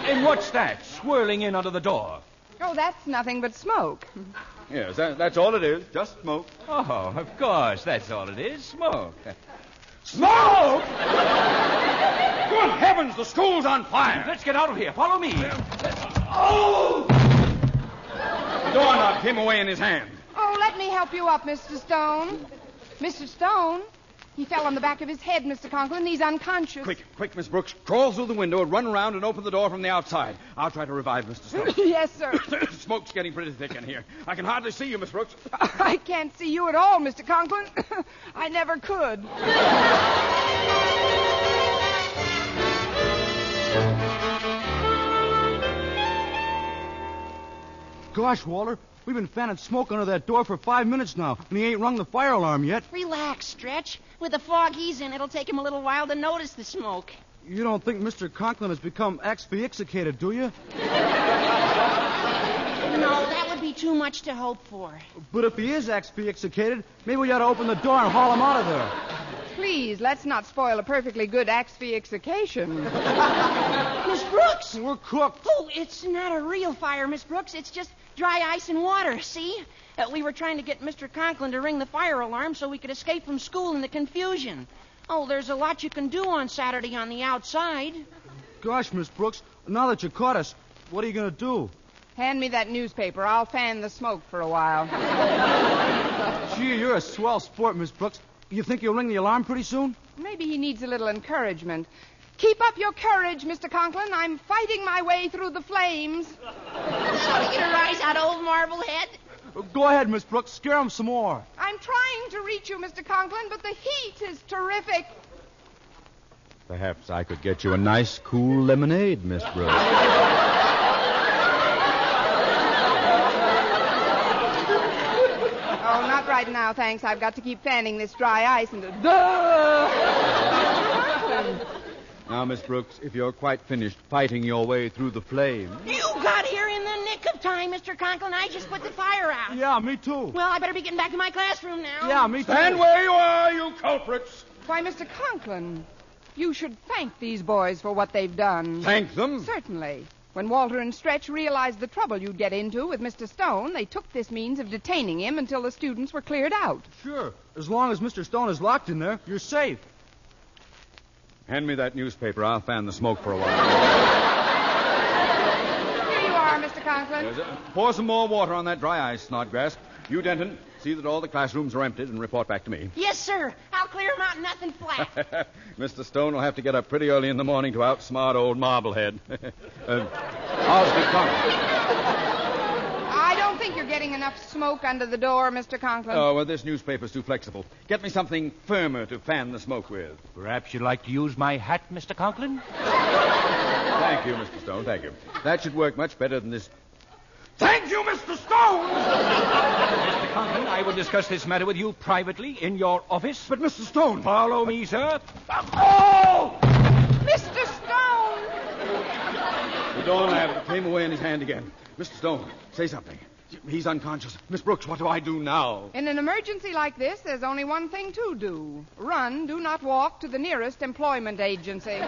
And what's that swirling in under the door? Oh, that's nothing but smoke. Yes, that's all it is. Just smoke. Oh, of course. That's all it is. Smoke. Smoke! Good heavens, the school's on fire. Let's get out of here. Follow me. Oh! The doorknob came away in his hand. Oh, let me help you up, Mr. Stone. Mr. Stone? He fell on the back of his head, Mr. Conklin. He's unconscious. Quick, Miss Brooks. Crawl through the window and run around and open the door from the outside. I'll try to revive Mr. Stone. Yes, sir. Smoke's getting pretty thick in here. I can hardly see you, Miss Brooks. I can't see you at all, Mr. Conklin. I never could. Gosh, Walter, we've been fanning smoke under that door for 5 minutes now, and he ain't rung the fire alarm yet. Relax, Stretch. With the fog he's in, it'll take him a little while to notice the smoke. You don't think Mr. Conklin has become asphyxiated, do you? No, that would be too much to hope for. But if he is asphyxiated, maybe we ought to open the door and haul him out of there. Please, let's not spoil a perfectly good asphyxication. Miss Brooks! We're cooked. Oh, it's not a real fire, Miss Brooks. It's just dry ice and water, see? We were trying to get Mr. Conklin to ring the fire alarm so we could escape from school in the confusion. Oh, there's a lot you can do on Saturday on the outside. Gosh, Miss Brooks, now that you caught us, what are you going to do? Hand me that newspaper. I'll fan the smoke for a while. Gee, you're a swell sport, Miss Brooks. You think you'll ring the alarm pretty soon? Maybe he needs a little encouragement. Keep up your courage, Mr. Conklin. I'm fighting my way through the flames. Shall we get a rise out, old Marblehead? Go ahead, Miss Brooks. Scare him some more. I'm trying to reach you, Mr. Conklin, but the heat is terrific. Perhaps I could get you a nice, cool lemonade, Miss Brooks. Oh, not right now, thanks. I've got to keep fanning this dry ice and... Now, Miss Brooks, if you're quite finished fighting your way through the flames... You got here in the nick of time, Mr. Conklin. I just put the fire out. Yeah, me too. Well, I better be getting back to my classroom now. Yeah, me too. Stand where you are, you culprits! Why, Mr. Conklin, you should thank these boys for what they've done. Thank them? Certainly. When Walter and Stretch realized the trouble you'd get into with Mr. Stone, they took this means of detaining him until the students were cleared out. Sure. As long as Mr. Stone is locked in there, you're safe. Hand me that newspaper. I'll fan the smoke for a while. Here you are, Mr. Conklin. Pour some more water on that dry ice, Snodgrass. You, Denton, see that all the classrooms are emptied and report back to me. Yes, sir. I'll clear them out nothing flat. Mr. Stone will have to get up pretty early in the morning to outsmart old Marblehead. Osgood Conklin. I don't think you're getting enough smoke under the door, Mr. Conklin. Oh, well, this newspaper's too flexible. Get me something firmer to fan the smoke with. Perhaps you'd like to use my hat, Mr. Conklin? Thank you, Mr. Stone, thank you. That should work much better than this... Thank you, Mr. Stone! Mr. Conklin, I will discuss this matter with you privately in your office. But, Mr. Stone... Follow me, sir. Oh! Mr. Stone! The door lamp came away in his hand again. Mr. Stone, say something. He's unconscious. Miss Brooks, what do I do now? In an emergency like this, there's only one thing to do. Run, do not walk, to the nearest employment agency.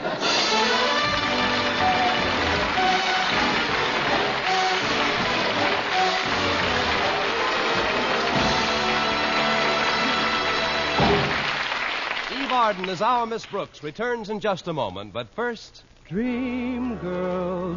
Eve Arden as our Miss Brooks returns in just a moment, but first... Dream girl,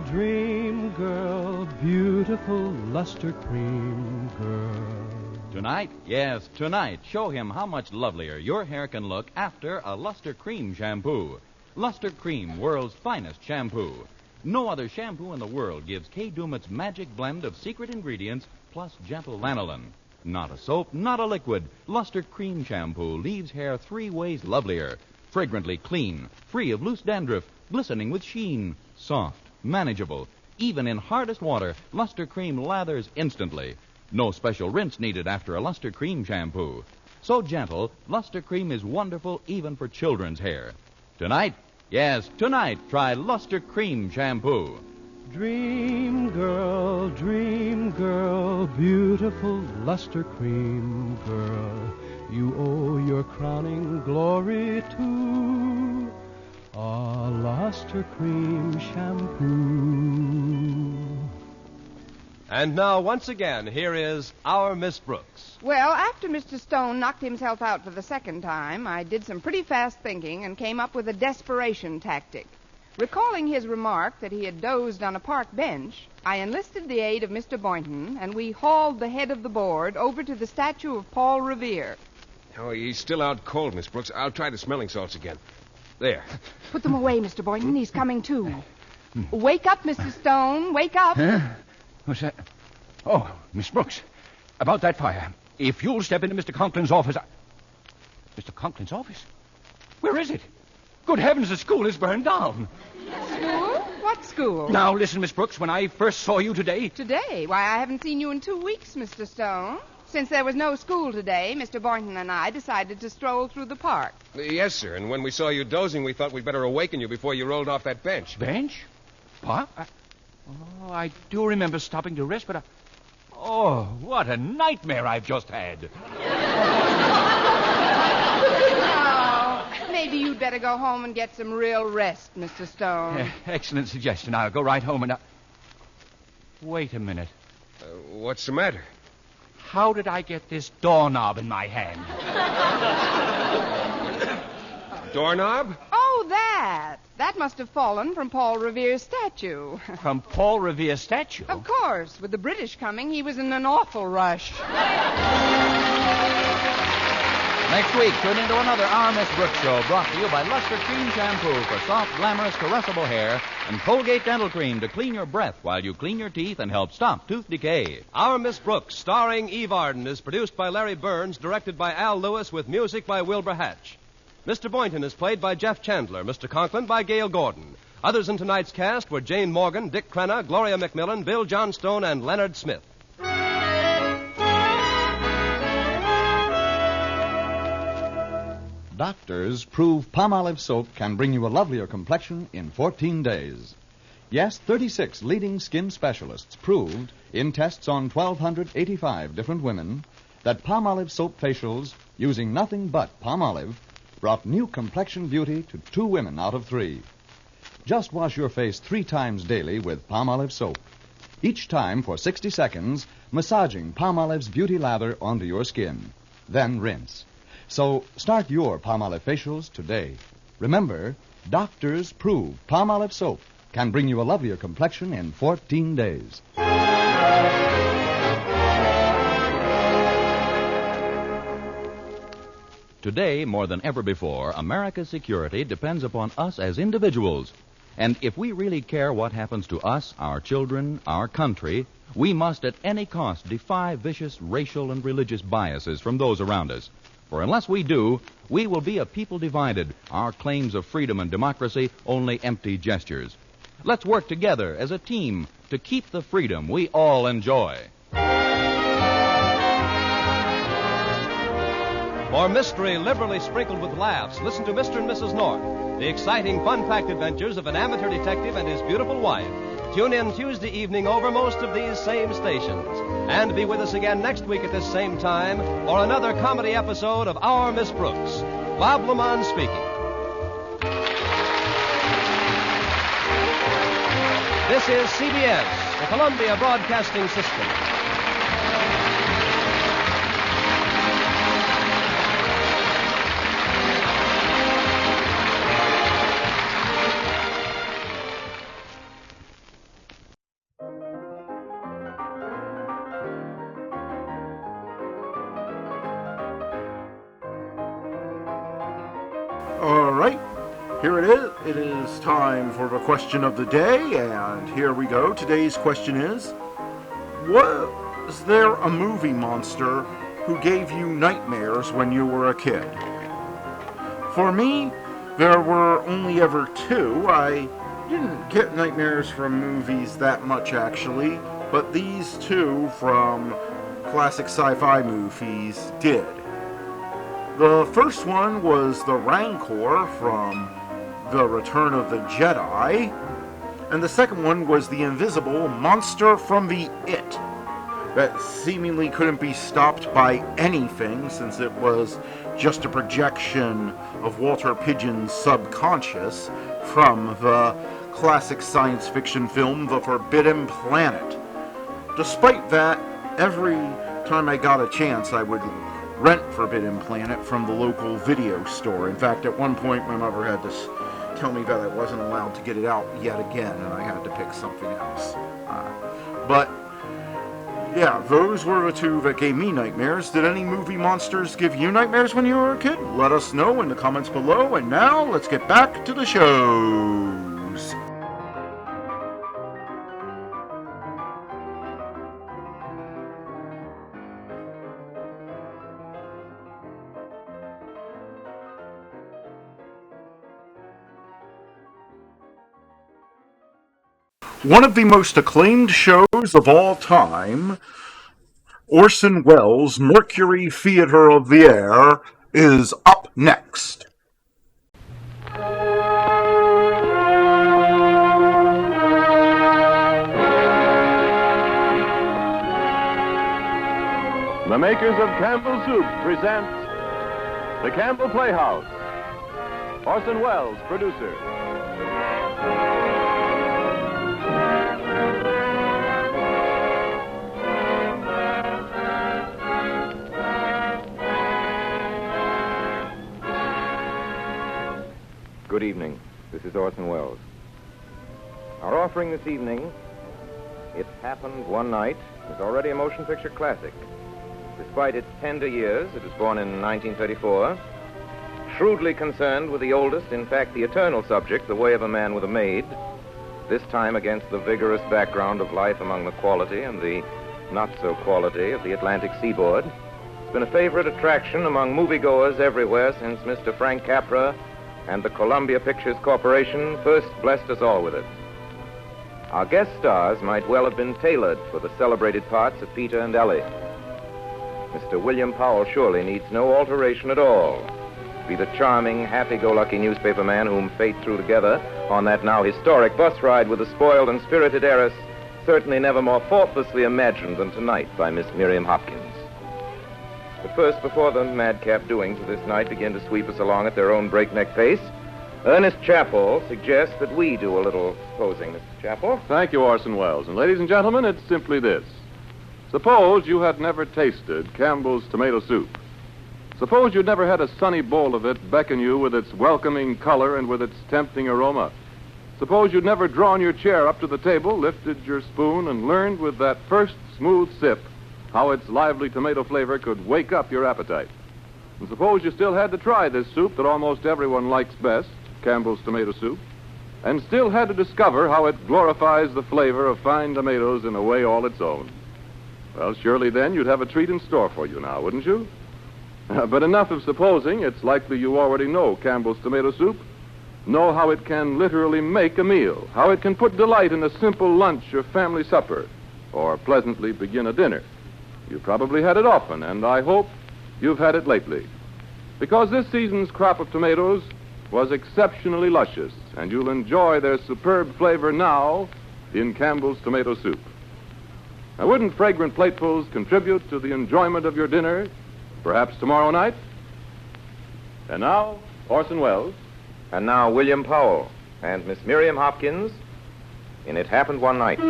beautiful luster cream girl. Tonight, yes, tonight, show him how much lovelier your hair can look after a Luster Cream shampoo. Luster Cream, world's finest shampoo. No other shampoo in the world gives Kay Daumit's magic blend of secret ingredients plus gentle lanolin. Not a soap, not a liquid. Luster Cream shampoo leaves hair 3 ways lovelier. Fragrantly clean, free of loose dandruff, glistening with sheen, soft, manageable. Even in hardest water, Luster Cream lathers instantly. No special rinse needed after a Luster Cream shampoo. So gentle, Luster Cream is wonderful even for children's hair. Tonight, yes, tonight, try Luster Cream shampoo. Dream girl, beautiful luster cream girl. You owe your crowning glory to a luster cream shampoo. And now, once again, here is our Miss Brooks. Well, after Mr. Stone knocked himself out for the second time, I did some pretty fast thinking and came up with a desperation tactic. Recalling his remark that he had dozed on a park bench, I enlisted the aid of Mr. Boynton, and we hauled the head of the board over to the statue of Paul Revere. Oh, he's still out cold, Miss Brooks. I'll try the smelling salts again. There. Put them away, Mr. Boynton. He's coming, too. Wake up, Mr. Stone. Wake up. Huh? What's that? Oh, Miss Brooks. About that fire. If you'll step into Mr. Conklin's office... Mr. Conklin's office? Where is it? Good heavens, the school is burned down. School? What school? Now, listen, Miss Brooks, when I first saw you today... Today? Why, I haven't seen you in 2 weeks, Mr. Stone. Since there was no school today, Mr. Boynton and I decided to stroll through the park. Yes, sir, and when we saw you dozing, we thought we'd better awaken you before you rolled off that bench. Bench? Park? I do remember stopping to rest, but... Oh, what a nightmare I've just had. Maybe you'd better go home and get some real rest, Mr. Stone. Excellent suggestion. I'll go right home and... Wait a minute. What's the matter? How did I get this doorknob in my hand? Doorknob? Oh, that. That must have fallen from Paul Revere's statue. From Paul Revere's statue? Of course. With the British coming, he was in an awful rush. Next week, tune into another Our Miss Brooks show brought to you by Luster Cream Shampoo for soft, glamorous, caressable hair and Colgate Dental Cream to clean your breath while you clean your teeth and help stop tooth decay. Our Miss Brooks, starring Eve Arden, is produced by Larry Burns, directed by Al Lewis, with music by Wilbur Hatch. Mr. Boynton is played by Jeff Chandler, Mr. Conklin by Gail Gordon. Others in tonight's cast were Jane Morgan, Dick Crenna, Gloria McMillan, Bill Johnstone, and Leonard Smith. Doctors prove Palmolive soap can bring you a lovelier complexion in 14 days. Yes, 36 leading skin specialists proved in tests on 1,285 different women that Palmolive soap facials using nothing but Palmolive brought new complexion beauty to 2 women out of 3. Just wash your face 3 times daily with Palmolive soap. Each time for 60 seconds, massaging Palmolive's beauty lather onto your skin. Then rinse. So start your Palmolive facials today. Remember, doctors prove Palmolive soap can bring you a lovelier complexion in 14 days. Today, more than ever before, America's security depends upon us as individuals. And if we really care what happens to us, our children, our country, we must at any cost defy vicious racial and religious biases from those around us. For unless we do, we will be a people divided, our claims of freedom and democracy only empty gestures. Let's work together as a team to keep the freedom we all enjoy. For mystery liberally sprinkled with laughs, listen to Mr. and Mrs. North, the exciting, fun-packed adventures of an amateur detective and his beautiful wife. Tune in Tuesday evening over most of these same stations. And be with us again next week at this same time for another comedy episode of Our Miss Brooks. Bob Lamont speaking. This is CBS, the Columbia Broadcasting System. All right, here it is. It is time for the question of the day, and here we go. Today's question is, was there a movie monster who gave you nightmares when you were a kid? For me, there were only ever two. I didn't get nightmares from movies that much, actually, but these two from classic sci-fi movies did. The first one was the Rancor from The Return of the Jedi, and the second one was the invisible monster from the It, that seemingly couldn't be stopped by anything since it was just a projection of Walter Pidgeon's subconscious from the classic science fiction film The Forbidden Planet. Despite that, every time I got a chance, I would rent Forbidden Planet from the local video store. In fact, at one point, my mother had to tell me that I wasn't allowed to get it out yet again, and I had to pick something else. But, yeah, those were the two that gave me nightmares. Did any movie monsters give you nightmares when you were a kid? Let us know in the comments below, and now, let's get back to the shows. One of the most acclaimed shows of all time, Orson Welles' Mercury Theater of the Air, is up next. The makers of Campbell Soup present The Campbell Playhouse. Orson Welles, producer. Good evening. This is Orson Welles. Our offering this evening, It Happened One Night, is already a motion picture classic. Despite its tender years, it was born in 1934, shrewdly concerned with the oldest, in fact the eternal subject, The Way of a Man with a Maid, this time against the vigorous background of life among the quality and the not-so-quality of the Atlantic seaboard. It's been a favorite attraction among moviegoers everywhere since Mr. Frank Capra and the Columbia Pictures Corporation first blessed us all with it. Our guest stars might well have been tailored for the celebrated parts of Peter and Ellie. Mr. William Powell surely needs no alteration at all. Be the charming, happy-go-lucky newspaper man whom fate threw together on that now historic bus ride with the spoiled and spirited heiress, certainly never more thoughtlessly imagined than tonight by Miss Miriam Hopkins. But first, before the madcap doings of this night begin to sweep us along at their own breakneck pace, Ernest Chappell suggests that we do a little posing. Mr. Chappell? Thank you, Orson Welles. And ladies and gentlemen, it's simply this. Suppose you had never tasted Campbell's tomato soup. Suppose you'd never had a sunny bowl of it beckon you with its welcoming color and with its tempting aroma. Suppose you'd never drawn your chair up to the table, lifted your spoon, and learned with that first smooth sip how its lively tomato flavor could wake up your appetite. And suppose you still had to try this soup that almost everyone likes best, Campbell's tomato soup, and still had to discover how it glorifies the flavor of fine tomatoes in a way all its own. Well, surely then you'd have a treat in store for you now, wouldn't you? But enough of supposing. It's likely you already know Campbell's tomato soup. Know how it can literally make a meal, how it can put delight in a simple lunch or family supper, or pleasantly begin a dinner. You've probably had it often, and I hope you've had it lately. Because this season's crop of tomatoes was exceptionally luscious, and you'll enjoy their superb flavor now in Campbell's tomato soup. Now, wouldn't fragrant platefuls contribute to the enjoyment of your dinner, perhaps tomorrow night? And now, Orson Welles. And now, William Powell and Miss Miriam Hopkins in It Happened One Night.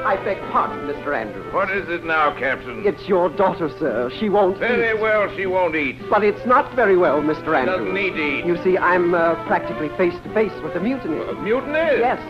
I beg pardon, Mr. Andrews. What is it now, Captain? It's your daughter, sir. She won't eat. Very well, she won't eat. But it's not very well, Mr. Andrews. Doesn't need to eat. You see, I'm practically face to face with a mutiny. A mutiny? Yes.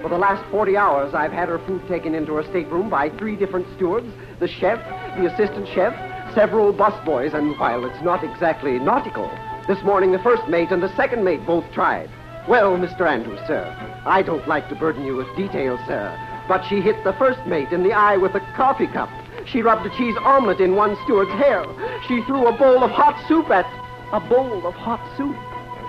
For the last 40 hours, I've had her food taken into her stateroom by 3 different stewards, the chef, the assistant chef, several busboys, and while it's not exactly nautical, this morning the first mate and the second mate both tried. Well, Mr. Andrews, sir, I don't like to burden you with details, sir, but she hit the first mate in the eye with a coffee cup. She rubbed a cheese omelet in one steward's hair. She threw a bowl of hot soup at... A bowl of hot soup.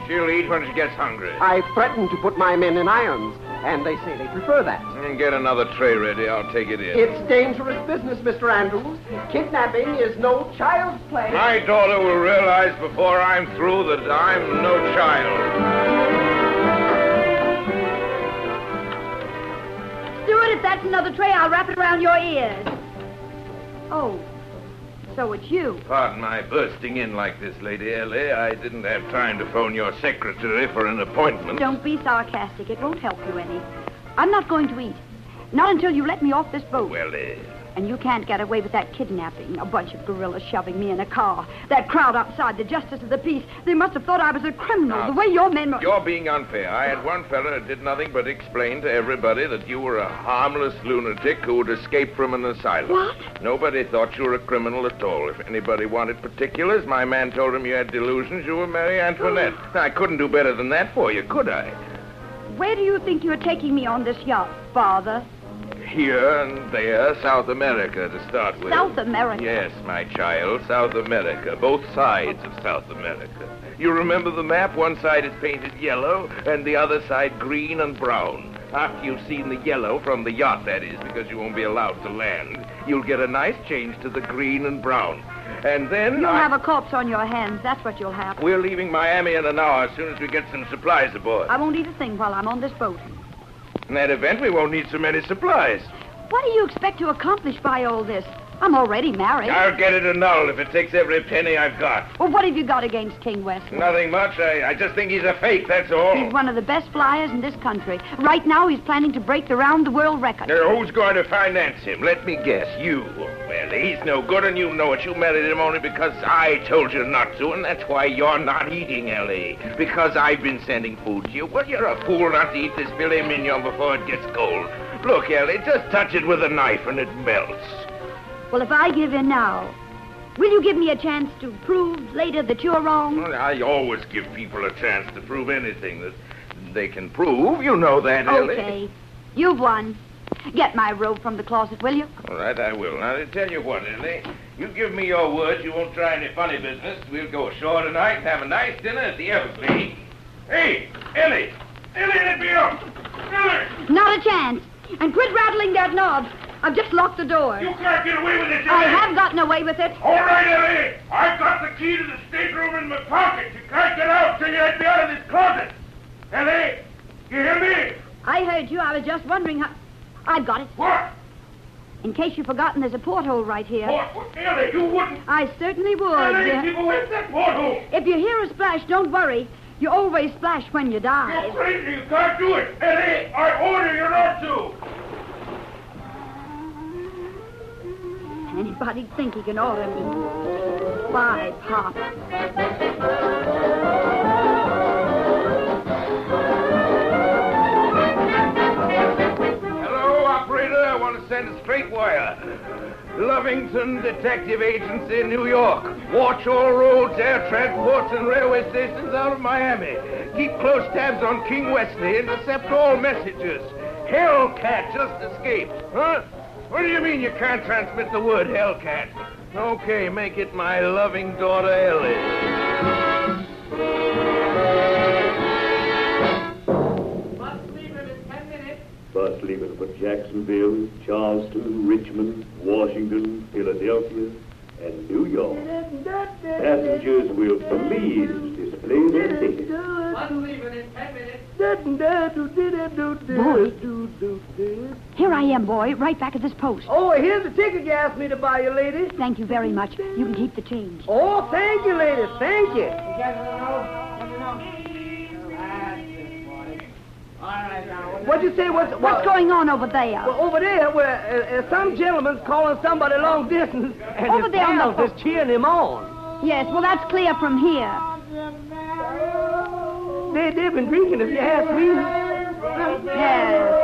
She'll eat when she gets hungry. I threatened to put my men in irons, and they say they prefer that. And get another tray ready. I'll take it in. It's dangerous business, Mr. Andrews. Kidnapping is no child's play. My daughter will realize before I'm through that I'm no child. Stewart, if that's another tray, I'll wrap it around your ears. Oh, so it's you. Pardon my bursting in like this, Lady Ellie. I didn't have time to phone your secretary for an appointment. Don't be sarcastic. It won't help you any. I'm not going to eat. Not until you let me off this boat. Well, And you can't get away with that kidnapping. A bunch of gorillas shoving me in a car. That crowd outside, the justice of the peace. They must have thought I was a criminal. The way your men were... You're being unfair. I had one fella that did nothing but explain to everybody that you were a harmless lunatic who had escaped from an asylum. What? Nobody thought you were a criminal at all. If anybody wanted particulars, my man told him you had delusions. You were Marie Antoinette. I couldn't do better than that for you, could I? Where do you think you're taking me on this yacht, Father? Here and there, South America to start with. South America? Yes, my child, South America. Both sides of South America. You remember the map? One side is painted yellow and the other side green and brown. After you've seen the yellow from the yacht, that is, because you won't be allowed to land, you'll get a nice change to the green and brown. And then You'll have a corpse on your hands. That's what you'll have. We're leaving Miami in an hour as soon as we get some supplies aboard. I won't eat a thing while I'm on this boat. In that event, we won't need so many supplies. What do you expect to accomplish by all this? I'm already married. I'll get it annulled if it takes every penny I've got. Well, what have you got against King Westwood? Nothing much. I just think he's a fake, that's all. He's one of the best flyers in this country. Right now, he's planning to break the round-the-world record. Now, who's going to finance him? Let me guess. You. Well, he's no good, and you know it. You married him only because I told you not to, and that's why you're not eating, Ellie. Because I've been sending food to you. Well, you're a fool not to eat this filet mignon before it gets cold. Look, Ellie, just touch it with a knife, and it melts. Well, if I give in now, will you give me a chance to prove later that you're wrong? Well, I always give people a chance to prove anything that they can prove. You know that, Ellie. Okay. You've won. Get my robe from the closet, will you? All right, I will. Now, I tell you what, Ellie. You give me your word you won't try any funny business. We'll go ashore tonight and have a nice dinner at the Everglades. Hey, Ellie! Ellie, let me up! Ellie! Not a chance. And quit rattling that knob. I've just locked the door. You can't get away with it, Ellie. I have gotten away with it. All right, Ellie. I've got the key to the stateroom in my pocket. You can't get out till you let me out of this closet. Ellie, you hear me? I heard you. I was just wondering how... I've got it. What? In case you've forgotten, there's a porthole right here. What? Ellie, you wouldn't... I certainly would. Ellie, where's that porthole? If you hear a splash, don't worry. You always splash when you dive. You're crazy. You can't do it. Ellie, I order you not to. Anybody'd think he can order me. Bye, Pop. Hello, operator. I want to send a straight wire. Lovington Detective Agency, New York. Watch all roads, air transports, and railway stations out of Miami. Keep close tabs on King Wesley. Intercept all messages. Hellcat just escaped. Huh? What do you mean you can't transmit the word Hellcat? Okay, make it my loving daughter, Ellie. Bus leaving in 10 minutes. Bus leaving for Jacksonville, Charleston, Richmond, Washington, Philadelphia, and New York. Passengers will please display their tickets. I'm leaving in 10 minutes. Boy. Here I am, boy, right back at this post. Oh, here's the ticket you asked me to buy you, lady. Thank you very much. You can keep the change. Oh, thank you, lady. Thank you. What'd you say? What's going on over there? Well, over there, where some gentleman's calling somebody long distance, and Over his there on the pals is cheering him on. Yes, well, that's clear from here. They've been drinking, if you ask me. Yes.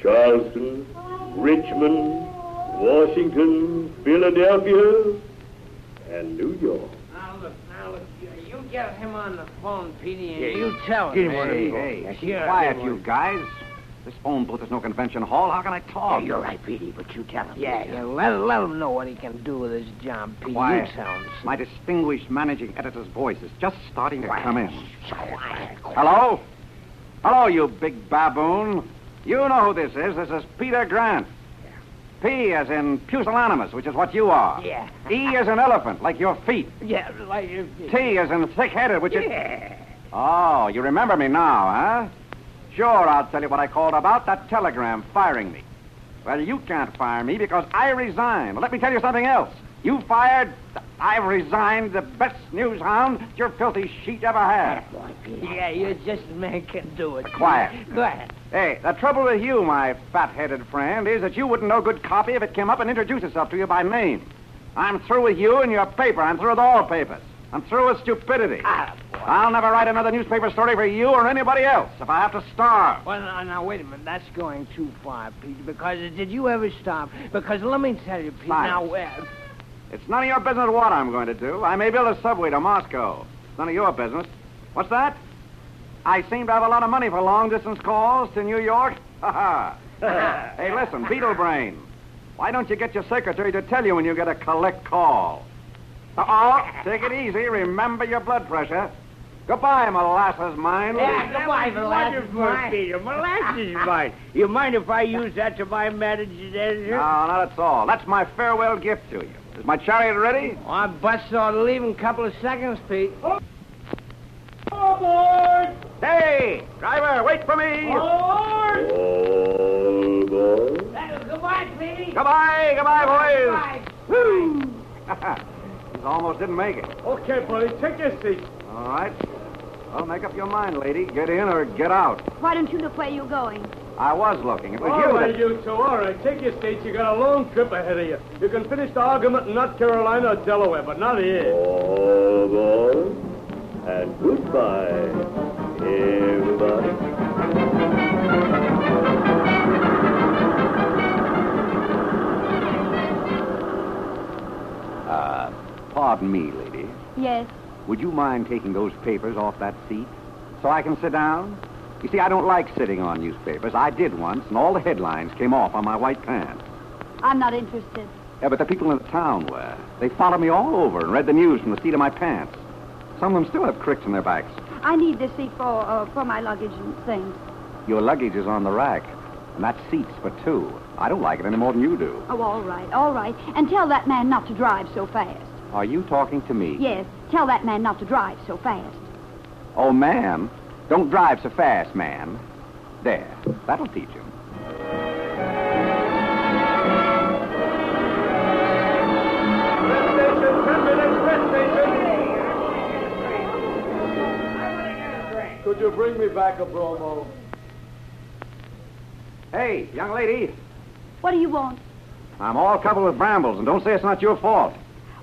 Charleston, Richmond, Washington, Philadelphia, and New York. Now look, you get him on the phone, Petey, and Yeah, you tell him. Get him on the phone. Hey, keep quiet, you guys. This phone booth is no convention hall. How can I talk? Yeah, you're right, Petey, but you tell him. Yeah, let him know what he can do with his John Petey. Quiet. You tell him. My distinguished managing editor's voice is just starting to come in. Hello? Hello, you big baboon. You know who this is. This is Peter Grant. P as in pusillanimous, which is what you are. Yeah. E as in elephant, like your feet. Yeah, like... T as in thick-headed, which is... Yeah. Oh, you remember me now, huh? Sure, I'll tell you what I called about, that telegram firing me. Well, you can't fire me because I resigned. Well, let me tell you something else. You fired, I've resigned, the best news hound your filthy sheet ever had. Yeah, you're just the man can do it. Quiet. Go ahead. Hey, the trouble with you, my fat-headed friend, is that you wouldn't know good copy if it came up and introduced itself to you by name. I'm through with you and your paper. I'm through with all papers. I'm through with stupidity. I'll never write another newspaper story for you or anybody else if I have to starve. Well, now, wait a minute. That's going too far, Pete, because did you ever stop? Because let me tell you, Pete, Silence. now... It's none of your business what I'm going to do. I may build a subway to Moscow. It's none of your business. What's that? I seem to have a lot of money for long-distance calls to New York. Ha ha. Hey, listen, Beetle Brain. Why don't you get your secretary to tell you when you get a collect call? Take it easy. Remember your blood pressure. Goodbye, molasses mine. Yeah, goodbye, molasses mine. Peter, molasses mine. You mind if I use that to buy managing editor? No, not at all. That's my farewell gift to you. Is my chariot ready? Oh, I bust ought to leave in a couple of seconds, Pete. Aboard! Hey, driver, wait for me. Aboard! All aboard. Goodbye, Petey. Goodbye, boys. Woo! This almost didn't make it. Okay, buddy, take your seat. All right. Well, make up your mind, lady. Get in or get out. Why don't you look where you're going? I was looking. It was All you right, that... you two. All right, take your seats. You got a long trip ahead of you. You can finish the argument in North Carolina or Delaware, but not here. All aboard. And goodbye, everybody. Pardon me, lady. Yes. Would you mind taking those papers off that seat so I can sit down? You see, I don't like sitting on newspapers. I did once, and all the headlines came off on my white pants. I'm not interested. Yeah, but the people in the town were. They followed me all over and read the news from the seat of my pants. Some of them still have cricks in their backs. I need this seat for my luggage and things. Your luggage is on the rack, and that seat's for two. I don't like it any more than you do. Oh, all right. And tell that man not to drive so fast. Are you talking to me? Yes, tell that man not to drive so fast. Oh, ma'am. Don't drive so fast, man. There. That'll teach him. Could you bring me back a bromo? Hey, young lady. What do you want? I'm all covered with brambles, and don't say it's not your fault.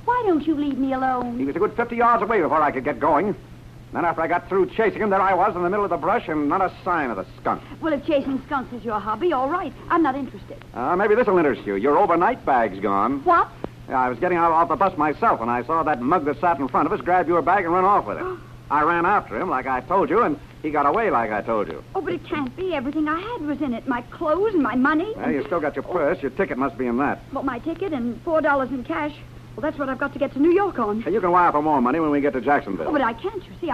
Why don't you leave me alone? He was a good 50 yards away before I could get going. Then after I got through chasing him, there I was in the middle of the brush and not a sign of the skunk. Well, if chasing skunks is your hobby, all right. I'm not interested. Maybe this'll interest you. Your overnight bag's gone. What? Yeah, I was getting out off the bus myself when I saw that mug that sat in front of us grab your bag and run off with it. I ran after him like I told you, and he got away like I told you. Oh, but it can't be. Everything I had was in it. My clothes and my money. Well, you still got your purse. Your ticket must be in that. Well, my ticket and $4 in cash. Well, that's what I've got to get to New York on. And you can wire for more money when we get to Jacksonville. Oh, but I can't, you see.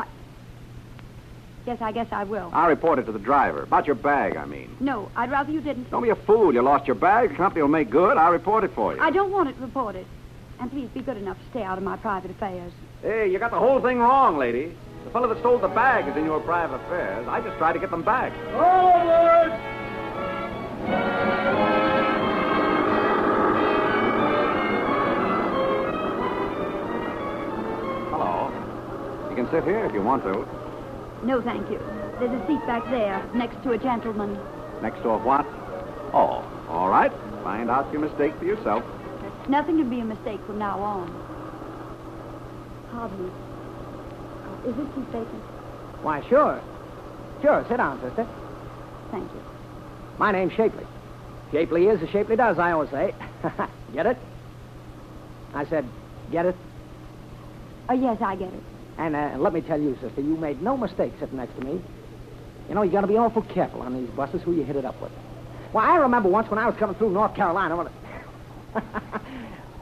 Yes, I guess I will. I'll report it to the driver. About your bag, I mean. No, I'd rather you didn't. Don't be a fool. You lost your bag. The company will make good. I'll report it for you. I don't want it reported. And please be good enough to stay out of my private affairs. Hey, you got the whole thing wrong, lady. The fellow that stole the bag is in your private affairs. I just tried to get them back. Forward! Hello. You can sit here if you want to. No, thank you. There's a seat back there, next to a gentleman. Next to a what? Oh, all right. Find out your mistake for yourself. Nothing can be a mistake from now on. Harvey, is this seat vacant? Why, sure. Sure, sit down, sister. Thank you. My name's Shapley. Shapley is as Shapley does, I always say. Get it? I said, get it? Oh, yes, I get it. And let me tell you, sister, you made no mistake sitting next to me. You know, you got to be awful careful on these buses who you hit it up with. Well, I remember once when I was coming through North Carolina,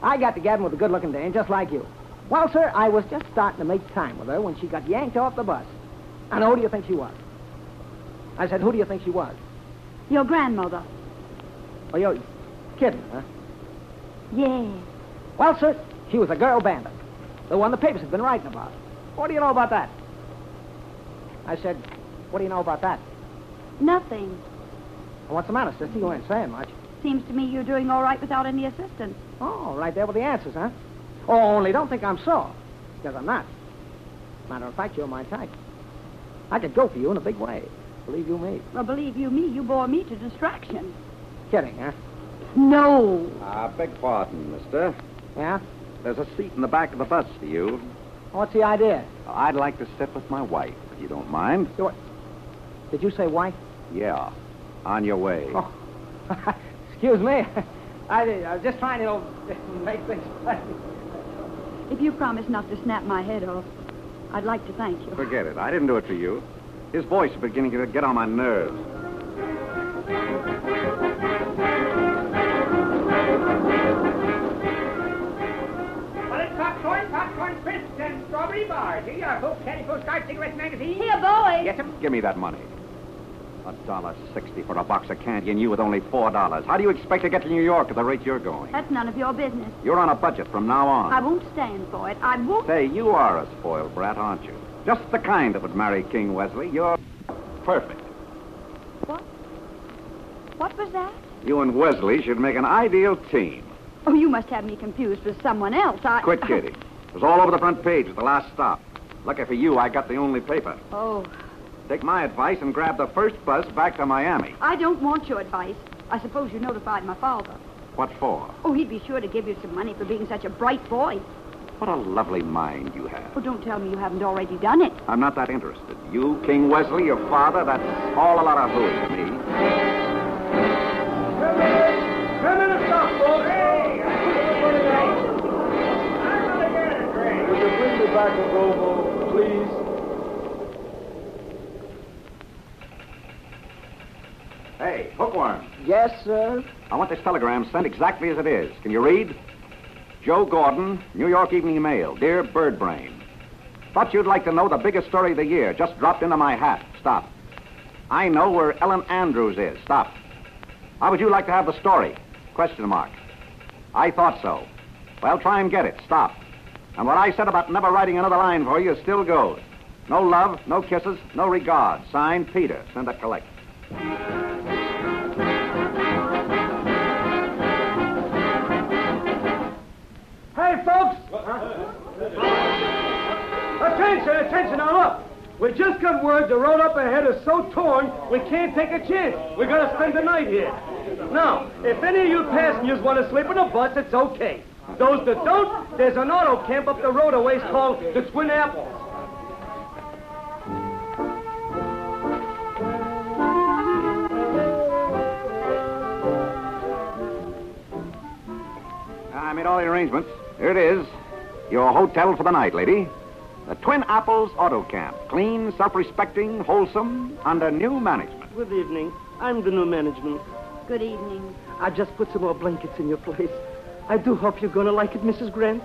I got to gabbing with a good-looking dame just like you. Well, sir, I was just starting to make time with her when she got yanked off the bus. And who do you think she was? I said, who do you think she was? Your grandmother. Oh, you're kidding, huh? Yeah. Well, sir, she was a girl bandit. The one the papers have been writing about. What do you know about that? I said, what do you know about that? Nothing. Well, what's the matter, sister? You ain't saying much. Seems to me you're doing all right without any assistance. Oh, right there with the answers, huh? Oh, only don't think I'm sore. Because I'm not. Matter of fact, you're my type. I could go for you in a big way. Believe you me. Well, believe you me, you bore me to distraction. Kidding, huh? No. Beg pardon, mister. Yeah? There's a seat in the back of the bus for you. What's the idea? I'd like to sit with my wife, if you don't mind. Did you say wife? Yeah. On your way. Oh. Excuse me. I was just trying to, make things plain. If you promise not to snap my head off, I'd like to thank you. Forget it. I didn't do it for you. His voice is beginning to get on my nerves. Well, it's popcorn, crisps, and strawberry bars. Here you are, folks. Candy postcard, cigarette magazine. Here, boys. Yes, sir. Give me that money. $1.60 for a box of candy, and you with only $4. How do you expect to get to New York at the rate you're going? That's none of your business. You're on a budget from now on. I won't stand for it. I won't. Say, you are a spoiled brat, aren't you? Just the kind that would marry King Wesley. You're perfect. What? What was that? You and Wesley should make an ideal team. Oh, you must have me confused with someone else. Quit kidding. It was all over the front page at the last stop. Lucky for you, I got the only paper. Oh. Take my advice and grab the first bus back to Miami. I don't want your advice. I suppose you notified my father. What for? Oh, he'd be sure to give you some money for being such a bright boy. What a lovely mind you have. Oh, don't tell me you haven't already done it. I'm not that interested. You, King Wesley, your father, that's all a lot of hooey to me. 10 minutes stop, folks. Would you bring me back a Romo, please? Hey, Hookworm. Yes, sir? I want this telegram sent exactly as it is. Can you read? Joe Gordon, New York Evening Mail. Dear Birdbrain. Thought you'd like to know the biggest story of the year. Just dropped into my hat. Stop. I know where Ellen Andrews is. Stop. How would you like to have the story? Question mark. I thought so. Well, try and get it. Stop. And what I said about never writing another line for you still goes. No love, no kisses, no regard. Signed, Peter. Send a collect. Hey, folks! Attention, now look! We just got word the road up ahead is so torn, we can't take a chance. We gotta spend the night here. Now, if any of you passengers want to sleep in a bus, it's okay. Those that don't, there's an auto camp up the road a ways called the Twin Apples. I made all the arrangements. Here it is. Your hotel for the night, lady. The Twin Apples Auto Camp. Clean, self-respecting, wholesome, under new management. Good evening. I'm the new management. Good evening. I just put some more blankets in your place. I do hope you're going to like it, Mrs. Grant.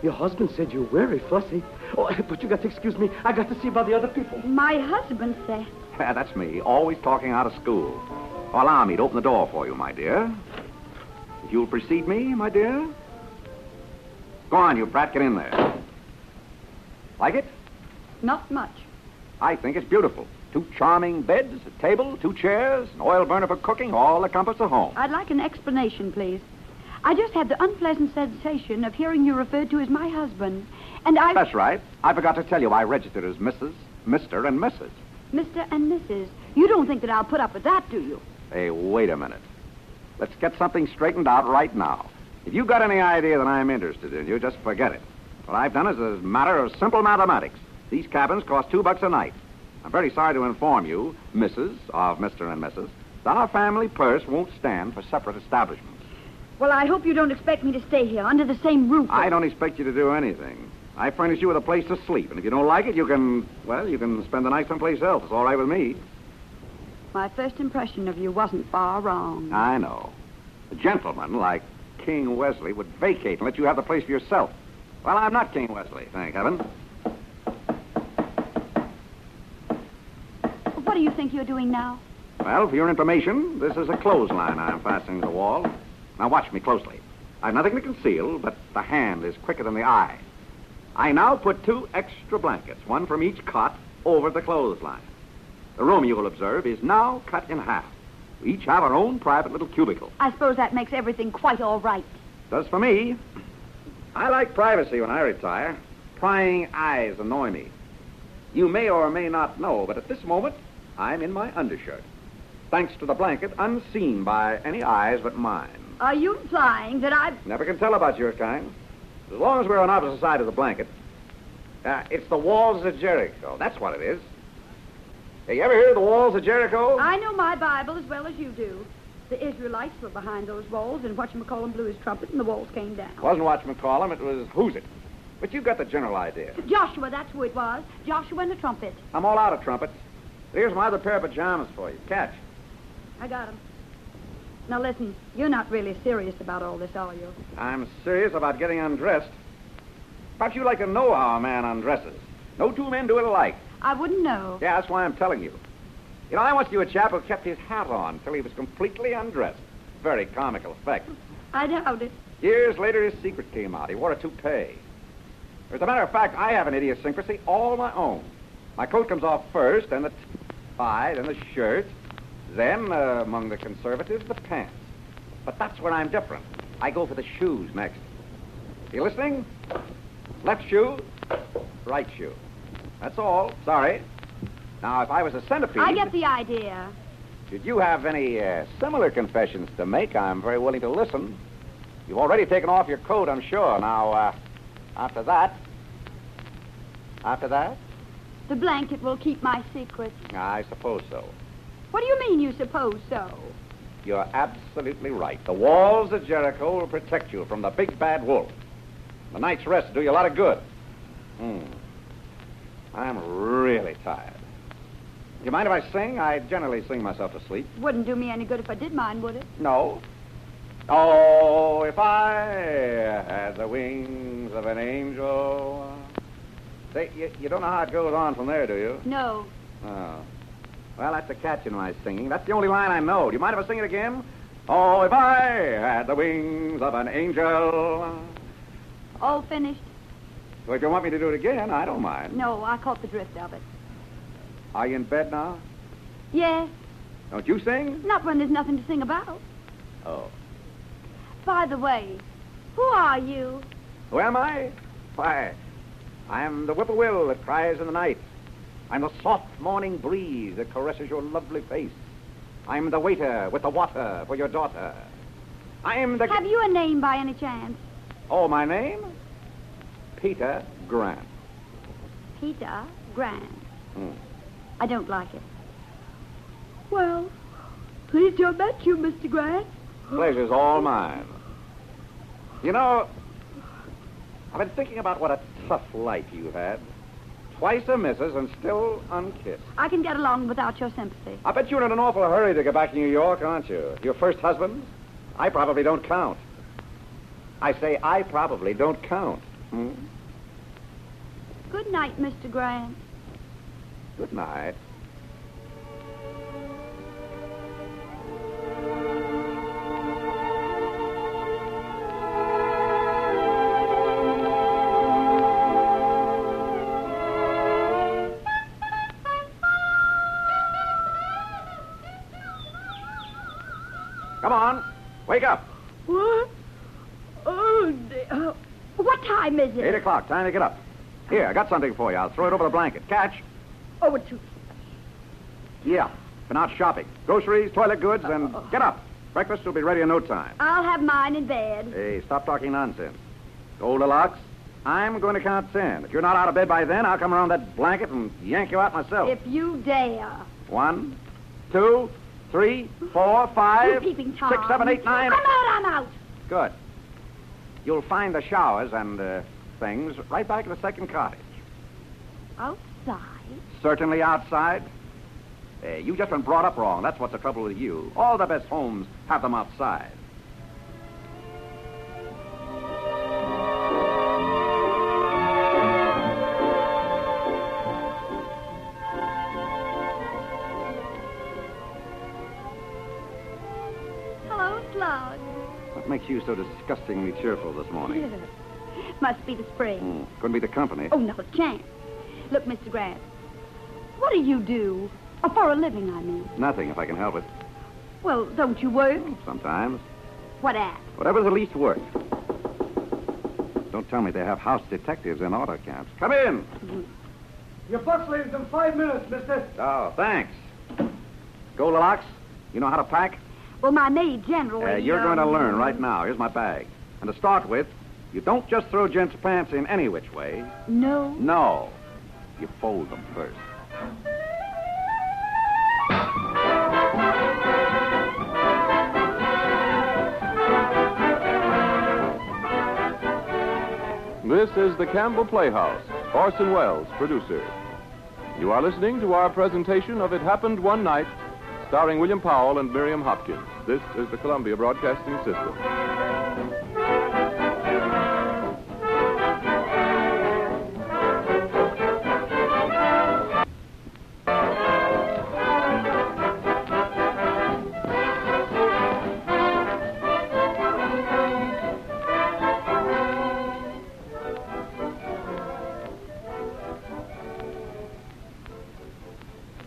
Your husband said you're very fussy. Oh, but you got to excuse me. I got to see about the other people. My husband said. Yeah, that's me, always talking out of school. Oh, allow me to open the door for you, my dear. If you'll precede me, my dear. Go on, you brat, get in there. Like it? Not much. I think it's beautiful. 2 charming beds, a table, 2 chairs, an oil burner for cooking, all the comforts of home. I'd like an explanation, please. I just had the unpleasant sensation of hearing you referred to as my husband, and I... That's right. I forgot to tell you I registered as Mrs., Mr., and Mrs. Mr. and Mrs. You don't think that I'll put up with that, do you? Hey, wait a minute. Let's get something straightened out right now. If you've got any idea that I'm interested in you, just forget it. What I've done is a matter of simple mathematics. These cabins cost $2 a night. I'm very sorry to inform you, Mrs. of Mr. and Mrs., that our family purse won't stand for separate establishments. Well, I hope you don't expect me to stay here under the same roof. I don't expect you to do anything. I furnish you with a place to sleep, and if you don't like it, you can spend the night someplace else. It's all right with me. My first impression of you wasn't far wrong. I know. A gentleman like King Wesley would vacate and let you have the place for yourself. Well, I'm not King Wesley, thank heaven. What do you think you're doing now? Well, for your information, this is a clothesline I'm fastening to the wall. Now watch me closely. I've nothing to conceal, but the hand is quicker than the eye. I now put 2 extra blankets, 1 from each cot, over the clothesline. The room, you will observe, is now cut in half. We each have our own private little cubicle. I suppose that makes everything quite all right. Does for me. I like privacy when I retire. Prying eyes annoy me. You may or may not know, but at this moment, I'm in my undershirt. Thanks to the blanket, unseen by any eyes but mine. Are you implying that I've... Never can tell about your kind. As long as we're on opposite sides of the blanket. It's the walls of Jericho. That's what it is. Hey, you ever hear of the walls of Jericho? I know my Bible as well as you do. The Israelites were behind those walls, and whatchamacallum blew his trumpet, and the walls came down. It wasn't whatchamacallum, it was who's it. But you got the general idea. Joshua, that's who it was. Joshua and the trumpet. I'm all out of trumpets. Here's my other pair of pajamas for you. Catch. I got 'em. Now listen, you're not really serious about all this, are you? I'm serious about getting undressed. Perhaps you'd like to know how a man undresses. No 2 men do it alike. I wouldn't know. Yeah, that's why I'm telling you. You know, I once knew a chap who kept his hat on till he was completely undressed. Very comical effect. I doubt it. Years later, his secret came out. He wore a toupee. As a matter of fact, I have an idiosyncrasy all my own. My coat comes off first, then the tie, then the shirt, then, among the conservatives, the pants. But that's where I'm different. I go for the shoes next. You listening? Left shoe, right shoe. That's all. Sorry. Now, if I was a centipede... I get the idea. Should you have any similar confessions to make, I'm very willing to listen. You've already taken off your coat, I'm sure. Now, after that... After that? The blanket will keep my secret. I suppose so. What do you mean, you suppose so? You're absolutely right. The walls of Jericho will protect you from the big bad wolf. The night's rest will do you a lot of good. I'm really tired. Do you mind if I sing? I generally sing myself to sleep. Wouldn't do me any good if I did mind, would it? No. Oh, if I had the wings of an angel. Say, you don't know how it goes on from there, do you? No. Oh. Well, that's a catch in my singing. That's the only line I know. Do you mind if I sing it again? Oh, if I had the wings of an angel. All finished? Well, if you want me to do it again, I don't mind. No, I caught the drift of it. Are you in bed now? Yes. Don't you sing? Not when there's nothing to sing about. Oh. By the way, who are you? Who am I? Why, I am the whippoorwill that cries in the night. I'm the soft morning breeze that caresses your lovely face. I'm the waiter with the water for your daughter. I am the... Have you a name by any chance? Oh, my name? Peter Grant. Peter Grant. I don't like it. Well, pleased to have met you, Mr. Grant. Pleasure's all mine. You know, I've been thinking about what a tough life you've had. Twice a missus and still unkissed. I can get along without your sympathy. I bet you're in an awful hurry to get back to New York, aren't you? Your first husband? I probably don't count. I say I probably don't count. Good night, Mr. Grant. Good night. Come on. Wake up. What? Oh, dear. What time is it? 8 o'clock. Time to get up. Here, I got something for you. I'll throw it over the blanket. Catch? Oh, it's too... Yeah. Been out shopping. Groceries, toilet goods, and get up. Breakfast will be ready in no time. I'll have mine in bed. Hey, stop talking nonsense. Goldilocks, I'm going to count 10. If you're not out of bed by then, I'll come around that blanket and yank you out myself. If you dare. 1, 2, 3, 4, 5, You peeping Tom. 6, 7, 8, 9. I'm out. Good. You'll find the showers and things right back at the second cottage. Outside? Certainly outside. You just been brought up wrong. That's what's the trouble with you. All the best homes have them outside. Hello, Slug. What makes you so disgustingly cheerful this morning? Must be the spring. Couldn't be the company. Oh, not a chance. Look, Mr. Grant, what do you do? Or for a living, I mean. Nothing, if I can help it. Well, don't you work? Sometimes. What at? Whatever's the least work. Don't tell me they have house detectives in auto camps. Come in. Your bus leaves in 5 minutes, mister. Oh, thanks. Goldilocks, you know how to pack? Well, my maid generally... You're going to learn right now. Here's my bag. And to start with, you don't just throw gents' pants in any which way. No? No. You fold them first. This is the Campbell Playhouse. Orson Welles, producer. You are listening to our presentation of It Happened One Night, starring William Powell and Miriam Hopkins. This is the Columbia Broadcasting System.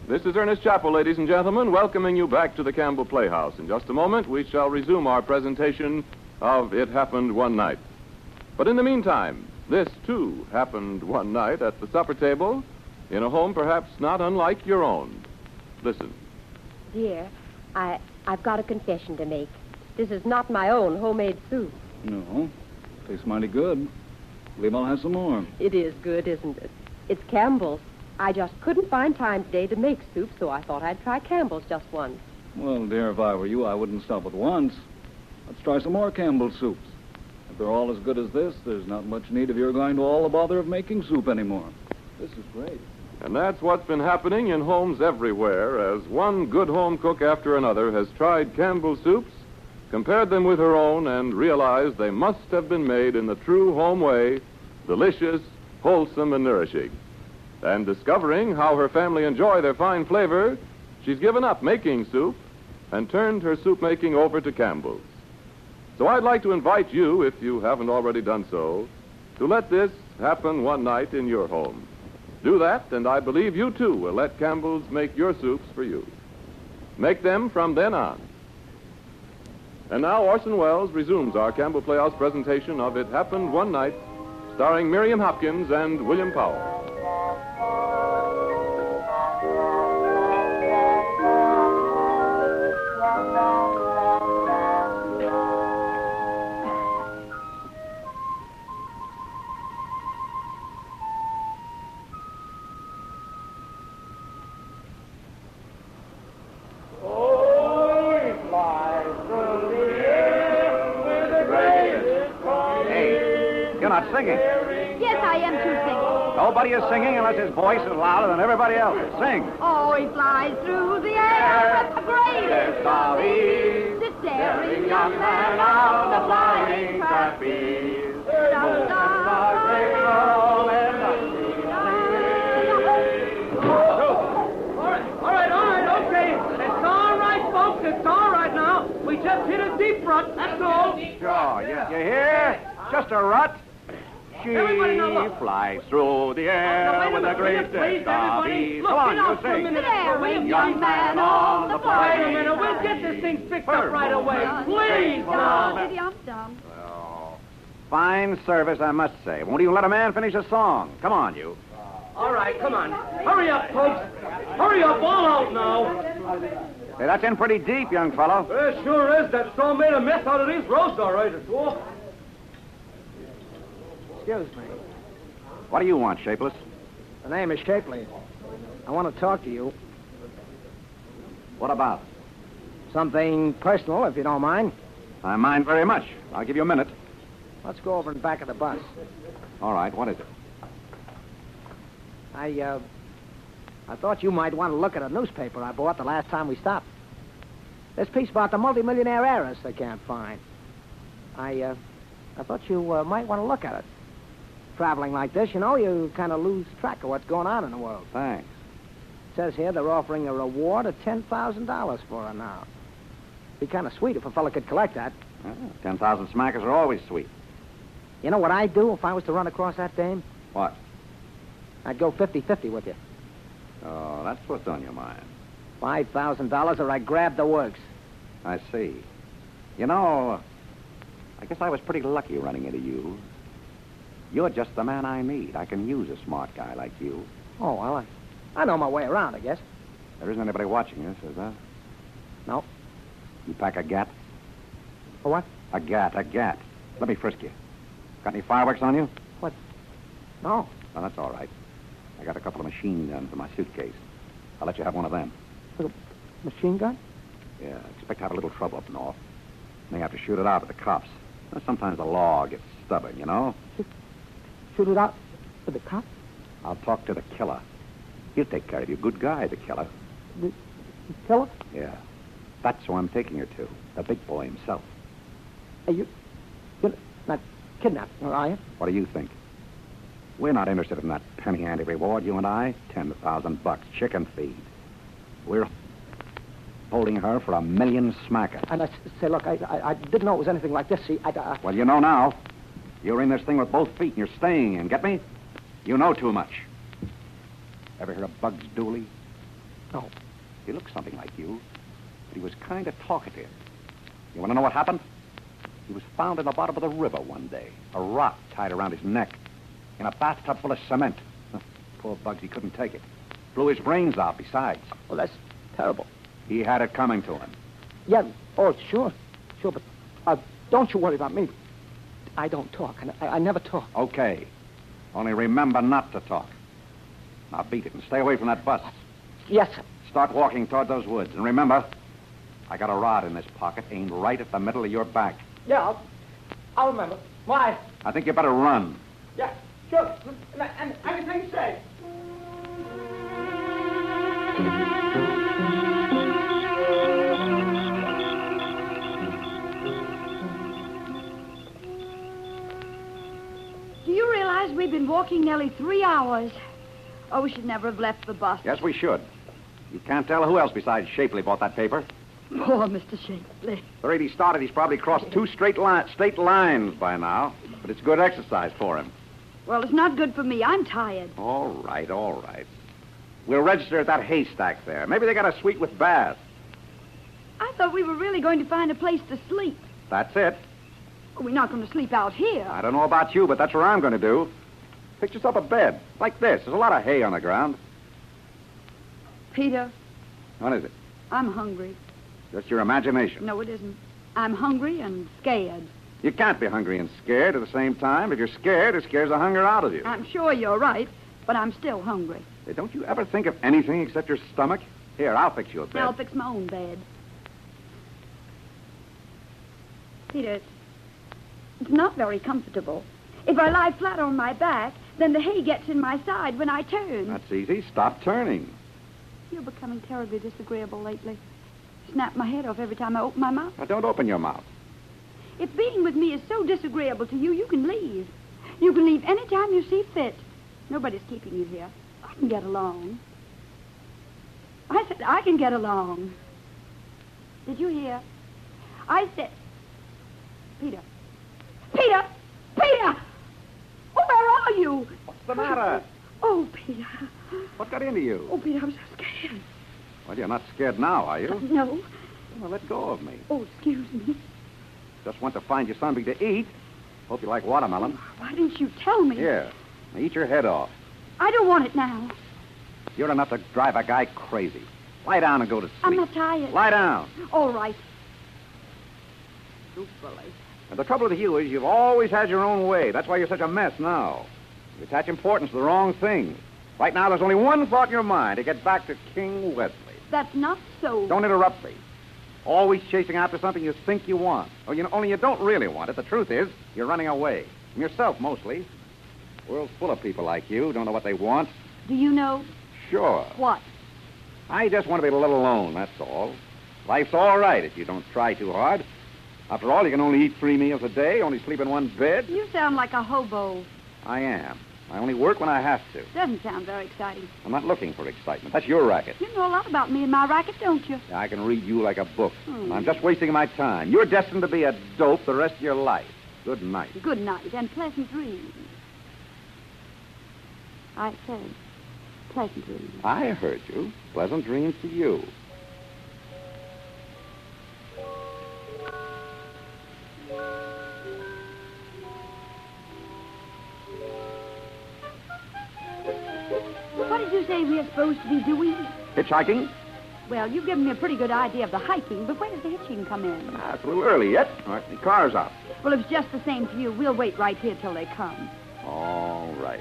This is Ernest Chappell, ladies and gentlemen, welcoming you back to the Campbell Playhouse. In just a moment, we shall resume our presentation of It Happened One Night. But in the meantime, this, too, happened one night at the supper table in a home perhaps not unlike your own. Listen. Dear, I've got a confession to make. This is not my own homemade soup. No. Tastes mighty good. Believe I'll have some more. It is good, isn't it? It's Campbell's. I just couldn't find time today to make soup, so I thought I'd try Campbell's just once. Well, dear, if I were you, I wouldn't stop at once. Let's try some more Campbell's soups. If they're all as good as this, there's not much need of your going to all the bother of making soup anymore. This is great. And that's what's been happening in homes everywhere, as one good home cook after another has tried Campbell's soups, compared them with her own, and realized they must have been made in the true home way, delicious, wholesome, and nourishing. And discovering how her family enjoy their fine flavor, she's given up making soup and turned her soup making over to Campbell's. So I'd like to invite you, if you haven't already done so, to let this happen one night in your home. Do that, and I believe you too will let Campbell's make your soups for you. Make them from then on. And now Orson Welles resumes our Campbell Playhouse presentation of It Happened One Night, starring Miriam Hopkins and William Powell. Singing. Yes, I am too singing. Nobody is singing unless his voice is louder than everybody else's. Sing. Oh, he flies through the air with the greatest of ease. The daring young man of the flying trapeze. just hit a deep rut, that's all. Sure, you hear? Just a rut. She flies through the air with a great big Come on, you sing. There, Young man on the Wait a minute, we'll get this thing fixed up right away. Please, now. Fine service, I must say. Won't even let a man finish a song. Come on, you. All right, come on. Hurry up, folks. Hurry up, all out now. Hey, that's in pretty deep, young fellow. It sure is. That storm made a mess out of these roads, all right. Excuse me. What do you want, Shapeless? The name is Shapley. I want to talk to you. What about? Something personal, if you don't mind. I mind very much. I'll give you a minute. Let's go over in back of the bus. All right, what is it? I thought you might want to look at a newspaper I bought the last time we stopped. This piece about the multimillionaire heiress they can't find. I thought you might want to look at it. Traveling like this, you know, you kind of lose track of what's going on in the world. Thanks. It says here they're offering a reward of $10,000 for her now. Be kind of sweet if a fella could collect that. 10,000 smackers are always sweet. You know what I'd do if I was to run across that dame? What? I'd go 50-50 with you. Oh, that's what's on your mind. $5,000 or I grab the works. I see. You know, I guess I was pretty lucky running into you. You're just the man I need. I can use a smart guy like you. Oh, well, I know my way around, I guess. There isn't anybody watching us, is there? No. You pack a gat? A what? A gat. Let me frisk you. Got any fireworks on you? What? No. Oh, that's all right. I got a couple of machine guns in my suitcase. I'll let you have one of them. A machine gun? Yeah, expect to have a little trouble up north. May have to shoot it out at the cops. Sometimes the law gets stubborn, you know? Shoot it out to the cops? I'll talk to the killer. He'll take care of you. Good guy, the killer. The killer? Yeah. That's who I'm taking her to. The big boy himself. Hey, you're not kidnapped, are you? What do you think? We're not interested in that penny-ante reward, you and I. $10,000, chicken feed. We're holding her for $1 million smackers. And say, look, I didn't know it was anything like this. See, Well, you know now. You're in this thing with both feet, and you're staying in. Get me? You know too much. Ever hear of Bugs Dooley? No. He looks something like you, but he was kind of talkative. You want to know what happened? He was found in the bottom of the river one day, a rock tied around his neck, in a bathtub full of cement. Poor Bugs, he couldn't take it. Blew his brains out besides. Well, that's terrible. He had it coming to him. Yeah, oh, sure, but don't you worry about me. I don't talk, and I never talk. Okay. Only remember not to talk. Now beat it and stay away from that bus. Yes, sir. Start walking toward those woods. And remember, I got a rod in this pocket aimed right at the middle of your back. Yeah, I'll remember. Why? I think you better run. Yeah, sure. And everything's safe. Do you realize we've been walking nearly 3 hours? Oh, we should never have left the bus. Yes, we should. You can't tell who else besides Shapley bought that paper. Poor Mr. Shapley. The rate he started, he's probably crossed 2 straight lines by now. But it's good exercise for him. Well, it's not good for me. I'm tired. All right. We'll register at that haystack there. Maybe they got a suite with bath. I thought we were really going to find a place to sleep. That's it. We're not going to sleep out here. I don't know about you, but that's what I'm going to do. Fix yourself a bed, like this. There's a lot of hay on the ground. Peter. What is it? I'm hungry. Just your imagination. No, it isn't. I'm hungry and scared. You can't be hungry and scared at the same time. If you're scared, it scares the hunger out of you. I'm sure you're right, but I'm still hungry. Hey, don't you ever think of anything except your stomach? Here, I'll fix you a bed. I'll fix my own bed. Peter, it's not very comfortable. If I lie flat on my back, then the hay gets in my side when I turn. That's easy. Stop turning. You're becoming terribly disagreeable lately. Snap my head off every time I open my mouth. Now, don't open your mouth. If being with me is so disagreeable to you, you can leave. You can leave any time you see fit. Nobody's keeping you here. I can get along. I said I can get along. Did you hear? I said... Peter. Peter! Peter! Oh, where are you? What's the matter? Oh, Peter. What got into you? Oh, Peter, I'm so scared. Well, you're not scared now, are you? No. Well, let go of me. Oh, excuse me. Just want to find you something to eat. Hope you like watermelon. Why didn't you tell me? Here, now eat your head off. I don't want it now. You're enough to drive a guy crazy. Lie down and go to sleep. I'm not tired. Lie down. All right. Truthfully. And the trouble with you is you've always had your own way. That's why you're such a mess now. You attach importance to the wrong thing. Right now, there's only one thought in your mind, to get back to King Wesley. That's not so. Don't interrupt me. Always chasing after something you think you want. Or only you don't really want it. The truth is, you're running away. From yourself, mostly. The world's full of people like you, don't know what they want. Do you know? Sure. What? I just want to be let alone, that's all. Life's all right if you don't try too hard. After all, you can only eat 3 meals a day, only sleep in one bed. You sound like a hobo. I am. I only work when I have to. Doesn't sound very exciting. I'm not looking for excitement. That's your racket. You know a lot about me and my racket, don't you? I can read you like a book. I'm just wasting my time. You're destined to be a dope the rest of your life. Good night. Good night and pleasant dreams. I said, pleasant dreams. I heard you. Pleasant dreams to you. What did you say we're supposed to be doing? Hitchhiking? Well, you've given me a pretty good idea of the hiking, but where does the hitching come in? It's a little early yet. All right, the car's out. Well, if it's just the same to you, we'll wait right here till they come. All right.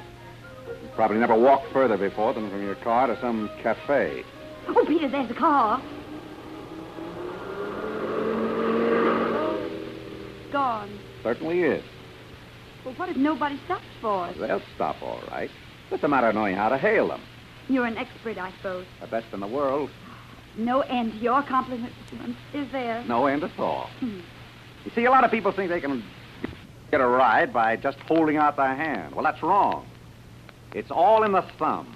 You probably never walked further before than from your car to some cafe. Oh, Peter, there's the car. Gone. Certainly is. Well, what if nobody stops for us? They'll stop all right. It's a matter of knowing how to hail them. You're an expert, I suppose. The best in the world. No end to your compliments, is there? No end at all. You see, a lot of people think they can get a ride by just holding out their hand. Well, that's wrong. It's all in the thumb.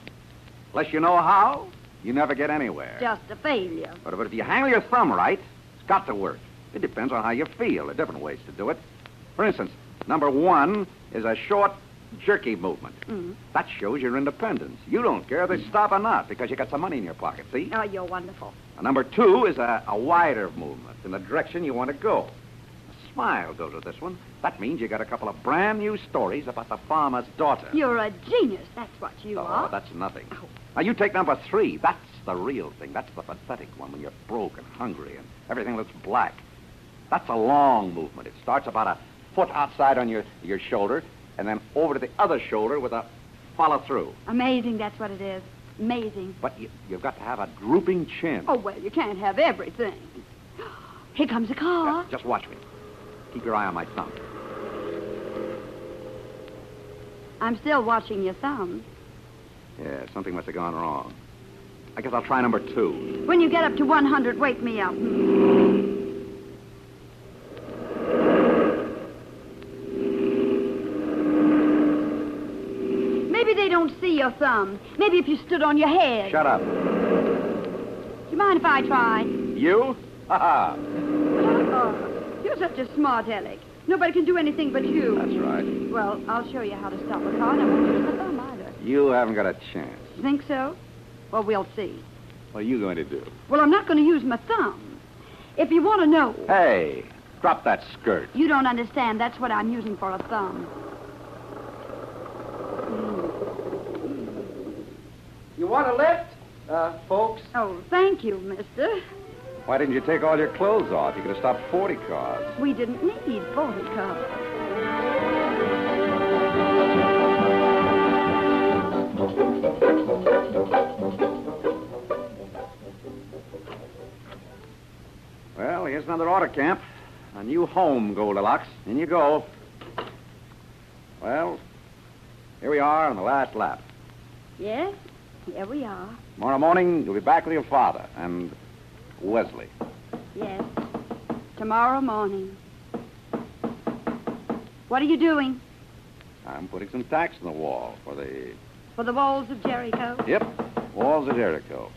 Unless you know how, you never get anywhere. Just a failure. But if you handle your thumb right, it's got to work. It depends on how you feel. There are different ways to do it. For instance, number 1 is a short, jerky movement. That shows your independence. You don't care if they stop or not because you got some money in your pocket, see? Oh, you're wonderful. Number 2 is a wider movement in the direction you want to go. A smile goes with this one. That means you got a couple of brand new stories about the farmer's daughter. You're a genius. That's what you are. Oh, that's nothing. Now, you take number 3. That's the real thing. That's the pathetic one when you're broke and hungry and everything looks black. That's a long movement. It starts about a foot outside on your shoulder and then over to the other shoulder with a follow-through. Amazing, that's what it is. Amazing. But you've got to have a drooping chin. Oh, well, you can't have everything. Here comes a car. Just watch me. Keep your eye on my thumb. I'm still watching your thumb. Yeah, something must have gone wrong. I guess I'll try number 2. When you get up to 100, wake me up. Maybe they don't see your thumb. Maybe if you stood on your head. Shut up. Do you mind if I try? You? Ha-ha. Oh, you're such a smart aleck. Nobody can do anything but you. That's right. Well, I'll show you how to stop a car, and I won't use my thumb either. You haven't got a chance. Think so? Well, we'll see. What are you going to do? Well, I'm not going to use my thumb. If you want to know... Hey, drop that skirt. You don't understand. That's what I'm using for a thumb. You want a lift, folks? Oh, thank you, mister. Why didn't you take all your clothes off? You could have stopped 40 cars. We didn't need 40 cars. Well, here's another auto camp. A new home, Goldilocks. In you go. Well, here we are on the last lap. Yes, here we are. Tomorrow morning, you'll be back with your father and Wesley. Yes, tomorrow morning. What are you doing? I'm putting some tacks in the wall for the... For the walls of Jericho? Yep, walls of Jericho.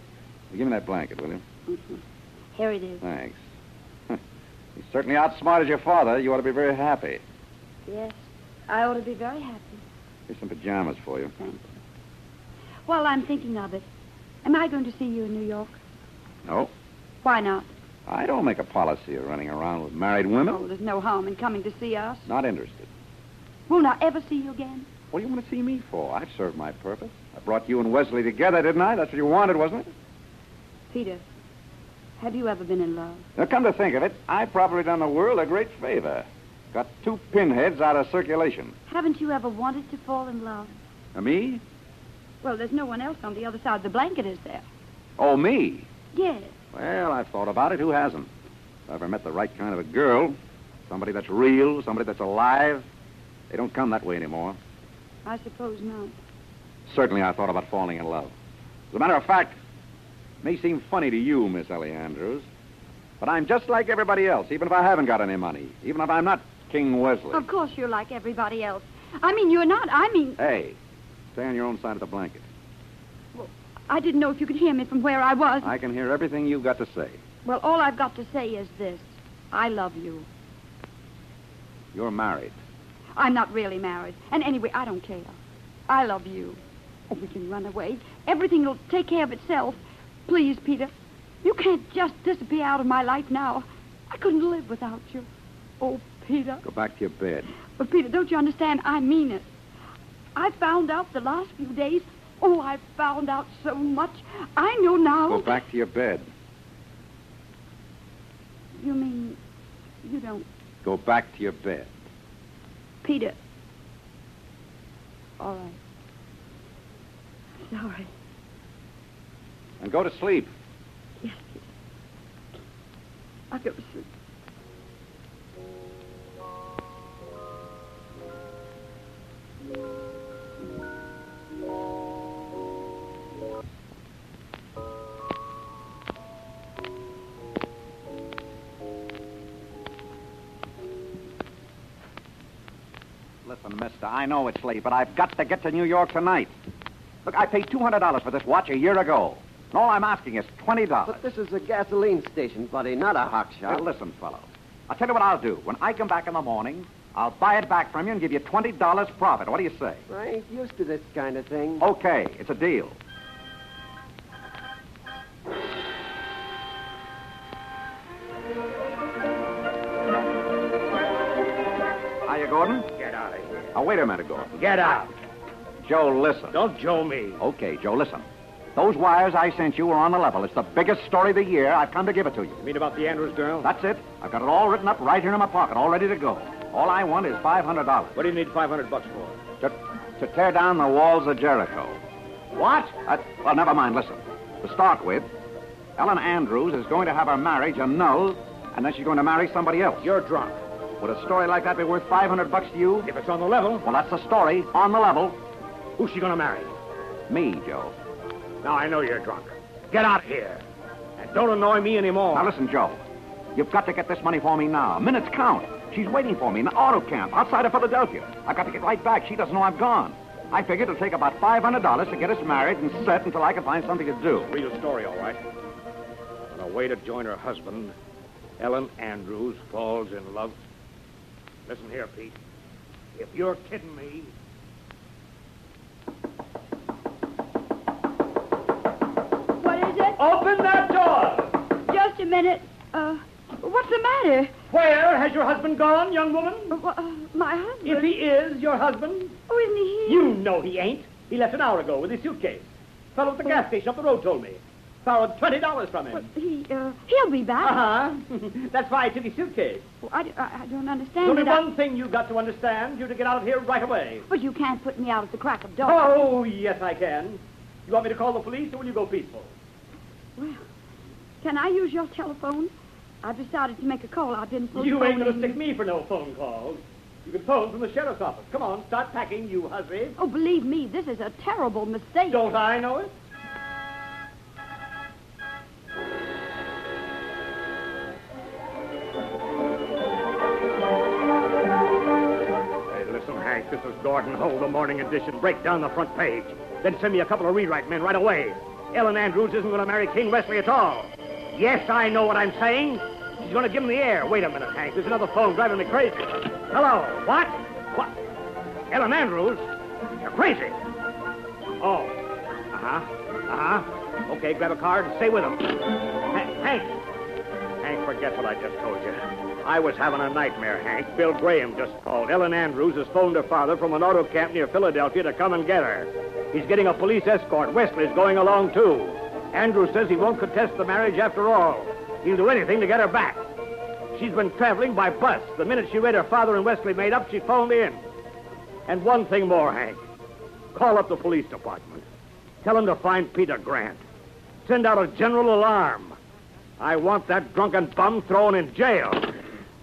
Give me that blanket, will you? Mm-hmm. Here it is. Thanks. He certainly outsmarted your father. You ought to be very happy. Yes, I ought to be very happy. Here's some pajamas for you. Thank you. Well, I'm thinking of it. Am I going to see you in New York? No. Why not? I don't make a policy of running around with married women. Oh, there's no harm in coming to see us. Not interested. Won't I ever see you again? What do you want to see me for? I've served my purpose. I brought you and Wesley together, didn't I? That's what you wanted, wasn't it? Peter, have you ever been in love? Now, come to think of it, I've probably done the world a great favor. Got 2 pinheads out of circulation. Haven't you ever wanted to fall in love? Me? Well, there's no one else on the other side of the blanket, is there? Oh, me? Yes. Well, I've thought about it. Who hasn't? If I ever met the right kind of a girl, somebody that's real, somebody that's alive, they don't come that way anymore. I suppose not. Certainly I thought about falling in love. As a matter of fact, it may seem funny to you, Miss Ellie Andrews, but I'm just like everybody else, even if I haven't got any money, even if I'm not King Wesley. Of course you're like everybody else. I mean, you're not. I mean... Hey, stay on your own side of the blanket. Well, I didn't know if you could hear me from where I was. I can hear everything you've got to say. Well, all I've got to say is this. I love you. You're married. I'm not really married. And anyway, I don't care. I love you. Oh, we can run away. Everything will take care of itself. Please, Peter. You can't just disappear out of my life now. I couldn't live without you. Oh, Peter. Go back to your bed. But, Peter, don't you understand? I mean it. I found out the last few days. Oh, I found out so much. I know now. Go back to your bed. You mean you don't... Go back to your bed. Peter. All right. Sorry. And go to sleep. Yes, Peter. I'll go to sleep. Listen, mister, I know it's late, but I've got to get to New York tonight. Look, I paid $200 for this watch a year ago. And all I'm asking is $20. But this is a gasoline station, buddy, not a hock shop. Now, listen, fellow. I'll tell you what I'll do. When I come back in the morning, I'll buy it back from you and give you $20 profit. What do you say? I ain't used to this kind of thing. Okay, it's a deal. Hiya, Gordon. Get out of here. Oh, wait a minute, Gordon. Get out. Joe, listen. Don't Joe me. Okay, Joe, listen. Those wires I sent you were on the level. It's the biggest story of the year. I've come to give it to you. You mean about the Andrews girl? That's it. I've got it all written up right here in my pocket, all ready to go. All I want is $500. What do you need $500 for? To tear down the walls of Jericho. What? Well, never mind. Listen. To start with, Ellen Andrews is going to have her marriage annulled, and then she's going to marry somebody else. You're drunk. Would a story like that be worth $500 to you? If it's on the level. Well, that's the story. On the level. Who's she going to marry? Me, Joe. Now, I know you're drunk. Get out of here. And don't annoy me anymore. Now, listen, Joe. You've got to get this money for me now. Minutes count. She's waiting for me in the auto camp outside of Philadelphia. I've got to get right back. She doesn't know I'm gone. I figured it'll take about $500 to get us married and set until I can find something to do. Real story, all right. On her way to join her husband, Ellen Andrews falls in love. Listen here, Pete. If you're kidding me... What is it? Open that door! Just a minute. What's the matter? Where has your husband gone, young woman? My husband. If he is your husband... Oh, isn't he here? You know he ain't. He left an hour ago with his suitcase. Fellow at the gas station up the road told me. Borrowed $20 from him. Well, he'll be back. Uh-huh. That's why I took his suitcase. Well, I don't understand. There's only one thing you've got to understand. You're to get out of here right away. But you can't put me out at the crack of dawn. Oh, yes, I can. You want me to call the police, or will you go peaceful? Well, can I use your telephone? I've decided to make a call. I've been postponing. You ain't going to stick me for no phone calls. You can phone from the sheriff's office. Come on, start packing, you hussy. Oh, believe me, this is a terrible mistake. Don't I know it? Hey, listen, Hank, this is Gordon Hull, the morning edition. Break down the front page. Then send me a couple of rewrite men right away. Ellen Andrews isn't going to marry King Wesley at all. Yes, I know what I'm saying. She's going to give him the air. Wait a minute, Hank. There's another phone driving me crazy. Hello. What? What? Ellen Andrews? You're crazy. Oh. Okay, grab a card and stay with him. Hank, forget what I just told you. I was having a nightmare, Hank. Bill Graham just called. Ellen Andrews has phoned her father from an auto camp near Philadelphia to come and get her. He's getting a police escort. Wesley's going along, too. Andrews says he won't contest the marriage after all. He'll do anything to get her back. She's been traveling by bus. The minute she read her father and Wesley made up, she phoned in. And one thing more, Hank. Call up the police department. Tell them to find Peter Grant. Send out a general alarm. I want that drunken bum thrown in jail.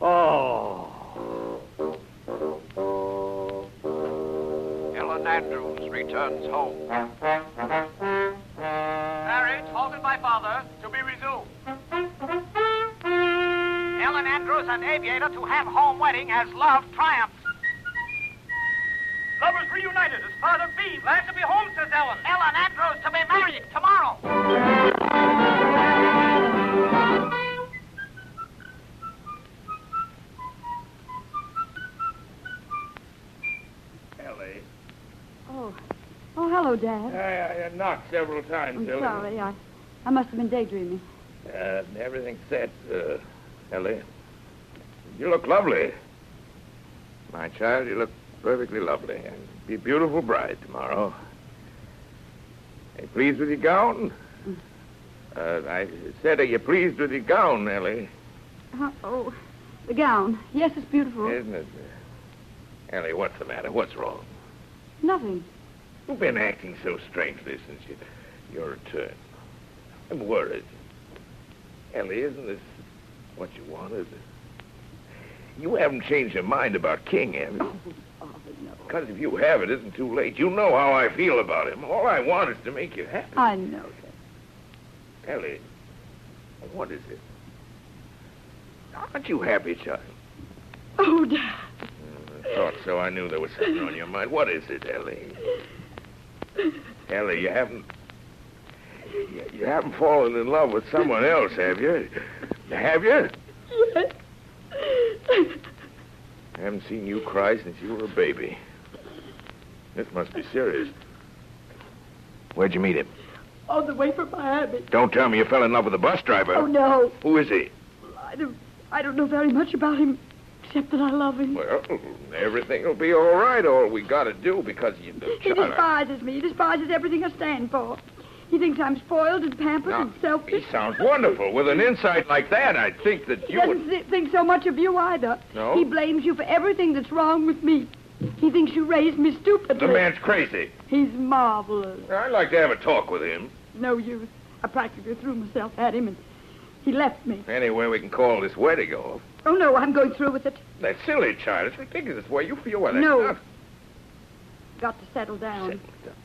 Oh. Ellen Andrews returns home. Marriage halted by father to be resumed. Ellen Andrews and Aviator to have home wedding as love triumphs. Lovers reunited as father B. Glad to be home, says Ellen. Ellen Andrews to be married tomorrow. Oh, hello, Dad. I knocked several times, I'm Ellie. sorry. I must have been daydreaming. Everything's set, Ellie. You look lovely. My child, you look perfectly lovely. And be a beautiful bride tomorrow. Are you pleased with your gown? I said, are you pleased with your gown, Ellie? Oh, the gown. Yes, it's beautiful. Isn't it? Ellie, what's the matter? What's wrong? Nothing. You've been acting so strangely since your return. I'm worried. Ellie, isn't this what you wanted? You haven't changed your mind about King, have you? Oh, no. Because if you have, it isn't too late. You know how I feel about him. All I want is to make you happy. I know that. Ellie, what is it? Aren't you happy, child? Oh, Dad. I thought so. I knew there was something on your mind. What is it, Ellie? Ellie, you haven't fallen in love with someone else, have you? Have you? Yes. I haven't seen you cry since you were a baby. This must be serious. Where'd you meet him? On the way from Miami. Don't tell me you fell in love with a bus driver. Oh, no. Who is he? I don't know very much about him, except that I love him. Well, everything will be all right. All we got to do, because you... He despises me. He despises everything I stand for. He thinks I'm spoiled and pampered and selfish. He sounds wonderful. With an insight like that, I'd think that you would... He doesn't think so much of you either. No? He blames you for everything that's wrong with me. He thinks you raised me stupidly. The man's crazy. He's marvelous. I'd like to have a talk with him. No use. I practically threw myself at him, and he left me. Anyway, we can call this wedding off. Oh, no, I'm going through with it. That's silly, child. It's ridiculous the way you feel. Well, No. Not... Got to settle down.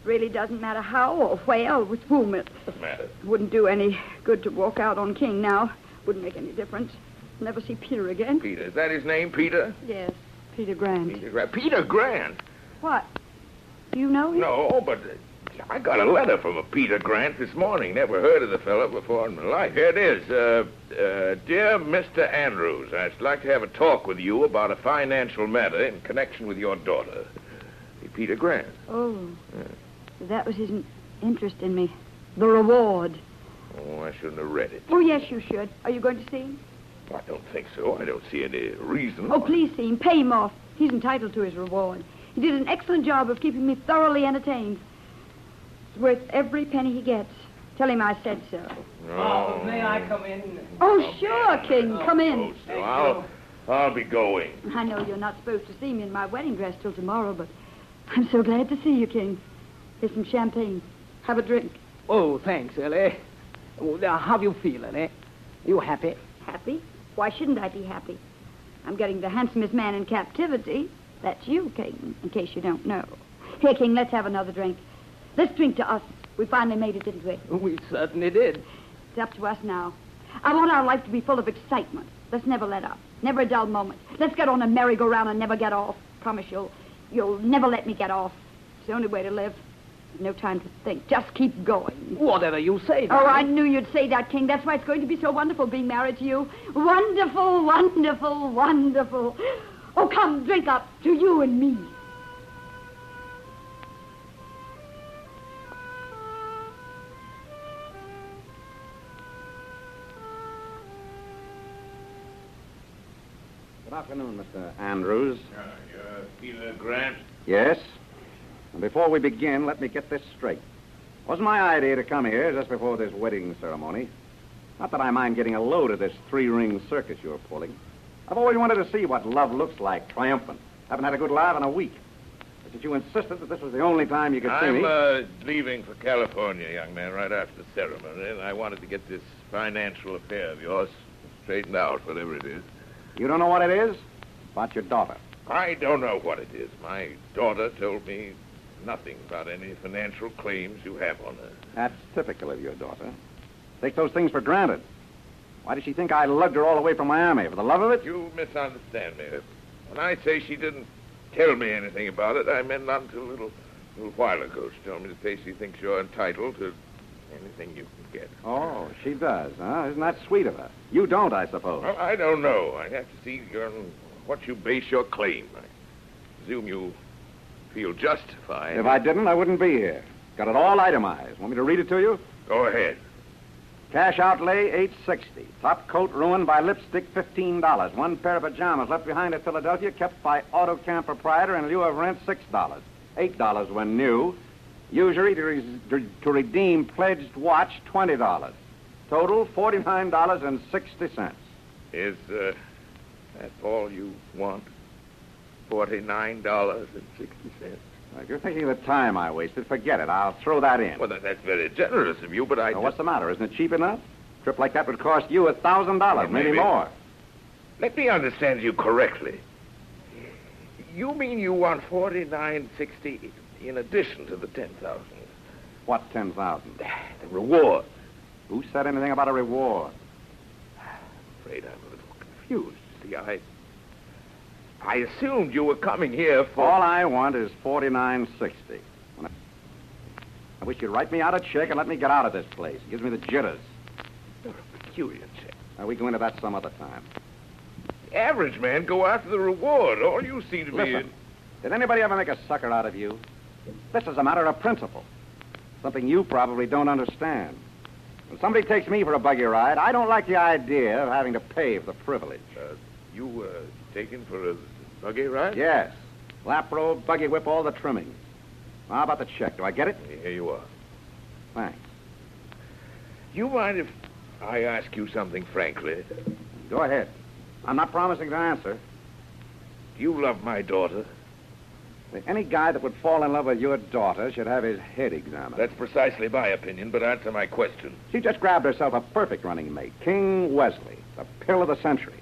Really doesn't matter how or where or with whom. It doesn't matter. Wouldn't do any good to walk out on King now. Wouldn't make any difference. Never see Peter again. Peter. Is that his name, Peter? Yes, Peter Grant. Peter Grant. Peter Grant? What? Do you know him? No, but I got a letter from a Peter Grant this morning. Never heard of the fellow before in my life. Here it is. Dear Mr. Andrews, I'd like to have a talk with you about a financial matter in connection with your daughter. Peter Grant. Oh. Yeah. That was his interest in me. The reward. Oh, I shouldn't have read it. Oh, yes, you should. Are you going to see him? I don't think so. I don't see any reason. Oh, please see him. Pay him off. He's entitled to his reward. He did an excellent job of keeping me thoroughly entertained. It's worth every penny he gets. Tell him I said so. Oh, may I come in? Oh, sure, King. Come in. So I'll be going. I know you're not supposed to see me in my wedding dress till tomorrow, but I'm so glad to see you, King. Here's some champagne. Have a drink. Oh, thanks, Ellie. Oh, now, how do you feel, Ellie? You happy? Happy? Why shouldn't I be happy? I'm getting the handsomest man in captivity. That's you, King, in case you don't know. Here, King, let's have another drink. Let's drink to us. We finally made it, didn't we? We certainly did. It's up to us now. I want our life to be full of excitement. Let's never let up. Never a dull moment. Let's get on a merry-go-round and never get off. Promise you'll never let me get off. It's the only way to live. No time to think. Just keep going. Whatever you say, Oh, I knew you'd say that, King. That's why it's going to be so wonderful being married to you. Wonderful, wonderful, wonderful. Oh, come, drink up to you and me. Good afternoon, Mr. Andrews. You're Peter Grant? Yes? And before we begin, let me get this straight. It wasn't my idea to come here just before this wedding ceremony. Not that I mind getting a load of this three-ring circus you're pulling. I've always wanted to see what love looks like, triumphant. Haven't had a good laugh in a week. But since you insisted that this was the only time you could see me... I'm leaving for California, young man, right after the ceremony, and I wanted to get this financial affair of yours straightened out, whatever it is. You don't know what it is? About your daughter. I don't know what it is. My daughter told me nothing about any financial claims you have on her. That's typical of your daughter. Take those things for granted. Why does she think I lugged her all the way from Miami? For the love of it? You misunderstand me. When I say she didn't tell me anything about it, I meant not until a little while ago. She told me to say she thinks you're entitled to anything you can get. Oh, she does, huh? Isn't that sweet of her? You don't, I suppose. Well, I don't know. I have to see what you base your claim. I presume you feel justified. If I didn't, I wouldn't be here. Got it all itemized. Want me to read it to you? Go ahead. Cash outlay, $8.60. Top coat ruined by lipstick, $15. One pair of pajamas left behind at Philadelphia, kept by auto camp proprietor in lieu of rent, $6. $8 when new. Usury to redeem pledged watch, $20. Total, $49.60. Is that all you want? $49.60. If you're thinking of the time I wasted, forget it. I'll throw that in. Well, that's very generous of you, but What's the matter? Isn't it cheap enough? A trip like that would cost you $1,000, maybe more. Let me understand you correctly. You mean you want $49.60 in addition to the $10,000? What 10,000? The reward. Who said anything about a reward? I'm afraid I'm a little confused. See, I assumed you were coming here for... All I want is $49.60. I wish you'd write me out a check and let me get out of this place. It gives me the jitters. You're a peculiar check. We go into that some other time. The average man go after the reward. All you seem to be... Listen, did anybody ever make a sucker out of you? This is a matter of principle. Something you probably don't understand. When somebody takes me for a buggy ride, I don't like the idea of having to pay for the privilege. You taken for a buggy ride? Yes. Lap robe, buggy whip, all the trimmings. How about the check? Do I get it? Here you are. Thanks. You mind if I ask you something frankly? Go ahead. I'm not promising to answer. Do you love my daughter? Any guy that would fall in love with your daughter should have his head examined. That's precisely my opinion, but answer my question. She just grabbed herself a perfect running mate, King Wesley, the pill of the century.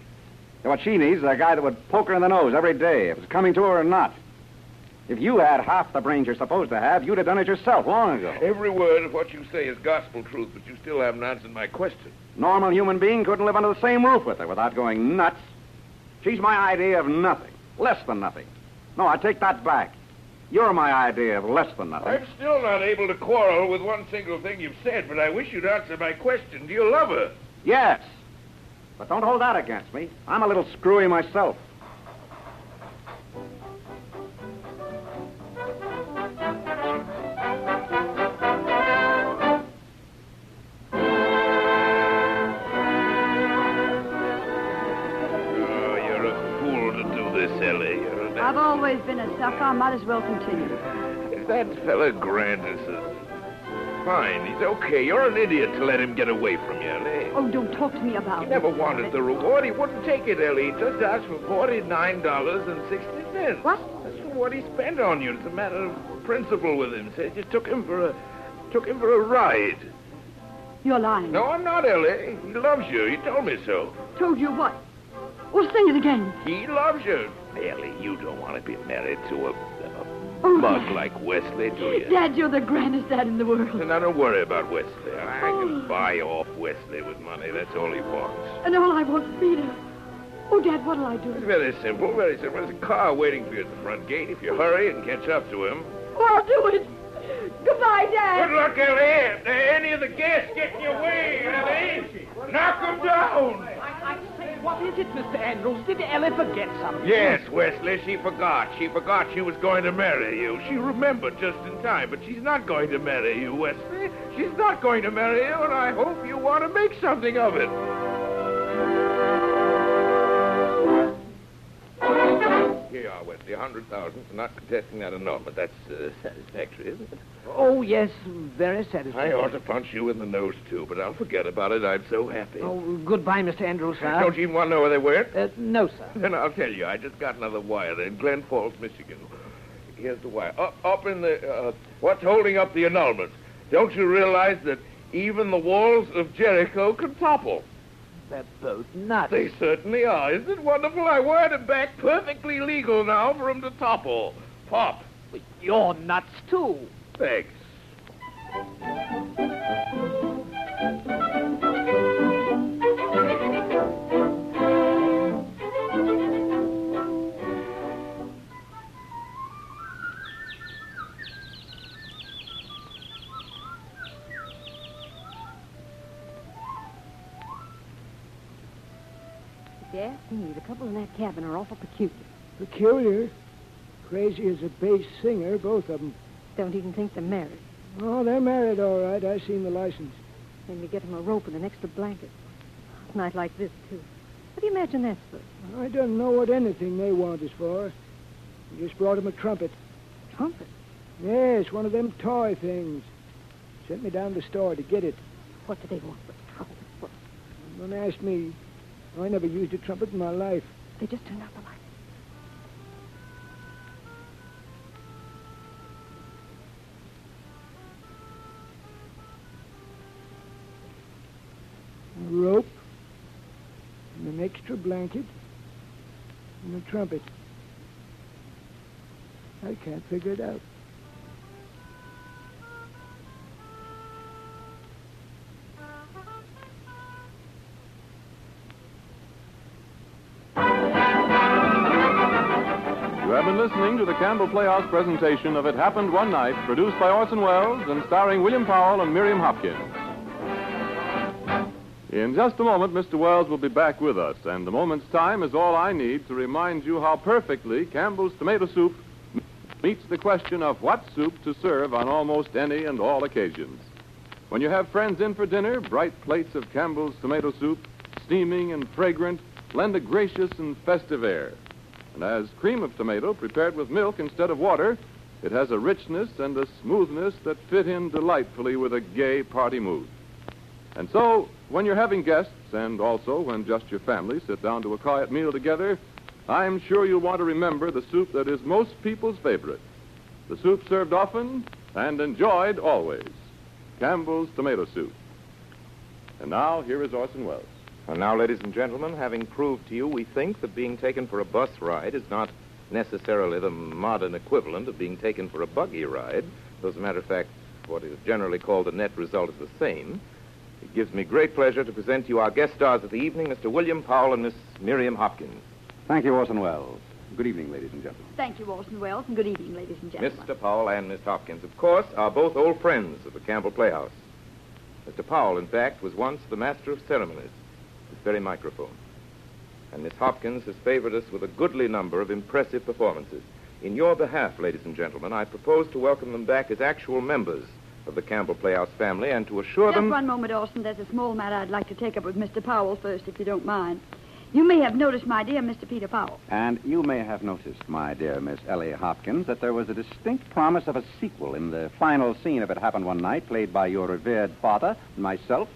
And what she needs is a guy that would poke her in the nose every day, if it's coming to her or not. If you had half the brains you're supposed to have, you'd have done it yourself long ago. Every word of what you say is gospel truth, but you still haven't answered my question. Normal human being couldn't live under the same roof with her without going nuts. She's my idea of nothing, less than nothing. No, I take that back. You're my idea of less than nothing. I'm still not able to quarrel with one single thing you've said, but I wish you'd answer my question. Do you love her? Yes. But don't hold that against me. I'm a little screwy myself. I've always been a sucker. I might as well continue. If that fella Grant is fine, he's okay. You're an idiot to let him get away from you, Ellie. Oh, don't talk to me about it. He never wanted the reward. He wouldn't take it, Ellie. He just asked for $49.60. What? That's what he spent on you. It's a matter of principle with him. Said you took him for a ride. You're lying. No, I'm not, Ellie. He loves you. He told me so. Told you what? Well, say it again. He loves you. Ellie, you don't want to be married to a mug like Wesley, do you? Dad, you're the grandest dad in the world. And I don't worry about Wesley. I can buy off Wesley with money. That's all he wants. And all I want is Peter. Oh, Dad, what'll I do? It's very simple, very simple. There's a car waiting for you at the front gate. If you hurry and catch up to him. Oh, I'll do it. Goodbye. Goodbye, Dad. Good luck, Ellie. If any of the guests get in your way, Ellie, knock them down. I say, what is it, Mr. Andrews? Did Ellie forget something? Yes, Wesley, she forgot. She forgot she was going to marry you. She remembered just in time, but she's not going to marry you, Wesley. She's not going to marry you, and I hope you want to make something of it. Here you are, Wesley, 100,000 for not contesting that annulment. That's satisfactory, isn't it? Oh, yes, very satisfactory. I ought to punch you in the nose, too, but I'll forget about it. I'm so happy. Oh, goodbye, Mr. Andrews, sir. Don't you even want to know where they went? No, sir. Then I'll tell you. I just got another wire in Glen Falls, Michigan. Here's the wire. Up in the... what's holding up the annulment? Don't you realize that even the walls of Jericho can topple? They're both nuts. They certainly are. Isn't it wonderful? I wired it back perfectly legal now for them to topple. Pop. But you're nuts, too. Thanks. If you ask me, the couple in that cabin are awful peculiar. Peculiar? Crazy as a bass singer, both of them. Don't even think they're married. Oh, they're married, all right. I seen the license. Then you get them a rope and an extra blanket. A night like this, too. What do you imagine that's for? I don't know what anything they want is for. I just brought them a trumpet. Trumpet? Yes, one of them toy things. Sent me down to the store to get it. What do they want with a trumpet? What? Don't ask me. I never used a trumpet in my life. They just turned out the light. A rope, and an extra blanket, and a trumpet. I can't figure it out. You have been listening to the Campbell Playhouse presentation of It Happened One Night, produced by Orson Welles and starring William Powell and Miriam Hopkins. In just a moment, Mr. Wells will be back with us, and the moment's time is all I need to remind you how perfectly Campbell's tomato soup meets the question of what soup to serve on almost any and all occasions. When you have friends in for dinner, bright plates of Campbell's tomato soup, steaming and fragrant, lend a gracious and festive air. And as cream of tomato prepared with milk instead of water, it has a richness and a smoothness that fit in delightfully with a gay party mood. And so, when you're having guests, and also when just your family sit down to a quiet meal together, I'm sure you'll want to remember the soup that is most people's favorite. The soup served often and enjoyed always. Campbell's tomato soup. And now, here is Orson Welles. And now, ladies and gentlemen, having proved to you, we think that being taken for a bus ride is not necessarily the modern equivalent of being taken for a buggy ride. Though, as a matter of fact, what is generally called the net result is the same. It gives me great pleasure to present to you our guest stars of the evening, Mr. William Powell and Miss Miriam Hopkins. Thank you, Orson Welles. Good evening, ladies and gentlemen. Thank you, Orson Welles, and good evening, ladies and gentlemen. Mr. Powell and Miss Hopkins, of course, are both old friends of the Campbell Playhouse. Mr. Powell, in fact, was once the master of ceremonies, this very microphone. And Miss Hopkins has favored us with a goodly number of impressive performances. In your behalf, ladies and gentlemen, I propose to welcome them back as actual members of the Campbell Playhouse family and to assure them... Just one moment, Orson. There's a small matter I'd like to take up with Mr. Powell first, if you don't mind. You may have noticed, my dear Mr. Peter Powell. And you may have noticed, my dear Miss Ellie Hopkins, that there was a distinct promise of a sequel in the final scene of It Happened One Night, played by your revered father and myself.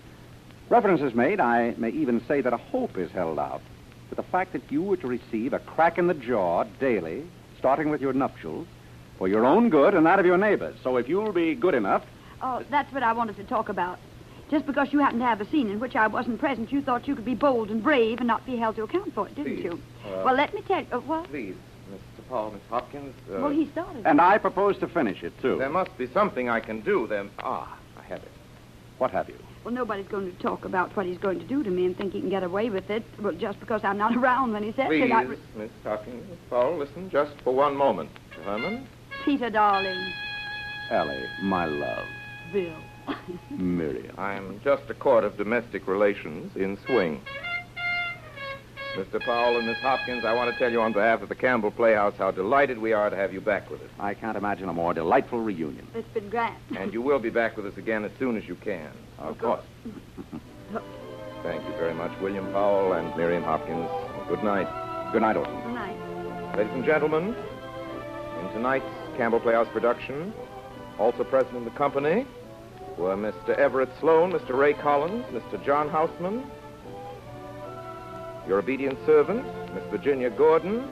Reference is made, I may even say that a hope is held out, with the fact that you were to receive a crack in the jaw daily, starting with your nuptials, for your own good and that of your neighbors. So if you'll be good enough... Oh, that's what I wanted to talk about. Just because you happened to have a scene in which I wasn't present, you thought you could be bold and brave and not be held to account for it, didn't Please, you? Well, let me tell you... what? Please, Mr. Powell, Miss Hopkins... Well, he started. And I propose to finish it, too. There must be something I can do. I have it. What have you? Well, nobody's going to talk about what he's going to do to me and think he can get away with it, well, just because I'm not around when he says Please, it. Miss Hopkins, Miss Powell, listen just for one moment. Mr. Herman? Peter, darling. Allie, my love. Bill. Miriam. I'm just a court of domestic relations in swing. Mr. Powell and Miss Hopkins, I want to tell you on behalf of the Campbell Playhouse how delighted we are to have you back with us. I can't imagine a more delightful reunion. It's been grand. And you will be back with us again as soon as you can. Of course. Thank you very much, William Powell and Miriam Hopkins. Good night. Good night, Orson. Good night. Ladies and gentlemen, in tonight's Campbell Playhouse production, also present in the company were Mr. Everett Sloan, Mr. Ray Collins, Mr. John Houseman, your obedient servant, Miss Virginia Gordon,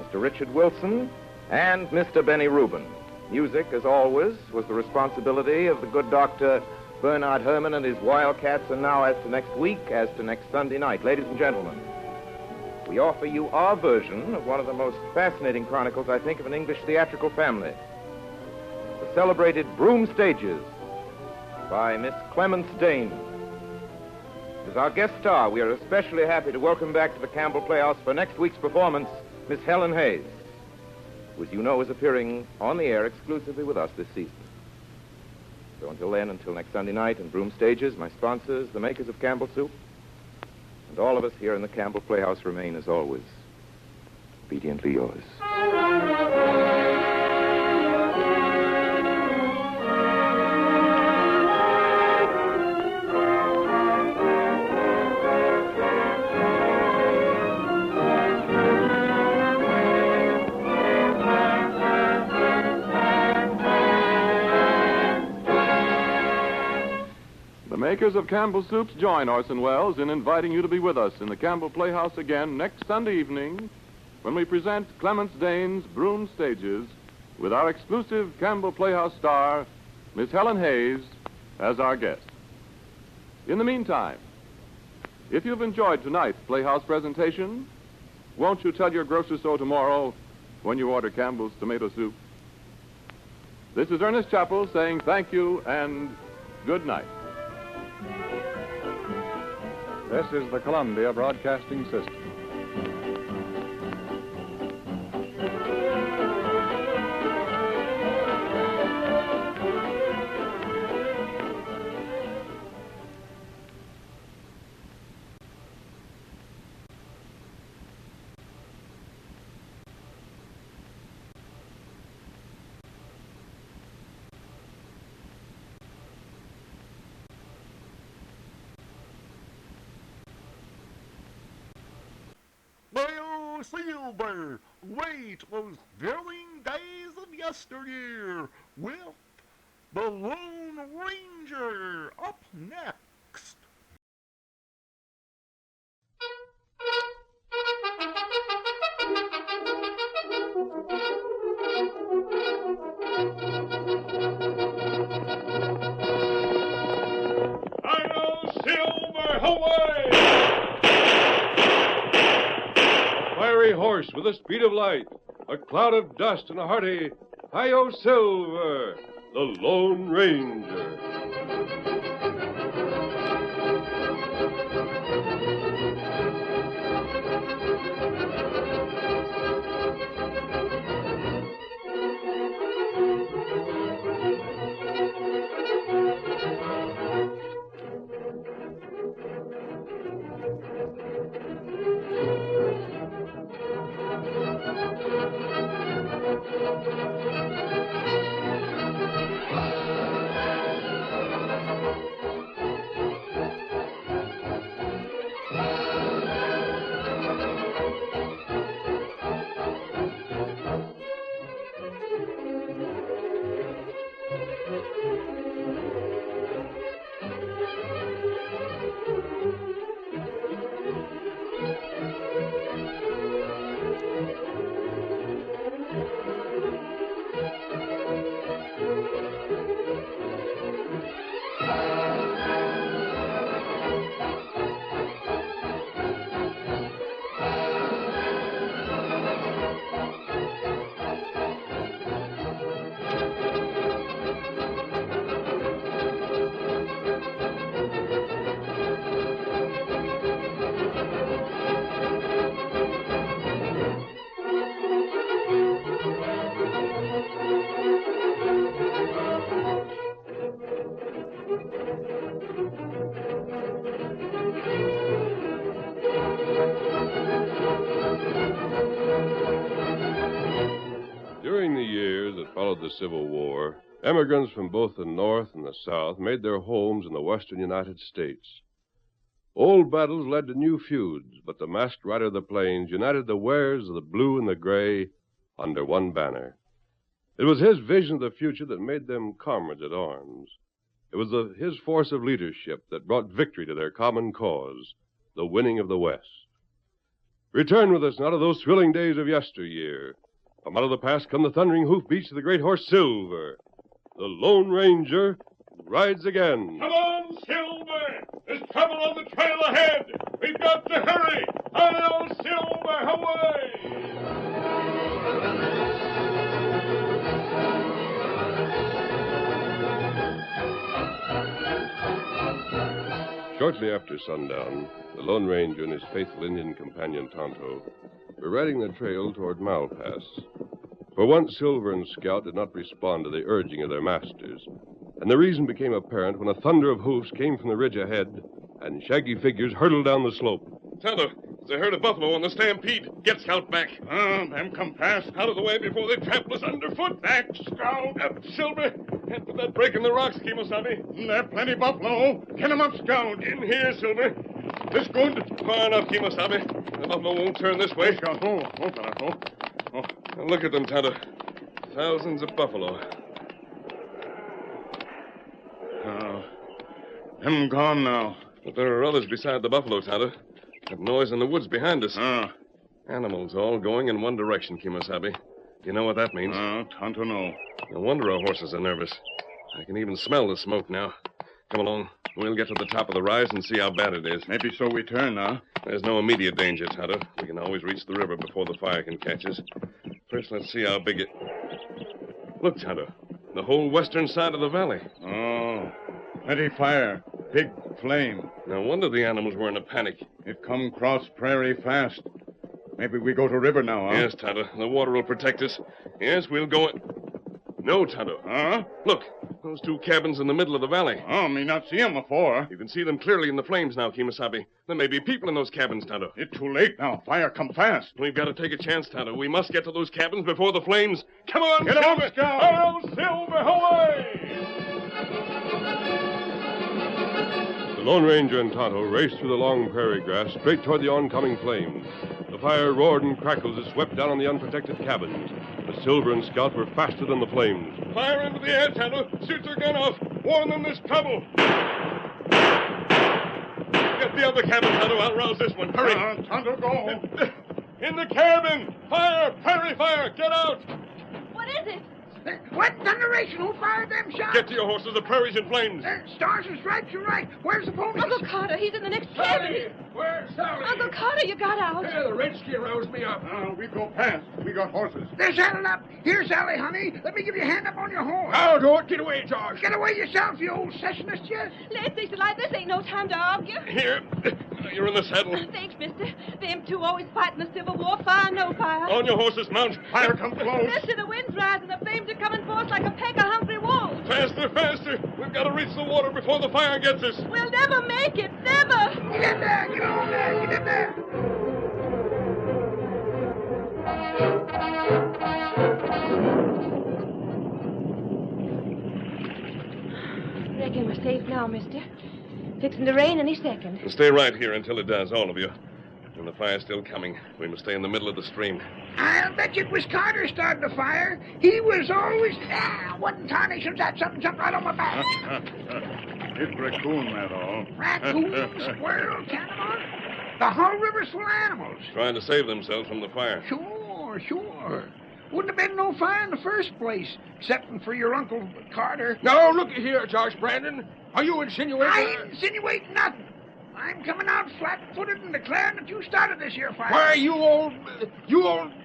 Mr. Richard Wilson, and Mr. Benny Rubin. Music, as always, was the responsibility of the good Dr. Bernard Herman and his Wildcats, and now as to next week, as to next Sunday night. Ladies and gentlemen, we offer you our version of one of the most fascinating chronicles, I think, of an English theatrical family. The celebrated Broom Stages by Miss Clemence Dane. As our guest star, we are especially happy to welcome back to the Campbell Playhouse for next week's performance, Miss Helen Hayes, who, as you know, is appearing on the air exclusively with us this season. So until then, until next Sunday night, and Broom Stages, my sponsors, the makers of Campbell Soup, and all of us here in the Campbell Playhouse remain, as always, obediently yours. Makers of Campbell Soups join Orson Welles in inviting you to be with us in the Campbell Playhouse again next Sunday evening when we present Clemence Dane's Broom Stages with our exclusive Campbell Playhouse star, Miss Helen Hayes, as our guest. In the meantime, if you've enjoyed tonight's Playhouse presentation, won't you tell your grocer so tomorrow when you order Campbell's tomato soup? This is Ernest Chappell saying thank you and good night. This is the Columbia Broadcasting System. Silver, wait those thrilling days of yesteryear with the Lone Ranger up next. Hi-yo, Silver, away! Fiery horse with the speed of light, a cloud of dust, and a hearty Hi-yo Silver, the Lone Ranger. followed the Civil War, emigrants from both the North and the South made their homes in the western United States. Old battles led to new feuds, but the masked rider of the plains united the wearers of the blue and the gray under one banner. It was his vision of the future that made them comrades at arms. It was his force of leadership that brought victory to their common cause, the winning of the West. Return with us now to those thrilling days of yesteryear. From out of the past come the thundering hoofbeats of the great horse Silver. The Lone Ranger rides again. Come on, Silver! There's trouble on the trail ahead! We've got to hurry! Hi-yo, Silver, away! Shortly after sundown, the Lone Ranger and his faithful Indian companion Tonto were riding the trail toward Malpass. For once, Silver and Scout did not respond to the urging of their masters, and the reason became apparent when a thunder of hoofs came from the ridge ahead, and shaggy figures hurtled down the slope. Tonto, there's a herd of buffalo on the stampede. Get Scout back. Them come fast. Out of the way before they trample us underfoot. Back, Scout. Silver, after that break in the rocks, Kemosabe. There are plenty buffalo. Get them up, Scout. In here, Silver. This good. Far enough, Kemosabe. The buffalo won't turn this way. Oh. Now look at them, Tonto. Thousands of buffalo. Them gone now. But there are others beside the buffalo, Tonto. That noise in the woods behind us. Animals all going in one direction, Kemosabe. You know what that means? Tonto, no. No wonder our horses are nervous. I can even smell the smoke now. Come along. We'll get to the top of the rise and see how bad it is. Maybe so we turn now. There's no immediate danger, Tonto. We can always reach the river before the fire can catch us. First, let's see how big it... Look, Tonto. The whole western side of the valley. Oh, plenty fire. Big flame. No wonder the animals were in a panic. It come cross prairie fast. Maybe we go to river now, huh? Yes, Tonto. The water will protect us. Yes, we'll go in... No, Tonto. Look, those two cabins in the middle of the valley. Me not see them before. You can see them clearly in the flames now, Kemosabe. There may be people in those cabins, Tonto. It's too late now. Fire come fast. We've got to take a chance, Tonto. We must get to those cabins before the flames... Come on, Get Silver! on, Scout! Oh, Silver, away! The Lone Ranger and Tonto raced through the long prairie grass straight toward the oncoming flames. The fire roared and crackled as it swept down on the unprotected cabins. But Silver and Scout were faster than the flames. Fire into the air, Tonto. Shoot your gun off. Warn them there's trouble. Get the other cabin, Tonto. I'll rouse this one. Hurry. Tonto, go. In the cabin. Fire. Prairie fire. Get out. What is it? What thunderation? Who fired them shots? Get to your horses. The prairie's in flames. Stars and stripes, you're right. Where's the ponies? Uncle Carter, he's in the next cabin. Where's Sally? Uncle Carter, you got out. Hey, the redskin roused me up. We go past. We got horses. They're saddled up. Here, Sally, honey. Let me give you a hand up on your horse. I'll do it. Get away, George. Get away yourself, you old sessionist, you. Let's take the light. This ain't no time to argue. Here. You're in the saddle. Thanks, mister. Them two always fighting the Civil War. Fire, no fire. On your horses, mount. Fire come close. Mister, the wind's rising. The flames are coming forth like a pack of hungry wolves. Faster, faster. We've got to reach the water before the fire gets us. We'll never make it. Never. Get in there. Get on there. Get in there. Reckon we're safe now, mister. Fixing to rain any second. Stay right here until it does, all of you. And the fire's still coming. We must stay in the middle of the stream. I'll bet you it was Carter started the fire. He was always... wasn't tarnished. That something jumped right on my back. It's raccoon, that all. Raccoon, squirrel, cannibal. The whole river's full of animals. Trying to save themselves from the fire. Sure. Wouldn't have been no fire in the first place, excepting for your Uncle Carter. No, look here, Josh Brandon. Are you insinuating... I ain't insinuating nothing. I'm coming out flat-footed and declaring that you started this here fire. Why, you old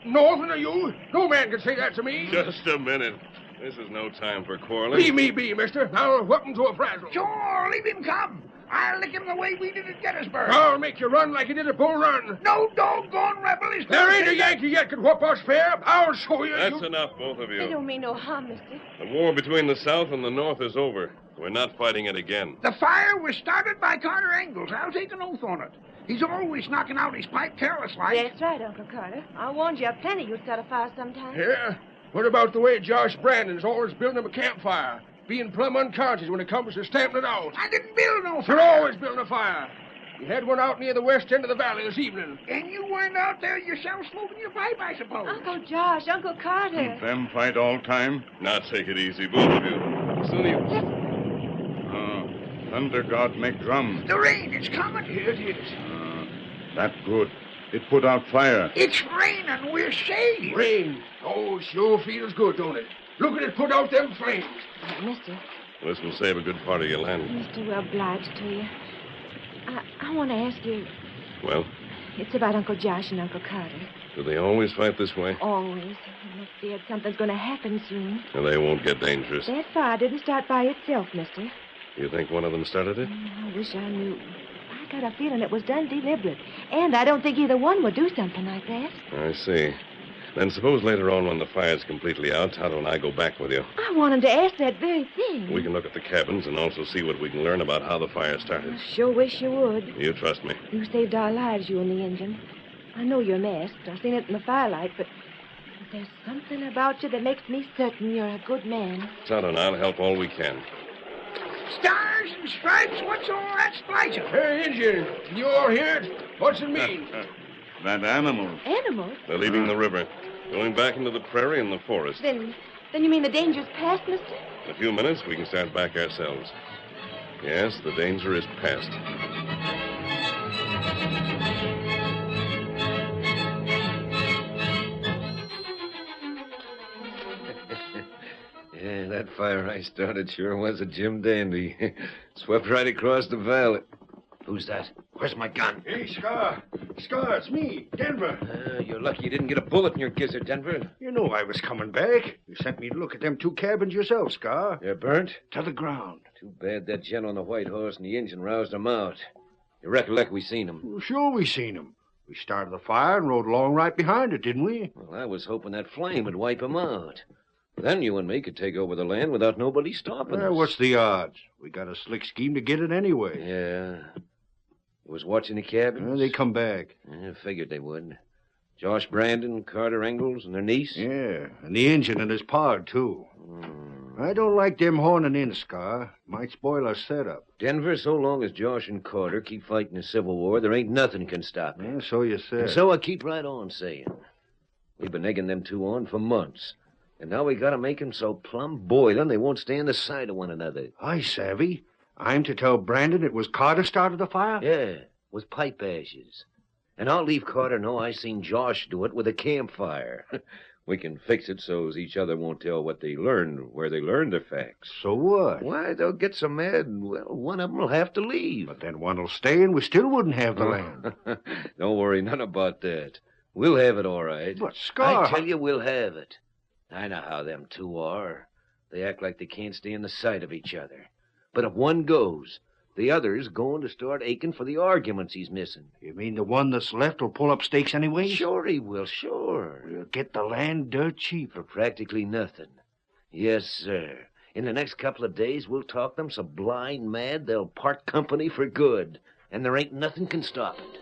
northerner, you? No man can say that to me. Just a minute. This is no time for quarreling. Leave me be, mister. I'll whoop him to a frazzle. Sure, leave him come. I'll lick him the way we did at Gettysburg. I'll make you run like you did at Bull Run. No doggone rebel is... There ain't a Yankee yet can whoop us fair. I'll show you. That's enough, both of They you. don't mean no harm, mister. The war between the South and the North is over. We're not fighting it again. The fire was started by Carter Ingalls. I'll take an oath on it. He's always knocking out his pipe careless like. That's right, Uncle Carter. I warned you plenty you'd start a fire sometime. Yeah? What about the way Josh Brandon's always building him a campfire, being plumb unconscious when it comes to stamping it out? I didn't build no fire. You're always building a fire. You had one out near the west end of the valley this evening. And you weren't out there yourself smoking your pipe, I suppose. Uncle Josh, Uncle Carter. Them fight all time? Now take it easy, both of you. Soon you... Thunder God make drum. The rain, it's coming. Here it is. That good. It put out fire. It's raining. We're safe. Rain. Oh, sure feels good, don't it? Look at it put out them flames. Mister. This will save a good part of your land. Mister, we're obliged to you. I want to ask you. Well? It's about Uncle Josh and Uncle Carter. Do they always fight this way? Always. I'm afraid something's going to happen soon. Well, they won't get dangerous. That fire didn't start by itself, mister. You think one of them started it? I wish I knew. I got a feeling it was done deliberate. And I don't think either one would do something like that. I see. Then suppose later on when the fire's completely out, Tonto and I go back with you. I wanted to ask that very thing. We can look at the cabins and also see what we can learn about how the fire started. I sure wish you would. You trust me. You saved our lives, you and the engine. I know you're masked. I've seen it in the firelight, but there's something about you that makes me certain you're a good man. Tonto and I'll help all we can. Stars and stripes, what's all that splicing? Hey, Injun, can you all hear it? What's it mean? That animal. Animals? They're leaving the river, going back into the prairie and the forest. Then you mean the danger's past, mister? In a few minutes, we can start back ourselves. Yes, the danger is past. Yeah, that fire I started sure was a Jim Dandy. Swept right across the valley. Who's that? Where's my gun? Hey, Scar. Scar, it's me, Denver. You're lucky you didn't get a bullet in your gizzard, Denver. You know I was coming back. You sent me to look at them two cabins yourself, Scar. They're burnt? To the ground. Too bad that gent on the white horse and the engine roused them out. You recollect we seen them? Well, sure we seen them. We started the fire and rode along right behind it, didn't we? Well, I was hoping that flame would wipe them out. Then you and me could take over the land without nobody stopping us. What's the odds? We got a slick scheme to get it anyway. Yeah. You was watching the cabins? They come back. I figured they would. Josh Brandon, Carter Ingalls, and their niece? Yeah, and the engine and his pod, too. I don't like them horning in, Scar. Might spoil our setup. Denver, so long as Josh and Carter keep fighting a civil war, there ain't nothing can stop it. Yeah, so you said. And so I keep right on saying. We've been egging them two on for months. And now we gotta make 'em so plumb boiling they won't stand the sight of one another. I savvy. I'm to tell Brandon it was Carter started the fire? Yeah, with pipe ashes. And I'll leave Carter know I seen Josh do it with a campfire. We can fix it so's each other won't tell what they learned, where they learned their facts. So what? Why, they'll get so mad, well, one of 'em will have to leave. But then one'll stay and we still wouldn't have the land. Don't worry none about that. We'll have it all right. But, Scar... I tell you, we'll have it. I know how them two are. They act like they can't stand the sight of each other. But if one goes, the other's going to start aching for the arguments he's missing. You mean the one that's left will pull up stakes anyway? Sure he will, sure. We'll get the land dirt cheap. For practically nothing. Yes, sir. In the next couple of days, we'll talk them so blind mad they'll part company for good. And there ain't nothing can stop it.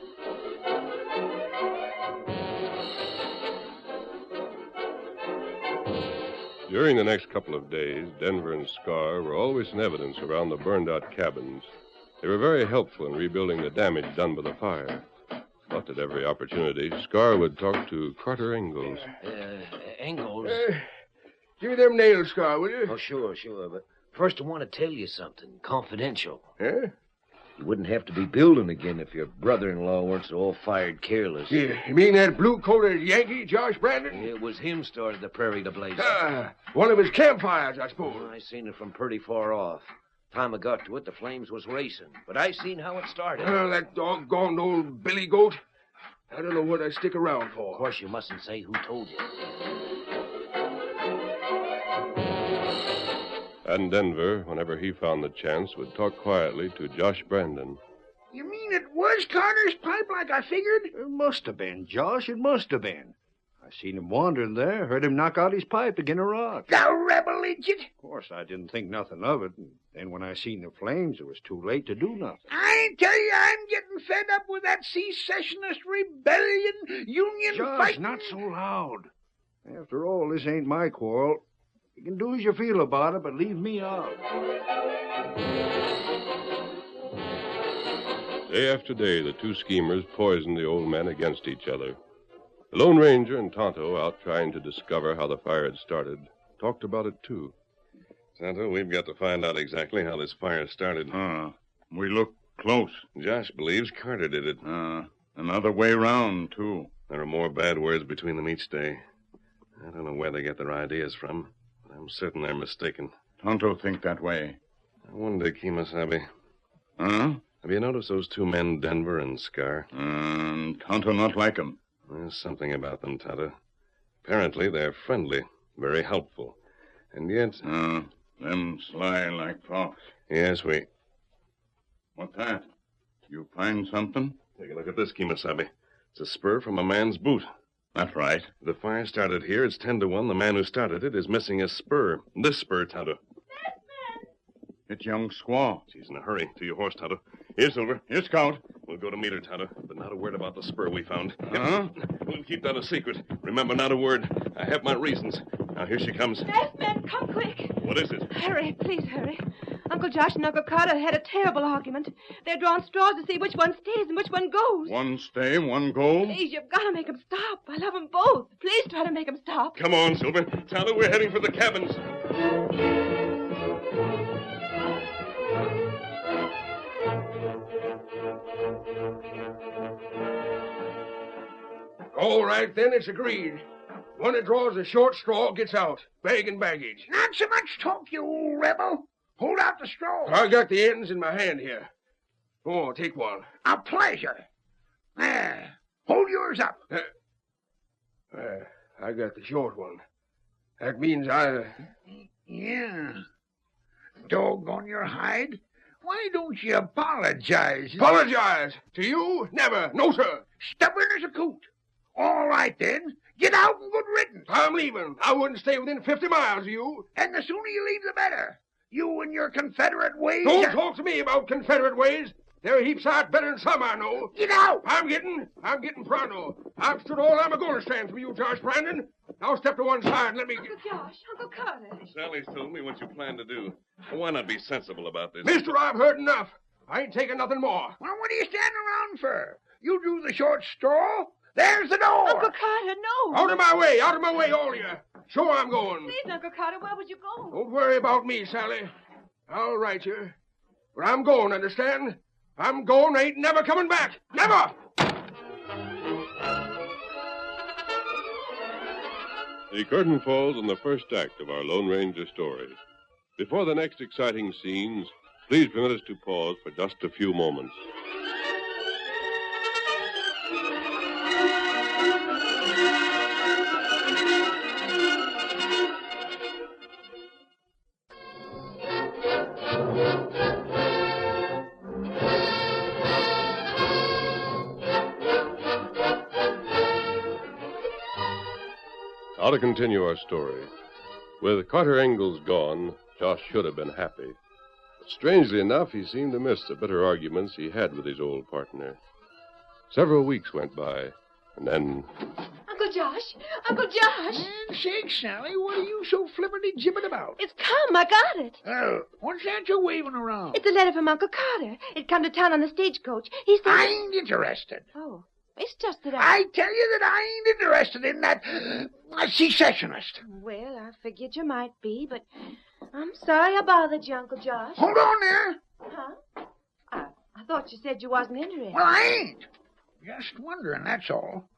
During the next couple of days, Denver and Scar were always in evidence around the burned-out cabins. They were very helpful in rebuilding the damage done by the fire. But at every opportunity, Scar would talk to Carter Ingalls. Ingalls? Give me them nails, Scar, will you? Oh, sure. But first I want to tell you something confidential. Yeah? You wouldn't have to be building again if your brother-in-law weren't so all-fired careless. Yeah, you mean that blue-coated Yankee, Josh Brandon? It was him started the prairie to blaze. One of his campfires, I suppose. I seen it from pretty far off. Time I got to it, the flames was racing. But I seen how it started. That doggone old billy goat. I don't know what I stick around for. Of course, you mustn't say who told you. And Denver, whenever he found the chance, would talk quietly to Josh Brandon. You mean it was Carter's pipe like I figured? It must have been, Josh. It must have been. I seen him wandering there, heard him knock out his pipe against a rock. The rebel idiot! Of course, I didn't think nothing of it. And then when I seen the flames, it was too late to do nothing. I tell you, I'm getting fed up with that secessionist rebellion, union Josh, fighting. not so loud. After all, this ain't my quarrel. You can do as you feel about it, but leave me out. Day after day, the two schemers poisoned the old men against each other. The Lone Ranger and Tonto, out trying to discover how the fire had started, talked about it, too. Tonto, we've got to find out exactly how this fire started. We look close. Josh believes Carter did it. Another way round, too. There are more bad words between them each day. I don't know where they get their ideas from, but I'm certain they're mistaken. Tonto think that way. I wonder, Kemosabe. Huh? Have you noticed those two men, Denver and Scar? Tonto not like 'em. There's something about them, Tonto. Apparently, they're friendly, very helpful. And yet... them sly like fox. Yes, What's that? You find something? Take a look at this, Kemosabe. It's a spur from a man's boot. That's right. The fire started here. It's 10 to 1. The man who started it is missing a spur. This spur, Tonto. It's young squaw. She's in a hurry. To your horse, Tonto. Here, Silver. Here, Scout. We'll go to meet her, Tonto, but not a word about the spur we found. Huh? We'll keep that a secret. Remember, not a word. I have my reasons. Now, here she comes. Masked man, come quick. What is it? Hurry, please hurry. Uncle Josh and Uncle Carter had a terrible argument. They're drawing straws to see which one stays and which one goes. One stay, one go. Please, you've got to make them stop. I love them both. Please try to make them stop. Come on, Silver. Tonto, we're heading for the cabins. All right, then, it's agreed. One that draws the short straw gets out. Bag and baggage. Not so much talk, you old rebel. Hold out the straw. I got the ends in my hand here. Oh, take one. A pleasure. There. Hold yours up. I got the short one. That means I... Yeah. Doggone your hide. Why don't you apologize? Apologize? To you? Never. No, sir. Stubborn as a coot. All right, then. Get out and good riddance. I'm leaving. I wouldn't stay within 50 miles of you. And the sooner you leave, the better. You and your Confederate ways... Don't talk to me about Confederate ways. They're heaps out better than some I know. Get out! I'm getting pronto. I've stood all I'm going to stand from you, Josh Brandon. Now step to one side and let me... Uncle Josh, Uncle Carter. Sally's told me what you plan to do. Why not be sensible about this? Mister, I've heard enough. I ain't taking nothing more. Well, what are you standing around for? You drew the short straw. There's the door. Uncle Carter, no. Out of my way, all of you. Sure I'm going. Please, Uncle Carter, where would you go? Don't worry about me, Sally. I'll write you. But I'm going, understand? I'm going, ain't never coming back. Never! The curtain falls on the first act of our Lone Ranger story. Before the next exciting scenes, please permit us to pause for just a few moments. Now to continue our story. With Carter Ingalls gone, Josh should have been happy. But strangely enough, he seemed to miss the bitter arguments he had with his old partner. Several weeks went by, and then... Uncle Josh! Uncle Josh! Shake, Sally, what are you so flipperty-gibbet about? It's come. I got it. Oh, what's that you're waving around? It's a letter from Uncle Carter. It come to town on the stagecoach. He said... I ain't interested. Oh. It's just that I tell you that I ain't interested in that secessionist. Well, I figured you might be, but I'm sorry I bothered you, Uncle Josh. Hold on there. Huh? I thought you said you wasn't interested. Well, I ain't. Just wondering, that's all.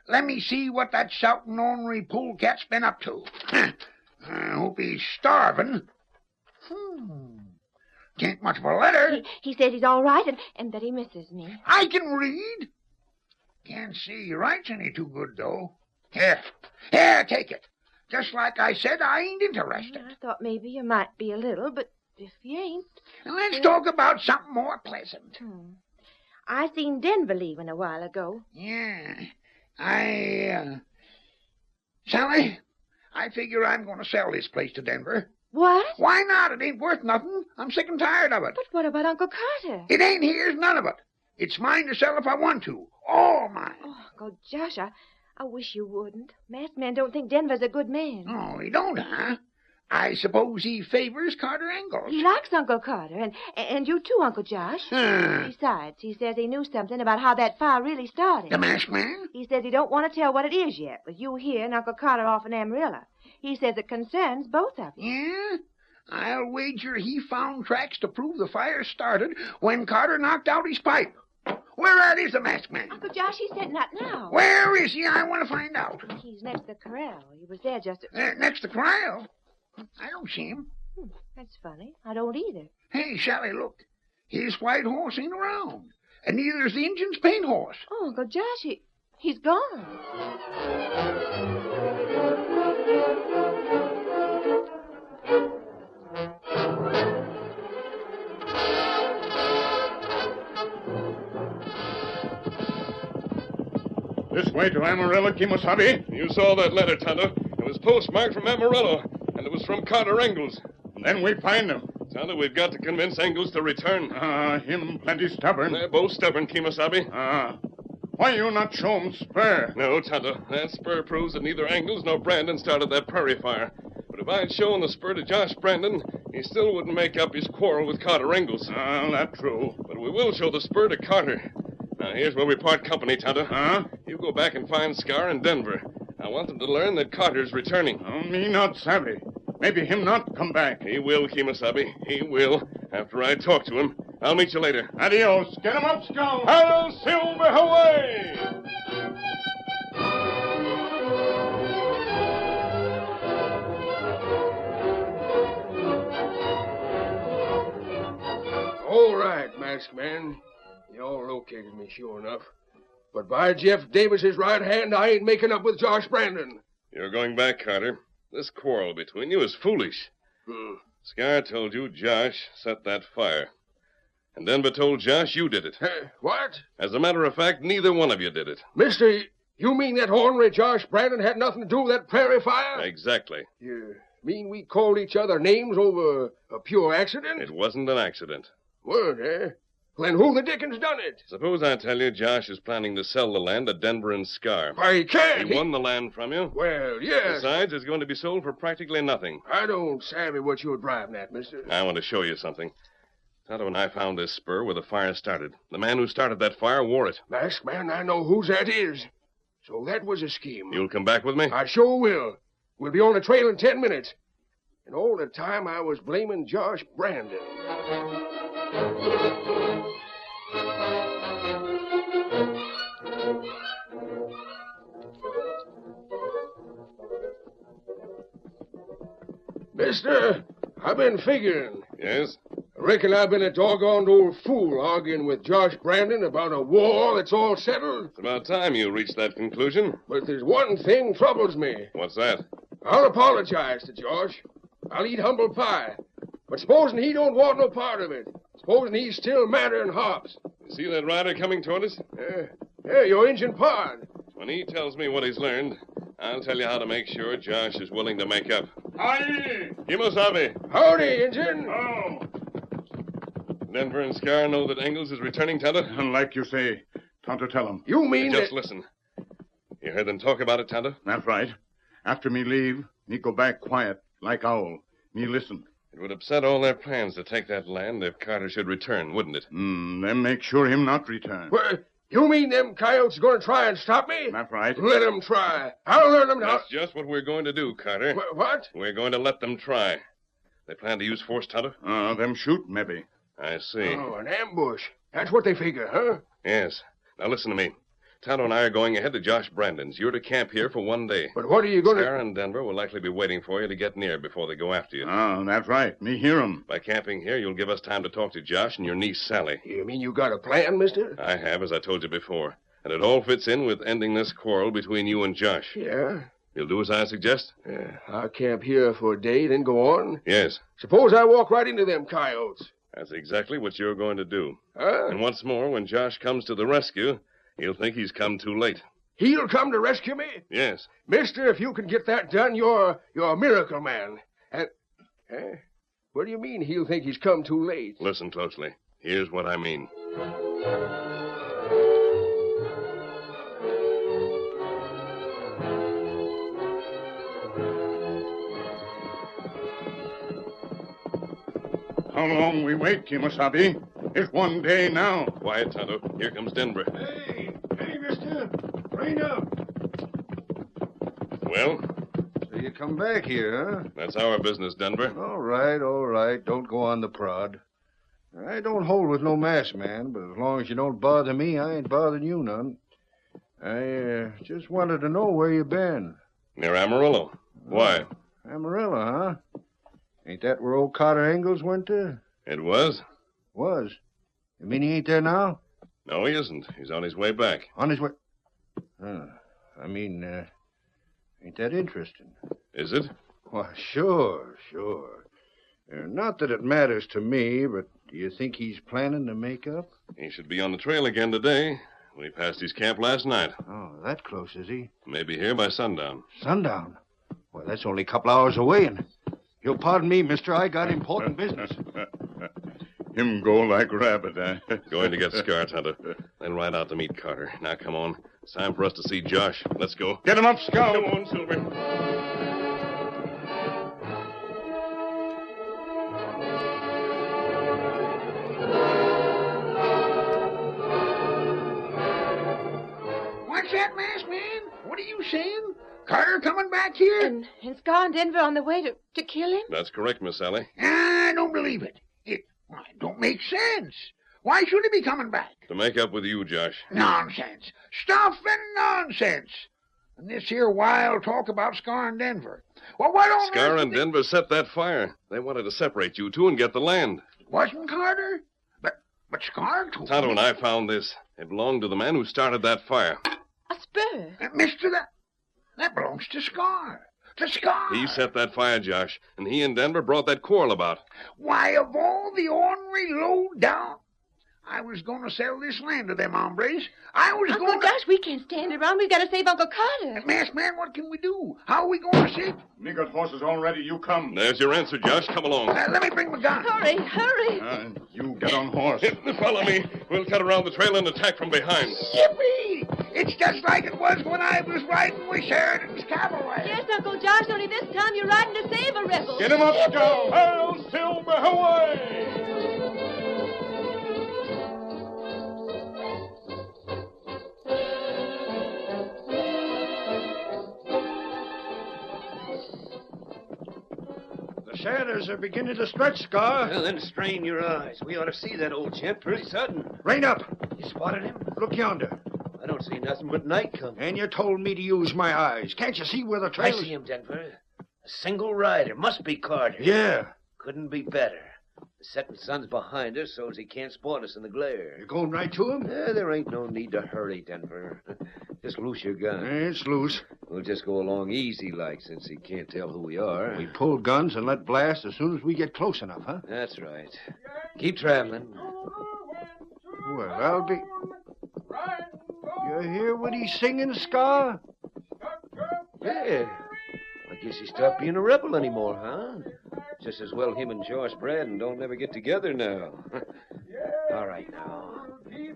Let me see what that shouting ornery polecat's been up to. I hope he's starving. Can't much of a letter. He says he's all right and that he misses me. I can read. Can't see he writes any too good, though. Here, take it. Just like I said, I ain't interested. I thought maybe you might be a little, but if you ain't... Now, let's talk about something more pleasant. I seen Denver leaving a while ago. Yeah. Sally, I figure I'm going to sell this place to Denver. What? Why not? It ain't worth nothing. I'm sick and tired of it. But what about Uncle Carter? It ain't his, none of it. It's mine to sell if I want to. All mine. Oh, Uncle Josh, I wish you wouldn't. Masked man don't think Denver's a good man. Oh, he don't, huh? I suppose he favors Carter Ingalls. He likes Uncle Carter, and you too, Uncle Josh. Besides, he says he knew something about how that fire really started. The masked man? He says he don't want to tell what it is yet, but you here and Uncle Carter off in Amarillo. He says it concerns both of you. Yeah? I'll wager he found tracks to prove the fire started when Carter knocked out his pipe. Where is the masked man? Uncle Josh, he's setting up now. Where is he? I want to find out. He's next to the corral. He was there just next to the corral? I don't see him. That's funny. I don't either. Hey, Sally, look. His white horse ain't around. And neither's the Injun's paint horse. Oh, Uncle Josh, he's gone. This way to Amarillo, Kimosabe. You saw that letter, Tonto. It was postmarked from Amarillo, and it was from Carter Ingalls. Then we find him. Tonto, we've got to convince Ingalls to return. Him plenty stubborn. They're both stubborn, Kimosabe. Why you not show him spur? No, Tonto. That spur proves that neither Ingalls nor Brandon started that prairie fire. But if I'd shown the spur to Josh Brandon, he still wouldn't make up his quarrel with Carter Ingalls. That's true. But we will show the spur to Carter. Now, here's where we part company, Tonto. You go back and find Scar in Denver. I want them to learn that Carter's returning. Me not savvy. Maybe him not come back. He will, Kimosabe. He will. After I talk to him. I'll meet you later. Adios. Get him up, Scout. Hello, Silver, away! All right, masked man. You all located me, sure enough. But by Jeff Davis's right hand, I ain't making up with Josh Brandon. You're going back, Carter. This quarrel between you is foolish. Scar told you Josh set that fire. And Denver told Josh you did it. What? As a matter of fact, neither one of you did it. Mister, you mean that ornery Josh Brandon had nothing to do with that prairie fire? Exactly. You mean we called each other names over a pure accident? It wasn't an accident. Weren't, eh? Then who the dickens done it? Suppose I tell you Josh is planning to sell the land to Denver and Scar. Why, he can't. He won the land from you. Well, yes. Besides, it's going to be sold for practically nothing. I don't savvy what you're driving at, mister. I want to show you something. Tonto and I found this spur where the fire started. The man who started that fire wore it. Masked man, I know whose that is. So that was a scheme. You'll come back with me? I sure will. We'll be on the trail in 10 minutes. And all the time I was blaming Josh Brandon. Mister, I've been figuring. Yes? I reckon I've been a doggone old fool arguing with Josh Brandon about a war that's all settled. It's about time you reached that conclusion. But there's one thing troubles me. What's that? I'll apologize to Josh. I'll eat humble pie. But supposing he don't want no part of it. Supposing he's still madder than hops. You see that rider coming toward us? Yeah, your Injun pard. When he tells me what he's learned, I'll tell you how to make sure Josh is willing to make up. Aye. Kimosabe. Howdy, Injun. Oh. Denver and Scar know that Ingalls is returning, Tonto? Like you say. Tonto tell him. You mean Just listen. You heard them talk about it, Tonto? That's right. After me leave, me go back quiet, like owl. Me listen. It would upset all their plans to take that land if Carter should return, wouldn't it? Then make sure him not return. Well, you mean them coyotes are going to try and stop me? That's right. Let them try. I'll learn them now. That's just what we're going to do, Carter. What? We're going to let them try. They plan to use force, Tonto? Them shoot, maybe. I see. Oh, an ambush. That's what they figure, huh? Yes. Now listen to me. Tonto and I are going ahead to Josh Brandon's. You're to camp here for one day. But what are you going to... Scar and Denver will likely be waiting for you to get near before they go after you. Oh, that's right. Me hear 'em. By camping here, you'll give us time to talk to Josh and your niece, Sally. You mean you got a plan, mister? I have, as I told you before. And it all fits in with ending this quarrel between you and Josh. Yeah? You'll do as I suggest? Yeah. I'll camp here for a day, then go on? Yes. Suppose I walk right into them coyotes. That's exactly what you're going to do. Huh? And once more, when Josh comes to the rescue, he'll think he's come too late. He'll come to rescue me? Yes. Mister, if you can get that done, you're a miracle man. And... What do you mean he'll think he's come too late? Listen closely. Here's what I mean. How long we wait, Kimasabi? It's 1 day now. Quiet, Tonto. Here comes Denver. Hey, mister. Rain up. Well? So you come back here, huh? That's our business, Denver. All right. Don't go on the prod. I don't hold with no masked man, but as long as you don't bother me, I ain't bothering you none. I just wanted to know where you been. Near Amarillo. Why? Amarillo, huh? Ain't that where old Carter Ingalls went to? It was. Was? You mean he ain't there now? No, he isn't. He's on his way back. On his way? Ain't that interesting? Is it? Why, sure. Not that it matters to me, but do you think he's planning to make up? He should be on the trail again today. We passed his camp last night. Oh, that close, is he? Maybe here by sundown. Sundown? Well, that's only a couple hours away, and you'll pardon me, mister, I got important business. Him go like rabbit, eh? Going to get Scar, Tonto. Then ride out to meet Carter. Now, come on. It's time for us to see Josh. Let's go. Get him up, Scout. Come on, Silver. What's that, masked man? What are you saying? Carter coming back here? And Scar and Denver on the way to kill him? That's correct, Miss Sally. I don't believe it. It don't make sense. Why should he be coming back? To make up with you, Josh. Nonsense. Stuff and nonsense. And this here wild talk about Scar and Denver. Well, why don't Scar and Denver set that fire. They wanted to separate you two and get the land. Wasn't Carter? But Scar told Tonto me. and I found this. It belonged to the man who started that fire. A spur? Mister, that belongs to Scar. To Scar. He set that fire, Josh, and he and Denver brought that quarrel about. Why, of all the ornery low-down... I was going to sell this land to them hombres. Uncle Josh, we can't stand around. We've got to save Uncle Carter. Masked man, what can we do? How are we going to save... Me got horses all ready. You come. There's your answer, Josh. Come along. Let me bring my gun. Hurry. You get on horse. Follow me. We'll cut around the trail and attack from behind. Yippee! It's just like it was when I was riding with Sheridan's cavalry. Yes, Uncle Josh, only this time you're riding to save a rebel. Get him up, Scout. Hail, Silver, away! The shadows are beginning to stretch, Scar. Well, then strain your eyes. We ought to see that old gent pretty sudden. Rain up. You spotted him? Look yonder. I don't see nothing but night coming. And you told me to use my eyes. Can't you see where the trail I see him, Denver. A single rider. Must be Carter. Yeah. Couldn't be better. The setting sun's behind us, so as he can't spot us in the glare. You going right to him? There ain't no need to hurry, Denver. Just loose your gun. It's loose. We'll just go along easy like, since he can't tell who we are. We pull guns and let blast as soon as we get close enough, huh? That's right. Keep traveling. Well, I'll be... You hear what he's singing, Scar? Yeah. I guess he stopped being a rebel anymore, huh? Just as well him and Josh Braden don't never get together now. All right, now.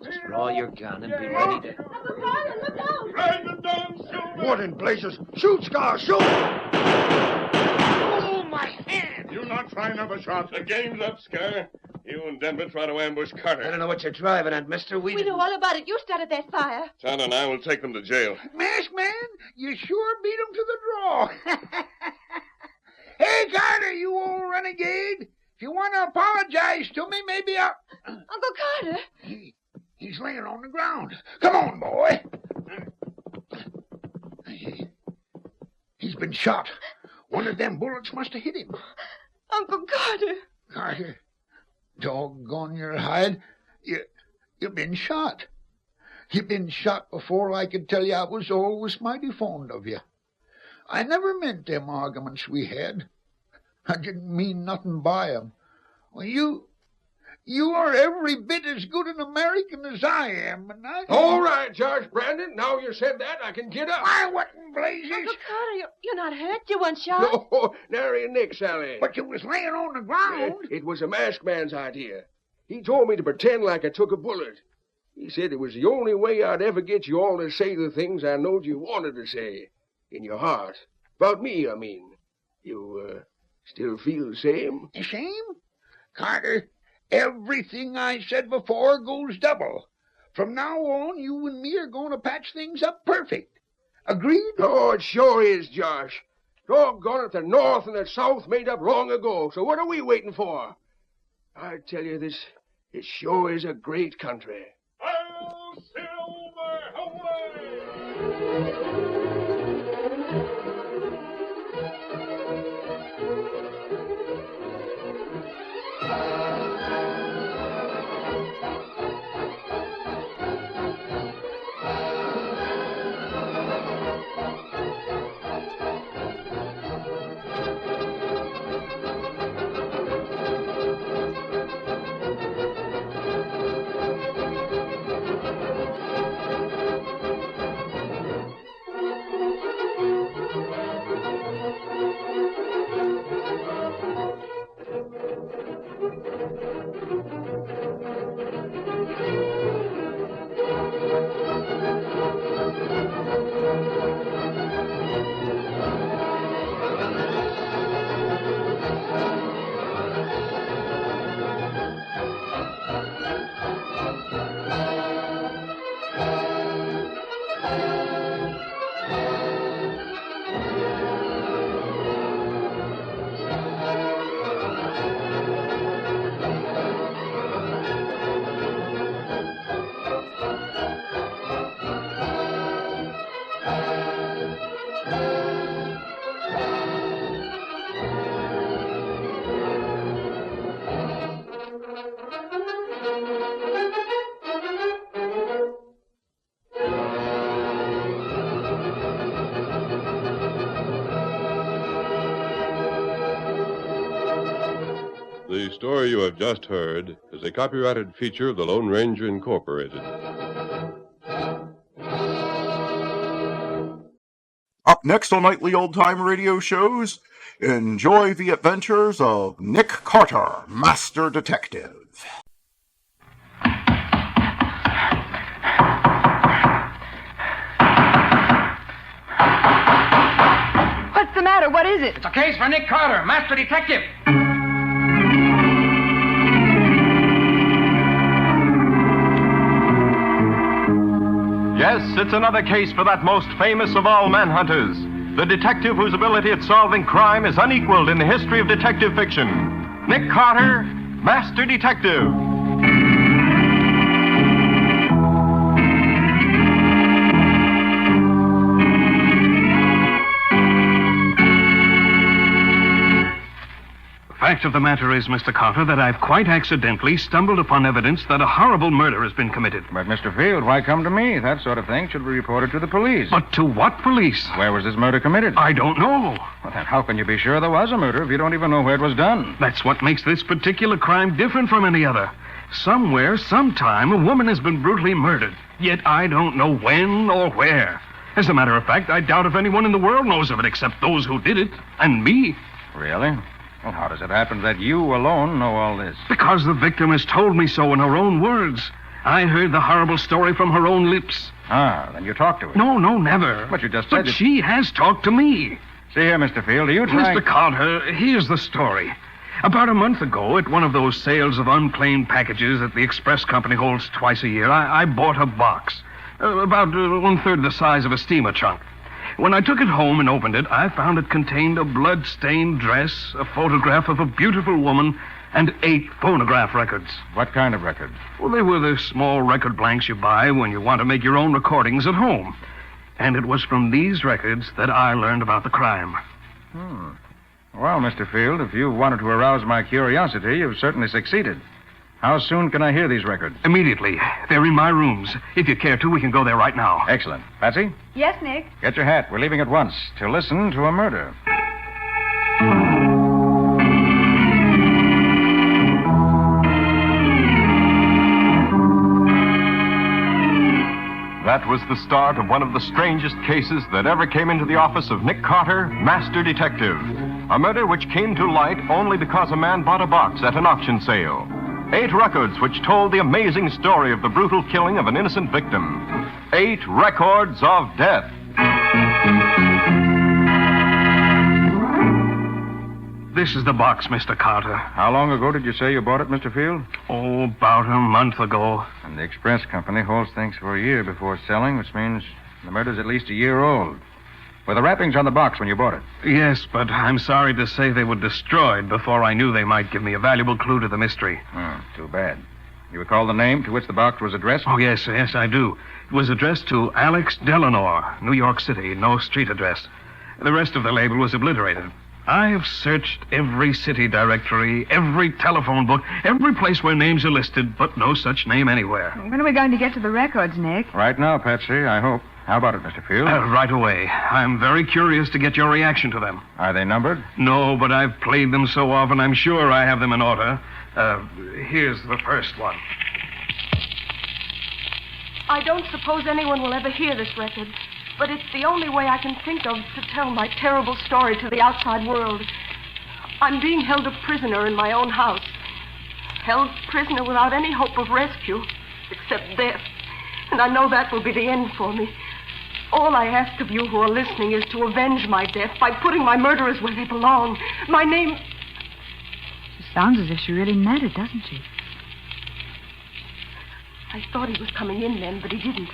Just draw your gun and be ready to... Uncle Carter, look out! Ride them down, Silver! What in blazes? Shoot, Scar, shoot! Oh, my hand! You not try another shot. The game's up, Scar. You and Denver try to ambush Carter. I don't know what you're driving at, mister. We know all about it. You started that fire. Tonto and I will take them to jail. Masked man, you sure beat him to the draw. Hey, Carter, you old renegade. If you want to apologize to me, maybe I'll... Uncle Carter? He's laying on the ground. Come on, boy. He's been shot. One of them bullets must have hit him. Uncle Carter. Carter, doggone your hide. You've been shot. You've been shot before I could tell you I was always mighty fond of you. I never meant them arguments we had. I didn't mean nothing by 'em. Well, you are every bit as good an American as I am, and I... All right, Josh Brandon. Now you said that, I can get up. Why, what in blazes? Uncle Carter, you're not hurt. You weren't shot. No, nary a nick, Sally. But you was laying on the ground. It was a masked man's idea. He told me to pretend like I took a bullet. He said it was the only way I'd ever get you all to say the things I knowed you wanted to say. In your heart. About me, I mean. You, still feel the same? The same? Carter, everything I said before goes double. From now on, you and me are going to patch things up perfect. Agreed? Oh, it sure is, Josh. Doggone it, the North and the South made up long ago, so what are we waiting for? I tell you, this sure is a great country. The story you have just heard is a copyrighted feature of the Lone Ranger Incorporated. Up next on Nightly Old Time Radio Shows, enjoy the adventures of Nick Carter, Master Detective. What's the matter? What is it? It's a case for Nick Carter, Master Detective. Yes, it's another case for that most famous of all manhunters, the detective whose ability at solving crime is unequaled in the history of detective fiction. Nick Carter, Master Detective. The fact of the matter is, Mr. Carter, that I've quite accidentally stumbled upon evidence that a horrible murder has been committed. But, Mr. Field, why come to me? That sort of thing should be reported to the police. But to what police? Where was this murder committed? I don't know. Well, then how can you be sure there was a murder if you don't even know where it was done? That's what makes this particular crime different from any other. Somewhere, sometime, a woman has been brutally murdered. Yet I don't know when or where. As a matter of fact, I doubt if anyone in the world knows of it except those who did it, and me. Really? Well, how does it happen that you alone know all this? Because the victim has told me so in her own words. I heard the horrible story from her own lips. Ah, then you talked to her. No, never. But you just said But she has talked to me. See here, Mr. Field, do you try... Mr. Carter, here's the story. About a month ago, at one of those sales of unclaimed packages that the Express Company holds twice a year, I bought a box. About one-third the size of a steamer trunk. When I took it home and opened it, I found it contained a blood-stained dress, a photograph of a beautiful woman, and 8 phonograph records. What kind of records? Well, they were the small record blanks you buy when you want to make your own recordings at home. And it was from these records that I learned about the crime. Well, Mr. Field, if you wanted to arouse my curiosity, you've certainly succeeded. How soon can I hear these records? Immediately. They're in my rooms. If you care to, we can go there right now. Excellent. Patsy? Yes, Nick? Get your hat. We're leaving at once to listen to a murder. That was the start of one of the strangest cases that ever came into the office of Nick Carter, Master Detective. A murder which came to light only because a man bought a box at an auction sale. 8 records which told the amazing story of the brutal killing of an innocent victim. 8 records of death. This is the box, Mr. Carter. How long ago did you say you bought it, Mr. Field? Oh, about a month ago. And the express company holds things for a year before selling, which means the murder's at least a year old. Were the wrappings on the box when you bought it? Yes, but I'm sorry to say they were destroyed before I knew they might give me a valuable clue to the mystery. Too bad. You recall the name to which the box was addressed? Oh, yes, I do. It was addressed to Alex Delano, New York City, no street address. The rest of the label was obliterated. I have searched every city directory, every telephone book, every place where names are listed, but no such name anywhere. When are we going to get to the records, Nick? Right now, Patsy, I hope. How about it, Mr. Field? Right away. I'm very curious to get your reaction to them. Are they numbered? No, but I've played them so often, I'm sure I have them in order. Here's the first one. I don't suppose anyone will ever hear this record, but it's the only way I can think of to tell my terrible story to the outside world. I'm being held a prisoner in my own house. Held prisoner without any hope of rescue, except death. And I know that will be the end for me. All I ask of you who are listening is to avenge my death by putting my murderers where they belong. My name... She sounds as if she really meant it, doesn't she? I thought he was coming in then, but he didn't.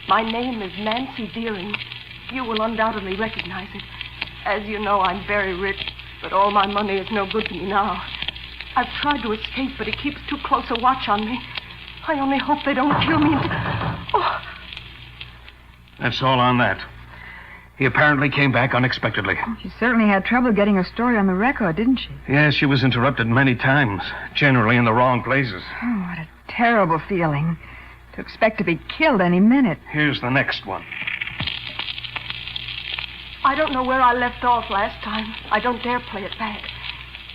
My name is Nancy Deering. You will undoubtedly recognize it. As you know, I'm very rich, but all my money is no good to me now. I've tried to escape, but he keeps too close a watch on me. I only hope they don't kill me. Oh. That's all on that. He apparently came back unexpectedly. She certainly had trouble getting her story on the record, didn't she? Yes, she was interrupted many times, generally in the wrong places. Oh, what a terrible feeling. To expect to be killed any minute. Here's the next one. I don't know where I left off last time. I don't dare play it back.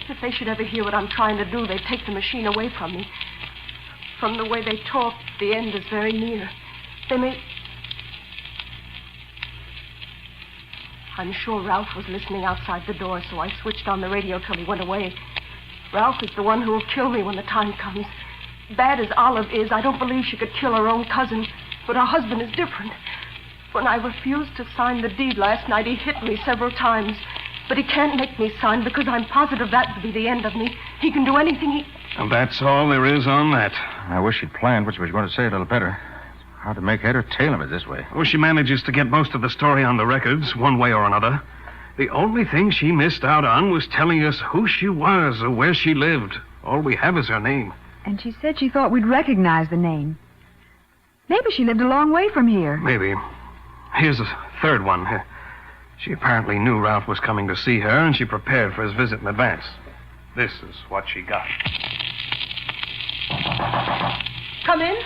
If they should ever hear what I'm trying to do, they'd take the machine away from me. From the way they talk, the end is very near. They may... I'm sure Ralph was listening outside the door, so I switched on the radio till he went away. Ralph is the one who will kill me when the time comes. Bad as Olive is, I don't believe she could kill her own cousin. But her husband is different. When I refused to sign the deed last night, he hit me several times. But he can't make me sign because I'm positive that would be the end of me. He can do anything he... And that's all there is on that. I wish she'd planned what she was going to say a little better. It's hard to make head or tail of it this way. Well, she manages to get most of the story on the records, one way or another. The only thing she missed out on was telling us who she was or where she lived. All we have is her name. And she said she thought we'd recognize the name. Maybe she lived a long way from here. Maybe. Here's a third one. She apparently knew Ralph was coming to see her, and she prepared for his visit in advance. This is what she got. Come in.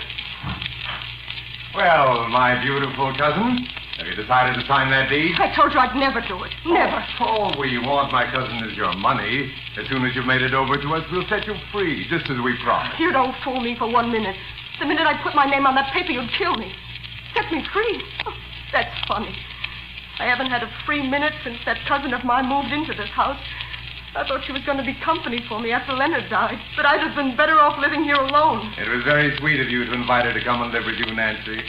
Well, my beautiful cousin, have you decided to sign that deed? I told you I'd never do it. Never. All we want, my cousin, is your money. As soon as you've made it over to us, we'll set you free, just as we promised. You don't fool me for 1 minute. The minute I put my name on that paper, you'd kill me. Set me free. Oh, that's funny. I haven't had a free minute since that cousin of mine moved into this house. I thought she was going to be company for me after Leonard died. But I'd have been better off living here alone. It was very sweet of you to invite her to come and live with you, Nancy.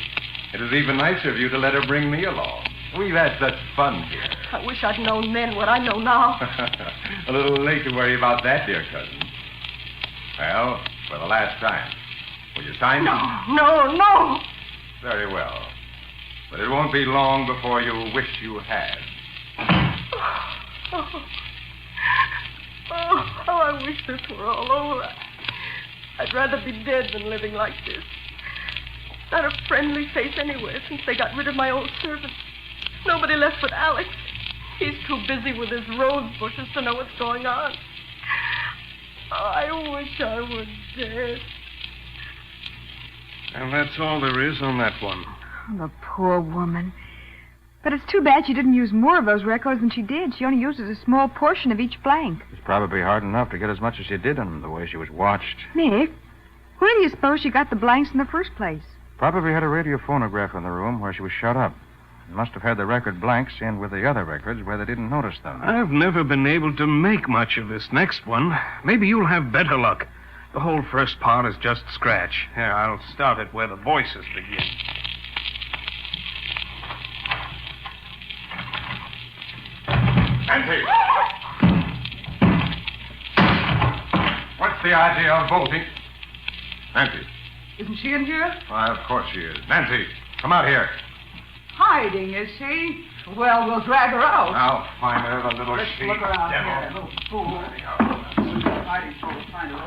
It was even nicer of you to let her bring me along. We've had such fun here. I wish I'd known then what I know now. A little late to worry about that, dear cousin. Well, for the last time, will you sign me? No. Very well. But it won't be long before you'll wish you had. Oh, I wish this were all over. I'd rather be dead than living like this. Not a friendly face anywhere since they got rid of my old servant. Nobody left but Alex. He's too busy with his rose bushes to know what's going on. I wish I were dead. And that's all there is on that one. Oh, the poor woman. But it's too bad she didn't use more of those records than she did. She only uses a small portion of each blank. It's probably hard enough to get as much as she did on them, the way she was watched. Nick, where do you suppose she got the blanks in the first place? Probably had a radio phonograph in the room where she was shut up. Must have had the record blanks in with the other records where they didn't notice them. I've never been able to make much of this next one. Maybe you'll have better luck. The whole first part is just scratch. Here, I'll start it where the voices begin. Nancy! the idea of voting. Nancy. Isn't she in here? Why, of course she is. Nancy, come out here. Hiding, is she? Well, we'll drag her out. I'll find her, the little Let's she look around devil. here, little fool. Hiding, find her.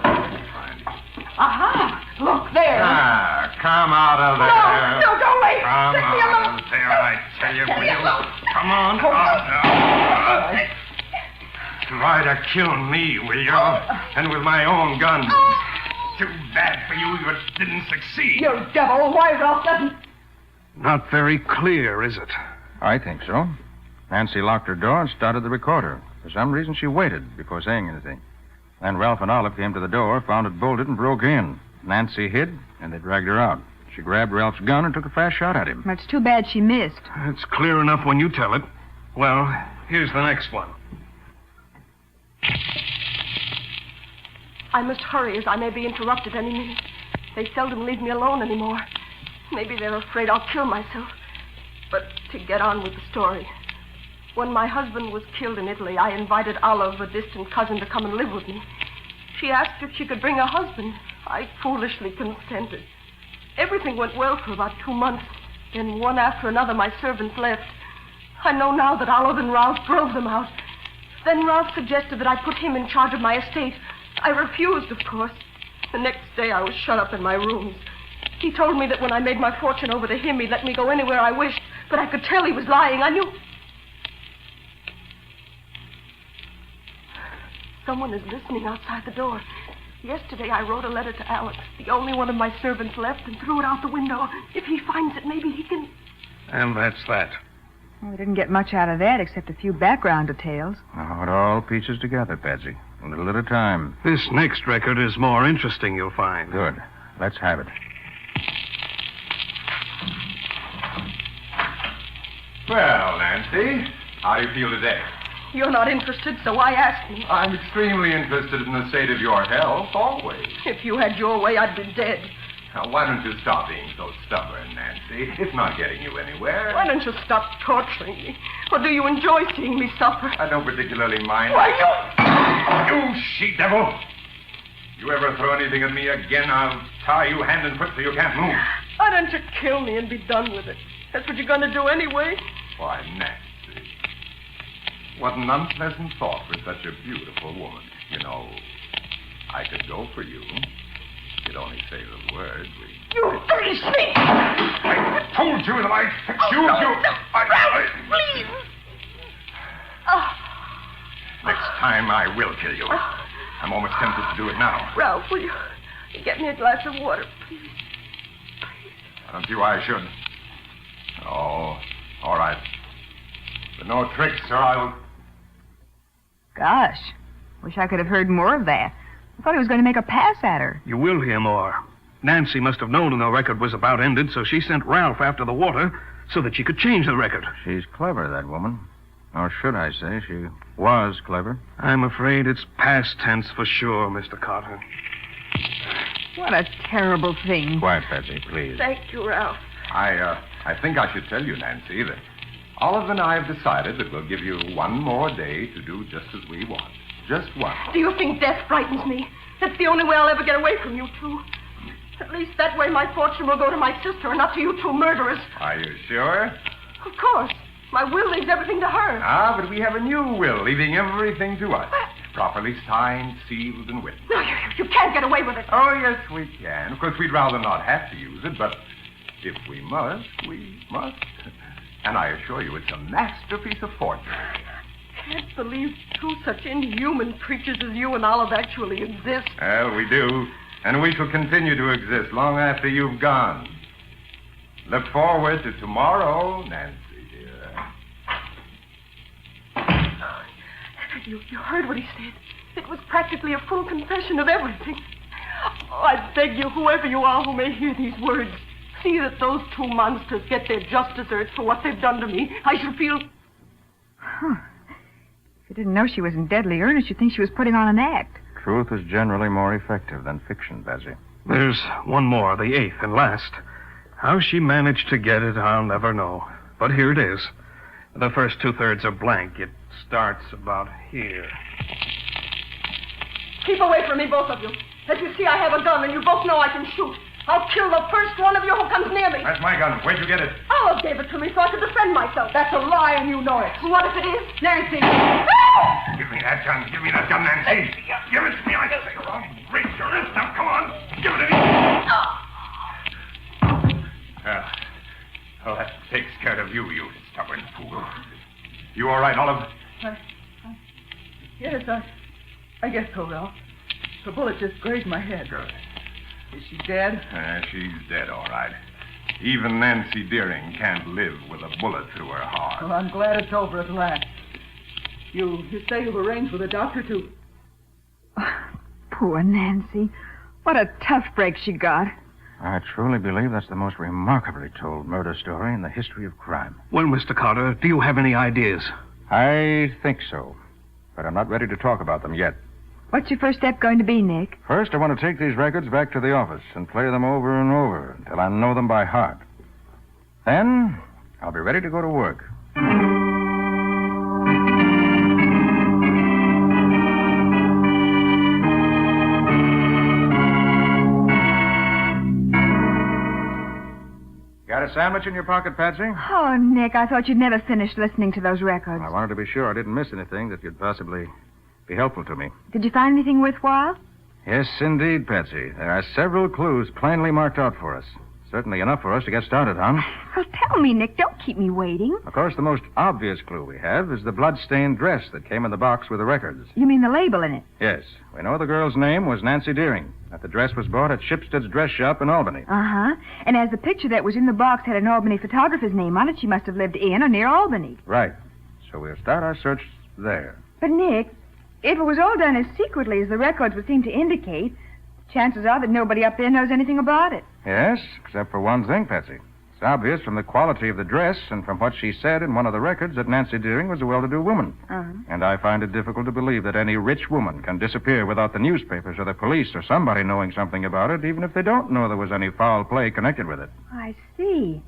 Aha! Look there. Ah, come out of there. No, go away. Come Let me out alone. of there, I tell you. Let me Will. alone. Come on. Try to kill me, will you? And with my own gun. Too bad for you didn't succeed. You devil. Why, Ralph doesn't... Not very clear, is it? I think so. Nancy locked her door and started the recorder. For some reason, she waited before saying anything. Then Ralph and Olive came to the door, found it bolted, and broke in. Nancy hid, and they dragged her out. She grabbed Ralph's gun and took a fast shot at him. It's too bad she missed. It's clear enough when you tell it. Well, here's the next one. I must hurry, as I may be interrupted any minute. They seldom leave me alone anymore. Maybe they're afraid I'll kill myself. But to get on with the story. When my husband was killed in Italy, I invited Olive, a distant cousin, to come and live with me. She asked if she could bring her husband. I foolishly consented. Everything went well for about 2 months. Then one after another, my servants left. I know now that Olive and Ralph drove them out. Then Ralph suggested that I put him in charge of my estate. I refused, of course. The next day, I was shut up in my rooms. He told me that when I made my fortune over to him, he'd let me go anywhere I wished. But I could tell he was lying. I knew... Someone is listening outside the door. Yesterday, I wrote a letter to Alex, the only one of my servants left, and threw it out the window. If he finds it, maybe he can... And that's that. Well, we didn't get much out of that except a few background details. Now, it all pieces together, Patsy. A little at a time. This next record is more interesting, you'll find. Good. Let's have it. Well, Nancy, how do you feel today? You're not interested, so why ask me? I'm extremely interested in the state of your health, always. If you had your way, I'd be dead. Now, why don't you stop being so stubborn, Nancy? It's not getting you anywhere. Why don't you stop torturing me? Or do you enjoy seeing me suffer? I don't particularly mind. Why, You she-devil! You ever throw anything at me again, I'll tie you hand and foot so you can't move. Why don't you kill me and be done with it? That's what you're going to do anyway. Why, Nancy, what an unpleasant thought for such a beautiful woman. You know, I could go for you. You'd only say the word. You dirty snake! I told you that I'd fix you. Ralph, please! Next time I will kill you. I'm almost tempted to do it now. Ralph, will you get me a glass of water, please? I don't see why I should. Oh, all right. But no tricks, or I'll... Gosh, wish I could have heard more of that. I thought he was going to make a pass at her. You will hear more. Nancy must have known the record was about ended, so she sent Ralph after the water so that she could change the record. She's clever, that woman. Or should I say, she was clever. I'm afraid it's past tense for sure, Mr. Carter. What a terrible thing. Quiet, Patsy, please. Thank you, Ralph. I think I should tell you, Nancy, that Olive and I have decided that we'll give you one more day to do just as we want. Just one. Do you think death frightens me? That's the only way I'll ever get away from you two. At least that way my fortune will go to my sister and not to you two murderers. Are you sure? Of course. My will leaves everything to her. Ah, but we have a new will, leaving everything to us. Properly signed, sealed, and written. No, you can't get away with it. Oh, yes, we can. Of course, we'd rather not have to use it, but if we must, we must. And I assure you, it's a masterpiece of forgery. I can't believe two such inhuman creatures as you and Olive actually exist. Well, we do. And we shall continue to exist long after you've gone. Look forward to tomorrow, Nancy, dear. You heard what he said. It was practically a full confession of everything. Oh, I beg you, whoever you are who may hear these words, see that those two monsters get their just deserts for what they've done to me. I shall feel... Huh. If you didn't know she was in deadly earnest, you'd think she was putting on an act. Truth is generally more effective than fiction, Patsy. There's one more, the eighth and last. How she managed to get it, I'll never know. But here it is. The first 2/3 are blank. It starts about here. Keep away from me, both of you. As you see, I have a gun, and you both know I can shoot. I'll kill the first one of you who comes near me. That's my gun. Where'd you get it? Olive gave it to me so I could defend myself. That's a lie, and you know it. What if it is? Nancy. Give me that gun. Give me that gun, Nancy. Give it to me. I say wrong. Raise your wrist. Now, come on. Give it to me. Well, that takes care of you, you stubborn fool. You all right, Olive? Yes, I guess so, Ralph. The bullet just grazed my head. Good. Is she dead? She's dead, all right. Even Nancy Deering can't live with a bullet through her heart. Well, I'm glad it's over at last. You say you've arranged with a doctor to... Poor Nancy. What a tough break she got. I truly believe that's the most remarkably told murder story in the history of crime. Well, Mr. Carter, do you have any ideas? I think so, but I'm not ready to talk about them yet. What's your first step going to be, Nick? First, I want to take these records back to the office and play them over and over until I know them by heart. Then, I'll be ready to go to work. Got a sandwich in your pocket, Patsy? Oh, Nick, I thought you'd never finished listening to those records. I wanted to be sure I didn't miss anything that could possibly be helpful to me. Did you find anything worthwhile? Yes, indeed, Patsy. There are several clues plainly marked out for us. Certainly enough for us to get started on. Well, tell me, Nick. Don't keep me waiting. Of course, the most obvious clue we have is the blood-stained dress that came in the box with the records. You mean the label in it? Yes. We know the girl's name was Nancy Deering, that the dress was bought at Shipstead's dress shop in Albany. Uh-huh. And as the picture that was in the box had an Albany photographer's name on it, she must have lived in or near Albany. Right. So we'll start our search there. But, Nick, if it was all done as secretly as the records would seem to indicate, chances are that nobody up there knows anything about it. Yes, except for one thing, Patsy. It's obvious from the quality of the dress and from what she said in one of the records that Nancy Deering was a well-to-do woman. Uh-huh. And I find it difficult to believe that any rich woman can disappear without the newspapers or the police or somebody knowing something about it, even if they don't know there was any foul play connected with it. I see.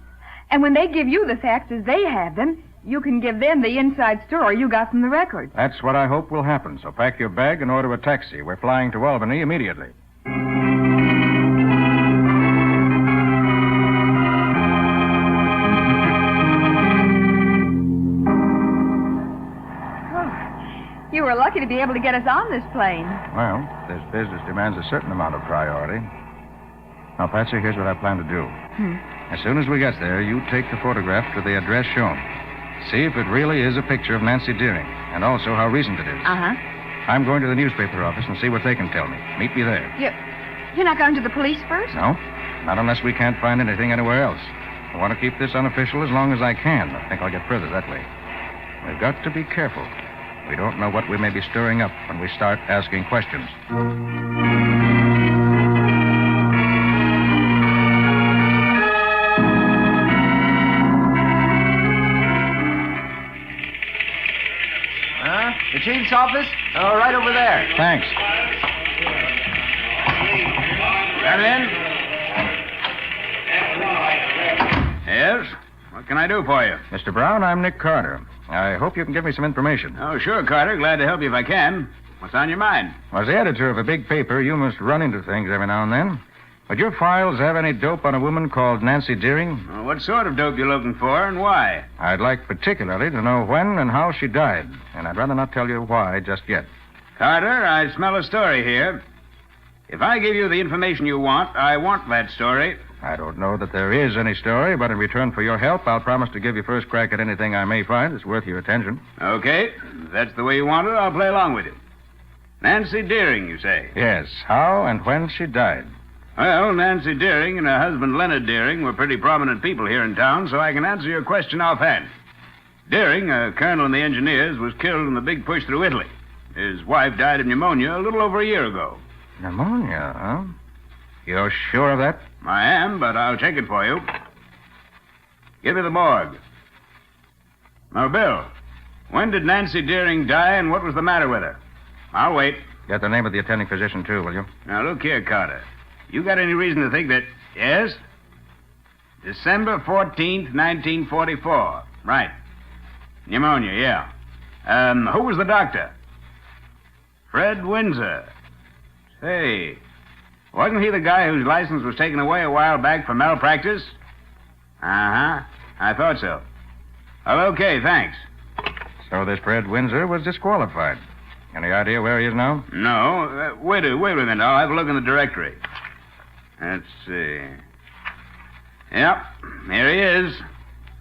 And when they give you the facts as they have them, you can give them the inside story you got from the records. That's what I hope will happen. So pack your bag and order a taxi. We're flying to Albany immediately. You were lucky to be able to get us on this plane. Well, this business demands a certain amount of priority. Now, Patsy, here's what I plan to do. As soon as we get there, you take the photograph to the address shown. See if it really is a picture of Nancy Deering, and also how recent it is. Uh-huh. I'm going to the newspaper office and see what they can tell me. Meet me there. You're not going to the police first? No, not unless we can't find anything anywhere else. I want to keep this unofficial as long as I can. I think I'll get further that way. We've got to be careful. We don't know what we may be stirring up when we start asking questions. The chief's office? Oh, right over there. Thanks. Come in. Yes? What can I do for you? Mr. Brown, I'm Nick Carter. I hope you can give me some information. Oh, sure, Carter. Glad to help you if I can. What's on your mind? As the editor of a big paper, you must run into things every now and then. Would your files have any dope on a woman called Nancy Deering? Well, what sort of dope you looking for and why? I'd like particularly to know when and how she died, and I'd rather not tell you why just yet. Carter, I smell a story here. If I give you the information you want, I want that story. I don't know that there is any story, but in return for your help, I'll promise to give you first crack at anything I may find that's worth your attention. Okay. If that's the way you want it, I'll play along with you. Nancy Deering, you say? Yes. How and when she died. Well, Nancy Deering and her husband Leonard Deering were pretty prominent people here in town, so I can answer your question offhand. Deering, a colonel in the engineers, was killed in the big push through Italy. His wife died of pneumonia a little over a year ago. Pneumonia, huh? You're sure of that? I am, but I'll check it for you. Give me the morgue. Now, Bill, when did Nancy Deering die and what was the matter with her? I'll wait. Get the name of the attending physician, too, will you? Now, look here, Carter. You got any reason to think that... Yes? December 14th, 1944. Right. Pneumonia, yeah. Who was the doctor? Fred Windsor. Hey, wasn't he the guy whose license was taken away a while back for malpractice? Uh-huh. I thought so. Well, okay, thanks. So this Fred Windsor was disqualified. Any idea where he is now? No. Wait a minute. I'll have a look in the directory. Let's see. Yep, here he is.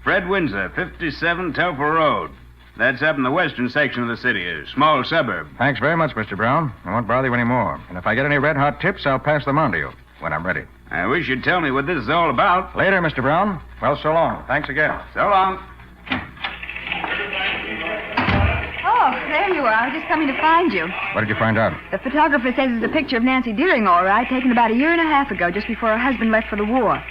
Fred Windsor, 57 Telfer Road. That's up in the western section of the city, a small suburb. Thanks very much, Mr. Brown. I won't bother you anymore. And if I get any red-hot tips, I'll pass them on to you when I'm ready. I wish you'd tell me what this is all about. Later, Mr. Brown. Well, so long. Thanks again. So long. Oh, there you are. I was just coming to find you. What did you find out? The photographer says it's a picture of Nancy Deering, all right, taken about 1.5 years ago, just before her husband left for the war.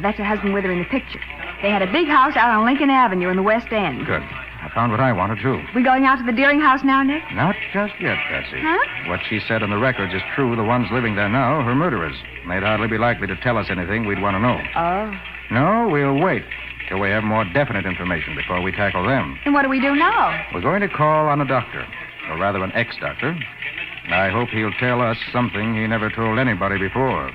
That's her husband with her in the picture. They had a big house out on Lincoln Avenue in the West End. Good. I found what I wanted, too. We going out to the Deering house now, Nick? Not just yet, Patsy. Huh? What she said in the records is true. The ones living there now are her murderers. They'd hardly be likely to tell us anything we'd want to know. Oh. No, we'll wait till we have more definite information before we tackle them. And what do we do now? We're going to call on a doctor, or rather an ex-doctor. I hope he'll tell us something he never told anybody before.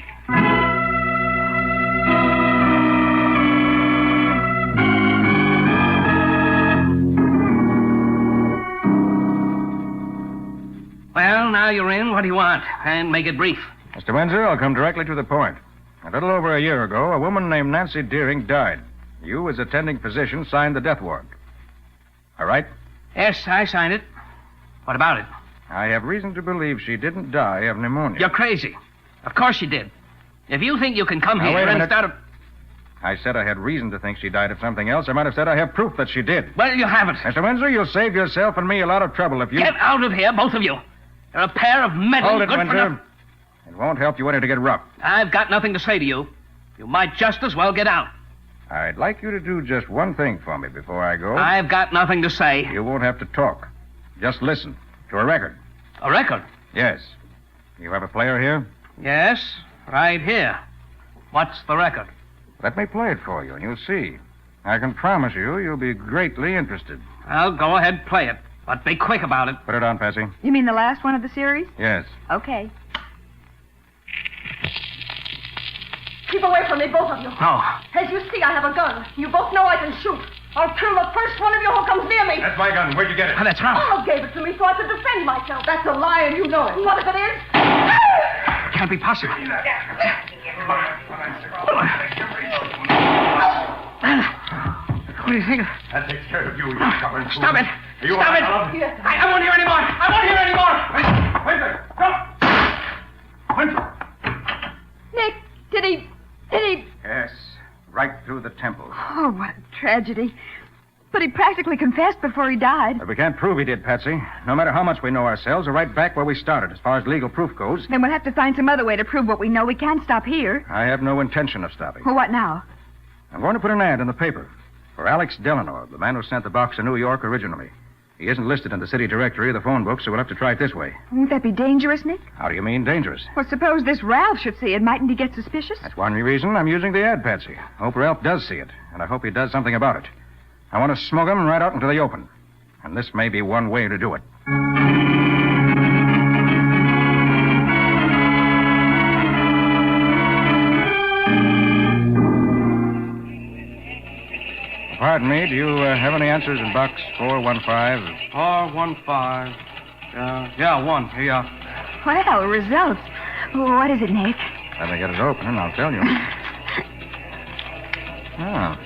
Well, now you're in. What do you want? And make it brief. Mr. Windsor, I'll come directly to the point. A little over 1 year ago, a woman named Nancy Deering died. You, as attending physician, signed the death warrant. All right? Yes, I signed it. What about it? I have reason to believe she didn't die of pneumonia. You're crazy. Of course she did. If you think you can come Now, here wait a and minute. start a... I said I had reason to think she died of something else. I might have said I have proof that she did. Well, you haven't. Mr. Windsor, you'll save yourself and me a lot of trouble if you... Get out of here, both of you. You're a pair of meddling... Hold it, good for Windsor. nothing- It won't help you any to get rough. I've got nothing to say to you. You might just as well get out. I'd like you to do just one thing for me before I go. I've got nothing to say. You won't have to talk. Just listen to a record. A record? Yes. You have a player here? Yes, right here. What's the record? Let me play it for you, and you'll see. I can promise you'll be greatly interested. Well, go ahead, play it. But be quick about it. Put it on, Patsy. You mean the last one of the series? Yes. Okay. Keep away from me, both of you. No. As you see, I have a gun. You both know I can shoot. I'll kill the first one of you who comes near me. That's my gun. Where'd you get it? Oh, that's Ralph. Arnold gave it to me so I could defend myself. That's a lie, and you know it. What if it is? Can't be possible. What do you think? That takes care of you, you stubborn fool. Stop it. You Stop it. are- I won't hear anymore. I won't hear anymore. Windsor, stop! Windsor! Nick, did he... Yes, right through the temple. Oh, what a tragedy. But he practically confessed before he died. But we can't prove he did, Patsy. No matter how much we know ourselves, we're right back where we started as far as legal proof goes. Then we'll have to find some other way to prove what we know. We can't stop here. I have no intention of stopping. Well, what now? I'm going to put an ad in the paper for Alex Delano, the man who sent the box to New York originally. He isn't listed in the city directory or the phone book, so we'll have to try it this way. Won't that be dangerous, Nick? How do you mean dangerous? Well, suppose this Ralph should see it. Mightn't he get suspicious? That's one reason I'm using the ad, Patsy. Hope Ralph does see it, and I hope he does something about it. I want to smoke him right out into the open. And this may be one way to do it. Pardon me, do you have any answers in box 415? 415. Yeah, one. Here you are. Well, results. What is it, Nick? Let me get it open and I'll tell you.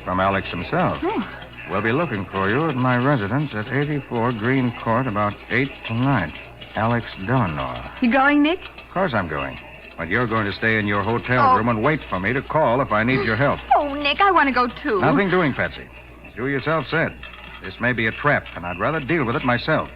From Alex himself. Oh. We'll be looking for you at my residence at 84 Green Court about 8 tonight. Alex Delano. You going, Nick? Of course I'm going. But you're going to stay in your hotel room and wait for me to call if I need your help. Oh, Nick, I want to go, too. Nothing doing, Patsy. As you yourself said, this may be a trap, and I'd rather deal with it myself.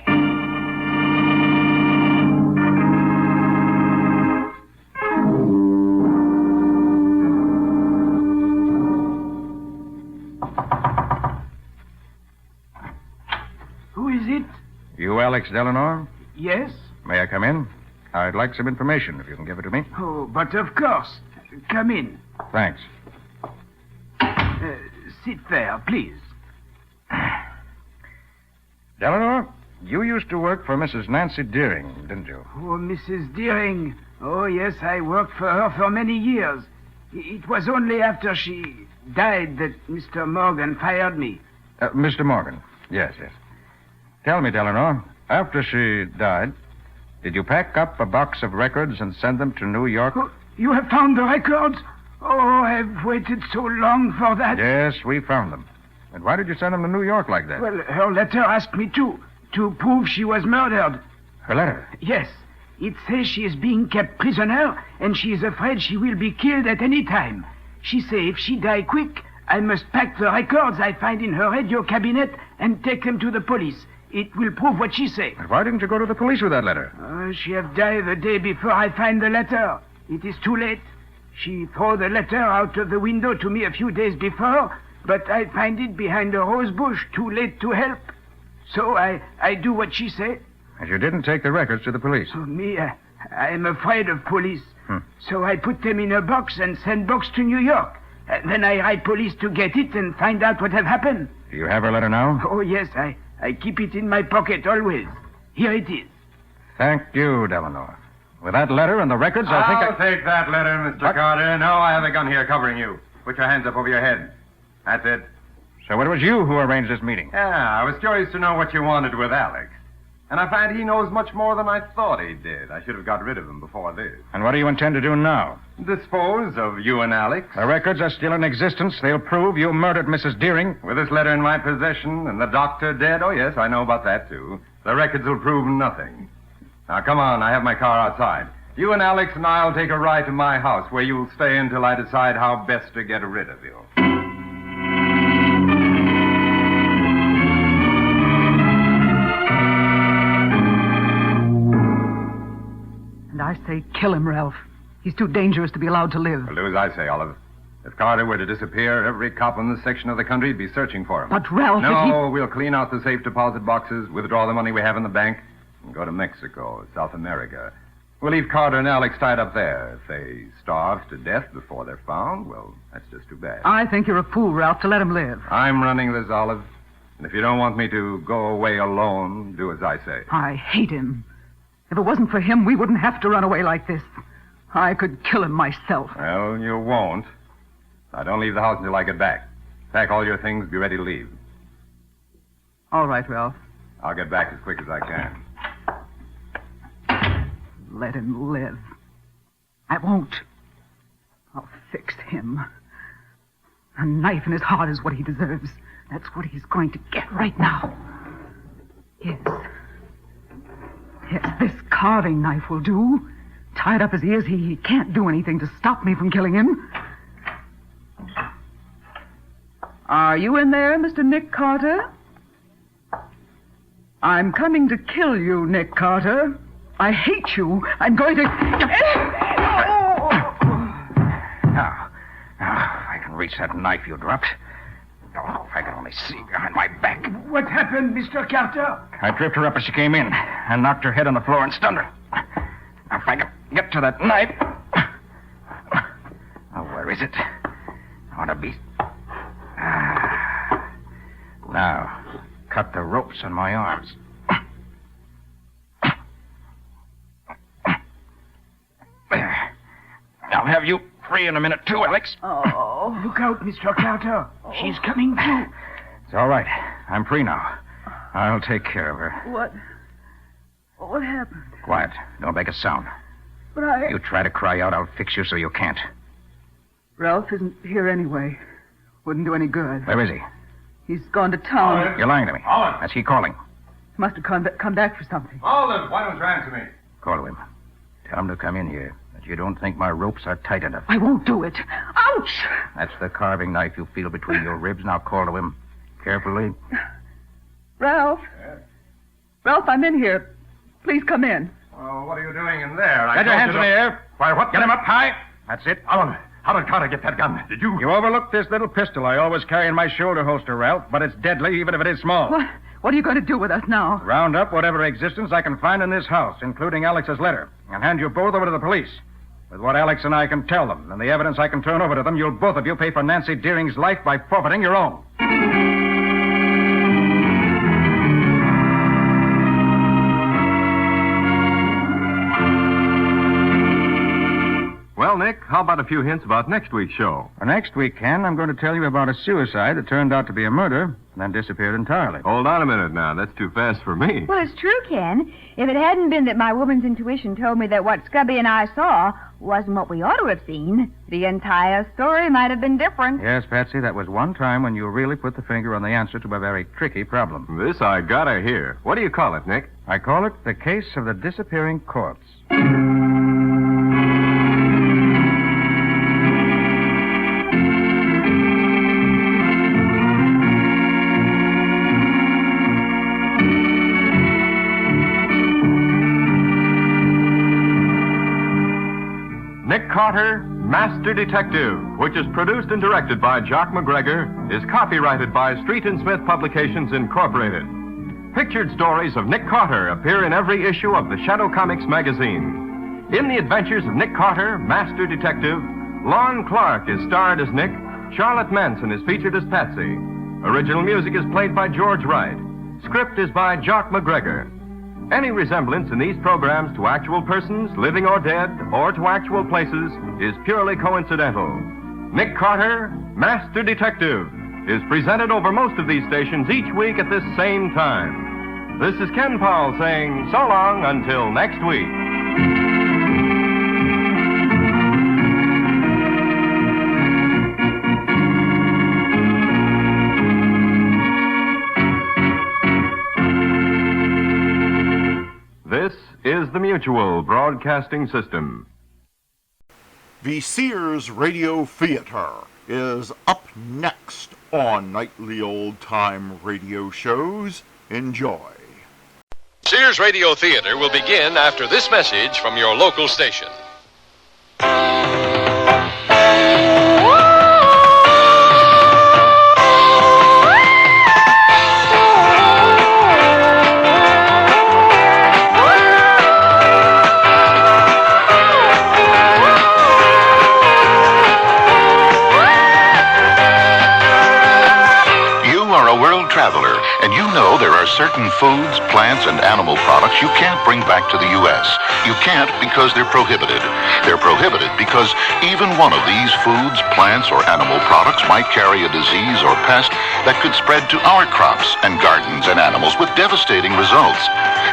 Who is it? You Alex Delano? Yes? May I come in? I'd like some information, if you can give it to me. Oh, but of course. Come in. Thanks. Sit there, please. Delano, You used to work for Mrs. Nancy Deering, didn't you? Oh, Mrs. Deering. Oh, yes, I worked for her for many years. It was only after she died that Mr. Morgan fired me. Mr. Morgan. Yes. Tell me, Eleanor, after she died, did you pack up a box of records and send them to New York? Oh, you have found the records? Oh, I've waited so long for that. Yes, we found them. And why did you send them to New York like that? Well, her letter asked me to prove she was murdered. Her letter? Yes. It says she is being kept prisoner, and she is afraid she will be killed at any time. She say if she die quick, I must pack the records I find in her radio cabinet and take them to the police. It will prove what she say. And why didn't you go to the police with that letter? She have died the day before I find the letter. It is too late. She throw the letter out of the window to me a few days before, but I find it behind a rose bush, too late to help. So I do what she say. And you didn't take the records to the police? Oh, me, I am afraid of police. So I put them in a box and send box to New York. Then I write police to get it and find out what have happened. Do you have her letter now? Oh, yes, I keep it in my pocket always. Here it is. Thank you, Eleanor. With that letter and the records, I'll take that letter, Mr. Carter. No, I have a gun here covering you. Put your hands up over your head. That's it. So it was you who arranged this meeting? Yeah, I was curious to know what you wanted with Alex. And I find he knows much more than I thought he did. I should have got rid of him before this. And what do you intend to do now? Dispose of you and Alex. The records are still in existence. They'll prove you murdered Mrs. Deering. With this letter in my possession and the doctor dead, oh, yes, I know about that, too. The records will prove nothing. Now, come on, I have my car outside. You and Alex and I'll take a ride to my house, where you'll stay until I decide how best to get rid of you. And I say kill him, Ralph. He's too dangerous to be allowed to live. Well, do as I say, Olive. If Carter were to disappear, every cop in this section of the country would be searching for him. But, Ralph, No, we'll clean out the safe deposit boxes, withdraw the money we have in the bank, and go to Mexico, South America. We'll leave Carter and Alex tied up there. If they starve to death before they're found, well, that's just too bad. I think you're a fool, Ralph, to let him live. I'm running this, Olive. And if you don't want me to go away alone, do as I say. I hate him. If it wasn't for him, we wouldn't have to run away like this. I could kill him myself. Well, you won't. Now, don't leave the house until I get back. Pack all your things, be ready to leave. All right, Ralph. I'll get back as quick as I can. Let him live. I won't. I'll fix him. A knife in his heart is what he deserves. That's what he's going to get right now. Yes. Yes, this carving knife will do. Tied up as he is, he can't do anything to stop me from killing him. Are you in there, Mr. Nick Carter? I'm coming to kill you, Nick Carter. I hate you. I'm going to... Now, if I can reach that knife you dropped. Oh, if I could only see behind my back. What happened, Mr. Carter? I tripped her up as she came in and knocked her head on the floor and stunned her. Now, if I could get to that knife... Oh, where is it? I want to be... Now, cut the ropes on my arms. There. I'll have you free in a minute, too, Alex. Oh, look out, Mr. Carter. She's coming too. It's all right. I'm free now. I'll take care of her. What happened? Quiet. Don't make a sound. But I... You try to cry out, I'll fix you so you can't. Ralph isn't here anyway. Wouldn't do any good. Where is he? He's gone to town. Olive. You're lying to me. Olive. That's he calling. He must have come back for something. Olive, why don't you answer me? Call to him. Tell him to come in here. That you don't think my ropes are tight enough. I won't do it. Ouch! That's the carving knife you feel between your ribs. Now call to him. Carefully. Ralph? Ralph, I'm in here. Please come in. Well, what are you doing in there? Get your hands in the air. Why, what? Get him up high. That's it. Olive, how did Carter get that gun? Did you? You overlooked this little pistol I always carry in my shoulder holster, Ralph, but it's deadly even if it is small. What are you going to do with us now? Round up whatever existence I can find in this house, including Alex's letter, and hand you both over to the police. With what Alex and I can tell them and the evidence I can turn over to them, you'll both of you pay for Nancy Deering's life by forfeiting your own. Nick, how about a few hints about next week's show? For next week, Ken, I'm going to tell you about a suicide that turned out to be a murder and then disappeared entirely. Hold on a minute now. That's too fast for me. Well, it's true, Ken. If it hadn't been that my woman's intuition told me that what Scubby and I saw wasn't what we ought to have seen, the entire story might have been different. Yes, Patsy, that was one time when you really put the finger on the answer to a very tricky problem. This I gotta hear. What do you call it, Nick? I call it the case of the disappearing corpse. Nick Carter, Master Detective, which is produced and directed by Jock McGregor, is copyrighted by Street and Smith Publications, Incorporated. Pictured stories of Nick Carter appear in every issue of the Shadow Comics magazine. In the adventures of Nick Carter, Master Detective, Lon Clark is starred as Nick, Charlotte Manson is featured as Patsy. Original music is played by George Wright. Script is by Jock McGregor. Any resemblance in these programs to actual persons, living or dead, or to actual places, is purely coincidental. Nick Carter, Master Detective, is presented over most of these stations each week at this same time. This is Ken Powell saying so long until next week. This is the Mutual Broadcasting System. The Sears Radio Theater is up next on Nightly Old-Time Radio Shows. Enjoy. Sears Radio Theater will begin after this message from your local station. Traveler, and you know there are certain foods, plants, and animal products you can't bring back to the U.S. You can't because they're prohibited. They're prohibited because even one of these foods, plants, or animal products might carry a disease or pest that could spread to our crops and gardens and animals with devastating results.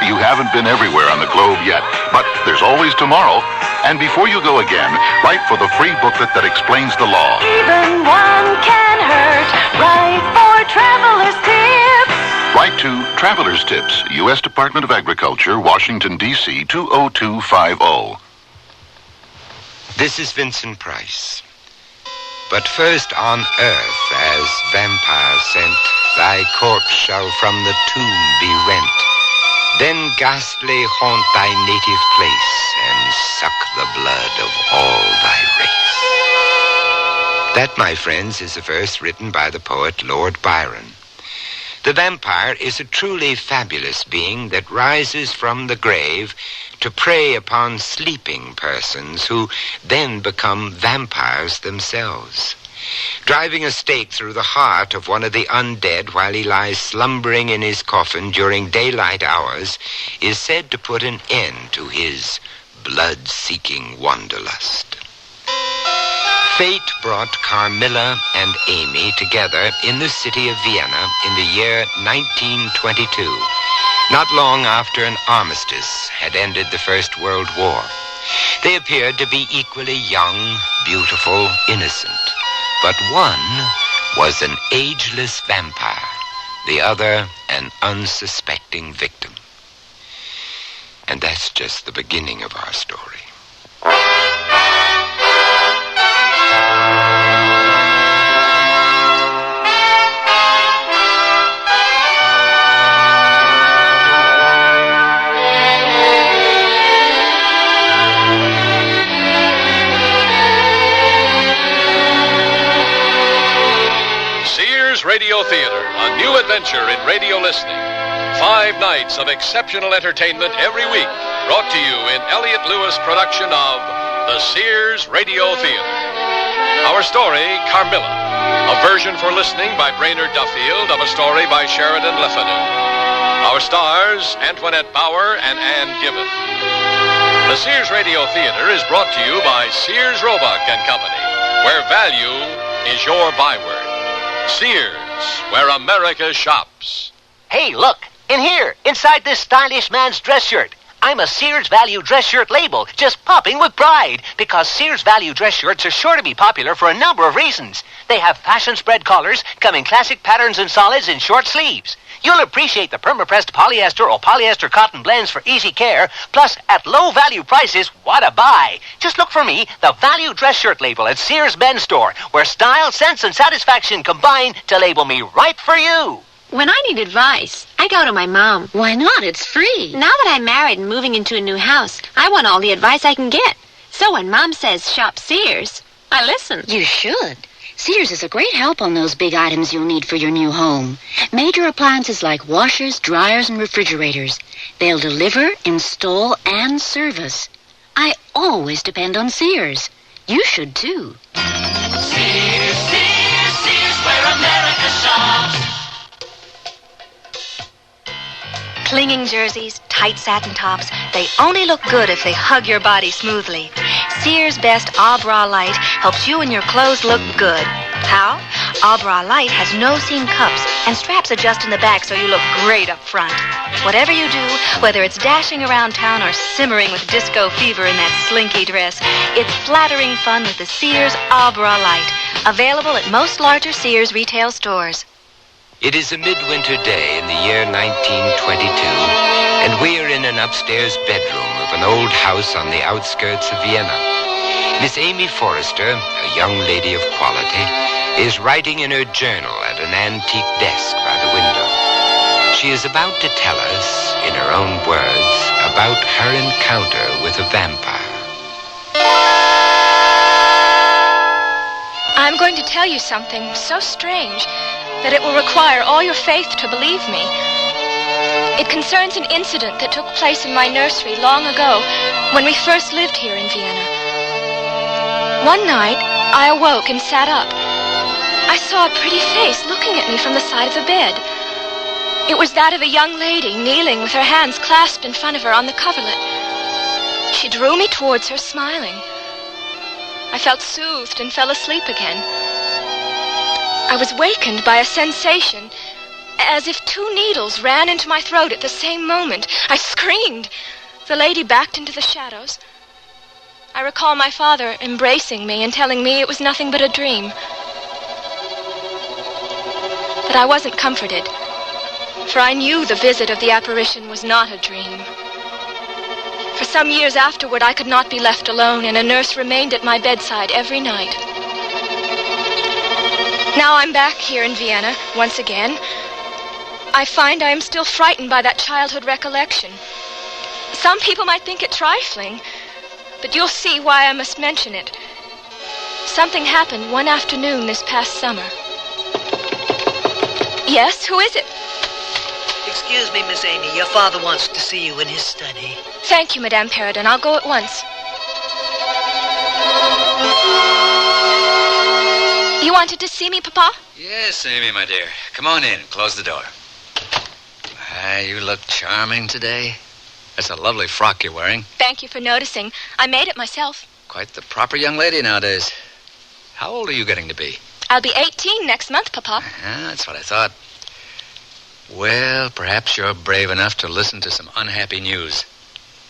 You haven't been everywhere on the globe yet, but there's always tomorrow. And before you go again, write for the free booklet that explains the law. Even one can hurt. Write for Traveler's Tips. Write to Traveler's Tips, U.S. Department of Agriculture, Washington, D.C. 20250. This is Vincent Price. But first on earth, as vampires sent, thy corpse shall from the tomb be rent. Then ghastly haunt thy native place, and suck the blood of all thy race. That, my friends, is a verse written by the poet Lord Byron. The vampire is a truly fabulous being that rises from the grave to prey upon sleeping persons who then become vampires themselves. Driving a stake through the heart of one of the undead while he lies slumbering in his coffin during daylight hours is said to put an end to his blood-seeking wanderlust. Fate brought Carmilla and Amy together in the city of Vienna in the year 1922, not long after an armistice had ended the First World War. They appeared to be equally young, beautiful, innocent. But one was an ageless vampire, the other an unsuspecting victim. And that's just the beginning of our story. Radio Theater, a new adventure in radio listening. 5 nights of exceptional entertainment every week, brought to you in Elliott Lewis production of the Sears Radio Theater. Our story, Carmilla, a version for listening by Brainerd Duffield of a story by Sheridan Le Fanu. Our stars, Antoinette Bauer and Ann Gibbons. The Sears Radio Theater is brought to you by Sears Roebuck and Company, where value is your byword. Sears, where America shops. Hey, look, in here, inside this stylish man's dress shirt. I'm a Sears Value dress shirt label, just popping with pride, because Sears Value dress shirts are sure to be popular for a number of reasons. They have fashion spread collars, come in classic patterns and solids and short sleeves. You'll appreciate the perma-pressed polyester or polyester cotton blends for easy care, plus at low value prices, what a buy. Just look for me, the Value dress shirt label at Sears Men's Store, where style, sense, and satisfaction combine to label me right for you. When I need advice, I go to my mom. Why not? It's free. Now that I'm married and moving into a new house, I want all the advice I can get. So when Mom says shop Sears, I listen. You should. Sears is a great help on those big items you'll need for your new home. Major appliances like washers, dryers, and refrigerators. They'll deliver, install, and service. I always depend on Sears. You should too. Sears, Sears, Sears, where America shops. Clinging jerseys, tight satin tops, they only look good if they hug your body smoothly. Sears Best A Bra Light helps you and your clothes look good. How? A Bra Light has no-seam cups, and straps adjust in the back so you look great up front. Whatever you do, whether it's dashing around town or simmering with disco fever in that slinky dress, it's flattering fun with the Sears A Bra Light. Available at most larger Sears retail stores. It is a midwinter day in the year 1922, and we are in an upstairs bedroom of an old house on the outskirts of Vienna. Miss Amy Forrester, a young lady of quality, is writing in her journal at an antique desk by the window. She is about to tell us, in her own words, about her encounter with a vampire. I'm going to tell you something so strange that it will require all your faith to believe me. It concerns an incident that took place in my nursery long ago when we first lived here in Vienna. One night, I awoke and sat up. I saw a pretty face looking at me from the side of the bed. It was that of a young lady kneeling with her hands clasped in front of her on the coverlet. She drew me towards her, smiling. I felt soothed and fell asleep again. I was wakened by a sensation, as if two needles ran into my throat at the same moment. I screamed. The lady backed into the shadows. I recall my father embracing me and telling me it was nothing but a dream. But I wasn't comforted, for I knew the visit of the apparition was not a dream. For some years afterward, I could not be left alone, and a nurse remained at my bedside every night. Now I'm back here in Vienna, once again. I find I am still frightened by that childhood recollection. Some people might think it trifling, but you'll see why I must mention it. Something happened one afternoon this past summer. Yes, who is it? Excuse me, Miss Amy. Your father wants to see you in his study. Thank you, Madame Perrodon. I'll go at once. You wanted to see me, Papa? Yes, Amy, my dear. Come on in. Close the door. You look charming today. That's a lovely frock you're wearing. Thank you for noticing. I made it myself. Quite the proper young lady nowadays. How old are you getting to be? I'll be 18 next month, Papa. Yeah, that's what I thought. Well, perhaps you're brave enough to listen to some unhappy news.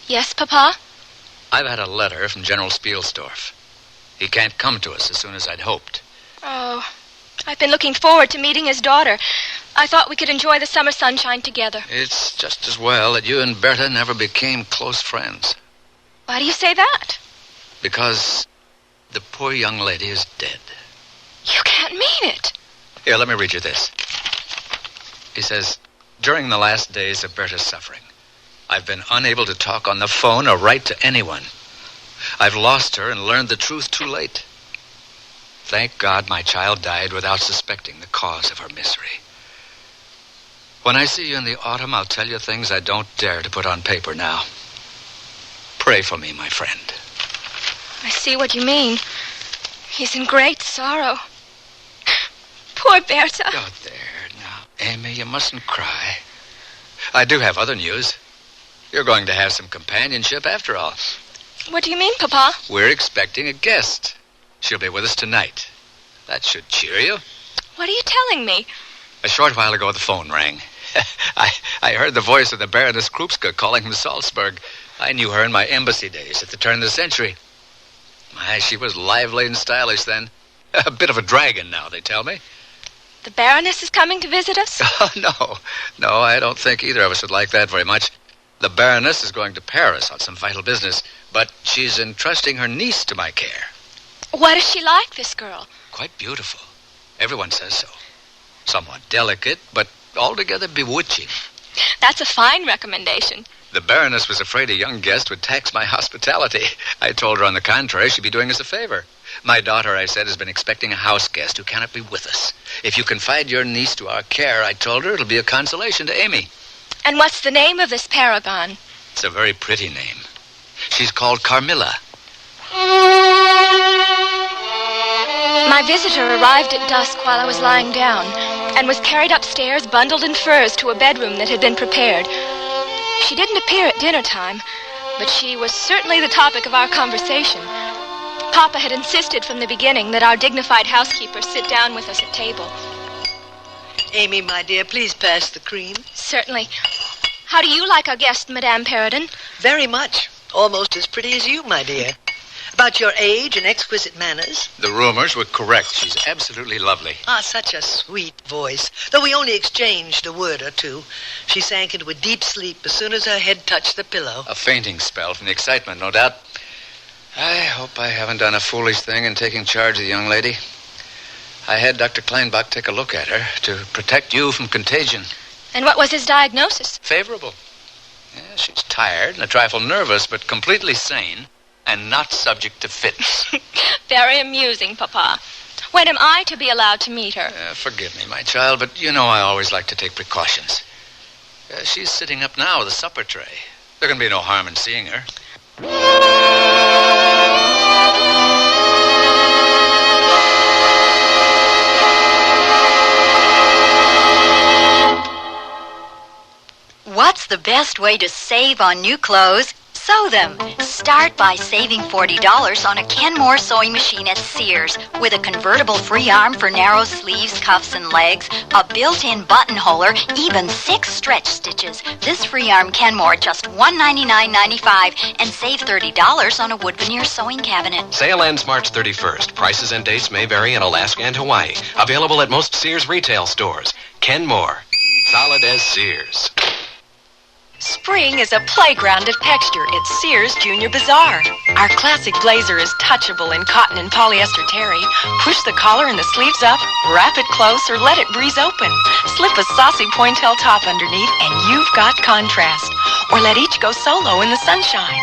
Yes, Papa? I've had a letter from General Spielsdorf. He can't come to us as soon as I'd hoped. Oh, I've been looking forward to meeting his daughter. I thought we could enjoy the summer sunshine together. It's just as well that you and Berta never became close friends. Why do you say that? Because the poor young lady is dead. You can't mean it. Here, let me read you this. He says, during the last days of Berta's suffering, I've been unable to talk on the phone or write to anyone. I've lost her and learned the truth too late. Thank God my child died without suspecting the cause of her misery. When I see you in the autumn, I'll tell you things I don't dare to put on paper now. Pray for me, my friend. I see what you mean. He's in great sorrow. Poor Berta. Oh, there now. Amy, you mustn't cry. I do have other news. You're going to have some companionship after all. What do you mean, Papa? We're expecting a guest. She'll be with us tonight. That should cheer you. What are you telling me? A short while ago, the phone rang. I heard the voice of the Baroness Krupska calling from Salzburg. I knew her in my embassy days at the turn of the century. She was lively and stylish then. A bit of a dragon now, they tell me. The Baroness is coming to visit us? Oh, no, I don't think either of us would like that very much. The Baroness is going to Paris on some vital business, but she's entrusting her niece to my care. What is she like, this girl? Quite beautiful. Everyone says so. Somewhat delicate, but altogether bewitching. That's a fine recommendation. The Baroness was afraid a young guest would tax my hospitality. I told her, on the contrary, she'd be doing us a favor. My daughter, I said, has been expecting a house guest who cannot be with us. If you confide your niece to our care, I told her, it'll be a consolation to Amy. And what's the name of this paragon? It's a very pretty name. She's called Carmilla. My visitor arrived at dusk while I was lying down and was carried upstairs, bundled in furs, to a bedroom that had been prepared. She didn't appear at dinner time, but she was certainly the topic of our conversation. Papa had insisted from the beginning that our dignified housekeeper sit down with us at table. Amy, my dear, please pass the cream. Certainly. How do you like our guest, Madame Perrodon? Very much. Almost as pretty as you, my dear. About your age and exquisite manners. The rumors were correct. She's absolutely lovely. Ah, such a sweet voice. Though we only exchanged a word or two. She sank into a deep sleep as soon as her head touched the pillow. A fainting spell from the excitement, no doubt. I hope I haven't done a foolish thing in taking charge of the young lady. I had Dr. Kleinbach take a look at her to protect you from contagion. And what was his diagnosis? Favorable. Yeah, she's tired and a trifle nervous, but completely sane and not subject to fits. Very amusing, Papa. When am I to be allowed to meet her? Forgive me, my child, but you know I always like to take precautions. She's sitting up now with a supper tray. There can be no harm in seeing her. What's the best way to save on new clothes? Sew them. Start by saving $40 on a Kenmore sewing machine at Sears with a convertible free arm for narrow sleeves, cuffs, and legs, a built-in buttonholer, even 6 stretch stitches. This free arm Kenmore just $199.95 and save $30 on a wood veneer sewing cabinet. Sale ends March 31st. Prices and dates may vary in Alaska and Hawaii. Available at most Sears retail stores. Kenmore. Solid as Sears. Spring is a playground of texture at Sears Junior Bazaar. Our classic blazer is touchable in cotton and polyester terry. Push the collar and the sleeves up, wrap it close, or let it breeze open. Slip a saucy pointelle top underneath, and you've got contrast. Or let each go solo in the sunshine.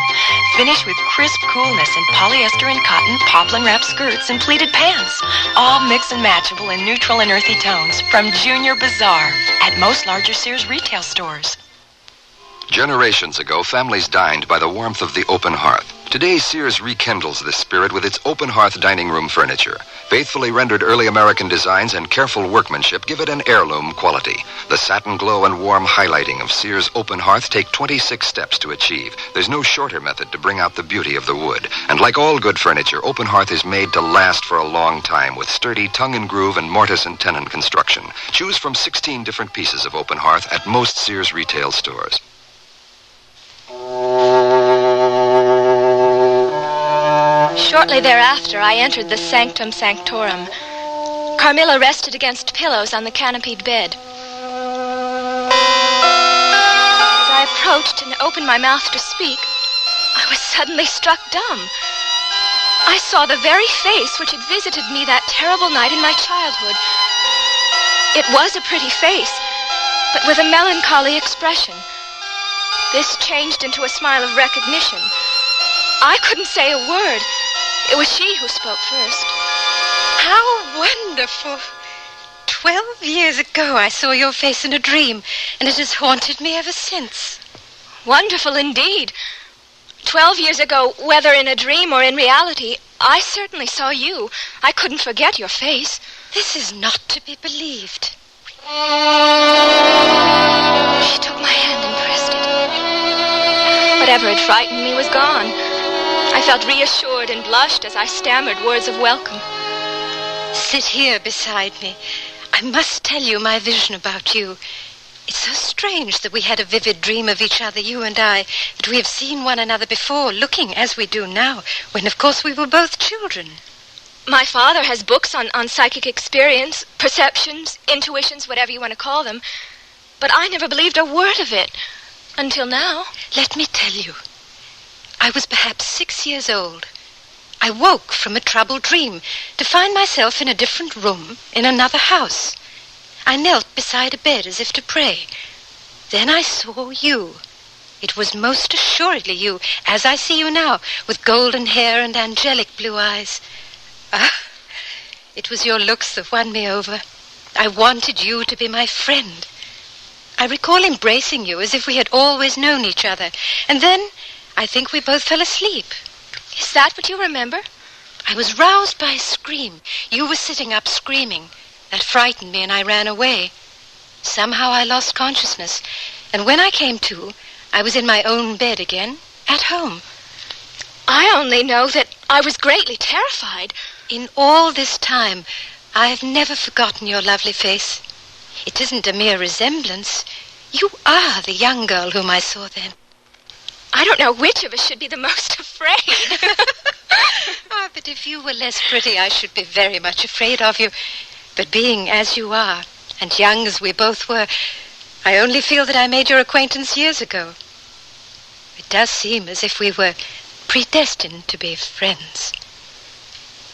Finish with crisp coolness in polyester and cotton, poplin wrap skirts, and pleated pants. All mix and matchable in neutral and earthy tones from Junior Bazaar at most larger Sears retail stores. Generations ago, families dined by the warmth of the open hearth. Today, Sears rekindles this spirit with its open hearth dining room furniture. Faithfully rendered early American designs and careful workmanship give it an heirloom quality. The satin glow and warm highlighting of Sears open hearth take 26 steps to achieve. There's no shorter method to bring out the beauty of the wood. And like all good furniture, open hearth is made to last for a long time with sturdy tongue and groove and mortise and tenon construction. Choose from 16 different pieces of open hearth at most Sears retail stores. Shortly thereafter, I entered the sanctum sanctorum. Carmilla rested against pillows on the canopied bed. As I approached and opened my mouth to speak, I was suddenly struck dumb. I saw the very face which had visited me that terrible night in my childhood. It was a pretty face, but with a melancholy expression. This changed into a smile of recognition. I couldn't say a word. It was she who spoke first. How wonderful. 12 years ago, I saw your face in a dream, and it has haunted me ever since. Wonderful indeed. 12 years ago, whether in a dream or in reality, I certainly saw you. I couldn't forget your face. This is not to be believed. She took my hand and pressed it. Whatever had frightened me was gone. I felt reassured and blushed as I stammered words of welcome. Sit here beside me. I must tell you my vision about you. It's so strange that we had a vivid dream of each other, you and I, that we have seen one another before, looking as we do now, when of course we were both children. My father has books on psychic experience, perceptions, intuitions, whatever you want to call them. But I never believed a word of it. Until now. Let me tell you. I was perhaps 6 years old. I woke from a troubled dream to find myself in a different room in another house. I knelt beside a bed as if to pray. Then I saw you. It was most assuredly you, as I see you now, with golden hair and angelic blue eyes. Ah, it was your looks that won me over. I wanted you to be my friend. I recall embracing you as if we had always known each other. And then I think we both fell asleep. Is that what you remember? I was roused by a scream. You were sitting up screaming. That frightened me and I ran away. Somehow I lost consciousness. And when I came to, I was in my own bed again, at home. I only know that I was greatly terrified. In all this time, I have never forgotten your lovely face. It isn't a mere resemblance. You are the young girl whom I saw then. I don't know which of us should be the most afraid. Ah, but if you were less pretty, I should be very much afraid of you. But being as you are, and young as we both were, I only feel that I made your acquaintance years ago. It does seem as if we were predestined to be friends.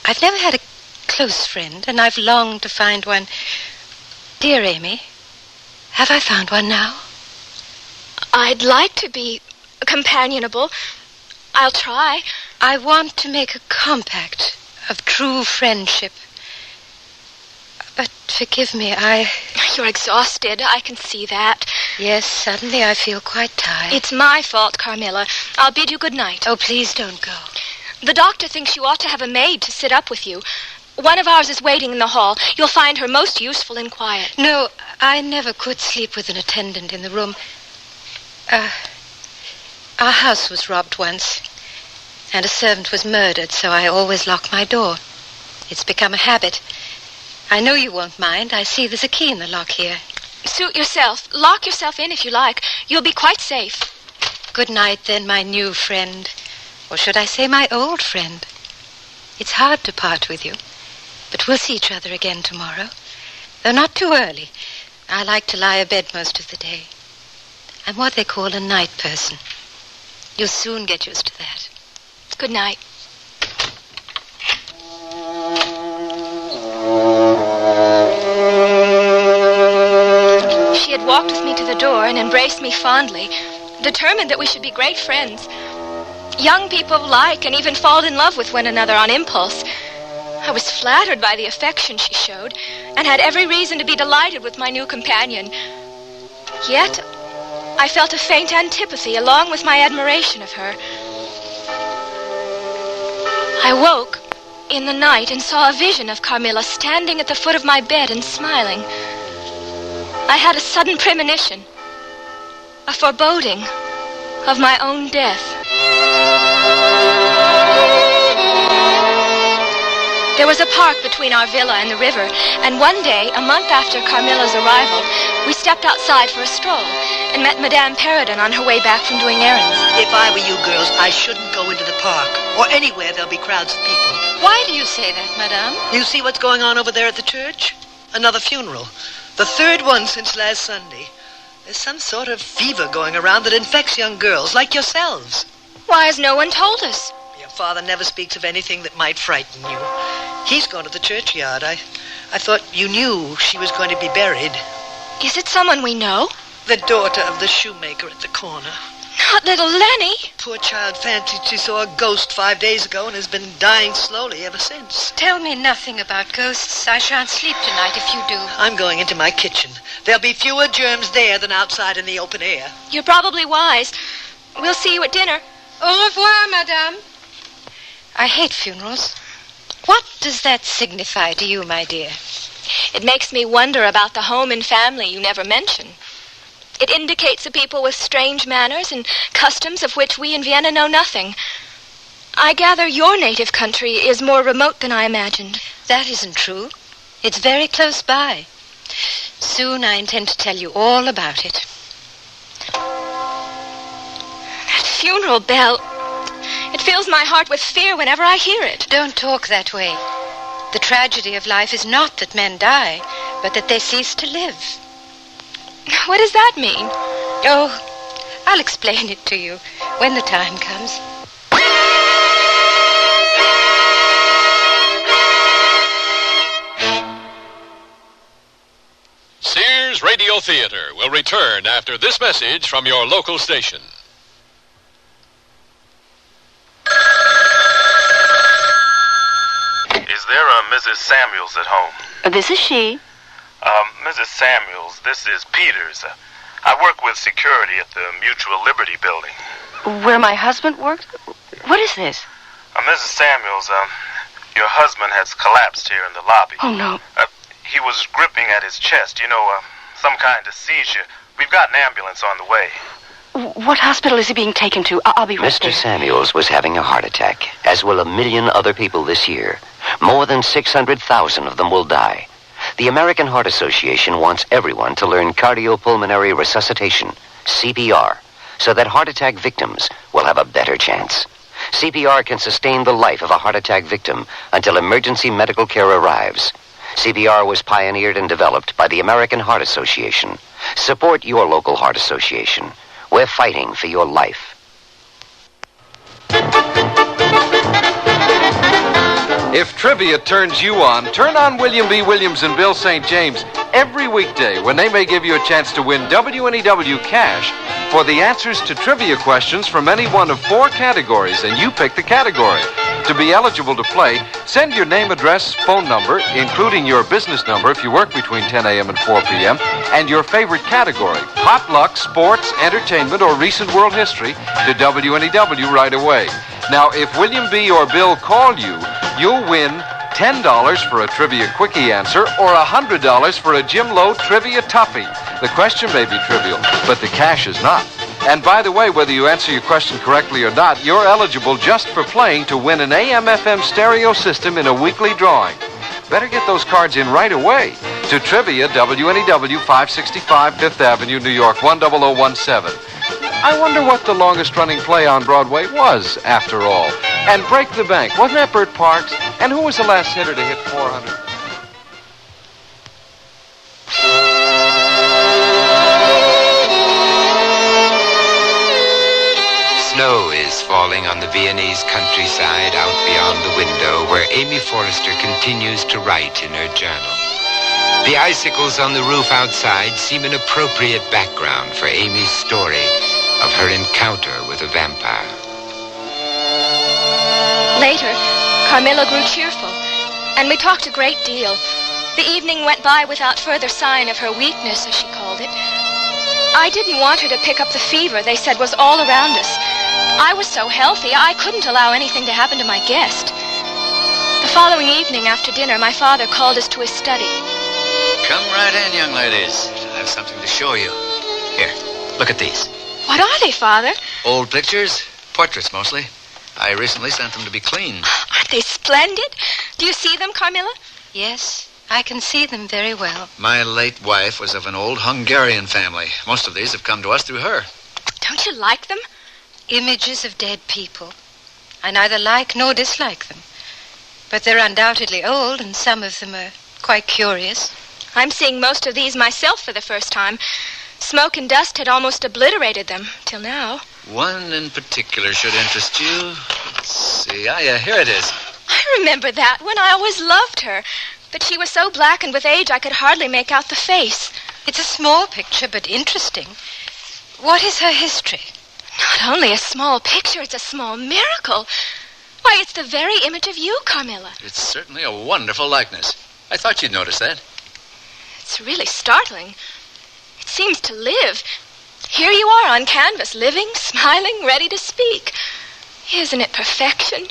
I've never had a close friend, and I've longed to find one. Dear Amy, have I found one now? I'd like to be companionable. I'll try. I want to make a compact of true friendship. But forgive me, You're exhausted. I can see that. Yes, suddenly I feel quite tired. It's my fault, Carmilla. I'll bid you good night. Oh, please don't go. The doctor thinks you ought to have a maid to sit up with you. One of ours is waiting in the hall. You'll find her most useful and quiet. No, I never could sleep with an attendant in the room. Our house was robbed once, and a servant was murdered, so I always lock my door. It's become a habit. I know you won't mind. I see there's a key in the lock here. Suit yourself. Lock yourself in if you like. You'll be quite safe. Good night, then, my new friend. Or should I say my old friend? It's hard to part with you, but we'll see each other again tomorrow. Though not too early. I like to lie abed most of the day. I'm what they call a night person. You'll soon get used to that. Good night. She had walked with me to the door and embraced me fondly, determined that we should be great friends. Young people like and even fall in love with one another on impulse. I was flattered by the affection she showed and had every reason to be delighted with my new companion. Yet, I felt a faint antipathy along with my admiration of her. I woke in the night and saw a vision of Carmilla standing at the foot of my bed and smiling. I had a sudden premonition, a foreboding of my own death. There was a park between our villa and the river, and one day, a month after Carmilla's arrival, we stepped outside for a stroll and met Madame Perrodon on her way back from doing errands. If I were you girls, I shouldn't go into the park, or anywhere there'll be crowds of people. Why do you say that, Madame? You see what's going on over there at the church? Another funeral. The third one since last Sunday. There's some sort of fever going around that infects young girls, like yourselves. Why has no one told us? Your father never speaks of anything that might frighten you. He's gone to the churchyard. I thought you knew she was going to be buried. Is it someone we know? The daughter of the shoemaker at the corner. Not little Lenny. Poor child fancied she saw a ghost 5 days ago and has been dying slowly ever since. Tell me nothing about ghosts. I shan't sleep tonight if you do. I'm going into my kitchen. There'll be fewer germs there than outside in the open air. You're probably wise. We'll see you at dinner. Au revoir, Madame. I hate funerals. What does that signify to you, my dear? It makes me wonder about the home and family you never mention. It indicates a people with strange manners and customs of which we in Vienna know nothing. I gather your native country is more remote than I imagined. That isn't true. It's very close by. Soon I intend to tell you all about it. That funeral bell. It fills my heart with fear whenever I hear it. Don't talk that way. The tragedy of life is not that men die, but that they cease to live. What does that mean? Oh, I'll explain it to you when the time comes. Sears Radio Theater will return after this message from your local station. Is there a Mrs. Samuels at home? This is she. Mrs. Samuels, this is Peters. I work with security at the Mutual Liberty Building. Where my husband works? What is this? Mrs. Samuels, your husband has collapsed here in the lobby. Oh, no. He was gripping at his chest, some kind of seizure. We've got an ambulance on the way. What hospital is he being taken to? I'll be right there. Mr. Samuels was having a heart attack, as will 1 million other people this year. More than 600,000 of them will die. The American Heart Association wants everyone to learn cardiopulmonary resuscitation, CPR, so that heart attack victims will have a better chance. CPR can sustain the life of a heart attack victim until emergency medical care arrives. CPR was pioneered and developed by the American Heart Association. Support your local heart association. We're fighting for your life. If trivia turns you on, turn on William B. Williams and Bill St. James every weekday when they may give you a chance to win WNEW cash for the answers to trivia questions from any one of 4 categories, and you pick the category. To be eligible to play, send your name, address, phone number, including your business number if you work between 10 a.m. and 4 p.m., and your favorite category, potluck, sports, entertainment, or recent world history, to WNEW right away. Now, if William B. or Bill call you, you'll win $10 for a Trivia Quickie answer or $100 for a Jim Lowe Trivia Toughie. The question may be trivial, but the cash is not. And by the way, whether you answer your question correctly or not, you're eligible just for playing to win an AM/FM stereo system in a weekly drawing. Better get those cards in right away to Trivia, WNEW 565 5th Avenue, New York 10017. I wonder what the longest-running play on Broadway was, after all. And Break the Bank, wasn't that Burt Parks? And who was the last hitter to hit 400? Snow is falling on the Viennese countryside out beyond the window where Amy Forrester continues to write in her journal. The icicles on the roof outside seem an appropriate background for Amy's story of her encounter with a vampire. Later, Carmilla grew cheerful, and we talked a great deal. The evening went by without further sign of her weakness, as she called it. I didn't want her to pick up the fever they said was all around us. I was so healthy, I couldn't allow anything to happen to my guest. The following evening after dinner, my father called us to his study. Come right in, young ladies. I have something to show you. Here, look at these. What are they, Father? Old pictures, portraits mostly. I recently sent them to be cleaned. Aren't they splendid? Do you see them, Carmilla? Yes, I can see them very well. My late wife was of an old Hungarian family. Most of these have come to us through her. Don't you like them? Images of dead people. I neither like nor dislike them. But they're undoubtedly old, and some of them are quite curious. I'm seeing most of these myself for the first time. Smoke and dust had almost obliterated them, till now. One in particular should interest you. Let's see. Here it is. I remember that one. I always loved her. But she was so blackened with age I could hardly make out the face. It's a small picture, but interesting. What is her history? Not only a small picture, it's a small miracle. Why, it's the very image of you, Carmilla. It's certainly a wonderful likeness. I thought you'd notice that. It's really startling. It seems to live. Here you are on canvas, living, smiling, ready to speak. Isn't it perfection?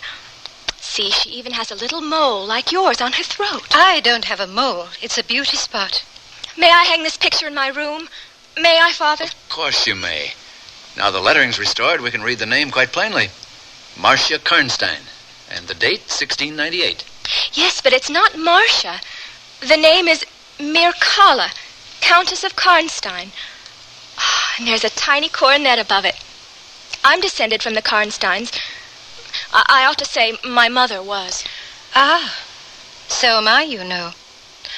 See, she even has a little mole like yours on her throat. I don't have a mole. It's a beauty spot. May I hang this picture in my room? May I, Father? Of course you may. Now the lettering's restored, we can read the name quite plainly. Marcia Karnstein. And the date, 1698. Yes, but it's not Marcia. The name is Mircalla, Countess of Karnstein. And there's a tiny coronet above it. I'm descended from the Karnsteins. I ought to say my mother was. Ah, so am I, you know.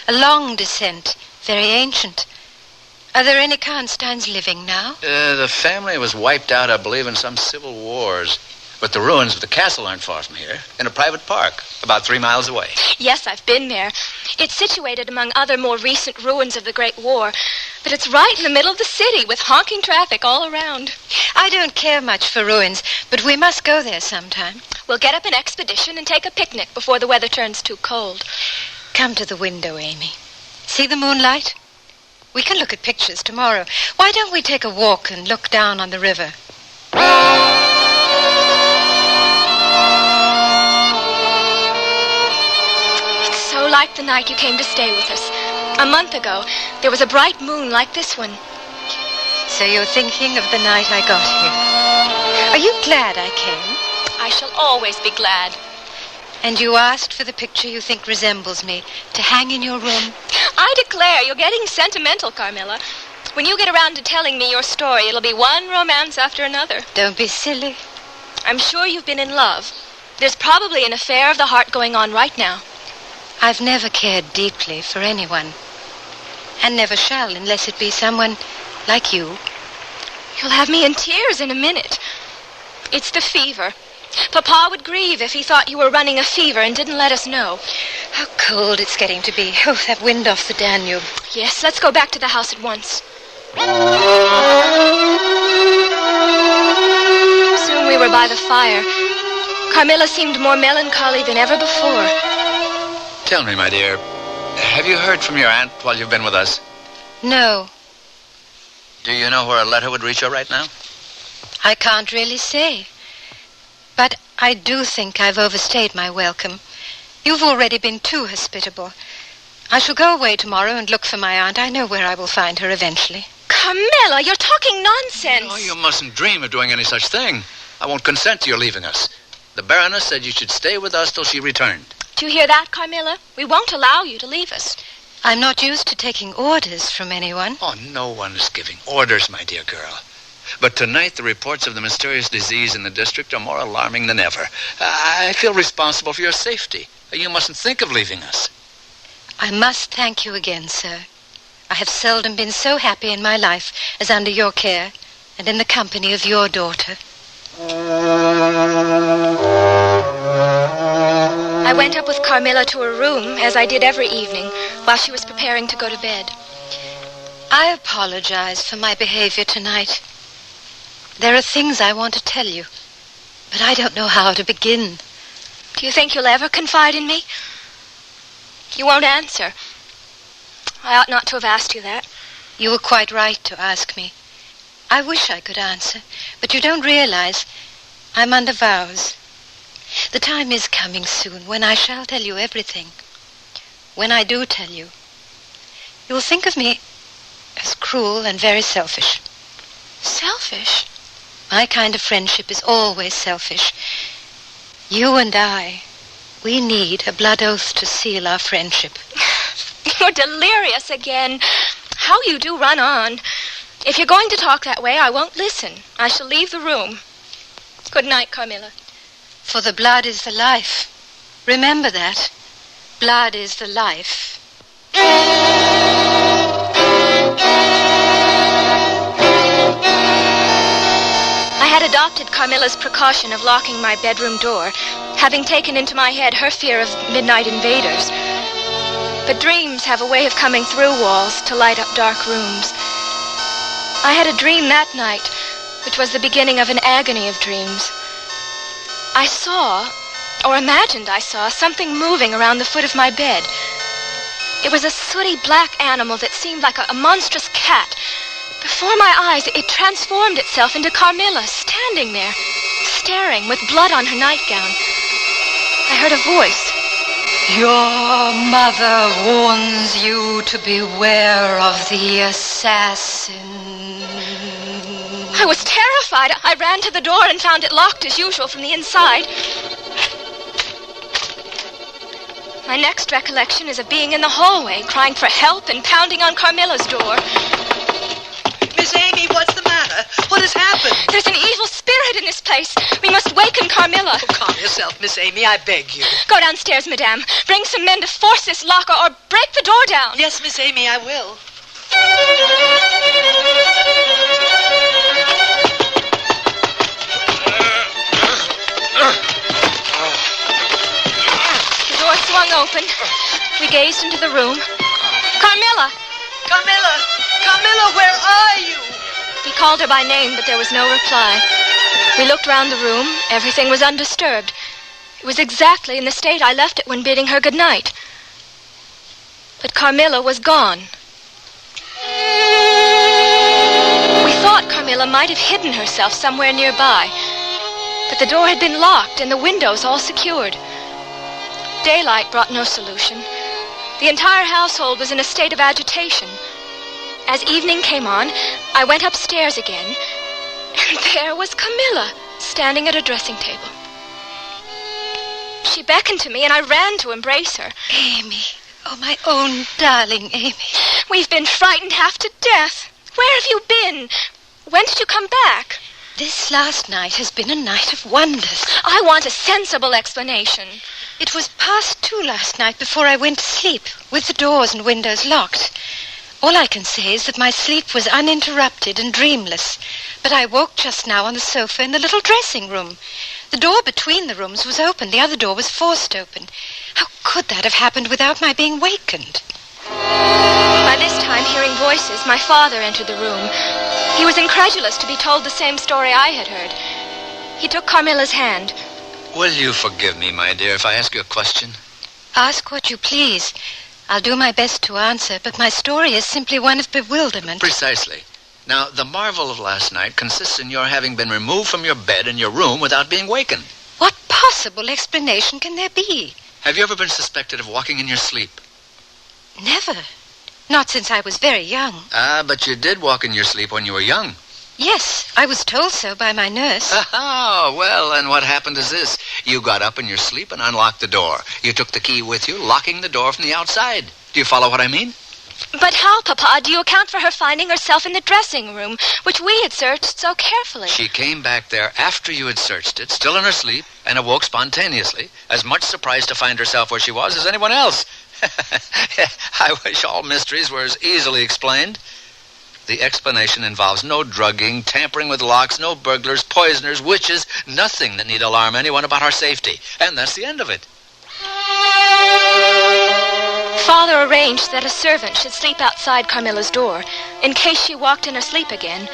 A long descent, very ancient. Are there any Karnsteins living now? The family was wiped out, I believe, in some civil wars. But the ruins of the castle aren't far from here, in a private park, about 3 miles away. Yes, I've been there. It's situated among other more recent ruins of the Great War, but it's right in the middle of the city with honking traffic all around. I don't care much for ruins, but we must go there sometime. We'll get up an expedition and take a picnic before the weather turns too cold. Come to the window, Amy. See the moonlight? We can look at pictures tomorrow. Why don't we take a walk and look down on the river? So like the night you came to stay with us. A month ago, there was a bright moon like this one. So you're thinking of the night I got here. Are you glad I came? I shall always be glad. And you asked for the picture you think resembles me to hang in your room? I declare, you're getting sentimental, Carmilla. When you get around to telling me your story, it'll be one romance after another. Don't be silly. I'm sure you've been in love. There's probably an affair of the heart going on right now. I've never cared deeply for anyone. And never shall unless it be someone like you. You'll have me in tears in a minute. It's the fever. Papa would grieve if he thought you were running a fever and didn't let us know. How cold it's getting to be. Oh, that wind off the Danube. Yes, let's go back to the house at once. Soon we were by the fire. Carmilla seemed more melancholy than ever before. Tell me, my dear, have you heard from your aunt while you've been with us? No. Do you know where a letter would reach her right now? I can't really say. But I do think I've overstayed my welcome. You've already been too hospitable. I shall go away tomorrow and look for my aunt. I know where I will find her eventually. Carmilla, you're talking nonsense. No, you mustn't dream of doing any such thing. I won't consent to your leaving us. The Baroness said you should stay with us till she returned. Do you hear that, Carmilla? We won't allow you to leave us. I'm not used to taking orders from anyone. Oh, no one is giving orders, my dear girl. But tonight, the reports of the mysterious disease in the district are more alarming than ever. I feel responsible for your safety. You mustn't think of leaving us. I must thank you again, sir. I have seldom been so happy in my life as under your care and in the company of your daughter. I went up with Carmilla to her room, as I did every evening, while she was preparing to go to bed. I apologize for my behavior tonight. There are things I want to tell you, but I don't know how to begin. Do you think you'll ever confide in me? You won't answer. I ought not to have asked you that. You were quite right to ask me. I wish I could answer, but you don't realize I'm under vows. The time is coming soon when I shall tell you everything. When I do tell you, you'll think of me as cruel and very selfish. Selfish? My kind of friendship is always selfish. You and I, we need a blood oath to seal our friendship. You're delirious again. How you do run on. If you're going to talk that way, I won't listen. I shall leave the room. Good night, Carmilla. For the blood is the life. Remember that. Blood is the life. I had adopted Carmilla's precaution of locking my bedroom door, having taken into my head her fear of midnight invaders. But dreams have a way of coming through walls to light up dark rooms. I had a dream that night, which was the beginning of an agony of dreams. I saw, or imagined I saw, something moving around the foot of my bed. It was a sooty black animal that seemed like a monstrous cat. Before my eyes, it transformed itself into Carmilla, standing there, staring with blood on her nightgown. I heard a voice. Your mother warns you to beware of the assassin. I was terrified. I ran to the door and found it locked as usual from the inside. My next recollection is of being in the hallway, crying for help and pounding on Carmilla's door. Miss Amy, what's the matter? What has happened? There's an evil spirit in this place. We must waken Carmilla. Oh, calm yourself, Miss Amy, I beg you. Go downstairs, madame. Bring some men to force this lock or break the door down. Yes, Miss Amy, I will. The door swung open. We gazed into the room. Carmilla! Carmilla! Carmilla, where are you? We called her by name, but there was no reply. We looked round the room. Everything was undisturbed. It was exactly in the state I left it when bidding her good night. But Carmilla was gone. We thought Carmilla might have hidden herself somewhere nearby. But the door had been locked and the windows all secured. Daylight brought no solution. The entire household was in a state of agitation. As evening came on, I went upstairs again, and there was Carmilla, standing at her dressing table. She beckoned to me, and I ran to embrace her. Amy. Oh, my own darling Amy. We've been frightened half to death. Where have you been? When did you come back? This last night has been a night of wonders. I want a sensible explanation. It was past 2 last night before I went to sleep, with the doors and windows locked. All I can say is that my sleep was uninterrupted and dreamless, but I woke just now on the sofa in the little dressing room. The door between the rooms was open. The other door was forced open. How could that have happened without my being wakened? By this time, hearing voices, my father entered the room. He was incredulous to be told the same story I had heard. He took Carmilla's hand. Will you forgive me, my dear, if I ask you a question? Ask what you please. I'll do my best to answer, but my story is simply one of bewilderment. Precisely. Now, the marvel of last night consists in your having been removed from your bed in your room without being wakened. What possible explanation can there be? Have you ever been suspected of walking in your sleep? Never. Not since I was very young. Ah, but you did walk in your sleep when you were young. Yes, I was told so by my nurse. Oh, well, and what happened is this. You got up in your sleep and unlocked the door. You took the key with you, locking the door from the outside. Do you follow what I mean? But how, Papa, do you account for her finding herself in the dressing room, which we had searched so carefully? She came back there after you had searched it, still in her sleep, and awoke spontaneously, as much surprised to find herself where she was as anyone else. I wish all mysteries were as easily explained. The explanation involves no drugging, tampering with locks, no burglars, poisoners, witches, nothing that need alarm anyone about our safety. And that's the end of it. Father arranged that a servant should sleep outside Carmilla's door, in case she walked in her sleep again.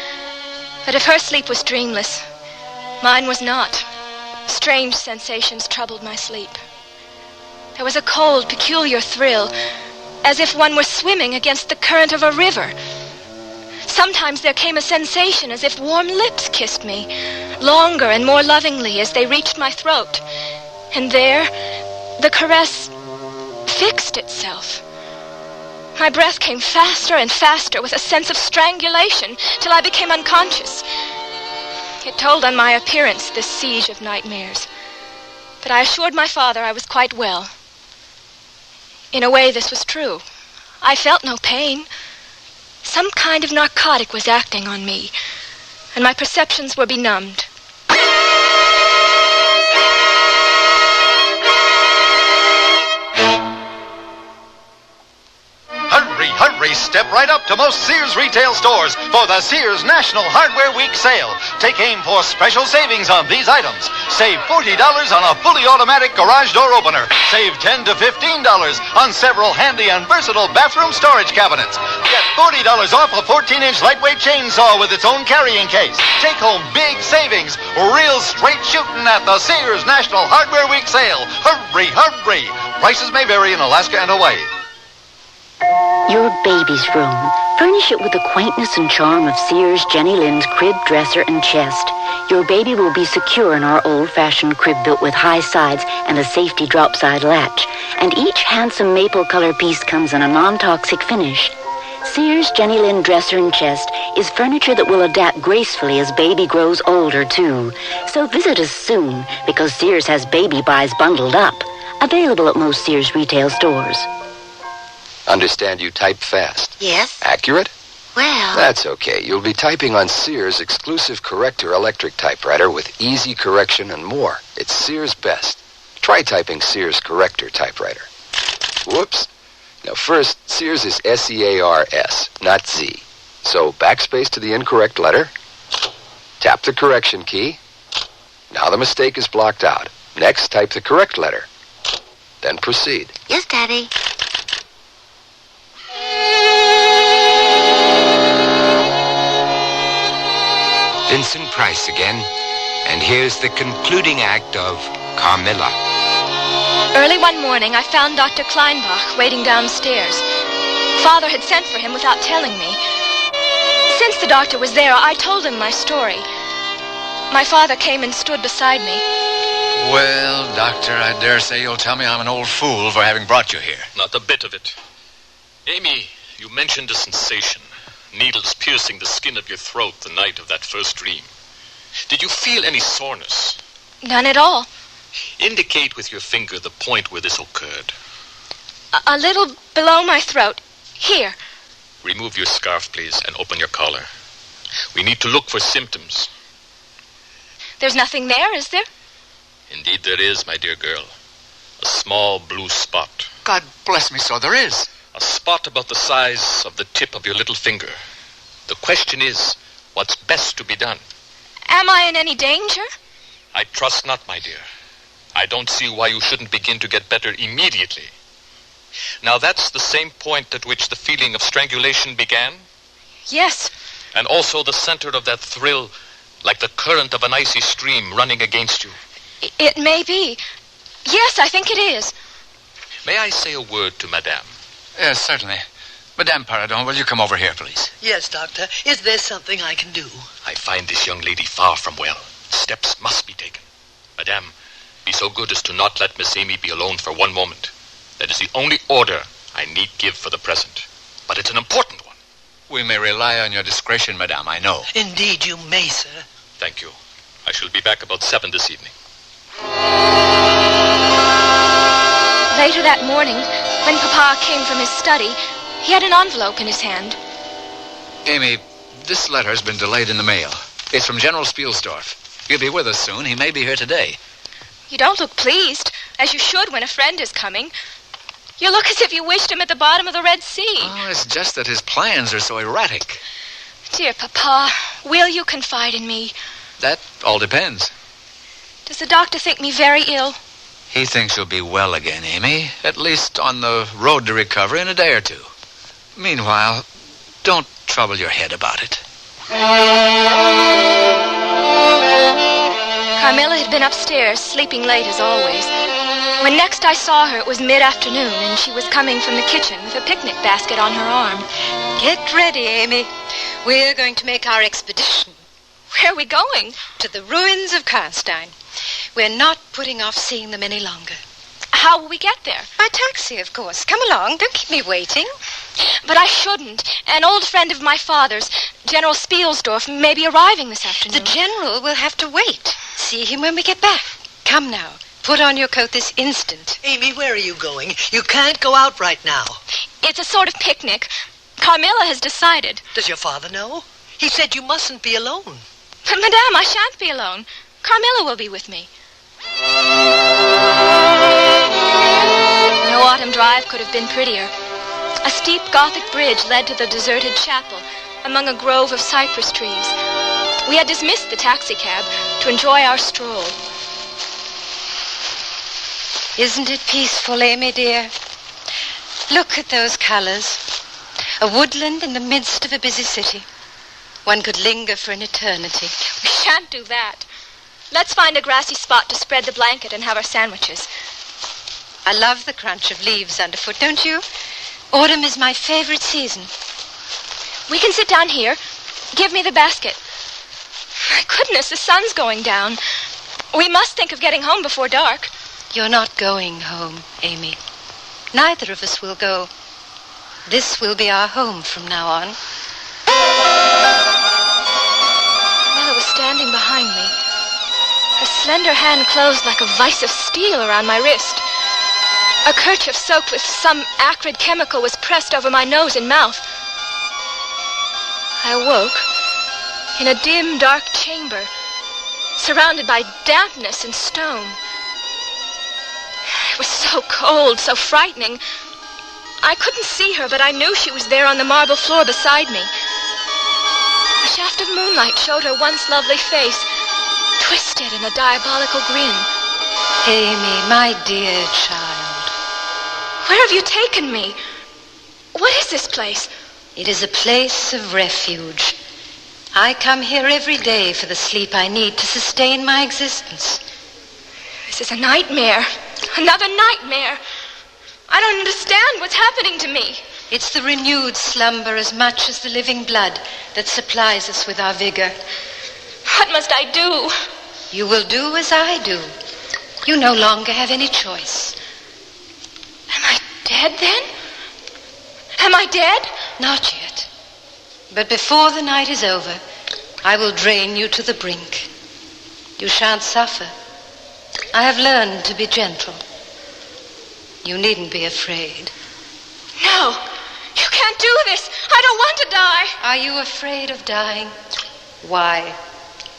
But if her sleep was dreamless, mine was not. Strange sensations troubled my sleep. There was a cold, peculiar thrill, as if one were swimming against the current of a river. Sometimes there came a sensation as if warm lips kissed me, longer and more lovingly as they reached my throat. And there, the caress fixed itself. My breath came faster and faster with a sense of strangulation till I became unconscious. It told on my appearance, this siege of nightmares. But I assured my father I was quite well. In a way, this was true. I felt no pain. Some kind of narcotic was acting on me, and my perceptions were benumbed. Hurry, step right up to most Sears retail stores for the Sears National Hardware Week sale. Take aim for special savings on these items. Save $40 on a fully automatic garage door opener. Save $10 to $15 on several handy and versatile bathroom storage cabinets. Get $40 off a 14-inch lightweight chainsaw with its own carrying case. Take home big savings, real straight shooting at the Sears National Hardware Week sale. Hurry. Prices may vary in Alaska and Hawaii. Your baby's room. Furnish it with the quaintness and charm of Sears Jenny Lind's crib, dresser, and chest. Your baby will be secure in our old-fashioned crib built with high sides and a safety drop-side latch. And each handsome maple color piece comes in a non-toxic finish. Sears Jenny Lind dresser and chest is furniture that will adapt gracefully as baby grows older, too. So visit us soon, because Sears has baby buys bundled up. Available at most Sears retail stores. Understand you type fast. Yes? Accurate? Well... That's okay. You'll be typing on Sears' exclusive Corrector electric typewriter with easy correction and more. It's Sears' best. Try typing Sears Corrector typewriter. Whoops. Now first, Sears is S-E-A-R-S, not Z. So backspace to the incorrect letter. Tap the correction key. Now the mistake is blocked out. Next, type the correct letter. Then proceed. Yes, Daddy. Vincent Price again. And here's the concluding act of Carmilla. Early one morning, I found Dr. Kleinbach waiting downstairs. Father had sent for him without telling me. Since the doctor was there, I told him my story. My father came and stood beside me. Well, Doctor, I dare say you'll tell me I'm an old fool for having brought you here. Not a bit of it. Amy, you mentioned a sensation. Needles piercing the skin of your throat the night of that first dream. Did you feel any soreness? None at all. Indicate with your finger the point where this occurred. A little below my throat. Here. Remove your scarf, please, and open your collar. We need to look for symptoms. There's nothing there, is there? Indeed there is, my dear girl. A small blue spot. God bless me, so there is. A spot about the size of the tip of your little finger. The question is, what's best to be done? Am I in any danger? I trust not, my dear. I don't see why you shouldn't begin to get better immediately. Now, that's the same point at which the feeling of strangulation began? Yes. And also the center of that thrill, like the current of an icy stream running against you. It may be. Yes, I think it is. May I say a word to Madame? Yes, certainly. Madame Paradon, will you come over here, please? Yes, Doctor. Is there something I can do? I find this young lady far from well. Steps must be taken. Madame, be so good as to not let Miss Amy be alone for one moment. That is the only order I need give for the present. But it's an important one. We may rely on your discretion, Madame, I know. Indeed, you may, sir. Thank you. I shall be back about 7 this evening. Later that morning, when Papa came from his study, he had an envelope in his hand. Amy, this letter has been delayed in the mail. It's from General Spielsdorf. He'll be with us soon. He may be here today. You don't look pleased, as you should when a friend is coming. You look as if you wished him at the bottom of the Red Sea. Oh, it's just that his plans are so erratic. Dear Papa, will you confide in me? That all depends. Does the doctor think me very ill? He thinks you'll be well again, Amy. At least on the road to recovery in a day or two. Meanwhile, don't trouble your head about it. Carmilla had been upstairs, sleeping late as always. When next I saw her, it was mid-afternoon, and she was coming from the kitchen with a picnic basket on her arm. Get ready, Amy. We're going to make our expedition. Where are we going? To the ruins of Karnstein. We're not putting off seeing them any longer. How will we get there? By taxi, of course. Come along. Don't keep me waiting. But I shouldn't. An old friend of my father's, General Spielsdorf, may be arriving this afternoon. The general will have to wait. See him when we get back. Come now. Put on your coat this instant. Amy, where are you going? You can't go out right now. It's a sort of picnic. Carmilla has decided. Does your father know? He said you mustn't be alone. But, Madame, I shan't be alone. Carmilla will be with me. No autumn drive could have been prettier. A steep Gothic bridge led to the deserted chapel among a grove of cypress trees. We had dismissed the taxicab to enjoy our stroll. Isn't it peaceful, Amy, dear? Look at those colors. A woodland in the midst of a busy city. One could linger for an eternity. We shan't do that. Let's find a grassy spot to spread the blanket and have our sandwiches. I love the crunch of leaves underfoot, don't you? Autumn is my favorite season. We can sit down here. Give me the basket. My goodness, the sun's going down. We must think of getting home before dark. You're not going home, Amy. Neither of us will go. This will be our home from now on. Mother was standing behind me. Her slender hand closed like a vice of steel around my wrist. A kerchief soaked with some acrid chemical was pressed over my nose and mouth. I awoke in a dim, dark chamber, surrounded by dampness and stone. It was so cold, so frightening. I couldn't see her, but I knew she was there on the marble floor beside me. A shaft of moonlight showed her once lovely face, twisted in a diabolical grin. Amy, my dear child. Where have you taken me? What is this place? It is a place of refuge. I come here every day for the sleep I need to sustain my existence. This is a nightmare. Another nightmare. I don't understand what's happening to me. It's the renewed slumber as much as the living blood that supplies us with our vigor. What must I do? You will do as I do. You no longer have any choice. Am I dead then? Am I dead? Not yet. But before the night is over, I will drain you to the brink. You shan't suffer. I have learned to be gentle. You needn't be afraid. No, you can't do this. I don't want to die. Are you afraid of dying? Why,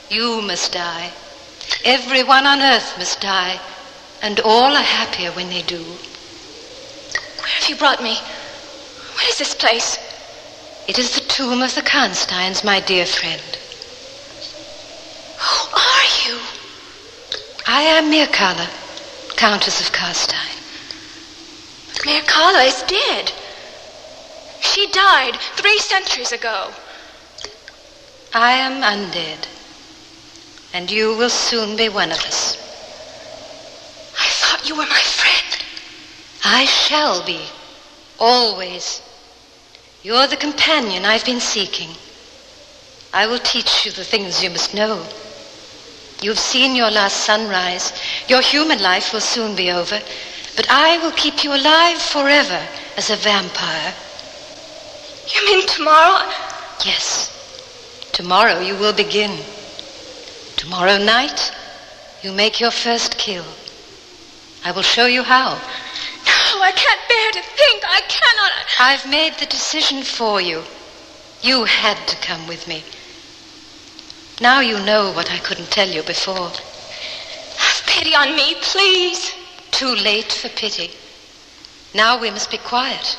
you must die. Everyone on earth must die, and all are happier when they do. Where have you brought me? What is this place? It is the tomb of the Karnsteins, my dear friend. Who are you? I am Mircalla, Countess of Karnstein. Mircalla is dead. She died 3 centuries ago. I am undead, and you will soon be one of us. I thought you were my friend. I shall be, always. You're the companion I've been seeking. I will teach you the things you must know. You've seen your last sunrise. Your human life will soon be over, but I will keep you alive forever as a vampire. You mean tomorrow? Yes. Tomorrow you will begin. Tomorrow night, you make your first kill. I will show you how. No, I can't bear to think. I cannot. I've made the decision for you. You had to come with me. Now you know what I couldn't tell you before. Have pity on me, please. Too late for pity. Now we must be quiet.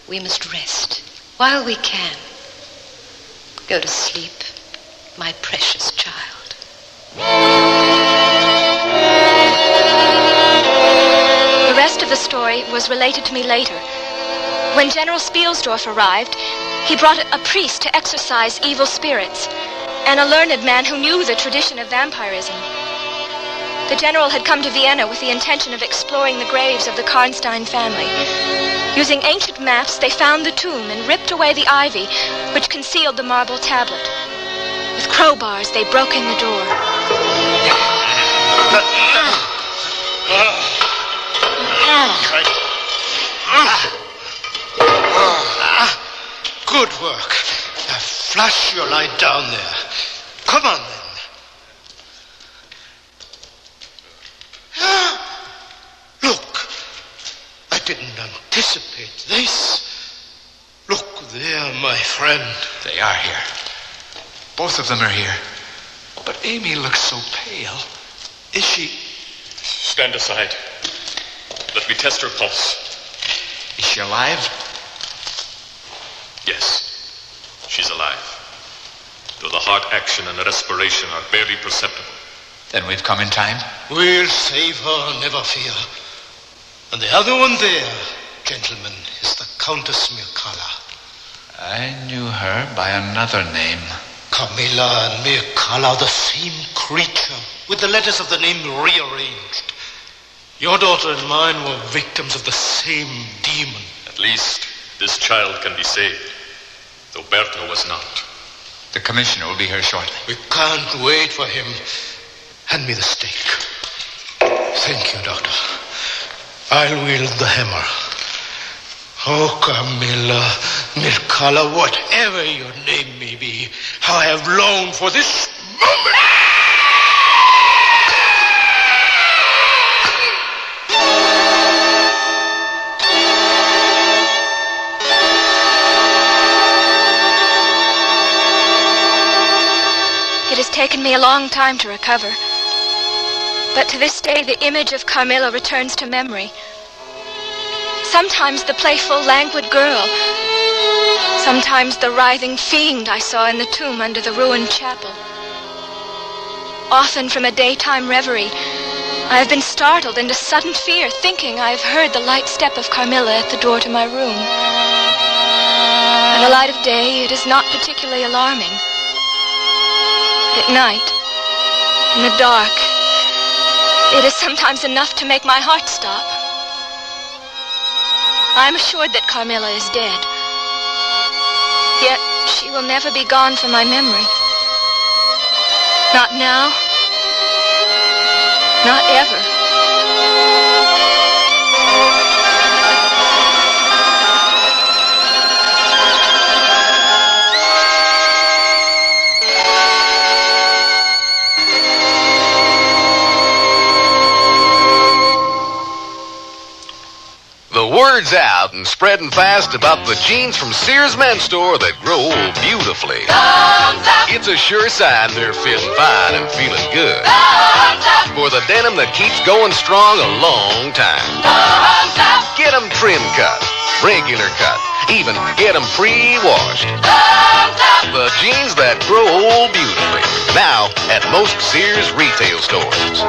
We must rest while we can. Go to sleep, my precious child. The rest of the story was related to me later. When General Spielsdorf arrived, he brought a priest to exorcise evil spirits, and a learned man who knew the tradition of vampirism. The general had come to Vienna with the intention of exploring the graves of the Karnstein family. Using ancient maps, they found the tomb and ripped away the ivy, which concealed the marble tablet. With crowbars, they broke in the door. Good work. Now flush your light down there. Come on, then. Look, I didn't anticipate this. Look there, my friend. They are here. Both of them are here. But Amy looks so pale. Is she? Stand aside. Let me test her pulse. Is she alive? Yes, she's alive. Though the heart action and the respiration are barely perceptible. Then we've come in time? We'll save her, never fear. And the other one there, gentlemen, is the Countess Mircalla. I knew her by another name. Camilla and Mircalla, the same creature, with the letters of the name rearranged. Your daughter and mine were victims of the same demon. At least this child can be saved, though Berto was not. The commissioner will be here shortly. We can't wait for him. Hand me the stake. Thank you, Doctor. I'll wield the hammer. Oh, Camilla, Mircalla, whatever your name may be, how I have longed for this moment. It has taken me a long time to recover. But to this day, the image of Carmilla returns to memory. Sometimes the playful, languid girl. Sometimes the writhing fiend I saw in the tomb under the ruined chapel. Often from a daytime reverie, I have been startled into sudden fear, thinking I have heard the light step of Carmilla at the door to my room. By the light of day, it is not particularly alarming. At night, in the dark, it is sometimes enough to make my heart stop. I am assured that Carmilla is dead. Yet she will never be gone from my memory. Not now. Not ever. The word's out and spreading fast about the jeans from Sears Men's Store that grow beautifully. It's a sure sign they're feeling fine and feeling good. For the denim that keeps going strong a long time. Get them trim cut, regular cut, even get them pre-washed. The jeans that grow beautifully. Now at most Sears retail stores.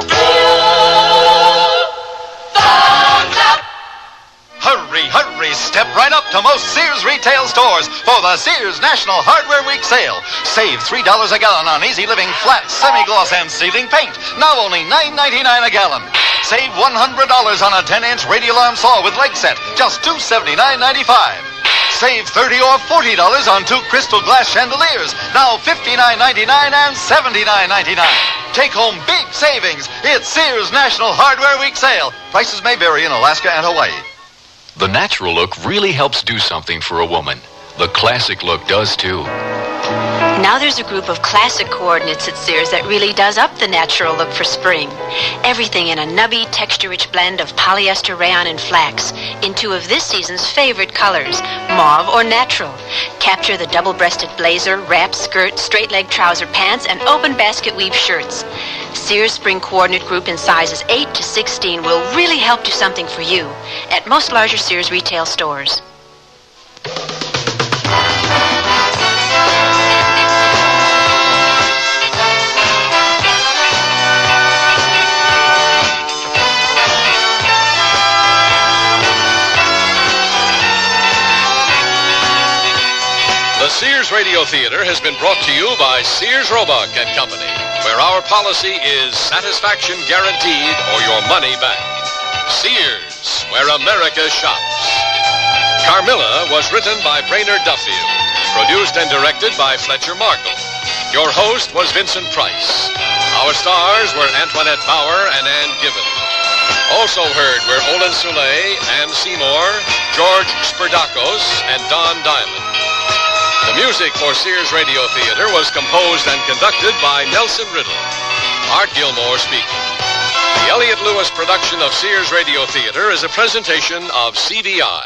Hurry, hurry, step right up to most Sears retail stores for the Sears National Hardware Week sale. Save $3 a gallon on Easy Living flat, semi-gloss, and ceiling paint. Now only $9.99 a gallon. Save $100 on a 10-inch radial arm saw with leg set, just $279.95. Save $30 or $40 on 2 crystal glass chandeliers, now $59.99 and $79.99. Take home big savings. It's Sears National Hardware Week sale. Prices may vary in Alaska and Hawaii. The natural look really helps do something for a woman. The classic look does too. Now there's a group of classic coordinates at Sears that really does up the natural look for spring. Everything in a nubby, texture-rich blend of polyester, rayon, and flax in 2 of this season's favorite colors, mauve or natural. Capture the double-breasted blazer, wrap, skirt, straight-leg trouser pants, and open basket weave shirts. Sears Spring Coordinate Group in sizes 8 to 16 will really help do something for you at most larger Sears retail stores. The Sears Radio Theater has been brought to you by Sears Roebuck and Company, where our policy is satisfaction guaranteed or your money back. Sears, where America shops. Carmilla was written by Brainerd Duffield, produced and directed by Fletcher Markle. Your host was Vincent Price. Our stars were Antoinette Bauer and Ann Given. Also heard were Olin Soule, Ann Seymour, George Sperdakos, and Don Diamond. The music for Sears Radio Theater was composed and conducted by Nelson Riddle. Art Gilmore speaking. The Elliott Lewis production of Sears Radio Theater is a presentation of CBI.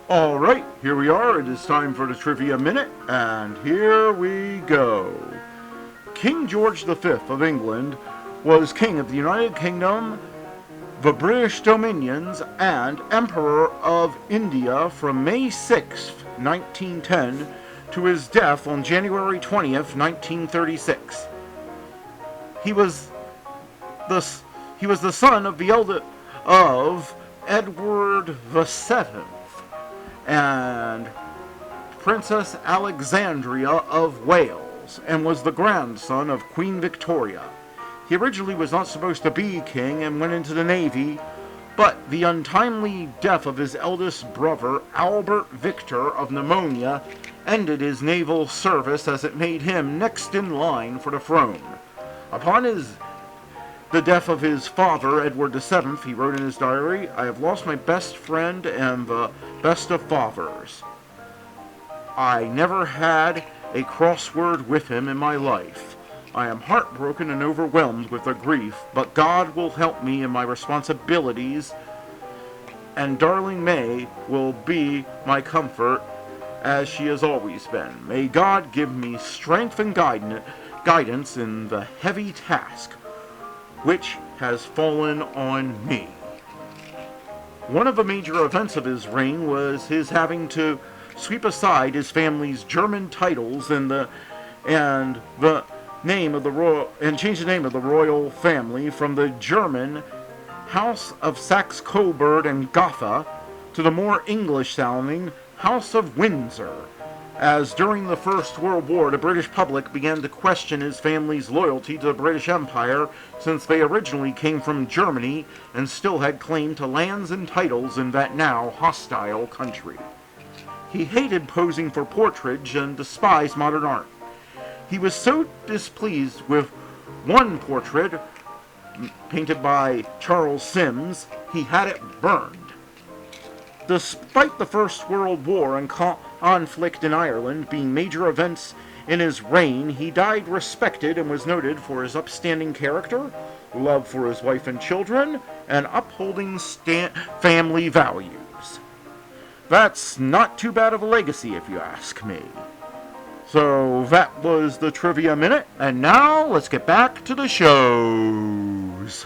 All right, here we are. It is time for the Trivia Minute, and here we go. King George V of England was King of the United Kingdom, the British Dominions, and Emperor of India from May 6, 1910, to his death on January 20th, 1936. He was the son of Edward VII and Princess Alexandria of Wales, and was the grandson of Queen Victoria. He originally was not supposed to be king and went into the Navy, but the untimely death of his eldest brother, Albert Victor, of pneumonia, ended his naval service as it made him next in line for the throne. Upon the death of his father, Edward VII, he wrote in his diary, "I have lost my best friend and the best of fathers. I never had a crossword with him in my life. I am heartbroken and overwhelmed with the grief, but God will help me in my responsibilities, and darling May will be my comfort as she has always been. May God give me strength and guidance in the heavy task which has fallen on me." One of the major events of his reign was his having to sweep aside his family's German titles and change the name of the royal family from the German House of Saxe-Coburg and Gotha to the more English-sounding House of Windsor, as during the First World War the British public began to question his family's loyalty to the British Empire, since they originally came from Germany and still had claim to lands and titles in that now hostile country. He hated posing for portraiture and despised modern art. He was so displeased with one portrait painted by Charles Sims, he had it burned. Despite the First World War and conflict in Ireland being major events in his reign, he died respected and was noted for his upstanding character, love for his wife and children, and upholding family values. That's not too bad of a legacy, if you ask me. So that was the Trivia Minute, and now let's get back to the shows.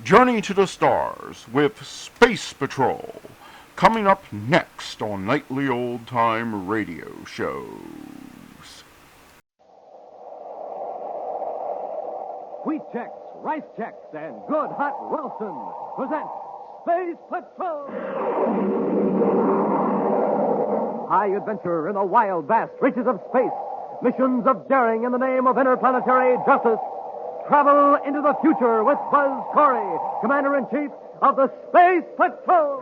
Journey to the Stars with Space Patrol, coming up next on Nightly Old Time Radio Shows. Wheat Chex, Rice Chex, and Good Hot Wilson present Space Patrol! High adventure in the wild, vast reaches of space. Missions of daring in the name of interplanetary justice. Travel into the future with Buzz Corey, Commander-in-Chief of the Space Patrol.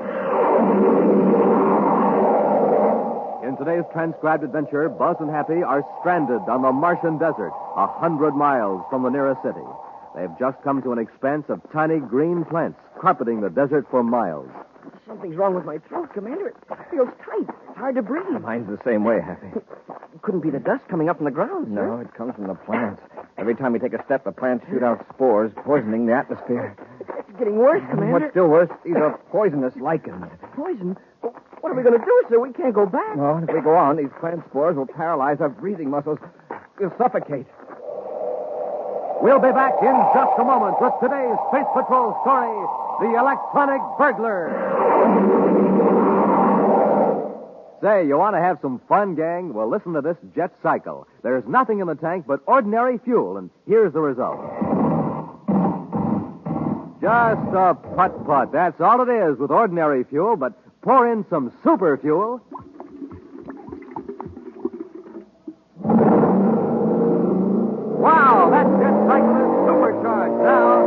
In today's transcribed adventure, Buzz and Happy are stranded on the Martian desert, 100 miles from the nearest city. They've just come to an expanse of tiny green plants carpeting the desert for miles. Something's wrong with my throat, Commander. It feels tight. It's hard to breathe. Mine's the same way, Happy. It couldn't be the dust coming up from the ground, No, sir. it comes from the plants. Every time we take a step, the plants shoot out spores, poisoning the atmosphere. It's getting worse, Commander. What's still worse, these are poisonous lichens. Poison? What are we going to do, sir? We can't go back. Well, if we go on, these plant spores will paralyze our breathing muscles. We'll suffocate. We'll be back in just a moment with today's Space Patrol story, The Electronic Burglar. Say, you want to have some fun, gang? Well, listen to this jet cycle. There's nothing in the tank but ordinary fuel, and here's the result. Just a putt-putt. That's all it is with ordinary fuel, but pour in some super fuel. Wow, that jet cycle is supercharged now.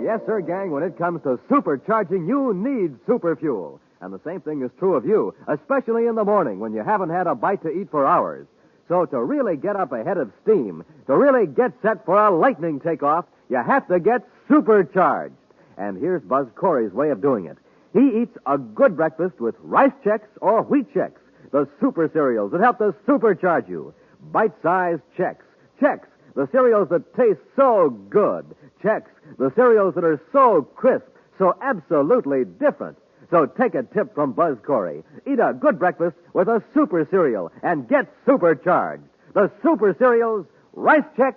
Yes, sir, gang. When it comes to supercharging, you need super fuel. And the same thing is true of you, especially in the morning when you haven't had a bite to eat for hours. So to really get up ahead of steam, to really get set for a lightning takeoff, you have to get supercharged. And here's Buzz Corey's way of doing it. He eats a good breakfast with Rice Chex or Wheat Chex, the super cereals that help to supercharge you. Bite-sized Chex. Chex, the cereals that taste so good. Chex, the cereals that are so crisp, so absolutely different. So take a tip from Buzz Corey. Eat a good breakfast with a super cereal and get supercharged. The super cereals, Rice Chex,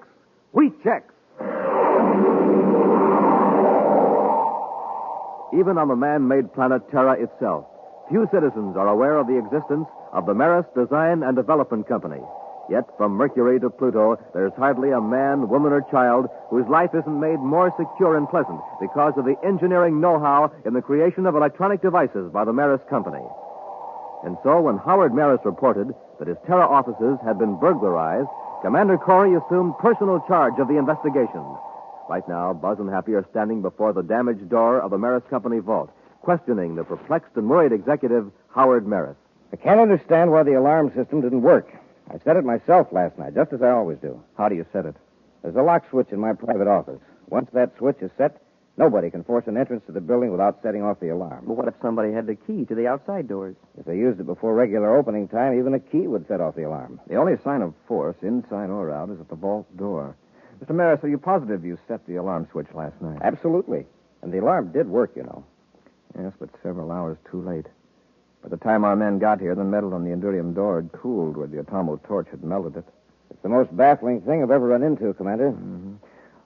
Wheat Chex. Even on the man-made planet Terra itself, few citizens are aware of the existence of the Marist Design and Development Company. Yet from Mercury to Pluto, there's hardly a man, woman, or child whose life isn't made more secure and pleasant because of the engineering know-how in the creation of electronic devices by the Marist Company. And so when Howard Maris reported that his terror offices had been burglarized, Commander Corey assumed personal charge of the investigation. Right now, Buzz and Happy are standing before the damaged door of the Maris Company vault, questioning the perplexed and worried executive, Howard Maris. I can't understand why the alarm system didn't work. I set it myself last night, just as I always do. How do you set it? There's a lock switch in my private office. Once that switch is set, nobody can force an entrance to the building without setting off the alarm. But what if somebody had the key to the outside doors? If they used it before regular opening time, even a key would set off the alarm. The only sign of force, inside or out, is at the vault door. Mr. Maris, are you positive you set the alarm switch last night? Absolutely. And the alarm did work, you know. Yes, but several hours too late. By the time our men got here, the metal on the Endurium door had cooled where the atomo torch had melted it. It's the most baffling thing I've ever run into, Commander. Mm-hmm.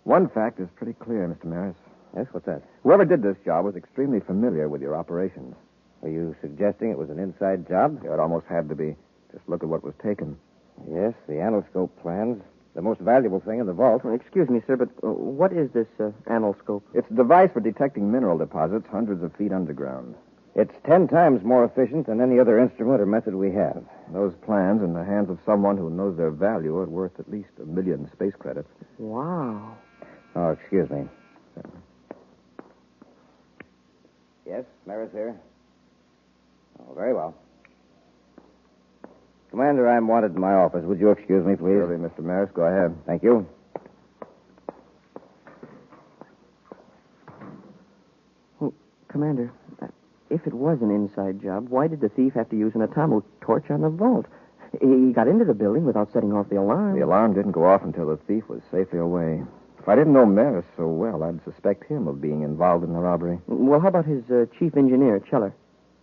One fact is pretty clear, Mr. Maris. Yes, what's that? Whoever did this job was extremely familiar with your operations. Are you suggesting it was an inside job? Yeah, it almost had to be. Just look at what was taken. Yes, the anoscope plans. The most valuable thing in the vault. Excuse me, sir, but what is this anoscope? It's a device for detecting mineral deposits hundreds of feet underground. It's 10 times more efficient than any other instrument or method we have. Those plans, in the hands of someone who knows their value, are worth at least 1 million space credits. Wow. Oh, excuse me. Yes, Maris here. Oh, very well. Commander, I'm wanted in my office. Would you excuse me, please? Surely, Mr. Maris. Go ahead. Thank you. Well, Commander, if it was an inside job, why did the thief have to use an atomo torch on the vault? He got into the building without setting off the alarm. The alarm didn't go off until the thief was safely away. If I didn't know Maris so well, I'd suspect him of being involved in the robbery. Well, how about his chief engineer, Cheller?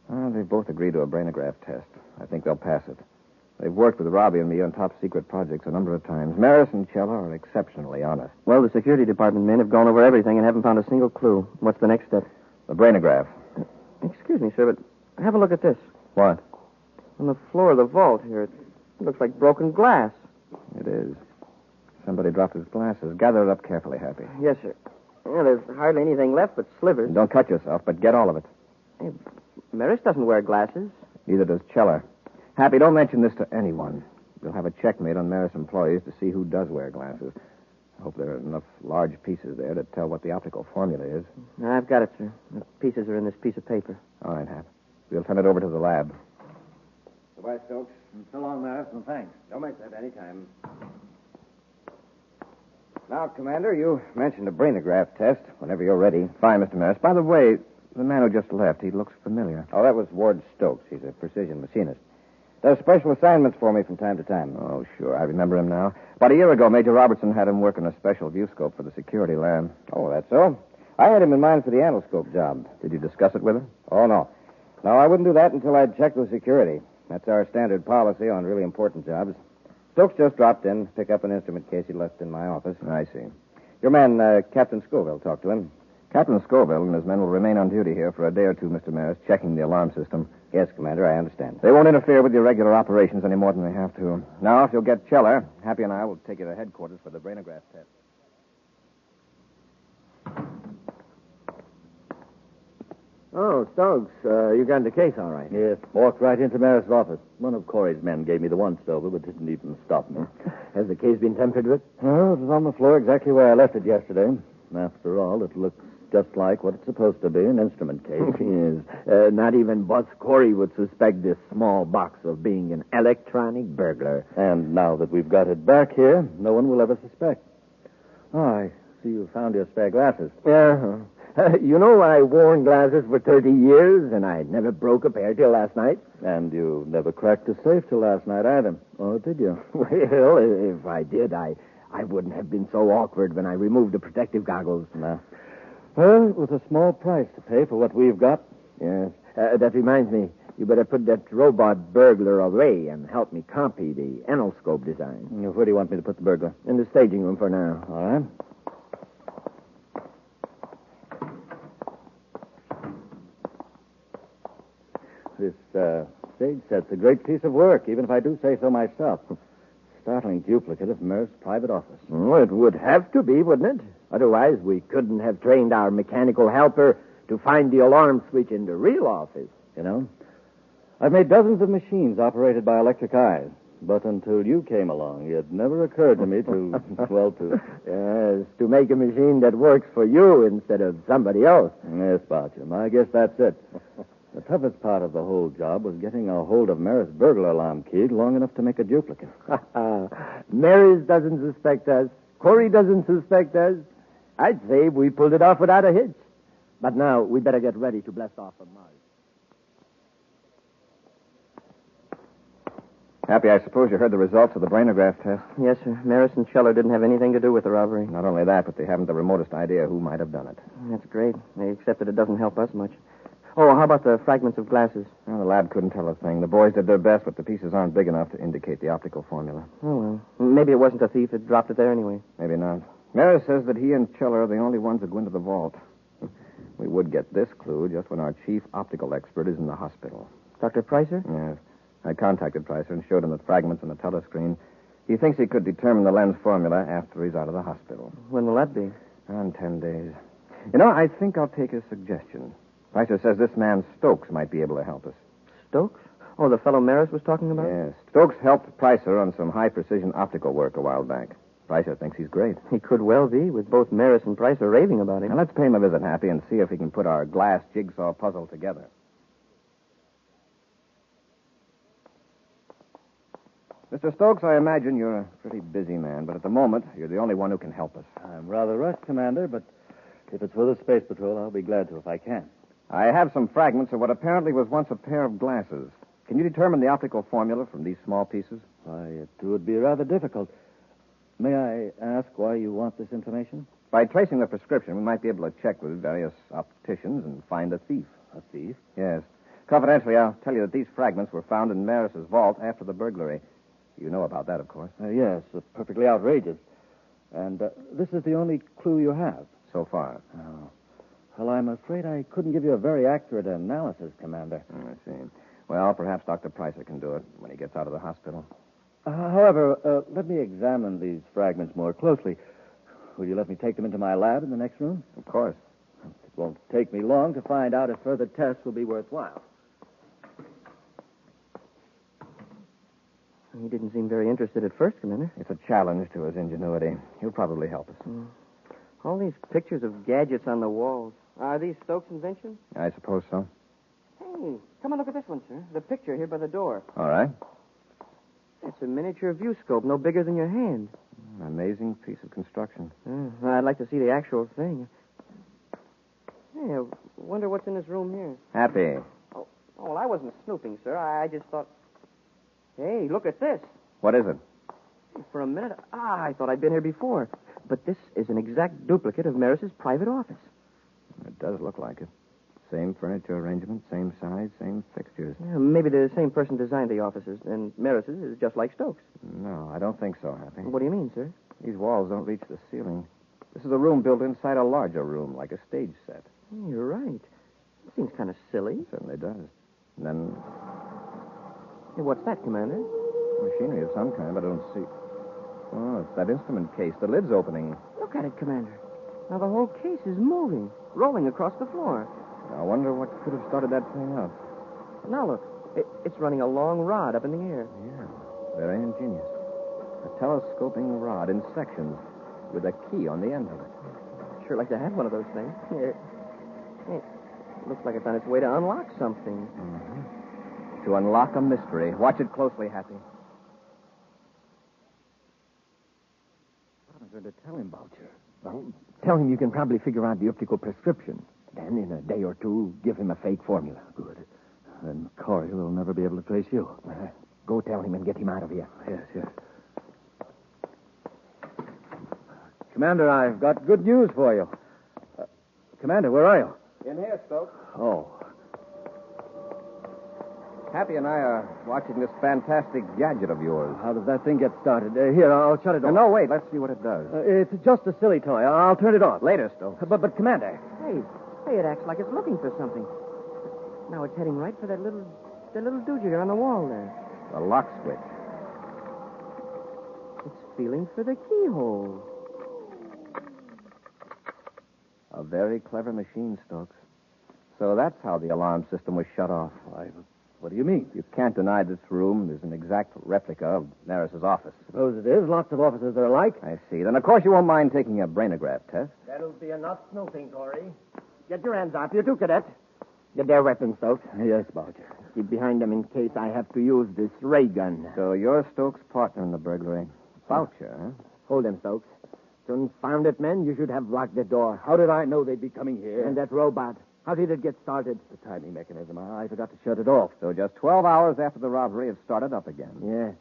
They both agreed to a brainograph test. I think they'll pass it. They've worked with Robbie and me on top-secret projects a number of times. Maris and Cheller are exceptionally honest. Well, the security department men have gone over everything and haven't found a single clue. What's the next step? The brainograph. Excuse me, sir, but have a look at this. What? On the floor of the vault here, it looks like broken glass. It is. Somebody dropped his glasses. Gather it up carefully, Happy. Yes, sir. Well, there's hardly anything left but slivers. Don't cut yourself, but get all of it. Hey, Maris doesn't wear glasses. Neither does Cheller. Happy, don't mention this to anyone. We'll have a check made on Maris employees to see who does wear glasses. I hope there are enough large pieces there to tell what the optical formula is. I've got it, sir. The pieces are in this piece of paper. All right, Hap. We'll send it over to the lab. Goodbye, Stokes. And so long, Maris, and thanks. Don't mention it any time. Now, Commander, you mentioned a brainograph test whenever you're ready. Fine, Mr. Maris. By the way, the man who just left, he looks familiar. Oh, that was Ward Stokes. He's a precision machinist. Does special assignments for me from time to time. Oh, sure. I remember him now. About a year ago, Major Robertson had him work on a special viewscope for the security lab. Oh, that's so? I had him in mind for the anoscope job. Did you discuss it with him? Oh, no. No, I wouldn't do that until I'd checked with security. That's our standard policy on really important jobs. Stokes just dropped in, pick up an instrument case he left in my office. I see. Your man, Captain Scoville, talked to him. Captain Scoville and his men will remain on duty here for a day or two, Mr. Maris, checking the alarm system. Yes, Commander, I understand. They won't interfere with your regular operations any more than they have to. Now, if you'll get Cheller, Happy and I will take you to headquarters for the brainograph test. Oh, Stokes, you got the case all right. Yes, walked right into Maris' office. One of Corey's men gave me the once-over, but didn't even stop me. Has the case been tampered with? Oh, it was on the floor exactly where I left it yesterday. After all, it looks just like what it's supposed to be, an instrument case. Yes. Not even Buzz Corey would suspect this small box of being an electronic burglar. And now that we've got it back here, no one will ever suspect. Oh, I see you found your spare glasses. Yeah. You know, I worn glasses for 30 years, and I never broke a pair till last night. And you never cracked a safe till last night either. Oh, did you? Well, if I did, I wouldn't have been so awkward when I removed the protective goggles. No. Well, it was a small price to pay for what we've got. Yes. That reminds me, you better put that robot burglar away and help me copy the anoscope design. Where do you want me to put the burglar? In the staging room for now. All right. This stage set's a great piece of work, even if I do say so myself. Startling duplicate of Maris' private office. Well, it would have to be, wouldn't it? Otherwise, we couldn't have trained our mechanical helper to find the alarm switch in the real office. You know, I've made dozens of machines operated by electric eyes. But until you came along, it never occurred to me to, Yes, to make a machine that works for you instead of somebody else. Yes, Bartram, I guess that's it. The toughest part of the whole job was getting a hold of Maris' burglar alarm key long enough to make a duplicate. Maris doesn't suspect us. Corey doesn't suspect us. I'd say we pulled it off without a hitch. But now we better get ready to blast off from Mars. Happy, I suppose you heard the results of the brainograph test. Yes, sir. Maris and Scheller didn't have anything to do with the robbery. Not only that, but they haven't the remotest idea who might have done it. That's great, except that it doesn't help us much. Oh, how about the fragments of glasses? Well, the lab couldn't tell a thing. The boys did their best, but the pieces aren't big enough to indicate the optical formula. Oh, well. Maybe it wasn't a thief that dropped it there anyway. Maybe not. Maris says that he and Scheller are the only ones who go into the vault. We would get this clue just when our chief optical expert is in the hospital. Dr. Pricer? Yes. I contacted Pricer and showed him the fragments on the telescreen. He thinks he could determine the lens formula after he's out of the hospital. When will that be? In 10 days. You know, I think I'll take his suggestion. Pricer says this man Stokes might be able to help us. Stokes? Oh, the fellow Maris was talking about? Yes. Stokes helped Pricer on some high-precision optical work a while back. Pricer thinks he's great. He could well be, with both Maris and Pricer raving about him. Now, let's pay him a visit, Happy, and see if he can put our glass jigsaw puzzle together. Mr. Stokes, I imagine you're a pretty busy man, but at the moment, you're the only one who can help us. I'm rather rushed, Commander, but if it's for the Space Patrol, I'll be glad to if I can. I have some fragments of what apparently was once a pair of glasses. Can you determine the optical formula from these small pieces? Why, it would be rather difficult. May I ask why you want this information? By tracing the prescription, we might be able to check with various opticians and find a thief. A thief? Yes. Confidentially, I'll tell you that these fragments were found in Maris's vault after the burglary. You know about that, of course. Yes, perfectly outrageous. And this is the only clue you have? So far. Oh. Well, I'm afraid I couldn't give you a very accurate analysis, Commander. I see. Well, perhaps Dr. Pricer can do it when he gets out of the hospital. However, let me examine these fragments more closely. Will you let me take them into my lab in the next room? Of course. It won't take me long to find out if further tests will be worthwhile. He didn't seem very interested at first, Commander. It's a challenge to his ingenuity. He'll probably help us. All these pictures of gadgets on the walls. Are these Stokes' inventions? I suppose so. Hey, come and look at this one, sir. The picture here by the door. All right. It's a miniature view scope, no bigger than your hand. An amazing piece of construction. I'd like to see the actual thing. Hey, I wonder what's in this room here. Happy. Oh, well, I wasn't snooping, sir. I just thought... Hey, look at this. What is it? For a minute, I thought I'd been here before. But this is an exact duplicate of Maris's private office. It does look like it. Same furniture arrangement, same size, same fixtures. Yeah, maybe the same person designed the offices, and Maris's is just like Stokes. No, I don't think so, Happy. What do you mean, sir? These walls don't reach the ceiling. This is a room built inside a larger room, like a stage set. You're right. It seems kind of silly. It certainly does. And then... Hey, what's that, Commander? Machinery of some kind, but I don't see... Oh, it's that instrument case. The lid's opening. Look at it, Commander. Now the whole case is moving, rolling across the floor. I wonder what could have started that thing up. Now look, it's running a long rod up in the air. Yeah, very ingenious. A telescoping rod in sections with a key on the end of it. I'd sure like to have one of those things. It looks like it's on its way to unlock something. Mm-hmm. To unlock a mystery. Watch it closely, Happy. What am I going to tell him about you? Well, tell him you can probably figure out the optical prescription. Then, in a day or two, give him a fake formula. Good. Then Corey will never be able to trace you. Go tell him and get him out of here. Yes. Commander, I've got good news for you. Commander, where are you? In here, Stokes. Oh. Happy and I are watching this fantastic gadget of yours. How does that thing get started? Here, I'll shut it off. No, wait. Let's see what it does. It's just a silly toy. I'll turn it off. Later, Stokes. But Commander. Hey, it acts like it's looking for something. Now it's heading right for that little doojigger on the wall there. The lock switch. It's feeling for the keyhole. A very clever machine, Stokes. So that's how the alarm system was shut off. What do you mean? You can't deny this room is an exact replica of Naris's office. Suppose it is. Lots of offices are alike. I see. Then, of course, you won't mind taking a brainograph test. That'll be enough snooping, Corey. Get your hands up. You too, cadet. Get their weapons, Stokes. Yes, Boucher. Keep behind them in case I have to use this ray gun. So you're Stokes' partner in the burglary. Boucher, huh? Hold them, Stokes. Confounded men, you should have locked the door. How did I know they'd be coming here? And that robot. How did it get started? The timing mechanism. I forgot to shut it off. So just 12 hours after the robbery, it started up again. Yes.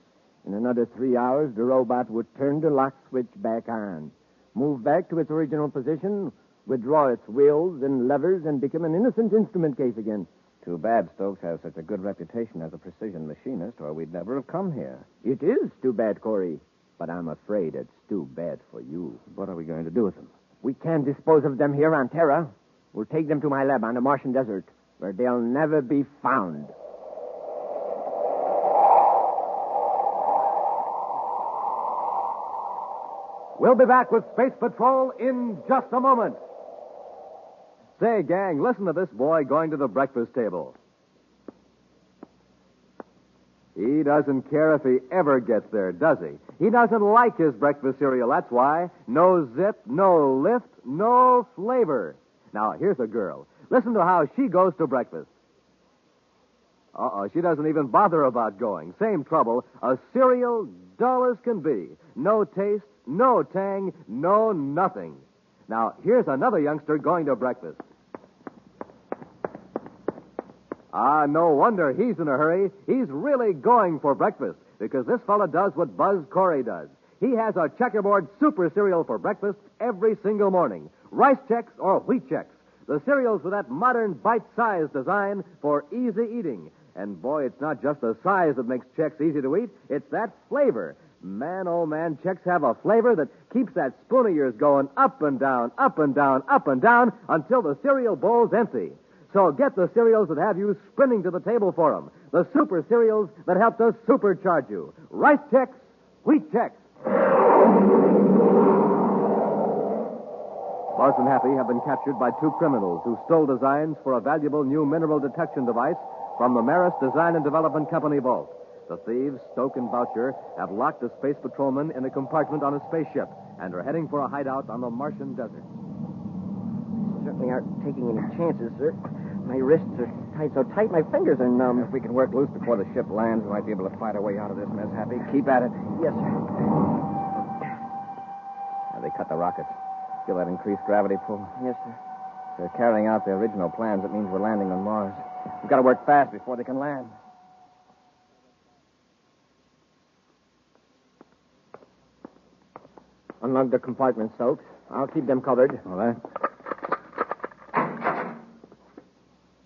In another 3 hours, the robot would turn the lock switch back on, move back to its original position, withdraw its wheels and levers, and become an innocent instrument case again. Too bad Stokes has such a good reputation as a precision machinist, or we'd never have come here. It is too bad, Corey. But I'm afraid it's too bad for you. What are we going to do with them? We can't dispose of them here on Terra. We'll take them to my lab on the Martian desert, where they'll never be found. We'll be back with Space Patrol in just a moment. Say, gang, listen to this boy going to the breakfast table. He doesn't care if he ever gets there, does he? He doesn't like his breakfast cereal, that's why. No zip, no lift, no flavor. Now, here's a girl. Listen to how she goes to breakfast. She doesn't even bother about going. Same trouble. A cereal dull as can be. No taste, no tang, no nothing. Now, here's another youngster going to breakfast. No wonder he's in a hurry. He's really going for breakfast, because this fella does what Buzz Corey does. He has a checkerboard super cereal for breakfast every single morning. Rice Chex or Wheat Chex. The cereals with that modern bite-sized design for easy eating. And boy, it's not just the size that makes Chex easy to eat. It's that flavor. Man, oh man, Chex have a flavor that keeps that spoon of yours going up and down, up and down, up and down until the cereal bowl's empty. So get the cereals that have you sprinting to the table for them. The super cereals that help to supercharge you. Rice Chex, Wheat Chex. Buzz and Happy have been captured by two criminals who stole designs for a valuable new mineral detection device from the Maris Design and Development Company vault. The thieves, Stoke and Boucher, have locked a space patrolman in a compartment on a spaceship and are heading for a hideout on the Martian desert. Certainly aren't taking any chances, sir. My wrists are tied so tight, my fingers are numb. If we can work loose before the ship lands, we might be able to fight our way out of this mess, Happy. Keep at it. Yes, sir. Now, they cut the rockets. Feel that increased gravity pull? Yes, sir. If they're carrying out their original plans, it means we're landing on Mars. We've got to work fast before they can land. Unlock the compartment, Stokes. I'll keep them covered. All right.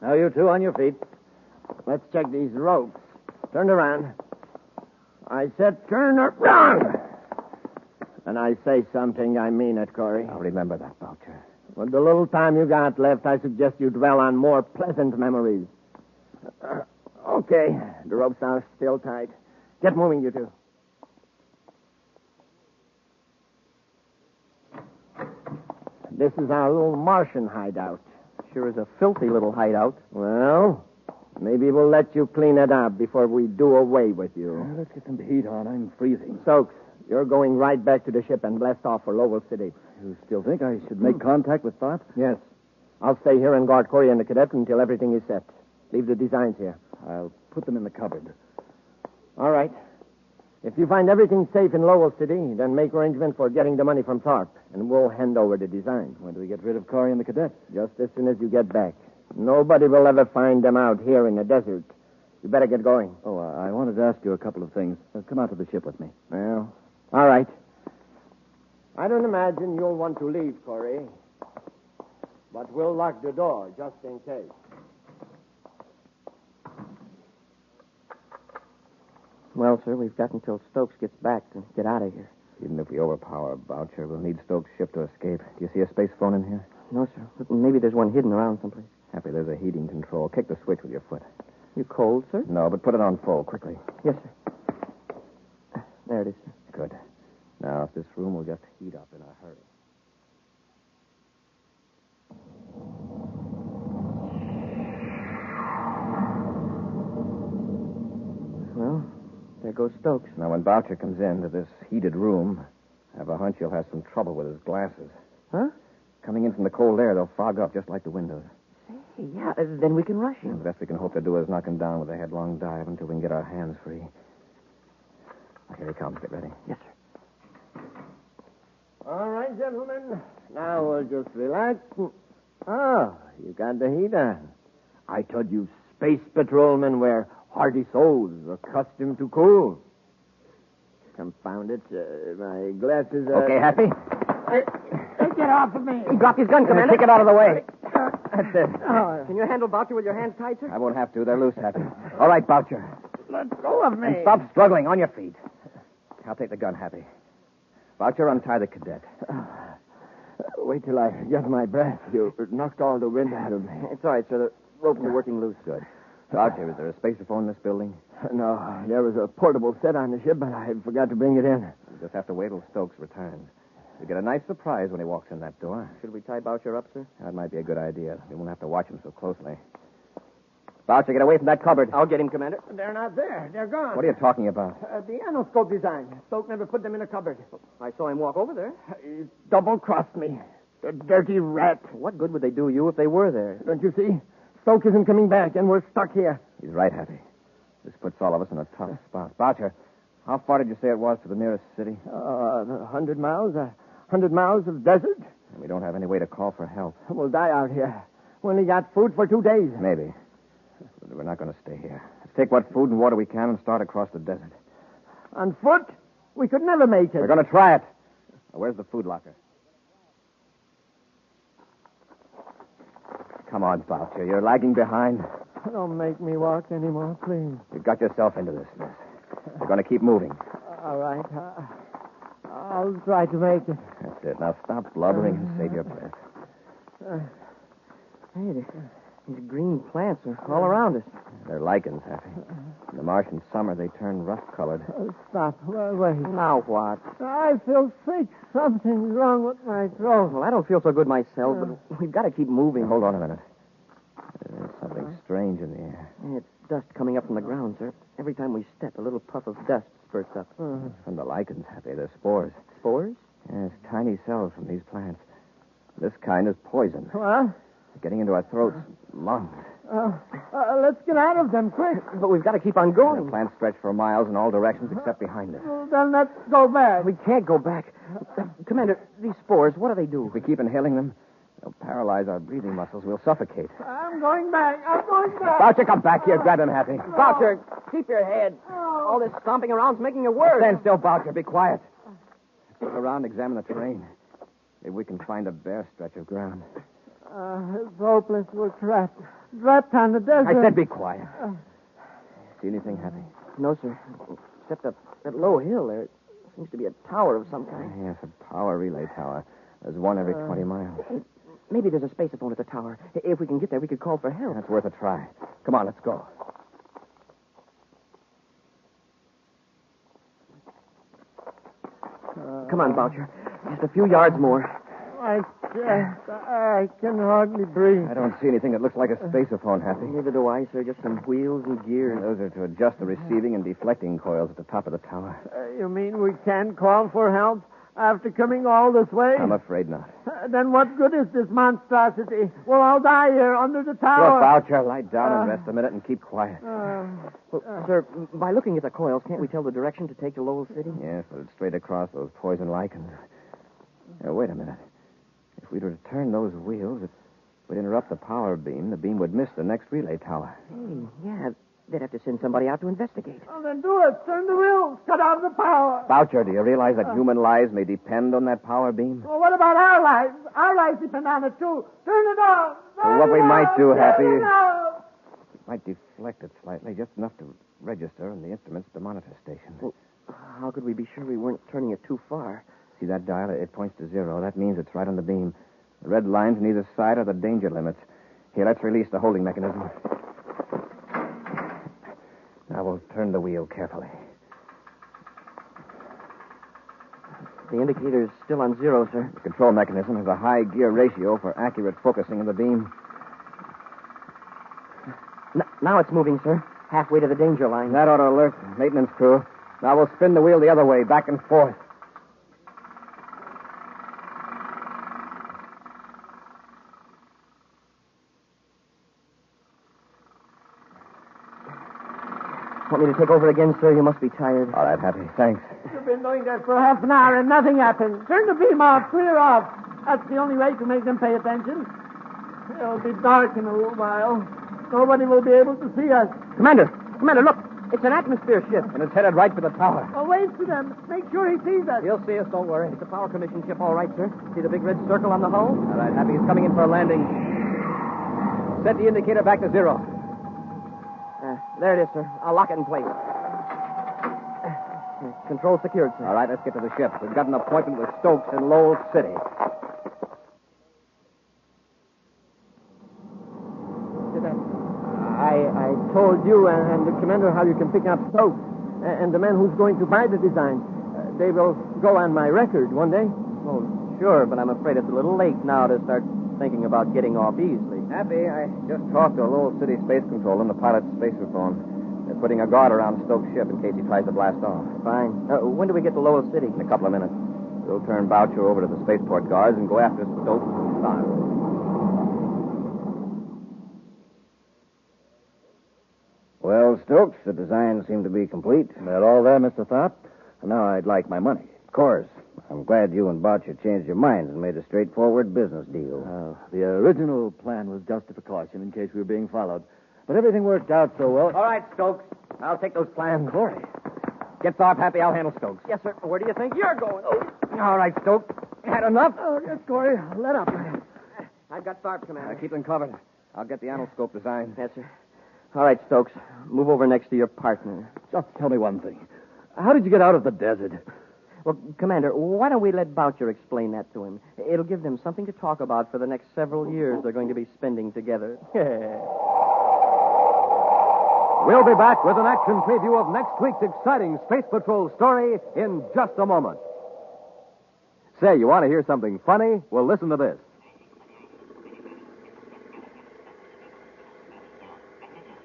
Now, you two on your feet. Let's check these ropes. Turn around. I said turn around. And I say something, I mean it, Corey. I'll remember that, Boucher. With the little time you got left, I suggest you dwell on more pleasant memories. Okay. The ropes are still tight. Get moving, you two. This is our little Martian hideout. Sure is a filthy little hideout. Well, maybe we'll let you clean it up before we do away with you. Let's get some heat on. I'm freezing. Stokes, you're going right back to the ship and blast off for Lowell City. You still think I should make contact with Thorpe? Yes. I'll stay here and guard Corey and the cadet until everything is set. Leave the designs here. I'll put them in the cupboard. All right. If you find everything safe in Lowell City, then make arrangement for getting the money from Thorpe, and we'll hand over the design. When do we get rid of Corey and the cadet? Just as soon as you get back. Nobody will ever find them out here in the desert. You better get going. Oh, I wanted to ask you a couple of things. Come out to the ship with me. Well, all right. I don't imagine you'll want to leave, Corey. But we'll lock the door, just in case. Well, sir, we've got until Stokes gets back to get out of here. Even if we overpower Boucher, we'll need Stokes' ship to escape. Do you see a space phone in here? No, sir. But maybe there's one hidden around someplace. Happy, there's a heating control. Kick the switch with your foot. You cold, sir? No, but put it on full, quickly. Yes, sir. There it is, sir. Good. Now, if this room will just heat up in a hurry. goes Stokes. Now, when Boucher comes into this heated room, I have a hunch he'll have some trouble with his glasses. Huh? Coming in from the cold air, they'll fog up just like the windows. Hey, yeah, then we can rush him. The best we can hope to do is knock him down with a headlong dive until we can get our hands free. Here he comes. Get ready. Yes, sir. All right, gentlemen. Now we'll just relax. Oh, you got the heat on. I told you space patrolmen wear hardy souls accustomed to cool. Confound it. My glasses are... Okay, Happy? Get off of me. He dropped his gun, Commander. Take it out of the way. That's it. Can you handle Boucher with your hands tied, sir? I won't have to. They're loose, Happy. All right, Boucher. Let go of me. And stop struggling. On your feet. I'll take the gun, Happy. Boucher, untie the cadet. Wait till I get my breath. You knocked all the wind out of me. It's all right, sir. The ropes are working loose. Good. Boucher, is there a spacerphone in this building? No, there was a portable set on the ship, but I forgot to bring it in. We'll just have to wait till Stokes returns. You'll get a nice surprise when he walks in that door. Should we tie Boucher up, sir? That might be a good idea. We won't have to watch him so closely. Boucher, get away from that cupboard. I'll get him, Commander. They're not there. They're gone. What are you talking about? The anoscope design. Stoke never put them in a cupboard. I saw him walk over there. He double-crossed me. The dirty rat. What good would they do you if they were there? Don't you see? Stoke isn't coming back, and we're stuck here. He's right, Happy. This puts all of us in a tough spot. Boucher, how far did you say it was to the nearest city? 100 miles. 100 miles of desert. And we don't have any way to call for help. We'll die out here. We only got food for 2 days. Maybe. But we're not going to stay here. Let's take what food and water we can and start across the desert. On foot? We could never make it. We're going to try it. Now, where's the food locker? Come on, Boucher. You're lagging behind. Don't make me walk anymore, please. You've got yourself into this mess. We're going to keep moving. All right. I'll try to make it. That's it. Now stop blubbering and save your breath. Hey, these green plants are all around us. They're lichens, Happy. In the Martian summer, they turn rust-colored. Stop. Wait. Now what? I feel sick. Something's wrong with my throat. Well, I don't feel so good myself, but we've got to keep moving. Hold on a minute. There's something strange in the air. It's dust coming up from the ground, sir. Every time we step, a little puff of dust spurts up. It's from the lichens, Happy. They're spores. Spores? Yes, tiny cells from these plants. This kind is poison. What? It's getting into our throats, lungs. Let's get out of them, quick. But we've got to keep on going. The plants stretch for miles in all directions except behind us. Well, then let's go back. We can't go back. Commander, these spores, what do they do? If we keep inhaling them, they'll paralyze our breathing muscles. We'll suffocate. I'm going back. Boucher, come back here. Grab him, Happy. Boucher, keep your head. All this stomping around's making it worse. Stand still, Boucher. Be quiet. Look around, examine the terrain. Maybe we can find a bare stretch of ground. It's hopeless. We're trapped. Trapped on the desert. I said be quiet. See anything, Happy? No, sir. Except that low hill there. It seems to be a tower of some kind. Yes, a power relay tower. There's one every 20 miles. Maybe there's a spacerphone at the tower. If we can get there, we could call for help. That's worth a try. Come on, let's go. Come on, Boucher. Just a few yards more. I can hardly breathe. I don't see anything that looks like a spacerphone, Happy. Neither do I, sir. Just some wheels and gears. Those are to adjust the receiving and deflecting coils at the top of the tower. You mean we can't call for help after coming all this way? I'm afraid not. Then what good is this monstrosity? We'll all die here under the tower. Look, Boucher, lie down and rest a minute and keep quiet. Sir, by looking at the coils, can't we tell the direction to take to Lowell City? Yes, but it's straight across those poison lichens. Now, wait a minute. If we were to turn those wheels, it would interrupt the power beam. The beam would miss the next relay tower. Hey, yeah. They'd have to send somebody out to investigate. Well, then do it. Turn the wheels. Cut off the power. Boucher, do you realize that human lives may depend on that power beam? Well, what about our lives? Our lives depend on it, too. Turn it off. Well, what we might do, Happy, Turn it off. might deflect it slightly, just enough to register in the instruments at the monitor station. Well, how could we be sure we weren't turning it too far? See that dial? It points to 0. That means it's right on the beam. The red lines on either side are the danger limits. Here, let's release the holding mechanism. Now we'll turn the wheel carefully. The indicator's still on 0, sir. The control mechanism has a high gear ratio for accurate focusing of the beam. Now it's moving, sir. Halfway to the danger line. That ought to alert the maintenance crew. Now we'll spin the wheel the other way, back and forth. Want me to take over again, sir? You must be tired. All right, Happy. Thanks. You've been doing that for half an hour and nothing happened. Turn the beam off. Clear off. That's the only way to make them pay attention. It'll be dark in a little while. Nobody will be able to see us. Commander, look. It's an atmosphere ship. And it's headed right for the tower. Well, wave to them. Make sure he sees us. He'll see us, don't worry. It's a power commission ship, all right, sir. See the big red circle on the hull? All right, Happy. He's coming in for a landing. Set the indicator back to 0. There it is, sir. I'll lock it in place. Control secured, sir. All right, let's get to the ship. We've got an appointment with Stokes in Lowell City. I told you and the commander how you can pick up Stokes and the man who's going to buy the design. They will go on my record one day. Oh, sure, but I'm afraid it's a little late now to start thinking about getting off easily. Happy, I just talked to Lowell City Space Control and the pilot's spacer phone. They're putting a guard around Stokes' ship in case he tries to blast off. Fine. When do we get to Lowell City? In a couple of minutes. We'll turn Boucher over to the spaceport guards and go after Stokes and Star. Well, Stokes, the designs seem to be complete. That all there, Mr. Tharp? Now I'd like my money. Of course. I'm glad you and Boucher changed your minds and made a straightforward business deal. The original plan was just a precaution in case we were being followed. But everything worked out so well. All right, Stokes. I'll take those plans. Corey. Get Tharp, Happy. I'll handle Stokes. Yes, sir. Where do you think you're going? All right, Stokes. Had enough? Oh, yes, Corey. Let up. I've got Tharp, Commander. Keep them covered. I'll get the anoscope design. Yes, sir. All right, Stokes. Move over next to your partner. Just tell me one thing. How did you get out of the desert? Well, Commander, why don't we let Boucher explain that to him? It'll give them something to talk about for the next several years they're going to be spending together. We'll be back with an action preview of next week's exciting Space Patrol story in just a moment. Say, you want to hear something funny? Well, listen to this.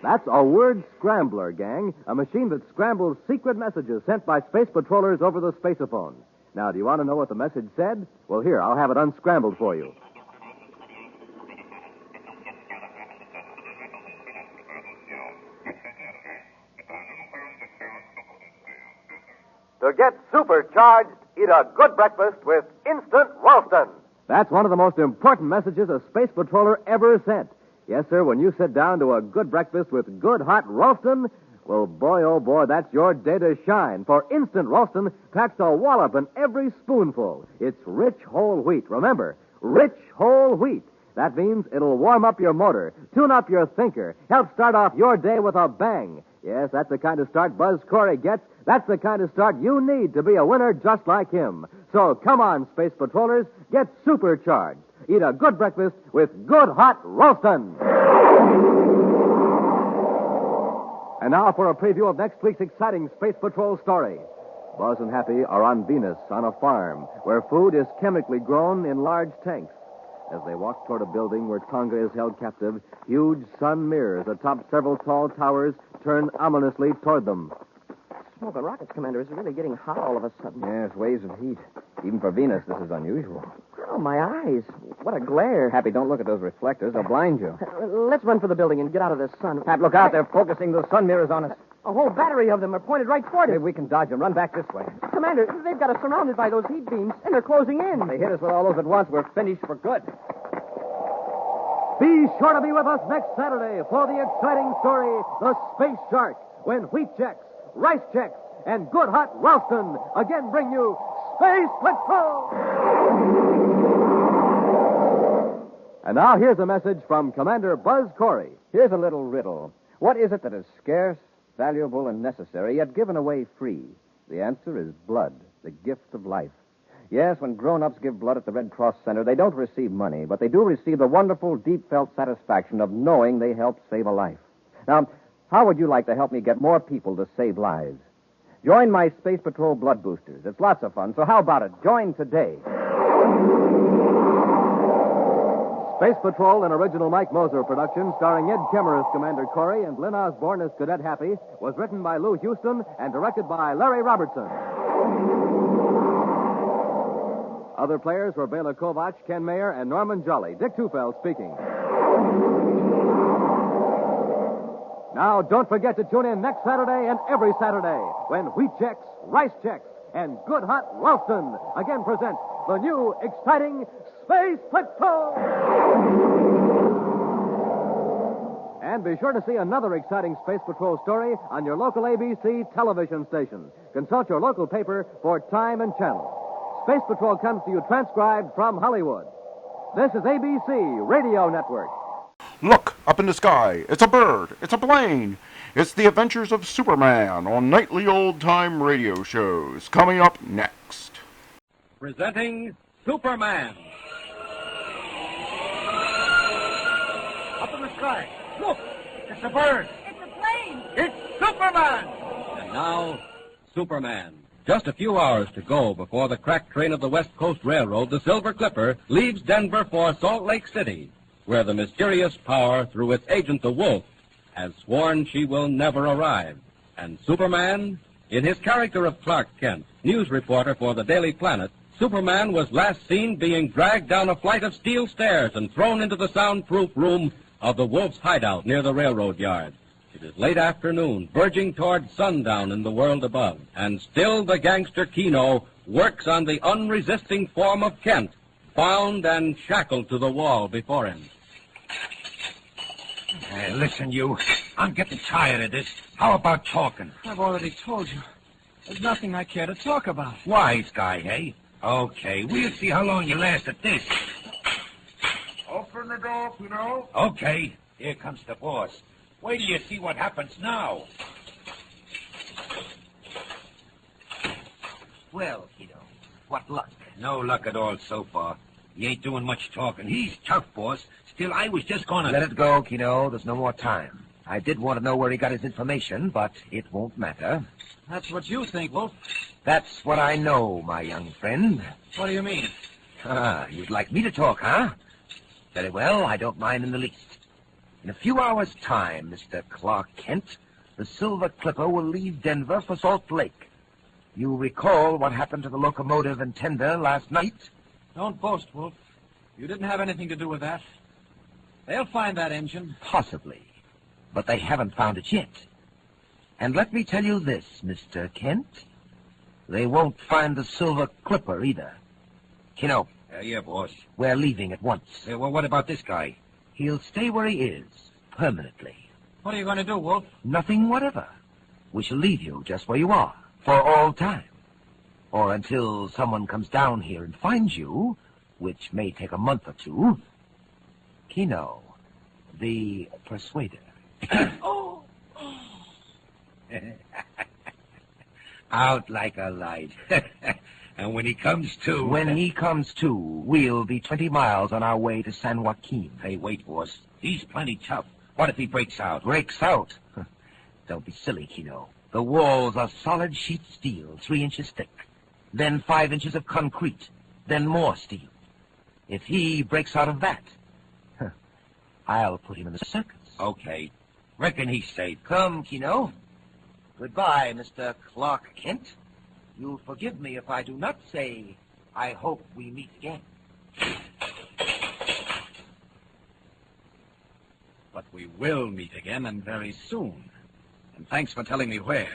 That's a word scrambler, gang. A machine that scrambles secret messages sent by space patrollers over the spaceophone. Now, do you want to know what the message said? Well, here, I'll have it unscrambled for you. To get supercharged, eat a good breakfast with Instant Ralston. That's one of the most important messages a space patroller ever sent. Yes, sir, when you sit down to a good breakfast with good hot Ralston, well, boy, oh, boy, that's your day to shine. For Instant Ralston packs a wallop in every spoonful. It's rich whole wheat. Remember, rich whole wheat. That means it'll warm up your motor, tune up your thinker, help start off your day with a bang. Yes, that's the kind of start Buzz Corey gets. That's the kind of start you need to be a winner just like him. So come on, Space Patrollers, get supercharged. Eat a good breakfast with good hot Ralston. And now for a preview of next week's exciting Space Patrol story. Buzz and Happy are on Venus on a farm where food is chemically grown in large tanks. As they walk toward a building where Tonga is held captive, huge sun mirrors atop several tall towers turn ominously toward them. Smoking rockets, Commander. It's really getting hot all of a sudden. Yes, waves of heat. Even for Venus, this is unusual. Oh, my eyes. What a glare. Happy, don't look at those reflectors. They'll blind you. Let's run for the building and get out of this sun. Hap, look out. They're focusing those sun mirrors on us. A whole battery of them are pointed right toward us. Maybe we can dodge them. Run back this way. Commander, they've got us surrounded by those heat beams, and they're closing in. If they hit us with all those at once, we're finished for good. Be sure to be with us next Saturday for the exciting story, The Space Shark, when wheat checks, rice checks, and good hot Ralston again bring you Space Patrol! And now here's a message from Commander Buzz Corey. Here's a little riddle. What is it that is scarce, valuable, and necessary, yet given away free? The answer is blood, the gift of life. Yes, when grown-ups give blood at the Red Cross Center, they don't receive money, but they do receive the wonderful, deep-felt satisfaction of knowing they helped save a life. Now, how would you like to help me get more people to save lives? Join my Space Patrol Blood Boosters. It's lots of fun, so how about it? Join today. Space Patrol, an original Mike Moser production starring Ed Kemmer as Commander Corey and Lynn Osborne as Cadet Happy, was written by Lou Houston and directed by Larry Robertson. Other players were Bela Kovach, Ken Mayer, and Norman Jolly. Dick Tufeld speaking. Now, don't forget to tune in next Saturday and every Saturday when Wheat Chex, Rice Chex, and Good Hot Ralston again present the new, exciting Space Patrol! And be sure to see another exciting Space Patrol story on your local ABC television station. Consult your local paper for time and channel. Space Patrol comes to you transcribed from Hollywood. This is ABC Radio Network. Look, up in the sky. It's a bird. It's a plane. It's the adventures of Superman on nightly old-time radio shows. Coming up next. Presenting Superman. Up in the sky. Look, it's a bird. It's a plane. It's Superman. And now, Superman. Just a few hours to go before the crack train of the West Coast Railroad, the Silver Clipper, leaves Denver for Salt Lake City, where the mysterious power, through its agent, the Wolf, has sworn she will never arrive. And Superman, in his character of Clark Kent, news reporter for the Daily Planet, Superman was last seen being dragged down a flight of steel stairs and thrown into the soundproof room of the Wolf's hideout near the railroad yard. It is late afternoon, verging toward sundown in the world above, and still the gangster Keno works on the unresisting form of Kent, bound and shackled to the wall before him. Hey, listen, you. I'm getting tired of this. How about talking? I've already told you. There's nothing I care to talk about. Wise guy, hey? Okay, we'll see how long you last at this. Open the door, you know. Okay, here comes the boss. Wait till you see what happens now. Well, kiddo, what luck? No luck at all so far. He ain't doing much talking. He's tough, boss. Still, I was just gonna... Let it go, Keno. There's no more time. I did want to know where he got his information, but it won't matter. That's what you think, Wolf. That's what I know, my young friend. What do you mean? You'd like me to talk, huh? Very well, I don't mind in the least. In a few hours' time, Mr. Clark Kent, the Silver Clipper will leave Denver for Salt Lake. You recall what happened to the locomotive and tender last night? Don't boast, Wolf. You didn't have anything to do with that. They'll find that engine. Possibly. But they haven't found it yet. And let me tell you this, Mr. Kent. They won't find the Silver Clipper either. Keno. Yeah, boss. We're leaving at once. Well, what about this guy? He'll stay where he is, permanently. What are you going to do, Wolf? Nothing whatever. We shall leave you just where you are, for all time. Or until someone comes down here and finds you, which may take a month or two. Keno, the Persuader. Oh! Out like a light. And when he comes to... When he comes to, we'll be 20 miles on our way to San Joaquin. Hey, wait, boss. He's plenty tough. What if he breaks out? Breaks out? Don't be silly, Keno. The walls are solid sheet steel, 3 inches thick. Then 5 inches of concrete. Then more steel. If he breaks out of that, I'll put him in the circus. Okay. Reckon he's safe. Come, Keno. Goodbye, Mr. Clark Kent. You'll forgive me if I do not say, I hope we meet again. But we will meet again, and very soon. And thanks for telling me where.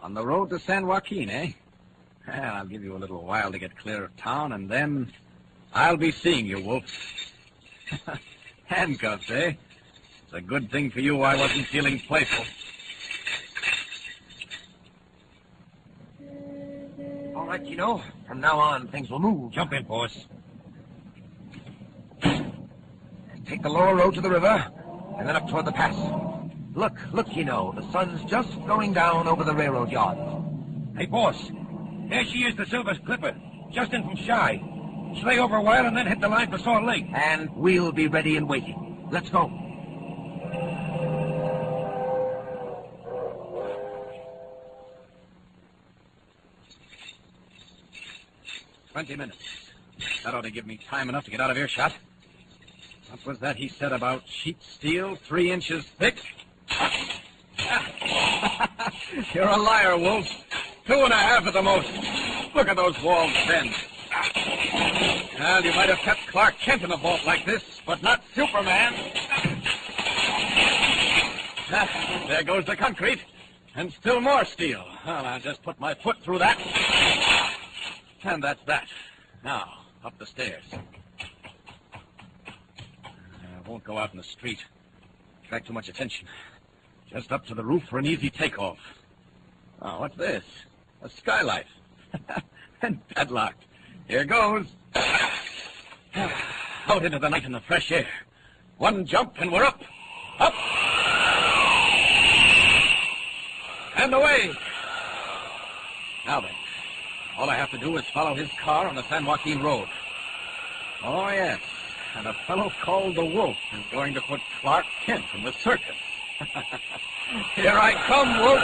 On the road to San Joaquin, eh? Well, I'll give you a little while to get clear of town, and then I'll be seeing you, Wolf. Handcuffs, eh? It's a good thing for you I wasn't feeling playful. All right, Keno. From now on, things will move. Jump in, boss. Take the lower road to the river, and then up toward the pass. Look, Keno. The sun's just going down over the railroad yard. Hey, boss. There she is, the Silver Clipper. Just in from Shy. Stay over a while and then hit the line for Salt Lake. And we'll be ready and waiting. Let's go. "20 minutes. That ought to give me time enough to get out of earshot. What was that he said about sheet steel 3 inches thick? You're a liar, Wolf. 2.5 at the most. Look at those walls bend. Well, you might have kept Clark Kent in a vault like this, but not Superman. There goes the concrete. And still more steel. Well, I'll just put my foot through that. And that's that. Now, up the stairs. I won't go out in the street. Attract too much attention. Just up to the roof for an easy takeoff. Oh, what's this? A skylight. And padlocked. Here goes. Out into the night in the fresh air. One jump and we're up. Up. And away. Now then, all I have to do is follow his car on the San Joaquin Road. Oh, yes. And a fellow called the Wolf is going to put Clark Kent in the circus. Here I come, Wolf.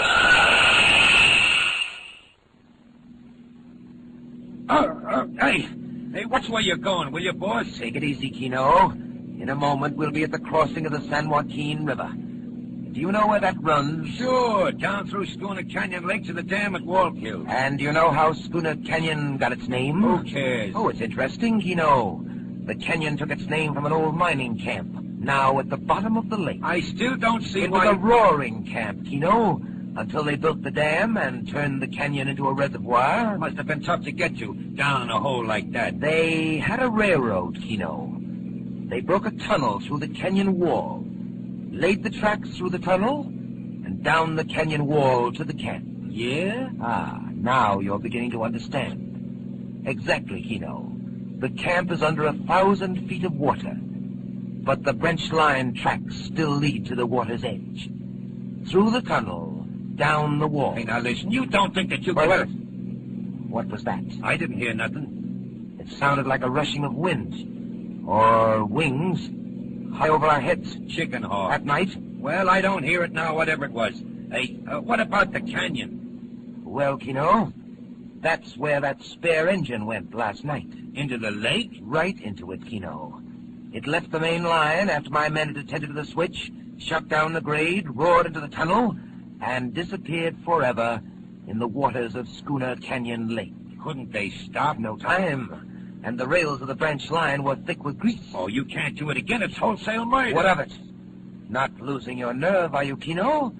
Hey, which way you going, will you, boss? Take it easy, Kino. In a moment, we'll be at the crossing of the San Joaquin River. Do you know where that runs? Sure, down through Schooner Canyon Lake to the dam at Wallkill. And do you know how Schooner Canyon got its name? Who cares? Oh, it's interesting, Kino. The canyon took its name from an old mining camp, now at the bottom of the lake. I still don't see why... It was a roaring camp, Kino, until they built the dam and turned the canyon into a reservoir. Must have been tough to get to, down in a hole like that. They had a railroad, Kino. They broke a tunnel through the canyon wall, laid the tracks through the tunnel, and down the canyon wall to the camp. Yeah? Ah, now you're beginning to understand. Exactly, Kino. The camp is under 1,000 feet of water, but the branch line tracks still lead to the water's edge. Through the tunnel, down the wall. Hey, now listen, you don't think that you can... What was that? I didn't hear nothing. It sounded like a rushing of wind. Or wings. High over our heads. Chicken hawk. At night? Well, I don't hear it now, whatever it was. Hey, what about the canyon? Well, Kino, that's where that spare engine went last night. Into the lake? Right into it, Kino. It left the main line after my men had attended to the switch, shut down the grade, roared into the tunnel, and disappeared forever in the waters of Schooner Canyon Lake. Couldn't they stop? No time. And the rails of the branch line were thick with grease. Oh, you can't do it again. It's wholesale murder. What of it? Not losing your nerve, are you, Kino?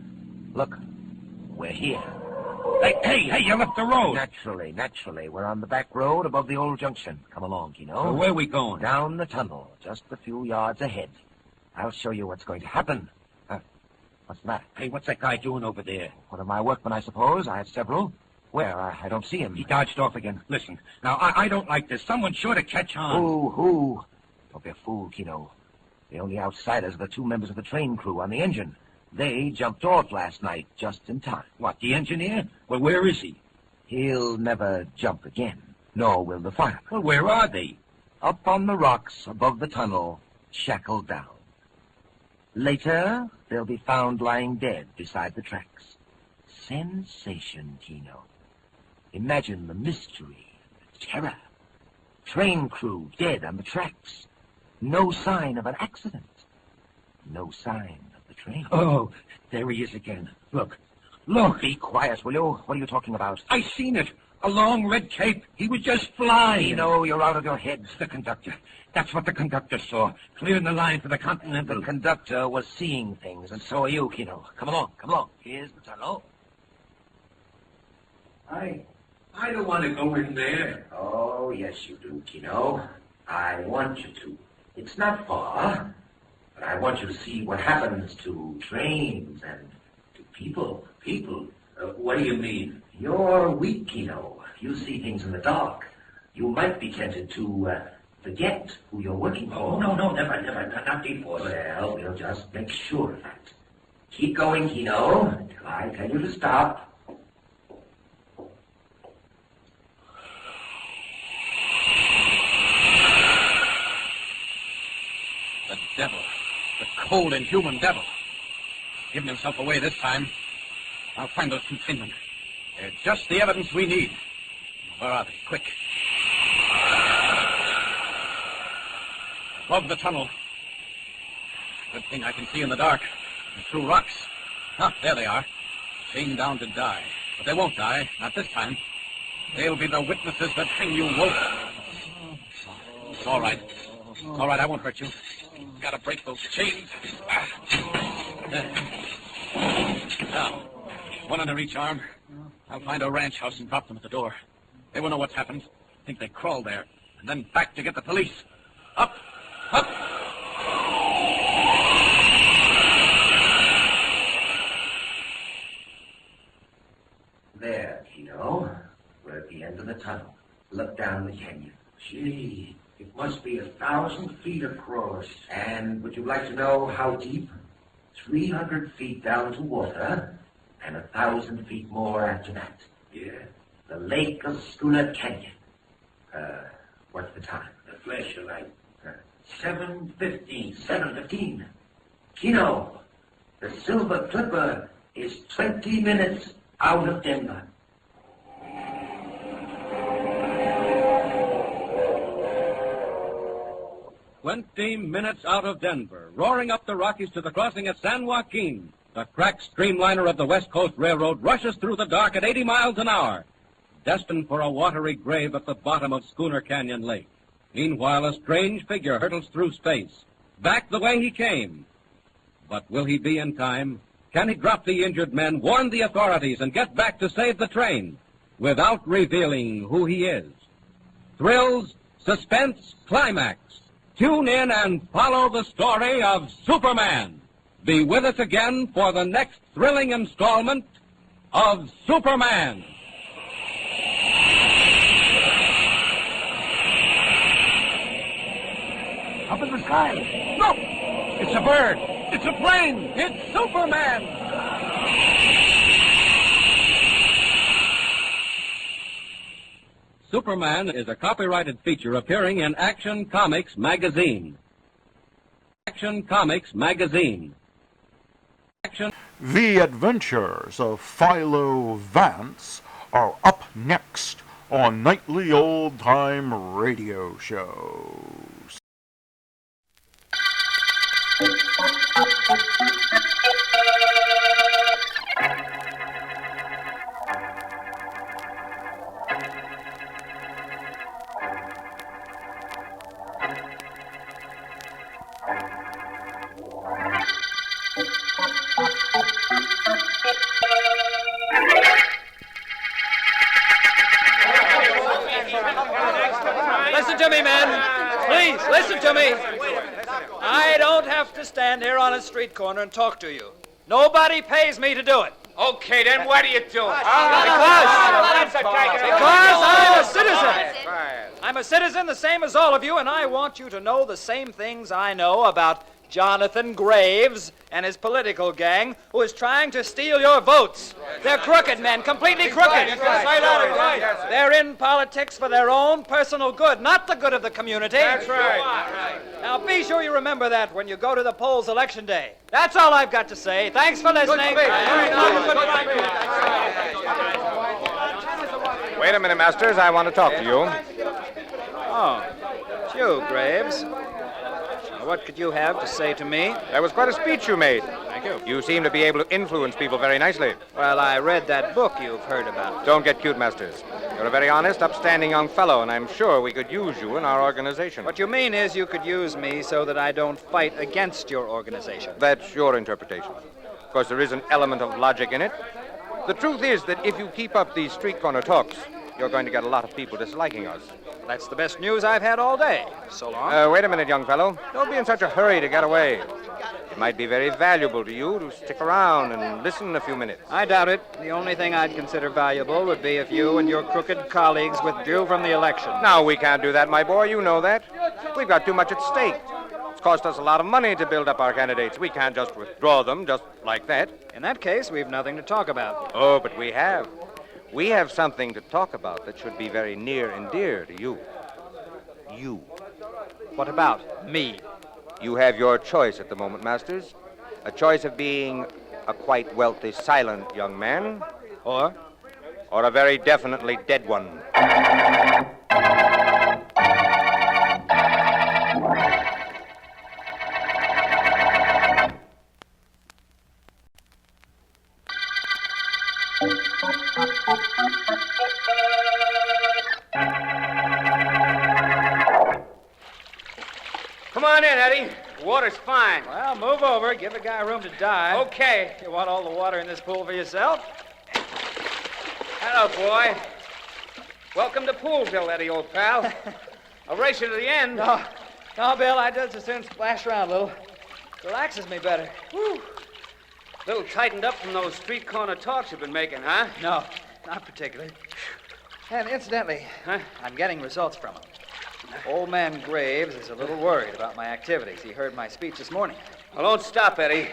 Look, we're here. Hey, you left the road. Naturally. We're on the back road above the old junction. Come along, Kino. Well, where are we going? Down the tunnel, just a few yards ahead. I'll show you what's going to happen. What's that? Hey, what's that guy doing over there? One of my workmen, I suppose. I have several. Where? I don't see him. He dodged off again. Listen, now, I don't like this. Someone's sure to catch on. Who? Don't be a fool, Kino. The only outsiders are the 2 members of the train crew on the engine. They jumped off last night just in time. What, the engineer? Well, where is he? He'll never jump again. Nor will the firemen. Well, where are they? Up on the rocks above the tunnel, shackled down. Later, they'll be found lying dead beside the tracks. Sensation, Kino. Imagine the mystery, the terror. Train crew dead on the tracks. No sign of an accident. No sign of the train. Oh, there he is again. Look. Be quiet, will you? What are you talking about? I seen it. A long red cape. He was just flying. Kino, you're out of your head. The conductor. That's what the conductor saw. Clearing the line for the Continental. The conductor was seeing things, and so are you, Kino. Come along. Here's the tunnel. I don't want to go in there. Oh, yes, you do, Kino. I want you to. It's not far, but I want you to see what happens to trains and to people. What do you mean? You're weak, Kino. You see things in the dark. You might be tempted to forget who you're working for. Oh, no, never, not before. Well, we'll just make sure of that. Keep going, Kino, until I tell you to stop. The devil. The cold, inhuman devil. Giving himself away this time. I'll find those 2 Finmen. They're just the evidence we need. Where are they? Quick. Above the tunnel. Good thing I can see in the dark. And through rocks. Huh, there they are. Chained down to die. But they won't die. Not this time. They'll be the witnesses that hang you, Wolf. It's all right. All right, I won't hurt you. Gotta break those chains. There. Now, one under each arm. I'll find a ranch house and drop them at the door. They won't know what's happened. Think they crawled there. And then back to get the police. Up! Up! There, Tino. We're at the end of the tunnel. Look down the canyon. Gee, it must be 1,000 feet across. And would you like to know how deep? 300 feet down to water, and 1,000 feet more after that. Yeah. The Lake of Schooner Canyon. What's the time? The flashlight. 7:15. 7:15. Tino, the Silver Clipper is 20 minutes out of Denver. "20 minutes out of Denver, roaring up the Rockies to the crossing at San Joaquin. The cracked streamliner of the West Coast Railroad rushes through the dark at 80 miles an hour, destined for a watery grave at the bottom of Schooner Canyon Lake. Meanwhile, a strange figure hurtles through space, back the way he came. But will he be in time? Can he drop the injured men, warn the authorities, and get back to save the train without revealing who he is? Thrills, suspense, climax. Tune in and follow the story of Superman. Be with us again for the next thrilling installment of Superman. Up in the sky. Look! It's a bird. It's a plane. It's Superman. Superman is a copyrighted feature appearing in Action Comics magazine. Action Comics magazine. Action. The adventures of Philo Vance are up next on Nightly Old Time Radio Shows. Listen to me, men. Please, listen to me. I don't have to stand here on a street corner and talk to you. Nobody pays me to do it. Okay, then what are you doing? Because I'm a citizen. I'm a citizen the same as all of you, and I want you to know the same things I know about Jonathan Graves and his political gang who is trying to steal your votes. They're crooked men, completely crooked. They're in politics for their own personal good, not the good of the community. That's right. Now, be sure you remember that when you go to the polls election day. That's all I've got to say. Thanks for listening. Wait a minute, Masters. I want to talk to you. Oh, it's you, Graves. What could you have to say to me? That was quite a speech you made. Thank you. You seem to be able to influence people very nicely. Well, I read that book you've heard about. Don't get cute, Masters. You're a very honest, upstanding young fellow, and I'm sure we could use you in our organization. What you mean is you could use me so that I don't fight against your organization. That's your interpretation. Of course, there is an element of logic in it. The truth is that if you keep up these street corner talks, you're going to get a lot of people disliking us. That's the best news I've had all day. So long. Wait a minute, young fellow. Don't be in such a hurry to get away. It might be very valuable to you to stick around and listen a few minutes. I doubt it. The only thing I'd consider valuable would be if you and your crooked colleagues withdrew from the election. No, we can't do that, my boy. You know that. We've got too much at stake. It's cost us a lot of money to build up our candidates. We can't just withdraw them just like that. In that case, we've nothing to talk about. Oh, but we have. We have something to talk about that should be very near and dear to you. You. What about me? You have your choice at the moment, Masters. A choice of being a quite wealthy, silent young man. Or a very definitely dead one. Come on in, Eddie. Water's fine. Well, move over. Give the guy room to dive. Okay. You want all the water in this pool for yourself? Hello, boy. Welcome to Poolville, Eddie, old pal. I'll race you to the end. No, Bill, I just as soon splash around a little. Relaxes me better. Whew. Little tightened up from those street corner talks you've been making, huh? No, not particularly. And incidentally, I'm getting results from him. Old man Graves is a little worried about my activities. He heard my speech this morning. Well, don't stop, Eddie.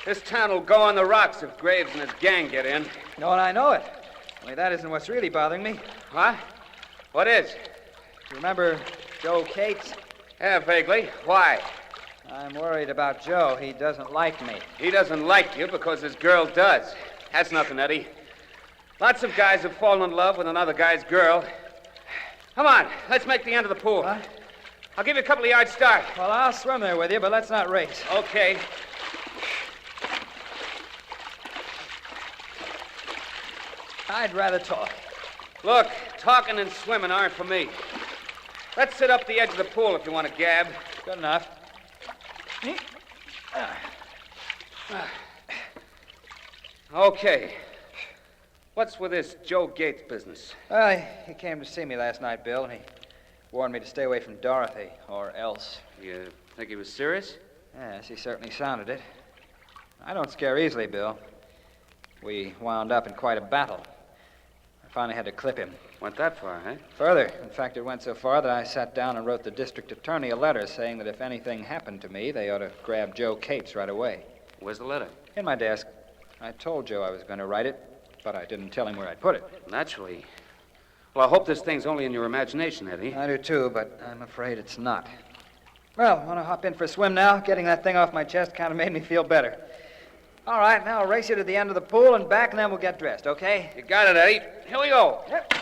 This town will go on the rocks if Graves and his gang get in. No, and I know it. Only that isn't what's really bothering me. What? What is? Do you remember Joe Cates? Yeah, vaguely. Why? I'm worried about Joe. He doesn't like me. He doesn't like you because his girl does. That's nothing, Eddie. Lots of guys have fallen in love with another guy's girl. Come on, let's make the end of the pool. What? I'll give you a couple of yards start. Well, I'll swim there with you, but let's not race. Okay. I'd rather talk. Look, talking and swimming aren't for me. Let's sit up the edge of the pool if you want to gab. Good enough. Okay. What's with this Joe Gates business? Well, he came to see me last night, Bill, and he warned me to stay away from Dorothy, or else. You think he was serious? Yes, he certainly sounded it. I don't scare easily, Bill. We wound up in quite a battle. I finally had to clip him. Went that far, huh? Further. In fact, it went so far that I sat down and wrote the district attorney a letter saying that if anything happened to me, they ought to grab Joe Cates right away. Where's the letter? In my desk. I told Joe I was going to write it, but I didn't tell him where I'd put it. Naturally. Well, I hope this thing's only in your imagination, Eddie. I do, too, but I'm afraid it's not. Well, want to hop in for a swim now? Getting that thing off my chest kind of made me feel better. All right, now I'll race you to the end of the pool and back, and then we'll get dressed, okay? You got it, Eddie. Here we go. Yep.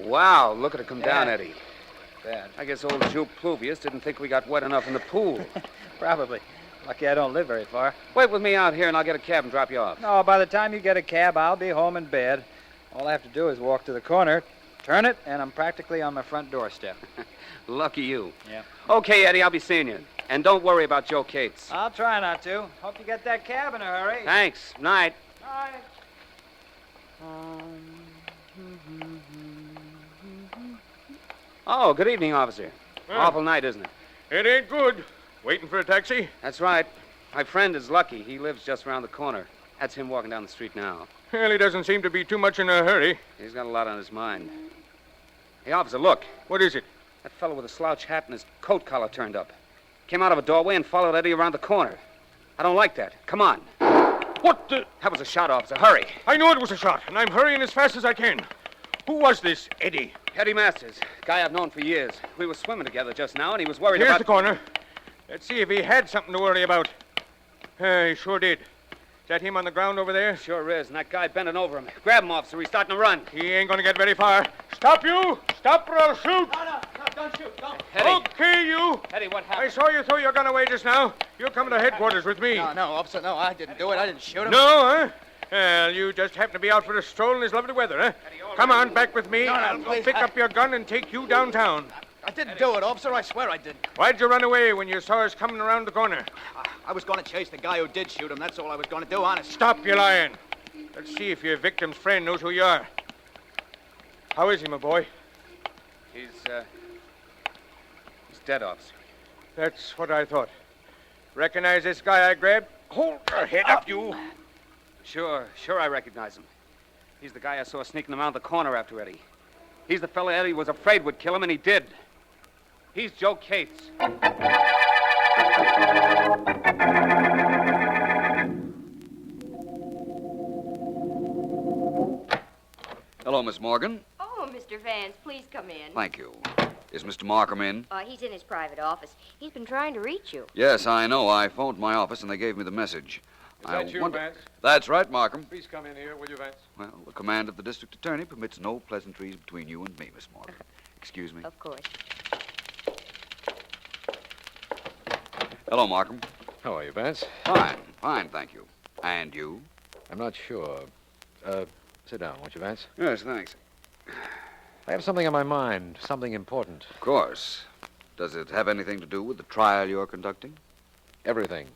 Wow, look at it come down, Eddie. Bad. I guess old Joe Pluvius didn't think we got wet enough in the pool. Probably. Lucky I don't live very far. Wait with me out here, and I'll get a cab and drop you off. No, by the time you get a cab, I'll be home in bed. All I have to do is walk to the corner, turn it, and I'm practically on my front doorstep. Lucky you. Yeah. Okay, Eddie, I'll be seeing you. And don't worry about Joe Cates. I'll try not to. Hope you get that cab in a hurry. Thanks. Night. Night. Oh, good evening, officer. Well, Awful night, isn't it? It ain't good. Waiting for a taxi? That's right. My friend is Lucky. He lives just around the corner. That's him walking down the street now. Well, he doesn't seem to be too much in a hurry. He's got a lot on his mind. Hey, officer, look. What is it? That fellow with a slouch hat and his coat collar turned up. Came out of a doorway and followed Eddie around the corner. I don't like that. Come on. What the... That was a shot, officer. Hurry. I knew it was a shot, and I'm hurrying as fast as I can. Who was this Eddie? Eddie Masters. Guy I've known for years. We were swimming together just now, and he was worried Here's about... the corner. Let's see if he had something to worry about. He sure did. Is that him on the ground over there? Sure is, and that guy bending over him. Grab him, officer. He's starting to run. He ain't going to get very far. Stop, you! Stop or I'll shoot! No, don't shoot. Don't. Eddie. Okay, you! Eddie, what happened? I saw you throw your gun away just now. You're coming to headquarters with me. No, officer, no, I didn't do it. I didn't shoot him. No, huh? Well, you just happen to be out for a stroll in this lovely weather, huh? Come on, back with me. I'll go pick up your gun and take you downtown. I didn't do it, officer. I swear I didn't. Why'd you run away when you saw us coming around the corner? I was going to chase the guy who did shoot him. That's all I was going to do, honest. Stop your lying. Let's see if your victim's friend knows who you are. How is he, my boy? He's dead, officer. That's what I thought. Recognize this guy I grabbed? Hold your head up, you. Sure I recognize him. He's the guy I saw sneaking around the corner after Eddie. He's the fella Eddie was afraid would kill him, and he did. He's Joe Cates. Hello, Miss Morgan. Oh, Mr. Vance, please come in. Thank you. Is Mr. Markham in? He's in his private office. He's been trying to reach you. Yes, I know. I phoned my office and they gave me the message. Is that you, Vance? That's right, Markham. Please come in here, will you, Vance? Well, the command of the district attorney permits no pleasantries between you and me, Miss Morgan. Excuse me. Of course. Hello, Markham. How are you, Vance? Fine, thank you. And you? I'm not sure. Sit down, won't you, Vance? Yes, thanks. I have something on my mind, something important. Of course. Does it have anything to do with the trial you're conducting? Everything.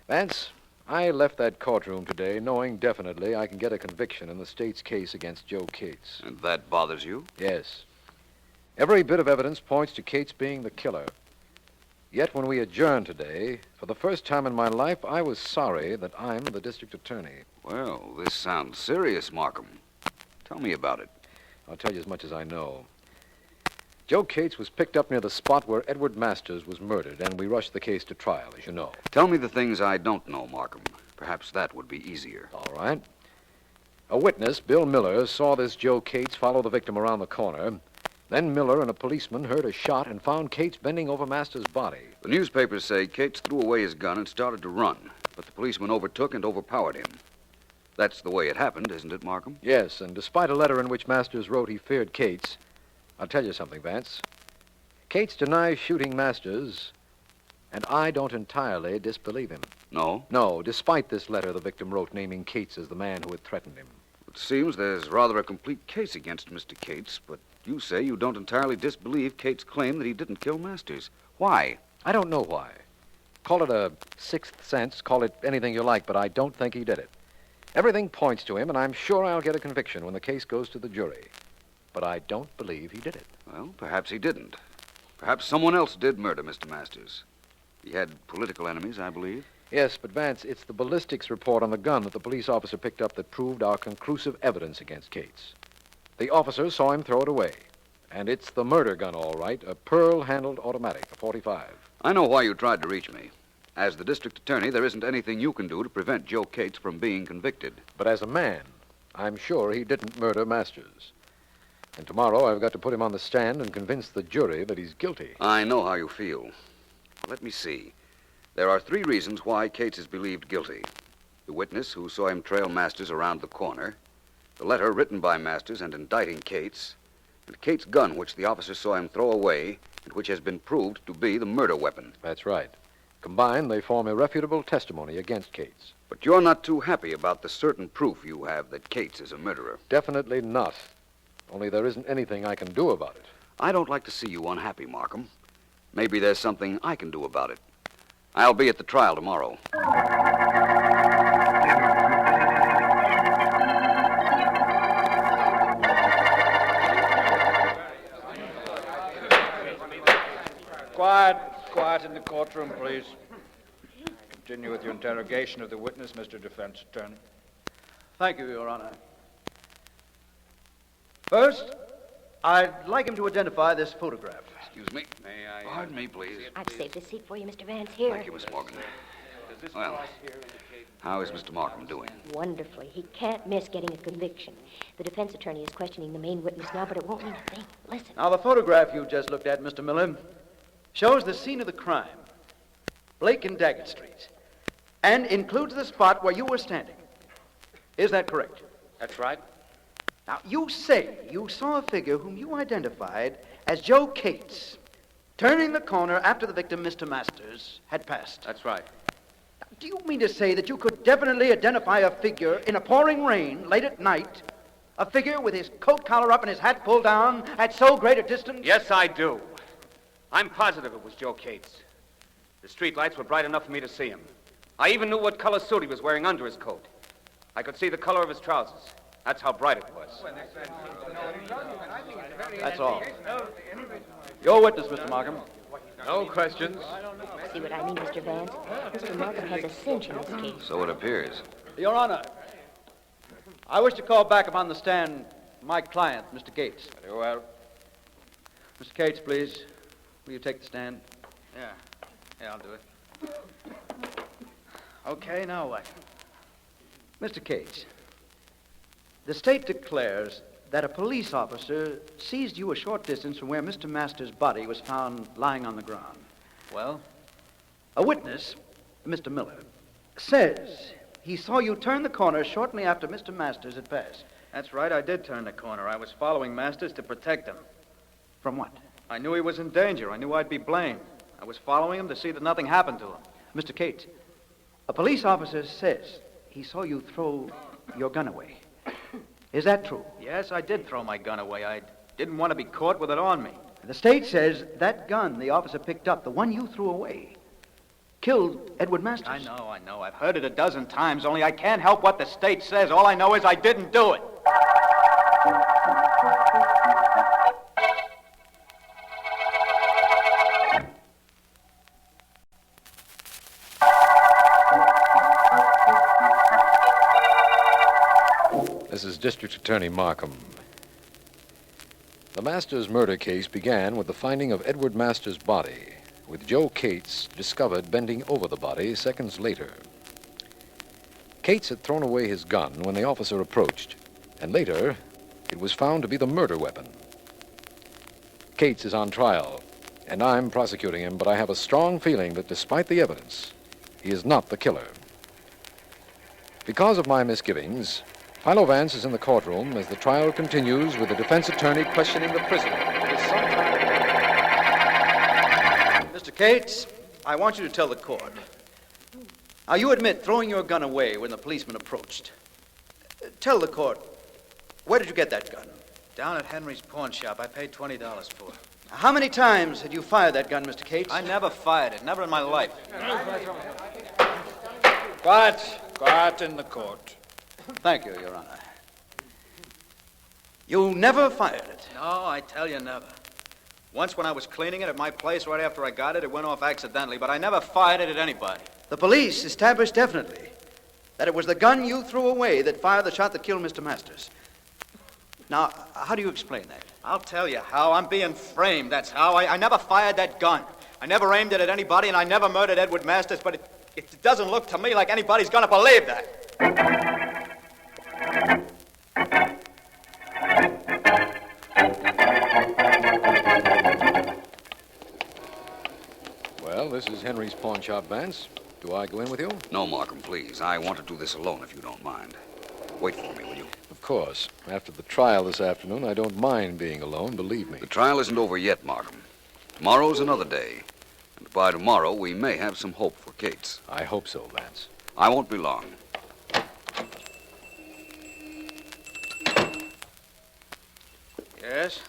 Vance, I left that courtroom today knowing definitely I can get a conviction in the state's case against Joe Cates. And that bothers you? Yes. Every bit of evidence points to Cates being the killer. Yet when we adjourned today, for the first time in my life, I was sorry that I'm the district attorney. Well, this sounds serious, Markham. Tell me about it. I'll tell you as much as I know. Joe Cates was picked up near the spot where Edward Masters was murdered, and we rushed the case to trial, as you know. Tell me the things I don't know, Markham. Perhaps that would be easier. All right. A witness, Bill Miller, saw this Joe Cates follow the victim around the corner. Then Miller and a policeman heard a shot and found Cates bending over Masters' body. The newspapers say Cates threw away his gun and started to run, but the policeman overtook and overpowered him. That's the way it happened, isn't it, Markham? Yes, and despite a letter in which Masters wrote he feared Cates, I'll tell you something, Vance. Cates denies shooting Masters, and I don't entirely disbelieve him. No? No, despite this letter the victim wrote naming Cates as the man who had threatened him. It seems there's rather a complete case against Mr. Cates, but you say you don't entirely disbelieve Cates' claim that he didn't kill Masters. Why? I don't know why. Call it a sixth sense, call it anything you like, but I don't think he did it. Everything points to him, and I'm sure I'll get a conviction when the case goes to the jury. But I don't believe he did it. Well, perhaps he didn't. Perhaps someone else did murder Mr. Masters. He had political enemies, I believe. Yes, but Vance, it's the ballistics report on the gun that the police officer picked up that proved our conclusive evidence against Cates. The officer saw him throw it away. And it's the murder gun, all right, a pearl-handled automatic, a .45. I know why you tried to reach me. As the district attorney, there isn't anything you can do to prevent Joe Cates from being convicted. But as a man, I'm sure he didn't murder Masters. And tomorrow I've got to put him on the stand and convince the jury that he's guilty. I know how you feel. Let me see. There are 3 reasons why Cates is believed guilty. The witness who saw him trail Masters around the corner, the letter written by Masters and indicting Cates, and Cates' gun, which the officer saw him throw away and which has been proved to be the murder weapon. That's right. Combined, they form irrefutable testimony against Cates. But you're not too happy about the certain proof you have that Cates is a murderer. Definitely not. Only there isn't anything I can do about it. I don't like to see you unhappy, Markham. Maybe there's something I can do about it. I'll be at the trial tomorrow. Quiet in the courtroom, please. Continue with your interrogation of the witness, Mr. Defense Attorney. Thank you, Your Honor. First, I'd like him to identify this photograph. Excuse me. May I? Pardon me, please. I've saved a seat for you, Mr. Vance. Here. Thank you, Miss Morgan. Well, how is Mr. Markham doing? Wonderfully. He can't miss getting a conviction. The defense attorney is questioning the main witness now, but it won't mean a thing. Listen. Now, the photograph you just looked at, Mr. Miller, shows the scene of the crime, Blake and Daggett Streets, and includes the spot where you were standing. Is that correct? That's right. Now, you say you saw a figure whom you identified as Joe Cates turning the corner after the victim, Mr. Masters, had passed. That's right. Now, do you mean to say that you could definitely identify a figure in a pouring rain late at night, a figure with his coat collar up and his hat pulled down at so great a distance? Yes, I do. I'm positive it was Joe Cates. The street lights were bright enough for me to see him. I even knew what color suit he was wearing under his coat. I could see the color of his trousers. That's how bright it was. That's all. Your witness, Mr. Markham. No questions. See what I mean, Mr. Vance? Mr. Markham has a cinch in this case. So it appears. Your Honor, I wish to call back upon the stand my client, Mr. Cates. Very well. Mr. Cates, please. Will you take the stand? Yeah, I'll do it. Okay, now what? Mr. Cates, the state declares that a police officer seized you a short distance from where Mr. Masters' body was found lying on the ground. Well? A witness, Mr. Miller, says he saw you turn the corner shortly after Mr. Masters had passed. That's right, I did turn the corner. I was following Masters to protect him. From what? I knew he was in danger. I knew I'd be blamed. I was following him to see that nothing happened to him. Mr. Cates, a police officer says he saw you throw your gun away. Is that true? Yes, I did throw my gun away. I didn't want to be caught with it on me. The state says that gun the officer picked up, the one you threw away, killed Edward Masters. I know. I've heard it a dozen times, only I can't help what the state says. All I know is I didn't do it. This is District Attorney Markham. The Masters murder case began with the finding of Edward Masters' body, with Joe Cates discovered bending over the body seconds later. Cates had thrown away his gun when the officer approached, and later it was found to be the murder weapon. Cates is on trial, and I'm prosecuting him, but I have a strong feeling that despite the evidence, he is not the killer. Because of my misgivings, Philo Vance is in the courtroom as the trial continues with the defense attorney questioning the prisoner. Mr. Cates, I want you to tell the court. Now, you admit throwing your gun away when the policeman approached. Tell the court, where did you get that gun? Down at Henry's pawn shop. I paid $20 for it. How many times had you fired that gun, Mr. Cates? I never fired it. Never in my life. Quiet in the court. Thank you, Your Honor. You never fired it? No, I tell you, never. Once when I was cleaning it at my place right after I got it, it went off accidentally, but I never fired it at anybody. The police established definitely that it was the gun you threw away that fired the shot that killed Mr. Masters. Now, how do you explain that? I'll tell you how. I'm being framed, that's how. I never fired that gun. I never aimed it at anybody, and I never murdered Edward Masters, but it doesn't look to me like anybody's going to believe that. Well, this is Henry's pawn shop, Vance. Do I go in with you? No, Markham, please. I want to do this alone if you don't mind. Wait for me, will you? Of course. After the trial this afternoon, I don't mind being alone, believe me. The trial isn't over yet, Markham. Tomorrow's another day. And by tomorrow, we may have some hope for Cates. I hope so, Vance. I won't be long. Yes?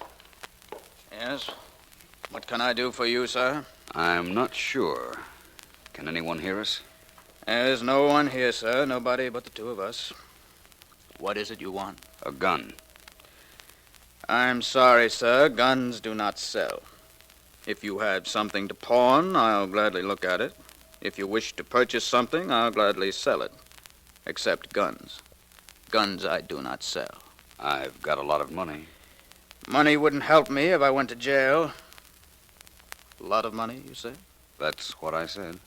Yes? What can I do for you, sir? I'm not sure. Can anyone hear us? There's no one here, sir. Nobody but the two of us. What is it you want? A gun. I'm sorry, sir. Guns do not sell. If you have something to pawn, I'll gladly look at it. If you wish to purchase something, I'll gladly sell it. Except guns. Guns I do not sell. I've got a lot of money. Money wouldn't help me if I went to jail. A lot of money, you say? That's what I said.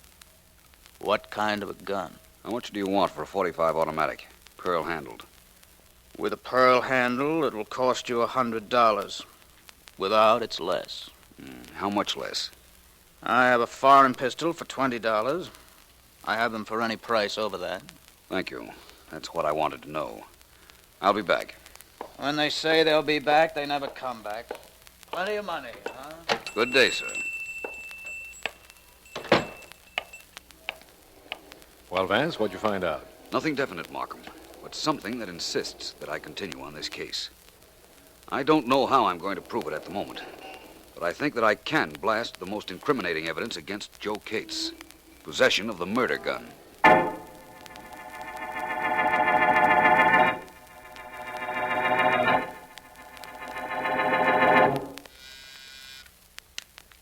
What kind of a gun? How much do you want for a .45 automatic, pearl-handled? With a pearl handle, it will cost you $100. Without, it's less. How much less? I have a foreign pistol for $20. I have them for any price over that. Thank you. That's what I wanted to know. I'll be back. When they say they'll be back, they never come back. Plenty of money, huh? Good day, sir. Well, Vance, what'd you find out? Nothing definite, Markham, but something that insists that I continue on this case. I don't know how I'm going to prove it at the moment, but I think that I can blast the most incriminating evidence against Joe Cates. Possession of the murder gun.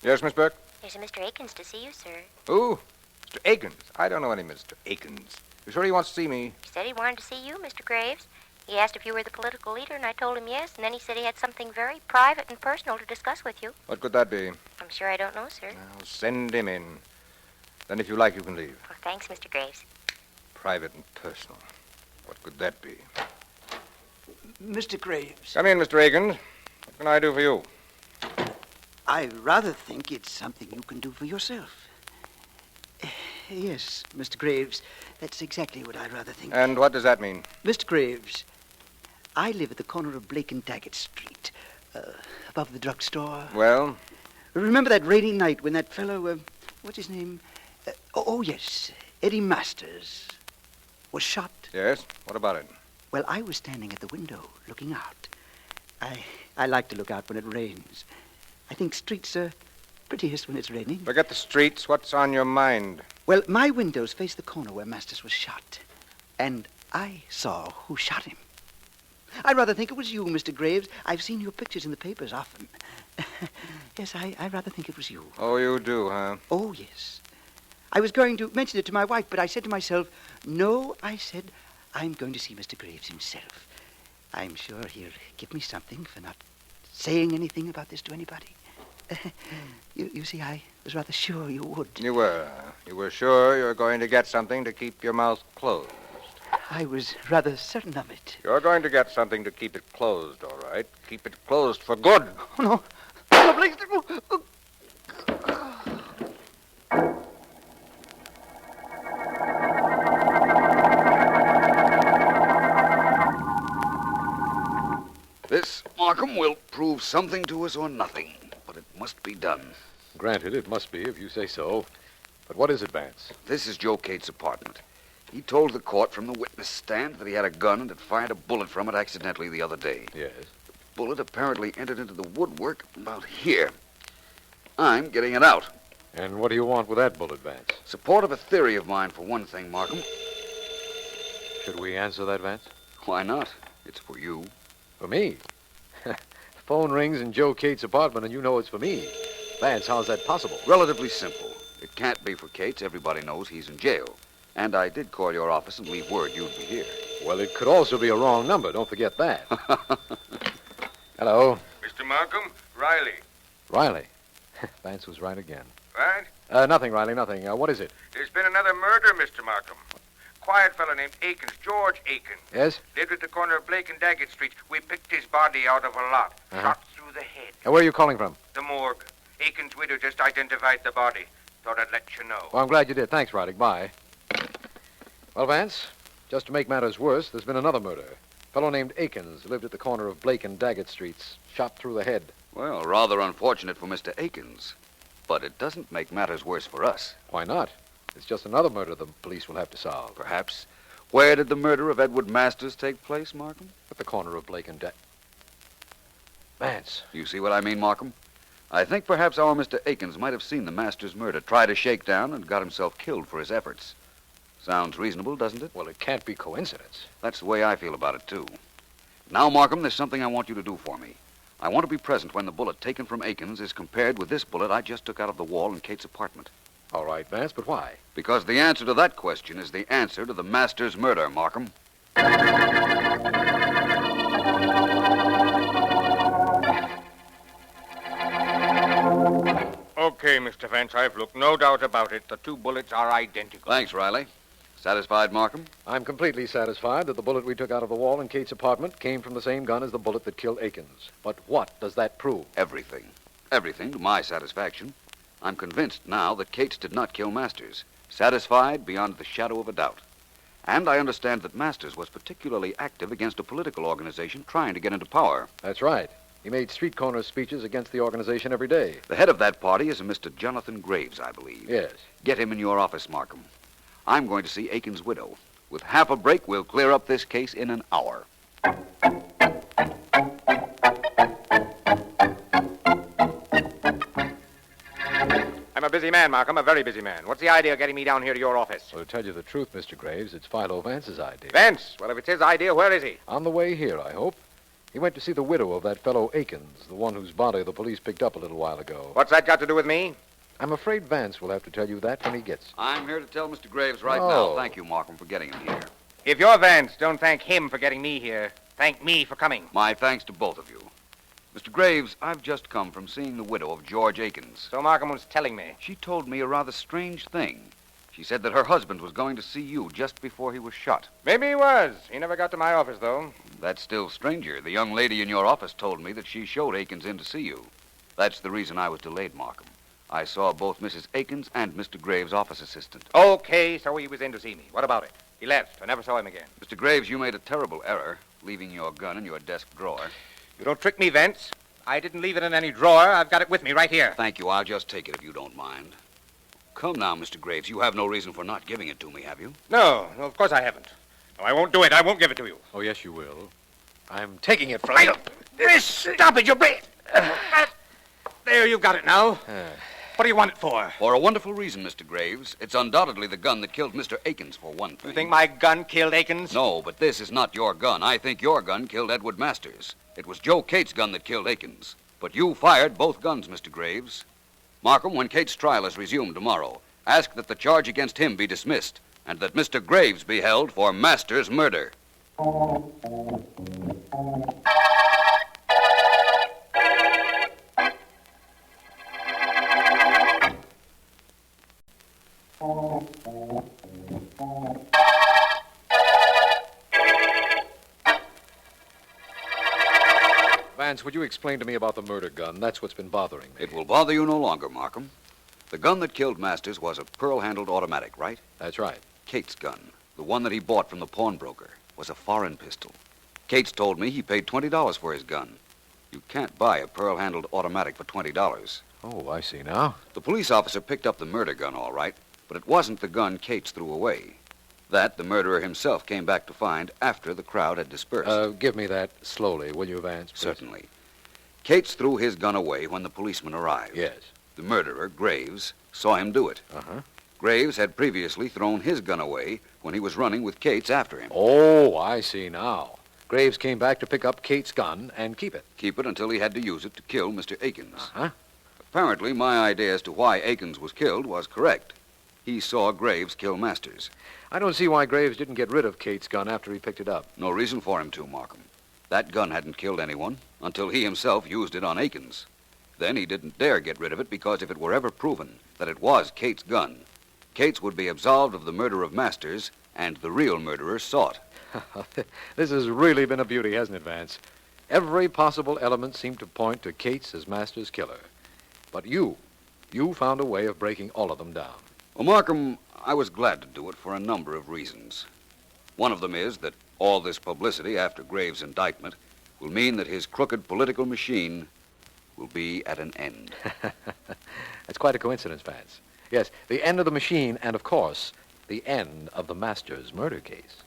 Yes, Miss Burke? There's a Mr. Akins to see you, sir. Who? Mr. Akins. I don't know any Mr. Akins. You sure he wants to see me? He said he wanted to see you, Mr. Graves. He asked if you were the political leader, and I told him yes, and then he said he had something very private and personal to discuss with you. What could that be? I'm sure I don't know, sir. Well, send him in. Then if you like, you can leave. Well, thanks, Mr. Graves. Private and personal. What could that be? Mr. Graves. Come in, Mr. Akins. What can I do for you? I rather think it's something you can do for yourself. Yes, Mr. Graves. That's exactly what I'd rather think. And what does that mean? Mr. Graves, I live at the corner of Blake and Daggett Street, above the drugstore. Well? Remember that rainy night when that fellow, what's his name? Yes, Eddie Masters, was shot? Yes. What about it? Well, I was standing at the window, looking out. I like to look out when it rains. I think streets are prettiest when it's raining. Forget the streets. What's on your mind? Well, my windows face the corner where Masters was shot. And I saw who shot him. I'd rather think it was you, Mr. Graves. I've seen your pictures in the papers often. Yes, I'd rather think it was you. Oh, you do, huh? Oh, yes. I was going to mention it to my wife, but I said to myself, no, I said, I'm going to see Mr. Graves himself. I'm sure he'll give me something for not saying anything about this to anybody. You see, I was rather sure you would. You were. You were sure you were going to get something to keep your mouth closed. I was rather certain of it. You're going to get something to keep it closed, all right? Keep it closed for good. Oh, no. No, please. This, Markham, will prove something to us or nothing, but it must be done. Granted, it must be, if you say so. But what is it, Vance? This is Joe Cates' apartment. He told the court from the witness stand that he had a gun and had fired a bullet from it accidentally the other day. Yes. The bullet apparently entered into the woodwork about here. I'm getting it out. And what do you want with that bullet, Vance? Support of a theory of mine, for one thing, Markham. Should we answer that, Vance? Why not? It's for you. For me? The phone rings in Joe Cates' apartment, and you know it's for me. Vance, how's that possible? Relatively simple. It can't be for Cates. Everybody knows he's in jail. And I did call your office and leave word you'd be here. Well, it could also be a wrong number. Don't forget that. Hello. Mr. Markham, Riley. Riley. Vance was right again. What? Nothing, Riley, nothing. What is it? There's been another murder, Mr. Markham. Quiet fellow named Akins, George Akins. Yes? Lived at the corner of Blake and Daggett Street. We picked his body out of a lot. Shot through the head. Where are you calling from? The morgue. Akins' widow just identified the body. Thought I'd let you know. Well, I'm glad you did. Thanks, Riley. Bye. Well, Vance, just to make matters worse, there's been another murder. A fellow named Akins lived at the corner of Blake and Daggett Streets. Shot through the head. Well, rather unfortunate for Mr. Akins. But it doesn't make matters worse for us. Why not? It's just another murder the police will have to solve. Perhaps. Where did the murder of Edward Masters take place, Markham? At the corner of Blake and Daggett. Vance. You see what I mean, Markham? I think perhaps our Mr. Akins might have seen the Masters murder, tried to shake down, and got himself killed for his efforts. Sounds reasonable, doesn't it? Well, it can't be coincidence. That's the way I feel about it, too. Now, Markham, there's something I want you to do for me. I want to be present when the bullet taken from Akins is compared with this bullet I just took out of the wall in Kate's apartment. All right, Vance, but why? Because the answer to that question is the answer to the Masters murder, Markham. Okay, Mr. Vance, I've looked. No doubt about it. The two bullets are identical. Thanks, Riley. Satisfied, Markham? I'm completely satisfied that the bullet we took out of the wall in Kate's apartment came from the same gun as the bullet that killed Akins. But what does that prove? Everything. Everything to my satisfaction. I'm convinced now that Cates did not kill Masters. Satisfied beyond the shadow of a doubt. And I understand that Masters was particularly active against a political organization trying to get into power. That's right. He made street corner speeches against the organization every day. The head of that party is a Mr. Jonathan Graves, I believe. Yes. Get him in your office, Markham. I'm going to see Akins' widow. With half a break, we'll clear up this case in an hour. I'm a busy man, Markham, a very busy man. What's the idea of getting me down here to your office? Well, to tell you the truth, Mr. Graves, it's Philo Vance's idea. Vance? Well, if it's his idea, where is he? On the way here, I hope. He went to see the widow of that fellow Akins, the one whose body the police picked up a little while ago. What's that got to do with me? I'm afraid Vance will have to tell you that when he gets here. I'm here to tell Mr. Graves right now. Thank you, Markham, for getting him here. If you're Vance, don't thank him for getting me here. Thank me for coming. My thanks to both of you. Mr. Graves, I've just come from seeing the widow of George Akins. So Markham was telling me. She told me a rather strange thing. She said that her husband was going to see you just before he was shot. Maybe he was. He never got to my office, though. That's still stranger. The young lady in your office told me that she showed Akins in to see you. That's the reason I was delayed, Markham. I saw both Mrs. Akins and Mr. Graves' office assistant. Okay, so he was in to see me. What about it? He left. I never saw him again. Mr. Graves, you made a terrible error, leaving your gun in your desk drawer. You don't trick me, Vance. I didn't leave it in any drawer. I've got it with me right here. Thank you. I'll just take it if you don't mind. Come now, Mr. Graves. You have no reason for not giving it to me, have you? No, of course I haven't. No, I won't do it. I won't give it to you. Oh, yes, you will. I'm taking it from you. Stop it, you break. There, you've got it now. What do you want it for? For a wonderful reason, Mr. Graves. It's undoubtedly the gun that killed Mr. Akins, for one thing. You think my gun killed Akins? No, but this is not your gun. I think your gun killed Edward Masters. It was Joe Cates' gun that killed Akins. But you fired both guns, Mr. Graves. Markham, when Cates' trial is resumed tomorrow, ask that the charge against him be dismissed and that Mr. Graves be held for Masters' murder. Vance, would you explain to me about the murder gun? That's what's been bothering me. It will bother you no longer, Markham. The gun that killed Masters was a pearl-handled automatic, right? That's right. Cates' gun, the one that he bought from the pawnbroker, was a foreign pistol. Cates told me he paid $20 for his gun. You can't buy a pearl-handled automatic for $20. Oh, I see now. The police officer picked up the murder gun, all right, but it wasn't the gun Cates threw away. That the murderer himself came back to find after the crowd had dispersed. Give me that slowly, will you, Vance? Please? Certainly. Cates threw his gun away when the policeman arrived. Yes. The murderer, Graves, saw him do it. Uh-huh. Graves had previously thrown his gun away when he was running with Cates after him. Oh, I see now. Graves came back to pick up Cates' gun and keep it. Keep it until he had to use it to kill Mr. Akins. Uh-huh. Apparently, my idea as to why Akins was killed was correct. He saw Graves kill Masters. I don't see why Graves didn't get rid of Cates' gun after he picked it up. No reason for him to, Markham. That gun hadn't killed anyone until he himself used it on Akins. Then he didn't dare get rid of it because if it were ever proven that it was Cates' gun, Cates would be absolved of the murder of Masters and the real murderer sought. This has really been a beauty, hasn't it, Vance? Every possible element seemed to point to Cates as Masters' killer. But you found a way of breaking all of them down. Well, Markham, I was glad to do it for a number of reasons. One of them is that all this publicity after Graves' indictment will mean that his crooked political machine will be at an end. That's quite a coincidence, Vance. Yes, the end of the machine and, of course, the end of the Masters murder case.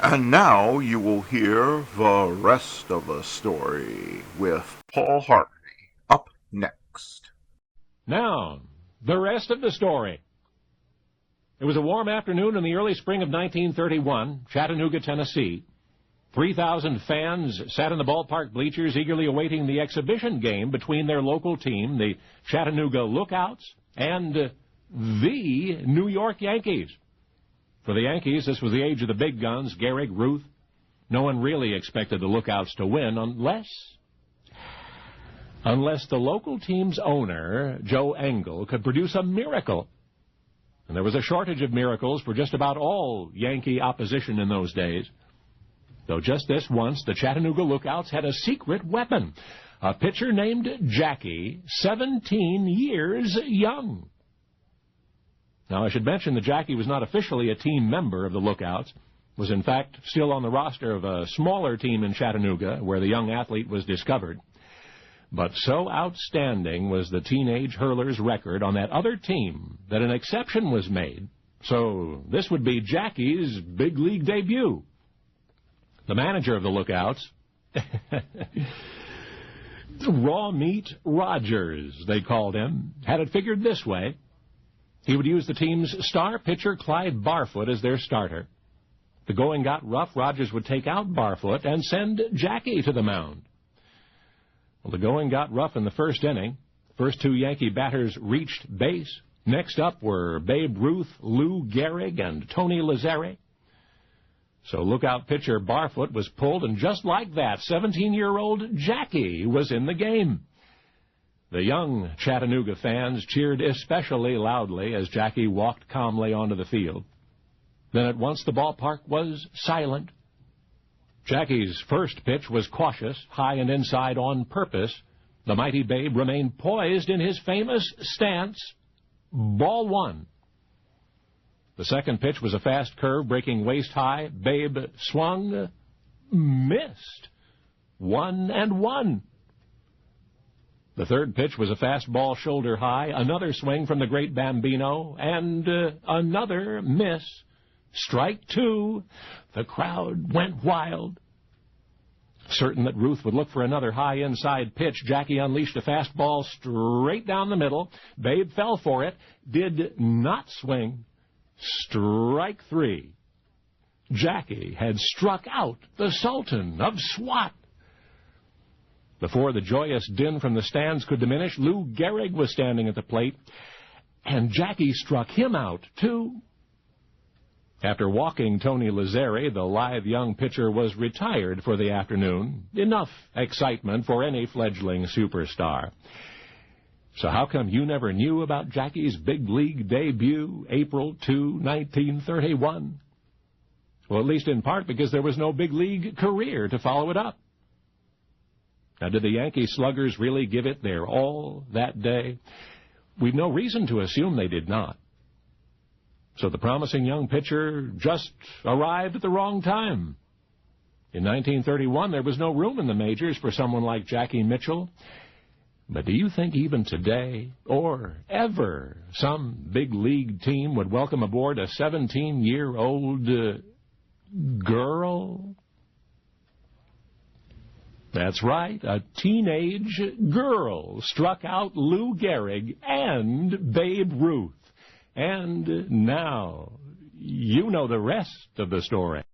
And now you will hear the rest of the story with Paul Harvey up next. Now, the rest of the story. It was a warm afternoon in the early spring of 1931, Chattanooga, Tennessee. 3,000 fans sat in the ballpark bleachers eagerly awaiting the exhibition game between their local team, the Chattanooga Lookouts, and the New York Yankees. For the Yankees, this was the age of the big guns, Gehrig, Ruth. No one really expected the Lookouts to win unless the local team's owner, Joe Engel, could produce a miracle. And there was a shortage of miracles for just about all Yankee opposition in those days. Though just this once, the Chattanooga Lookouts had a secret weapon, a pitcher named Jackie, 17 years young. Now, I should mention that Jackie was not officially a team member of the Lookouts, was in fact still on the roster of a smaller team in Chattanooga where the young athlete was discovered. But so outstanding was the teenage hurler's record on that other team that an exception was made. So this would be Jackie's big league debut. The manager of the Lookouts, Raw Meat Rogers, they called him, had it figured this way. He would use the team's star pitcher, Clyde Barfoot, as their starter. If the going got rough, Rogers would take out Barfoot and send Jackie to the mound. Well, the going got rough in the first inning. The first two Yankee batters reached base. Next up were Babe Ruth, Lou Gehrig, and Tony Lazzeri. So lookout pitcher Barfoot was pulled, and just like that, 17-year-old Jackie was in the game. The young Chattanooga fans cheered especially loudly as Jackie walked calmly onto the field. Then at once the ballpark was silent. Jackie's first pitch was cautious, high and inside on purpose. The mighty Babe remained poised in his famous stance. Ball one. The second pitch was a fast curve breaking waist high. Babe swung, missed. 1-1. The third pitch was a fastball shoulder high, another swing from the great Bambino, and another miss. Strike two. The crowd went wild. Certain that Ruth would look for another high inside pitch, Jackie unleashed a fastball straight down the middle. Babe fell for it, did not swing. Strike three. Jackie had struck out the Sultan of SWAT. Before the joyous din from the stands could diminish, Lou Gehrig was standing at the plate, and Jackie struck him out, too. After walking Tony Lazzeri, the lithe young pitcher was retired for the afternoon. Enough excitement for any fledgling superstar. So how come you never knew about Jackie's big league debut, April 2, 1931? Well, at least in part because there was no big league career to follow it up. Now, did the Yankee sluggers really give it their all that day? We've no reason to assume they did not. So the promising young pitcher just arrived at the wrong time. In 1931, there was no room in the majors for someone like Jackie Mitchell. But do you think even today, or ever, some big league team would welcome aboard a 17-year-old girl? That's right, a teenage girl struck out Lou Gehrig and Babe Ruth. And now, you know the rest of the story.